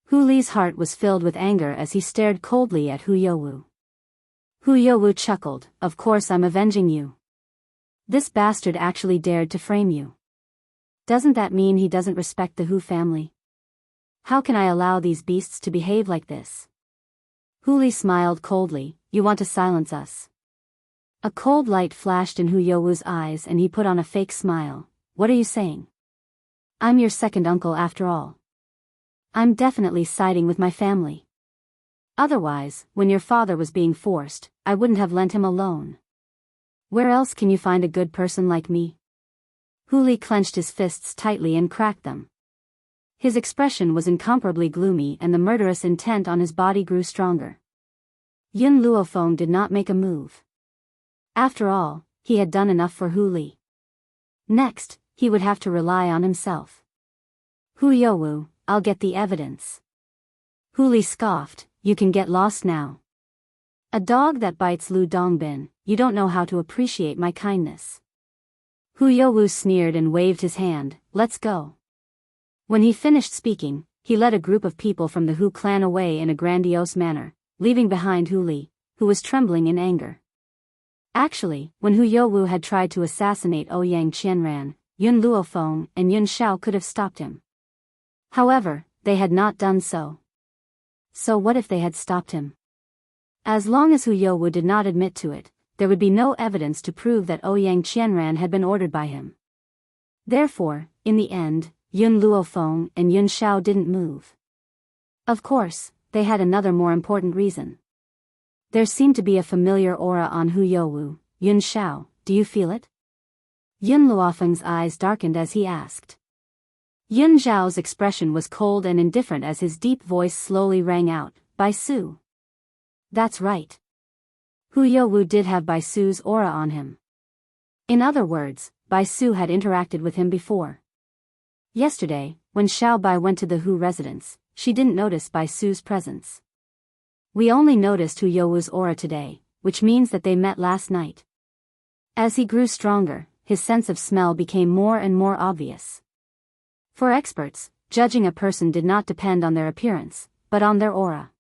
Hu Li's heart was filled with anger as he stared coldly at Hu Youwu. Hu Youwu chuckled, of course I'm avenging you. This bastard actually dared to frame you. Doesn't that mean he doesn't respect the Hu family? How can I allow these beasts to behave like this? Hu Li smiled coldly, you want to silence us. A cold light flashed in Hu Youwu's eyes and he put on a fake smile. What are you saying? I'm your second uncle after all. I'm definitely siding with my family. Otherwise, when your father was being forced, I wouldn't have lent him a loan. Where else can you find a good person like me? Hu Li clenched his fists tightly and cracked them. His expression was incomparably gloomy and the murderous intent on his body grew stronger. Yun Luofeng did not make a move. After all, he had done enough for Hu Li. Next, he would have to rely on himself. Hu Youwu, I'll get the evidence. Hu Li scoffed, you can get lost now. A dog that bites Lu Dongbin, you don't know how to appreciate my kindness. Hu Youwu sneered and waved his hand, let's go. When he finished speaking, he led a group of people from the Hu clan away in a grandiose manner, leaving behind Hu Li, who was trembling in anger. Actually, when Hu Youwu had tried to assassinate Ouyang Qianran, Yun Luofeng and Yun Shao could have stopped him. However, they had not done so. So what if they had stopped him? As long as Hu Youwu did not admit to it, there would be no evidence to prove that Ouyang Qianran had been ordered by him. Therefore, in the end, Yun Luofeng and Yun Shao didn't move. Of course, they had another more important reason. There seemed to be a familiar aura on Hu Youwu. Yun Shao, do you feel it? Yun Luofeng's eyes darkened as he asked. Yun Zhao's expression was cold and indifferent as his deep voice slowly rang out, Bai Su. That's right. Hu Youwu did have Bai Su's aura on him. In other words, Bai Su had interacted with him before. Yesterday, when Xiao Bai went to the Hu residence, she didn't notice Bai Su's presence. We only noticed Hu Youwu's aura today, which means that they met last night. As he grew stronger, his sense of smell became more and more obvious. For experts, judging a person did not depend on their appearance, but on their aura.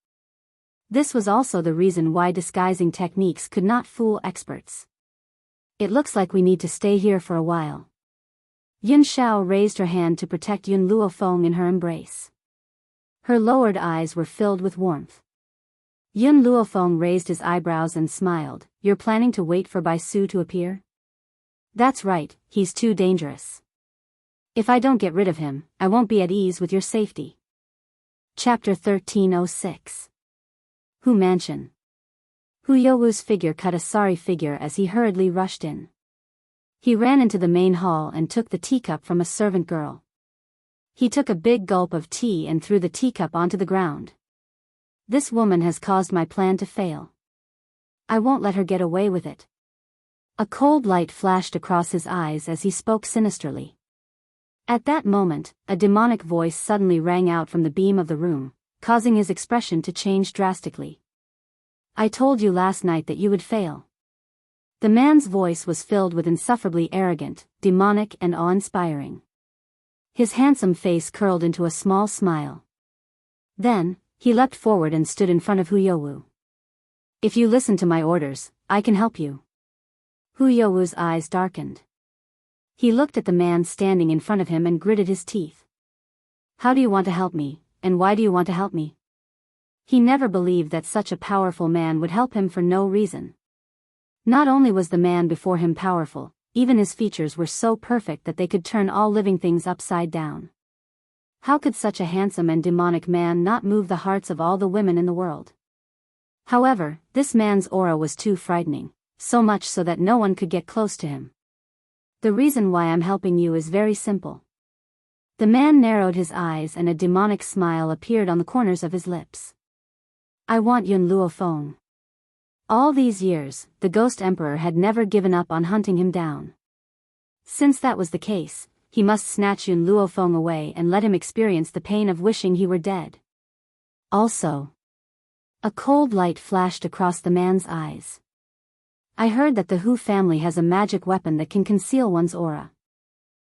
This was also the reason why disguising techniques could not fool experts. It looks like we need to stay here for a while. Yun Shao raised her hand to protect Yun Luofeng in her embrace. Her lowered eyes were filled with warmth. Yun Luofeng raised his eyebrows and smiled, you're planning to wait for Bai Su to appear? That's right, he's too dangerous. If I don't get rid of him, I won't be at ease with your safety. Chapter 1306. Hu Mansion. Hu Youwu's figure cut a sorry figure as he hurriedly rushed in. He ran into the main hall and took the teacup from a servant girl. He took a big gulp of tea and threw the teacup onto the ground. This woman has caused my plan to fail. I won't let her get away with it. A cold light flashed across his eyes as he spoke sinisterly. At that moment, a demonic voice suddenly rang out from the beam of the room, causing his expression to change drastically. I told you last night that you would fail. The man's voice was filled with insufferably arrogant, demonic and awe-inspiring. His handsome face curled into a small smile. Then, he leapt forward and stood in front of Hu Youwu. If you listen to my orders, I can help you. Hu Youwu's eyes darkened. He looked at the man standing in front of him and gritted his teeth. How do you want to help me, and why do you want to help me? He never believed that such a powerful man would help him for no reason. Not only was the man before him powerful, even his features were so perfect that they could turn all living things upside down. How could such a handsome and demonic man not move the hearts of all the women in the world? However, this man's aura was too frightening, so much so that no one could get close to him. The reason why I'm helping you is very simple. The man narrowed his eyes and a demonic smile appeared on the corners of his lips. I want Yun Luofeng. All these years, the Ghost Emperor had never given up on hunting him down. Since that was the case, he must snatch Yun Luofeng away and let him experience the pain of wishing he were dead. Also, a cold light flashed across the man's eyes. I heard that the Hu family has a magic weapon that can conceal one's aura.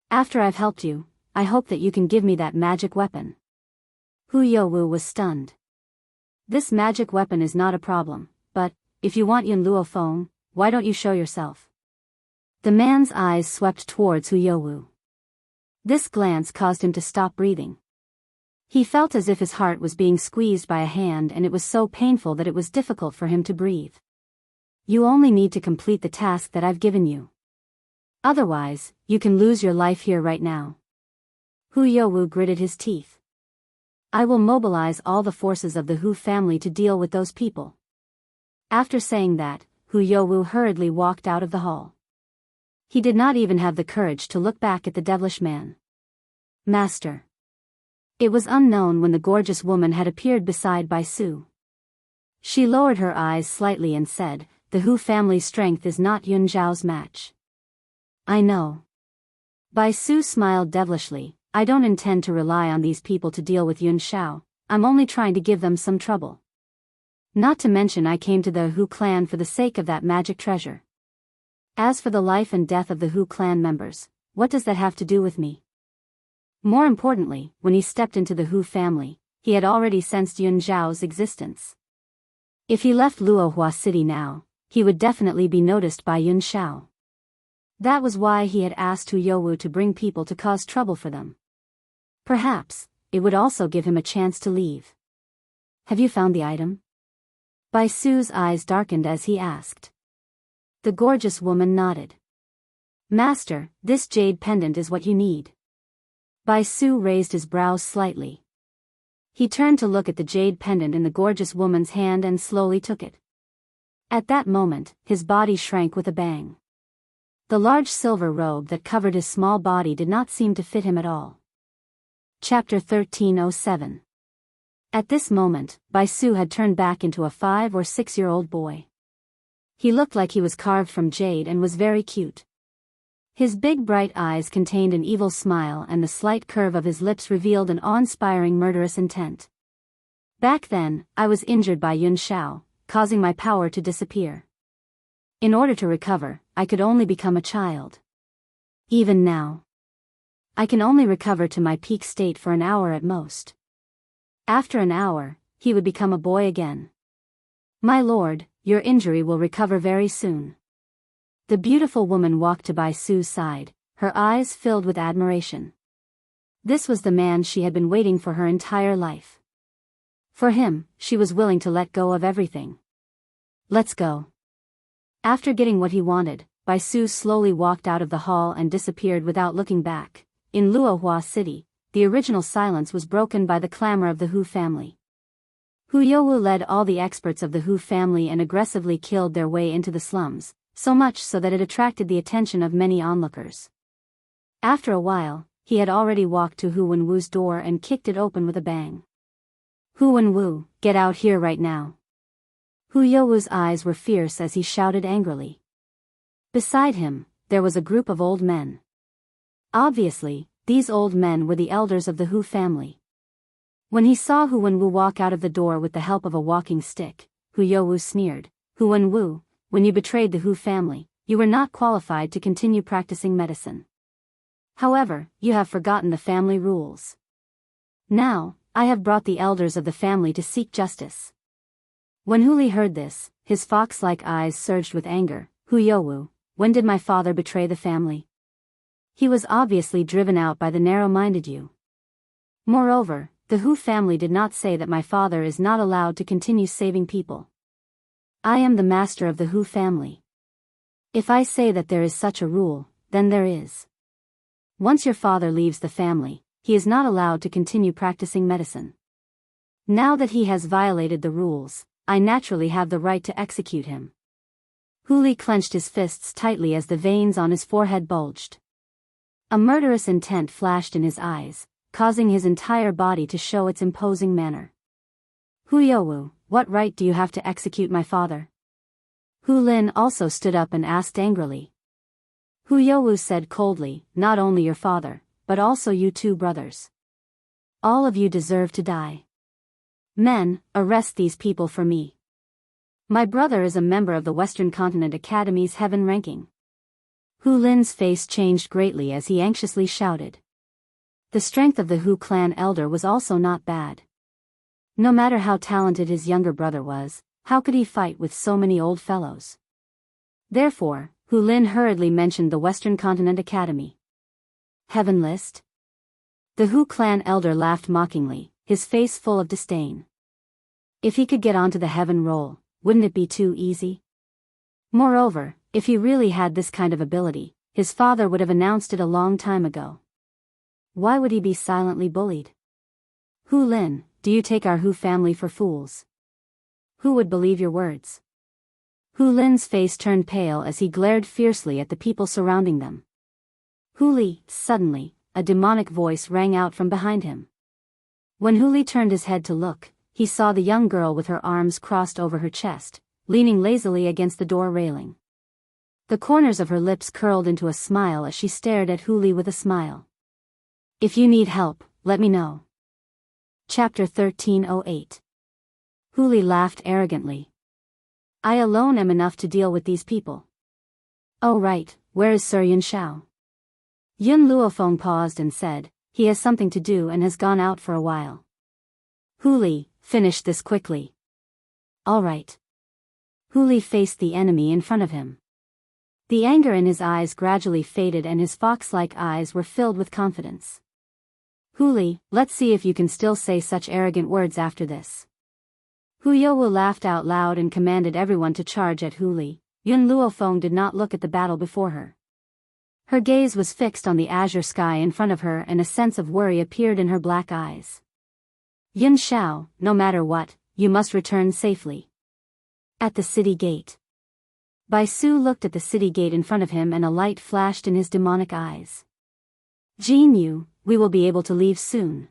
After I've helped you, I hope that you can give me that magic weapon. Hu Youwu was stunned. This magic weapon is not a problem, but, if you want Yun Luofeng, why don't you show yourself? The man's eyes swept towards Hu Youwu. This glance caused him to stop breathing. He felt as if his heart was being squeezed by a hand and it was so painful that it was difficult for him to breathe. You only need to complete the task that I've given you. Otherwise, you can lose your life here right now. Hu Youwu gritted his teeth. I will mobilize all the forces of the Hu family to deal with those people. After saying that, Hu Youwu hurriedly walked out of the hall. He did not even have the courage to look back at the devilish man. Master. It was unknown when the gorgeous woman had appeared beside Bai Su. She lowered her eyes slightly and said, "The Hu family's strength is not Yun Zhao's match." "I know." Bai Su smiled devilishly. "I don't intend to rely on these people to deal with Yun Zhao. I'm only trying to give them some trouble. Not to mention I came to the Hu clan for the sake of that magic treasure. As for the life and death of the Hu clan members, what does that have to do with me?" More importantly, when he stepped into the Hu family, he had already sensed Yun Zhao's existence. If he left Luohua City now, he would definitely be noticed by Yun Zhao. That was why he had asked Hu Youwu to bring people to cause trouble for them. Perhaps, it would also give him a chance to leave. "Have you found the item?" Bai Su's eyes darkened as he asked. The gorgeous woman nodded. "Master, this jade pendant is what you need." Bai Su raised his brows slightly. He turned to look at the jade pendant in the gorgeous woman's hand and slowly took it. At that moment, his body shrank with a bang. The large silver robe that covered his small body did not seem to fit him at all. Chapter 1307. At this moment, Bai Su had turned back into a 5 or 6-year-old boy. He looked like he was carved from jade and was very cute. His big bright eyes contained an evil smile and the slight curve of his lips revealed an awe-inspiring murderous intent. "Back then, I was injured by Yun Zhao, causing my power to disappear. In order to recover, I could only become a child. Even now, I can only recover to my peak state for an hour at most. After an hour, he would become a boy again. My lord, your injury will recover very soon." The beautiful woman walked to Bai Su's side, her eyes filled with admiration. This was the man she had been waiting for her entire life. For him, she was willing to let go of everything. "Let's go." After getting what he wanted, Bai Su slowly walked out of the hall and disappeared without looking back. In Luohua City, the original silence was broken by the clamor of the Hu family. Hu Youwu led all the experts of the Hu family and aggressively killed their way into the slums, so much so that it attracted the attention of many onlookers. After a while, he had already walked to Hu Wenwu's door and kicked it open with a bang. "Hu Wenwu, get out here right now." Hu Youwu's eyes were fierce as he shouted angrily. Beside him, there was a group of old men. Obviously, these old men were the elders of the Hu family. When he saw Hu Wenwu walk out of the door with the help of a walking stick, Hu Youwu sneered, "Hu Wenwu, when you betrayed the Hu family, you were not qualified to continue practicing medicine. However, you have forgotten the family rules. Now, I have brought the elders of the family to seek justice." When Hu Li heard this, his fox-like eyes surged with anger. "Hu Youwu, when did my father betray the family? He was obviously driven out by the narrow-minded you. Moreover, the Hu family did not say that my father is not allowed to continue saving people. I am the master of the Hu family. If I say that there is such a rule, then there is. Once your father leaves the family, he is not allowed to continue practicing medicine. Now that he has violated the rules, I naturally have the right to execute him." Hu Li clenched his fists tightly as the veins on his forehead bulged. A murderous intent flashed in his eyes, causing his entire body to show its imposing manner. "Hu Youwu, what right do you have to execute my father?" Hu Lin also stood up and asked angrily. Hu Youwu said coldly, "Not only your father, but also you 2 brothers. All of you deserve to die. Men, arrest these people for me. My brother is a member of the Western Continent Academy's Heaven ranking." Hu Lin's face changed greatly as he anxiously shouted. The strength of the Hu clan elder was also not bad. No matter how talented his younger brother was, how could he fight with so many old fellows? Therefore, Hu Lin hurriedly mentioned the Western Continent Academy. "Heaven list?" The Hu clan elder laughed mockingly, his face full of disdain. If he could get onto the heaven roll, wouldn't it be too easy? Moreover, if he really had this kind of ability, his father would have announced it a long time ago. Why would he be silently bullied? Hu Lin, do you take our Hu family for fools? Who would believe your words? Hu Lin's face turned pale as he glared fiercely at the people surrounding them. Hu Li, suddenly, a demonic voice rang out from behind him. When Hu Li turned his head to look, he saw the young girl with her arms crossed over her chest, leaning lazily against the door railing. The corners of her lips curled into a smile as she stared at Hu Li with a smile. If you need help, let me know. Chapter 1308. Hu Li laughed arrogantly. I alone am enough to deal with these people. Oh right, where is Sir Yun Shao? Yun Luofeng paused and said, he has something to do and has gone out for a while. Hu Li, finish this quickly. All right. Hu Li faced the enemy in front of him. The anger in his eyes gradually faded and his fox-like eyes were filled with confidence. Hu Li, let's see if you can still say such arrogant words after this. Hu Youwu laughed out loud and commanded everyone to charge at Hu Li. Yun Luofeng did not look at the battle before her. Her gaze was fixed on the azure sky in front of her and a sense of worry appeared in her black eyes. Yun Shao, no matter what, you must return safely. At the city gate. Bai Su looked at the city gate in front of him and a light flashed in his demonic eyes. Jin Yu, we will be able to leave soon.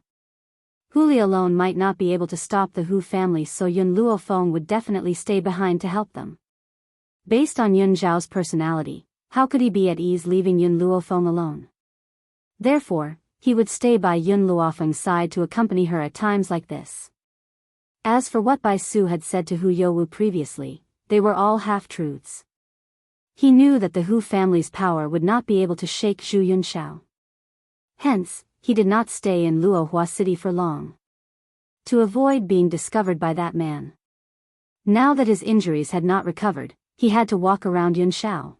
Hu Li alone might not be able to stop the Hu family, so Yun Luofeng would definitely stay behind to help them. Based on Yun Zhao's personality, how could he be at ease leaving Yun Luofeng alone? Therefore, he would stay by Yun Luofeng's side to accompany her at times like this. As for what Bai Su had said to Hu Youwu previously, they were all half-truths. He knew that the Hu family's power would not be able to shake Zhu Yunshao. Hence, he did not stay in Luohua City for long. To avoid being discovered by that man. Now that his injuries had not recovered, he had to walk around Yunshao.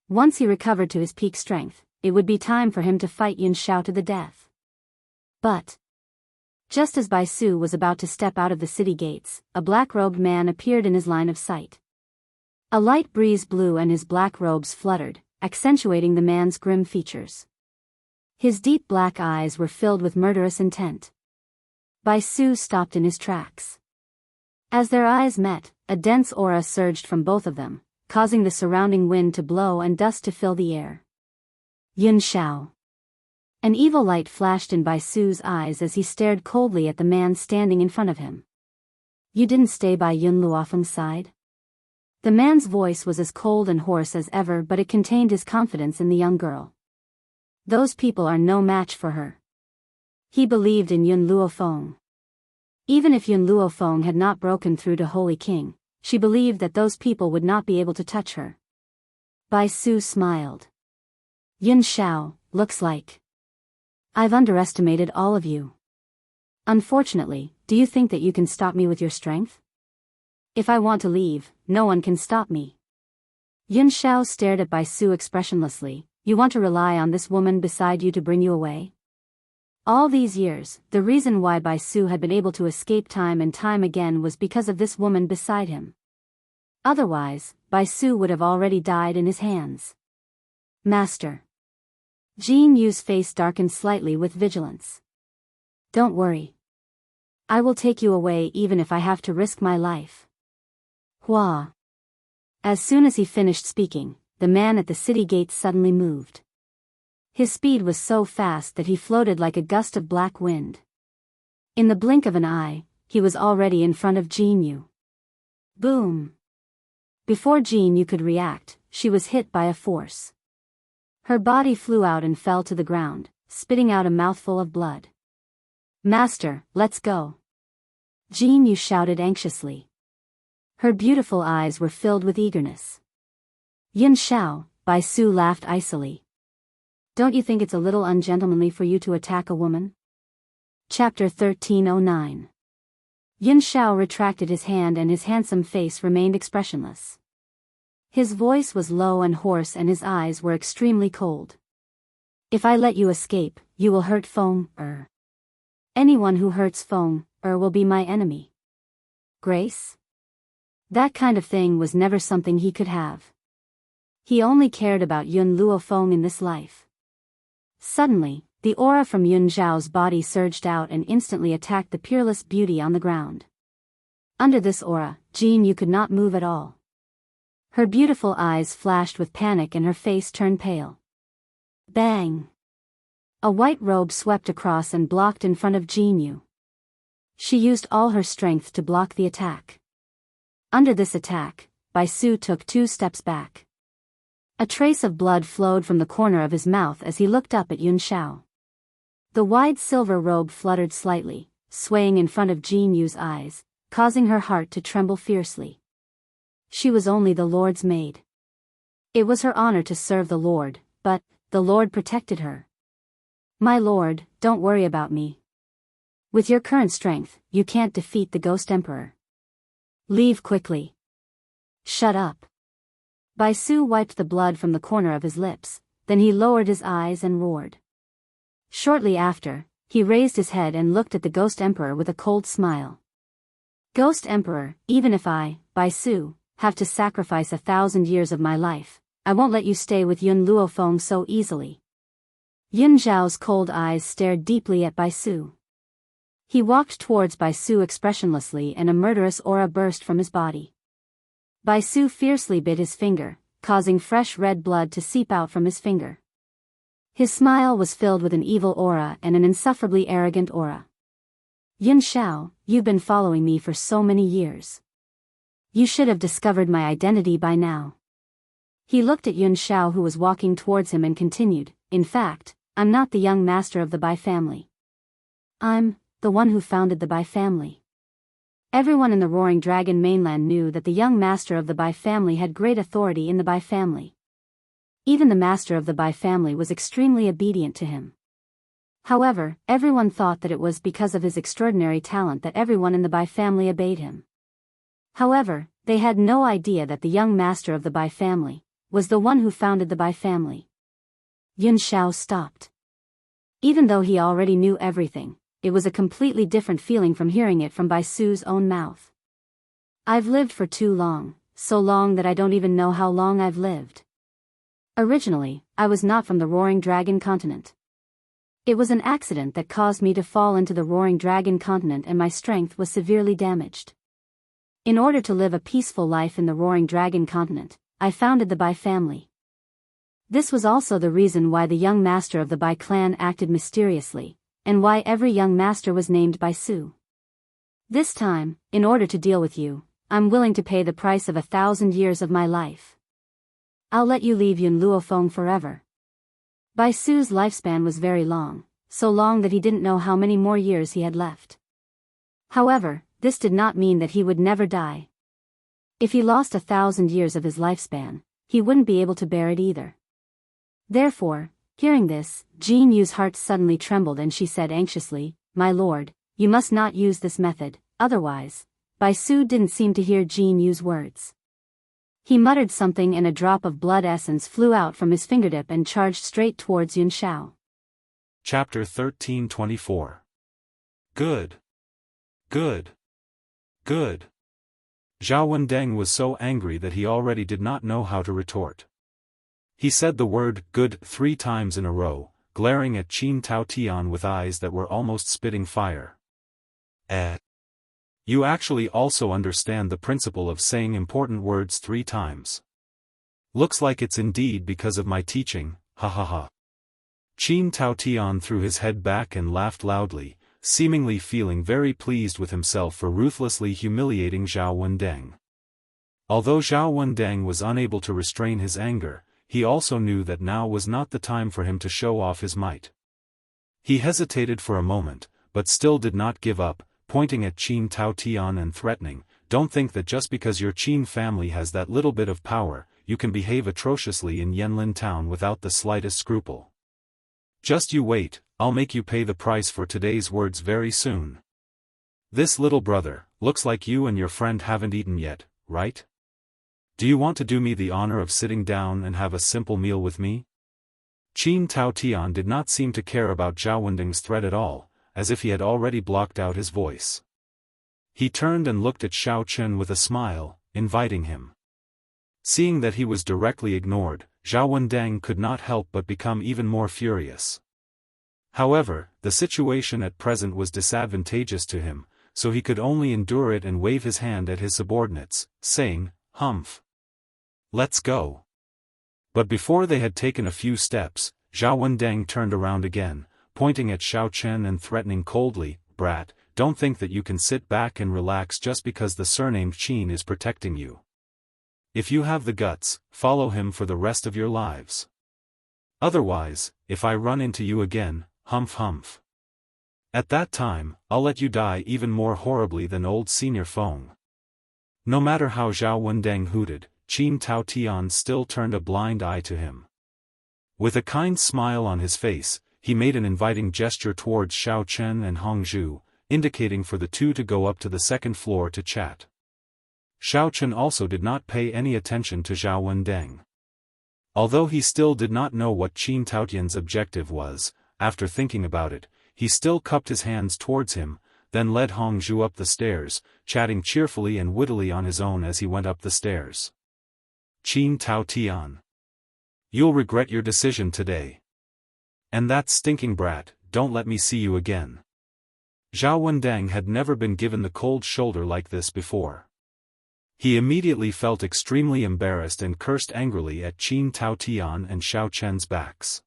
Once he recovered to his peak strength, it would be time for him to fight Yunshao to the death. But just as Bai Su was about to step out of the city gates, a black-robed man appeared in his line of sight. A light breeze blew and his black robes fluttered, accentuating the man's grim features. His deep black eyes were filled with murderous intent. Bai Su stopped in his tracks. As their eyes met, a dense aura surged from both of them, causing the surrounding wind to blow and dust to fill the air. Yun Shao. An evil light flashed in Bai Su's eyes as he stared coldly at the man standing in front of him. You didn't stay by Yun Luofeng's side? The man's voice was as cold and hoarse as ever, but it contained his confidence in the young girl. Those people are no match for her. He believed in Yun Luofeng. Even if Yun Luofeng had not broken through to Holy King, she believed that those people would not be able to touch her. Bai Su smiled. Yun Shao, looks like I've underestimated all of you. Unfortunately, do you think that you can stop me with your strength? If I want to leave, no one can stop me. Yun Shao stared at Bai Su expressionlessly. You want to rely on this woman beside you to bring you away? All these years, the reason why Bai Su had been able to escape time and time again was because of this woman beside him. Otherwise, Bai Su would have already died in his hands. Master. Jin Yu's face darkened slightly with vigilance. Don't worry. I will take you away even if I have to risk my life. Hua. As soon as he finished speaking, the man at the city gate suddenly moved. His speed was so fast that he floated like a gust of black wind. In the blink of an eye, he was already in front of Jin Yu. Boom! Before Jin Yu could react, she was hit by a force. Her body flew out and fell to the ground, spitting out a mouthful of blood. Master, let's go. Jin Yu shouted anxiously. Her beautiful eyes were filled with eagerness. Yun Shao, Bai Su laughed icily. Don't you think it's a little ungentlemanly for you to attack a woman? Chapter 1309. Yun Shao retracted his hand and his handsome face remained expressionless. His voice was low and hoarse and his eyes were extremely cold. If I let you escape, you will hurt Feng. Anyone who hurts Feng will be my enemy. Grace? That kind of thing was never something he could have. He only cared about Yun Luofeng in this life. Suddenly, The aura from Yun Zhao's body surged out and instantly attacked the peerless beauty on the ground. Under this aura, Jin Yu could not move at all. Her beautiful eyes flashed with panic and her face turned pale. Bang! A white robe swept across and blocked in front of Jin Yu. She used all her strength to block the attack. Under this attack, Bai Su took 2 steps back. A trace of blood flowed from the corner of his mouth as he looked up at Yun Xiao. The wide silver robe fluttered slightly, swaying in front of Jin Yu's eyes, causing her heart to tremble fiercely. She was only the Lord's maid. It was her honor to serve the Lord, but the Lord protected her. My Lord, don't worry about me. With your current strength, you can't defeat the Ghost Emperor. Leave quickly. Shut up. Bai Su wiped the blood from the corner of his lips, then he lowered his eyes and roared. Shortly after, he raised his head and looked at the Ghost Emperor with a cold smile. Ghost Emperor, even if I, Bai Su, have to sacrifice 1,000 years of my life, I won't let you stay with Yun Luofeng so easily. Yun Zhao's cold eyes stared deeply at Bai Su. He walked towards Bai Su expressionlessly and a murderous aura burst from his body. Bai Su fiercely bit his finger, causing fresh red blood to seep out from his finger. His smile was filled with an evil aura and an insufferably arrogant aura. Yun Xiao, you've been following me for so many years. You should have discovered my identity by now. He looked at Yun Xiao who was walking towards him and continued, in fact, I'm not the young master of the Bai family. I'm the one who founded the Bai family. Everyone in the Roaring Dragon mainland knew that the young master of the Bai family had great authority in the Bai family. Even the master of the Bai family was extremely obedient to him. However, everyone thought that it was because of his extraordinary talent that everyone in the Bai family obeyed him. However, they had no idea that the young master of the Bai family was the one who founded the Bai family. Yun Xiao stopped. Even though he already knew everything, it was a completely different feeling from hearing it from Bai Su's own mouth. I've lived for too long, so long that I don't even know how long I've lived. Originally, I was not from the Roaring Dragon continent. It was an accident that caused me to fall into the Roaring Dragon continent and my strength was severely damaged. In order to live a peaceful life in the Roaring Dragon continent, I founded the Bai family. This was also the reason why the young master of the Bai clan acted mysteriously, and why every young master was named Bai Su. This time, in order to deal with you, I'm willing to pay the price of 1,000 years of my life. I'll let you leave Yun Luofeng forever. Bai Su's lifespan was very long, so long that he didn't know how many more years he had left. However, this did not mean that he would never die. If he lost 1,000 years of his lifespan, he wouldn't be able to bear it either. Therefore, hearing this, Jin Yu's heart suddenly trembled and she said anxiously, My lord, you must not use this method, otherwise. Bai Su didn't seem to hear Jin Yu's words. He muttered something and a drop of blood essence flew out from his fingertip and charged straight towards Yun Xiao. Chapter 1324. Good. Good. Good. Zhao Wendeng was so angry that he already did not know how to retort. He said the word good 3 times in a row, glaring at Qin Tao Tian with eyes that were almost spitting fire. You actually also understand the principle of saying important words 3 times. Looks like it's indeed because of my teaching, ha ha ha. Qin Tao Tian threw his head back and laughed loudly, seemingly feeling very pleased with himself for ruthlessly humiliating Zhao Wendeng. Although Zhao Wendeng was unable to restrain his anger, he also knew that now was not the time for him to show off his might. He hesitated for a moment, but still did not give up, pointing at Qin Tao Tian and threatening, Don't think that just because your Qin family has that little bit of power, you can behave atrociously in Yanlin town without the slightest scruple. Just you wait, I'll make you pay the price for today's words very soon. This little brother, looks like you and your friend haven't eaten yet, right? Do you want to do me the honor of sitting down and have a simple meal with me? Qin Tao Tian did not seem to care about Zhao Wendeng's threat at all, as if he had already blocked out his voice. He turned and looked at Xiao Chen with a smile, inviting him. Seeing that he was directly ignored, Zhao Wendeng could not help but become even more furious. However, the situation at present was disadvantageous to him, so he could only endure it and wave his hand at his subordinates, saying, "Humph. Let's go." But before they had taken a few steps, Zhao Wendeng turned around again, pointing at Xiao Chen and threatening coldly, "Brat, don't think that you can sit back and relax just because the surname Qin is protecting you. If you have the guts, follow him for the rest of your lives. Otherwise, if I run into you again, humph humph. At that time, I'll let you die even more horribly than old Senior Feng." No matter how Zhao Wendeng hooted, Qin Tao Tian still turned a blind eye to him. With a kind smile on his face, he made an inviting gesture towards Xiao Chen and Hong Zhu, indicating for the two to go up to the second floor to chat. Xiao Chen also did not pay any attention to Zhao Wendeng. Although he still did not know what Qin Taotian's objective was, after thinking about it, he still cupped his hands towards him, then led Hong Zhu up the stairs, chatting cheerfully and wittily on his own as he went up the stairs. "Qin Tao Tian. You'll regret your decision today. And that stinking brat, don't let me see you again." Zhao Wendeng had never been given the cold shoulder like this before. He immediately felt extremely embarrassed and cursed angrily at Qin Tao Tian and Xiao Chen's backs.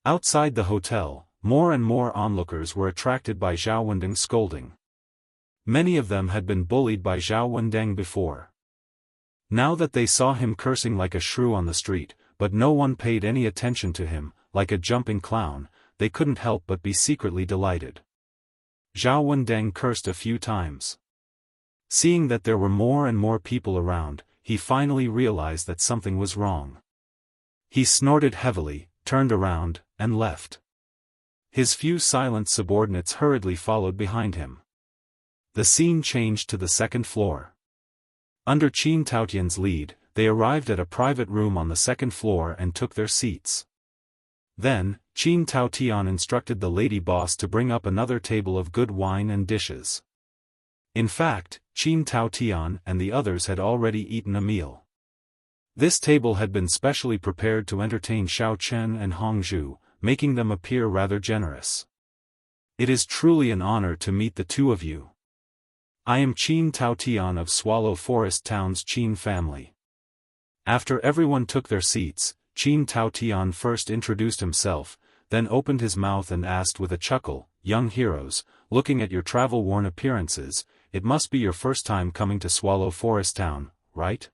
Outside the hotel, more and more onlookers were attracted by Zhao Wendeng's scolding. Many of them had been bullied by Zhao Wendeng before. Now that they saw him cursing like a shrew on the street, but no one paid any attention to him, like a jumping clown, they couldn't help but be secretly delighted. Zhao Wendeng cursed a few times. Seeing that there were more and more people around, he finally realized that something was wrong. He snorted heavily, turned around, and left. His few silent subordinates hurriedly followed behind him. The scene changed to the second floor. Under Qin Taotian's lead, they arrived at a private room on the second floor and took their seats. Then, Qin Taotian instructed the lady boss to bring up another table of good wine and dishes. In fact, Qin Taotian and the others had already eaten a meal. This table had been specially prepared to entertain Xiao Chen and Hong Zhu, making them appear rather generous. "It is truly an honor to meet the two of you. I am Qin Taotian of Swallow Forest Town's Qin family." After everyone took their seats, Qin Taotian first introduced himself, then opened his mouth and asked with a chuckle, "Young heroes, looking at your travel-worn appearances, it must be your first time coming to Swallow Forest Town, right?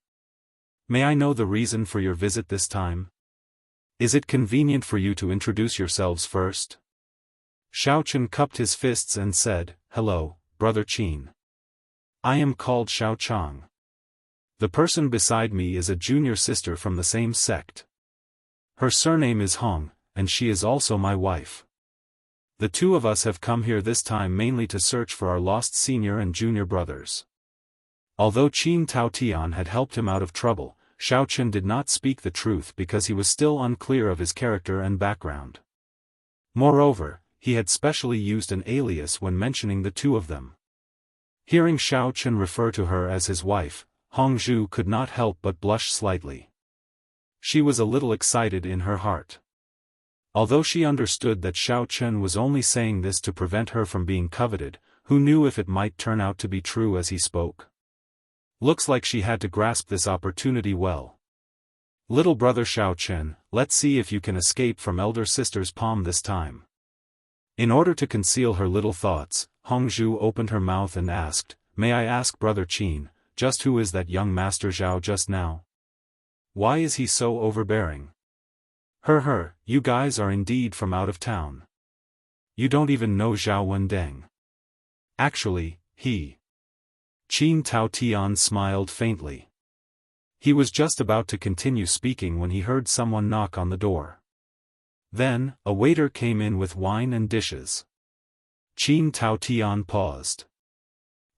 May I know the reason for your visit this time? Is it convenient for you to introduce yourselves first?" Xiao Chen cupped his fists and said, "Hello, Brother Qin. I am called Xiao Chang. The person beside me is a junior sister from the same sect. Her surname is Hong, and she is also my wife. The two of us have come here this time mainly to search for our lost senior and junior brothers." Although Qin Taotian had helped him out of trouble, Xiao Chen did not speak the truth because he was still unclear of his character and background. Moreover, he had specially used an alias when mentioning the two of them. Hearing Xiao Chen refer to her as his wife, Hong Zhu could not help but blush slightly. She was a little excited in her heart. Although she understood that Xiao Chen was only saying this to prevent her from being coveted, who knew if it might turn out to be true as he spoke? Looks like she had to grasp this opportunity well. "Little brother Xiao Chen, let's see if you can escape from elder sister's palm this time." In order to conceal her little thoughts, Hong Zhu opened her mouth and asked, "May I ask Brother Qin, just who is that young Master Zhao just now? Why is he so overbearing? You guys are indeed from out of town. You don't even know Zhao Wendeng. Actually, he..." Qin Taotian smiled faintly. He was just about to continue speaking when he heard someone knock on the door. Then, a waiter came in with wine and dishes. Qin Taotian paused.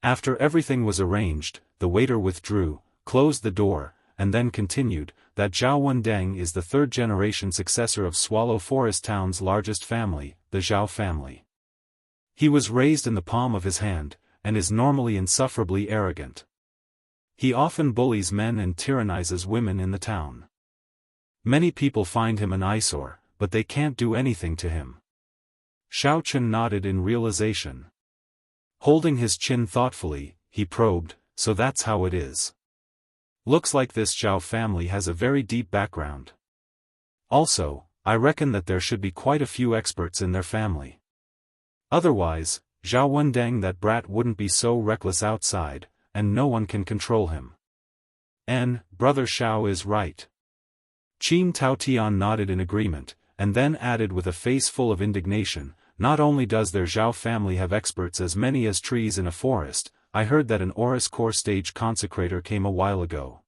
After everything was arranged, the waiter withdrew, closed the door, and then continued, that Zhao Wendeng is the third-generation successor of Swallow Forest Town's largest family, the Zhao family. He was raised in the palm of his hand, and is normally insufferably arrogant. He often bullies men and tyrannizes women in the town. Many people find him an eyesore, but they can't do anything to him. Xiao Chen nodded in realization. Holding his chin thoughtfully, he probed, so that's how it is. Looks like this Zhao family has a very deep background. Also, I reckon that there should be quite a few experts in their family. Otherwise, Zhao Wendang that brat wouldn't be so reckless outside, and no one can control him. Brother Xiao is right. Qin Taotian nodded in agreement, and then added with a face full of indignation, not only does their Zhao family have experts as many as trees in a forest, I heard that an Oris core stage consecrator came a while ago.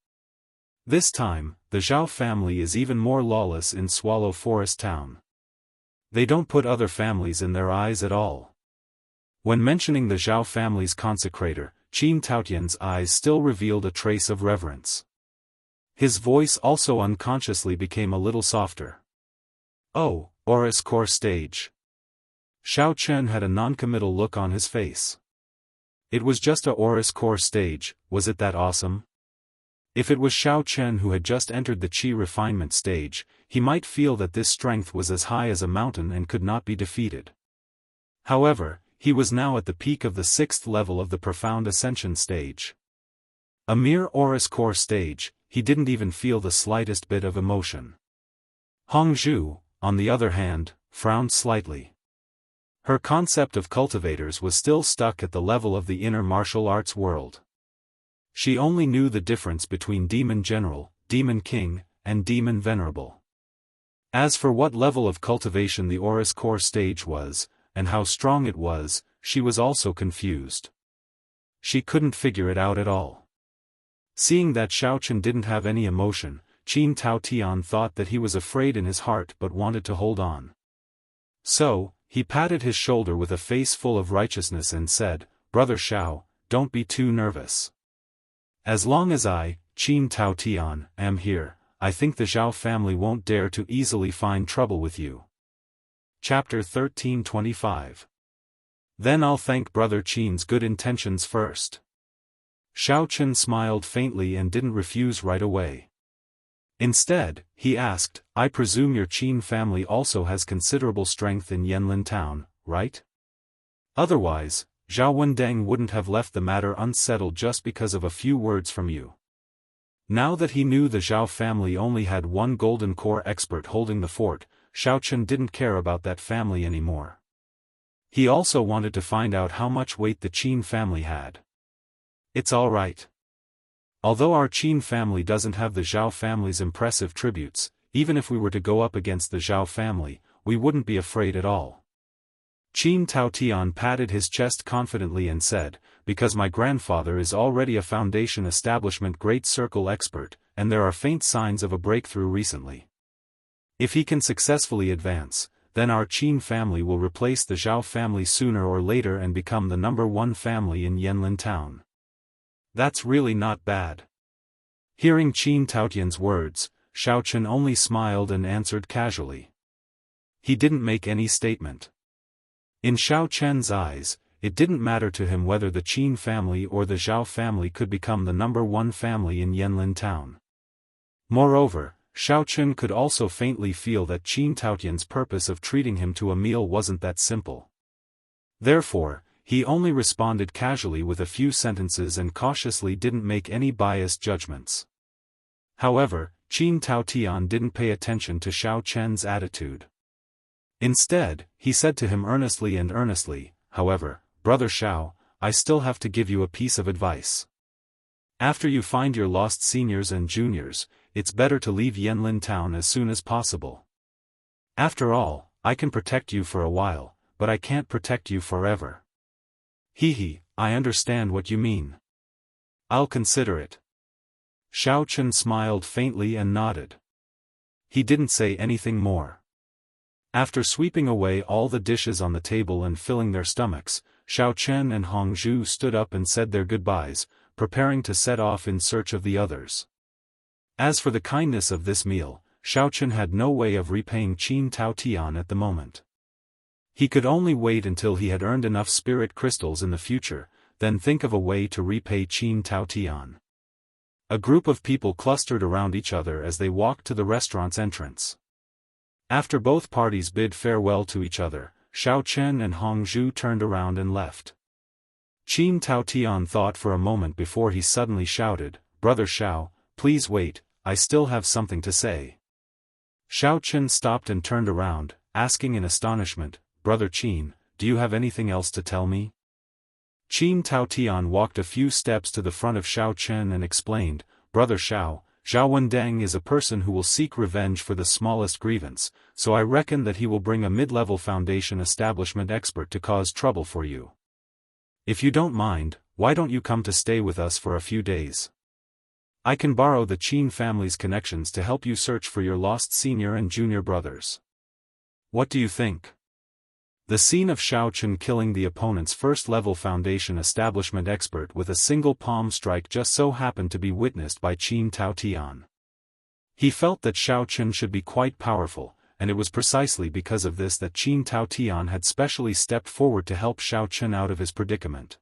This time, the Zhao family is even more lawless in Swallow Forest Town. They don't put other families in their eyes at all. When mentioning the Zhao family's consecrator, Qin Taotian's eyes still revealed a trace of reverence. His voice also unconsciously became a little softer. Oh, Oris core stage. Xiao Chen had a non-committal look on his face. It was just a Oris core stage, was it that awesome? If it was Xiao Chen who had just entered the Qi refinement stage, he might feel that this strength was as high as a mountain and could not be defeated. However, he was now at the peak of the 6th level of the profound ascension stage. A mere Oris core stage, he didn't even feel the slightest bit of emotion. Hongzhu, on the other hand, frowned slightly. Her concept of cultivators was still stuck at the level of the inner martial arts world. She only knew the difference between Demon General, Demon King, and Demon Venerable. As for what level of cultivation the Oris core stage was, and how strong it was, she was also confused. She couldn't figure it out at all. Seeing that Xiao Chen didn't have any emotion, Qin Taotian thought that he was afraid in his heart but wanted to hold on. So, he patted his shoulder with a face full of righteousness and said, "Brother Xiao, don't be too nervous. As long as I, Qin Taotian, am here, I think the Zhao family won't dare to easily find trouble with you." Chapter 1325. Then I'll thank Brother Qin's good intentions first. Xiao Chen smiled faintly and didn't refuse right away. Instead, he asked, "I presume your Qin family also has considerable strength in Yanlin Town, right? Otherwise, Zhao Wendang wouldn't have left the matter unsettled just because of a few words from you." Now that he knew the Zhao family only had one golden core expert holding the fort, Xiao Chen didn't care about that family anymore. He also wanted to find out how much weight the Qin family had. It's all right. Although our Qin family doesn't have the Zhao family's impressive tributes, even if we were to go up against the Zhao family, we wouldn't be afraid at all. Qin Taotian patted his chest confidently and said, "Because my grandfather is already a Foundation Establishment Great Circle expert, and there are faint signs of a breakthrough recently. If he can successfully advance, then our Qin family will replace the Zhao family sooner or later and become the #1 family in Yanlin Town. That's really not bad." Hearing Qin Taotian's words, Xiao Chen only smiled and answered casually. He didn't make any statement. In Xiao Chen's eyes, it didn't matter to him whether the Qin family or the Zhao family could become the #1 family in Yanlin Town. Moreover, Xiao Chen could also faintly feel that Qin Taotian's purpose of treating him to a meal wasn't that simple. Therefore, he only responded casually with a few sentences and cautiously didn't make any biased judgments. However, Qin Taotian didn't pay attention to Xiao Chen's attitude. Instead, he said to him earnestly, "However, Brother Xiao, I still have to give you a piece of advice. After you find your lost seniors and juniors, it's better to leave Yanlin Town as soon as possible. After all, I can protect you for a while, but I can't protect you forever." I understand what you mean. I'll consider it." Xiao Chen smiled faintly and nodded. He didn't say anything more. After sweeping away all the dishes on the table and filling their stomachs, Xiao Chen and Hongzhu stood up and said their goodbyes, preparing to set off in search of the others. As for the kindness of this meal, Xiao Chen had no way of repaying Qin Taotian at the moment. He could only wait until he had earned enough spirit crystals in the future, then think of a way to repay Qin Taotian. A group of people clustered around each other as they walked to the restaurant's entrance. After both parties bid farewell to each other, Xiao Chen and Hong Zhu turned around and left. Qin Taotian thought for a moment before he suddenly shouted, "Brother Xiao, please wait, I still have something to say." Xiao Chen stopped and turned around, asking in astonishment, "Brother Qin, do you have anything else to tell me?" Qin Taotian walked a few steps to the front of Xiao Chen and explained, "Brother Xiao, Zhao Wendang is a person who will seek revenge for the smallest grievance, so I reckon that he will bring a mid-level foundation establishment expert to cause trouble for you. If you don't mind, why don't you come to stay with us for a few days? I can borrow the Qin family's connections to help you search for your lost senior and junior brothers. What do you think?" The scene of Xiao Chen killing the opponent's first-level foundation establishment expert with a single palm strike just so happened to be witnessed by Qin Taotian. He felt that Xiao Chen should be quite powerful, and it was precisely because of this that Qin Taotian had specially stepped forward to help Xiao Chen out of his predicament.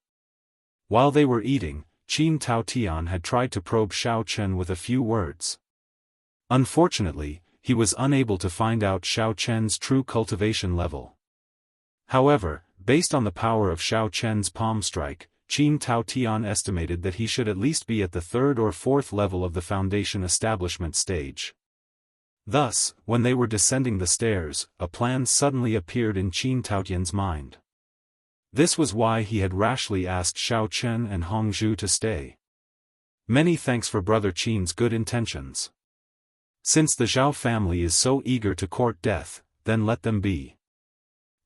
While they were eating, Qin Taotian had tried to probe Xiao Chen with a few words. Unfortunately, he was unable to find out Xiao Chen's true cultivation level. However, based on the power of Xiao Chen's palm strike, Qin Taotian estimated that he should at least be at the third or fourth level of the foundation establishment stage. Thus, when they were descending the stairs, a plan suddenly appeared in Qin Taotian's mind. This was why he had rashly asked Xiao Chen and Hong Zhu to stay. Many thanks for Brother Qin's good intentions. Since the Zhao family is so eager to court death, then let them be.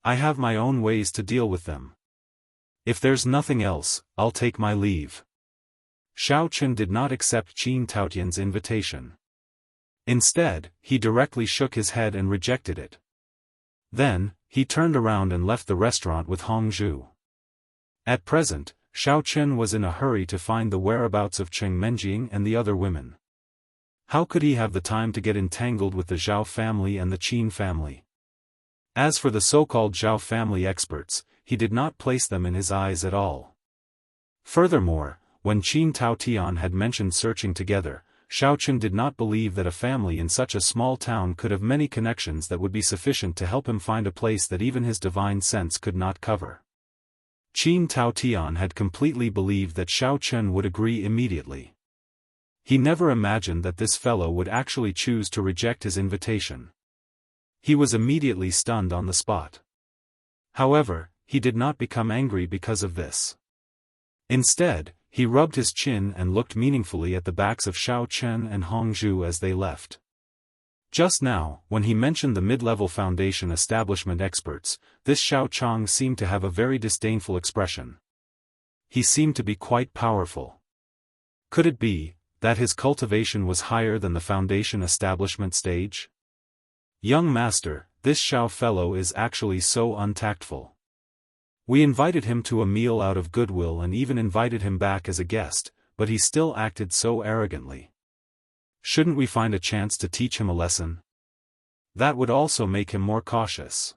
I have my own ways to deal with them. If there's nothing else, I'll take my leave. Xiao Chen did not accept Qin Taotian's invitation. Instead, he directly shook his head and rejected it. Then, he turned around and left the restaurant with Hong Zhu. At present, Xiao Chen was in a hurry to find the whereabouts of Cheng Menjing and the other women. How could he have the time to get entangled with the Zhao family and the Qin family? As for the so-called Zhao family experts, he did not place them in his eyes at all. Furthermore, when Qin Taotian had mentioned searching together, Xiao Chen did not believe that a family in such a small town could have many connections that would be sufficient to help him find a place that even his divine sense could not cover. Qin Taotian had completely believed that Xiao Chen would agree immediately. He never imagined that this fellow would actually choose to reject his invitation. He was immediately stunned on the spot. However, he did not become angry because of this. Instead, he rubbed his chin and looked meaningfully at the backs of Xiao Chen and Hong Zhu as they left. Just now, when he mentioned the mid-level foundation establishment experts, this Xiao Chang seemed to have a very disdainful expression. He seemed to be quite powerful. Could it be that his cultivation was higher than the foundation establishment stage? Young master, this Xiao fellow is actually so untactful. We invited him to a meal out of goodwill and even invited him back as a guest, but he still acted so arrogantly. Shouldn't we find a chance to teach him a lesson? That would also make him more cautious.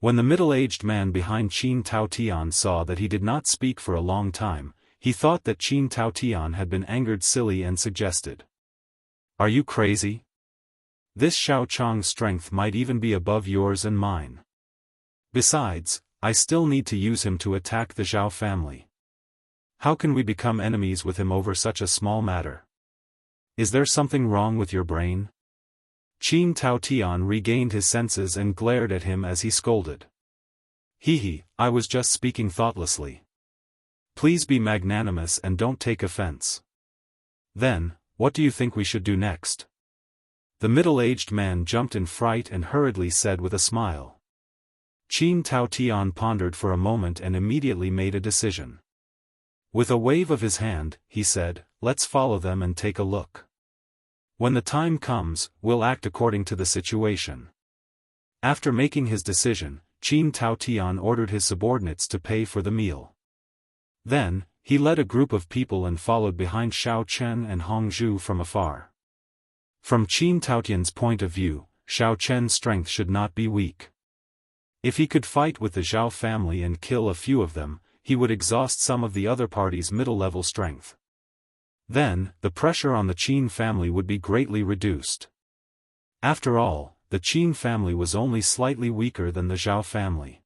When the middle-aged man behind Qin Taotian saw that he did not speak for a long time, he thought that Qin Taotian had been angered silly and suggested, "Are you crazy? This Xiao Chang's strength might even be above yours and mine. Besides, I still need to use him to attack the Zhao family. How can we become enemies with him over such a small matter? Is there something wrong with your brain?" Qin Taotian regained his senses and glared at him as he scolded. "Hee, I was just speaking thoughtlessly. Please be magnanimous and don't take offense. Then, what do you think we should do next?" The middle-aged man jumped in fright and hurriedly said with a smile. Qin Taotian pondered for a moment and immediately made a decision. With a wave of his hand, he said, "Let's follow them and take a look. When the time comes, we'll act according to the situation." After making his decision, Qin Taotian ordered his subordinates to pay for the meal. Then, he led a group of people and followed behind Xiao Chen and Hong Zhu from afar. From Qin Taotian's point of view, Xiao Chen's strength should not be weak. If he could fight with the Zhao family and kill a few of them, he would exhaust some of the other party's middle-level strength. Then, the pressure on the Qin family would be greatly reduced. After all, the Qin family was only slightly weaker than the Zhao family.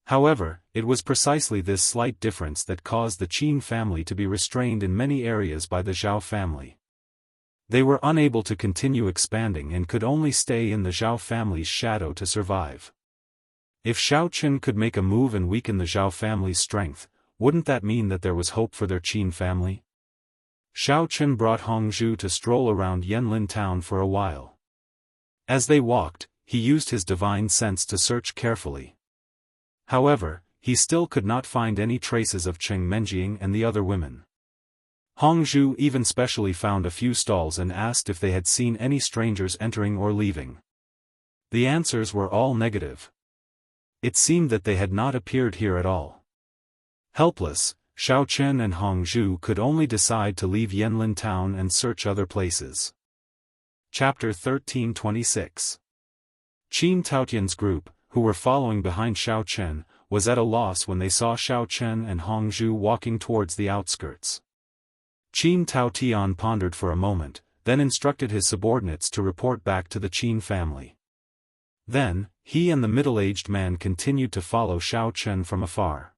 However, it was precisely this slight difference that caused the Qin family to be restrained in many areas by the Zhao family. They were unable to continue expanding and could only stay in the Zhao family's shadow to survive. If Xiao Qin could make a move and weaken the Zhao family's strength, wouldn't that mean that there was hope for their Qin family? Xiao Qin brought Hongzhu to stroll around Yanlin town for a while. As they walked, he used his divine sense to search carefully. However, he still could not find any traces of Cheng Menjing and the other women. Hongzhu even specially found a few stalls and asked if they had seen any strangers entering or leaving. The answers were all negative. It seemed that they had not appeared here at all. Helpless, Xiao Chen and Hongzhu could only decide to leave Yanlin town and search other places. Chapter 1326. Qin Taotian's group, who were following behind Xiao Chen, was at a loss when they saw Xiao Chen and Hongzhu walking towards the outskirts. Qin Taotian pondered for a moment, then instructed his subordinates to report back to the Qin family. Then, he and the middle-aged man continued to follow Xiao Chen from afar.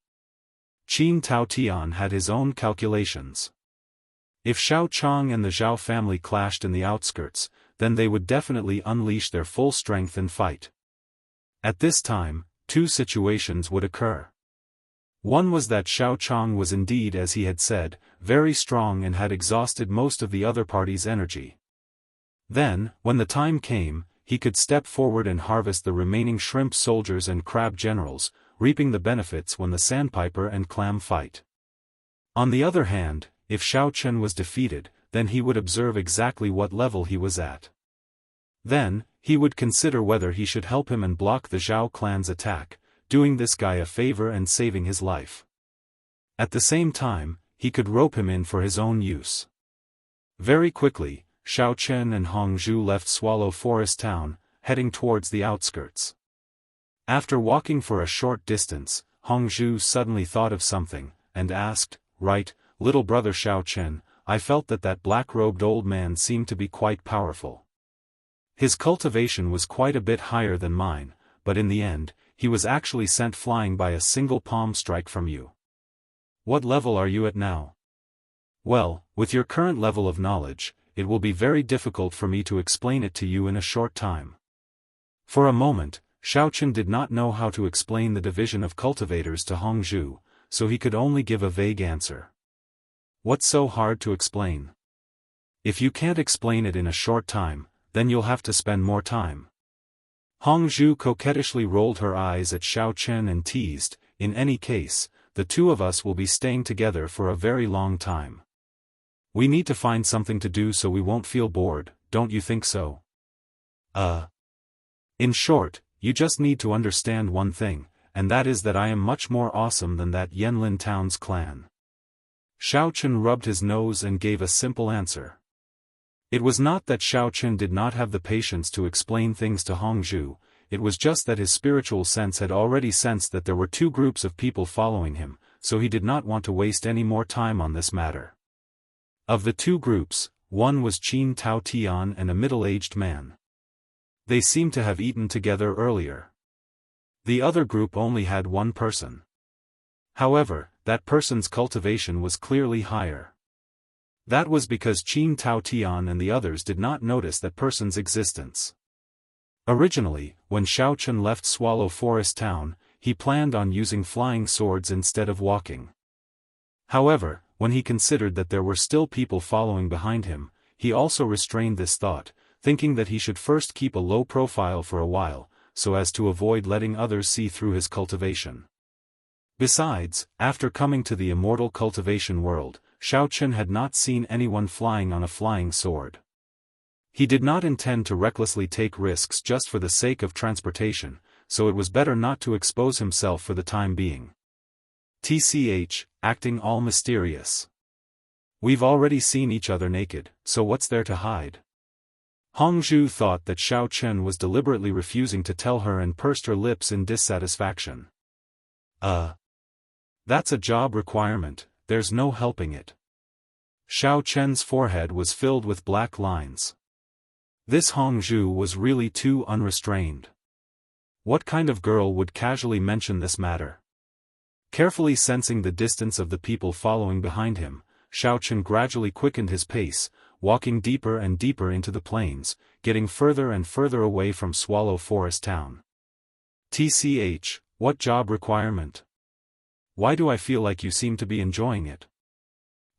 Qin Taotian had his own calculations. If Xiao Chang and the Zhao family clashed in the outskirts, then they would definitely unleash their full strength and fight. At this time, two situations would occur. One was that Xiao Chang was indeed, as he had said, very strong and had exhausted most of the other party's energy. Then, when the time came, he could step forward and harvest the remaining shrimp soldiers and crab generals, reaping the benefits when the sandpiper and clam fight. On the other hand, if Xiao Chen was defeated, then he would observe exactly what level he was at. Then, he would consider whether he should help him and block the Zhao clan's attack, doing this guy a favor and saving his life. At the same time, he could rope him in for his own use. Very quickly, Xiao Chen and Hongzhu left Swallow Forest town, heading towards the outskirts. After walking for a short distance, Hongzhu suddenly thought of something, and asked, "Right, little brother Xiao Chen, I felt that black-robed old man seemed to be quite powerful. His cultivation was quite a bit higher than mine, but in the end, he was actually sent flying by a single palm strike from you. What level are you at now?" "Well, with your current level of knowledge, it will be very difficult for me to explain it to you in a short time." For a moment, Xiao Chen did not know how to explain the division of cultivators to Hongzhu, so he could only give a vague answer. "What's so hard to explain?" "If you can't explain it in a short time, then you'll have to spend more time." Hongzhu coquettishly rolled her eyes at Xiao Chen and teased, "In any case, the two of us will be staying together for a very long time. We need to find something to do so we won't feel bored, don't you think so?" In short, you just need to understand one thing, and that is that I am much more awesome than that Yanlin town's clan." Xiao Chen rubbed his nose and gave a simple answer. It was not that Xiao Chen did not have the patience to explain things to Hongzhu, it was just that his spiritual sense had already sensed that there were two groups of people following him, so he did not want to waste any more time on this matter. Of the two groups, one was Qin Taotian and a middle-aged man. They seemed to have eaten together earlier. The other group only had one person. However, that person's cultivation was clearly higher. That was because Qin Taotian and the others did not notice that person's existence. Originally, when Xiao Chen left Swallow Forest town, he planned on using flying swords instead of walking. However, when he considered that there were still people following behind him, he also restrained this thought, thinking that he should first keep a low profile for a while, so as to avoid letting others see through his cultivation. Besides, after coming to the immortal cultivation world, Xiao Chen had not seen anyone flying on a flying sword. He did not intend to recklessly take risks just for the sake of transportation, so it was better not to expose himself for the time being. TCH, acting all mysterious. We've already seen each other naked, so what's there to hide? Hongzhu thought that Xiao Chen was deliberately refusing to tell her and pursed her lips in dissatisfaction. That's a job requirement, there's no helping it. Xiao Chen's forehead was filled with black lines. This Hongzhu was really too unrestrained. What kind of girl would casually mention this matter? Carefully sensing the distance of the people following behind him, Xiaochen gradually quickened his pace, walking deeper and deeper into the plains, getting further and further away from Swallow Forest Town. TCH, what job requirement? Why do I feel like you seem to be enjoying it?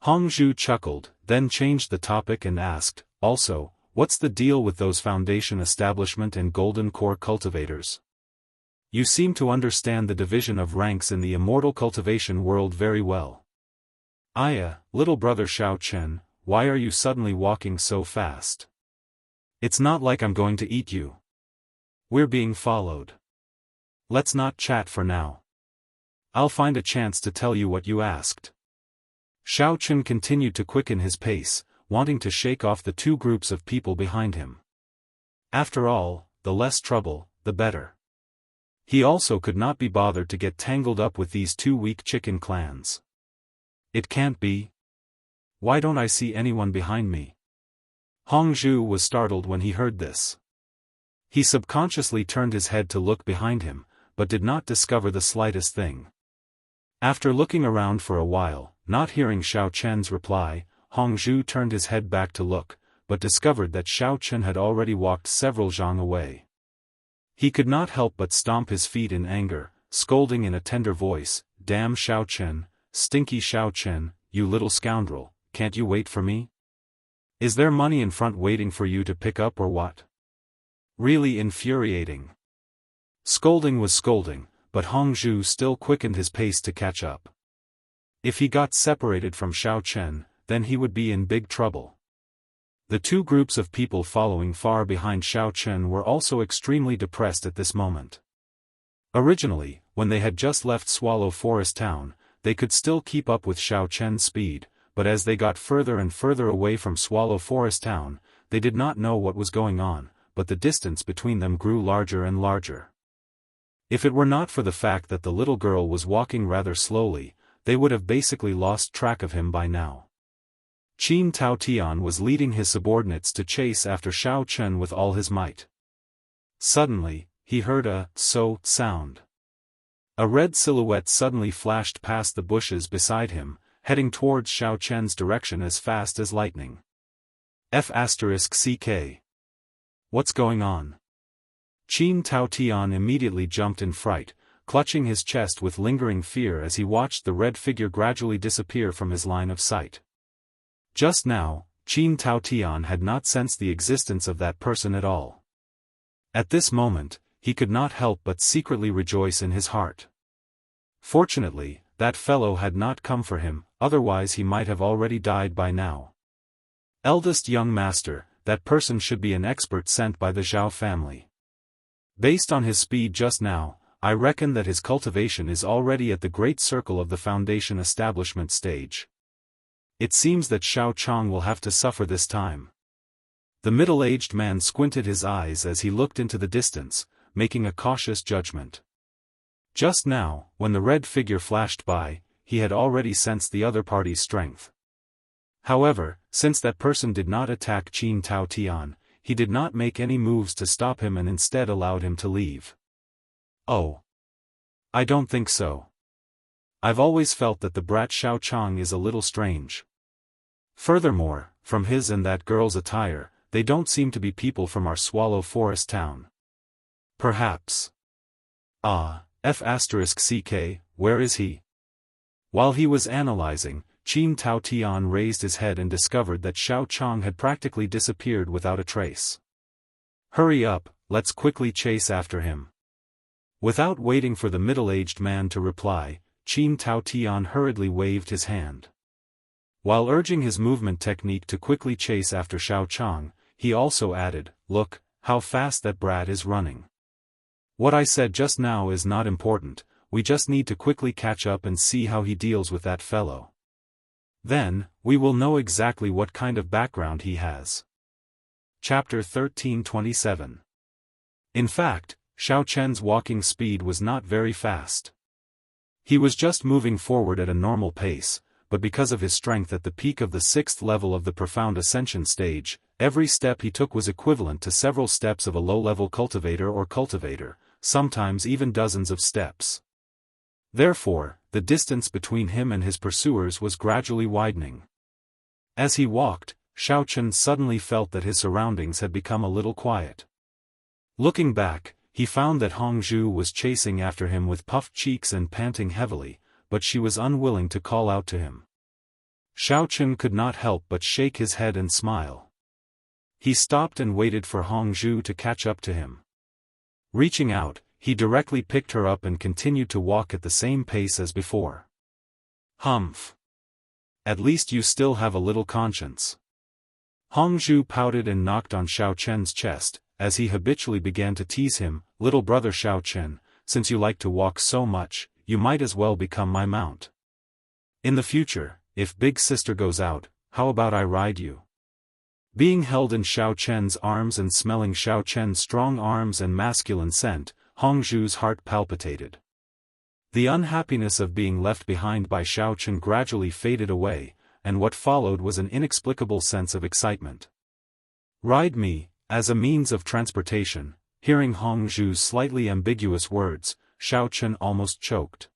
Hongzhu chuckled, then changed the topic and asked, also, what's the deal with those Foundation Establishment and Golden Core cultivators? You seem to understand the division of ranks in the immortal cultivation world very well. Little brother Xiaochen, why are you suddenly walking so fast? It's not like I'm going to eat you. We're being followed. Let's not chat for now. I'll find a chance to tell you what you asked. Xiaochen continued to quicken his pace, wanting to shake off the two groups of people behind him. After all, the less trouble, the better. He also could not be bothered to get tangled up with these two weak chicken clans. It can't be. Why don't I see anyone behind me? Hongzhu was startled when he heard this. He subconsciously turned his head to look behind him, but did not discover the slightest thing. After looking around for a while, not hearing Xiaochen's reply, Hongzhu turned his head back to look, but discovered that Xiaochen had already walked several zhang away. He could not help but stomp his feet in anger, scolding in a tender voice, "Damn Xiaochen, stinky Xiaochen, you little scoundrel, can't you wait for me? Is there money in front waiting for you to pick up or what?" Really infuriating. Scolding was scolding, but Hongzhu still quickened his pace to catch up. If he got separated from Xiaochen, then he would be in big trouble. The two groups of people following far behind Xiaochen were also extremely depressed at this moment. Originally, when they had just left Swallow Forest Town, they could still keep up with Xiaochen's speed, but as they got further and further away from Swallow Forest Town, they did not know what was going on, but the distance between them grew larger and larger. If it were not for the fact that the little girl was walking rather slowly, they would have basically lost track of him by now. Qin Taotian was leading his subordinates to chase after Xiaochen with all his might. Suddenly, he heard a sound. A red silhouette suddenly flashed past the bushes beside him, heading towards Xiaochen's direction as fast as lightning. F***CK. What's going on? Qin Taotian immediately jumped in fright, clutching his chest with lingering fear as he watched the red figure gradually disappear from his line of sight. Just now, Qin Taotian had not sensed the existence of that person at all. At this moment, he could not help but secretly rejoice in his heart. Fortunately, that fellow had not come for him, otherwise he might have already died by now. Eldest young master, that person should be an expert sent by the Zhao family. Based on his speed just now, I reckon that his cultivation is already at the great circle of the Foundation establishment stage. It seems that Xiao Chang will have to suffer this time. The middle-aged man squinted his eyes as he looked into the distance, making a cautious judgment. Just now, when the red figure flashed by, he had already sensed the other party's strength. However, since that person did not attack Qin Taotian, he did not make any moves to stop him and instead allowed him to leave. Oh. I don't think so. I've always felt that the brat Xiao Chang is a little strange. Furthermore, from his and that girl's attire, they don't seem to be people from our Swallow Forest Town. Perhaps. F***CK, where is he? While he was analyzing, Qin Taotian raised his head and discovered that Xiao Chang had practically disappeared without a trace. Hurry up, let's quickly chase after him. Without waiting for the middle-aged man to reply, Qin Taotian hurriedly waved his hand. While urging his movement technique to quickly chase after Xiao Chang, he also added, "Look, how fast that brat is running. What I said just now is not important, we just need to quickly catch up and see how he deals with that fellow. Then, we will know exactly what kind of background he has." Chapter 1327. In fact, Xiao Chen's walking speed was not very fast. He was just moving forward at a normal pace, but because of his strength at the peak of the 6th level of the Profound Ascension stage, Every step he took was equivalent to several steps of a low-level cultivator, sometimes even dozens of steps. Therefore, the distance between him and his pursuers was gradually widening. As he walked, Xiao Chen suddenly felt that his surroundings had become a little quiet. Looking back, he found that Hongzhu was chasing after him with puffed cheeks and panting heavily, but she was unwilling to call out to him. Xiao Chen could not help but shake his head and smile. He stopped and waited for Hongzhu to catch up to him. Reaching out, he directly picked her up and continued to walk at the same pace as before. Humph. At least you still have a little conscience. Hongzhu pouted and knocked on Xiao Chen's chest, as he habitually began to tease him. Little brother Xiao Chen, since you like to walk so much, you might as well become my mount. In the future, if big sister goes out, how about I ride you? Being held in Xiao Chen's arms and smelling Xiao Chen's strong arms and masculine scent, Hongzhu's heart palpitated. The unhappiness of being left behind by Xiao Chen gradually faded away, and what followed was an inexplicable sense of excitement. Ride me, as a means of transportation. Hearing Hongzhu's slightly ambiguous words, Xiao Chen almost choked.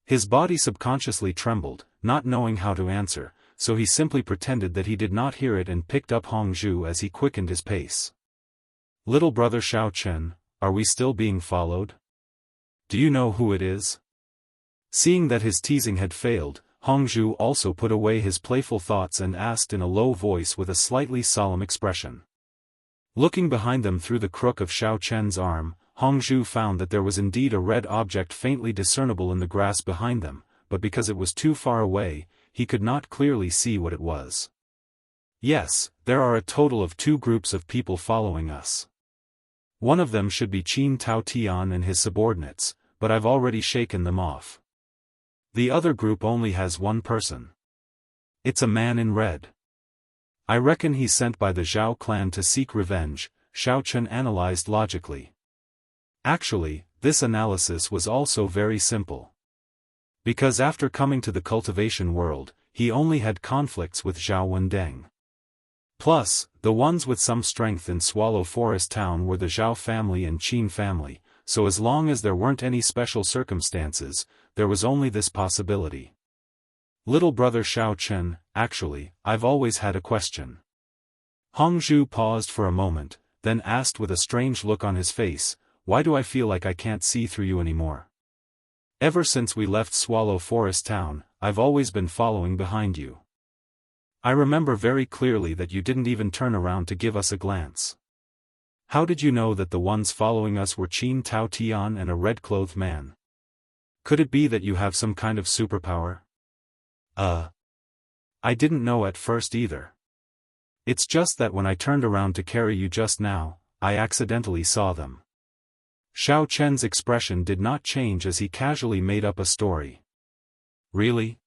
His body subconsciously trembled, not knowing how to answer, so he simply pretended that he did not hear it and picked up Hongzhu as he quickened his pace. Little brother Xiao Chen, are we still being followed? Do you know who it is? Seeing that his teasing had failed, Hongzhu also put away his playful thoughts and asked in a low voice with a slightly solemn expression. Looking behind them through the crook of Xiao Chen's arm, Hongzhu found that there was indeed a red object faintly discernible in the grass behind them, but because it was too far away, he could not clearly see what it was. Yes, there are a total of 2 groups of people following us. One of them should be Qin Tao Tian and his subordinates, but I've already shaken them off. The other group only has 1 person. It's a man in red. I reckon he's sent by the Zhao clan to seek revenge, Xiao Chen analyzed logically. Actually, this analysis was also very simple. Because after coming to the cultivation world, he only had conflicts with Zhao Wendeng. Plus, the ones with some strength in Swallow Forest Town were the Zhao family and Qin family, so as long as there weren't any special circumstances, there was only this possibility. Little brother Xiao Chen, actually, I've always had a question. Hongzhu paused for a moment, then asked with a strange look on his face, why do I feel like I can't see through you anymore? Ever since we left Swallow Forest Town, I've always been following behind you. I remember very clearly that you didn't even turn around to give us a glance. How did you know that the ones following us were Qin Tao Tian and a red-clothed man? Could it be that you have some kind of superpower? I didn't know at first either. It's just that when I turned around to carry you just now, I accidentally saw them. Xiao Chen's expression did not change as he casually made up a story. Really?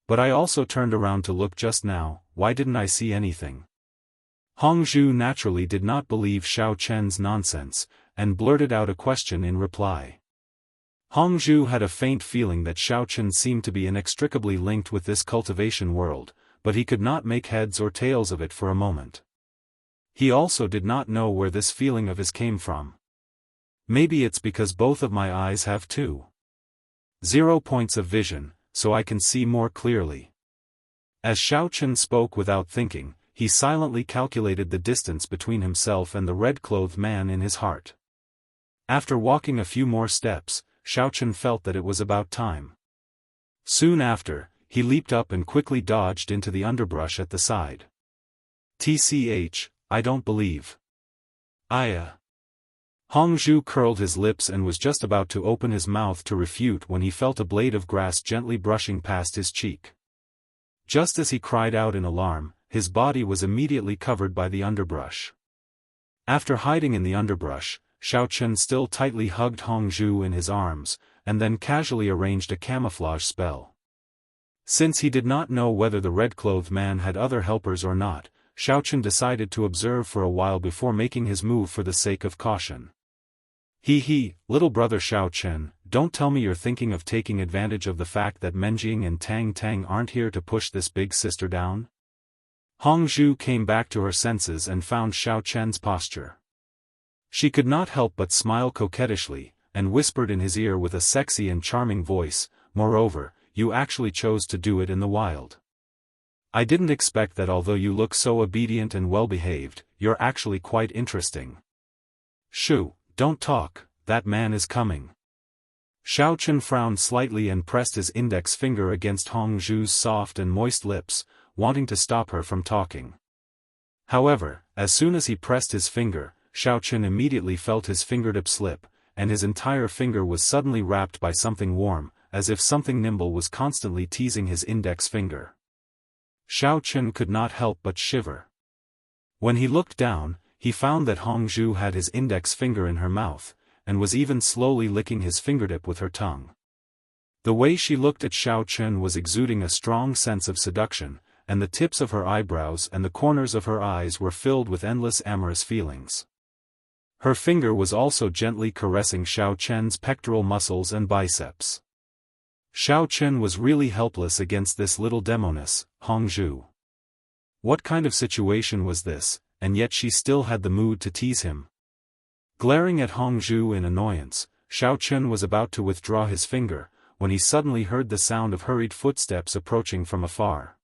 But I also turned around to look just now, why didn't I see anything? Hongzhu naturally did not believe Xiao Chen's nonsense, and blurted out a question in reply. Hongzhu had a faint feeling that Xiao Chen seemed to be inextricably linked with this cultivation world, but he could not make heads or tails of it for a moment. He also did not know where this feeling of his came from. Maybe it's because both of my eyes have 0 points of vision, so I can see more clearly. As Xiao Chen spoke without thinking, he silently calculated the distance between himself and the red-clothed man in his heart. After walking a few more steps, Xiao Chen felt that it was about time. Soon after, he leaped up and quickly dodged into the underbrush at the side. TCH, I don't believe. Hongzhu curled his lips and was just about to open his mouth to refute when he felt a blade of grass gently brushing past his cheek. Just as he cried out in alarm, his body was immediately covered by the underbrush. After hiding in the underbrush, Xiao Chen still tightly hugged Hongzhu in his arms, and then casually arranged a camouflage spell. Since he did not know whether the red-clothed man had other helpers or not, Xiao Chen decided to observe for a while before making his move for the sake of caution. Little brother Xiao Chen, don't tell me you're thinking of taking advantage of the fact that Menjing and Tang Tang aren't here to push this big sister down? Hongzhu came back to her senses and found Xiao Chen's posture. She could not help but smile coquettishly, and whispered in his ear with a sexy and charming voice, "Moreover, you actually chose to do it in the wild. I didn't expect that although you look so obedient and well-behaved, you're actually quite interesting." "Shoo, don't talk, that man is coming." Xiao Chen frowned slightly and pressed his index finger against Hongzhu's soft and moist lips, wanting to stop her from talking. However, as soon as he pressed his finger, Xiao Chen immediately felt his fingertip slip, and his entire finger was suddenly wrapped by something warm, as if something nimble was constantly teasing his index finger. Xiao Chen could not help but shiver. When he looked down, he found that Hongzhu had his index finger in her mouth, and was even slowly licking his fingertip with her tongue. The way she looked at Xiao Chen was exuding a strong sense of seduction, and the tips of her eyebrows and the corners of her eyes were filled with endless amorous feelings. Her finger was also gently caressing Xiao Chen's pectoral muscles and biceps. Xiao Chen was really helpless against this little demoness, Hongzhu. What kind of situation was this, and yet she still had the mood to tease him? Glaring at Hongzhu in annoyance, Xiao Chen was about to withdraw his finger, when he suddenly heard the sound of hurried footsteps approaching from afar.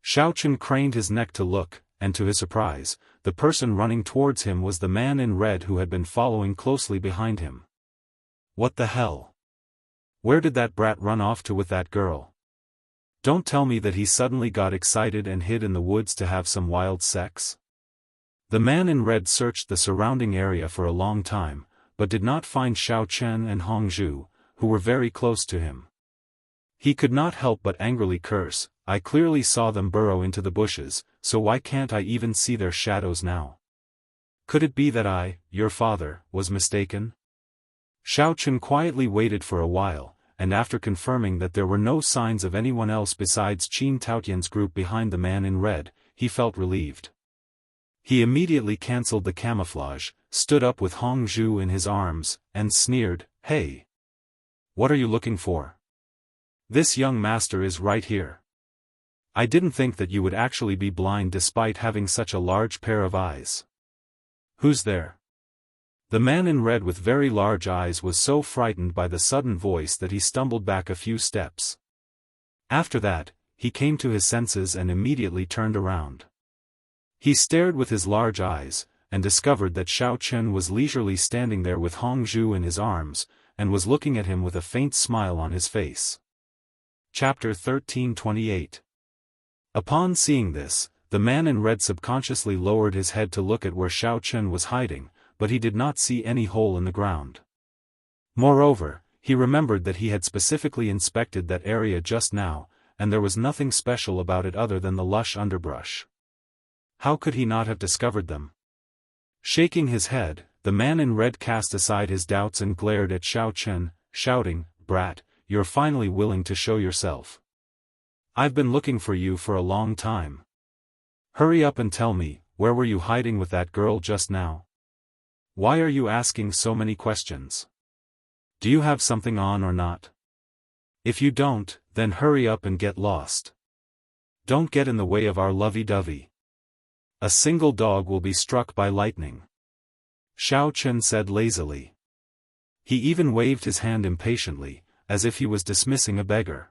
Xiao Chen craned his neck to look, and to his surprise, the person running towards him was the man in red who had been following closely behind him. What the hell? Where did that brat run off to with that girl? Don't tell me that he suddenly got excited and hid in the woods to have some wild sex. The man in red searched the surrounding area for a long time, but did not find Xiao Chen and Hongzhu, who were very close to him. He could not help but angrily curse, "I clearly saw them burrow into the bushes, so why can't I even see their shadows now? Could it be that I, your father, was mistaken?" Xiao Chen quietly waited for a while, and after confirming that there were no signs of anyone else besides Qin Taotian's group behind the man in red, he felt relieved. He immediately cancelled the camouflage, stood up with Hongzhu in his arms, and sneered, "Hey! What are you looking for? This young master is right here. I didn't think that you would actually be blind despite having such a large pair of eyes. Who's there?" The man in red with very large eyes was so frightened by the sudden voice that he stumbled back a few steps. After that, he came to his senses and immediately turned around. He stared with his large eyes, and discovered that Xiao Chen was leisurely standing there with Hongzhu in his arms, and was looking at him with a faint smile on his face. Chapter 1328. Upon seeing this, the man in red subconsciously lowered his head to look at where Xiao Chen was hiding, but he did not see any hole in the ground. Moreover, he remembered that he had specifically inspected that area just now, and there was nothing special about it other than the lush underbrush. How could he not have discovered them? Shaking his head, the man in red cast aside his doubts and glared at Xiao Chen, shouting, "Brat, you're finally willing to show yourself. I've been looking for you for a long time. Hurry up and tell me, where were you hiding with that girl just now? Why are you asking so many questions? Do you have something on or not? If you don't, then hurry up and get lost. Don't get in the way of our lovey-dovey. A single dog will be struck by lightning." Xiao Chen said lazily. He even waved his hand impatiently, as if he was dismissing a beggar.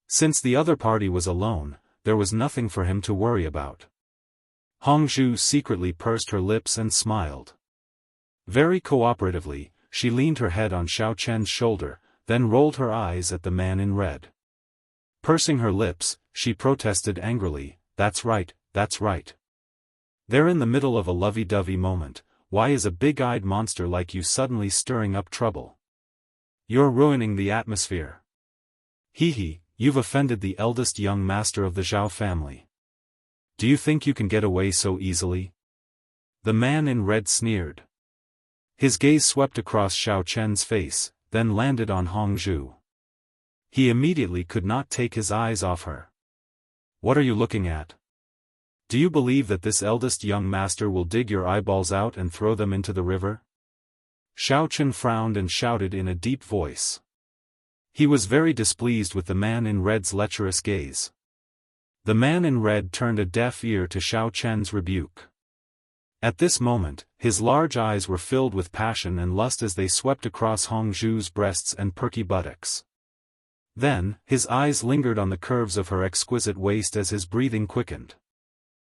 Since the other party was alone, there was nothing for him to worry about. Hongzhu secretly pursed her lips and smiled. Very cooperatively, she leaned her head on Xiao Chen's shoulder, then rolled her eyes at the man in red. Pursing her lips, she protested angrily, "That's right, that's right. They're in the middle of a lovey-dovey moment. Why is a big-eyed monster like you suddenly stirring up trouble? You're ruining the atmosphere. Hee, you've offended the eldest young master of the Zhao family. Do you think you can get away so easily?" The man in red sneered. His gaze swept across Xiao Chen's face, then landed on Hongzhu. He immediately could not take his eyes off her. "What are you looking at? Do you believe that this eldest young master will dig your eyeballs out and throw them into the river?" Xiao Chen frowned and shouted in a deep voice. He was very displeased with the man in red's lecherous gaze. The man in red turned a deaf ear to Xiao Chen's rebuke. At this moment, his large eyes were filled with passion and lust as they swept across Hongzhu's breasts and perky buttocks. Then, his eyes lingered on the curves of her exquisite waist as his breathing quickened.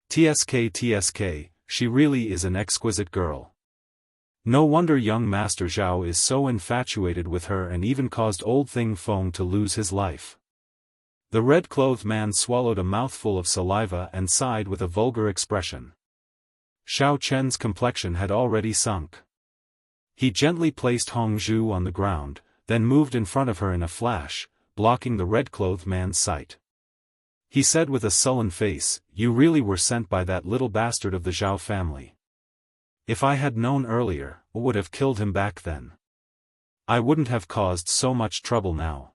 TSK, she really is an exquisite girl. No wonder young Master Zhao is so infatuated with her and even caused old Thing Feng to lose his life. The red-clothed man swallowed a mouthful of saliva and sighed with a vulgar expression. Xiao Chen's complexion had already sunk. He gently placed Hongzhu on the ground, then moved in front of her in a flash, blocking the red-clothed man's sight. He said with a sullen face, "You really were sent by that little bastard of the Zhao family. If I had known earlier, I would have killed him back then. I wouldn't have caused so much trouble now."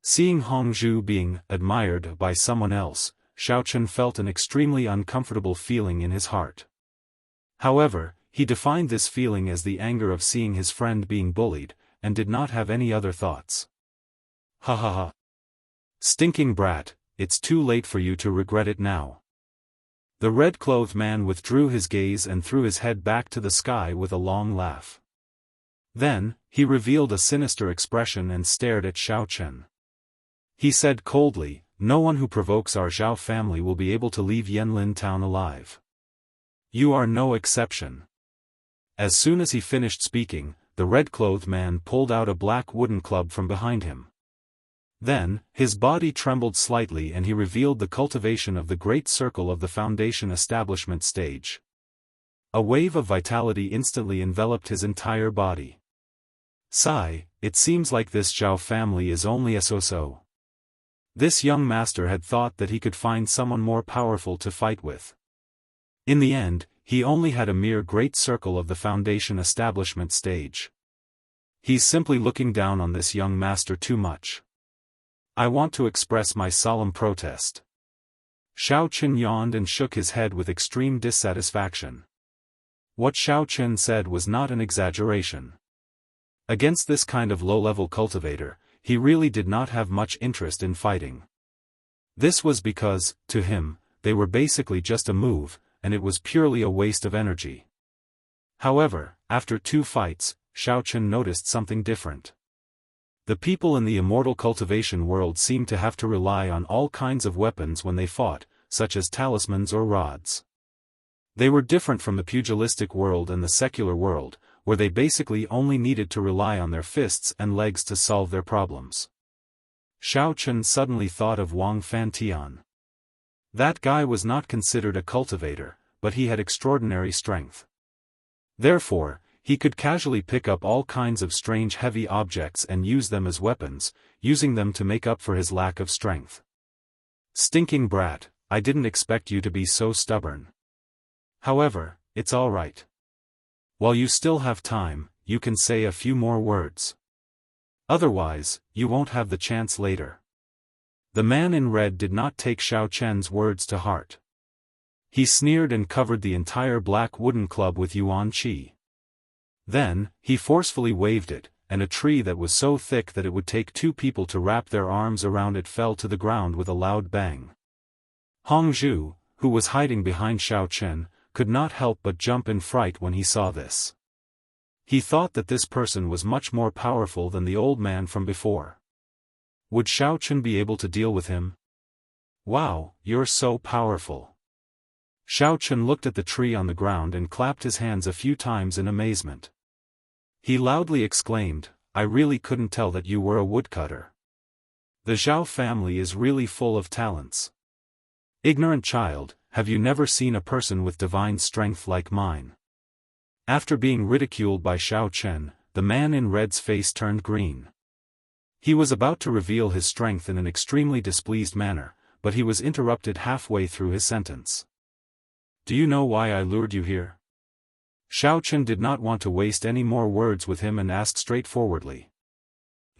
Seeing Hongzhu being admired by someone else, Xiao Chen felt an extremely uncomfortable feeling in his heart. However, he defined this feeling as the anger of seeing his friend being bullied, and did not have any other thoughts. Ha ha ha. Stinking brat, it's too late for you to regret it now. The red-clothed man withdrew his gaze and threw his head back to the sky with a long laugh. Then, he revealed a sinister expression and stared at Xiao Chen. He said coldly, "No one who provokes our Zhao family will be able to leave Yanlin town alive. You are no exception." As soon as he finished speaking, the red-clothed man pulled out a black wooden club from behind him. Then, his body trembled slightly and he revealed the cultivation of the great circle of the foundation establishment stage. A wave of vitality instantly enveloped his entire body. Sigh, it seems like this Zhao family is only a so-so. This young master had thought that he could find someone more powerful to fight with. In the end, he only had a mere great circle of the foundation establishment stage. He's simply looking down on this young master too much. I want to express my solemn protest. Xiao Chen yawned and shook his head with extreme dissatisfaction. What Xiao Chen said was not an exaggeration. Against this kind of low-level cultivator, he really did not have much interest in fighting. This was because, to him, they were basically just a move, and it was purely a waste of energy. However, after 2 fights, Xiao Chen noticed something different. The people in the immortal cultivation world seemed to have to rely on all kinds of weapons when they fought, such as talismans or rods. They were different from the pugilistic world and the secular world, where they basically only needed to rely on their fists and legs to solve their problems. Xiao Chen suddenly thought of Wang Fantian. That guy was not considered a cultivator, but he had extraordinary strength. Therefore, he could casually pick up all kinds of strange heavy objects and use them as weapons, using them to make up for his lack of strength. Stinking brat, I didn't expect you to be so stubborn. However, it's all right. While you still have time, you can say a few more words. Otherwise, you won't have the chance later. The man in red did not take Xiao Chen's words to heart. He sneered and covered the entire black wooden club with yuan qi. Then, he forcefully waved it, and a tree that was so thick that it would take 2 people to wrap their arms around it fell to the ground with a loud bang. Hongzhu, who was hiding behind Xiao Chen, could not help but jump in fright when he saw this. He thought that this person was much more powerful than the old man from before. Would Xiao Chen be able to deal with him? Wow, you're so powerful. Xiao Chen looked at the tree on the ground and clapped his hands a few times in amazement. He loudly exclaimed, I really couldn't tell that you were a woodcutter. The Zhao family is really full of talents. Ignorant child, have you never seen a person with divine strength like mine? After being ridiculed by Xiao Chen, the man in red's face turned green. He was about to reveal his strength in an extremely displeased manner, but he was interrupted halfway through his sentence. Do you know why I lured you here? Xiao Chen did not want to waste any more words with him and asked straightforwardly.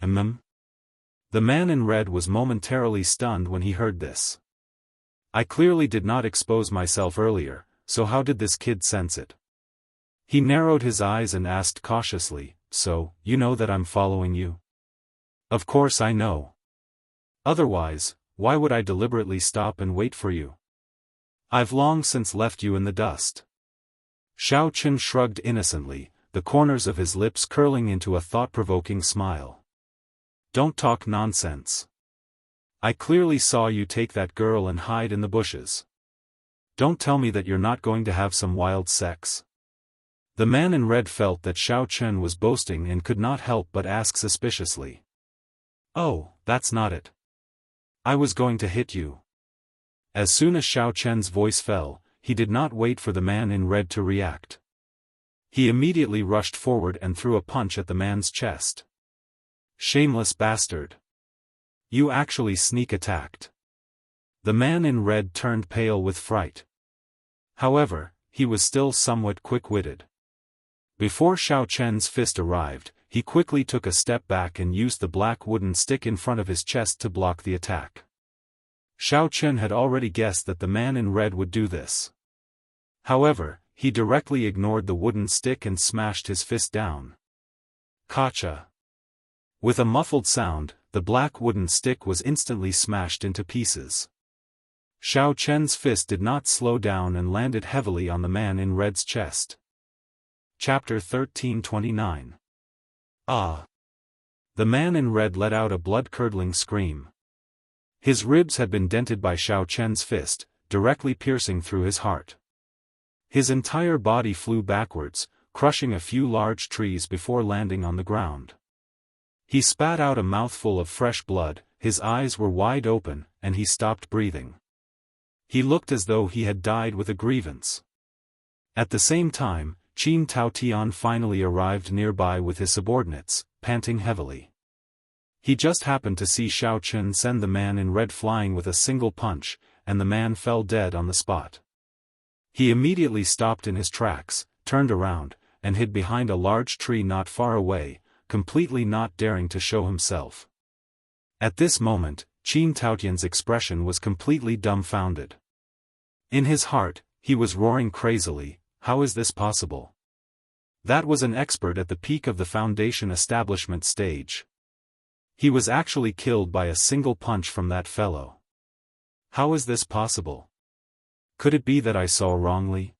The man in red was momentarily stunned when he heard this. I clearly did not expose myself earlier, so how did this kid sense it? He narrowed his eyes and asked cautiously, so, you know that I'm following you? Of course I know. Otherwise, why would I deliberately stop and wait for you? I've long since left you in the dust. Xiao Chen shrugged innocently, the corners of his lips curling into a thought-provoking smile. Don't talk nonsense. I clearly saw you take that girl and hide in the bushes. Don't tell me that you're not going to have some wild sex. The man in red felt that Xiao Chen was boasting and could not help but ask suspiciously. Oh, that's not it. I was going to hit you. As soon as Xiao Chen's voice fell, he did not wait for the man in red to react. He immediately rushed forward and threw a punch at the man's chest. Shameless bastard. You actually sneak attacked. The man in red turned pale with fright. However, he was still somewhat quick-witted. Before Xiao Chen's fist arrived, he quickly took a step back and used the black wooden stick in front of his chest to block the attack. Xiao Chen had already guessed that the man in red would do this. However, he directly ignored the wooden stick and smashed his fist down. Gotcha! With a muffled sound, the black wooden stick was instantly smashed into pieces. Xiao Chen's fist did not slow down and landed heavily on the man in red's chest. Chapter 1329. Ah! The man in red let out a blood-curdling scream. His ribs had been dented by Xiao Chen's fist, directly piercing through his heart. His entire body flew backwards, crushing a few large trees before landing on the ground. He spat out a mouthful of fresh blood, his eyes were wide open, and he stopped breathing. He looked as though he had died with a grievance. At the same time, Qin Taotian finally arrived nearby with his subordinates, panting heavily. He just happened to see Xiao Chen send the man in red flying with a single punch, and the man fell dead on the spot. He immediately stopped in his tracks, turned around, and hid behind a large tree not far away, completely not daring to show himself. At this moment, Qin Taotian's expression was completely dumbfounded. In his heart, he was roaring crazily, how is this possible? That was an expert at the peak of the foundation establishment stage. He was actually killed by a single punch from that fellow. How is this possible? Could it be that I saw wrongly?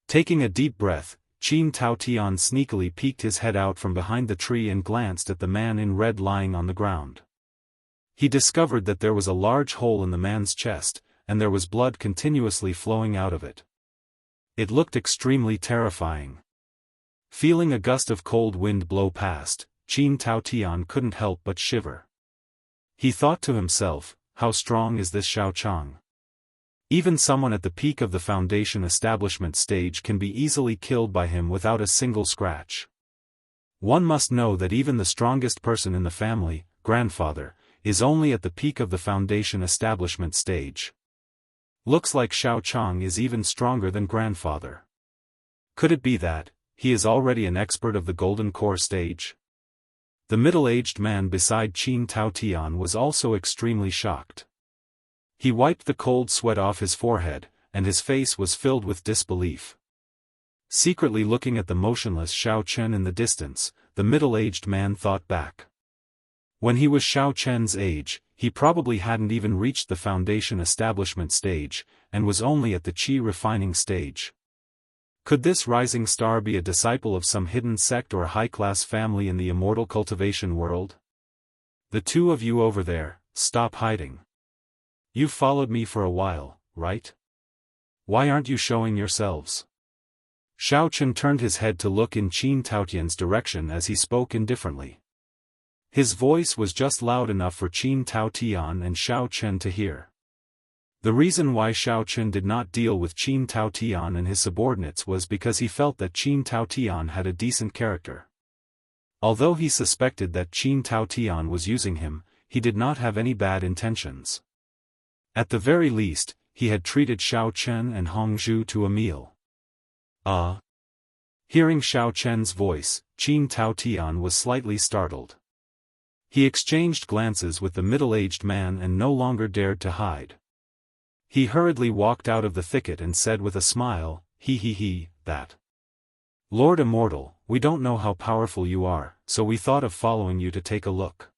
Taking a deep breath, Qin Taotian sneakily peeked his head out from behind the tree and glanced at the man in red lying on the ground. He discovered that there was a large hole in the man's chest, and there was blood continuously flowing out of it. It looked extremely terrifying. Feeling a gust of cold wind blow past, Qin Taotian couldn't help but shiver. He thought to himself, how strong is this Xiao Chang? Even someone at the peak of the foundation establishment stage can be easily killed by him without a single scratch. One must know that even the strongest person in the family, grandfather, is only at the peak of the foundation establishment stage. Looks like Xiao Chang is even stronger than grandfather. Could it be that he is already an expert of the golden core stage? The middle-aged man beside Qin Taotian was also extremely shocked. He wiped the cold sweat off his forehead, and his face was filled with disbelief. Secretly looking at the motionless Xiao Chen in the distance, the middle-aged man thought back. When he was Xiao Chen's age, he probably hadn't even reached the foundation establishment stage, and was only at the qi refining stage. Could this rising star be a disciple of some hidden sect or high-class family in the immortal cultivation world? The two of you over there, stop hiding. You've followed me for a while, right? Why aren't you showing yourselves? Xiao Chen turned his head to look in Qin Taotian's direction as he spoke indifferently. His voice was just loud enough for Qin Taotian and Xiao Chen to hear. The reason why Xiao Chen did not deal with Qin Taotian and his subordinates was because he felt that Qin Taotian had a decent character. Although he suspected that Qin Taotian was using him, he did not have any bad intentions. At the very least, he had treated Xiao Chen and Hongzhu to a meal. Hearing Xiao Chen's voice, Qin Taotian was slightly startled. He exchanged glances with the middle-aged man and no longer dared to hide. He hurriedly walked out of the thicket and said with a smile, that. Lord Immortal, we don't know how powerful you are, so we thought of following you to take a look.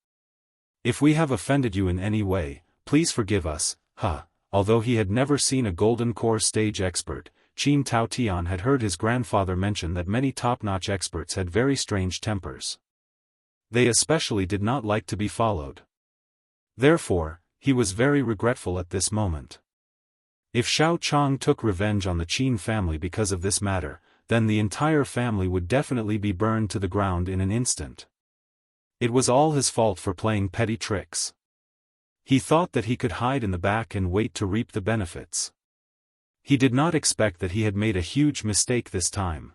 If we have offended you in any way, please forgive us, huh." Although he had never seen a golden core stage expert, Qin Tao Tian had heard his grandfather mention that many top-notch experts had very strange tempers. They especially did not like to be followed. Therefore, he was very regretful at this moment. If Xiao Chang took revenge on the Qin family because of this matter, then the entire family would definitely be burned to the ground in an instant. It was all his fault for playing petty tricks. He thought that he could hide in the back and wait to reap the benefits. He did not expect that he had made a huge mistake this time.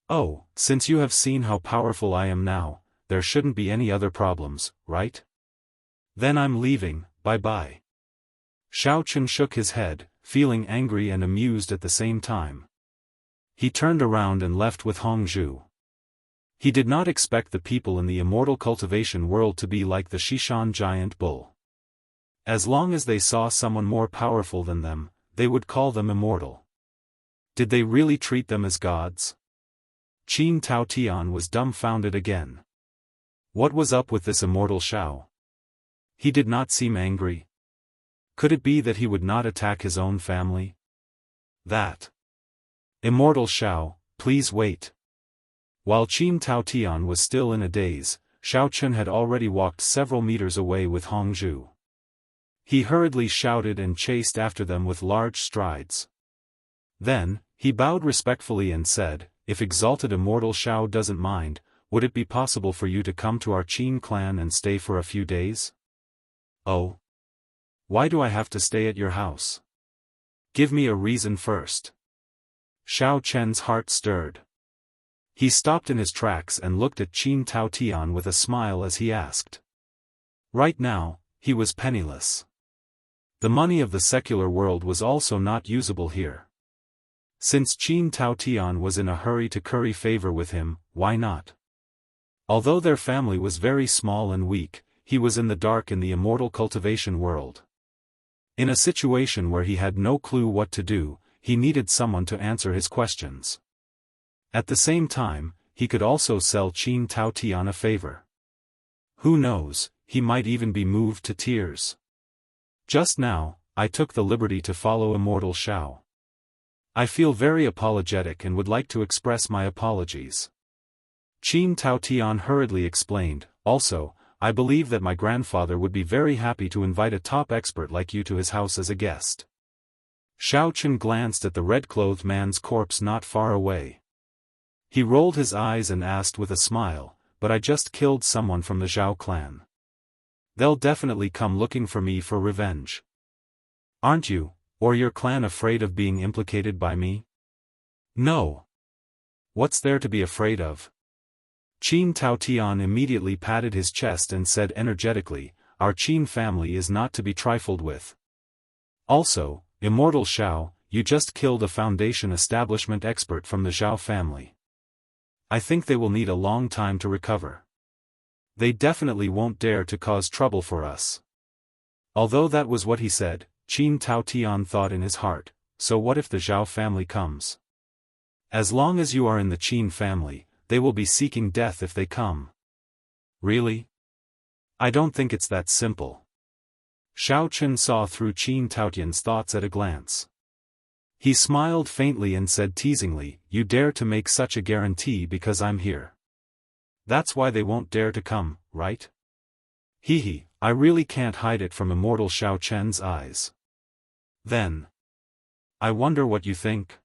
"Oh, since you have seen how powerful I am now, there shouldn't be any other problems, right? Then I'm leaving, bye-bye." Xiao Chen shook his head, feeling angry and amused at the same time. He turned around and left with Hongzhu. He did not expect the people in the immortal cultivation world to be like the Shishan giant bull. As long as they saw someone more powerful than them, they would call them immortal. Did they really treat them as gods? Qin Tao Tian was dumbfounded again. What was up with this immortal Xiao? He did not seem angry. Could it be that he would not attack his own family? That immortal Xiao, please wait. While Qin Tao Tian was still in a daze, Xiao Chen had already walked several meters away with Hongzhu. He hurriedly shouted and chased after them with large strides. Then, he bowed respectfully and said, "If exalted immortal Xiao doesn't mind, would it be possible for you to come to our Qin clan and stay for a few days?" "Oh? Why do I have to stay at your house? Give me a reason first." Xiao Chen's heart stirred. He stopped in his tracks and looked at Qin Tao Tian with a smile as he asked. Right now, he was penniless. The money of the secular world was also not usable here. Since Qin Tao Tian was in a hurry to curry favor with him, why not? Although their family was very small and weak, he was in the dark in the immortal cultivation world. In a situation where he had no clue what to do, he needed someone to answer his questions. At the same time, he could also sell Qin Tao Tian a favor. Who knows, he might even be moved to tears. Just now, I took the liberty to follow immortal Xiao. I feel very apologetic and would like to express my apologies. Qin Tao Tian hurriedly explained, also, I believe that my grandfather would be very happy to invite a top expert like you to his house as a guest. Xiao Chen glanced at the red-clothed man's corpse not far away. He rolled his eyes and asked with a smile, "But I just killed someone from the Zhao clan. They'll definitely come looking for me for revenge. Aren't you, or your clan afraid of being implicated by me?" "No. What's there to be afraid of?" Qin Tao Tian immediately patted his chest and said energetically, "Our Qin family is not to be trifled with. Also, immortal Xiao, you just killed a foundation establishment expert from the Zhao family. I think they will need a long time to recover. They definitely won't dare to cause trouble for us." Although that was what he said, Qin Tao Tian thought in his heart, so what if the Zhao family comes? As long as you are in the Qin family, they will be seeking death if they come. Really? I don't think it's that simple. Xiao Chen saw through Qin Tao Tian's thoughts at a glance. He smiled faintly and said teasingly, "You dare to make such a guarantee because I'm here. That's why they won't dare to come, right?" Hee, I really can't hide it from immortal Xiao Chen's eyes. Then, I wonder what you think?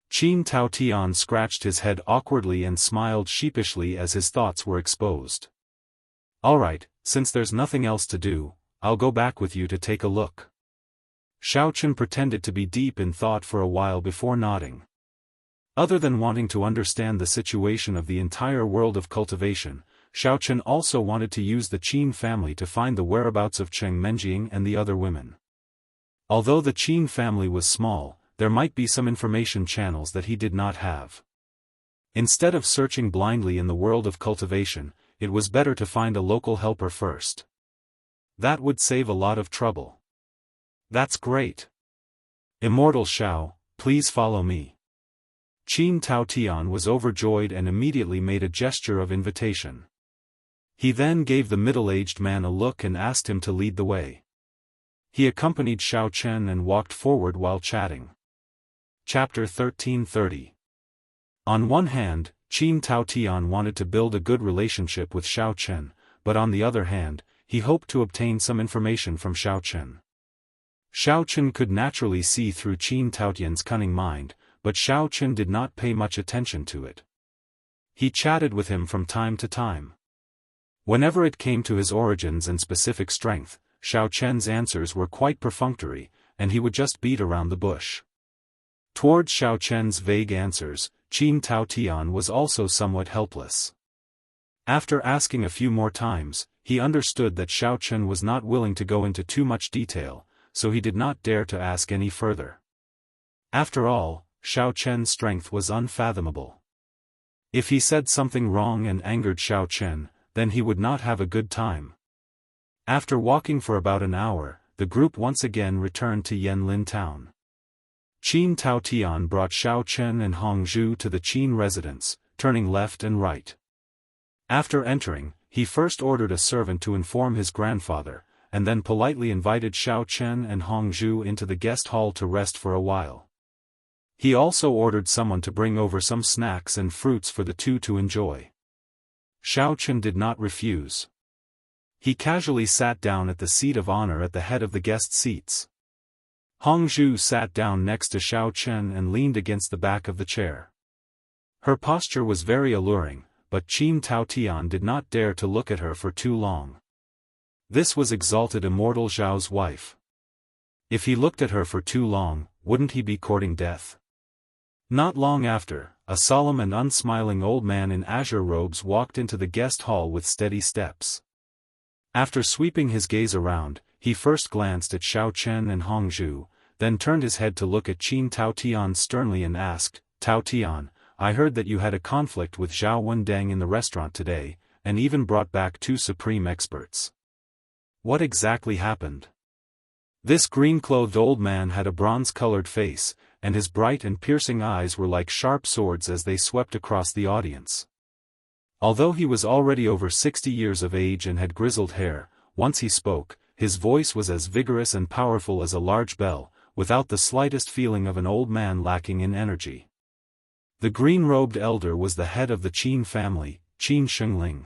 Qin Tao Tian scratched his head awkwardly and smiled sheepishly as his thoughts were exposed. Alright, since there's nothing else to do, I'll go back with you to take a look. Xiao Chen pretended to be deep in thought for a while before nodding. Other than wanting to understand the situation of the entire world of cultivation, Xiao Chen also wanted to use the Qin family to find the whereabouts of Cheng Menjing and the other women. Although the Qin family was small, there might be some information channels that he did not have. Instead of searching blindly in the world of cultivation, it was better to find a local helper first. That would save a lot of trouble. That's great. Immortal Xiao, please follow me. Qin Tao Tian was overjoyed and immediately made a gesture of invitation. He then gave the middle-aged man a look and asked him to lead the way. He accompanied Xiao Chen and walked forward while chatting. Chapter 1330. On one hand, Qin Tao Tian wanted to build a good relationship with Xiao Chen, but on the other hand, he hoped to obtain some information from Xiao Chen. Xiao Chen could naturally see through Qin Tao Tian's cunning mind, but Xiao Chen did not pay much attention to it. He chatted with him from time to time. Whenever it came to his origins and specific strength, Xiao Chen's answers were quite perfunctory, and he would just beat around the bush. Towards Xiao Chen's vague answers, Qin Tao Tian was also somewhat helpless. After asking a few more times, he understood that Xiao Chen was not willing to go into too much detail, so he did not dare to ask any further. After all, Xiao Chen's strength was unfathomable. If he said something wrong and angered Xiao Chen, then he would not have a good time. After walking for about an hour, the group once again returned to Yanlin town. Qin Tao Tian brought Xiao Chen and Hong Zhu to the Qin residence, turning left and right. After entering, he first ordered a servant to inform his grandfather, and then politely invited Xiao Chen and Hong Zhu into the guest hall to rest for a while. He also ordered someone to bring over some snacks and fruits for the two to enjoy. Xiao Chen did not refuse. He casually sat down at the seat of honor at the head of the guest seats. Hong Zhu sat down next to Xiao Chen and leaned against the back of the chair. Her posture was very alluring, but Qin Tao Tian did not dare to look at her for too long. This was exalted immortal Zhao's wife. If he looked at her for too long, wouldn't he be courting death? Not long after, a solemn and unsmiling old man in azure robes walked into the guest hall with steady steps. After sweeping his gaze around, he first glanced at Xiao Chen and Hong Zhu, then turned his head to look at Qin Tao Tian sternly and asked, "Tao Tian, I heard that you had a conflict with Zhao Wendeng in the restaurant today, and even brought back two supreme experts. What exactly happened?" This green-clothed old man had a bronze-colored face, and his bright and piercing eyes were like sharp swords as they swept across the audience. Although he was already over 60 years of age and had grizzled hair, once he spoke, his voice was as vigorous and powerful as a large bell, without the slightest feeling of an old man lacking in energy. The green-robed elder was the head of the Qin family, Qin Shengling.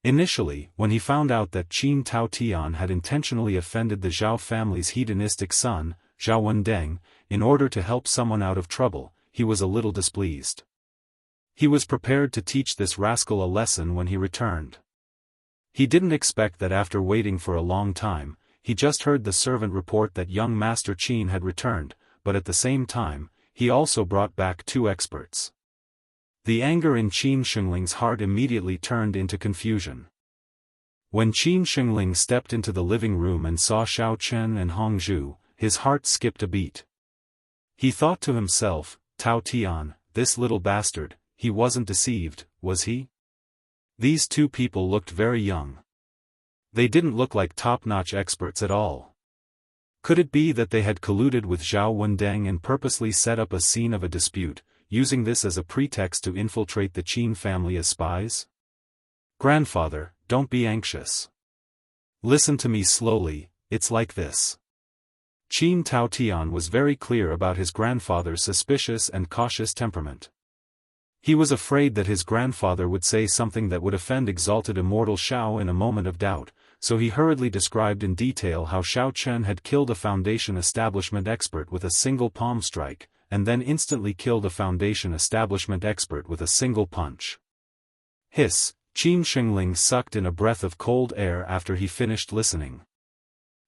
Initially, when he found out that Qin Tao Tian had intentionally offended the Zhao family's hedonistic son, Zhao Wendeng, in order to help someone out of trouble, he was a little displeased. He was prepared to teach this rascal a lesson when he returned. He didn't expect that after waiting for a long time, he just heard the servant report that young Master Qin had returned, but at the same time, he also brought back two experts. The anger in Qin Shengling's heart immediately turned into confusion. When Qin Shengling stepped into the living room and saw Xiao Chen and Hong Zhu, his heart skipped a beat. He thought to himself, "Tao Tian, this little bastard, he wasn't deceived, was he? These two people looked very young. They didn't look like top-notch experts at all. Could it be that they had colluded with Zhao Wendeng and purposely set up a scene of a dispute, using this as a pretext to infiltrate the Qin family as spies? Grandfather, don't be anxious. Listen to me slowly, it's like this." Qin Tao Tian was very clear about his grandfather's suspicious and cautious temperament. He was afraid that his grandfather would say something that would offend exalted immortal Xiao in a moment of doubt, so he hurriedly described in detail how Xiao Chen had killed a Foundation establishment expert with a single palm strike, and then instantly killed a Foundation establishment expert with a single punch. Hiss, Qin Shengling sucked in a breath of cold air after he finished listening.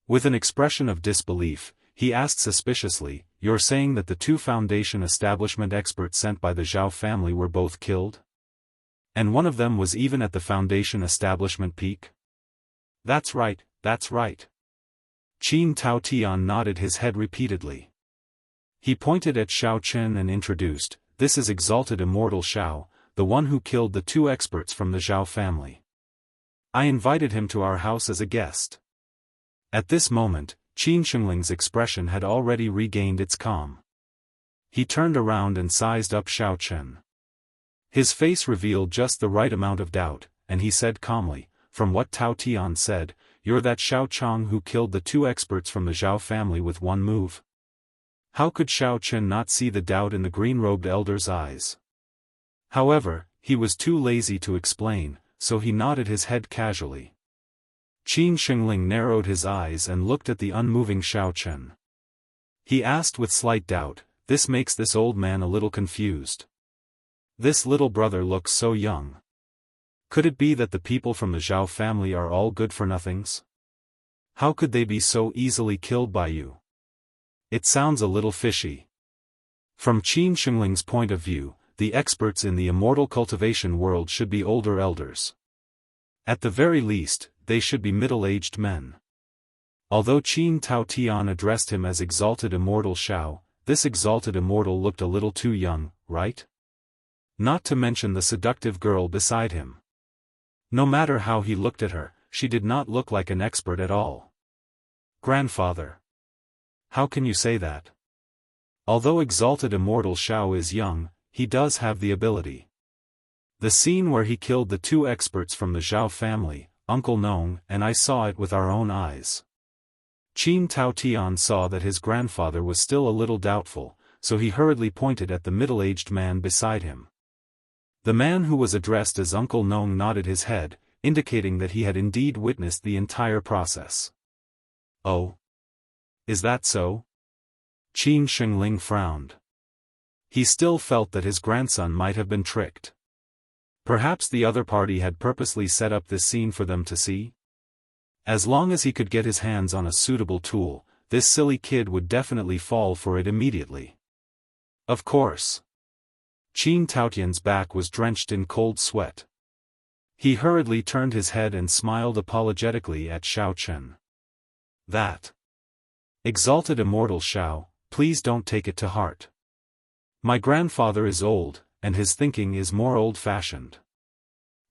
With an expression of disbelief, he asked suspiciously, "You're saying that the two Foundation establishment experts sent by the Zhao family were both killed? And one of them was even at the Foundation establishment peak?" That's right, that's right." Qin Tao Tian nodded his head repeatedly. He pointed at Xiao Chen and introduced, "This is exalted immortal Xiao, the one who killed the two experts from the Zhao family. I invited him to our house as a guest." At this moment, Qin Shengling's expression had already regained its calm. He turned around and sized up Xiao Chen. His face revealed just the right amount of doubt, and he said calmly, "From what Tao Tian said, you're that Xiao Chang who killed the two experts from the Zhao family with one move? How could Xiao Chen not see the doubt in the green-robed elder's eyes? However, he was too lazy to explain, so he nodded his head casually. Qin Shengling narrowed his eyes and looked at the unmoving Xiao Chen. He asked with slight doubt, "This makes this old man a little confused. This little brother looks so young. Could it be that the people from the Zhao family are all good-for-nothings? How could they be so easily killed by you? It sounds a little fishy." From Qin Shengling's point of view, the experts in the immortal cultivation world should be older elders. At the very least, they should be middle-aged men. Although Qin Tao Tian addressed him as Exalted Immortal Xiao, this Exalted Immortal looked a little too young, right? Not to mention the seductive girl beside him. No matter how he looked at her, she did not look like an expert at all. "Grandfather. How can you say that? Although Exalted Immortal Xiao is young, he does have the ability. The scene where he killed the two experts from the Zhao family, Uncle Nong and I saw it with our own eyes." Qin Tao Tian saw that his grandfather was still a little doubtful, so he hurriedly pointed at the middle-aged man beside him. The man who was addressed as Uncle Nong nodded his head, indicating that he had indeed witnessed the entire process. "Oh? Is that so?" Qin Shengling frowned. He still felt that his grandson might have been tricked. Perhaps the other party had purposely set up this scene for them to see? As long as he could get his hands on a suitable tool, this silly kid would definitely fall for it immediately. Of course. Qin Taotian's back was drenched in cold sweat. He hurriedly turned his head and smiled apologetically at Xiao Chen. "That. Exalted Immortal Xiao, please don't take it to heart. My grandfather is old, and his thinking is more old-fashioned.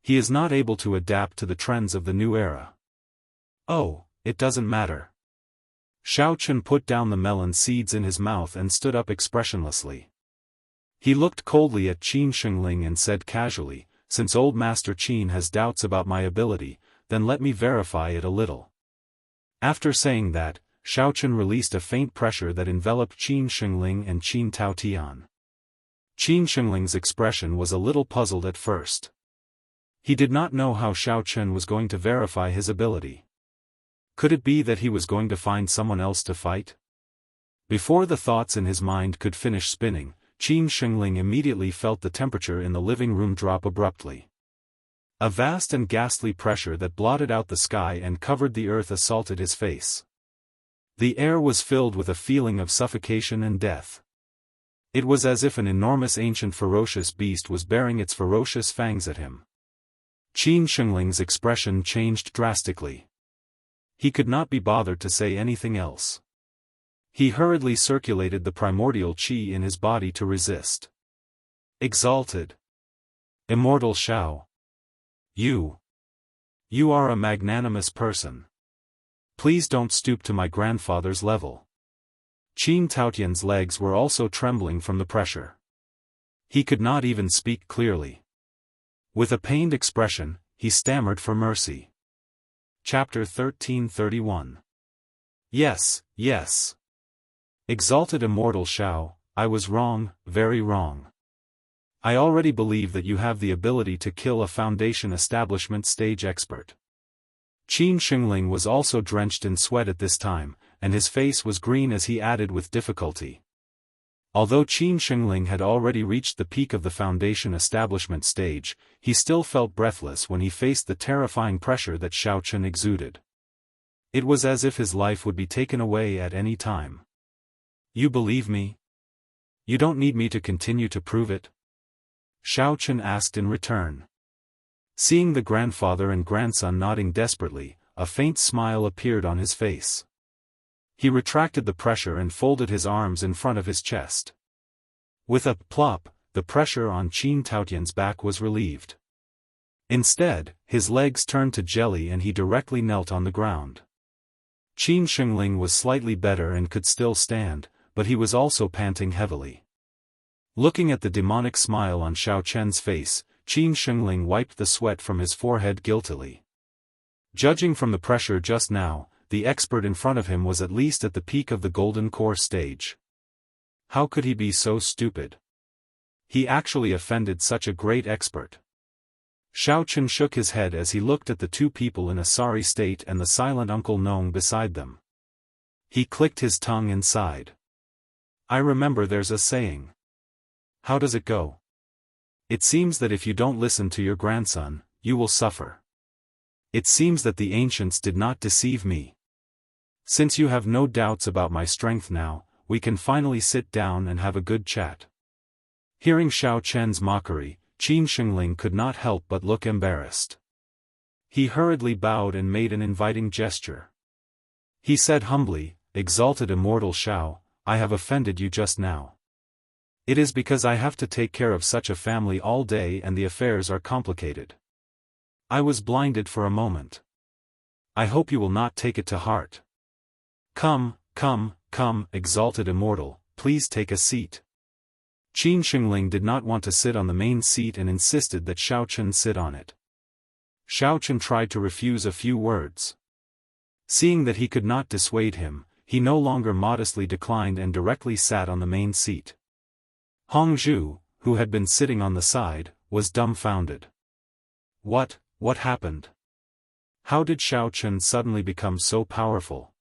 He is not able to adapt to the trends of the new era." "Oh, it doesn't matter." Xiao Chen put down the melon seeds in his mouth and stood up expressionlessly. He looked coldly at Qin Shengling and said casually, "Since old Master Qin has doubts about my ability, then let me verify it a little." After saying that, Xiao Chen released a faint pressure that enveloped Qin Shengling and Qin Tao Tian. Qin Shengling's expression was a little puzzled at first. He did not know how Xiao Chen was going to verify his ability. Could it be that he was going to find someone else to fight? Before the thoughts in his mind could finish spinning, Qin Shengling immediately felt the temperature in the living room drop abruptly. A vast and ghastly pressure that blotted out the sky and covered the earth assaulted his face. The air was filled with a feeling of suffocation and death. It was as if an enormous ancient ferocious beast was baring its ferocious fangs at him. Qin Shengling's expression changed drastically. He could not be bothered to say anything else. He hurriedly circulated the primordial qi in his body to resist. "Exalted Immortal Xiao. You are a magnanimous person. Please don't stoop to my grandfather's level." Qin Taotian's legs were also trembling from the pressure. He could not even speak clearly. With a pained expression, he stammered for mercy. Chapter 1331. Yes. Exalted Immortal Xiao, I was wrong, very wrong. I already believe that you have the ability to kill a Foundation Establishment stage expert. Qin Shengling was also drenched in sweat at this time, and his face was green as he added with difficulty. Although Qin Shengling had already reached the peak of the Foundation Establishment stage, he still felt breathless when he faced the terrifying pressure that Xiao Chen exuded. It was as if his life would be taken away at any time. "You believe me? You don't need me to continue to prove it?" Xiao Chen asked in return. Seeing the grandfather and grandson nodding desperately, a faint smile appeared on his face. He retracted the pressure and folded his arms in front of his chest. With a plop, the pressure on Qin Taotian's back was relieved. Instead, his legs turned to jelly and he directly knelt on the ground. Qin Shengling was slightly better and could still stand, but he was also panting heavily. Looking at the demonic smile on Xiao Chen's face, Qin Shengling wiped the sweat from his forehead guiltily. Judging from the pressure just now, the expert in front of him was at least at the peak of the golden core stage. How could he be so stupid? He actually offended such a great expert. Xiao Chen shook his head as he looked at the two people in a sorry state and the silent Uncle Nong beside them. He clicked his tongue and sighed. I remember there's a saying. How does it go? It seems that if you don't listen to your grandson, you will suffer. It seems that the ancients did not deceive me. Since you have no doubts about my strength now, we can finally sit down and have a good chat. Hearing Xiao Chen's mockery, Qin Shengling could not help but look embarrassed. He hurriedly bowed and made an inviting gesture. He said humbly, Exalted immortal Xiao, I have offended you just now. It is because I have to take care of such a family all day and the affairs are complicated. I was blinded for a moment. I hope you will not take it to heart. Come, exalted immortal, please take a seat. Qin Shengling did not want to sit on the main seat and insisted that Xiao Chen sit on it. Xiao Chen tried to refuse a few words. Seeing that he could not dissuade him, he no longer modestly declined and directly sat on the main seat. Hong Zhu, who had been sitting on the side, was dumbfounded. What happened? How did Xiao Chen suddenly become so powerful?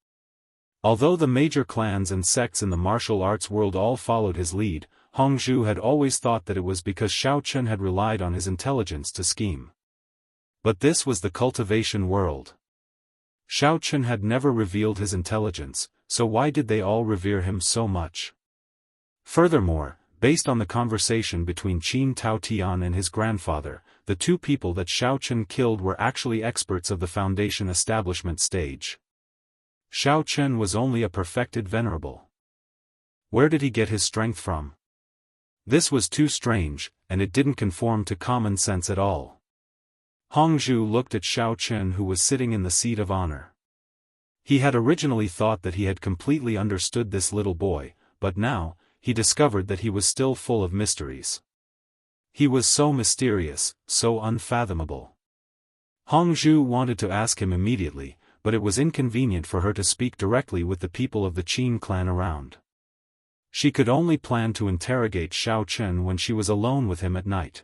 Although the major clans and sects in the martial arts world all followed his lead, Hong Zhu had always thought that it was because Xiao Chen had relied on his intelligence to scheme. But this was the cultivation world. Xiao Chen had never revealed his intelligence, so why did they all revere him so much? Furthermore, based on the conversation between Qin Taotian and his grandfather, the two people that Xiao Chen killed were actually experts of the foundation establishment stage. Xiao Chen was only a perfected venerable. Where did he get his strength from? This was too strange, and it didn't conform to common sense at all. Hong Zhu looked at Xiao Chen, who was sitting in the seat of honor. He had originally thought that he had completely understood this little boy, but now, he discovered that he was still full of mysteries. He was so mysterious, so unfathomable. Hong Zhu wanted to ask him immediately, but it was inconvenient for her to speak directly with the people of the Qin clan around. She could only plan to interrogate Xiao Chen when she was alone with him at night.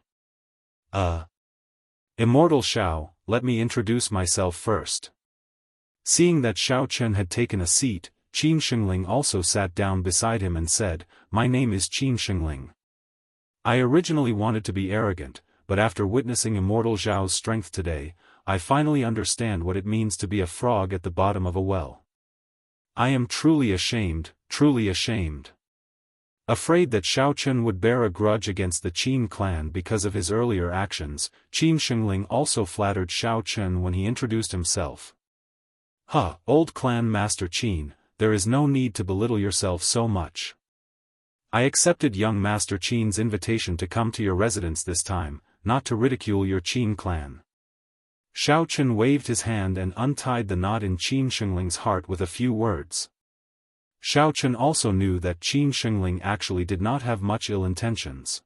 Immortal Xiao, let me introduce myself first. Seeing that Xiao Chen had taken a seat, Qin Shengling also sat down beside him and said, My name is Qin Shengling. I originally wanted to be arrogant, but after witnessing Immortal Xiao's strength today, I finally understand what it means to be a frog at the bottom of a well. I am truly ashamed, truly ashamed. Afraid that Xiao Chen would bear a grudge against the Qin clan because of his earlier actions, Qin Shengling also flattered Xiao Chen when he introduced himself. Old clan master Qin, there is no need to belittle yourself so much. I accepted young master Qin's invitation to come to your residence this time, not to ridicule your Qin clan. Xiao Chen waved his hand and untied the knot in Qin Shengling's heart with a few words. Xiao Chen also knew that Qin Shengling actually did not have much ill intentions.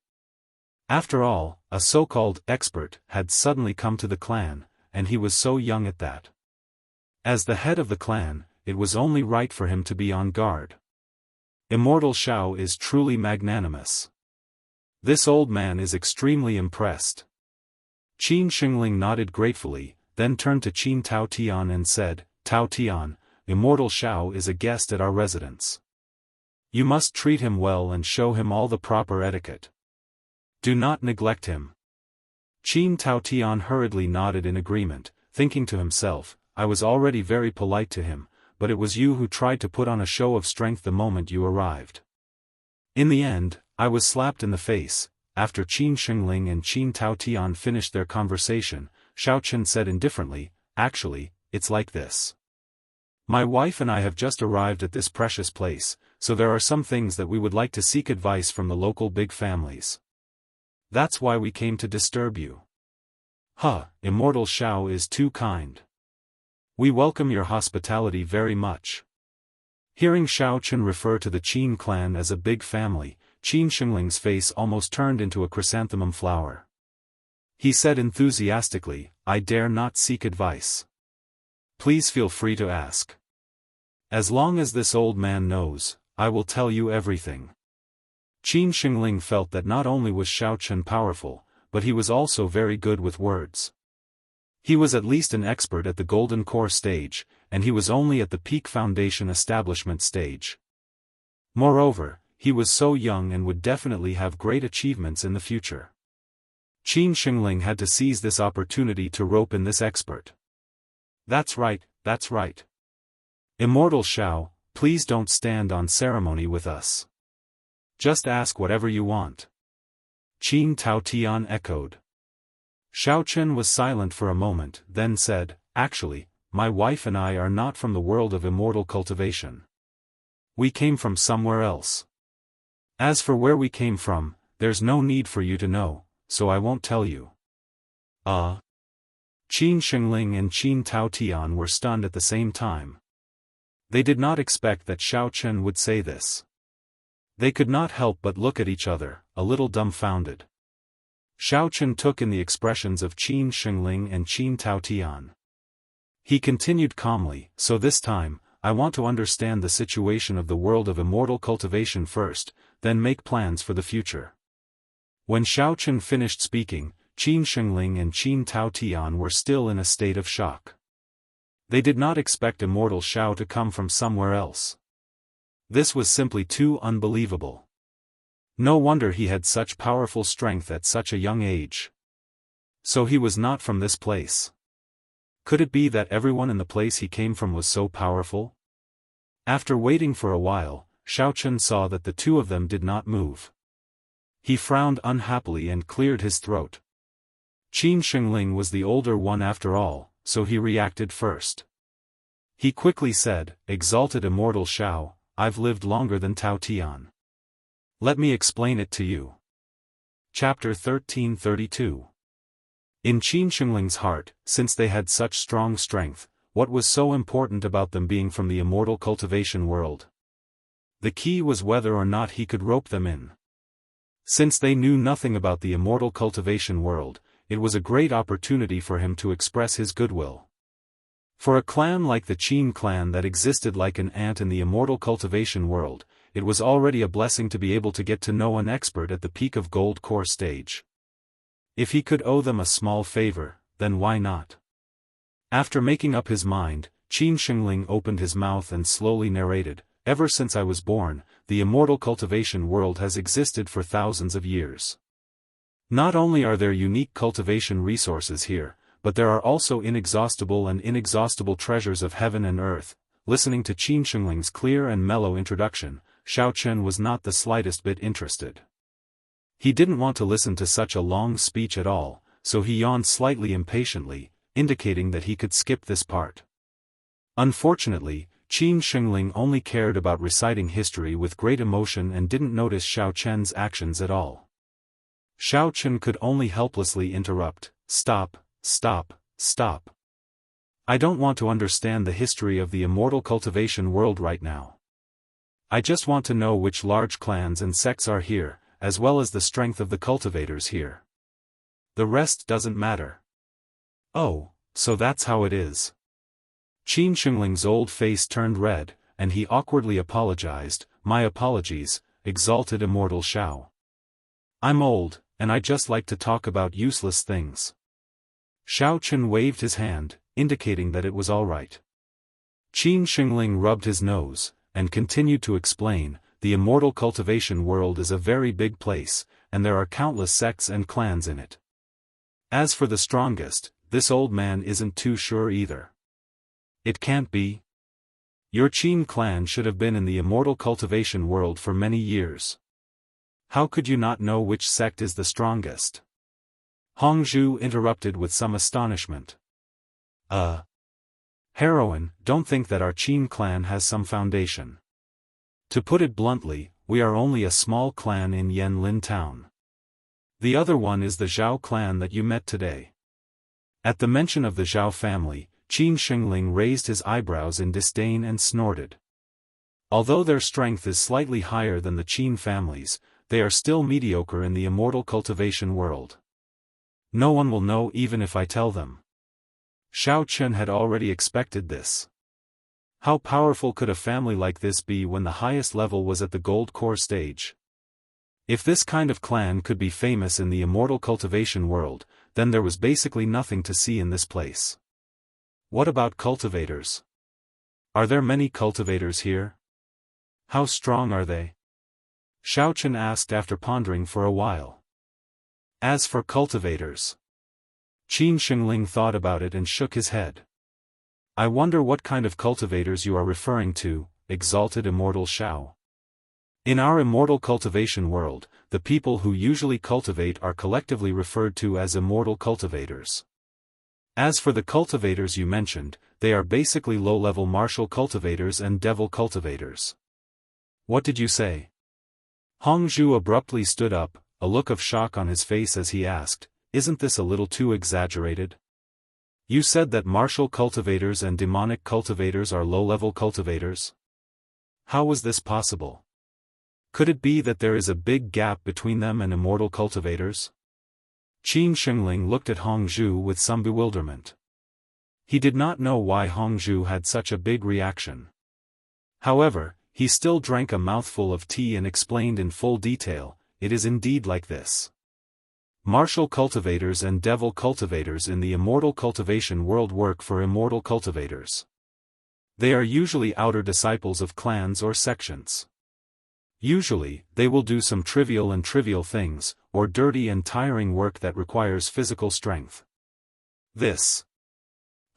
After all, a so-called expert had suddenly come to the clan, and he was so young at that. As the head of the clan, it was only right for him to be on guard. Immortal Xiao is truly magnanimous. This old man is extremely impressed. Qin Shengling nodded gratefully, then turned to Qin Taotian and said, Taotian, Immortal Xiao is a guest at our residence. You must treat him well and show him all the proper etiquette. Do not neglect him. Qin Taotian hurriedly nodded in agreement, thinking to himself, I was already very polite to him, but it was you who tried to put on a show of strength the moment you arrived. In the end, I was slapped in the face. After Qin Shengling and Qin Taotian finished their conversation, Xiao Chen said indifferently, Actually, it's like this. My wife and I have just arrived at this precious place, so there are some things that we would like to seek advice from the local big families. That's why we came to disturb you. Immortal Xiao is too kind. We welcome your hospitality very much. Hearing Xiao Chen refer to the Qin clan as a big family, Qin Shengling's face almost turned into a chrysanthemum flower. He said enthusiastically, I dare not seek advice. Please feel free to ask. As long as this old man knows, I will tell you everything. Qin Shengling felt that not only was Xiao Chen powerful, but he was also very good with words. He was at least an expert at the Golden Core stage, and he was only at the peak foundation establishment stage. Moreover, he was so young and would definitely have great achievements in the future. Qin Shengling had to seize this opportunity to rope in this expert. That's right, that's right. Immortal Xiao, please don't stand on ceremony with us. Just ask whatever you want. Qin Taotian echoed. Xiao Chen was silent for a moment, then said, Actually, my wife and I are not from the world of immortal cultivation. We came from somewhere else. As for where we came from, there's no need for you to know, so I won't tell you. Qin Shengling and Qin Taotian were stunned at the same time. They did not expect that Xiao Chen would say this. They could not help but look at each other, a little dumbfounded. Xiao Chen took in the expressions of Qin Shengling and Qin Taotian. He continued calmly, so this time, I want to understand the situation of the world of immortal cultivation first, then make plans for the future. When Xiao Chen finished speaking, Qin Shengling and Qin Taotian were still in a state of shock. They did not expect immortal Xiao to come from somewhere else. This was simply too unbelievable. No wonder he had such powerful strength at such a young age. So he was not from this place. Could it be that everyone in the place he came from was so powerful? After waiting for a while, Xiao Chen saw that the two of them did not move. He frowned unhappily and cleared his throat. Qin Shengling was the older one after all, so he reacted first. He quickly said, Exalted immortal Xiao, I've lived longer than Taotian. Let me explain it to you. Chapter 1332. In Qin Shengling's heart, since they had such strong strength, what was so important about them being from the immortal cultivation world? The key was whether or not he could rope them in. Since they knew nothing about the immortal cultivation world, it was a great opportunity for him to express his goodwill. For a clan like the Qin clan that existed like an ant in the immortal cultivation world, it was already a blessing to be able to get to know an expert at the peak of Gold Core stage. If he could owe them a small favor, then why not? After making up his mind, Qin Shengling opened his mouth and slowly narrated, Ever since I was born, the immortal cultivation world has existed for thousands of years. Not only are there unique cultivation resources here, but there are also inexhaustible treasures of heaven and earth. Listening to Qin Shengling's clear and mellow introduction, Xiao Chen was not the slightest bit interested. He didn't want to listen to such a long speech at all, so he yawned slightly impatiently, indicating that he could skip this part. Unfortunately, Qin Shengling only cared about reciting history with great emotion and didn't notice Xiao Chen's actions at all. Xiao Chen could only helplessly interrupt, Stop, stop, stop. I don't want to understand the history of the immortal cultivation world right now. I just want to know which large clans and sects are here, as well as the strength of the cultivators here. The rest doesn't matter. Oh, so that's how it is. Qin Shengling's old face turned red, and he awkwardly apologized, My apologies, exalted immortal Xiao. I'm old, and I just like to talk about useless things. Xiao Chen waved his hand, indicating that it was all right. Qin Shengling rubbed his nose, and continued to explain, The immortal cultivation world is a very big place, and there are countless sects and clans in it. As for the strongest, this old man isn't too sure either. It can't be. Your Qin clan should have been in the immortal cultivation world for many years. How could you not know which sect is the strongest? Hongzhu interrupted with some astonishment. Heroine, don't think that our Qin clan has some foundation. To put it bluntly, we are only a small clan in Yanlin town. The other one is the Zhao clan that you met today. At the mention of the Zhao family, Qin Shengling raised his eyebrows in disdain and snorted. Although their strength is slightly higher than the Qin families, they are still mediocre in the immortal cultivation world. No one will know even if I tell them. Xiao Chen had already expected this. How powerful could a family like this be when the highest level was at the gold core stage? If this kind of clan could be famous in the immortal cultivation world, then there was basically nothing to see in this place. What about cultivators? Are there many cultivators here? How strong are they? Xiao Chen asked after pondering for a while. As for cultivators, Qin Shengling thought about it and shook his head. I wonder what kind of cultivators you are referring to, exalted immortal Xiao. In our immortal cultivation world, the people who usually cultivate are collectively referred to as immortal cultivators. As for the cultivators you mentioned, they are basically low-level martial cultivators and devil cultivators. What did you say? Hongzhu abruptly stood up, a look of shock on his face as he asked, isn't this a little too exaggerated? You said that martial cultivators and demonic cultivators are low-level cultivators? How was this possible? Could it be that there is a big gap between them and immortal cultivators? Qin Shengling looked at Hongzhu with some bewilderment. He did not know why Hongzhu had such a big reaction. However, he still drank a mouthful of tea and explained in full detail, it is indeed like this. Martial cultivators and devil cultivators in the immortal cultivation world work for immortal cultivators. They are usually outer disciples of clans or sections. Usually, they will do some trivial things, or dirty and tiring work that requires physical strength. This.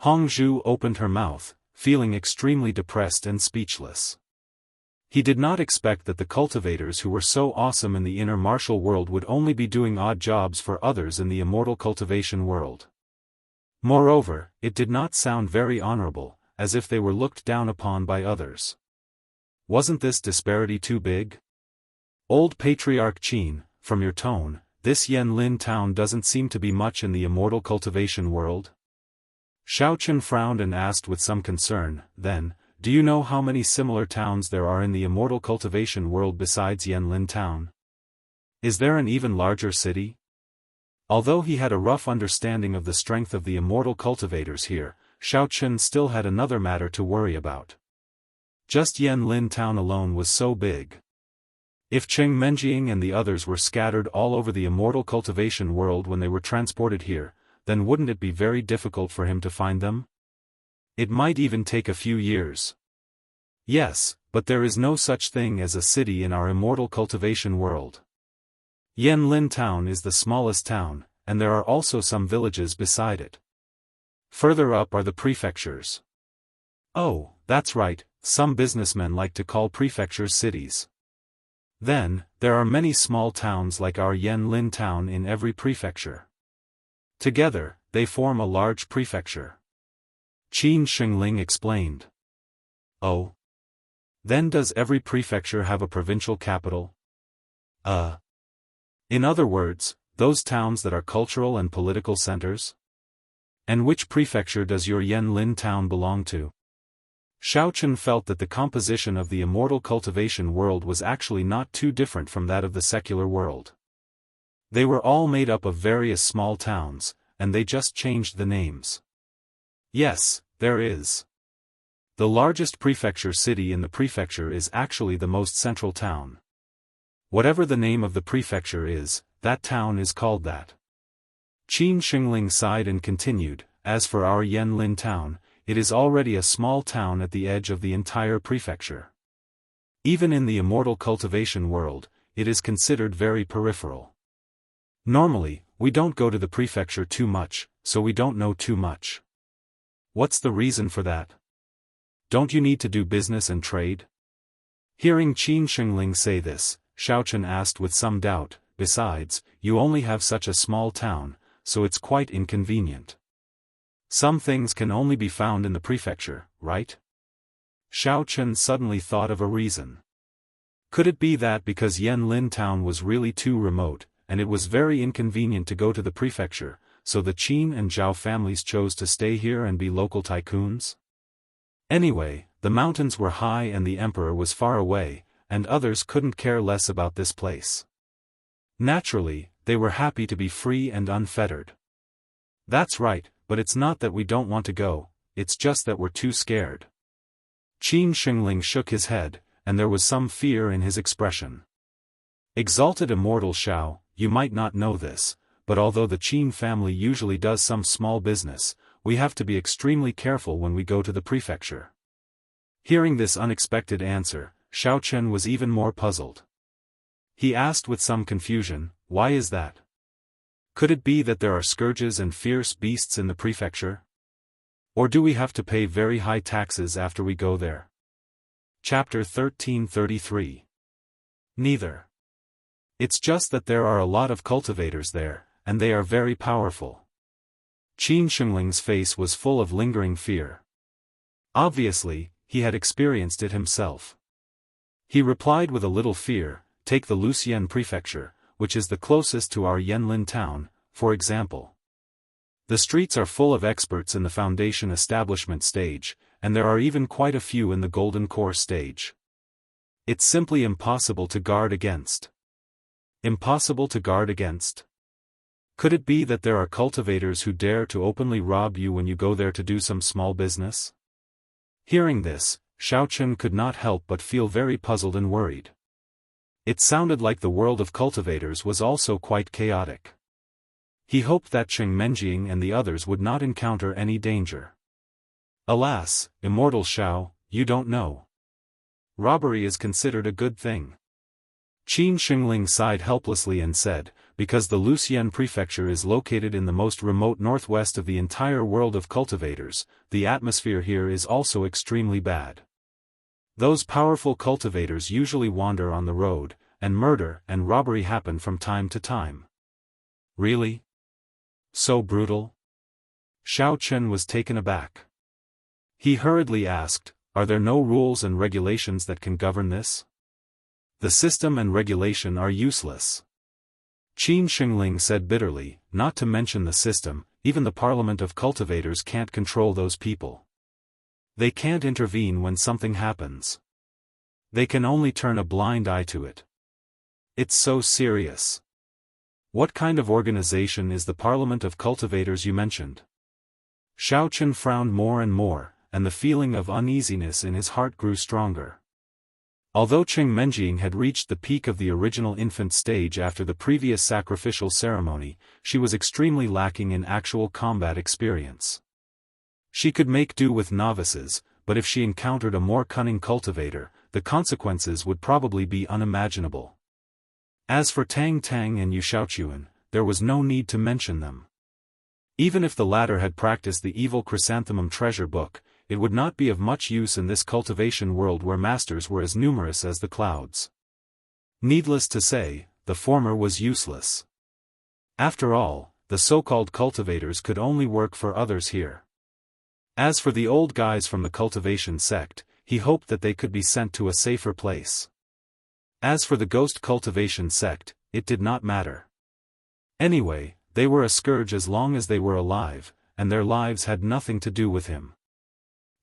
Hongzhu opened her mouth, feeling extremely depressed and speechless. He did not expect that the cultivators who were so awesome in the inner martial world would only be doing odd jobs for others in the immortal cultivation world. Moreover, it did not sound very honorable, as if they were looked down upon by others. Wasn't this disparity too big? Old Patriarch Qin, from your tone, this Yanlin town doesn't seem to be much in the immortal cultivation world? Xiao Chen frowned and asked with some concern, then, do you know how many similar towns there are in the immortal cultivation world besides Yanlin town? Is there an even larger city? Although he had a rough understanding of the strength of the immortal cultivators here, Xiao Chen still had another matter to worry about. Just Yanlin town alone was so big. If Cheng Menjing and the others were scattered all over the immortal cultivation world when they were transported here, then wouldn't it be very difficult for him to find them? It might even take a few years. Yes, but there is no such thing as a city in our immortal cultivation world. Yanlin town is the smallest town, and there are also some villages beside it. Further up are the prefectures. Oh, that's right, some businessmen like to call prefectures cities. Then, there are many small towns like our Yanlin town in every prefecture. Together, they form a large prefecture. Qin Shengling explained. Oh. Then does every prefecture have a provincial capital? In other words, those towns that are cultural and political centers? And which prefecture does your Yanlin town belong to? Xiao Chen felt that the composition of the immortal cultivation world was actually not too different from that of the secular world. They were all made up of various small towns, and they just changed the names. Yes, there is. The largest prefecture city in the prefecture is actually the most central town. Whatever the name of the prefecture is, that town is called that. Qin Shengling sighed and continued, as for our Yanlin town, it is already a small town at the edge of the entire prefecture. Even in the immortal cultivation world, it is considered very peripheral. Normally, we don't go to the prefecture too much, so we don't know too much. What's the reason for that? Don't you need to do business and trade? Hearing Qin Shengling say this, Xiao Chen asked with some doubt, besides, you only have such a small town, so it's quite inconvenient. Some things can only be found in the prefecture, right? Xiao Chen suddenly thought of a reason. Could it be that because Yanlin town was really too remote, and it was very inconvenient to go to the prefecture, so the Qin and Zhao families chose to stay here and be local tycoons? Anyway, the mountains were high and the emperor was far away, and others couldn't care less about this place. Naturally, they were happy to be free and unfettered. That's right, but it's not that we don't want to go, it's just that we're too scared. Qin Shengling shook his head, and there was some fear in his expression. Exalted Immortal Shao, you might not know this, but although the Qin family usually does some small business, we have to be extremely careful when we go to the prefecture. Hearing this unexpected answer, Shao Chen was even more puzzled. He asked with some confusion, why is that? Could it be that there are scourges and fierce beasts in the prefecture? Or do we have to pay very high taxes after we go there? Chapter 1333. Neither. It's just that there are a lot of cultivators there, and they are very powerful. Qin Shengling's face was full of lingering fear. Obviously, he had experienced it himself. He replied with a little fear, take the Lucian prefecture, which is the closest to our Yanlin town, for example. The streets are full of experts in the foundation establishment stage, and there are even quite a few in the golden core stage. It's simply impossible to guard against. Impossible to guard against? Could it be that there are cultivators who dare to openly rob you when you go there to do some small business? Hearing this, Shao Chen could not help but feel very puzzled and worried. It sounded like the world of cultivators was also quite chaotic. He hoped that Cheng Menjing and the others would not encounter any danger. Alas, Immortal Shao, you don't know. Robbery is considered a good thing. Qin Shengling sighed helplessly and said, because the Lucian prefecture is located in the most remote northwest of the entire world of cultivators, the atmosphere here is also extremely bad. Those powerful cultivators usually wander on the road, and murder and robbery happen from time to time. Really? So brutal? Shao Chen was taken aback. He hurriedly asked, are there no rules and regulations that can govern this? The system and regulation are useless. Qin Shengling said bitterly, not to mention the system, even the Parliament of Cultivators can't control those people. They can't intervene when something happens. They can only turn a blind eye to it. It's so serious. What kind of organization is the Parliament of Cultivators you mentioned? Shao Chen frowned more and more, and the feeling of uneasiness in his heart grew stronger. Although Cheng Menjing had reached the peak of the original infant stage after the previous sacrificial ceremony, she was extremely lacking in actual combat experience. She could make do with novices, but if she encountered a more cunning cultivator, the consequences would probably be unimaginable. As for Tang Tang and Yu Shaochuan, there was no need to mention them. Even if the latter had practiced the evil chrysanthemum treasure book, it would not be of much use in this cultivation world where masters were as numerous as the clouds. Needless to say, the former was useless. After all, the so-called cultivators could only work for others here. As for the old guys from the cultivation sect, he hoped that they could be sent to a safer place. As for the ghost cultivation sect, it did not matter. Anyway, they were a scourge as long as they were alive, and their lives had nothing to do with him.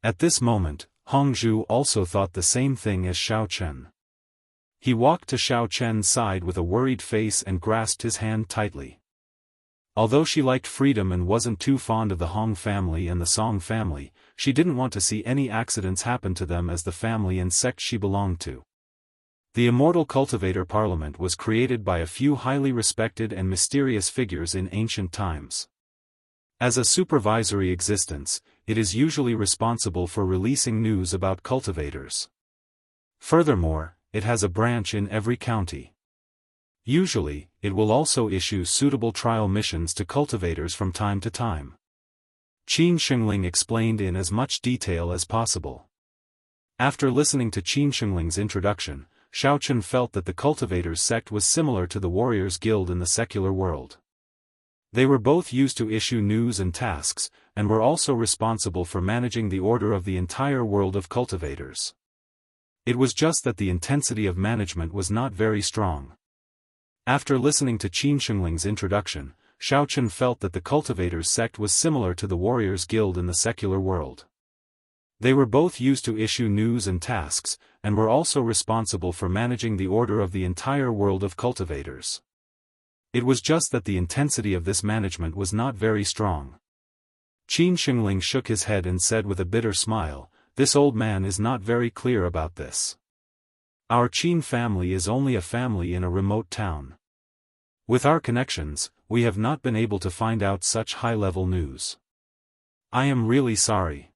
At this moment, Hongzhu also thought the same thing as Shao Chen. He walked to Shao Chen's side with a worried face and grasped his hand tightly. Although she liked freedom and wasn't too fond of the Hong family and the Song family, she didn't want to see any accidents happen to them as the family and sect she belonged to. The Immortal Cultivator Parliament was created by a few highly respected and mysterious figures in ancient times. As a supervisory existence, it is usually responsible for releasing news about cultivators. Furthermore, it has a branch in every county. Usually, it will also issue suitable trial missions to cultivators from time to time. Qin Shengling explained in as much detail as possible. After listening to Qin Shengling's introduction, Shao Chen felt that the cultivators sect was similar to the warriors guild in the secular world. They were both used to issue news and tasks, and were also responsible for managing the order of the entire world of cultivators. It was just that the intensity of management was not very strong. After listening to Qin Shengling's introduction, Shao Chen felt that the cultivators sect was similar to the warriors guild in the secular world. They were both used to issue news and tasks, and were also responsible for managing the order of the entire world of cultivators. It was just that the intensity of this management was not very strong. Qin Shengling shook his head and said with a bitter smile, "This old man is not very clear about this. Our Qin family is only a family in a remote town. With our connections, we have not been able to find out such high-level news. I am really sorry."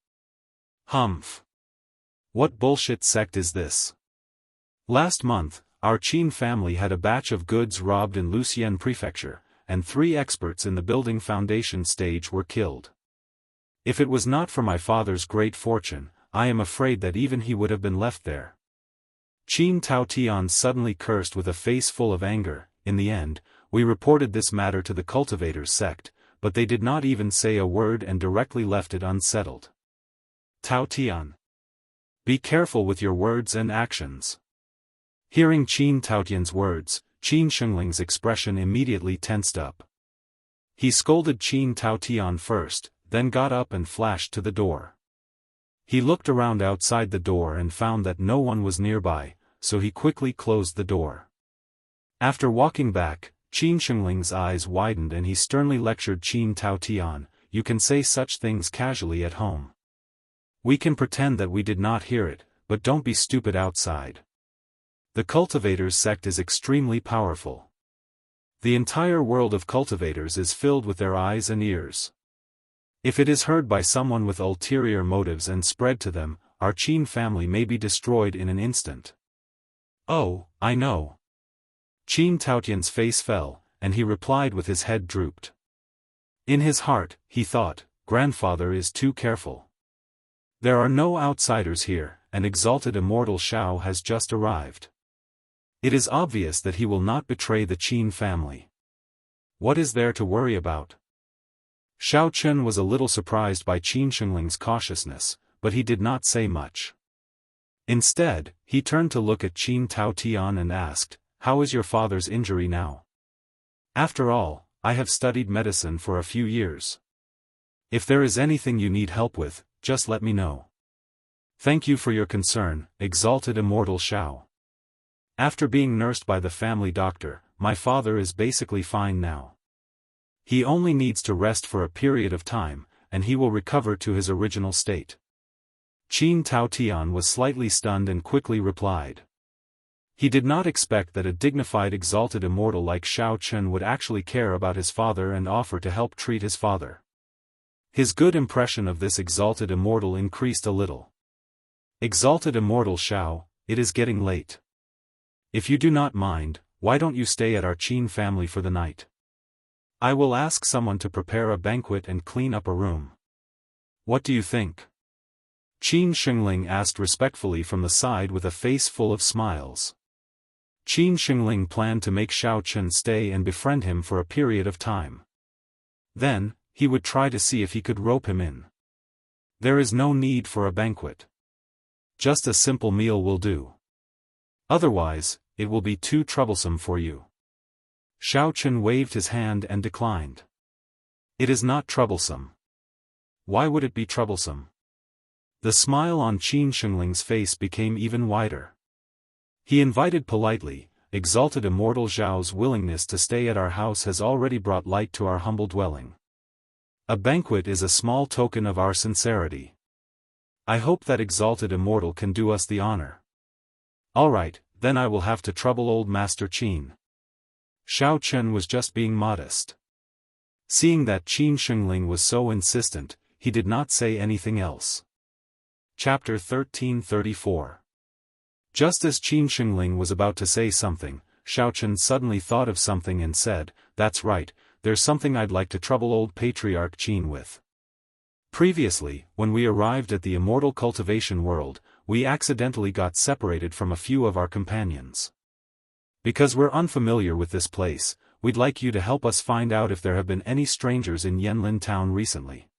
Humph. What bullshit sect is this? Last month, our Qin family had a batch of goods robbed in Lucian Prefecture, and 3 experts in the building foundation stage were killed. If it was not for my father's great fortune, I am afraid that even he would have been left there. Qin Taotian suddenly cursed with a face full of anger. In the end, we reported this matter to the cultivators sect, but they did not even say a word and directly left it unsettled. Taotian. Be careful with your words and actions. Hearing Qin Taotian's words, Qin Shengling's expression immediately tensed up. He scolded Qin Taotian first, then got up and flashed to the door. He looked around outside the door and found that no one was nearby, so he quickly closed the door. After walking back, Qin Shengling's eyes widened and he sternly lectured Qin Taotian, "You can say such things casually at home. We can pretend that we did not hear it, but don't be stupid outside. The cultivators sect is extremely powerful. The entire world of cultivators is filled with their eyes and ears. If it is heard by someone with ulterior motives and spread to them, our Qin family may be destroyed in an instant." "Oh, I know." Qin Taotian's face fell, and he replied with his head drooped. In his heart, he thought, "Grandfather is too careful. There are no outsiders here, and exalted immortal Shao has just arrived. It is obvious that he will not betray the Qin family. What is there to worry about?" Shao Chen was a little surprised by Qin Shengling's cautiousness, but he did not say much. Instead, he turned to look at Qin Taotian and asked, "How is your father's injury now? After all, I have studied medicine for a few years. If there is anything you need help with, just let me know." "Thank you for your concern, exalted immortal Shao. After being nursed by the family doctor, my father is basically fine now. He only needs to rest for a period of time, and he will recover to his original state." Qin Taotian was slightly stunned and quickly replied. He did not expect that a dignified exalted immortal like Shao Chen would actually care about his father and offer to help treat his father. His good impression of this exalted immortal increased a little. "Exalted immortal Shao, it is getting late. If you do not mind, why don't you stay at our Qin family for the night? I will ask someone to prepare a banquet and clean up a room. What do you think?" Qin Shengling asked respectfully from the side with a face full of smiles. Qin Shengling planned to make Shao Chen stay and befriend him for a period of time. Then, he would try to see if he could rope him in. There is no need for a banquet. Just a simple meal will do. Otherwise, it will be too troublesome for you. Shao Chen waved his hand and declined. "It is not troublesome." "Why would it be troublesome?" The smile on Qin Shengling's face became even wider. He invited politely, "Exalted immortal Zhao's willingness to stay at our house has already brought light to our humble dwelling. A banquet is a small token of our sincerity. I hope that exalted immortal can do us the honor." "All right, then I will have to trouble old Master Qin." Shao Chen was just being modest. Seeing that Qin Shengling was so insistent, he did not say anything else. Chapter 1334. Just as Qin Shengling was about to say something, Shao Chen suddenly thought of something and said, "That's right, there's something I'd like to trouble old Patriarch Qin with. Previously, when we arrived at the immortal cultivation world, we accidentally got separated from a few of our companions. Because we're unfamiliar with this place, we'd like you to help us find out if there have been any strangers in Yanlin town recently."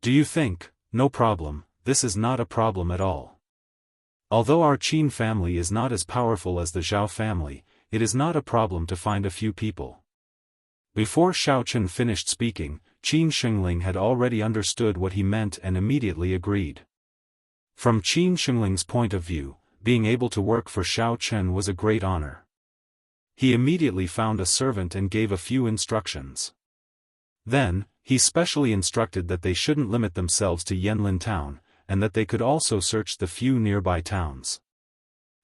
"Do you think?" "No problem, this is not a problem at all. Although our Qin family is not as powerful as the Zhao family, it is not a problem to find a few people." Before Shao Chen finished speaking, Qin Shengling had already understood what he meant and immediately agreed. From Qin Shengling's point of view, being able to work for Shao Chen was a great honor. He immediately found a servant and gave a few instructions. Then, he specially instructed that they shouldn't limit themselves to Yanlin town, and that they could also search the few nearby towns.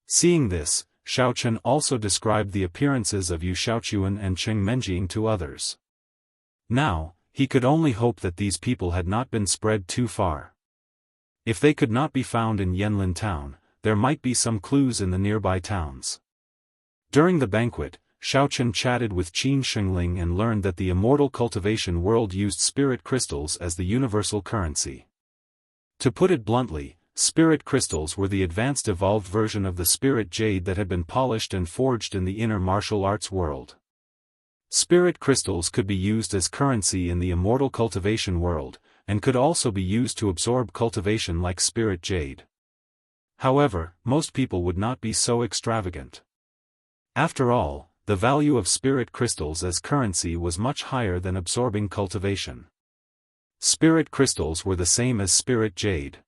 Seeing this, Xiao Chen also described the appearances of Yu Xiaochuan and Cheng Menjing to others. Now, he could only hope that these people had not been spread too far. If they could not be found in Yanlin town, there might be some clues in the nearby towns. During the banquet, Xiao Chen chatted with Qin Shengling and learned that the immortal cultivation world used spirit crystals as the universal currency. To put it bluntly, spirit crystals were the advanced evolved version of the spirit jade that had been polished and forged in the inner martial arts world. Spirit crystals could be used as currency in the immortal cultivation world, and could also be used to absorb cultivation like spirit jade. However, most people would not be so extravagant. After all, the value of spirit crystals as currency was much higher than absorbing cultivation. Spirit crystals were the same as spirit jade.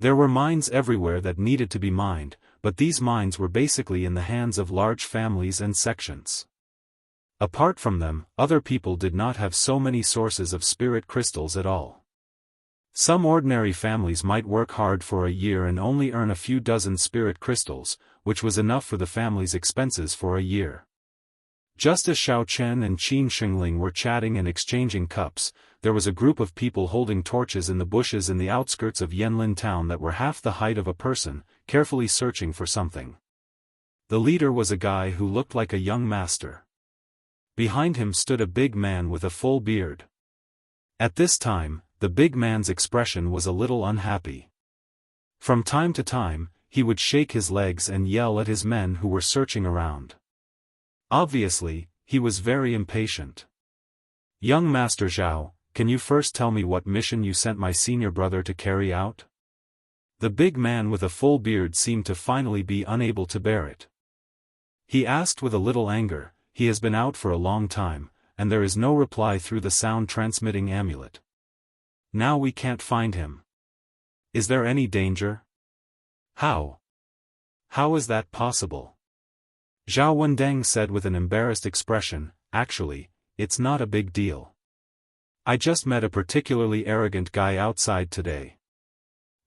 There were mines everywhere that needed to be mined, but these mines were basically in the hands of large families and sections. Apart from them, other people did not have so many sources of spirit crystals at all. Some ordinary families might work hard for a year and only earn a few dozen spirit crystals, which was enough for the family's expenses for a year. Just as Xiao Chen and Qin Shengling were chatting and exchanging cups, there was a group of people holding torches in the bushes in the outskirts of Yanlin town that were half the height of a person, carefully searching for something. The leader was a guy who looked like a young master. Behind him stood a big man with a full beard. At this time, the big man's expression was a little unhappy. From time to time, he would shake his legs and yell at his men who were searching around. Obviously, he was very impatient. "Young Master Zhao, can you first tell me what mission you sent my senior brother to carry out?" The big man with a full beard seemed to finally be unable to bear it. He asked with a little anger, "He has been out for a long time, and there is no reply through the sound-transmitting amulet. Now we can't find him. Is there any danger?" "How? How is that possible?" Zhao Wendeng said with an embarrassed expression, "Actually, it's not a big deal. I just met a particularly arrogant guy outside today.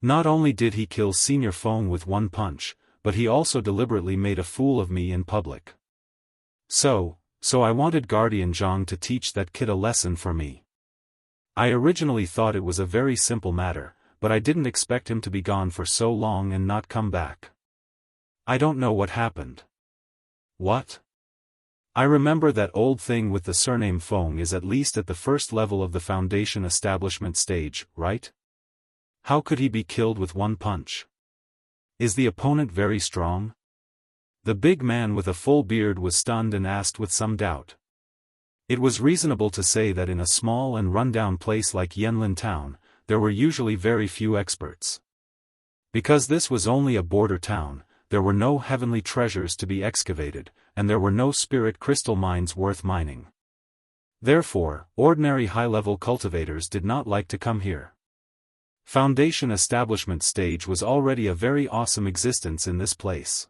Not only did he kill Senior Feng with one punch, but he also deliberately made a fool of me in public. So I wanted Guardian Zhang to teach that kid a lesson for me. I originally thought it was a very simple matter, but I didn't expect him to be gone for so long and not come back. I don't know what happened." "What? I remember that old thing with the surname Feng is at least at the first level of the foundation establishment stage, right? How could he be killed with one punch? Is the opponent very strong?" The big man with a full beard was stunned and asked with some doubt. It was reasonable to say that in a small and run-down place like Yanlin town, there were usually very few experts. Because this was only a border town, there were no heavenly treasures to be excavated, and there were no spirit crystal mines worth mining. Therefore, ordinary high-level cultivators did not like to come here. Foundation establishment stage was already a very awesome existence in this place.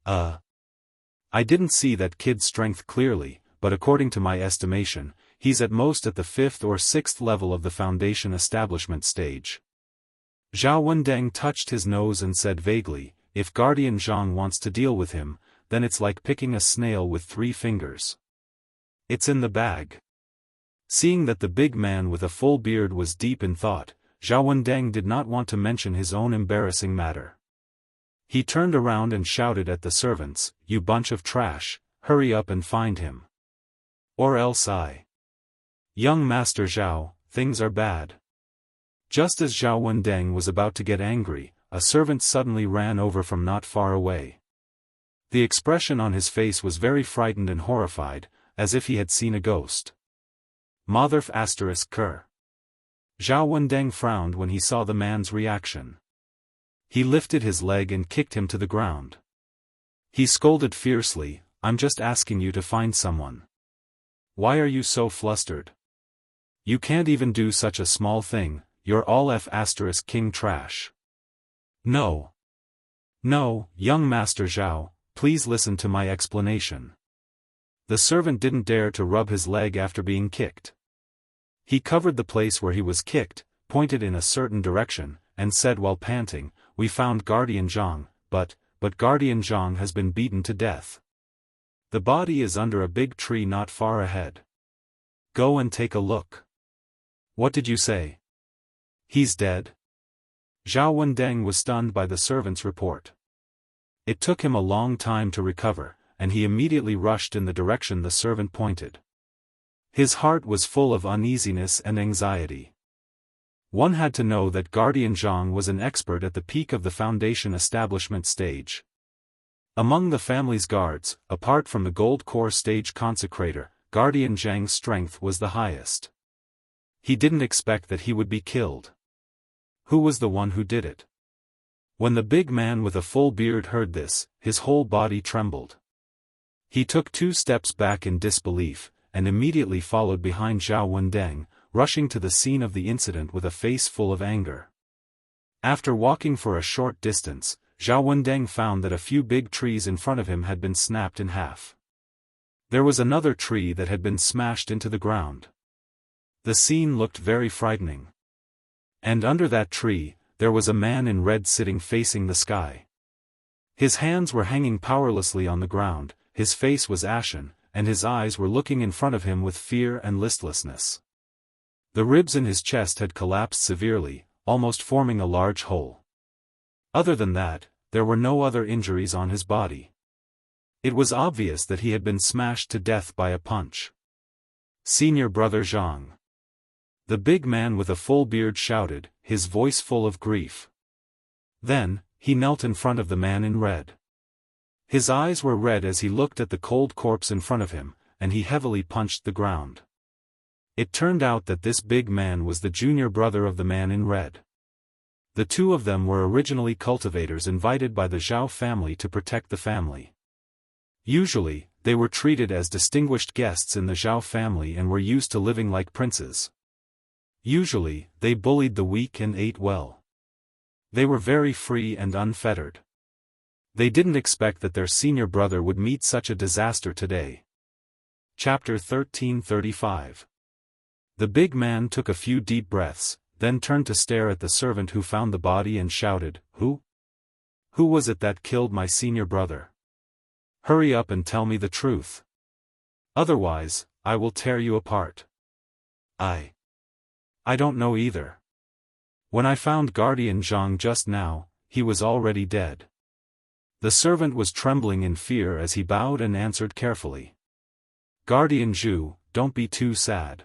I didn't see that kid's strength clearly, but according to my estimation, he's at most at the 5th or 6th level of the foundation establishment stage." Zhao Wendeng touched his nose and said vaguely, "If Guardian Zhang wants to deal with him, then it's like picking a snail with 3 fingers. It's in the bag." Seeing that the big man with a full beard was deep in thought, Zhao Wendeng did not want to mention his own embarrassing matter. He turned around and shouted at the servants, "You bunch of trash, hurry up and find him. Or else Young Master Zhao, things are bad." Just as Zhao Wendeng was about to get angry, a servant suddenly ran over from not far away. The expression on his face was very frightened and horrified, as if he had seen a ghost. Motherf *****. Zhao Wendeng frowned when he saw the man's reaction. He lifted his leg and kicked him to the ground. He scolded fiercely, "I'm just asking you to find someone. Why are you so flustered? You can't even do such a small thing, you're all ****king trash." No, young Master Zhao, please listen to my explanation." The servant didn't dare to rub his leg after being kicked. He covered the place where he was kicked, pointed in a certain direction, and said while panting, "We found Guardian Zhang, but Guardian Zhang has been beaten to death. The body is under a big tree not far ahead. Go and take a look." "What did you say?" "He's dead." Zhao Wendeng was stunned by the servant's report. It took him a long time to recover, and he immediately rushed in the direction the servant pointed. His heart was full of uneasiness and anxiety. One had to know that Guardian Zhang was an expert at the peak of the Foundation establishment stage. Among the family's guards, apart from the Gold Core stage consecrator, Guardian Zhang's strength was the highest. He didn't expect that he would be killed. Who was the one who did it? When the big man with a full beard heard this, his whole body trembled. He took 2 steps back in disbelief, and immediately followed behind Zhao Wendeng, rushing to the scene of the incident with a face full of anger. After walking for a short distance, Zhao Wendeng found that a few big trees in front of him had been snapped in half. There was another tree that had been smashed into the ground. The scene looked very frightening. And under that tree, there was a man in red sitting facing the sky. His hands were hanging powerlessly on the ground, his face was ashen, and his eyes were looking in front of him with fear and listlessness. The ribs in his chest had collapsed severely, almost forming a large hole. Other than that, there were no other injuries on his body. It was obvious that he had been smashed to death by a punch. "Senior brother Zhang." The big man with a full beard shouted, his voice full of grief. Then, he knelt in front of the man in red. His eyes were red as he looked at the cold corpse in front of him, and he heavily punched the ground. It turned out that this big man was the junior brother of the man in red. The two of them were originally cultivators invited by the Zhao family to protect the family. Usually, they were treated as distinguished guests in the Zhao family and were used to living like princes. Usually, they bullied the weak and ate well. They were very free and unfettered. They didn't expect that their senior brother would meet such a disaster today. Chapter 1335. The big man took a few deep breaths, then turned to stare at the servant who found the body and shouted, "Who? Who was it that killed my senior brother? Hurry up and tell me the truth. Otherwise, I will tear you apart." I don't know either. When I found Guardian Zhang just now, he was already dead." The servant was trembling in fear as he bowed and answered carefully. "Guardian Zhu, don't be too sad."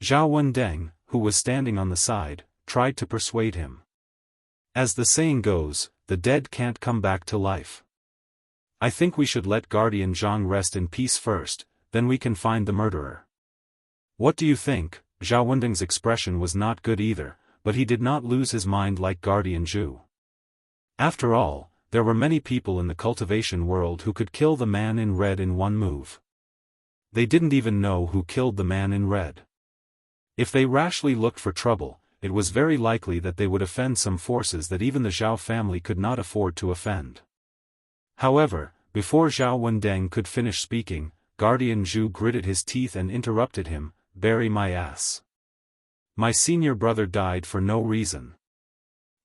Zhao Wendeng, who was standing on the side, tried to persuade him. "As the saying goes, the dead can't come back to life. I think we should let Guardian Zhang rest in peace first, then we can find the murderer." "What do you think?" Zhao Wendeng's expression was not good either, but he did not lose his mind like Guardian Zhu. After all, there were many people in the cultivation world who could kill the man in red in one move. They didn't even know who killed the man in red. If they rashly looked for trouble, it was very likely that they would offend some forces that even the Zhao family could not afford to offend. However, before Zhao Wendeng could finish speaking, Guardian Zhu gritted his teeth and interrupted him, "Bury my ass. My senior brother died for no reason.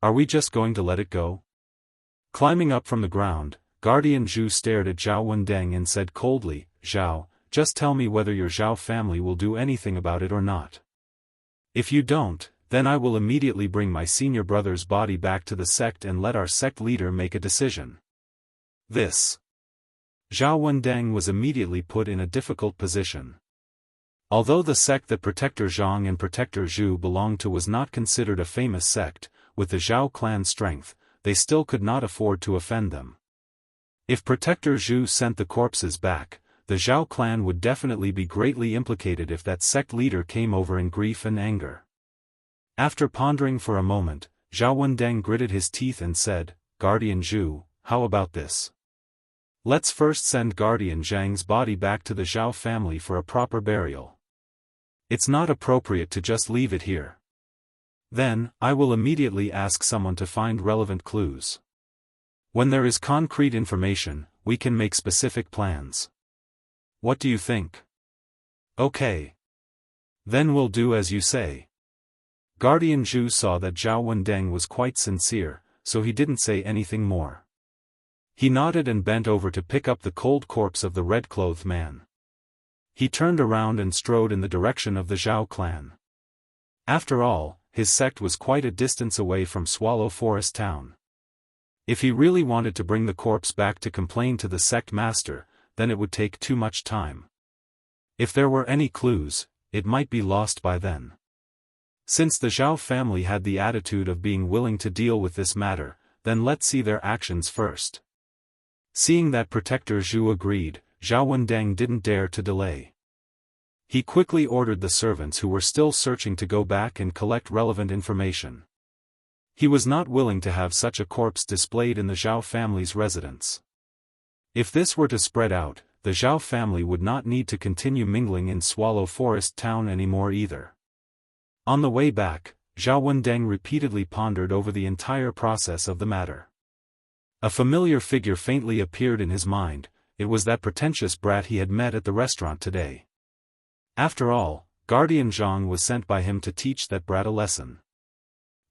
Are we just going to let it go?" Climbing up from the ground, Guardian Zhu stared at Zhao Wendeng and said coldly, "Zhao, just tell me whether your Zhao family will do anything about it or not. If you don't, then I will immediately bring my senior brother's body back to the sect and let our sect leader make a decision." This. Zhao Wendeng was immediately put in a difficult position. Although the sect that Protector Zhang and Protector Zhu belonged to was not considered a famous sect, with the Zhao clan's strength, they still could not afford to offend them. If Protector Zhu sent the corpses back, the Zhao clan would definitely be greatly implicated if that sect leader came over in grief and anger. After pondering for a moment, Zhao Wendeng gritted his teeth and said, "Guardian Zhu, how about this? Let's first send Guardian Zhang's body back to the Zhao family for a proper burial. It's not appropriate to just leave it here. Then, I will immediately ask someone to find relevant clues. When there is concrete information, we can make specific plans. What do you think?" "Okay." Then we'll do as you say. Guardian Zhu saw that Zhao Wendeng was quite sincere, so he didn't say anything more. He nodded and bent over to pick up the cold corpse of the red-clothed man. He turned around and strode in the direction of the Zhao clan. After all, his sect was quite a distance away from Swallow Forest town. If he really wanted to bring the corpse back to complain to the sect master, then it would take too much time. If there were any clues, it might be lost by then. Since the Zhao family had the attitude of being willing to deal with this matter, then let's see their actions first. Seeing that Protector Zhu agreed, Zhao Wendeng didn't dare to delay. He quickly ordered the servants who were still searching to go back and collect relevant information. He was not willing to have such a corpse displayed in the Zhao family's residence. If this were to spread out, the Zhao family would not need to continue mingling in Swallow Forest town anymore either. On the way back, Zhao Wendeng repeatedly pondered over the entire process of the matter. A familiar figure faintly appeared in his mind. It was that pretentious brat he had met at the restaurant today. After all, Guardian Zhang was sent by him to teach that brat a lesson.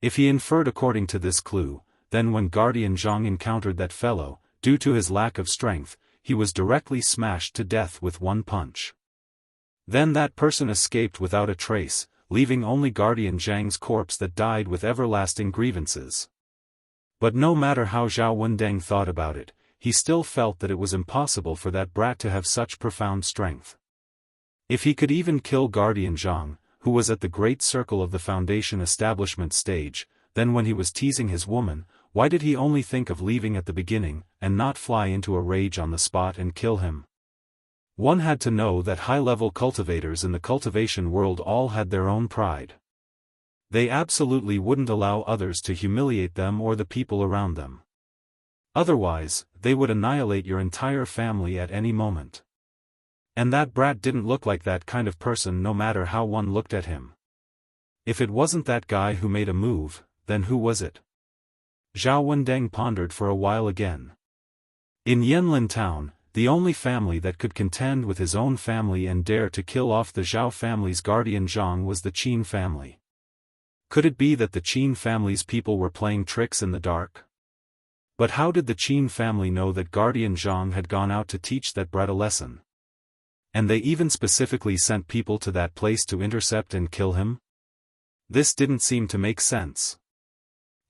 If he inferred according to this clue, then when Guardian Zhang encountered that fellow, due to his lack of strength, he was directly smashed to death with one punch. Then that person escaped without a trace, leaving only Guardian Zhang's corpse that died with everlasting grievances. But no matter how Zhao Wendeng thought about it, he still felt that it was impossible for that brat to have such profound strength. If he could even kill Guardian Zhang, who was at the great circle of the Foundation establishment stage, then when he was teasing his woman, why did he only think of leaving at the beginning, and not fly into a rage on the spot and kill him? One had to know that high-level cultivators in the cultivation world all had their own pride. They absolutely wouldn't allow others to humiliate them or the people around them. Otherwise, they would annihilate your entire family at any moment. And that brat didn't look like that kind of person no matter how one looked at him. If it wasn't that guy who made a move, then who was it? Zhao Wendeng pondered for a while again. In Yanlin town, the only family that could contend with his own family and dare to kill off the Zhao family's Guardian Zhang was the Qin family. Could it be that the Qin family's people were playing tricks in the dark? But how did the Qin family know that Guardian Zhang had gone out to teach that brat a lesson? And they even specifically sent people to that place to intercept and kill him? This didn't seem to make sense.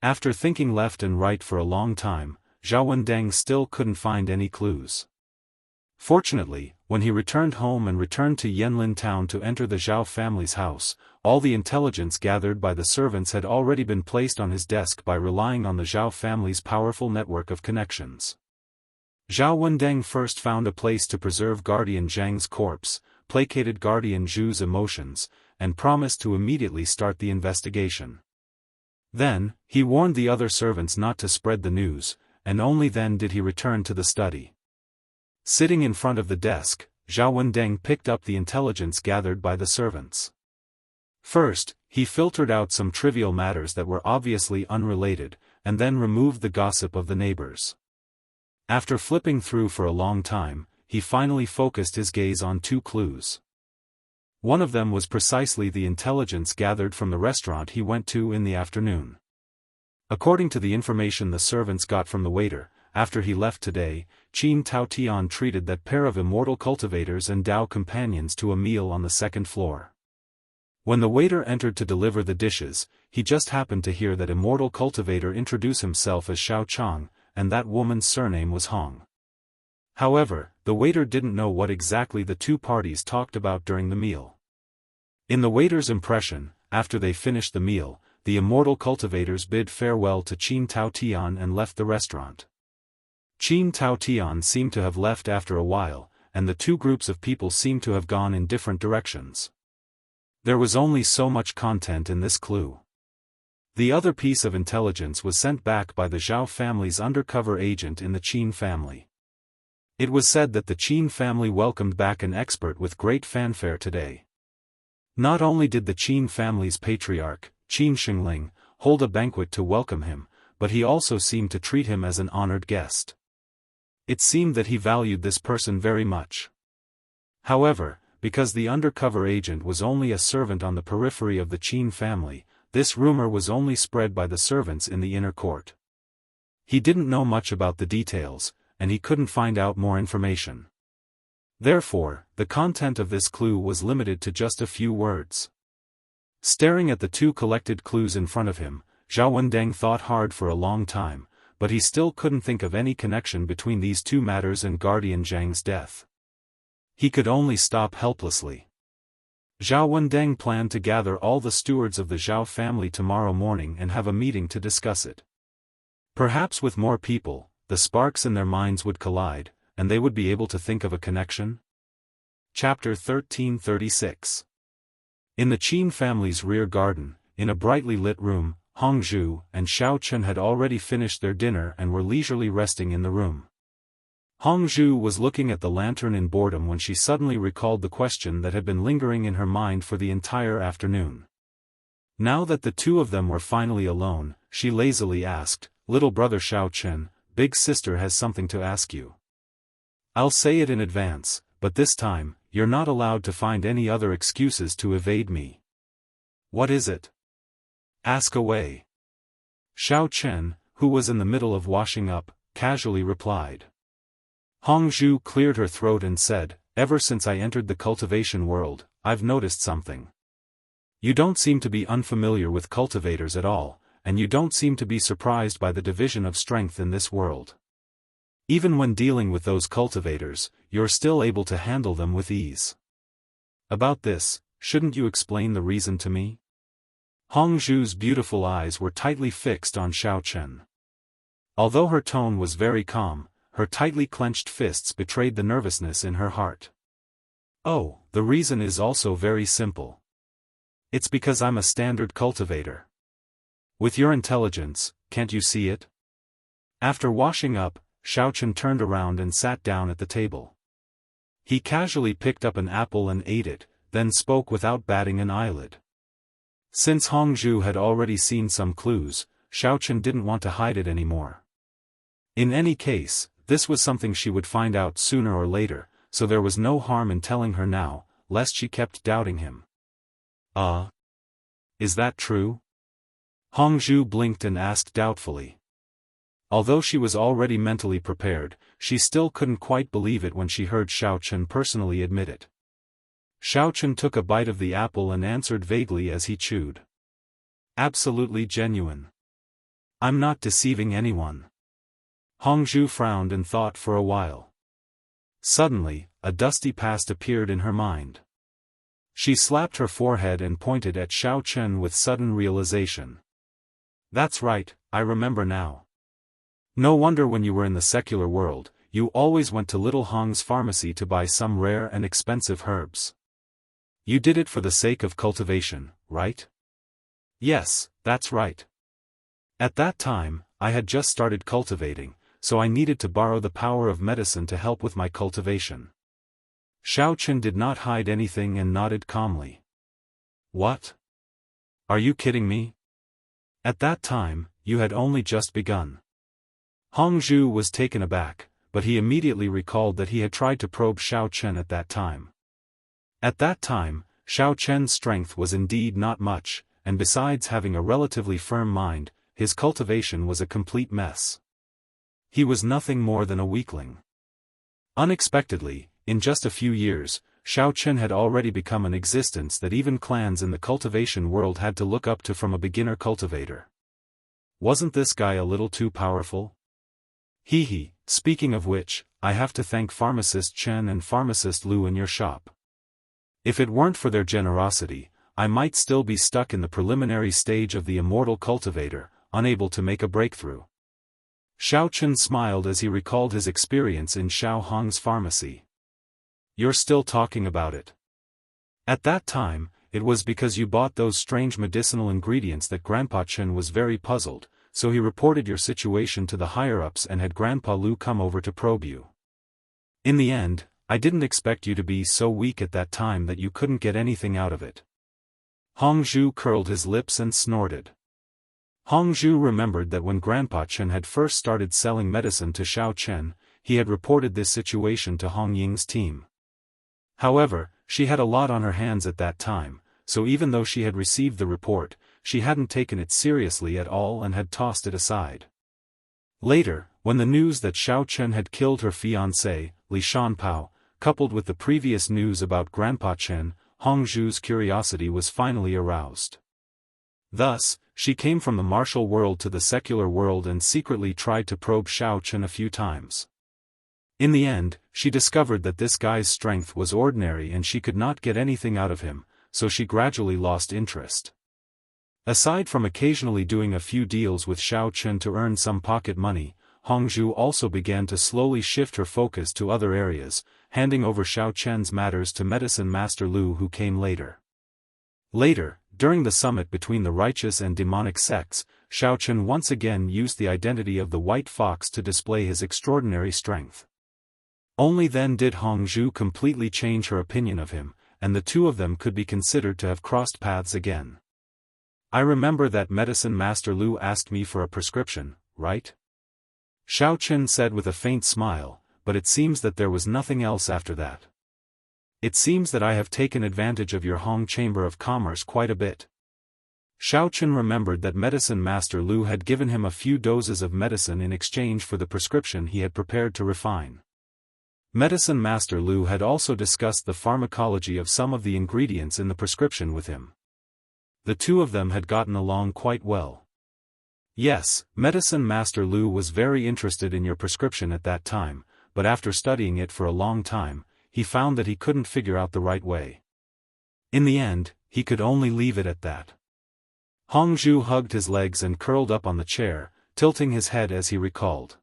After thinking left and right for a long time, Zhao Wendeng still couldn't find any clues. Fortunately, when he returned home and returned to Yanlin town to enter the Zhao family's house, all the intelligence gathered by the servants had already been placed on his desk by relying on the Zhao family's powerful network of connections. Zhao Wendeng first found a place to preserve Guardian Zhang's corpse, placated Guardian Zhu's emotions, and promised to immediately start the investigation. Then, he warned the other servants not to spread the news, and only then did he return to the study. Sitting in front of the desk, Zhao Wendeng picked up the intelligence gathered by the servants. First, he filtered out some trivial matters that were obviously unrelated, and then removed the gossip of the neighbors. After flipping through for a long time, he finally focused his gaze on two clues. One of them was precisely the intelligence gathered from the restaurant he went to in the afternoon. According to the information the servants got from the waiter, after he left today, Qin Taotian treated that pair of immortal cultivators and Dao companions to a meal on the second floor. When the waiter entered to deliver the dishes, he just happened to hear that immortal cultivator introduce himself as Xiao Chang, and that woman's surname was Hong. However, the waiter didn't know what exactly the two parties talked about during the meal. In the waiter's impression, after they finished the meal, the immortal cultivators bid farewell to Qin Taotian and left the restaurant. Qin Taotian seemed to have left after a while, and the two groups of people seemed to have gone in different directions. There was only so much content in this clue. The other piece of intelligence was sent back by the Zhao family's undercover agent in the Qin family. It was said that the Qin family welcomed back an expert with great fanfare today. Not only did the Qin family's patriarch, Qin Shengling, hold a banquet to welcome him, but he also seemed to treat him as an honored guest. It seemed that he valued this person very much. However, because the undercover agent was only a servant on the periphery of the Qin family, this rumor was only spread by the servants in the inner court. He didn't know much about the details, and he couldn't find out more information. Therefore, the content of this clue was limited to just a few words. Staring at the two collected clues in front of him, Zhao Wendeng thought hard for a long time, but he still couldn't think of any connection between these two matters and Guardian Zhang's death. He could only stop helplessly. Zhao Wendeng planned to gather all the stewards of the Zhao family tomorrow morning and have a meeting to discuss it. Perhaps with more people, the sparks in their minds would collide, and they would be able to think of a connection? Chapter 1336. In the Qin family's rear garden, in a brightly lit room, Hong Zhu and Xiao Chen had already finished their dinner and were leisurely resting in the room. Hong Zhu was looking at the lantern in boredom when she suddenly recalled the question that had been lingering in her mind for the entire afternoon. Now that the two of them were finally alone, she lazily asked, "Little brother Xiao Chen, big sister has something to ask you. I'll say it in advance, but this time, you're not allowed to find any other excuses to evade me." "What is it?" "Ask away." Xiao Chen, who was in the middle of washing up, casually replied. Hong Zhu cleared her throat and said, "Ever since I entered the cultivation world, I've noticed something. You don't seem to be unfamiliar with cultivators at all, and you don't seem to be surprised by the division of strength in this world. Even when dealing with those cultivators, you're still able to handle them with ease. About this, shouldn't you explain the reason to me?" Hong Zhu's beautiful eyes were tightly fixed on Xiao Chen. Although her tone was very calm, her tightly clenched fists betrayed the nervousness in her heart. "Oh, the reason is also very simple. It's because I'm a standard cultivator. With your intelligence, can't you see it?" After washing up, Xiao Chen turned around and sat down at the table. He casually picked up an apple and ate it, then spoke without batting an eyelid. Since Hong Zhu had already seen some clues, Xiao Chen didn't want to hide it anymore. In any case, this was something she would find out sooner or later, so there was no harm in telling her now, lest she kept doubting him. Is that true?" Hong Zhu blinked and asked doubtfully. Although she was already mentally prepared, she still couldn't quite believe it when she heard Xiao Chen personally admit it. Xiao Chen took a bite of the apple and answered vaguely as he chewed. "Absolutely genuine. I'm not deceiving anyone." Hong Zhu frowned and thought for a while. Suddenly, a dusty past appeared in her mind. She slapped her forehead and pointed at Xiao Chen with sudden realization. "That's right, I remember now. No wonder when you were in the secular world, you always went to Little Hong's pharmacy to buy some rare and expensive herbs. You did it for the sake of cultivation, right?" "Yes, that's right. At that time, I had just started cultivating, so I needed to borrow the power of medicine to help with my cultivation." Xiao Chen did not hide anything and nodded calmly. "What? Are you kidding me? At that time, you had only just begun." Hong Zhu was taken aback, but he immediately recalled that he had tried to probe Xiao Chen at that time. At that time, Xiao Chen's strength was indeed not much, and besides having a relatively firm mind, his cultivation was a complete mess. He was nothing more than a weakling. Unexpectedly, in just a few years, Xiao Chen had already become an existence that even clans in the cultivation world had to look up to from a beginner cultivator. Wasn't this guy a little too powerful? Hee, speaking of which, I have to thank Pharmacist Chen and Pharmacist Lu in your shop. If it weren't for their generosity, I might still be stuck in the preliminary stage of the immortal cultivator, unable to make a breakthrough. Xiao Chen smiled as he recalled his experience in Xiao Hong's pharmacy. "You're still talking about it. At that time, it was because you bought those strange medicinal ingredients that Grandpa Chen was very puzzled, so he reported your situation to the higher-ups and had Grandpa Lu come over to probe you. In the end, I didn't expect you to be so weak at that time that you couldn't get anything out of it." Hong Zhu curled his lips and snorted. Hong Zhu remembered that when Grandpa Chen had first started selling medicine to Xiao Chen, he had reported this situation to Hong Ying's team. However, she had a lot on her hands at that time, so even though she had received the report, she hadn't taken it seriously at all and had tossed it aside. Later, when the news that Xiao Chen had killed her fiancé, Li Shanpao, coupled with the previous news about Grandpa Chen, Hongzhu's curiosity was finally aroused. Thus, she came from the martial world to the secular world and secretly tried to probe Xiao Chen a few times. In the end, she discovered that this guy's strength was ordinary and she could not get anything out of him, so she gradually lost interest. Aside from occasionally doing a few deals with Xiao Chen to earn some pocket money, Hongzhu also began to slowly shift her focus to other areas, handing over Xiao Chen's matters to Medicine Master Lu, who came later. Later, during the summit between the righteous and demonic sects, Xiao Chen once again used the identity of the White Fox to display his extraordinary strength. Only then did Hongzhu completely change her opinion of him, and the two of them could be considered to have crossed paths again. I remember that Medicine Master Lu asked me for a prescription, right? Xiao Chen said with a faint smile, but it seems that there was nothing else after that. It seems that I have taken advantage of your Hong Chamber of Commerce quite a bit. Xiao Chen remembered that Medicine Master Lu had given him a few doses of medicine in exchange for the prescription he had prepared to refine. Medicine Master Lu had also discussed the pharmacology of some of the ingredients in the prescription with him. The two of them had gotten along quite well. Yes, Medicine Master Lu was very interested in your prescription at that time, but after studying it for a long time, he found that he couldn't figure out the right way. In the end, he could only leave it at that. Hongzhu hugged his legs and curled up on the chair, tilting his head as he recalled.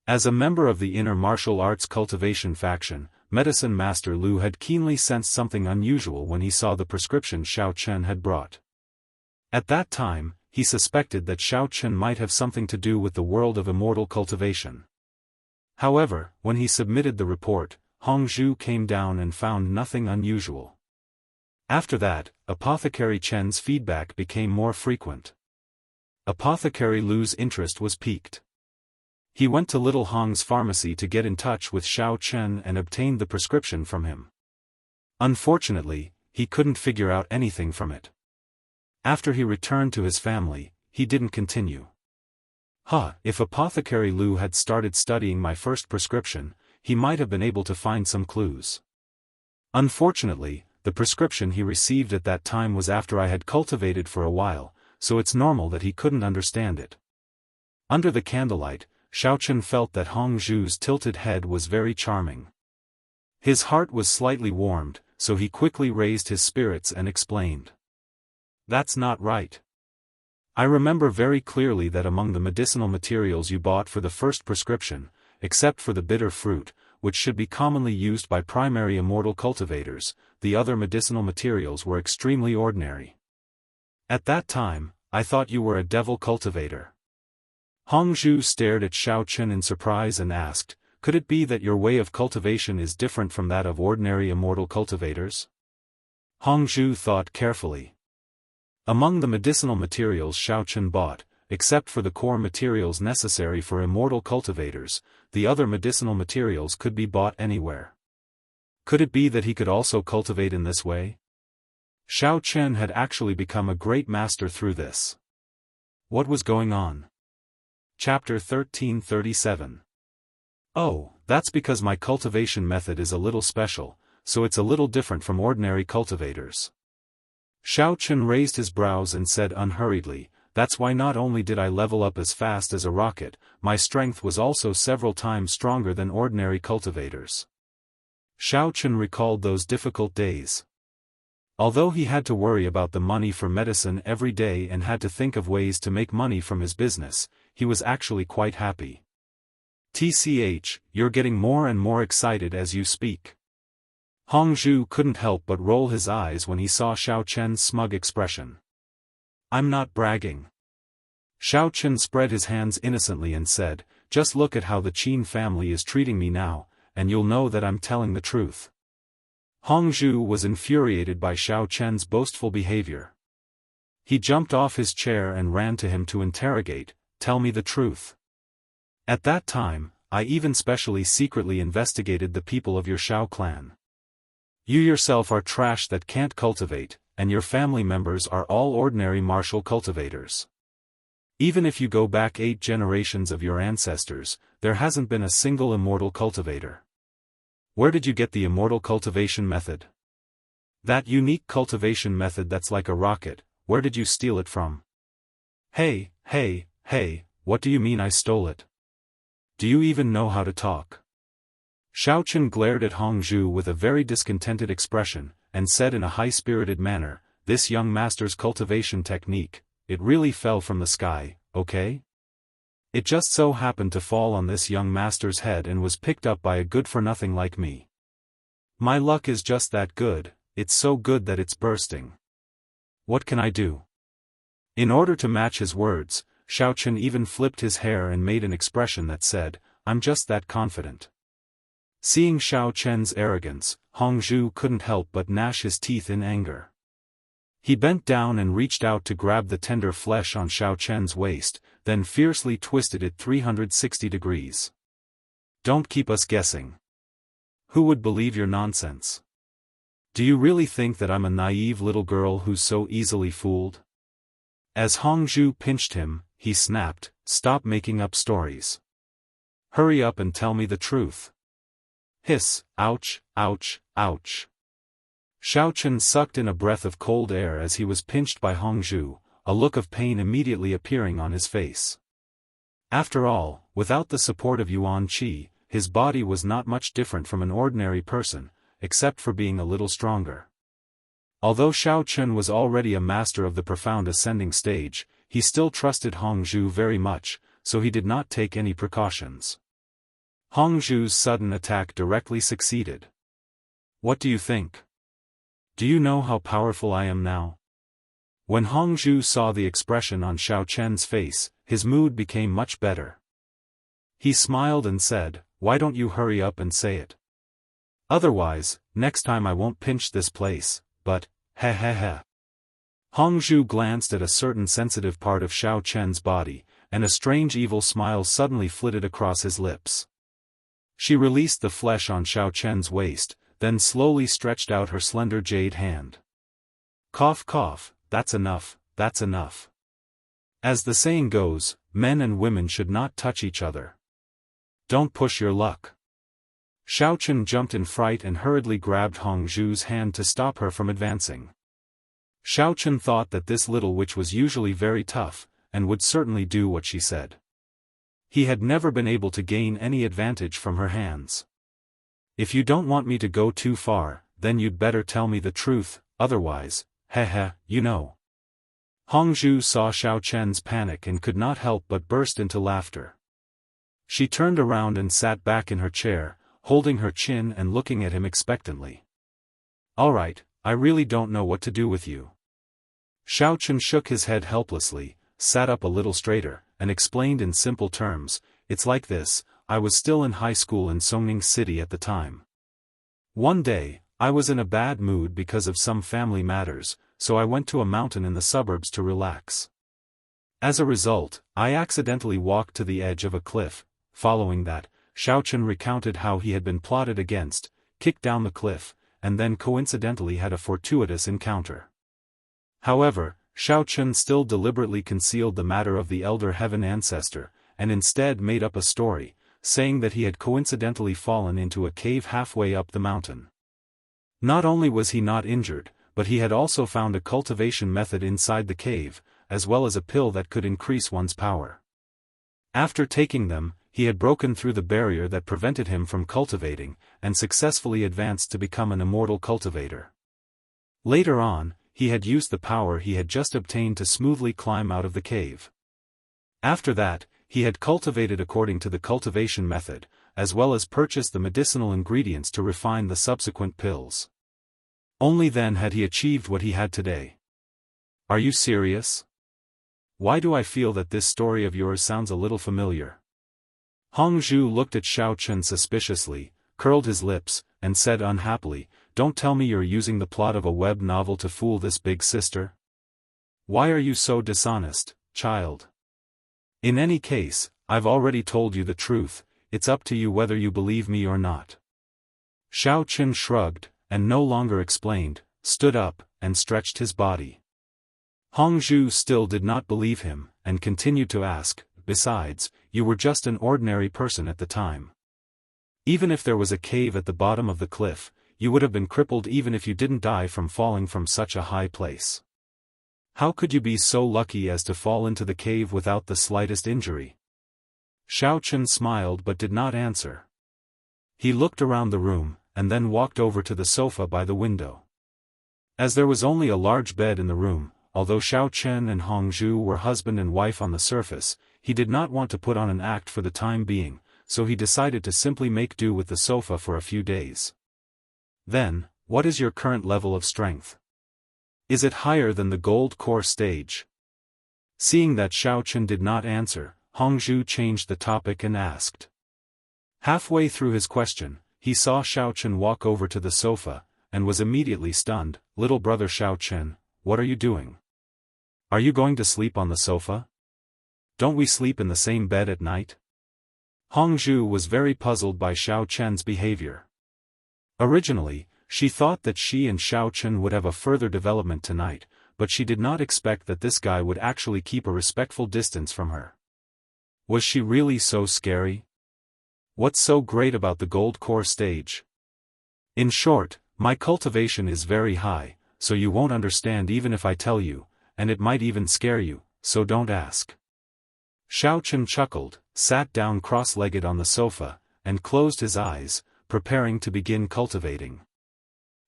As a member of the inner martial arts cultivation faction, Medicine Master Lu had keenly sensed something unusual when he saw the prescription Xiao Chen had brought. At that time, he suspected that Xiao Chen might have something to do with the world of immortal cultivation. However, when he submitted the report, Hongzhu came down and found nothing unusual. After that, Apothecary Chen's feedback became more frequent. Apothecary Lu's interest was piqued. He went to Little Hong's pharmacy to get in touch with Xiao Chen and obtained the prescription from him. Unfortunately, he couldn't figure out anything from it. After he returned to his family, he didn't continue. If Apothecary Lu had started studying my first prescription, he might have been able to find some clues. Unfortunately, the prescription he received at that time was after I had cultivated for a while, so it's normal that he couldn't understand it. Under the candlelight, Xiao Chen felt that Hongzhu's tilted head was very charming. His heart was slightly warmed, so he quickly raised his spirits and explained. That's not right. I remember very clearly that among the medicinal materials you bought for the first prescription, except for the bitter fruit, which should be commonly used by primary immortal cultivators, the other medicinal materials were extremely ordinary. At that time, I thought you were a devil cultivator. Hongzhu stared at Xiao Chen in surprise and asked, could it be that your way of cultivation is different from that of ordinary immortal cultivators? Hongzhu thought carefully. Among the medicinal materials Xiao Chen bought, except for the core materials necessary for immortal cultivators, the other medicinal materials could be bought anywhere. Could it be that he could also cultivate in this way? Xiao Chen had actually become a great master through this. What was going on? Chapter 1337. Oh, that's because my cultivation method is a little special, so it's a little different from ordinary cultivators. Xiao Chen raised his brows and said unhurriedly, that's why not only did I level up as fast as a rocket, my strength was also several times stronger than ordinary cultivators. Xiao Chen recalled those difficult days. Although he had to worry about the money for medicine every day and had to think of ways to make money from his business, he was actually quite happy. TCH, you're getting more and more excited as you speak. Hongzhu couldn't help but roll his eyes when he saw Xiao Chen's smug expression. I'm not bragging. Xiao Chen spread his hands innocently and said, just look at how the Qin family is treating me now, and you'll know that I'm telling the truth. Hongzhu was infuriated by Xiao Chen's boastful behavior. He jumped off his chair and ran to him to interrogate, tell me the truth. At that time, I even specially secretly investigated the people of your Xiao clan. You yourself are trash that can't cultivate, and your family members are all ordinary martial cultivators. Even if you go back 8 generations of your ancestors, there hasn't been a single immortal cultivator. Where did you get the immortal cultivation method? That unique cultivation method that's like a rocket, where did you steal it from? Hey, what do you mean I stole it? Do you even know how to talk? Xiao Chen glared at Hongzhu with a very discontented expression, and said in a high-spirited manner, "This young master's cultivation technique, it really fell from the sky, okay? It just so happened to fall on this young master's head and was picked up by a good-for-nothing like me. My luck is just that good, it's so good that it's bursting. What can I do?" In order to match his words, Xiao Chen even flipped his hair and made an expression that said, "I'm just that confident." Seeing Xiao Chen's arrogance, Hongzhu couldn't help but gnash his teeth in anger. He bent down and reached out to grab the tender flesh on Xiao Chen's waist, then fiercely twisted it 360 degrees. "Don't keep us guessing. Who would believe your nonsense? Do you really think that I'm a naive little girl who's so easily fooled?" As Hongzhu pinched him, he snapped, "Stop making up stories. Hurry up and tell me the truth." Hiss, ouch, ouch, ouch. Xiao Chen sucked in a breath of cold air as he was pinched by Hongzhu, a look of pain immediately appearing on his face. After all, without the support of Yuan Qi, his body was not much different from an ordinary person, except for being a little stronger. Although Xiao Chen was already a master of the profound ascending stage, he still trusted Hongzhu very much, so he did not take any precautions. Hongzhu's sudden attack directly succeeded. "What do you think? Do you know how powerful I am now?" When Hongzhu saw the expression on Xiao Chen's face, his mood became much better. He smiled and said, "Why don't you hurry up and say it? Otherwise, next time I won't pinch this place, but, heh. Hongzhu glanced at a certain sensitive part of Xiao Chen's body, and a strange evil smile suddenly flitted across his lips. She released the flesh on Xiao Chen's waist, then slowly stretched out her slender jade hand. Cough cough, that's enough, that's enough. As the saying goes, men and women should not touch each other. Don't push your luck. Xiao Chen jumped in fright and hurriedly grabbed Hongzhu's hand to stop her from advancing. Xiao Chen thought that this little witch was usually very tough, and would certainly do what she said. He had never been able to gain any advantage from her hands. If you don't want me to go too far, then you'd better tell me the truth, otherwise, you know. Hongzhu saw Xiao Chen's panic and could not help but burst into laughter. She turned around and sat back in her chair, holding her chin and looking at him expectantly. All right, I really don't know what to do with you. Xiao Chen shook his head helplessly, sat up a little straighter, and explained in simple terms, it's like this, I was still in high school in Songning City at the time. One day, I was in a bad mood because of some family matters, so I went to a mountain in the suburbs to relax. As a result, I accidentally walked to the edge of a cliff. Following that, Xiao Chen recounted how he had been plotted against, kicked down the cliff, and then coincidentally had a fortuitous encounter. However, Xiao Chen still deliberately concealed the matter of the elder heaven ancestor, and instead made up a story, saying that he had coincidentally fallen into a cave halfway up the mountain. Not only was he not injured, but he had also found a cultivation method inside the cave, as well as a pill that could increase one's power. After taking them, he had broken through the barrier that prevented him from cultivating, and successfully advanced to become an immortal cultivator. Later on, he had used the power he had just obtained to smoothly climb out of the cave. After that, he had cultivated according to the cultivation method, as well as purchased the medicinal ingredients to refine the subsequent pills. Only then had he achieved what he had today. Are you serious? Why do I feel that this story of yours sounds a little familiar? Hongzhu looked at Xiao Chen suspiciously, curled his lips, and said unhappily, Don't tell me you're using the plot of a web novel to fool this big sister? Why are you so dishonest, child? In any case, I've already told you the truth, it's up to you whether you believe me or not. Xiao Chen shrugged, and no longer explained, stood up, and stretched his body. Hongzhu still did not believe him, and continued to ask, besides, you were just an ordinary person at the time. Even if there was a cave at the bottom of the cliff, you would have been crippled even if you didn't die from falling from such a high place. How could you be so lucky as to fall into the cave without the slightest injury? Xiaochen smiled but did not answer. He looked around the room, and then walked over to the sofa by the window. As there was only a large bed in the room, although Xiaochen and Hongzhu were husband and wife on the surface, he did not want to put on an act for the time being, so he decided to simply make do with the sofa for a few days. Then, what is your current level of strength? Is it higher than the gold core stage? Seeing that Xiaochen did not answer, Hongzhu changed the topic and asked. Halfway through his question, he saw Xiaochen walk over to the sofa, and was immediately stunned. Little brother Xiaochen, what are you doing? Are you going to sleep on the sofa? Don't we sleep in the same bed at night? Hongzhu was very puzzled by Xiaochen's behavior. Originally, she thought that she and Xiaochen would have a further development tonight, but she did not expect that this guy would actually keep a respectful distance from her. Was she really so scary? What's so great about the gold core stage? In short, my cultivation is very high, so you won't understand even if I tell you, and it might even scare you, so don't ask. Xiaochen chuckled, sat down cross-legged on the sofa, and closed his eyes, preparing to begin cultivating.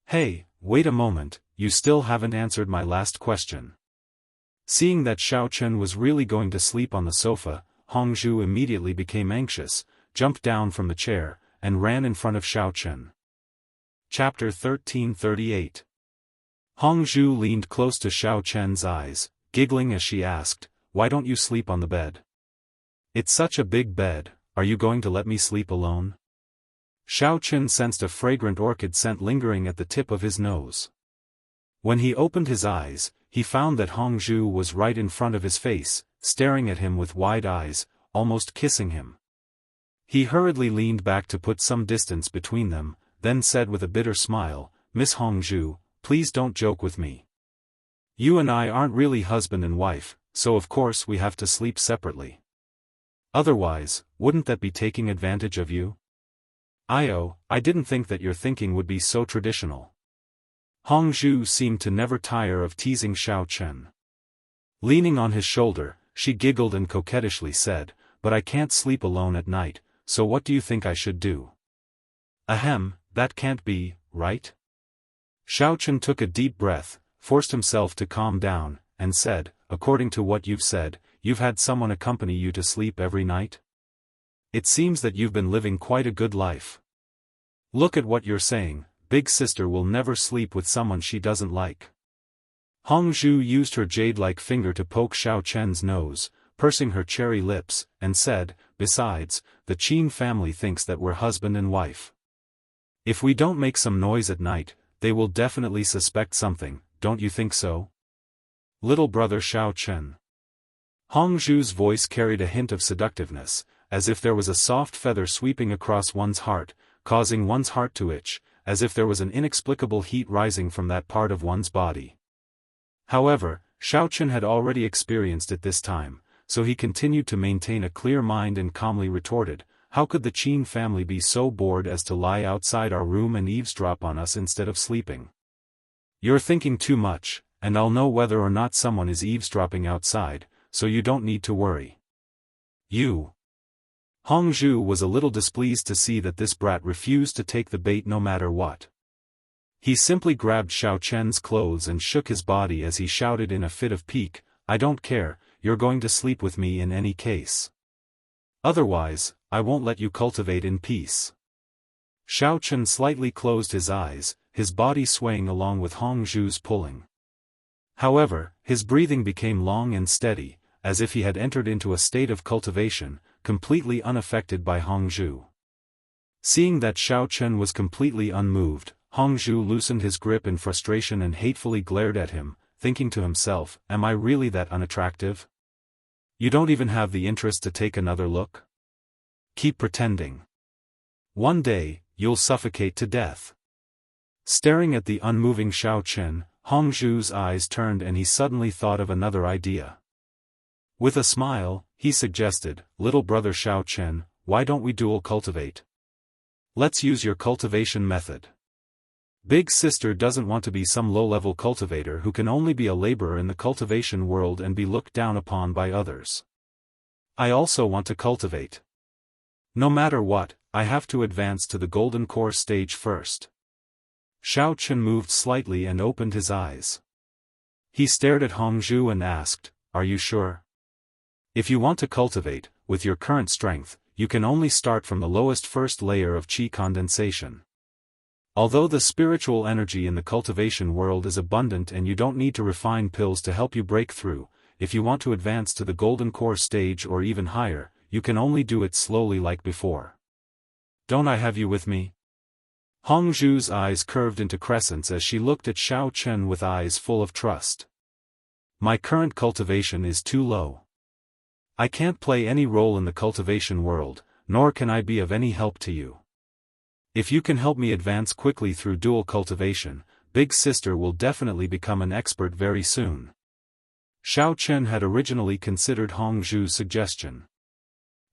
Hey, wait a moment, you still haven't answered my last question. Seeing that Xiaochen was really going to sleep on the sofa, Hongzhu immediately became anxious, jumped down from the chair, and ran in front of Xiaochen. Chapter 1338. Hongzhu leaned close to Xiaochen's eyes, giggling as she asked, why don't you sleep on the bed? It's such a big bed, are you going to let me sleep alone? Xiaochen sensed a fragrant orchid scent lingering at the tip of his nose. When he opened his eyes, he found that Hongzhu was right in front of his face, staring at him with wide eyes, almost kissing him. He hurriedly leaned back to put some distance between them, then said with a bitter smile, Miss Hongzhu, please don't joke with me. You and I aren't really husband and wife, so of course we have to sleep separately. Otherwise, wouldn't that be taking advantage of you? I didn't think that your thinking would be so traditional. Hongzhu seemed to never tire of teasing Xiaochen. Leaning on his shoulder, she giggled and coquettishly said, but I can't sleep alone at night, so what do you think I should do? Ahem, that can't be, right? Xiaochen took a deep breath, forced himself to calm down, and said, according to what you've said, you've had someone accompany you to sleep every night? It seems that you've been living quite a good life. Look at what you're saying, big sister will never sleep with someone she doesn't like. Hongzhu used her jade-like finger to poke Xiaochen's nose, pursing her cherry lips, and said, besides, the Qin family thinks that we're husband and wife. If we don't make some noise at night, they will definitely suspect something, don't you think so? Little brother Xiaochen. Hongzhu's voice carried a hint of seductiveness, as if there was a soft feather sweeping across one's heart, causing one's heart to itch, as if there was an inexplicable heat rising from that part of one's body. However, Xiaochen had already experienced it this time, so he continued to maintain a clear mind and calmly retorted, how could the Qin family be so bored as to lie outside our room and eavesdrop on us instead of sleeping? You're thinking too much, and I'll know whether or not someone is eavesdropping outside, so you don't need to worry. You. Hongzhu was a little displeased to see that this brat refused to take the bait no matter what. He simply grabbed Xiaochen's clothes and shook his body as he shouted in a fit of pique, I don't care, you're going to sleep with me in any case. Otherwise, I won't let you cultivate in peace. Xiaochen slightly closed his eyes, his body swaying along with Hongzhu's pulling. However, his breathing became long and steady, as if he had entered into a state of cultivation, completely unaffected by Hongzhu. Seeing that Xiaochen was completely unmoved, Hongzhu loosened his grip in frustration and hatefully glared at him, thinking to himself, am I really that unattractive? You don't even have the interest to take another look? Keep pretending. One day, you'll suffocate to death. Staring at the unmoving Xiao Chen, Hongzhu's eyes turned and he suddenly thought of another idea. With a smile, he suggested, "Little brother Xiao Chen, why don't we dual cultivate? Let's use your cultivation method. Big sister doesn't want to be some low-level cultivator who can only be a laborer in the cultivation world and be looked down upon by others. I also want to cultivate. No matter what, I have to advance to the golden core stage first." Xiao Chen moved slightly and opened his eyes. He stared at Hongzhu and asked, "Are you sure? If you want to cultivate, with your current strength, you can only start from the lowest first layer of qi condensation. Although the spiritual energy in the cultivation world is abundant and you don't need to refine pills to help you break through, if you want to advance to the golden core stage or even higher, you can only do it slowly like before. Don't I have you with me?" Hongzhu's eyes curved into crescents as she looked at Xiao Chen with eyes full of trust. "My current cultivation is too low. I can't play any role in the cultivation world, nor can I be of any help to you. If you can help me advance quickly through dual cultivation, Big Sister will definitely become an expert very soon." Xiao Chen had originally considered Hongzhu's suggestion.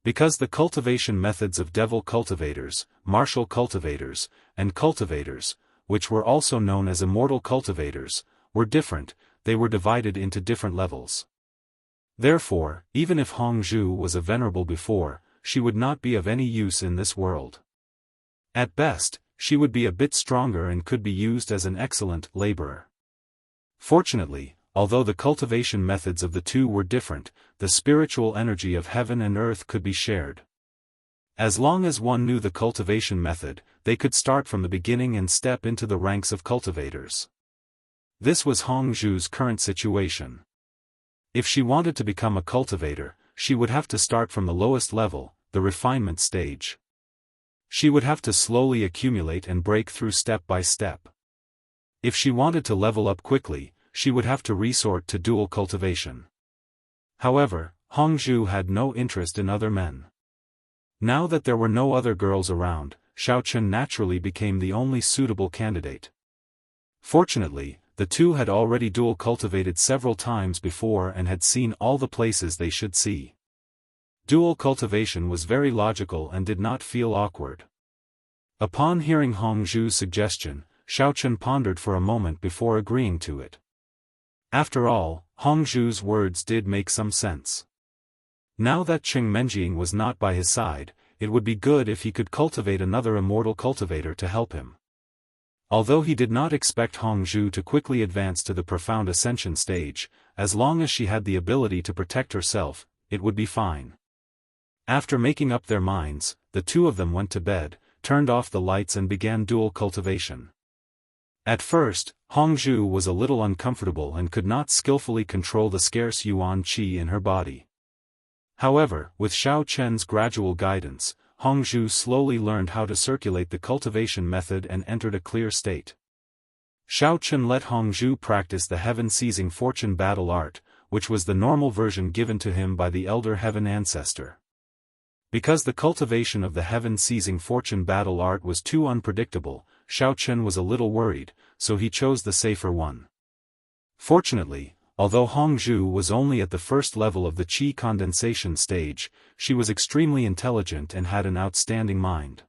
Because the cultivation methods of devil cultivators, martial cultivators, and cultivators, which were also known as immortal cultivators, were different, they were divided into different levels. Therefore, even if Hongzhu was a venerable before, she would not be of any use in this world. At best, she would be a bit stronger and could be used as an excellent laborer. Fortunately, although the cultivation methods of the two were different, the spiritual energy of heaven and earth could be shared. As long as one knew the cultivation method, they could start from the beginning and step into the ranks of cultivators. This was Hongzhu's current situation. If she wanted to become a cultivator, she would have to start from the lowest level, the refinement stage. She would have to slowly accumulate and break through step by step. If she wanted to level up quickly, she would have to resort to dual cultivation. However, Hongzhu had no interest in other men. Now that there were no other girls around, Xiao Chen naturally became the only suitable candidate. Fortunately, the two had already dual cultivated several times before and had seen all the places they should see. Dual cultivation was very logical and did not feel awkward. Upon hearing Hongzhu's suggestion, Xiao Chen pondered for a moment before agreeing to it. After all, Hongzhu's words did make some sense. Now that Qing Menjing was not by his side, it would be good if he could cultivate another immortal cultivator to help him. Although he did not expect Hongzhu to quickly advance to the profound ascension stage, as long as she had the ability to protect herself, it would be fine. After making up their minds, the two of them went to bed, turned off the lights and began dual cultivation. At first, Hongzhu was a little uncomfortable and could not skillfully control the scarce yuan qi in her body. However, with Xiao Chen's gradual guidance, Hongzhu slowly learned how to circulate the cultivation method and entered a clear state. Xiao Chen let Hongzhu practice the heaven-seizing fortune battle art, which was the normal version given to him by the elder heaven ancestor. Because the cultivation of the heaven-seizing fortune battle art was too unpredictable, Xiao Chen was a little worried, so he chose the safer one. Fortunately, although Hongzhu was only at the first level of the qi condensation stage, she was extremely intelligent and had an outstanding mind.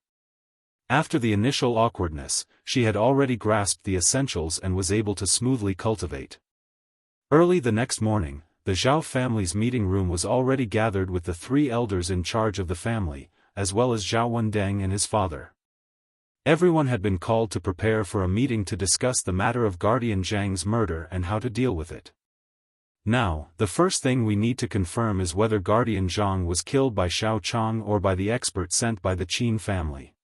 After the initial awkwardness, she had already grasped the essentials and was able to smoothly cultivate. Early the next morning, the Zhao family's meeting room was already gathered with the three elders in charge of the family, as well as Zhao Wendeng and his father. Everyone had been called to prepare for a meeting to discuss the matter of Guardian Zhang's murder and how to deal with it. Now, the first thing we need to confirm is whether Guardian Zhang was killed by Xiao Chang or by the expert sent by the Qin family.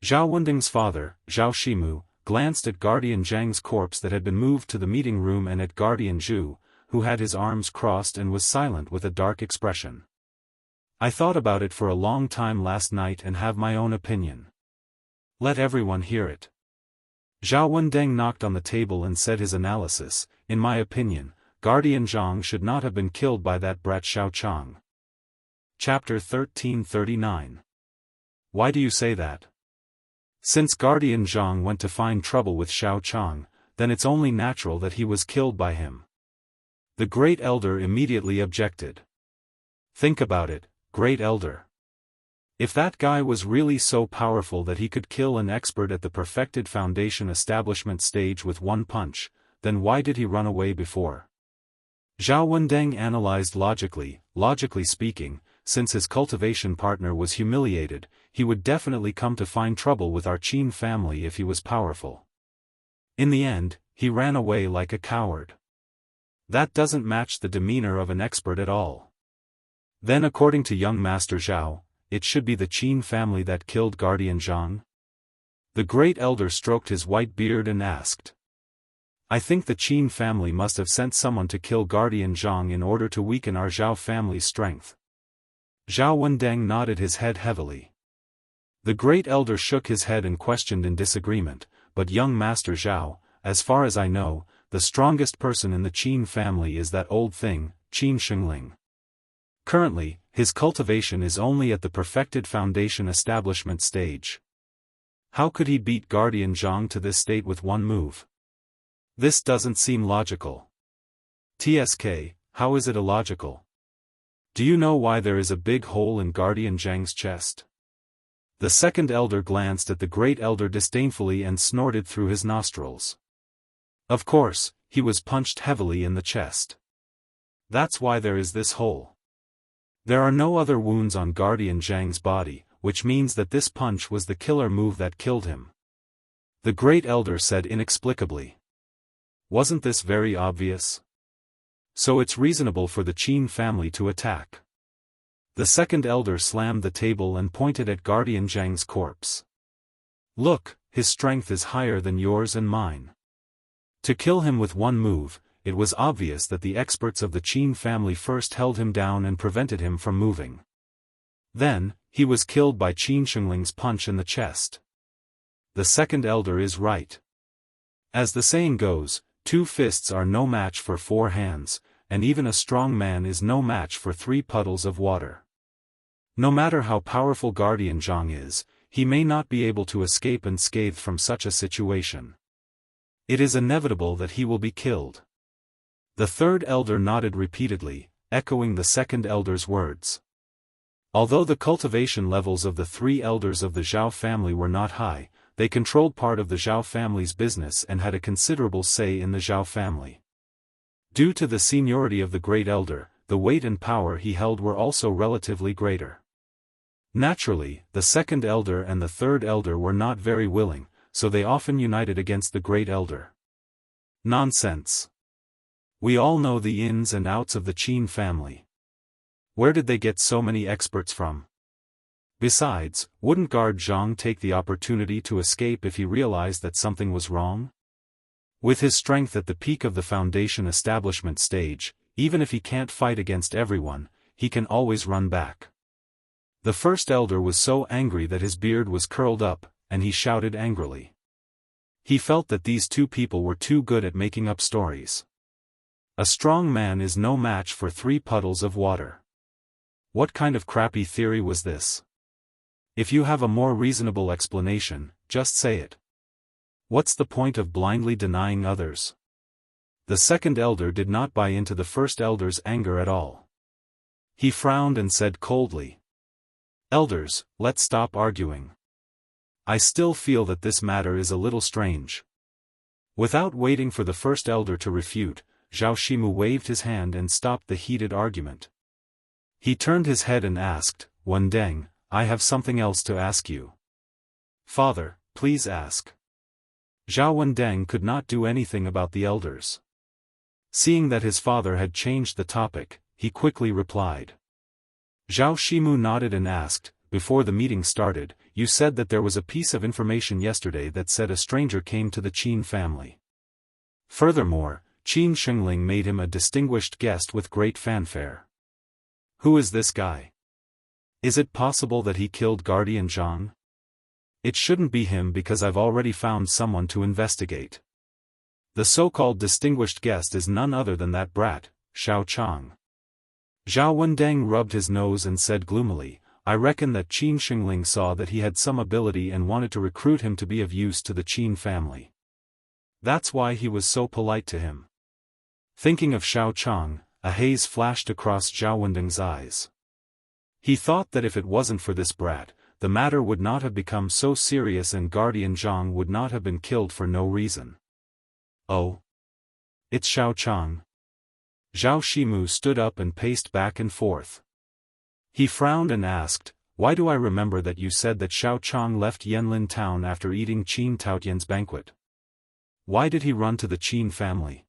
Zhao Wendeng's father, Zhao Shimu, glanced at Guardian Zhang's corpse that had been moved to the meeting room and at Guardian Zhu, who had his arms crossed and was silent with a dark expression. I thought about it for a long time last night and have my own opinion. Let everyone hear it. Zhao Wendeng knocked on the table and said his analysis. In my opinion, Guardian Zhang should not have been killed by that brat Xiao Chang. Chapter 1339. Why do you say that? Since Guardian Zhang went to find trouble with Xiao Chang, then it's only natural that he was killed by him. The Great Elder immediately objected. Think about it, Great Elder. If that guy was really so powerful that he could kill an expert at the perfected foundation establishment stage with one punch, then why did he run away before? Zhao Wendeng analyzed logically speaking, since his cultivation partner was humiliated, he would definitely come to find trouble with our Qin family if he was powerful. In the end, he ran away like a coward. That doesn't match the demeanor of an expert at all. Then according to young Master Zhao, it should be the Qin family that killed Guardian Zhang? The Great Elder stroked his white beard and asked. I think the Qin family must have sent someone to kill Guardian Zhang in order to weaken our Zhao family's strength. Zhao Wendeng nodded his head heavily. The Great Elder shook his head and questioned in disagreement, but young Master Zhao, as far as I know, the strongest person in the Qin family is that old thing, Qin Shengling. Currently, his cultivation is only at the perfected foundation establishment stage. How could he beat Guardian Zhang to this state with one move? This doesn't seem logical. TSK, how is it illogical? Do you know why there is a big hole in Guardian Zhang's chest? The second elder glanced at the Great Elder disdainfully and snorted through his nostrils. Of course, he was punched heavily in the chest. That's why there is this hole. There are no other wounds on Guardian Zhang's body, which means that this punch was the killer move that killed him. The Great Elder said inexplicably. Wasn't this very obvious? So it's reasonable for the Qin family to attack. The second elder slammed the table and pointed at Guardian Zhang's corpse. Look, his strength is higher than yours and mine. To kill him with one move, it was obvious that the experts of the Qin family first held him down and prevented him from moving. Then, he was killed by Qin Shengling's punch in the chest. The second elder is right. As the saying goes, 2 fists are no match for 4 hands, and even a strong man is no match for 3 puddles of water. No matter how powerful Guardian Zhang is, he may not be able to escape unscathed from such a situation. It is inevitable that he will be killed. The third elder nodded repeatedly, echoing the second elder's words. Although the cultivation levels of the 3 elders of the Zhao family were not high, they controlled part of the Zhao family's business and had a considerable say in the Zhao family. Due to the seniority of the Great Elder, the weight and power he held were also relatively greater. Naturally, the second elder and the third elder were not very willing, so they often united against the Great Elder. Nonsense. We all know the ins and outs of the Qin family. Where did they get so many experts from? Besides, wouldn't Guard Zhang take the opportunity to escape if he realized that something was wrong? With his strength at the peak of the foundation establishment stage, even if he can't fight against everyone, he can always run back. The first elder was so angry that his beard was curled up, and he shouted angrily. He felt that these 2 people were too good at making up stories. A strong man is no match for 3 puddles of water. What kind of crappy theory was this? If you have a more reasonable explanation, just say it. What's the point of blindly denying others? The second elder did not buy into the first elder's anger at all. He frowned and said coldly, Elders, let's stop arguing. I still feel that this matter is a little strange. Without waiting for the first elder to refute, Zhao Shimu waved his hand and stopped the heated argument. He turned his head and asked, Wendeng, I have something else to ask you. Father, please ask. Zhao Wendeng could not do anything about the elders. Seeing that his father had changed the topic, he quickly replied. Zhao Shimu nodded and asked, before the meeting started, you said that there was a piece of information yesterday that said a stranger came to the Qin family. Furthermore, Qin Shengling made him a distinguished guest with great fanfare. Who is this guy? Is it possible that he killed Guardian Zhang? It shouldn't be him because I've already found someone to investigate. The so-called distinguished guest is none other than that brat, Xiao Chang. Zhao Wendeng rubbed his nose and said gloomily, I reckon that Qin Xingling saw that he had some ability and wanted to recruit him to be of use to the Qin family. That's why he was so polite to him. Thinking of Xiao Chang, a haze flashed across Zhao Wendeng's eyes. He thought that if it wasn't for this brat, the matter would not have become so serious and Guardian Zhang would not have been killed for no reason. Oh. It's Xiao Chang. Zhao Shimu stood up and paced back and forth. He frowned and asked, "Why do I remember that you said that Xiao Chang left Yanlin town after eating Qin Taotian's banquet? Why did he run to the Qin family?"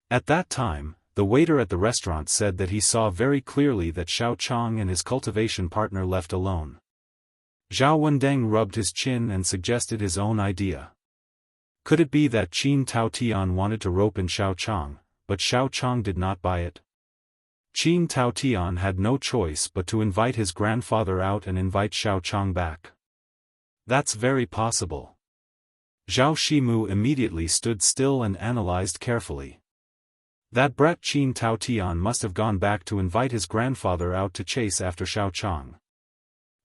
At that time, the waiter at the restaurant said that he saw very clearly that Xiao Chang and his cultivation partner left alone. Zhao Wendeng rubbed his chin and suggested his own idea. Could it be that Qin Taotian wanted to rope in Xiao Chang, but Xiao Chang did not buy it? Qin Taotian had no choice but to invite his grandfather out and invite Xiao Chang back. That's very possible. Zhao Shimu immediately stood still and analyzed carefully. That brat Qin Taotian must have gone back to invite his grandfather out to chase after Xiao Chang.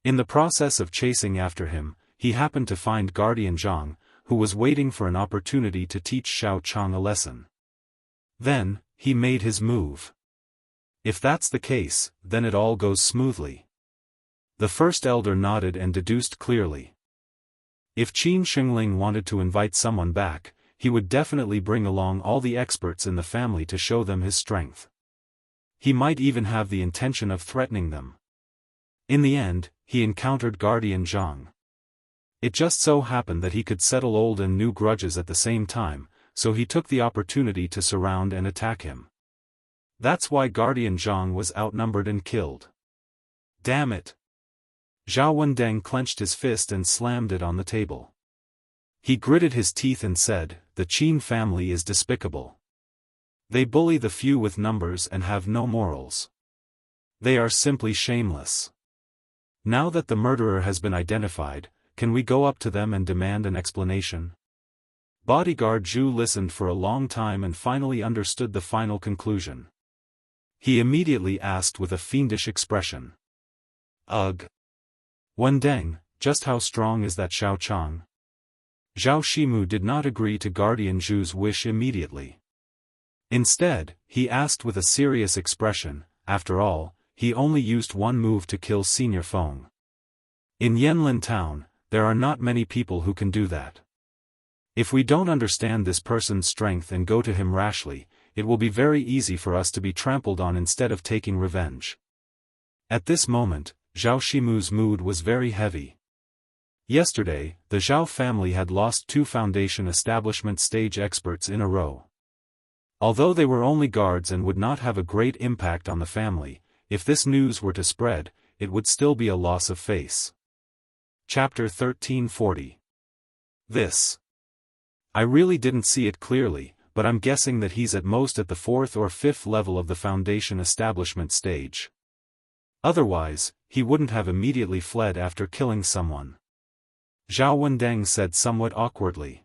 In the process of chasing after him, he happened to find Guardian Zhang, who was waiting for an opportunity to teach Xiao Chang a lesson. Then, he made his move. If that's the case, then it all goes smoothly. The first elder nodded and deduced clearly. If Qin Xingling wanted to invite someone back, he would definitely bring along all the experts in the family to show them his strength. He might even have the intention of threatening them. In the end, he encountered Guardian Zhang. It just so happened that he could settle old and new grudges at the same time, so he took the opportunity to surround and attack him. That's why Guardian Zhang was outnumbered and killed. Damn it! Zhao Wendeng clenched his fist and slammed it on the table. He gritted his teeth and said, "The Qin family is despicable. They bully the few with numbers and have no morals. They are simply shameless. Now that the murderer has been identified, can we go up to them and demand an explanation?" Bodyguard Zhu listened for a long time and finally understood the final conclusion. He immediately asked with a fiendish expression. "Ugh. Wendeng, just how strong is that Xiao Chang?" Zhao Shimu did not agree to Guardian Zhu's wish immediately. Instead, he asked with a serious expression, after all, he only used one move to kill Senior Feng. In Yanlin town, there are not many people who can do that. If we don't understand this person's strength and go to him rashly, it will be very easy for us to be trampled on instead of taking revenge. At this moment, Zhao Shimu's mood was very heavy. Yesterday, the Zhao family had lost 2 foundation establishment stage experts in a row. Although they were only guards and would not have a great impact on the family, if this news were to spread, it would still be a loss of face. Chapter 1340. This. I really didn't see it clearly, but I'm guessing that he's at most at the 4th or 5th level of the foundation establishment stage. Otherwise, he wouldn't have immediately fled after killing someone. Zhao Wendeng said somewhat awkwardly.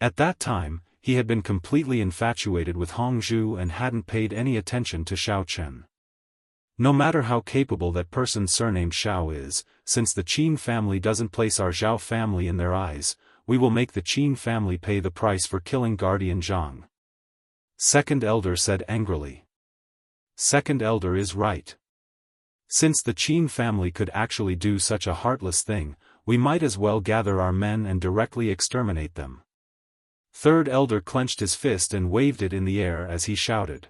At that time, he had been completely infatuated with Hongzhu and hadn't paid any attention to Xiao Chen. No matter how capable that person surnamed Xiao is, since the Qin family doesn't place our Zhao family in their eyes, we will make the Qin family pay the price for killing Guardian Zhang. Second elder said angrily. Second elder is right. Since the Qin family could actually do such a heartless thing, we might as well gather our men and directly exterminate them. Third elder clenched his fist and waved it in the air as he shouted.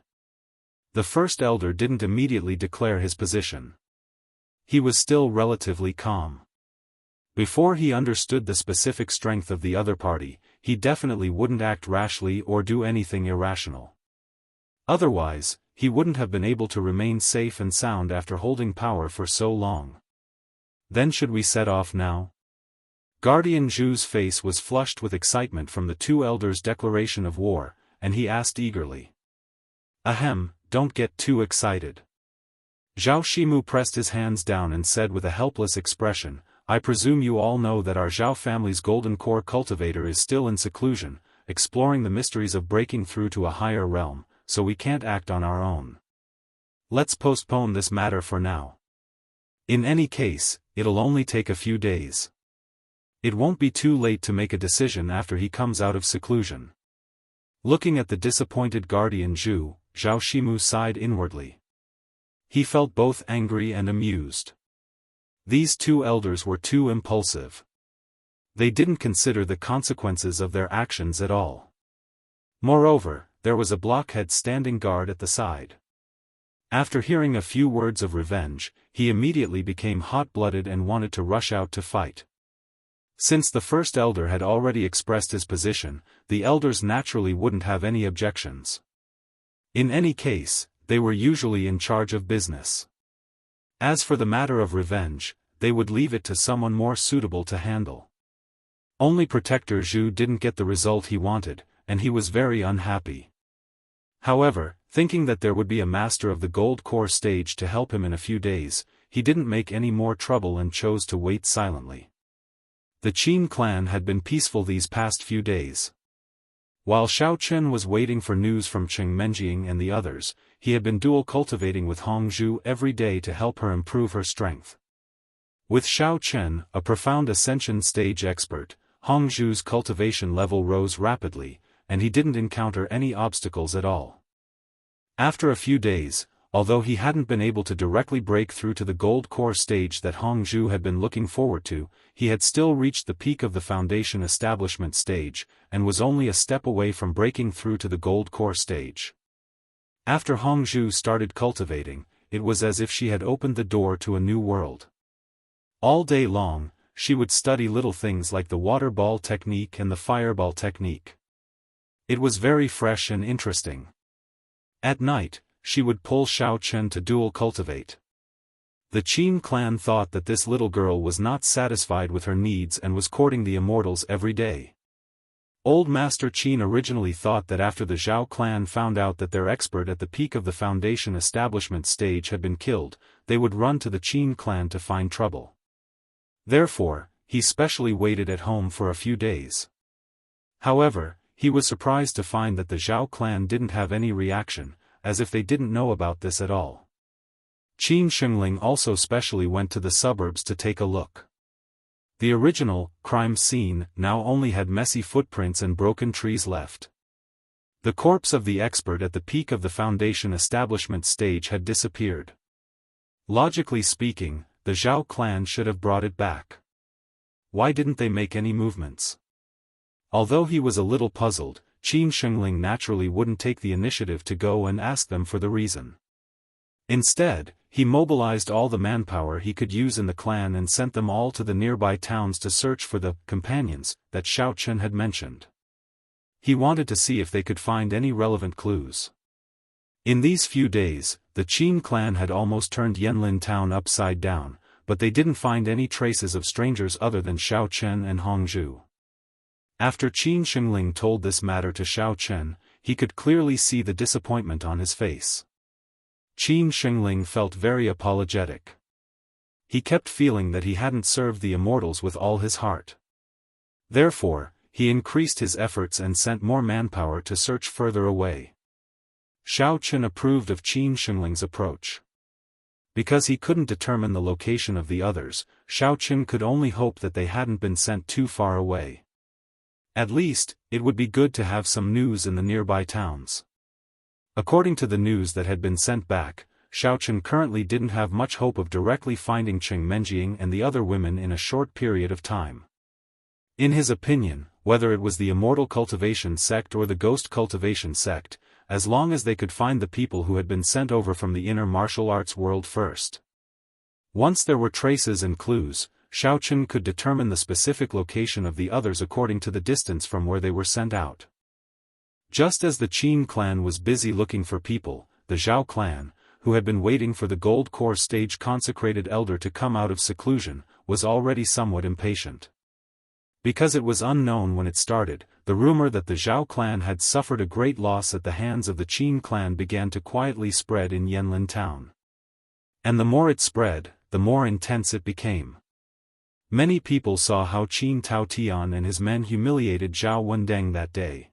The first elder didn't immediately declare his position. He was still relatively calm. Before he understood the specific strength of the other party, he definitely wouldn't act rashly or do anything irrational. Otherwise, he wouldn't have been able to remain safe and sound after holding power for so long. Then should we set off now? Guardian Zhu's face was flushed with excitement from the 2 elders' declaration of war, and he asked eagerly. Ahem, don't get too excited. Zhao Shimu pressed his hands down and said with a helpless expression, I presume you all know that our Zhao family's golden core cultivator is still in seclusion, exploring the mysteries of breaking through to a higher realm, so we can't act on our own. Let's postpone this matter for now. In any case, it'll only take a few days. It won't be too late to make a decision after he comes out of seclusion. Looking at the disappointed guardian Zhu, Zhao Shimu sighed inwardly. He felt both angry and amused. These two elders were too impulsive. They didn't consider the consequences of their actions at all. Moreover, there was a blockhead standing guard at the side. After hearing a few words of revenge, he immediately became hot-blooded and wanted to rush out to fight. Since the first elder had already expressed his position, the elders naturally wouldn't have any objections. In any case, they were usually in charge of business. As for the matter of revenge, they would leave it to someone more suitable to handle. Only Protector Zhu didn't get the result he wanted, and he was very unhappy. However, thinking that there would be a master of the gold core stage to help him in a few days, he didn't make any more trouble and chose to wait silently. The Qin clan had been peaceful these past few days. While Xiao Chen was waiting for news from Cheng Menjing and the others, he had been dual cultivating with Hong Zhu every day to help her improve her strength. With Xiao Chen, a profound ascension stage expert, Hong Zhu's cultivation level rose rapidly, and he didn't encounter any obstacles at all. After a few days, although he hadn't been able to directly break through to the gold core stage that Hong Zhu had been looking forward to, he had still reached the peak of the foundation establishment stage, and was only a step away from breaking through to the gold core stage. After Hong Zhu started cultivating, it was as if she had opened the door to a new world. All day long, she would study little things like the water ball technique and the fireball technique. It was very fresh and interesting. At night, she would pull Xiao Chen to dual cultivate. The Qin clan thought that this little girl was not satisfied with her needs and was courting the immortals every day. Old Master Qin originally thought that after the Zhao clan found out that their expert at the peak of the foundation establishment stage had been killed, they would run to the Qin clan to find trouble. Therefore, he specially waited at home for a few days. However, he was surprised to find that the Zhao clan didn't have any reaction, as if they didn't know about this at all. Qin Shengling also specially went to the suburbs to take a look. The original, crime scene, now only had messy footprints and broken trees left. The corpse of the expert at the peak of the foundation establishment stage had disappeared. Logically speaking, the Zhao clan should have brought it back. Why didn't they make any movements? Although he was a little puzzled, Qin Shengling naturally wouldn't take the initiative to go and ask them for the reason. Instead, he mobilized all the manpower he could use in the clan and sent them all to the nearby towns to search for the companions that Xiao Chen had mentioned. He wanted to see if they could find any relevant clues. In these few days, the Qin clan had almost turned Yanlin town upside down, but they didn't find any traces of strangers other than Xiao Chen and Hong Zhu. After Qin Shengling told this matter to Xiao Chen, he could clearly see the disappointment on his face. Qin Shengling felt very apologetic. He kept feeling that he hadn't served the immortals with all his heart. Therefore, he increased his efforts and sent more manpower to search further away. Xiao Chen approved of Qin Shengling's approach. Because he couldn't determine the location of the others, Xiao Chen could only hope that they hadn't been sent too far away. At least, it would be good to have some news in the nearby towns. According to the news that had been sent back, Xiao Chen currently didn't have much hope of directly finding Cheng Menjing and the other women in a short period of time. In his opinion, whether it was the Immortal Cultivation Sect or the Ghost Cultivation Sect, as long as they could find the people who had been sent over from the inner martial arts world first. Once there were traces and clues, Xiao Chen could determine the specific location of the others according to the distance from where they were sent out. Just as the Qin clan was busy looking for people, the Zhao clan, who had been waiting for the gold core stage consecrated elder to come out of seclusion, was already somewhat impatient. Because it was unknown when it started, the rumor that the Zhao clan had suffered a great loss at the hands of the Qin clan began to quietly spread in Yanlin town. And the more it spread, the more intense it became. Many people saw how Qin Tao Tian and his men humiliated Zhao Wendeng that day.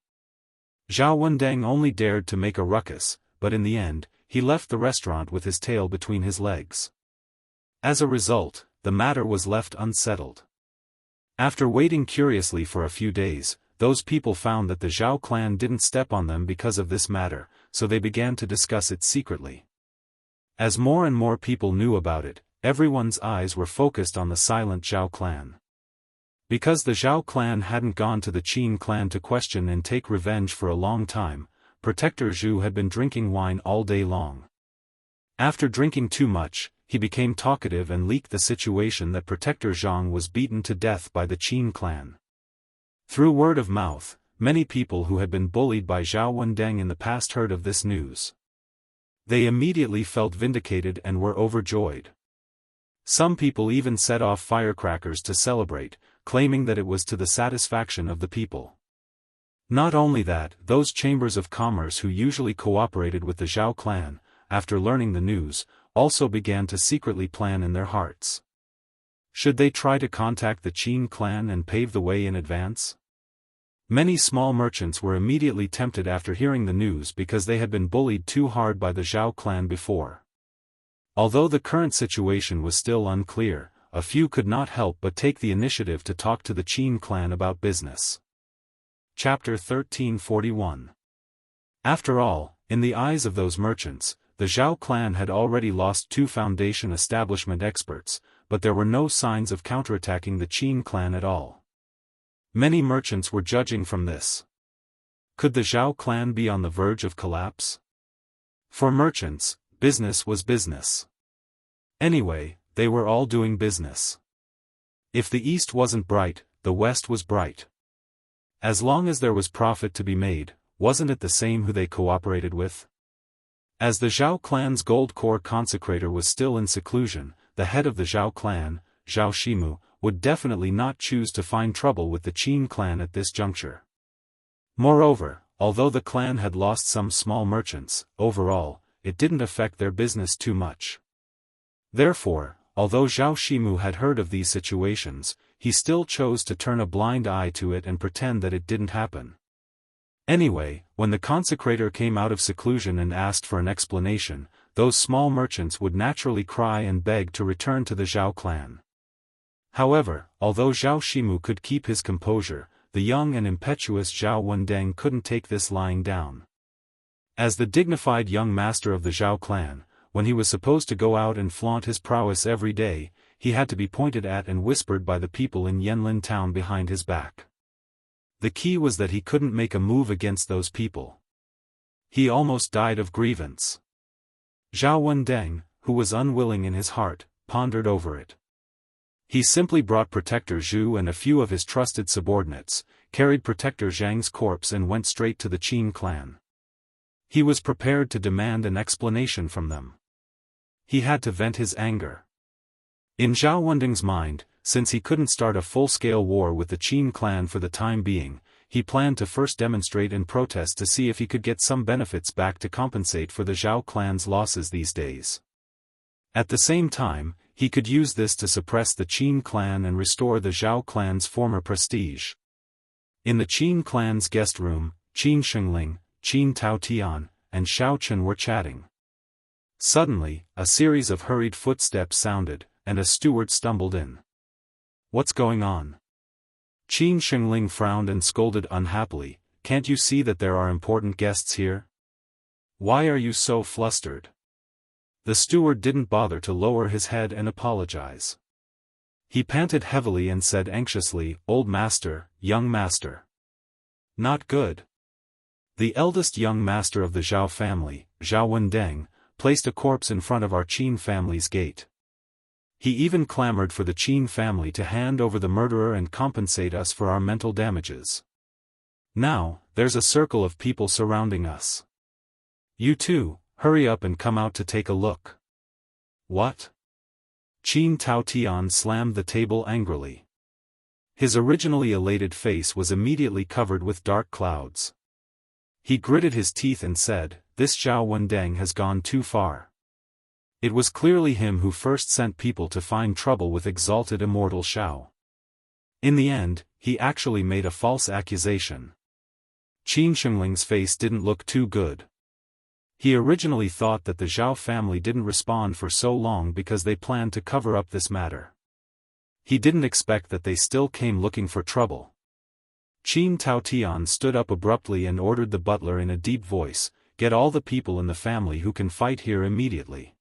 Zhao Wendeng only dared to make a ruckus, but in the end, he left the restaurant with his tail between his legs. As a result, the matter was left unsettled. After waiting curiously for a few days, those people found that the Zhao clan didn't step on them because of this matter, so they began to discuss it secretly. As more and more people knew about it, everyone's eyes were focused on the silent Zhao clan. Because the Zhao clan hadn't gone to the Qin clan to question and take revenge for a long time, Protector Zhu had been drinking wine all day long. After drinking too much, he became talkative and leaked the situation that Protector Zhang was beaten to death by the Qin clan. Through word of mouth, many people who had been bullied by Zhao Wendeng in the past heard of this news. They immediately felt vindicated and were overjoyed. Some people even set off firecrackers to celebrate, claiming that it was to the satisfaction of the people. Not only that, those chambers of commerce who usually cooperated with the Zhao clan, after learning the news, also began to secretly plan in their hearts. Should they try to contact the Qin clan and pave the way in advance? Many small merchants were immediately tempted after hearing the news because they had been bullied too hard by the Zhao clan before. Although the current situation was still unclear, a few could not help but take the initiative to talk to the Qin clan about business. Chapter 1341. After all, in the eyes of those merchants, the Zhao clan had already lost 2 foundation establishment experts, but there were no signs of counterattacking the Qin clan at all. Many merchants were judging from this. Could the Zhao clan be on the verge of collapse? For merchants, business was business. Anyway, they were all doing business. If the east wasn't bright, the west was bright. As long as there was profit to be made, wasn't it the same who they cooperated with? As the Zhao clan's gold core consecrator was still in seclusion, the head of the Zhao clan, Zhao Shimu, would definitely not choose to find trouble with the Qin clan at this juncture. Moreover, although the clan had lost some small merchants, overall, it didn't affect their business too much. Therefore, although Zhao Shimu had heard of these situations, he still chose to turn a blind eye to it and pretend that it didn't happen. Anyway, when the consecrator came out of seclusion and asked for an explanation, those small merchants would naturally cry and beg to return to the Zhao clan. However, although Zhao Shimu could keep his composure, the young and impetuous Zhao Wendeng couldn't take this lying down. As the dignified young master of the Zhao clan, when he was supposed to go out and flaunt his prowess every day, he had to be pointed at and whispered by the people in Yanlin town behind his back. The key was that he couldn't make a move against those people. He almost died of grievance. Zhao Wendeng, who was unwilling in his heart, pondered over it. He simply brought Protector Zhu and a few of his trusted subordinates, carried Protector Zhang's corpse and went straight to the Qin clan. He was prepared to demand an explanation from them. He had to vent his anger. In Zhao Wendeng's mind, since he couldn't start a full-scale war with the Qin clan for the time being, he planned to first demonstrate and protest to see if he could get some benefits back to compensate for the Zhao clan's losses these days. At the same time, he could use this to suppress the Qin clan and restore the Zhao clan's former prestige. In the Qin clan's guest room, Qin Shengling, Qin Taotian, and Xiao Chen were chatting. Suddenly, a series of hurried footsteps sounded, and a steward stumbled in. "What's going on?" Qin Shengling frowned and scolded unhappily, "Can't you see that there are important guests here? Why are you so flustered?" The steward didn't bother to lower his head and apologize. He panted heavily and said anxiously, "Old master, young master. Not good." The eldest young master of the Zhao family, Zhao Wendeng, placed a corpse in front of our Qin family's gate. He even clamored for the Qin family to hand over the murderer and compensate us for our mental damages. Now, there's a circle of people surrounding us. You too, hurry up and come out to take a look. What? Qin Taotian slammed the table angrily. His originally elated face was immediately covered with dark clouds. He gritted his teeth and said, "This Zhao Wendeng has gone too far." It was clearly him who first sent people to find trouble with exalted immortal Xiao. In the end, he actually made a false accusation. Qin Shengling's face didn't look too good. He originally thought that the Zhao family didn't respond for so long because they planned to cover up this matter. He didn't expect that they still came looking for trouble. Qin Taotian stood up abruptly and ordered the butler in a deep voice, "Get all the people in the family who can fight here immediately.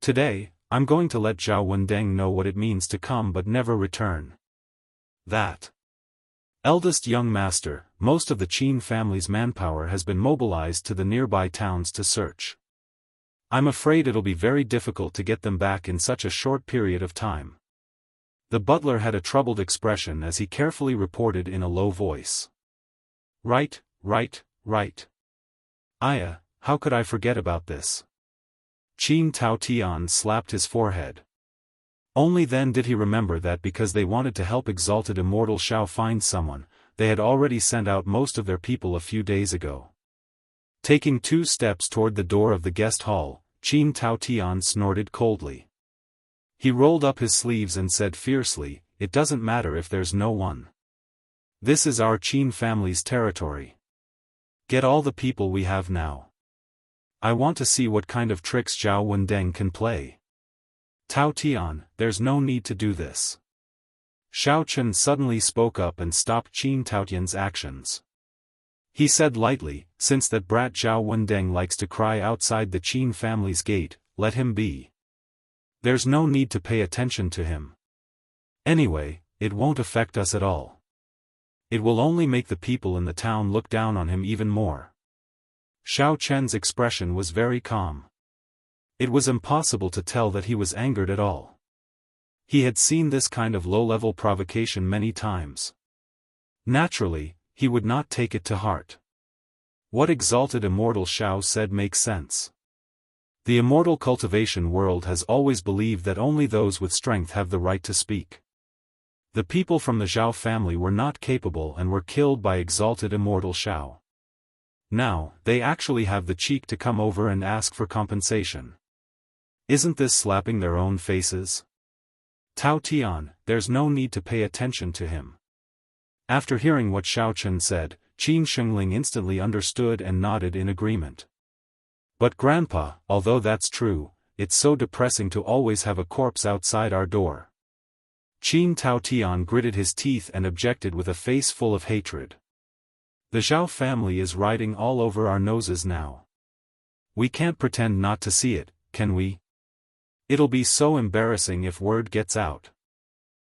Today, I'm going to let Zhao Wendeng know what it means to come but never return." That eldest young master, most of the Qin family's manpower has been mobilized to the nearby towns to search. I'm afraid it'll be very difficult to get them back in such a short period of time. The butler had a troubled expression as he carefully reported in a low voice. Right. Aya, how could I forget about this? Qin Taotian slapped his forehead. Only then did he remember that because they wanted to help exalted immortal Shao find someone, they had already sent out most of their people a few days ago. Taking 2 steps toward the door of the guest hall, Qin Taotian snorted coldly. He rolled up his sleeves and said fiercely, "It doesn't matter if there's no one. This is our Qin family's territory. Get all the people we have now. I want to see what kind of tricks Zhao Wendeng can play." "Taotian, there's no need to do this." Shao Chen suddenly spoke up and stopped Qin Taotian's actions. He said lightly, "Since that brat Zhao Wendeng likes to cry outside the Qin family's gate, let him be. There's no need to pay attention to him. Anyway, it won't affect us at all. It will only make the people in the town look down on him even more." Shao Chen's expression was very calm. It was impossible to tell that he was angered at all. He had seen this kind of low-level provocation many times. Naturally, he would not take it to heart. What exalted immortal Shao said makes sense. The immortal cultivation world has always believed that only those with strength have the right to speak. The people from the Zhao family were not capable and were killed by exalted immortal Shao. Now, they actually have the cheek to come over and ask for compensation. Isn't this slapping their own faces? Taotian, there's no need to pay attention to him. After hearing what Shao Chen said, Qin Shengling instantly understood and nodded in agreement. But Grandpa, although that's true, it's so depressing to always have a corpse outside our door. Qin Taotian gritted his teeth and objected with a face full of hatred. The Zhao family is riding all over our noses now. We can't pretend not to see it, can we? It'll be so embarrassing if word gets out.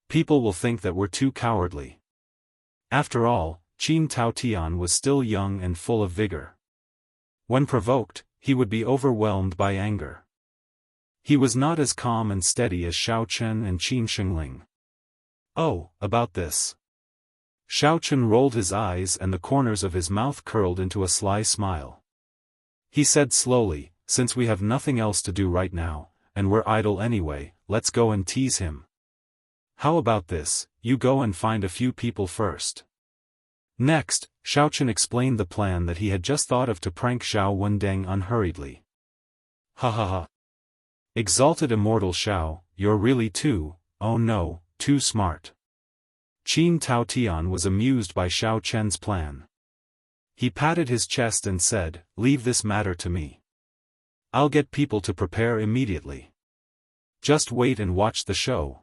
People will think that we're too cowardly. After all, Qin Taotian was still young and full of vigor. When provoked, he would be overwhelmed by anger. He was not as calm and steady as Shao Chen and Qin Shengling. "Oh, about this." Shao Chen rolled his eyes and the corners of his mouth curled into a sly smile. He said slowly, "Since we have nothing else to do right now, and we're idle anyway, let's go and tease him. How about this, you go and find a few people first." Next, Shao Chen explained the plan that he had just thought of to prank Zhao Wendeng unhurriedly. "Ha ha ha. Exalted immortal Shao, you're really too smart." Qin Taotian was amused by Shao Chen's plan. He patted his chest and said, "Leave this matter to me. I'll get people to prepare immediately. Just wait and watch the show."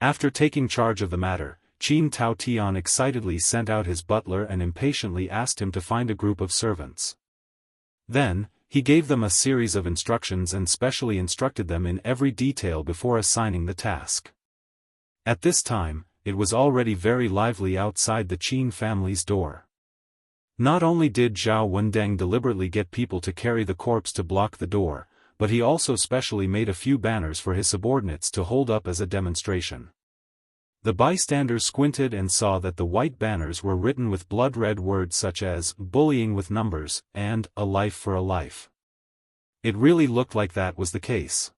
After taking charge of the matter, Qin Taotian excitedly sent out his butler and impatiently asked him to find a group of servants. Then, he gave them a series of instructions and specially instructed them in every detail before assigning the task. At this time, it was already very lively outside the Qin family's door. Not only did Zhao Wendeng deliberately get people to carry the corpse to block the door, but he also specially made a few banners for his subordinates to hold up as a demonstration. The bystanders squinted and saw that the white banners were written with blood-red words such as, "Bullying with numbers," and, "A life for a life." It really looked like that was the case.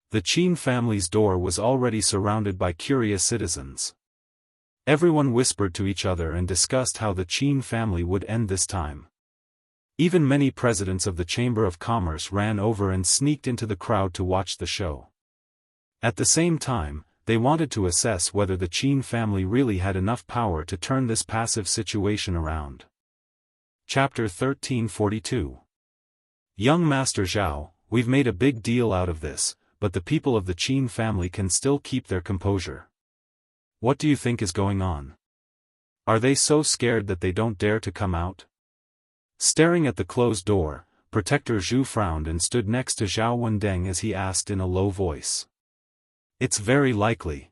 The Qin family's door was already surrounded by curious citizens. Everyone whispered to each other and discussed how the Qin family would end this time. Even many presidents of the Chamber of Commerce ran over and sneaked into the crowd to watch the show. At the same time, they wanted to assess whether the Qin family really had enough power to turn this passive situation around. Chapter 1342. Young Master Zhao, we've made a big deal out of this, but the people of the Qin family can still keep their composure. What do you think is going on? Are they so scared that they don't dare to come out? Staring at the closed door, Protector Zhu frowned and stood next to Zhao Wendeng as he asked in a low voice. It's very likely.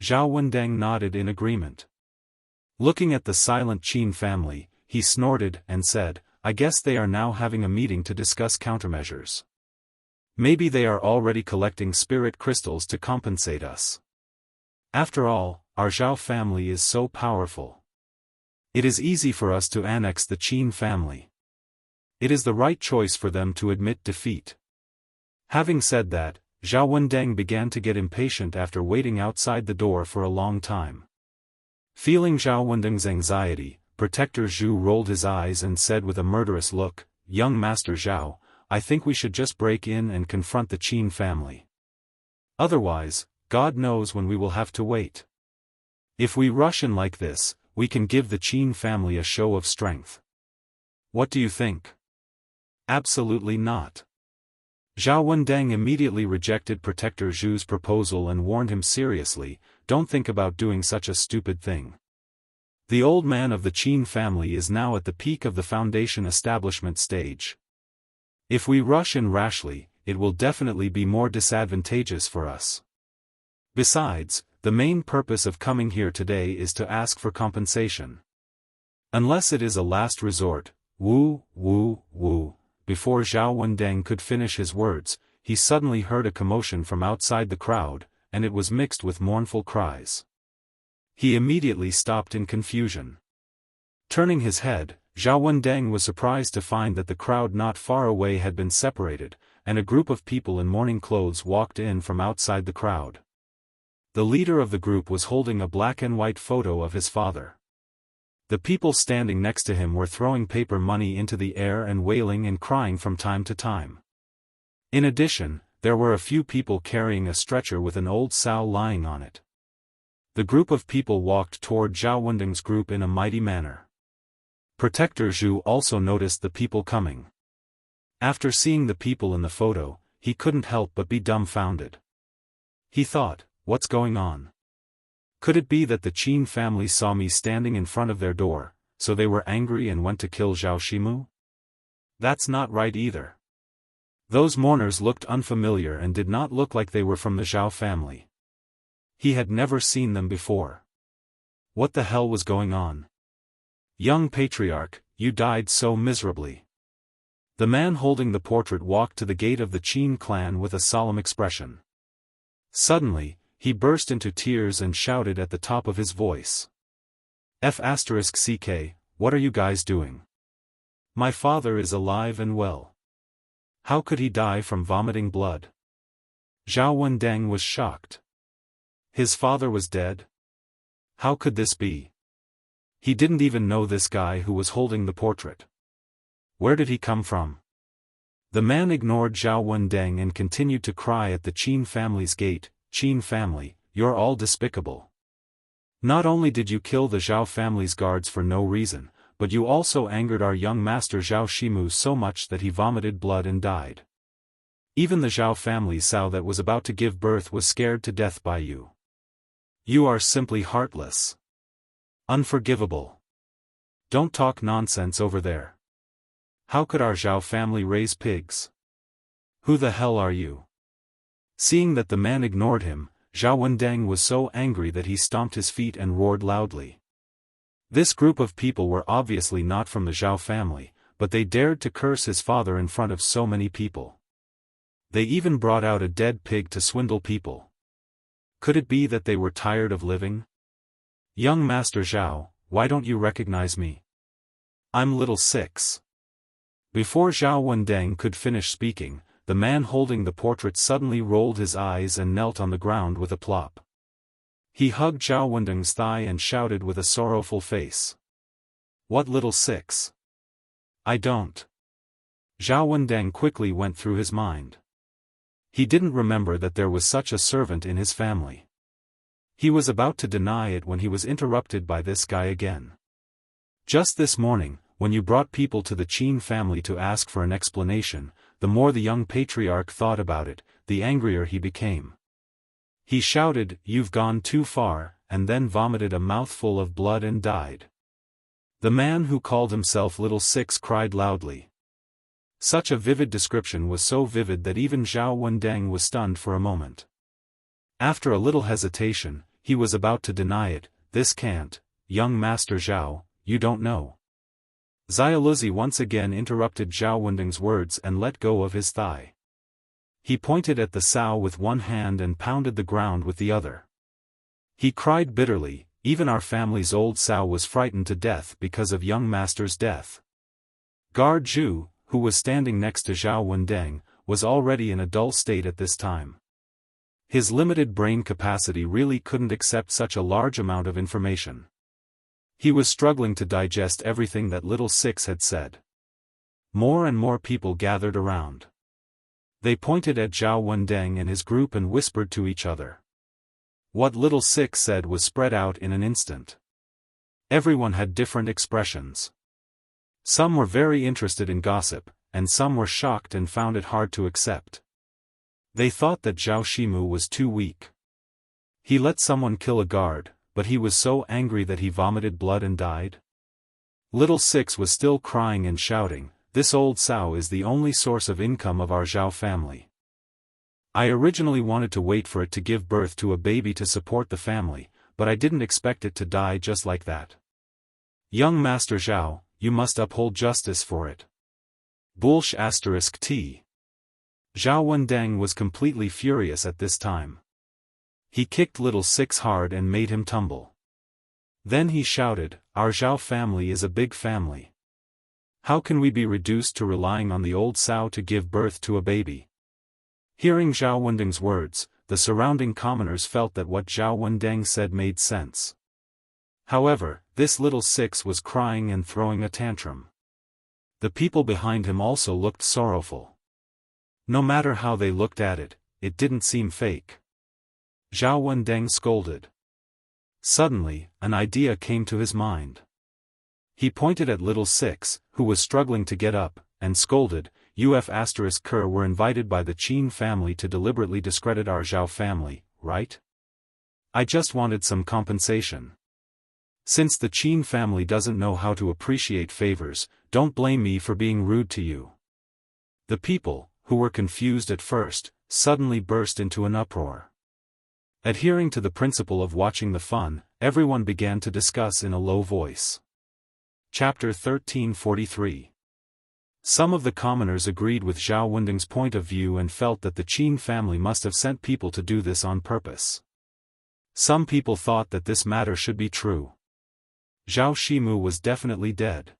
Zhao Wendeng nodded in agreement. Looking at the silent Qin family, he snorted and said, I guess they are now having a meeting to discuss countermeasures. Maybe they are already collecting spirit crystals to compensate us. After all, our Zhao family is so powerful. It is easy for us to annex the Qin family. It is the right choice for them to admit defeat. Having said that, Zhao Wendeng began to get impatient after waiting outside the door for a long time. Feeling Zhao Wendeng's anxiety, Protector Zhu rolled his eyes and said with a murderous look, Young Master Zhao, I think we should just break in and confront the Qin family. Otherwise, God knows when we will have to wait. If we rush in like this, we can give the Qin family a show of strength. What do you think? Absolutely not. Zhao Wendeng immediately rejected Protector Zhu's proposal and warned him seriously, don't think about doing such a stupid thing. The old man of the Qin family is now at the peak of the foundation establishment stage. If we rush in rashly, it will definitely be more disadvantageous for us. Besides, the main purpose of coming here today is to ask for compensation. Unless it is a last resort, woo. Before Zhao Wendeng could finish his words, he suddenly heard a commotion from outside the crowd, and it was mixed with mournful cries. He immediately stopped in confusion. Turning his head, Zhao Wendeng was surprised to find that the crowd not far away had been separated, and a group of people in mourning clothes walked in from outside the crowd. The leader of the group was holding a black and white photo of his father. The people standing next to him were throwing paper money into the air and wailing and crying from time to time. In addition, there were a few people carrying a stretcher with an old sow lying on it. The group of people walked toward Zhao Wendeng's group in a mighty manner. Protector Zhu also noticed the people coming. After seeing the people in the photo, he couldn't help but be dumbfounded. He thought, what's going on? Could it be that the Qin family saw me standing in front of their door, so they were angry and went to kill Zhao Shimu? That's not right either. Those mourners looked unfamiliar and did not look like they were from the Zhao family. He had never seen them before. What the hell was going on? Young patriarch, you died so miserably. The man holding the portrait walked to the gate of the Qin clan with a solemn expression. Suddenly, he burst into tears and shouted at the top of his voice. F***ck, what are you guys doing? My father is alive and well. How could he die from vomiting blood? Zhao Wendeng was shocked. His father was dead? How could this be? He didn't even know this guy who was holding the portrait. Where did he come from? The man ignored Zhao Wendeng and continued to cry at the Qin family's gate, Qin family, you're all despicable. Not only did you kill the Zhao family's guards for no reason, but you also angered our young master Zhao Shimu so much that he vomited blood and died. Even the Zhao family's sow that was about to give birth was scared to death by you. You are simply heartless. Unforgivable. Don't talk nonsense over there. How could our Zhao family raise pigs? Who the hell are you? Seeing that the man ignored him, Zhao Wendeng was so angry that he stomped his feet and roared loudly. This group of people were obviously not from the Zhao family, but they dared to curse his father in front of so many people. They even brought out a dead pig to swindle people. Could it be that they were tired of living? Young Master Zhao, why don't you recognize me? I'm Little Six. Before Zhao Wendeng could finish speaking, the man holding the portrait suddenly rolled his eyes and knelt on the ground with a plop. He hugged Zhao Wendeng's thigh and shouted with a sorrowful face. What Little Six? I don't. Zhao Wendeng quickly went through his mind. He didn't remember that there was such a servant in his family. He was about to deny it when he was interrupted by this guy again. Just this morning, when you brought people to the Qin family to ask for an explanation, the more the young patriarch thought about it, the angrier he became. He shouted, "You've gone too far," and then vomited a mouthful of blood and died. The man who called himself Little Six cried loudly. Such a vivid description was so vivid that even Zhao Wendeng was stunned for a moment. After a little hesitation, he was about to deny it. "This can't, young Master Zhao, you don't know." Xiaoluzi once again interrupted Zhao Wendeng's words and let go of his thigh. He pointed at the sow with one hand and pounded the ground with the other. He cried bitterly, "Even our family's old sow was frightened to death because of young master's death." Guard Zhu, who was standing next to Zhao Wendeng, was already in a dull state at this time. His limited brain capacity really couldn't accept such a large amount of information. He was struggling to digest everything that Little Six had said. More and more people gathered around. They pointed at Zhao Wendeng and his group and whispered to each other. What Little Six said was spread out in an instant. Everyone had different expressions. Some were very interested in gossip, and some were shocked and found it hard to accept. They thought that Zhao Shimu was too weak. He let someone kill a guard, but he was so angry that he vomited blood and died. Little Six was still crying and shouting, "This old sow is the only source of income of our Zhao family. I originally wanted to wait for it to give birth to a baby to support the family, but I didn't expect it to die just like that. Young Master Zhao, you must uphold justice for it." Bullsh *T. Zhao Wendeng was completely furious at this time. He kicked Little Six hard and made him tumble. Then he shouted, "Our Zhao family is a big family. How can we be reduced to relying on the old sow to give birth to a baby?" Hearing Zhao Wendeng's words, the surrounding commoners felt that what Zhao Wendeng said made sense. However, this Little Six was crying and throwing a tantrum. The people behind him also looked sorrowful. No matter how they looked at it, it didn't seem fake. Zhao Wendeng scolded. Suddenly, an idea came to his mind. He pointed at Little Six, who was struggling to get up, and scolded, "Uf*Ker were invited by the Qin family to deliberately discredit our Zhao family, right? I just wanted some compensation. Since the Qin family doesn't know how to appreciate favors, don't blame me for being rude to you." The people, who were confused at first, suddenly burst into an uproar. Adhering to the principle of watching the fun, everyone began to discuss in a low voice. Chapter 1343. Some of the commoners agreed with Zhao Wendeng's point of view and felt that the Qin family must have sent people to do this on purpose. Some people thought that this matter should be true. Zhao Shimu was definitely dead.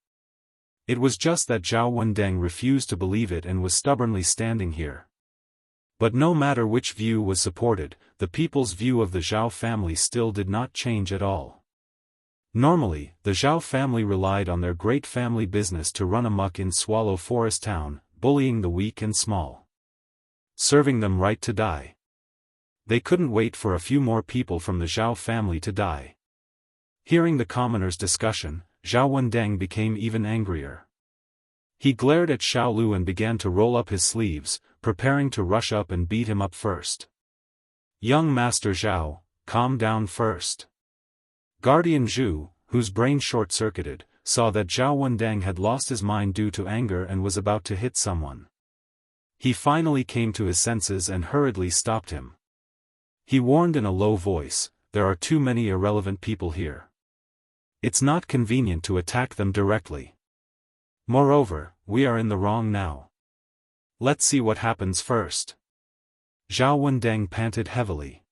It was just that Zhao Wendeng refused to believe it and was stubbornly standing here. But no matter which view was supported, the people's view of the Zhao family still did not change at all. Normally, the Zhao family relied on their great family business to run amok in Swallow Forest Town, bullying the weak and small, serving them right to die. They couldn't wait for a few more people from the Zhao family to die. Hearing the commoners' discussion, Zhao Wendeng became even angrier. He glared at Xiaolu and began to roll up his sleeves, preparing to rush up and beat him up first. "Young Master Zhao, calm down first." Guardian Zhu, whose brain short-circuited, saw that Zhao Wendeng had lost his mind due to anger and was about to hit someone. He finally came to his senses and hurriedly stopped him. He warned in a low voice, "There are too many irrelevant people here. It's not convenient to attack them directly. Moreover, we are in the wrong now. Let's see what happens first." Zhao Wendeng panted heavily.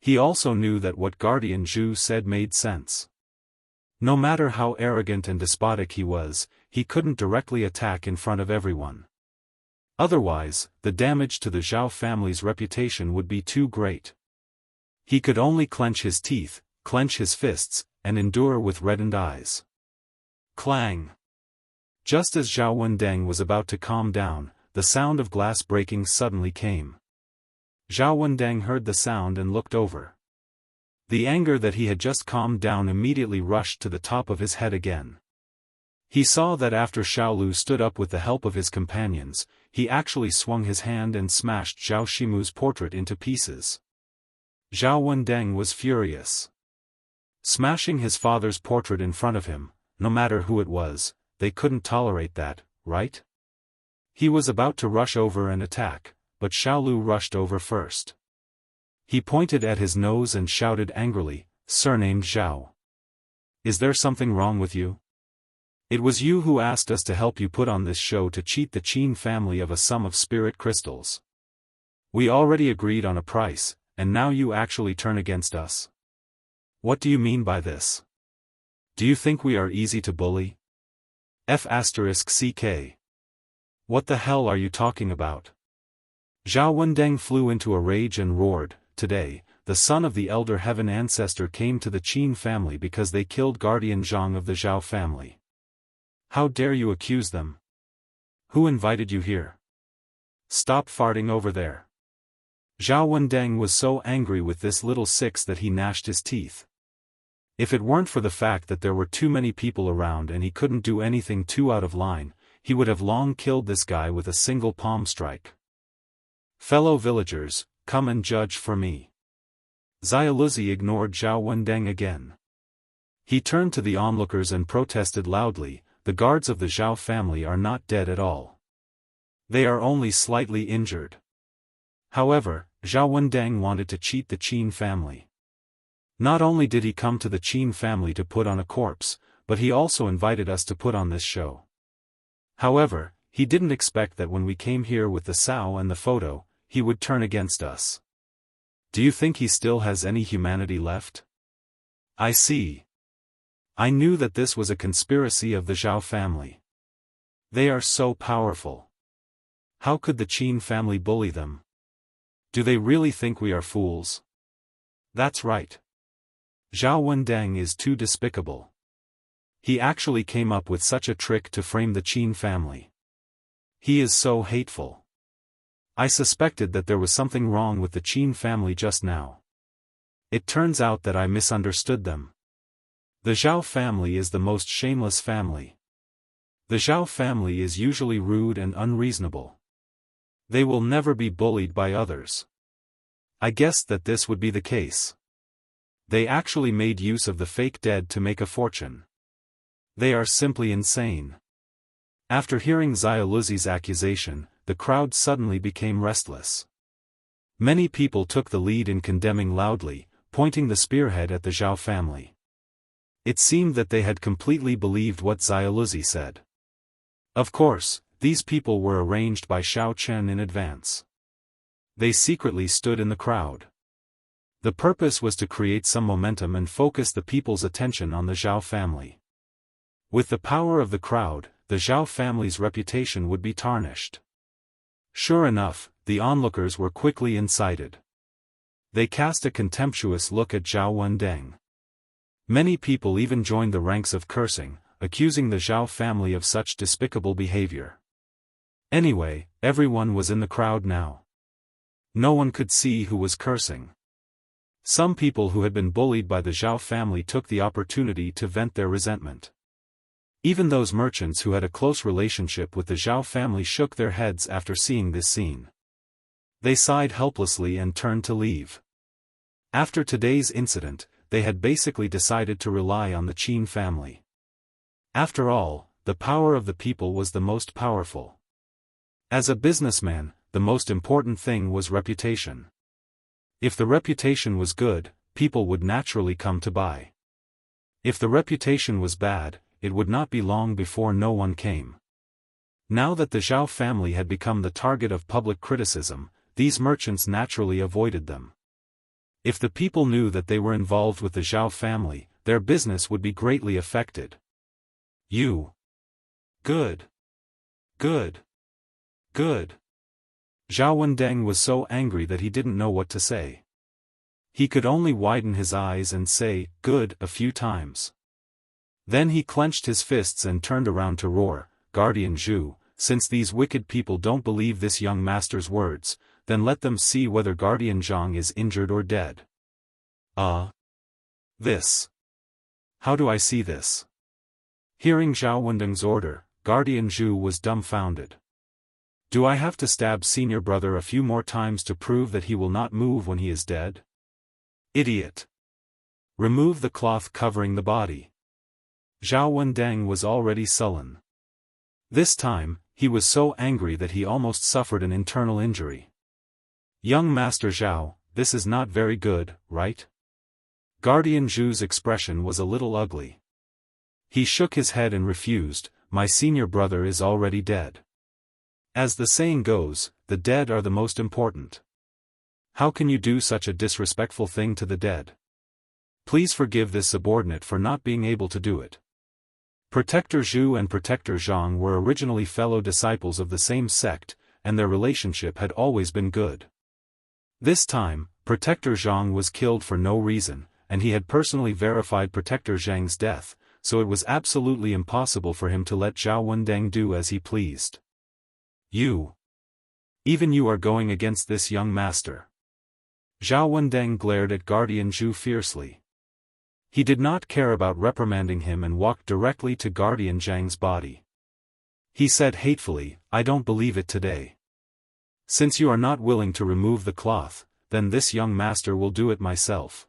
He also knew that what Guardian Zhu said made sense. No matter how arrogant and despotic he was, he couldn't directly attack in front of everyone. Otherwise, the damage to the Zhao family's reputation would be too great. He could only clench his teeth, clench his fists, and endure with reddened eyes. Clang! Just as Zhao Wendeng was about to calm down, the sound of glass breaking suddenly came. Zhao Wendeng heard the sound and looked over. The anger that he had just calmed down immediately rushed to the top of his head again. He saw that after Xiaolu stood up with the help of his companions, he actually swung his hand and smashed Zhao Shimu's portrait into pieces. Zhao Wendeng was furious. Smashing his father's portrait in front of him, no matter who it was, they couldn't tolerate that, right? He was about to rush over and attack, but Xiaolu rushed over first. He pointed at his nose and shouted angrily, "Surnamed Zhao. Is there something wrong with you? It was you who asked us to help you put on this show to cheat the Qin family of a sum of spirit crystals. We already agreed on a price, and now you actually turn against us. What do you mean by this? Do you think we are easy to bully? F***CK. What the hell are you talking about?" Zhao Wendeng flew into a rage and roared, "Today, the son of the Elder Heaven ancestor came to the Qin family because they killed Guardian Zhang of the Zhao family. How dare you accuse them? Who invited you here? Stop farting over there." Zhao Wendeng was so angry with this little six that he gnashed his teeth. If it weren't for the fact that there were too many people around and he couldn't do anything too out of line, he would have long killed this guy with a single palm strike. "Fellow villagers, come and judge for me." Xiaoluzi ignored Zhao Wendeng again. He turned to the onlookers and protested loudly, "The guards of the Zhao family are not dead at all. They are only slightly injured." However, Zhao Wendeng wanted to cheat the Qin family. Not only did he come to the Qin family to put on a corpse, but he also invited us to put on this show. However, he didn't expect that when we came here with the Sao and the photo, he would turn against us. Do you think he still has any humanity left? I see. I knew that this was a conspiracy of the Zhao family. They are so powerful. How could the Qin family bully them? Do they really think we are fools? That's right. Zhao Wendeng is too despicable. He actually came up with such a trick to frame the Qin family. He is so hateful. I suspected that there was something wrong with the Qin family just now. It turns out that I misunderstood them. The Zhao family is the most shameless family. The Zhao family is usually rude and unreasonable. They will never be bullied by others. I guessed that this would be the case. They actually made use of the fake dead to make a fortune. They are simply insane. After hearing Xiaoluzi's accusation, the crowd suddenly became restless. Many people took the lead in condemning loudly, pointing the spearhead at the Zhao family. It seemed that they had completely believed what Xiaoluzi said. Of course, these people were arranged by Xiao Chen in advance. They secretly stood in the crowd. The purpose was to create some momentum and focus the people's attention on the Zhao family. With the power of the crowd, the Zhao family's reputation would be tarnished. Sure enough, the onlookers were quickly incited. They cast a contemptuous look at Zhao Wendeng. Many people even joined the ranks of cursing, accusing the Zhao family of such despicable behavior. Anyway, everyone was in the crowd now. No one could see who was cursing. Some people who had been bullied by the Zhao family took the opportunity to vent their resentment. Even those merchants who had a close relationship with the Zhao family shook their heads after seeing this scene. They sighed helplessly and turned to leave. After today's incident, they had basically decided to rely on the Qin family. After all, the power of the people was the most powerful. As a businessman, the most important thing was reputation. If the reputation was good, people would naturally come to buy. If the reputation was bad, it would not be long before no one came. Now that the Zhao family had become the target of public criticism, these merchants naturally avoided them. If the people knew that they were involved with the Zhao family, their business would be greatly affected. You. Good. Good. Good. Zhao Wendeng was so angry that he didn't know what to say. He could only widen his eyes and say, "Good," a few times. Then he clenched his fists and turned around to roar, "Guardian Zhu, since these wicked people don't believe this young master's words, then let them see whether Guardian Zhang is injured or dead." This. How do I see this? Hearing Zhao Wendeng's order, Guardian Zhu was dumbfounded. Do I have to stab senior brother a few more times to prove that he will not move when he is dead? Idiot! Remove the cloth covering the body. Zhao Wendeng was already sullen. This time, he was so angry that he almost suffered an internal injury. Young Master Zhao, this is not very good, right? Guardian Zhu's expression was a little ugly. He shook his head and refused. My senior brother is already dead. As the saying goes, the dead are the most important. How can you do such a disrespectful thing to the dead? Please forgive this subordinate for not being able to do it. Protector Zhu and Protector Zhang were originally fellow disciples of the same sect, and their relationship had always been good. This time, Protector Zhang was killed for no reason, and he had personally verified Protector Zhang's death, so it was absolutely impossible for him to let Zhao Wendeng do as he pleased. Even you are going against this young master. Zhao Wendeng glared at Guardian Zhu fiercely. He did not care about reprimanding him and walked directly to Guardian Zhang's body. He said hatefully, I don't believe it today. Since you are not willing to remove the cloth, then this young master will do it myself.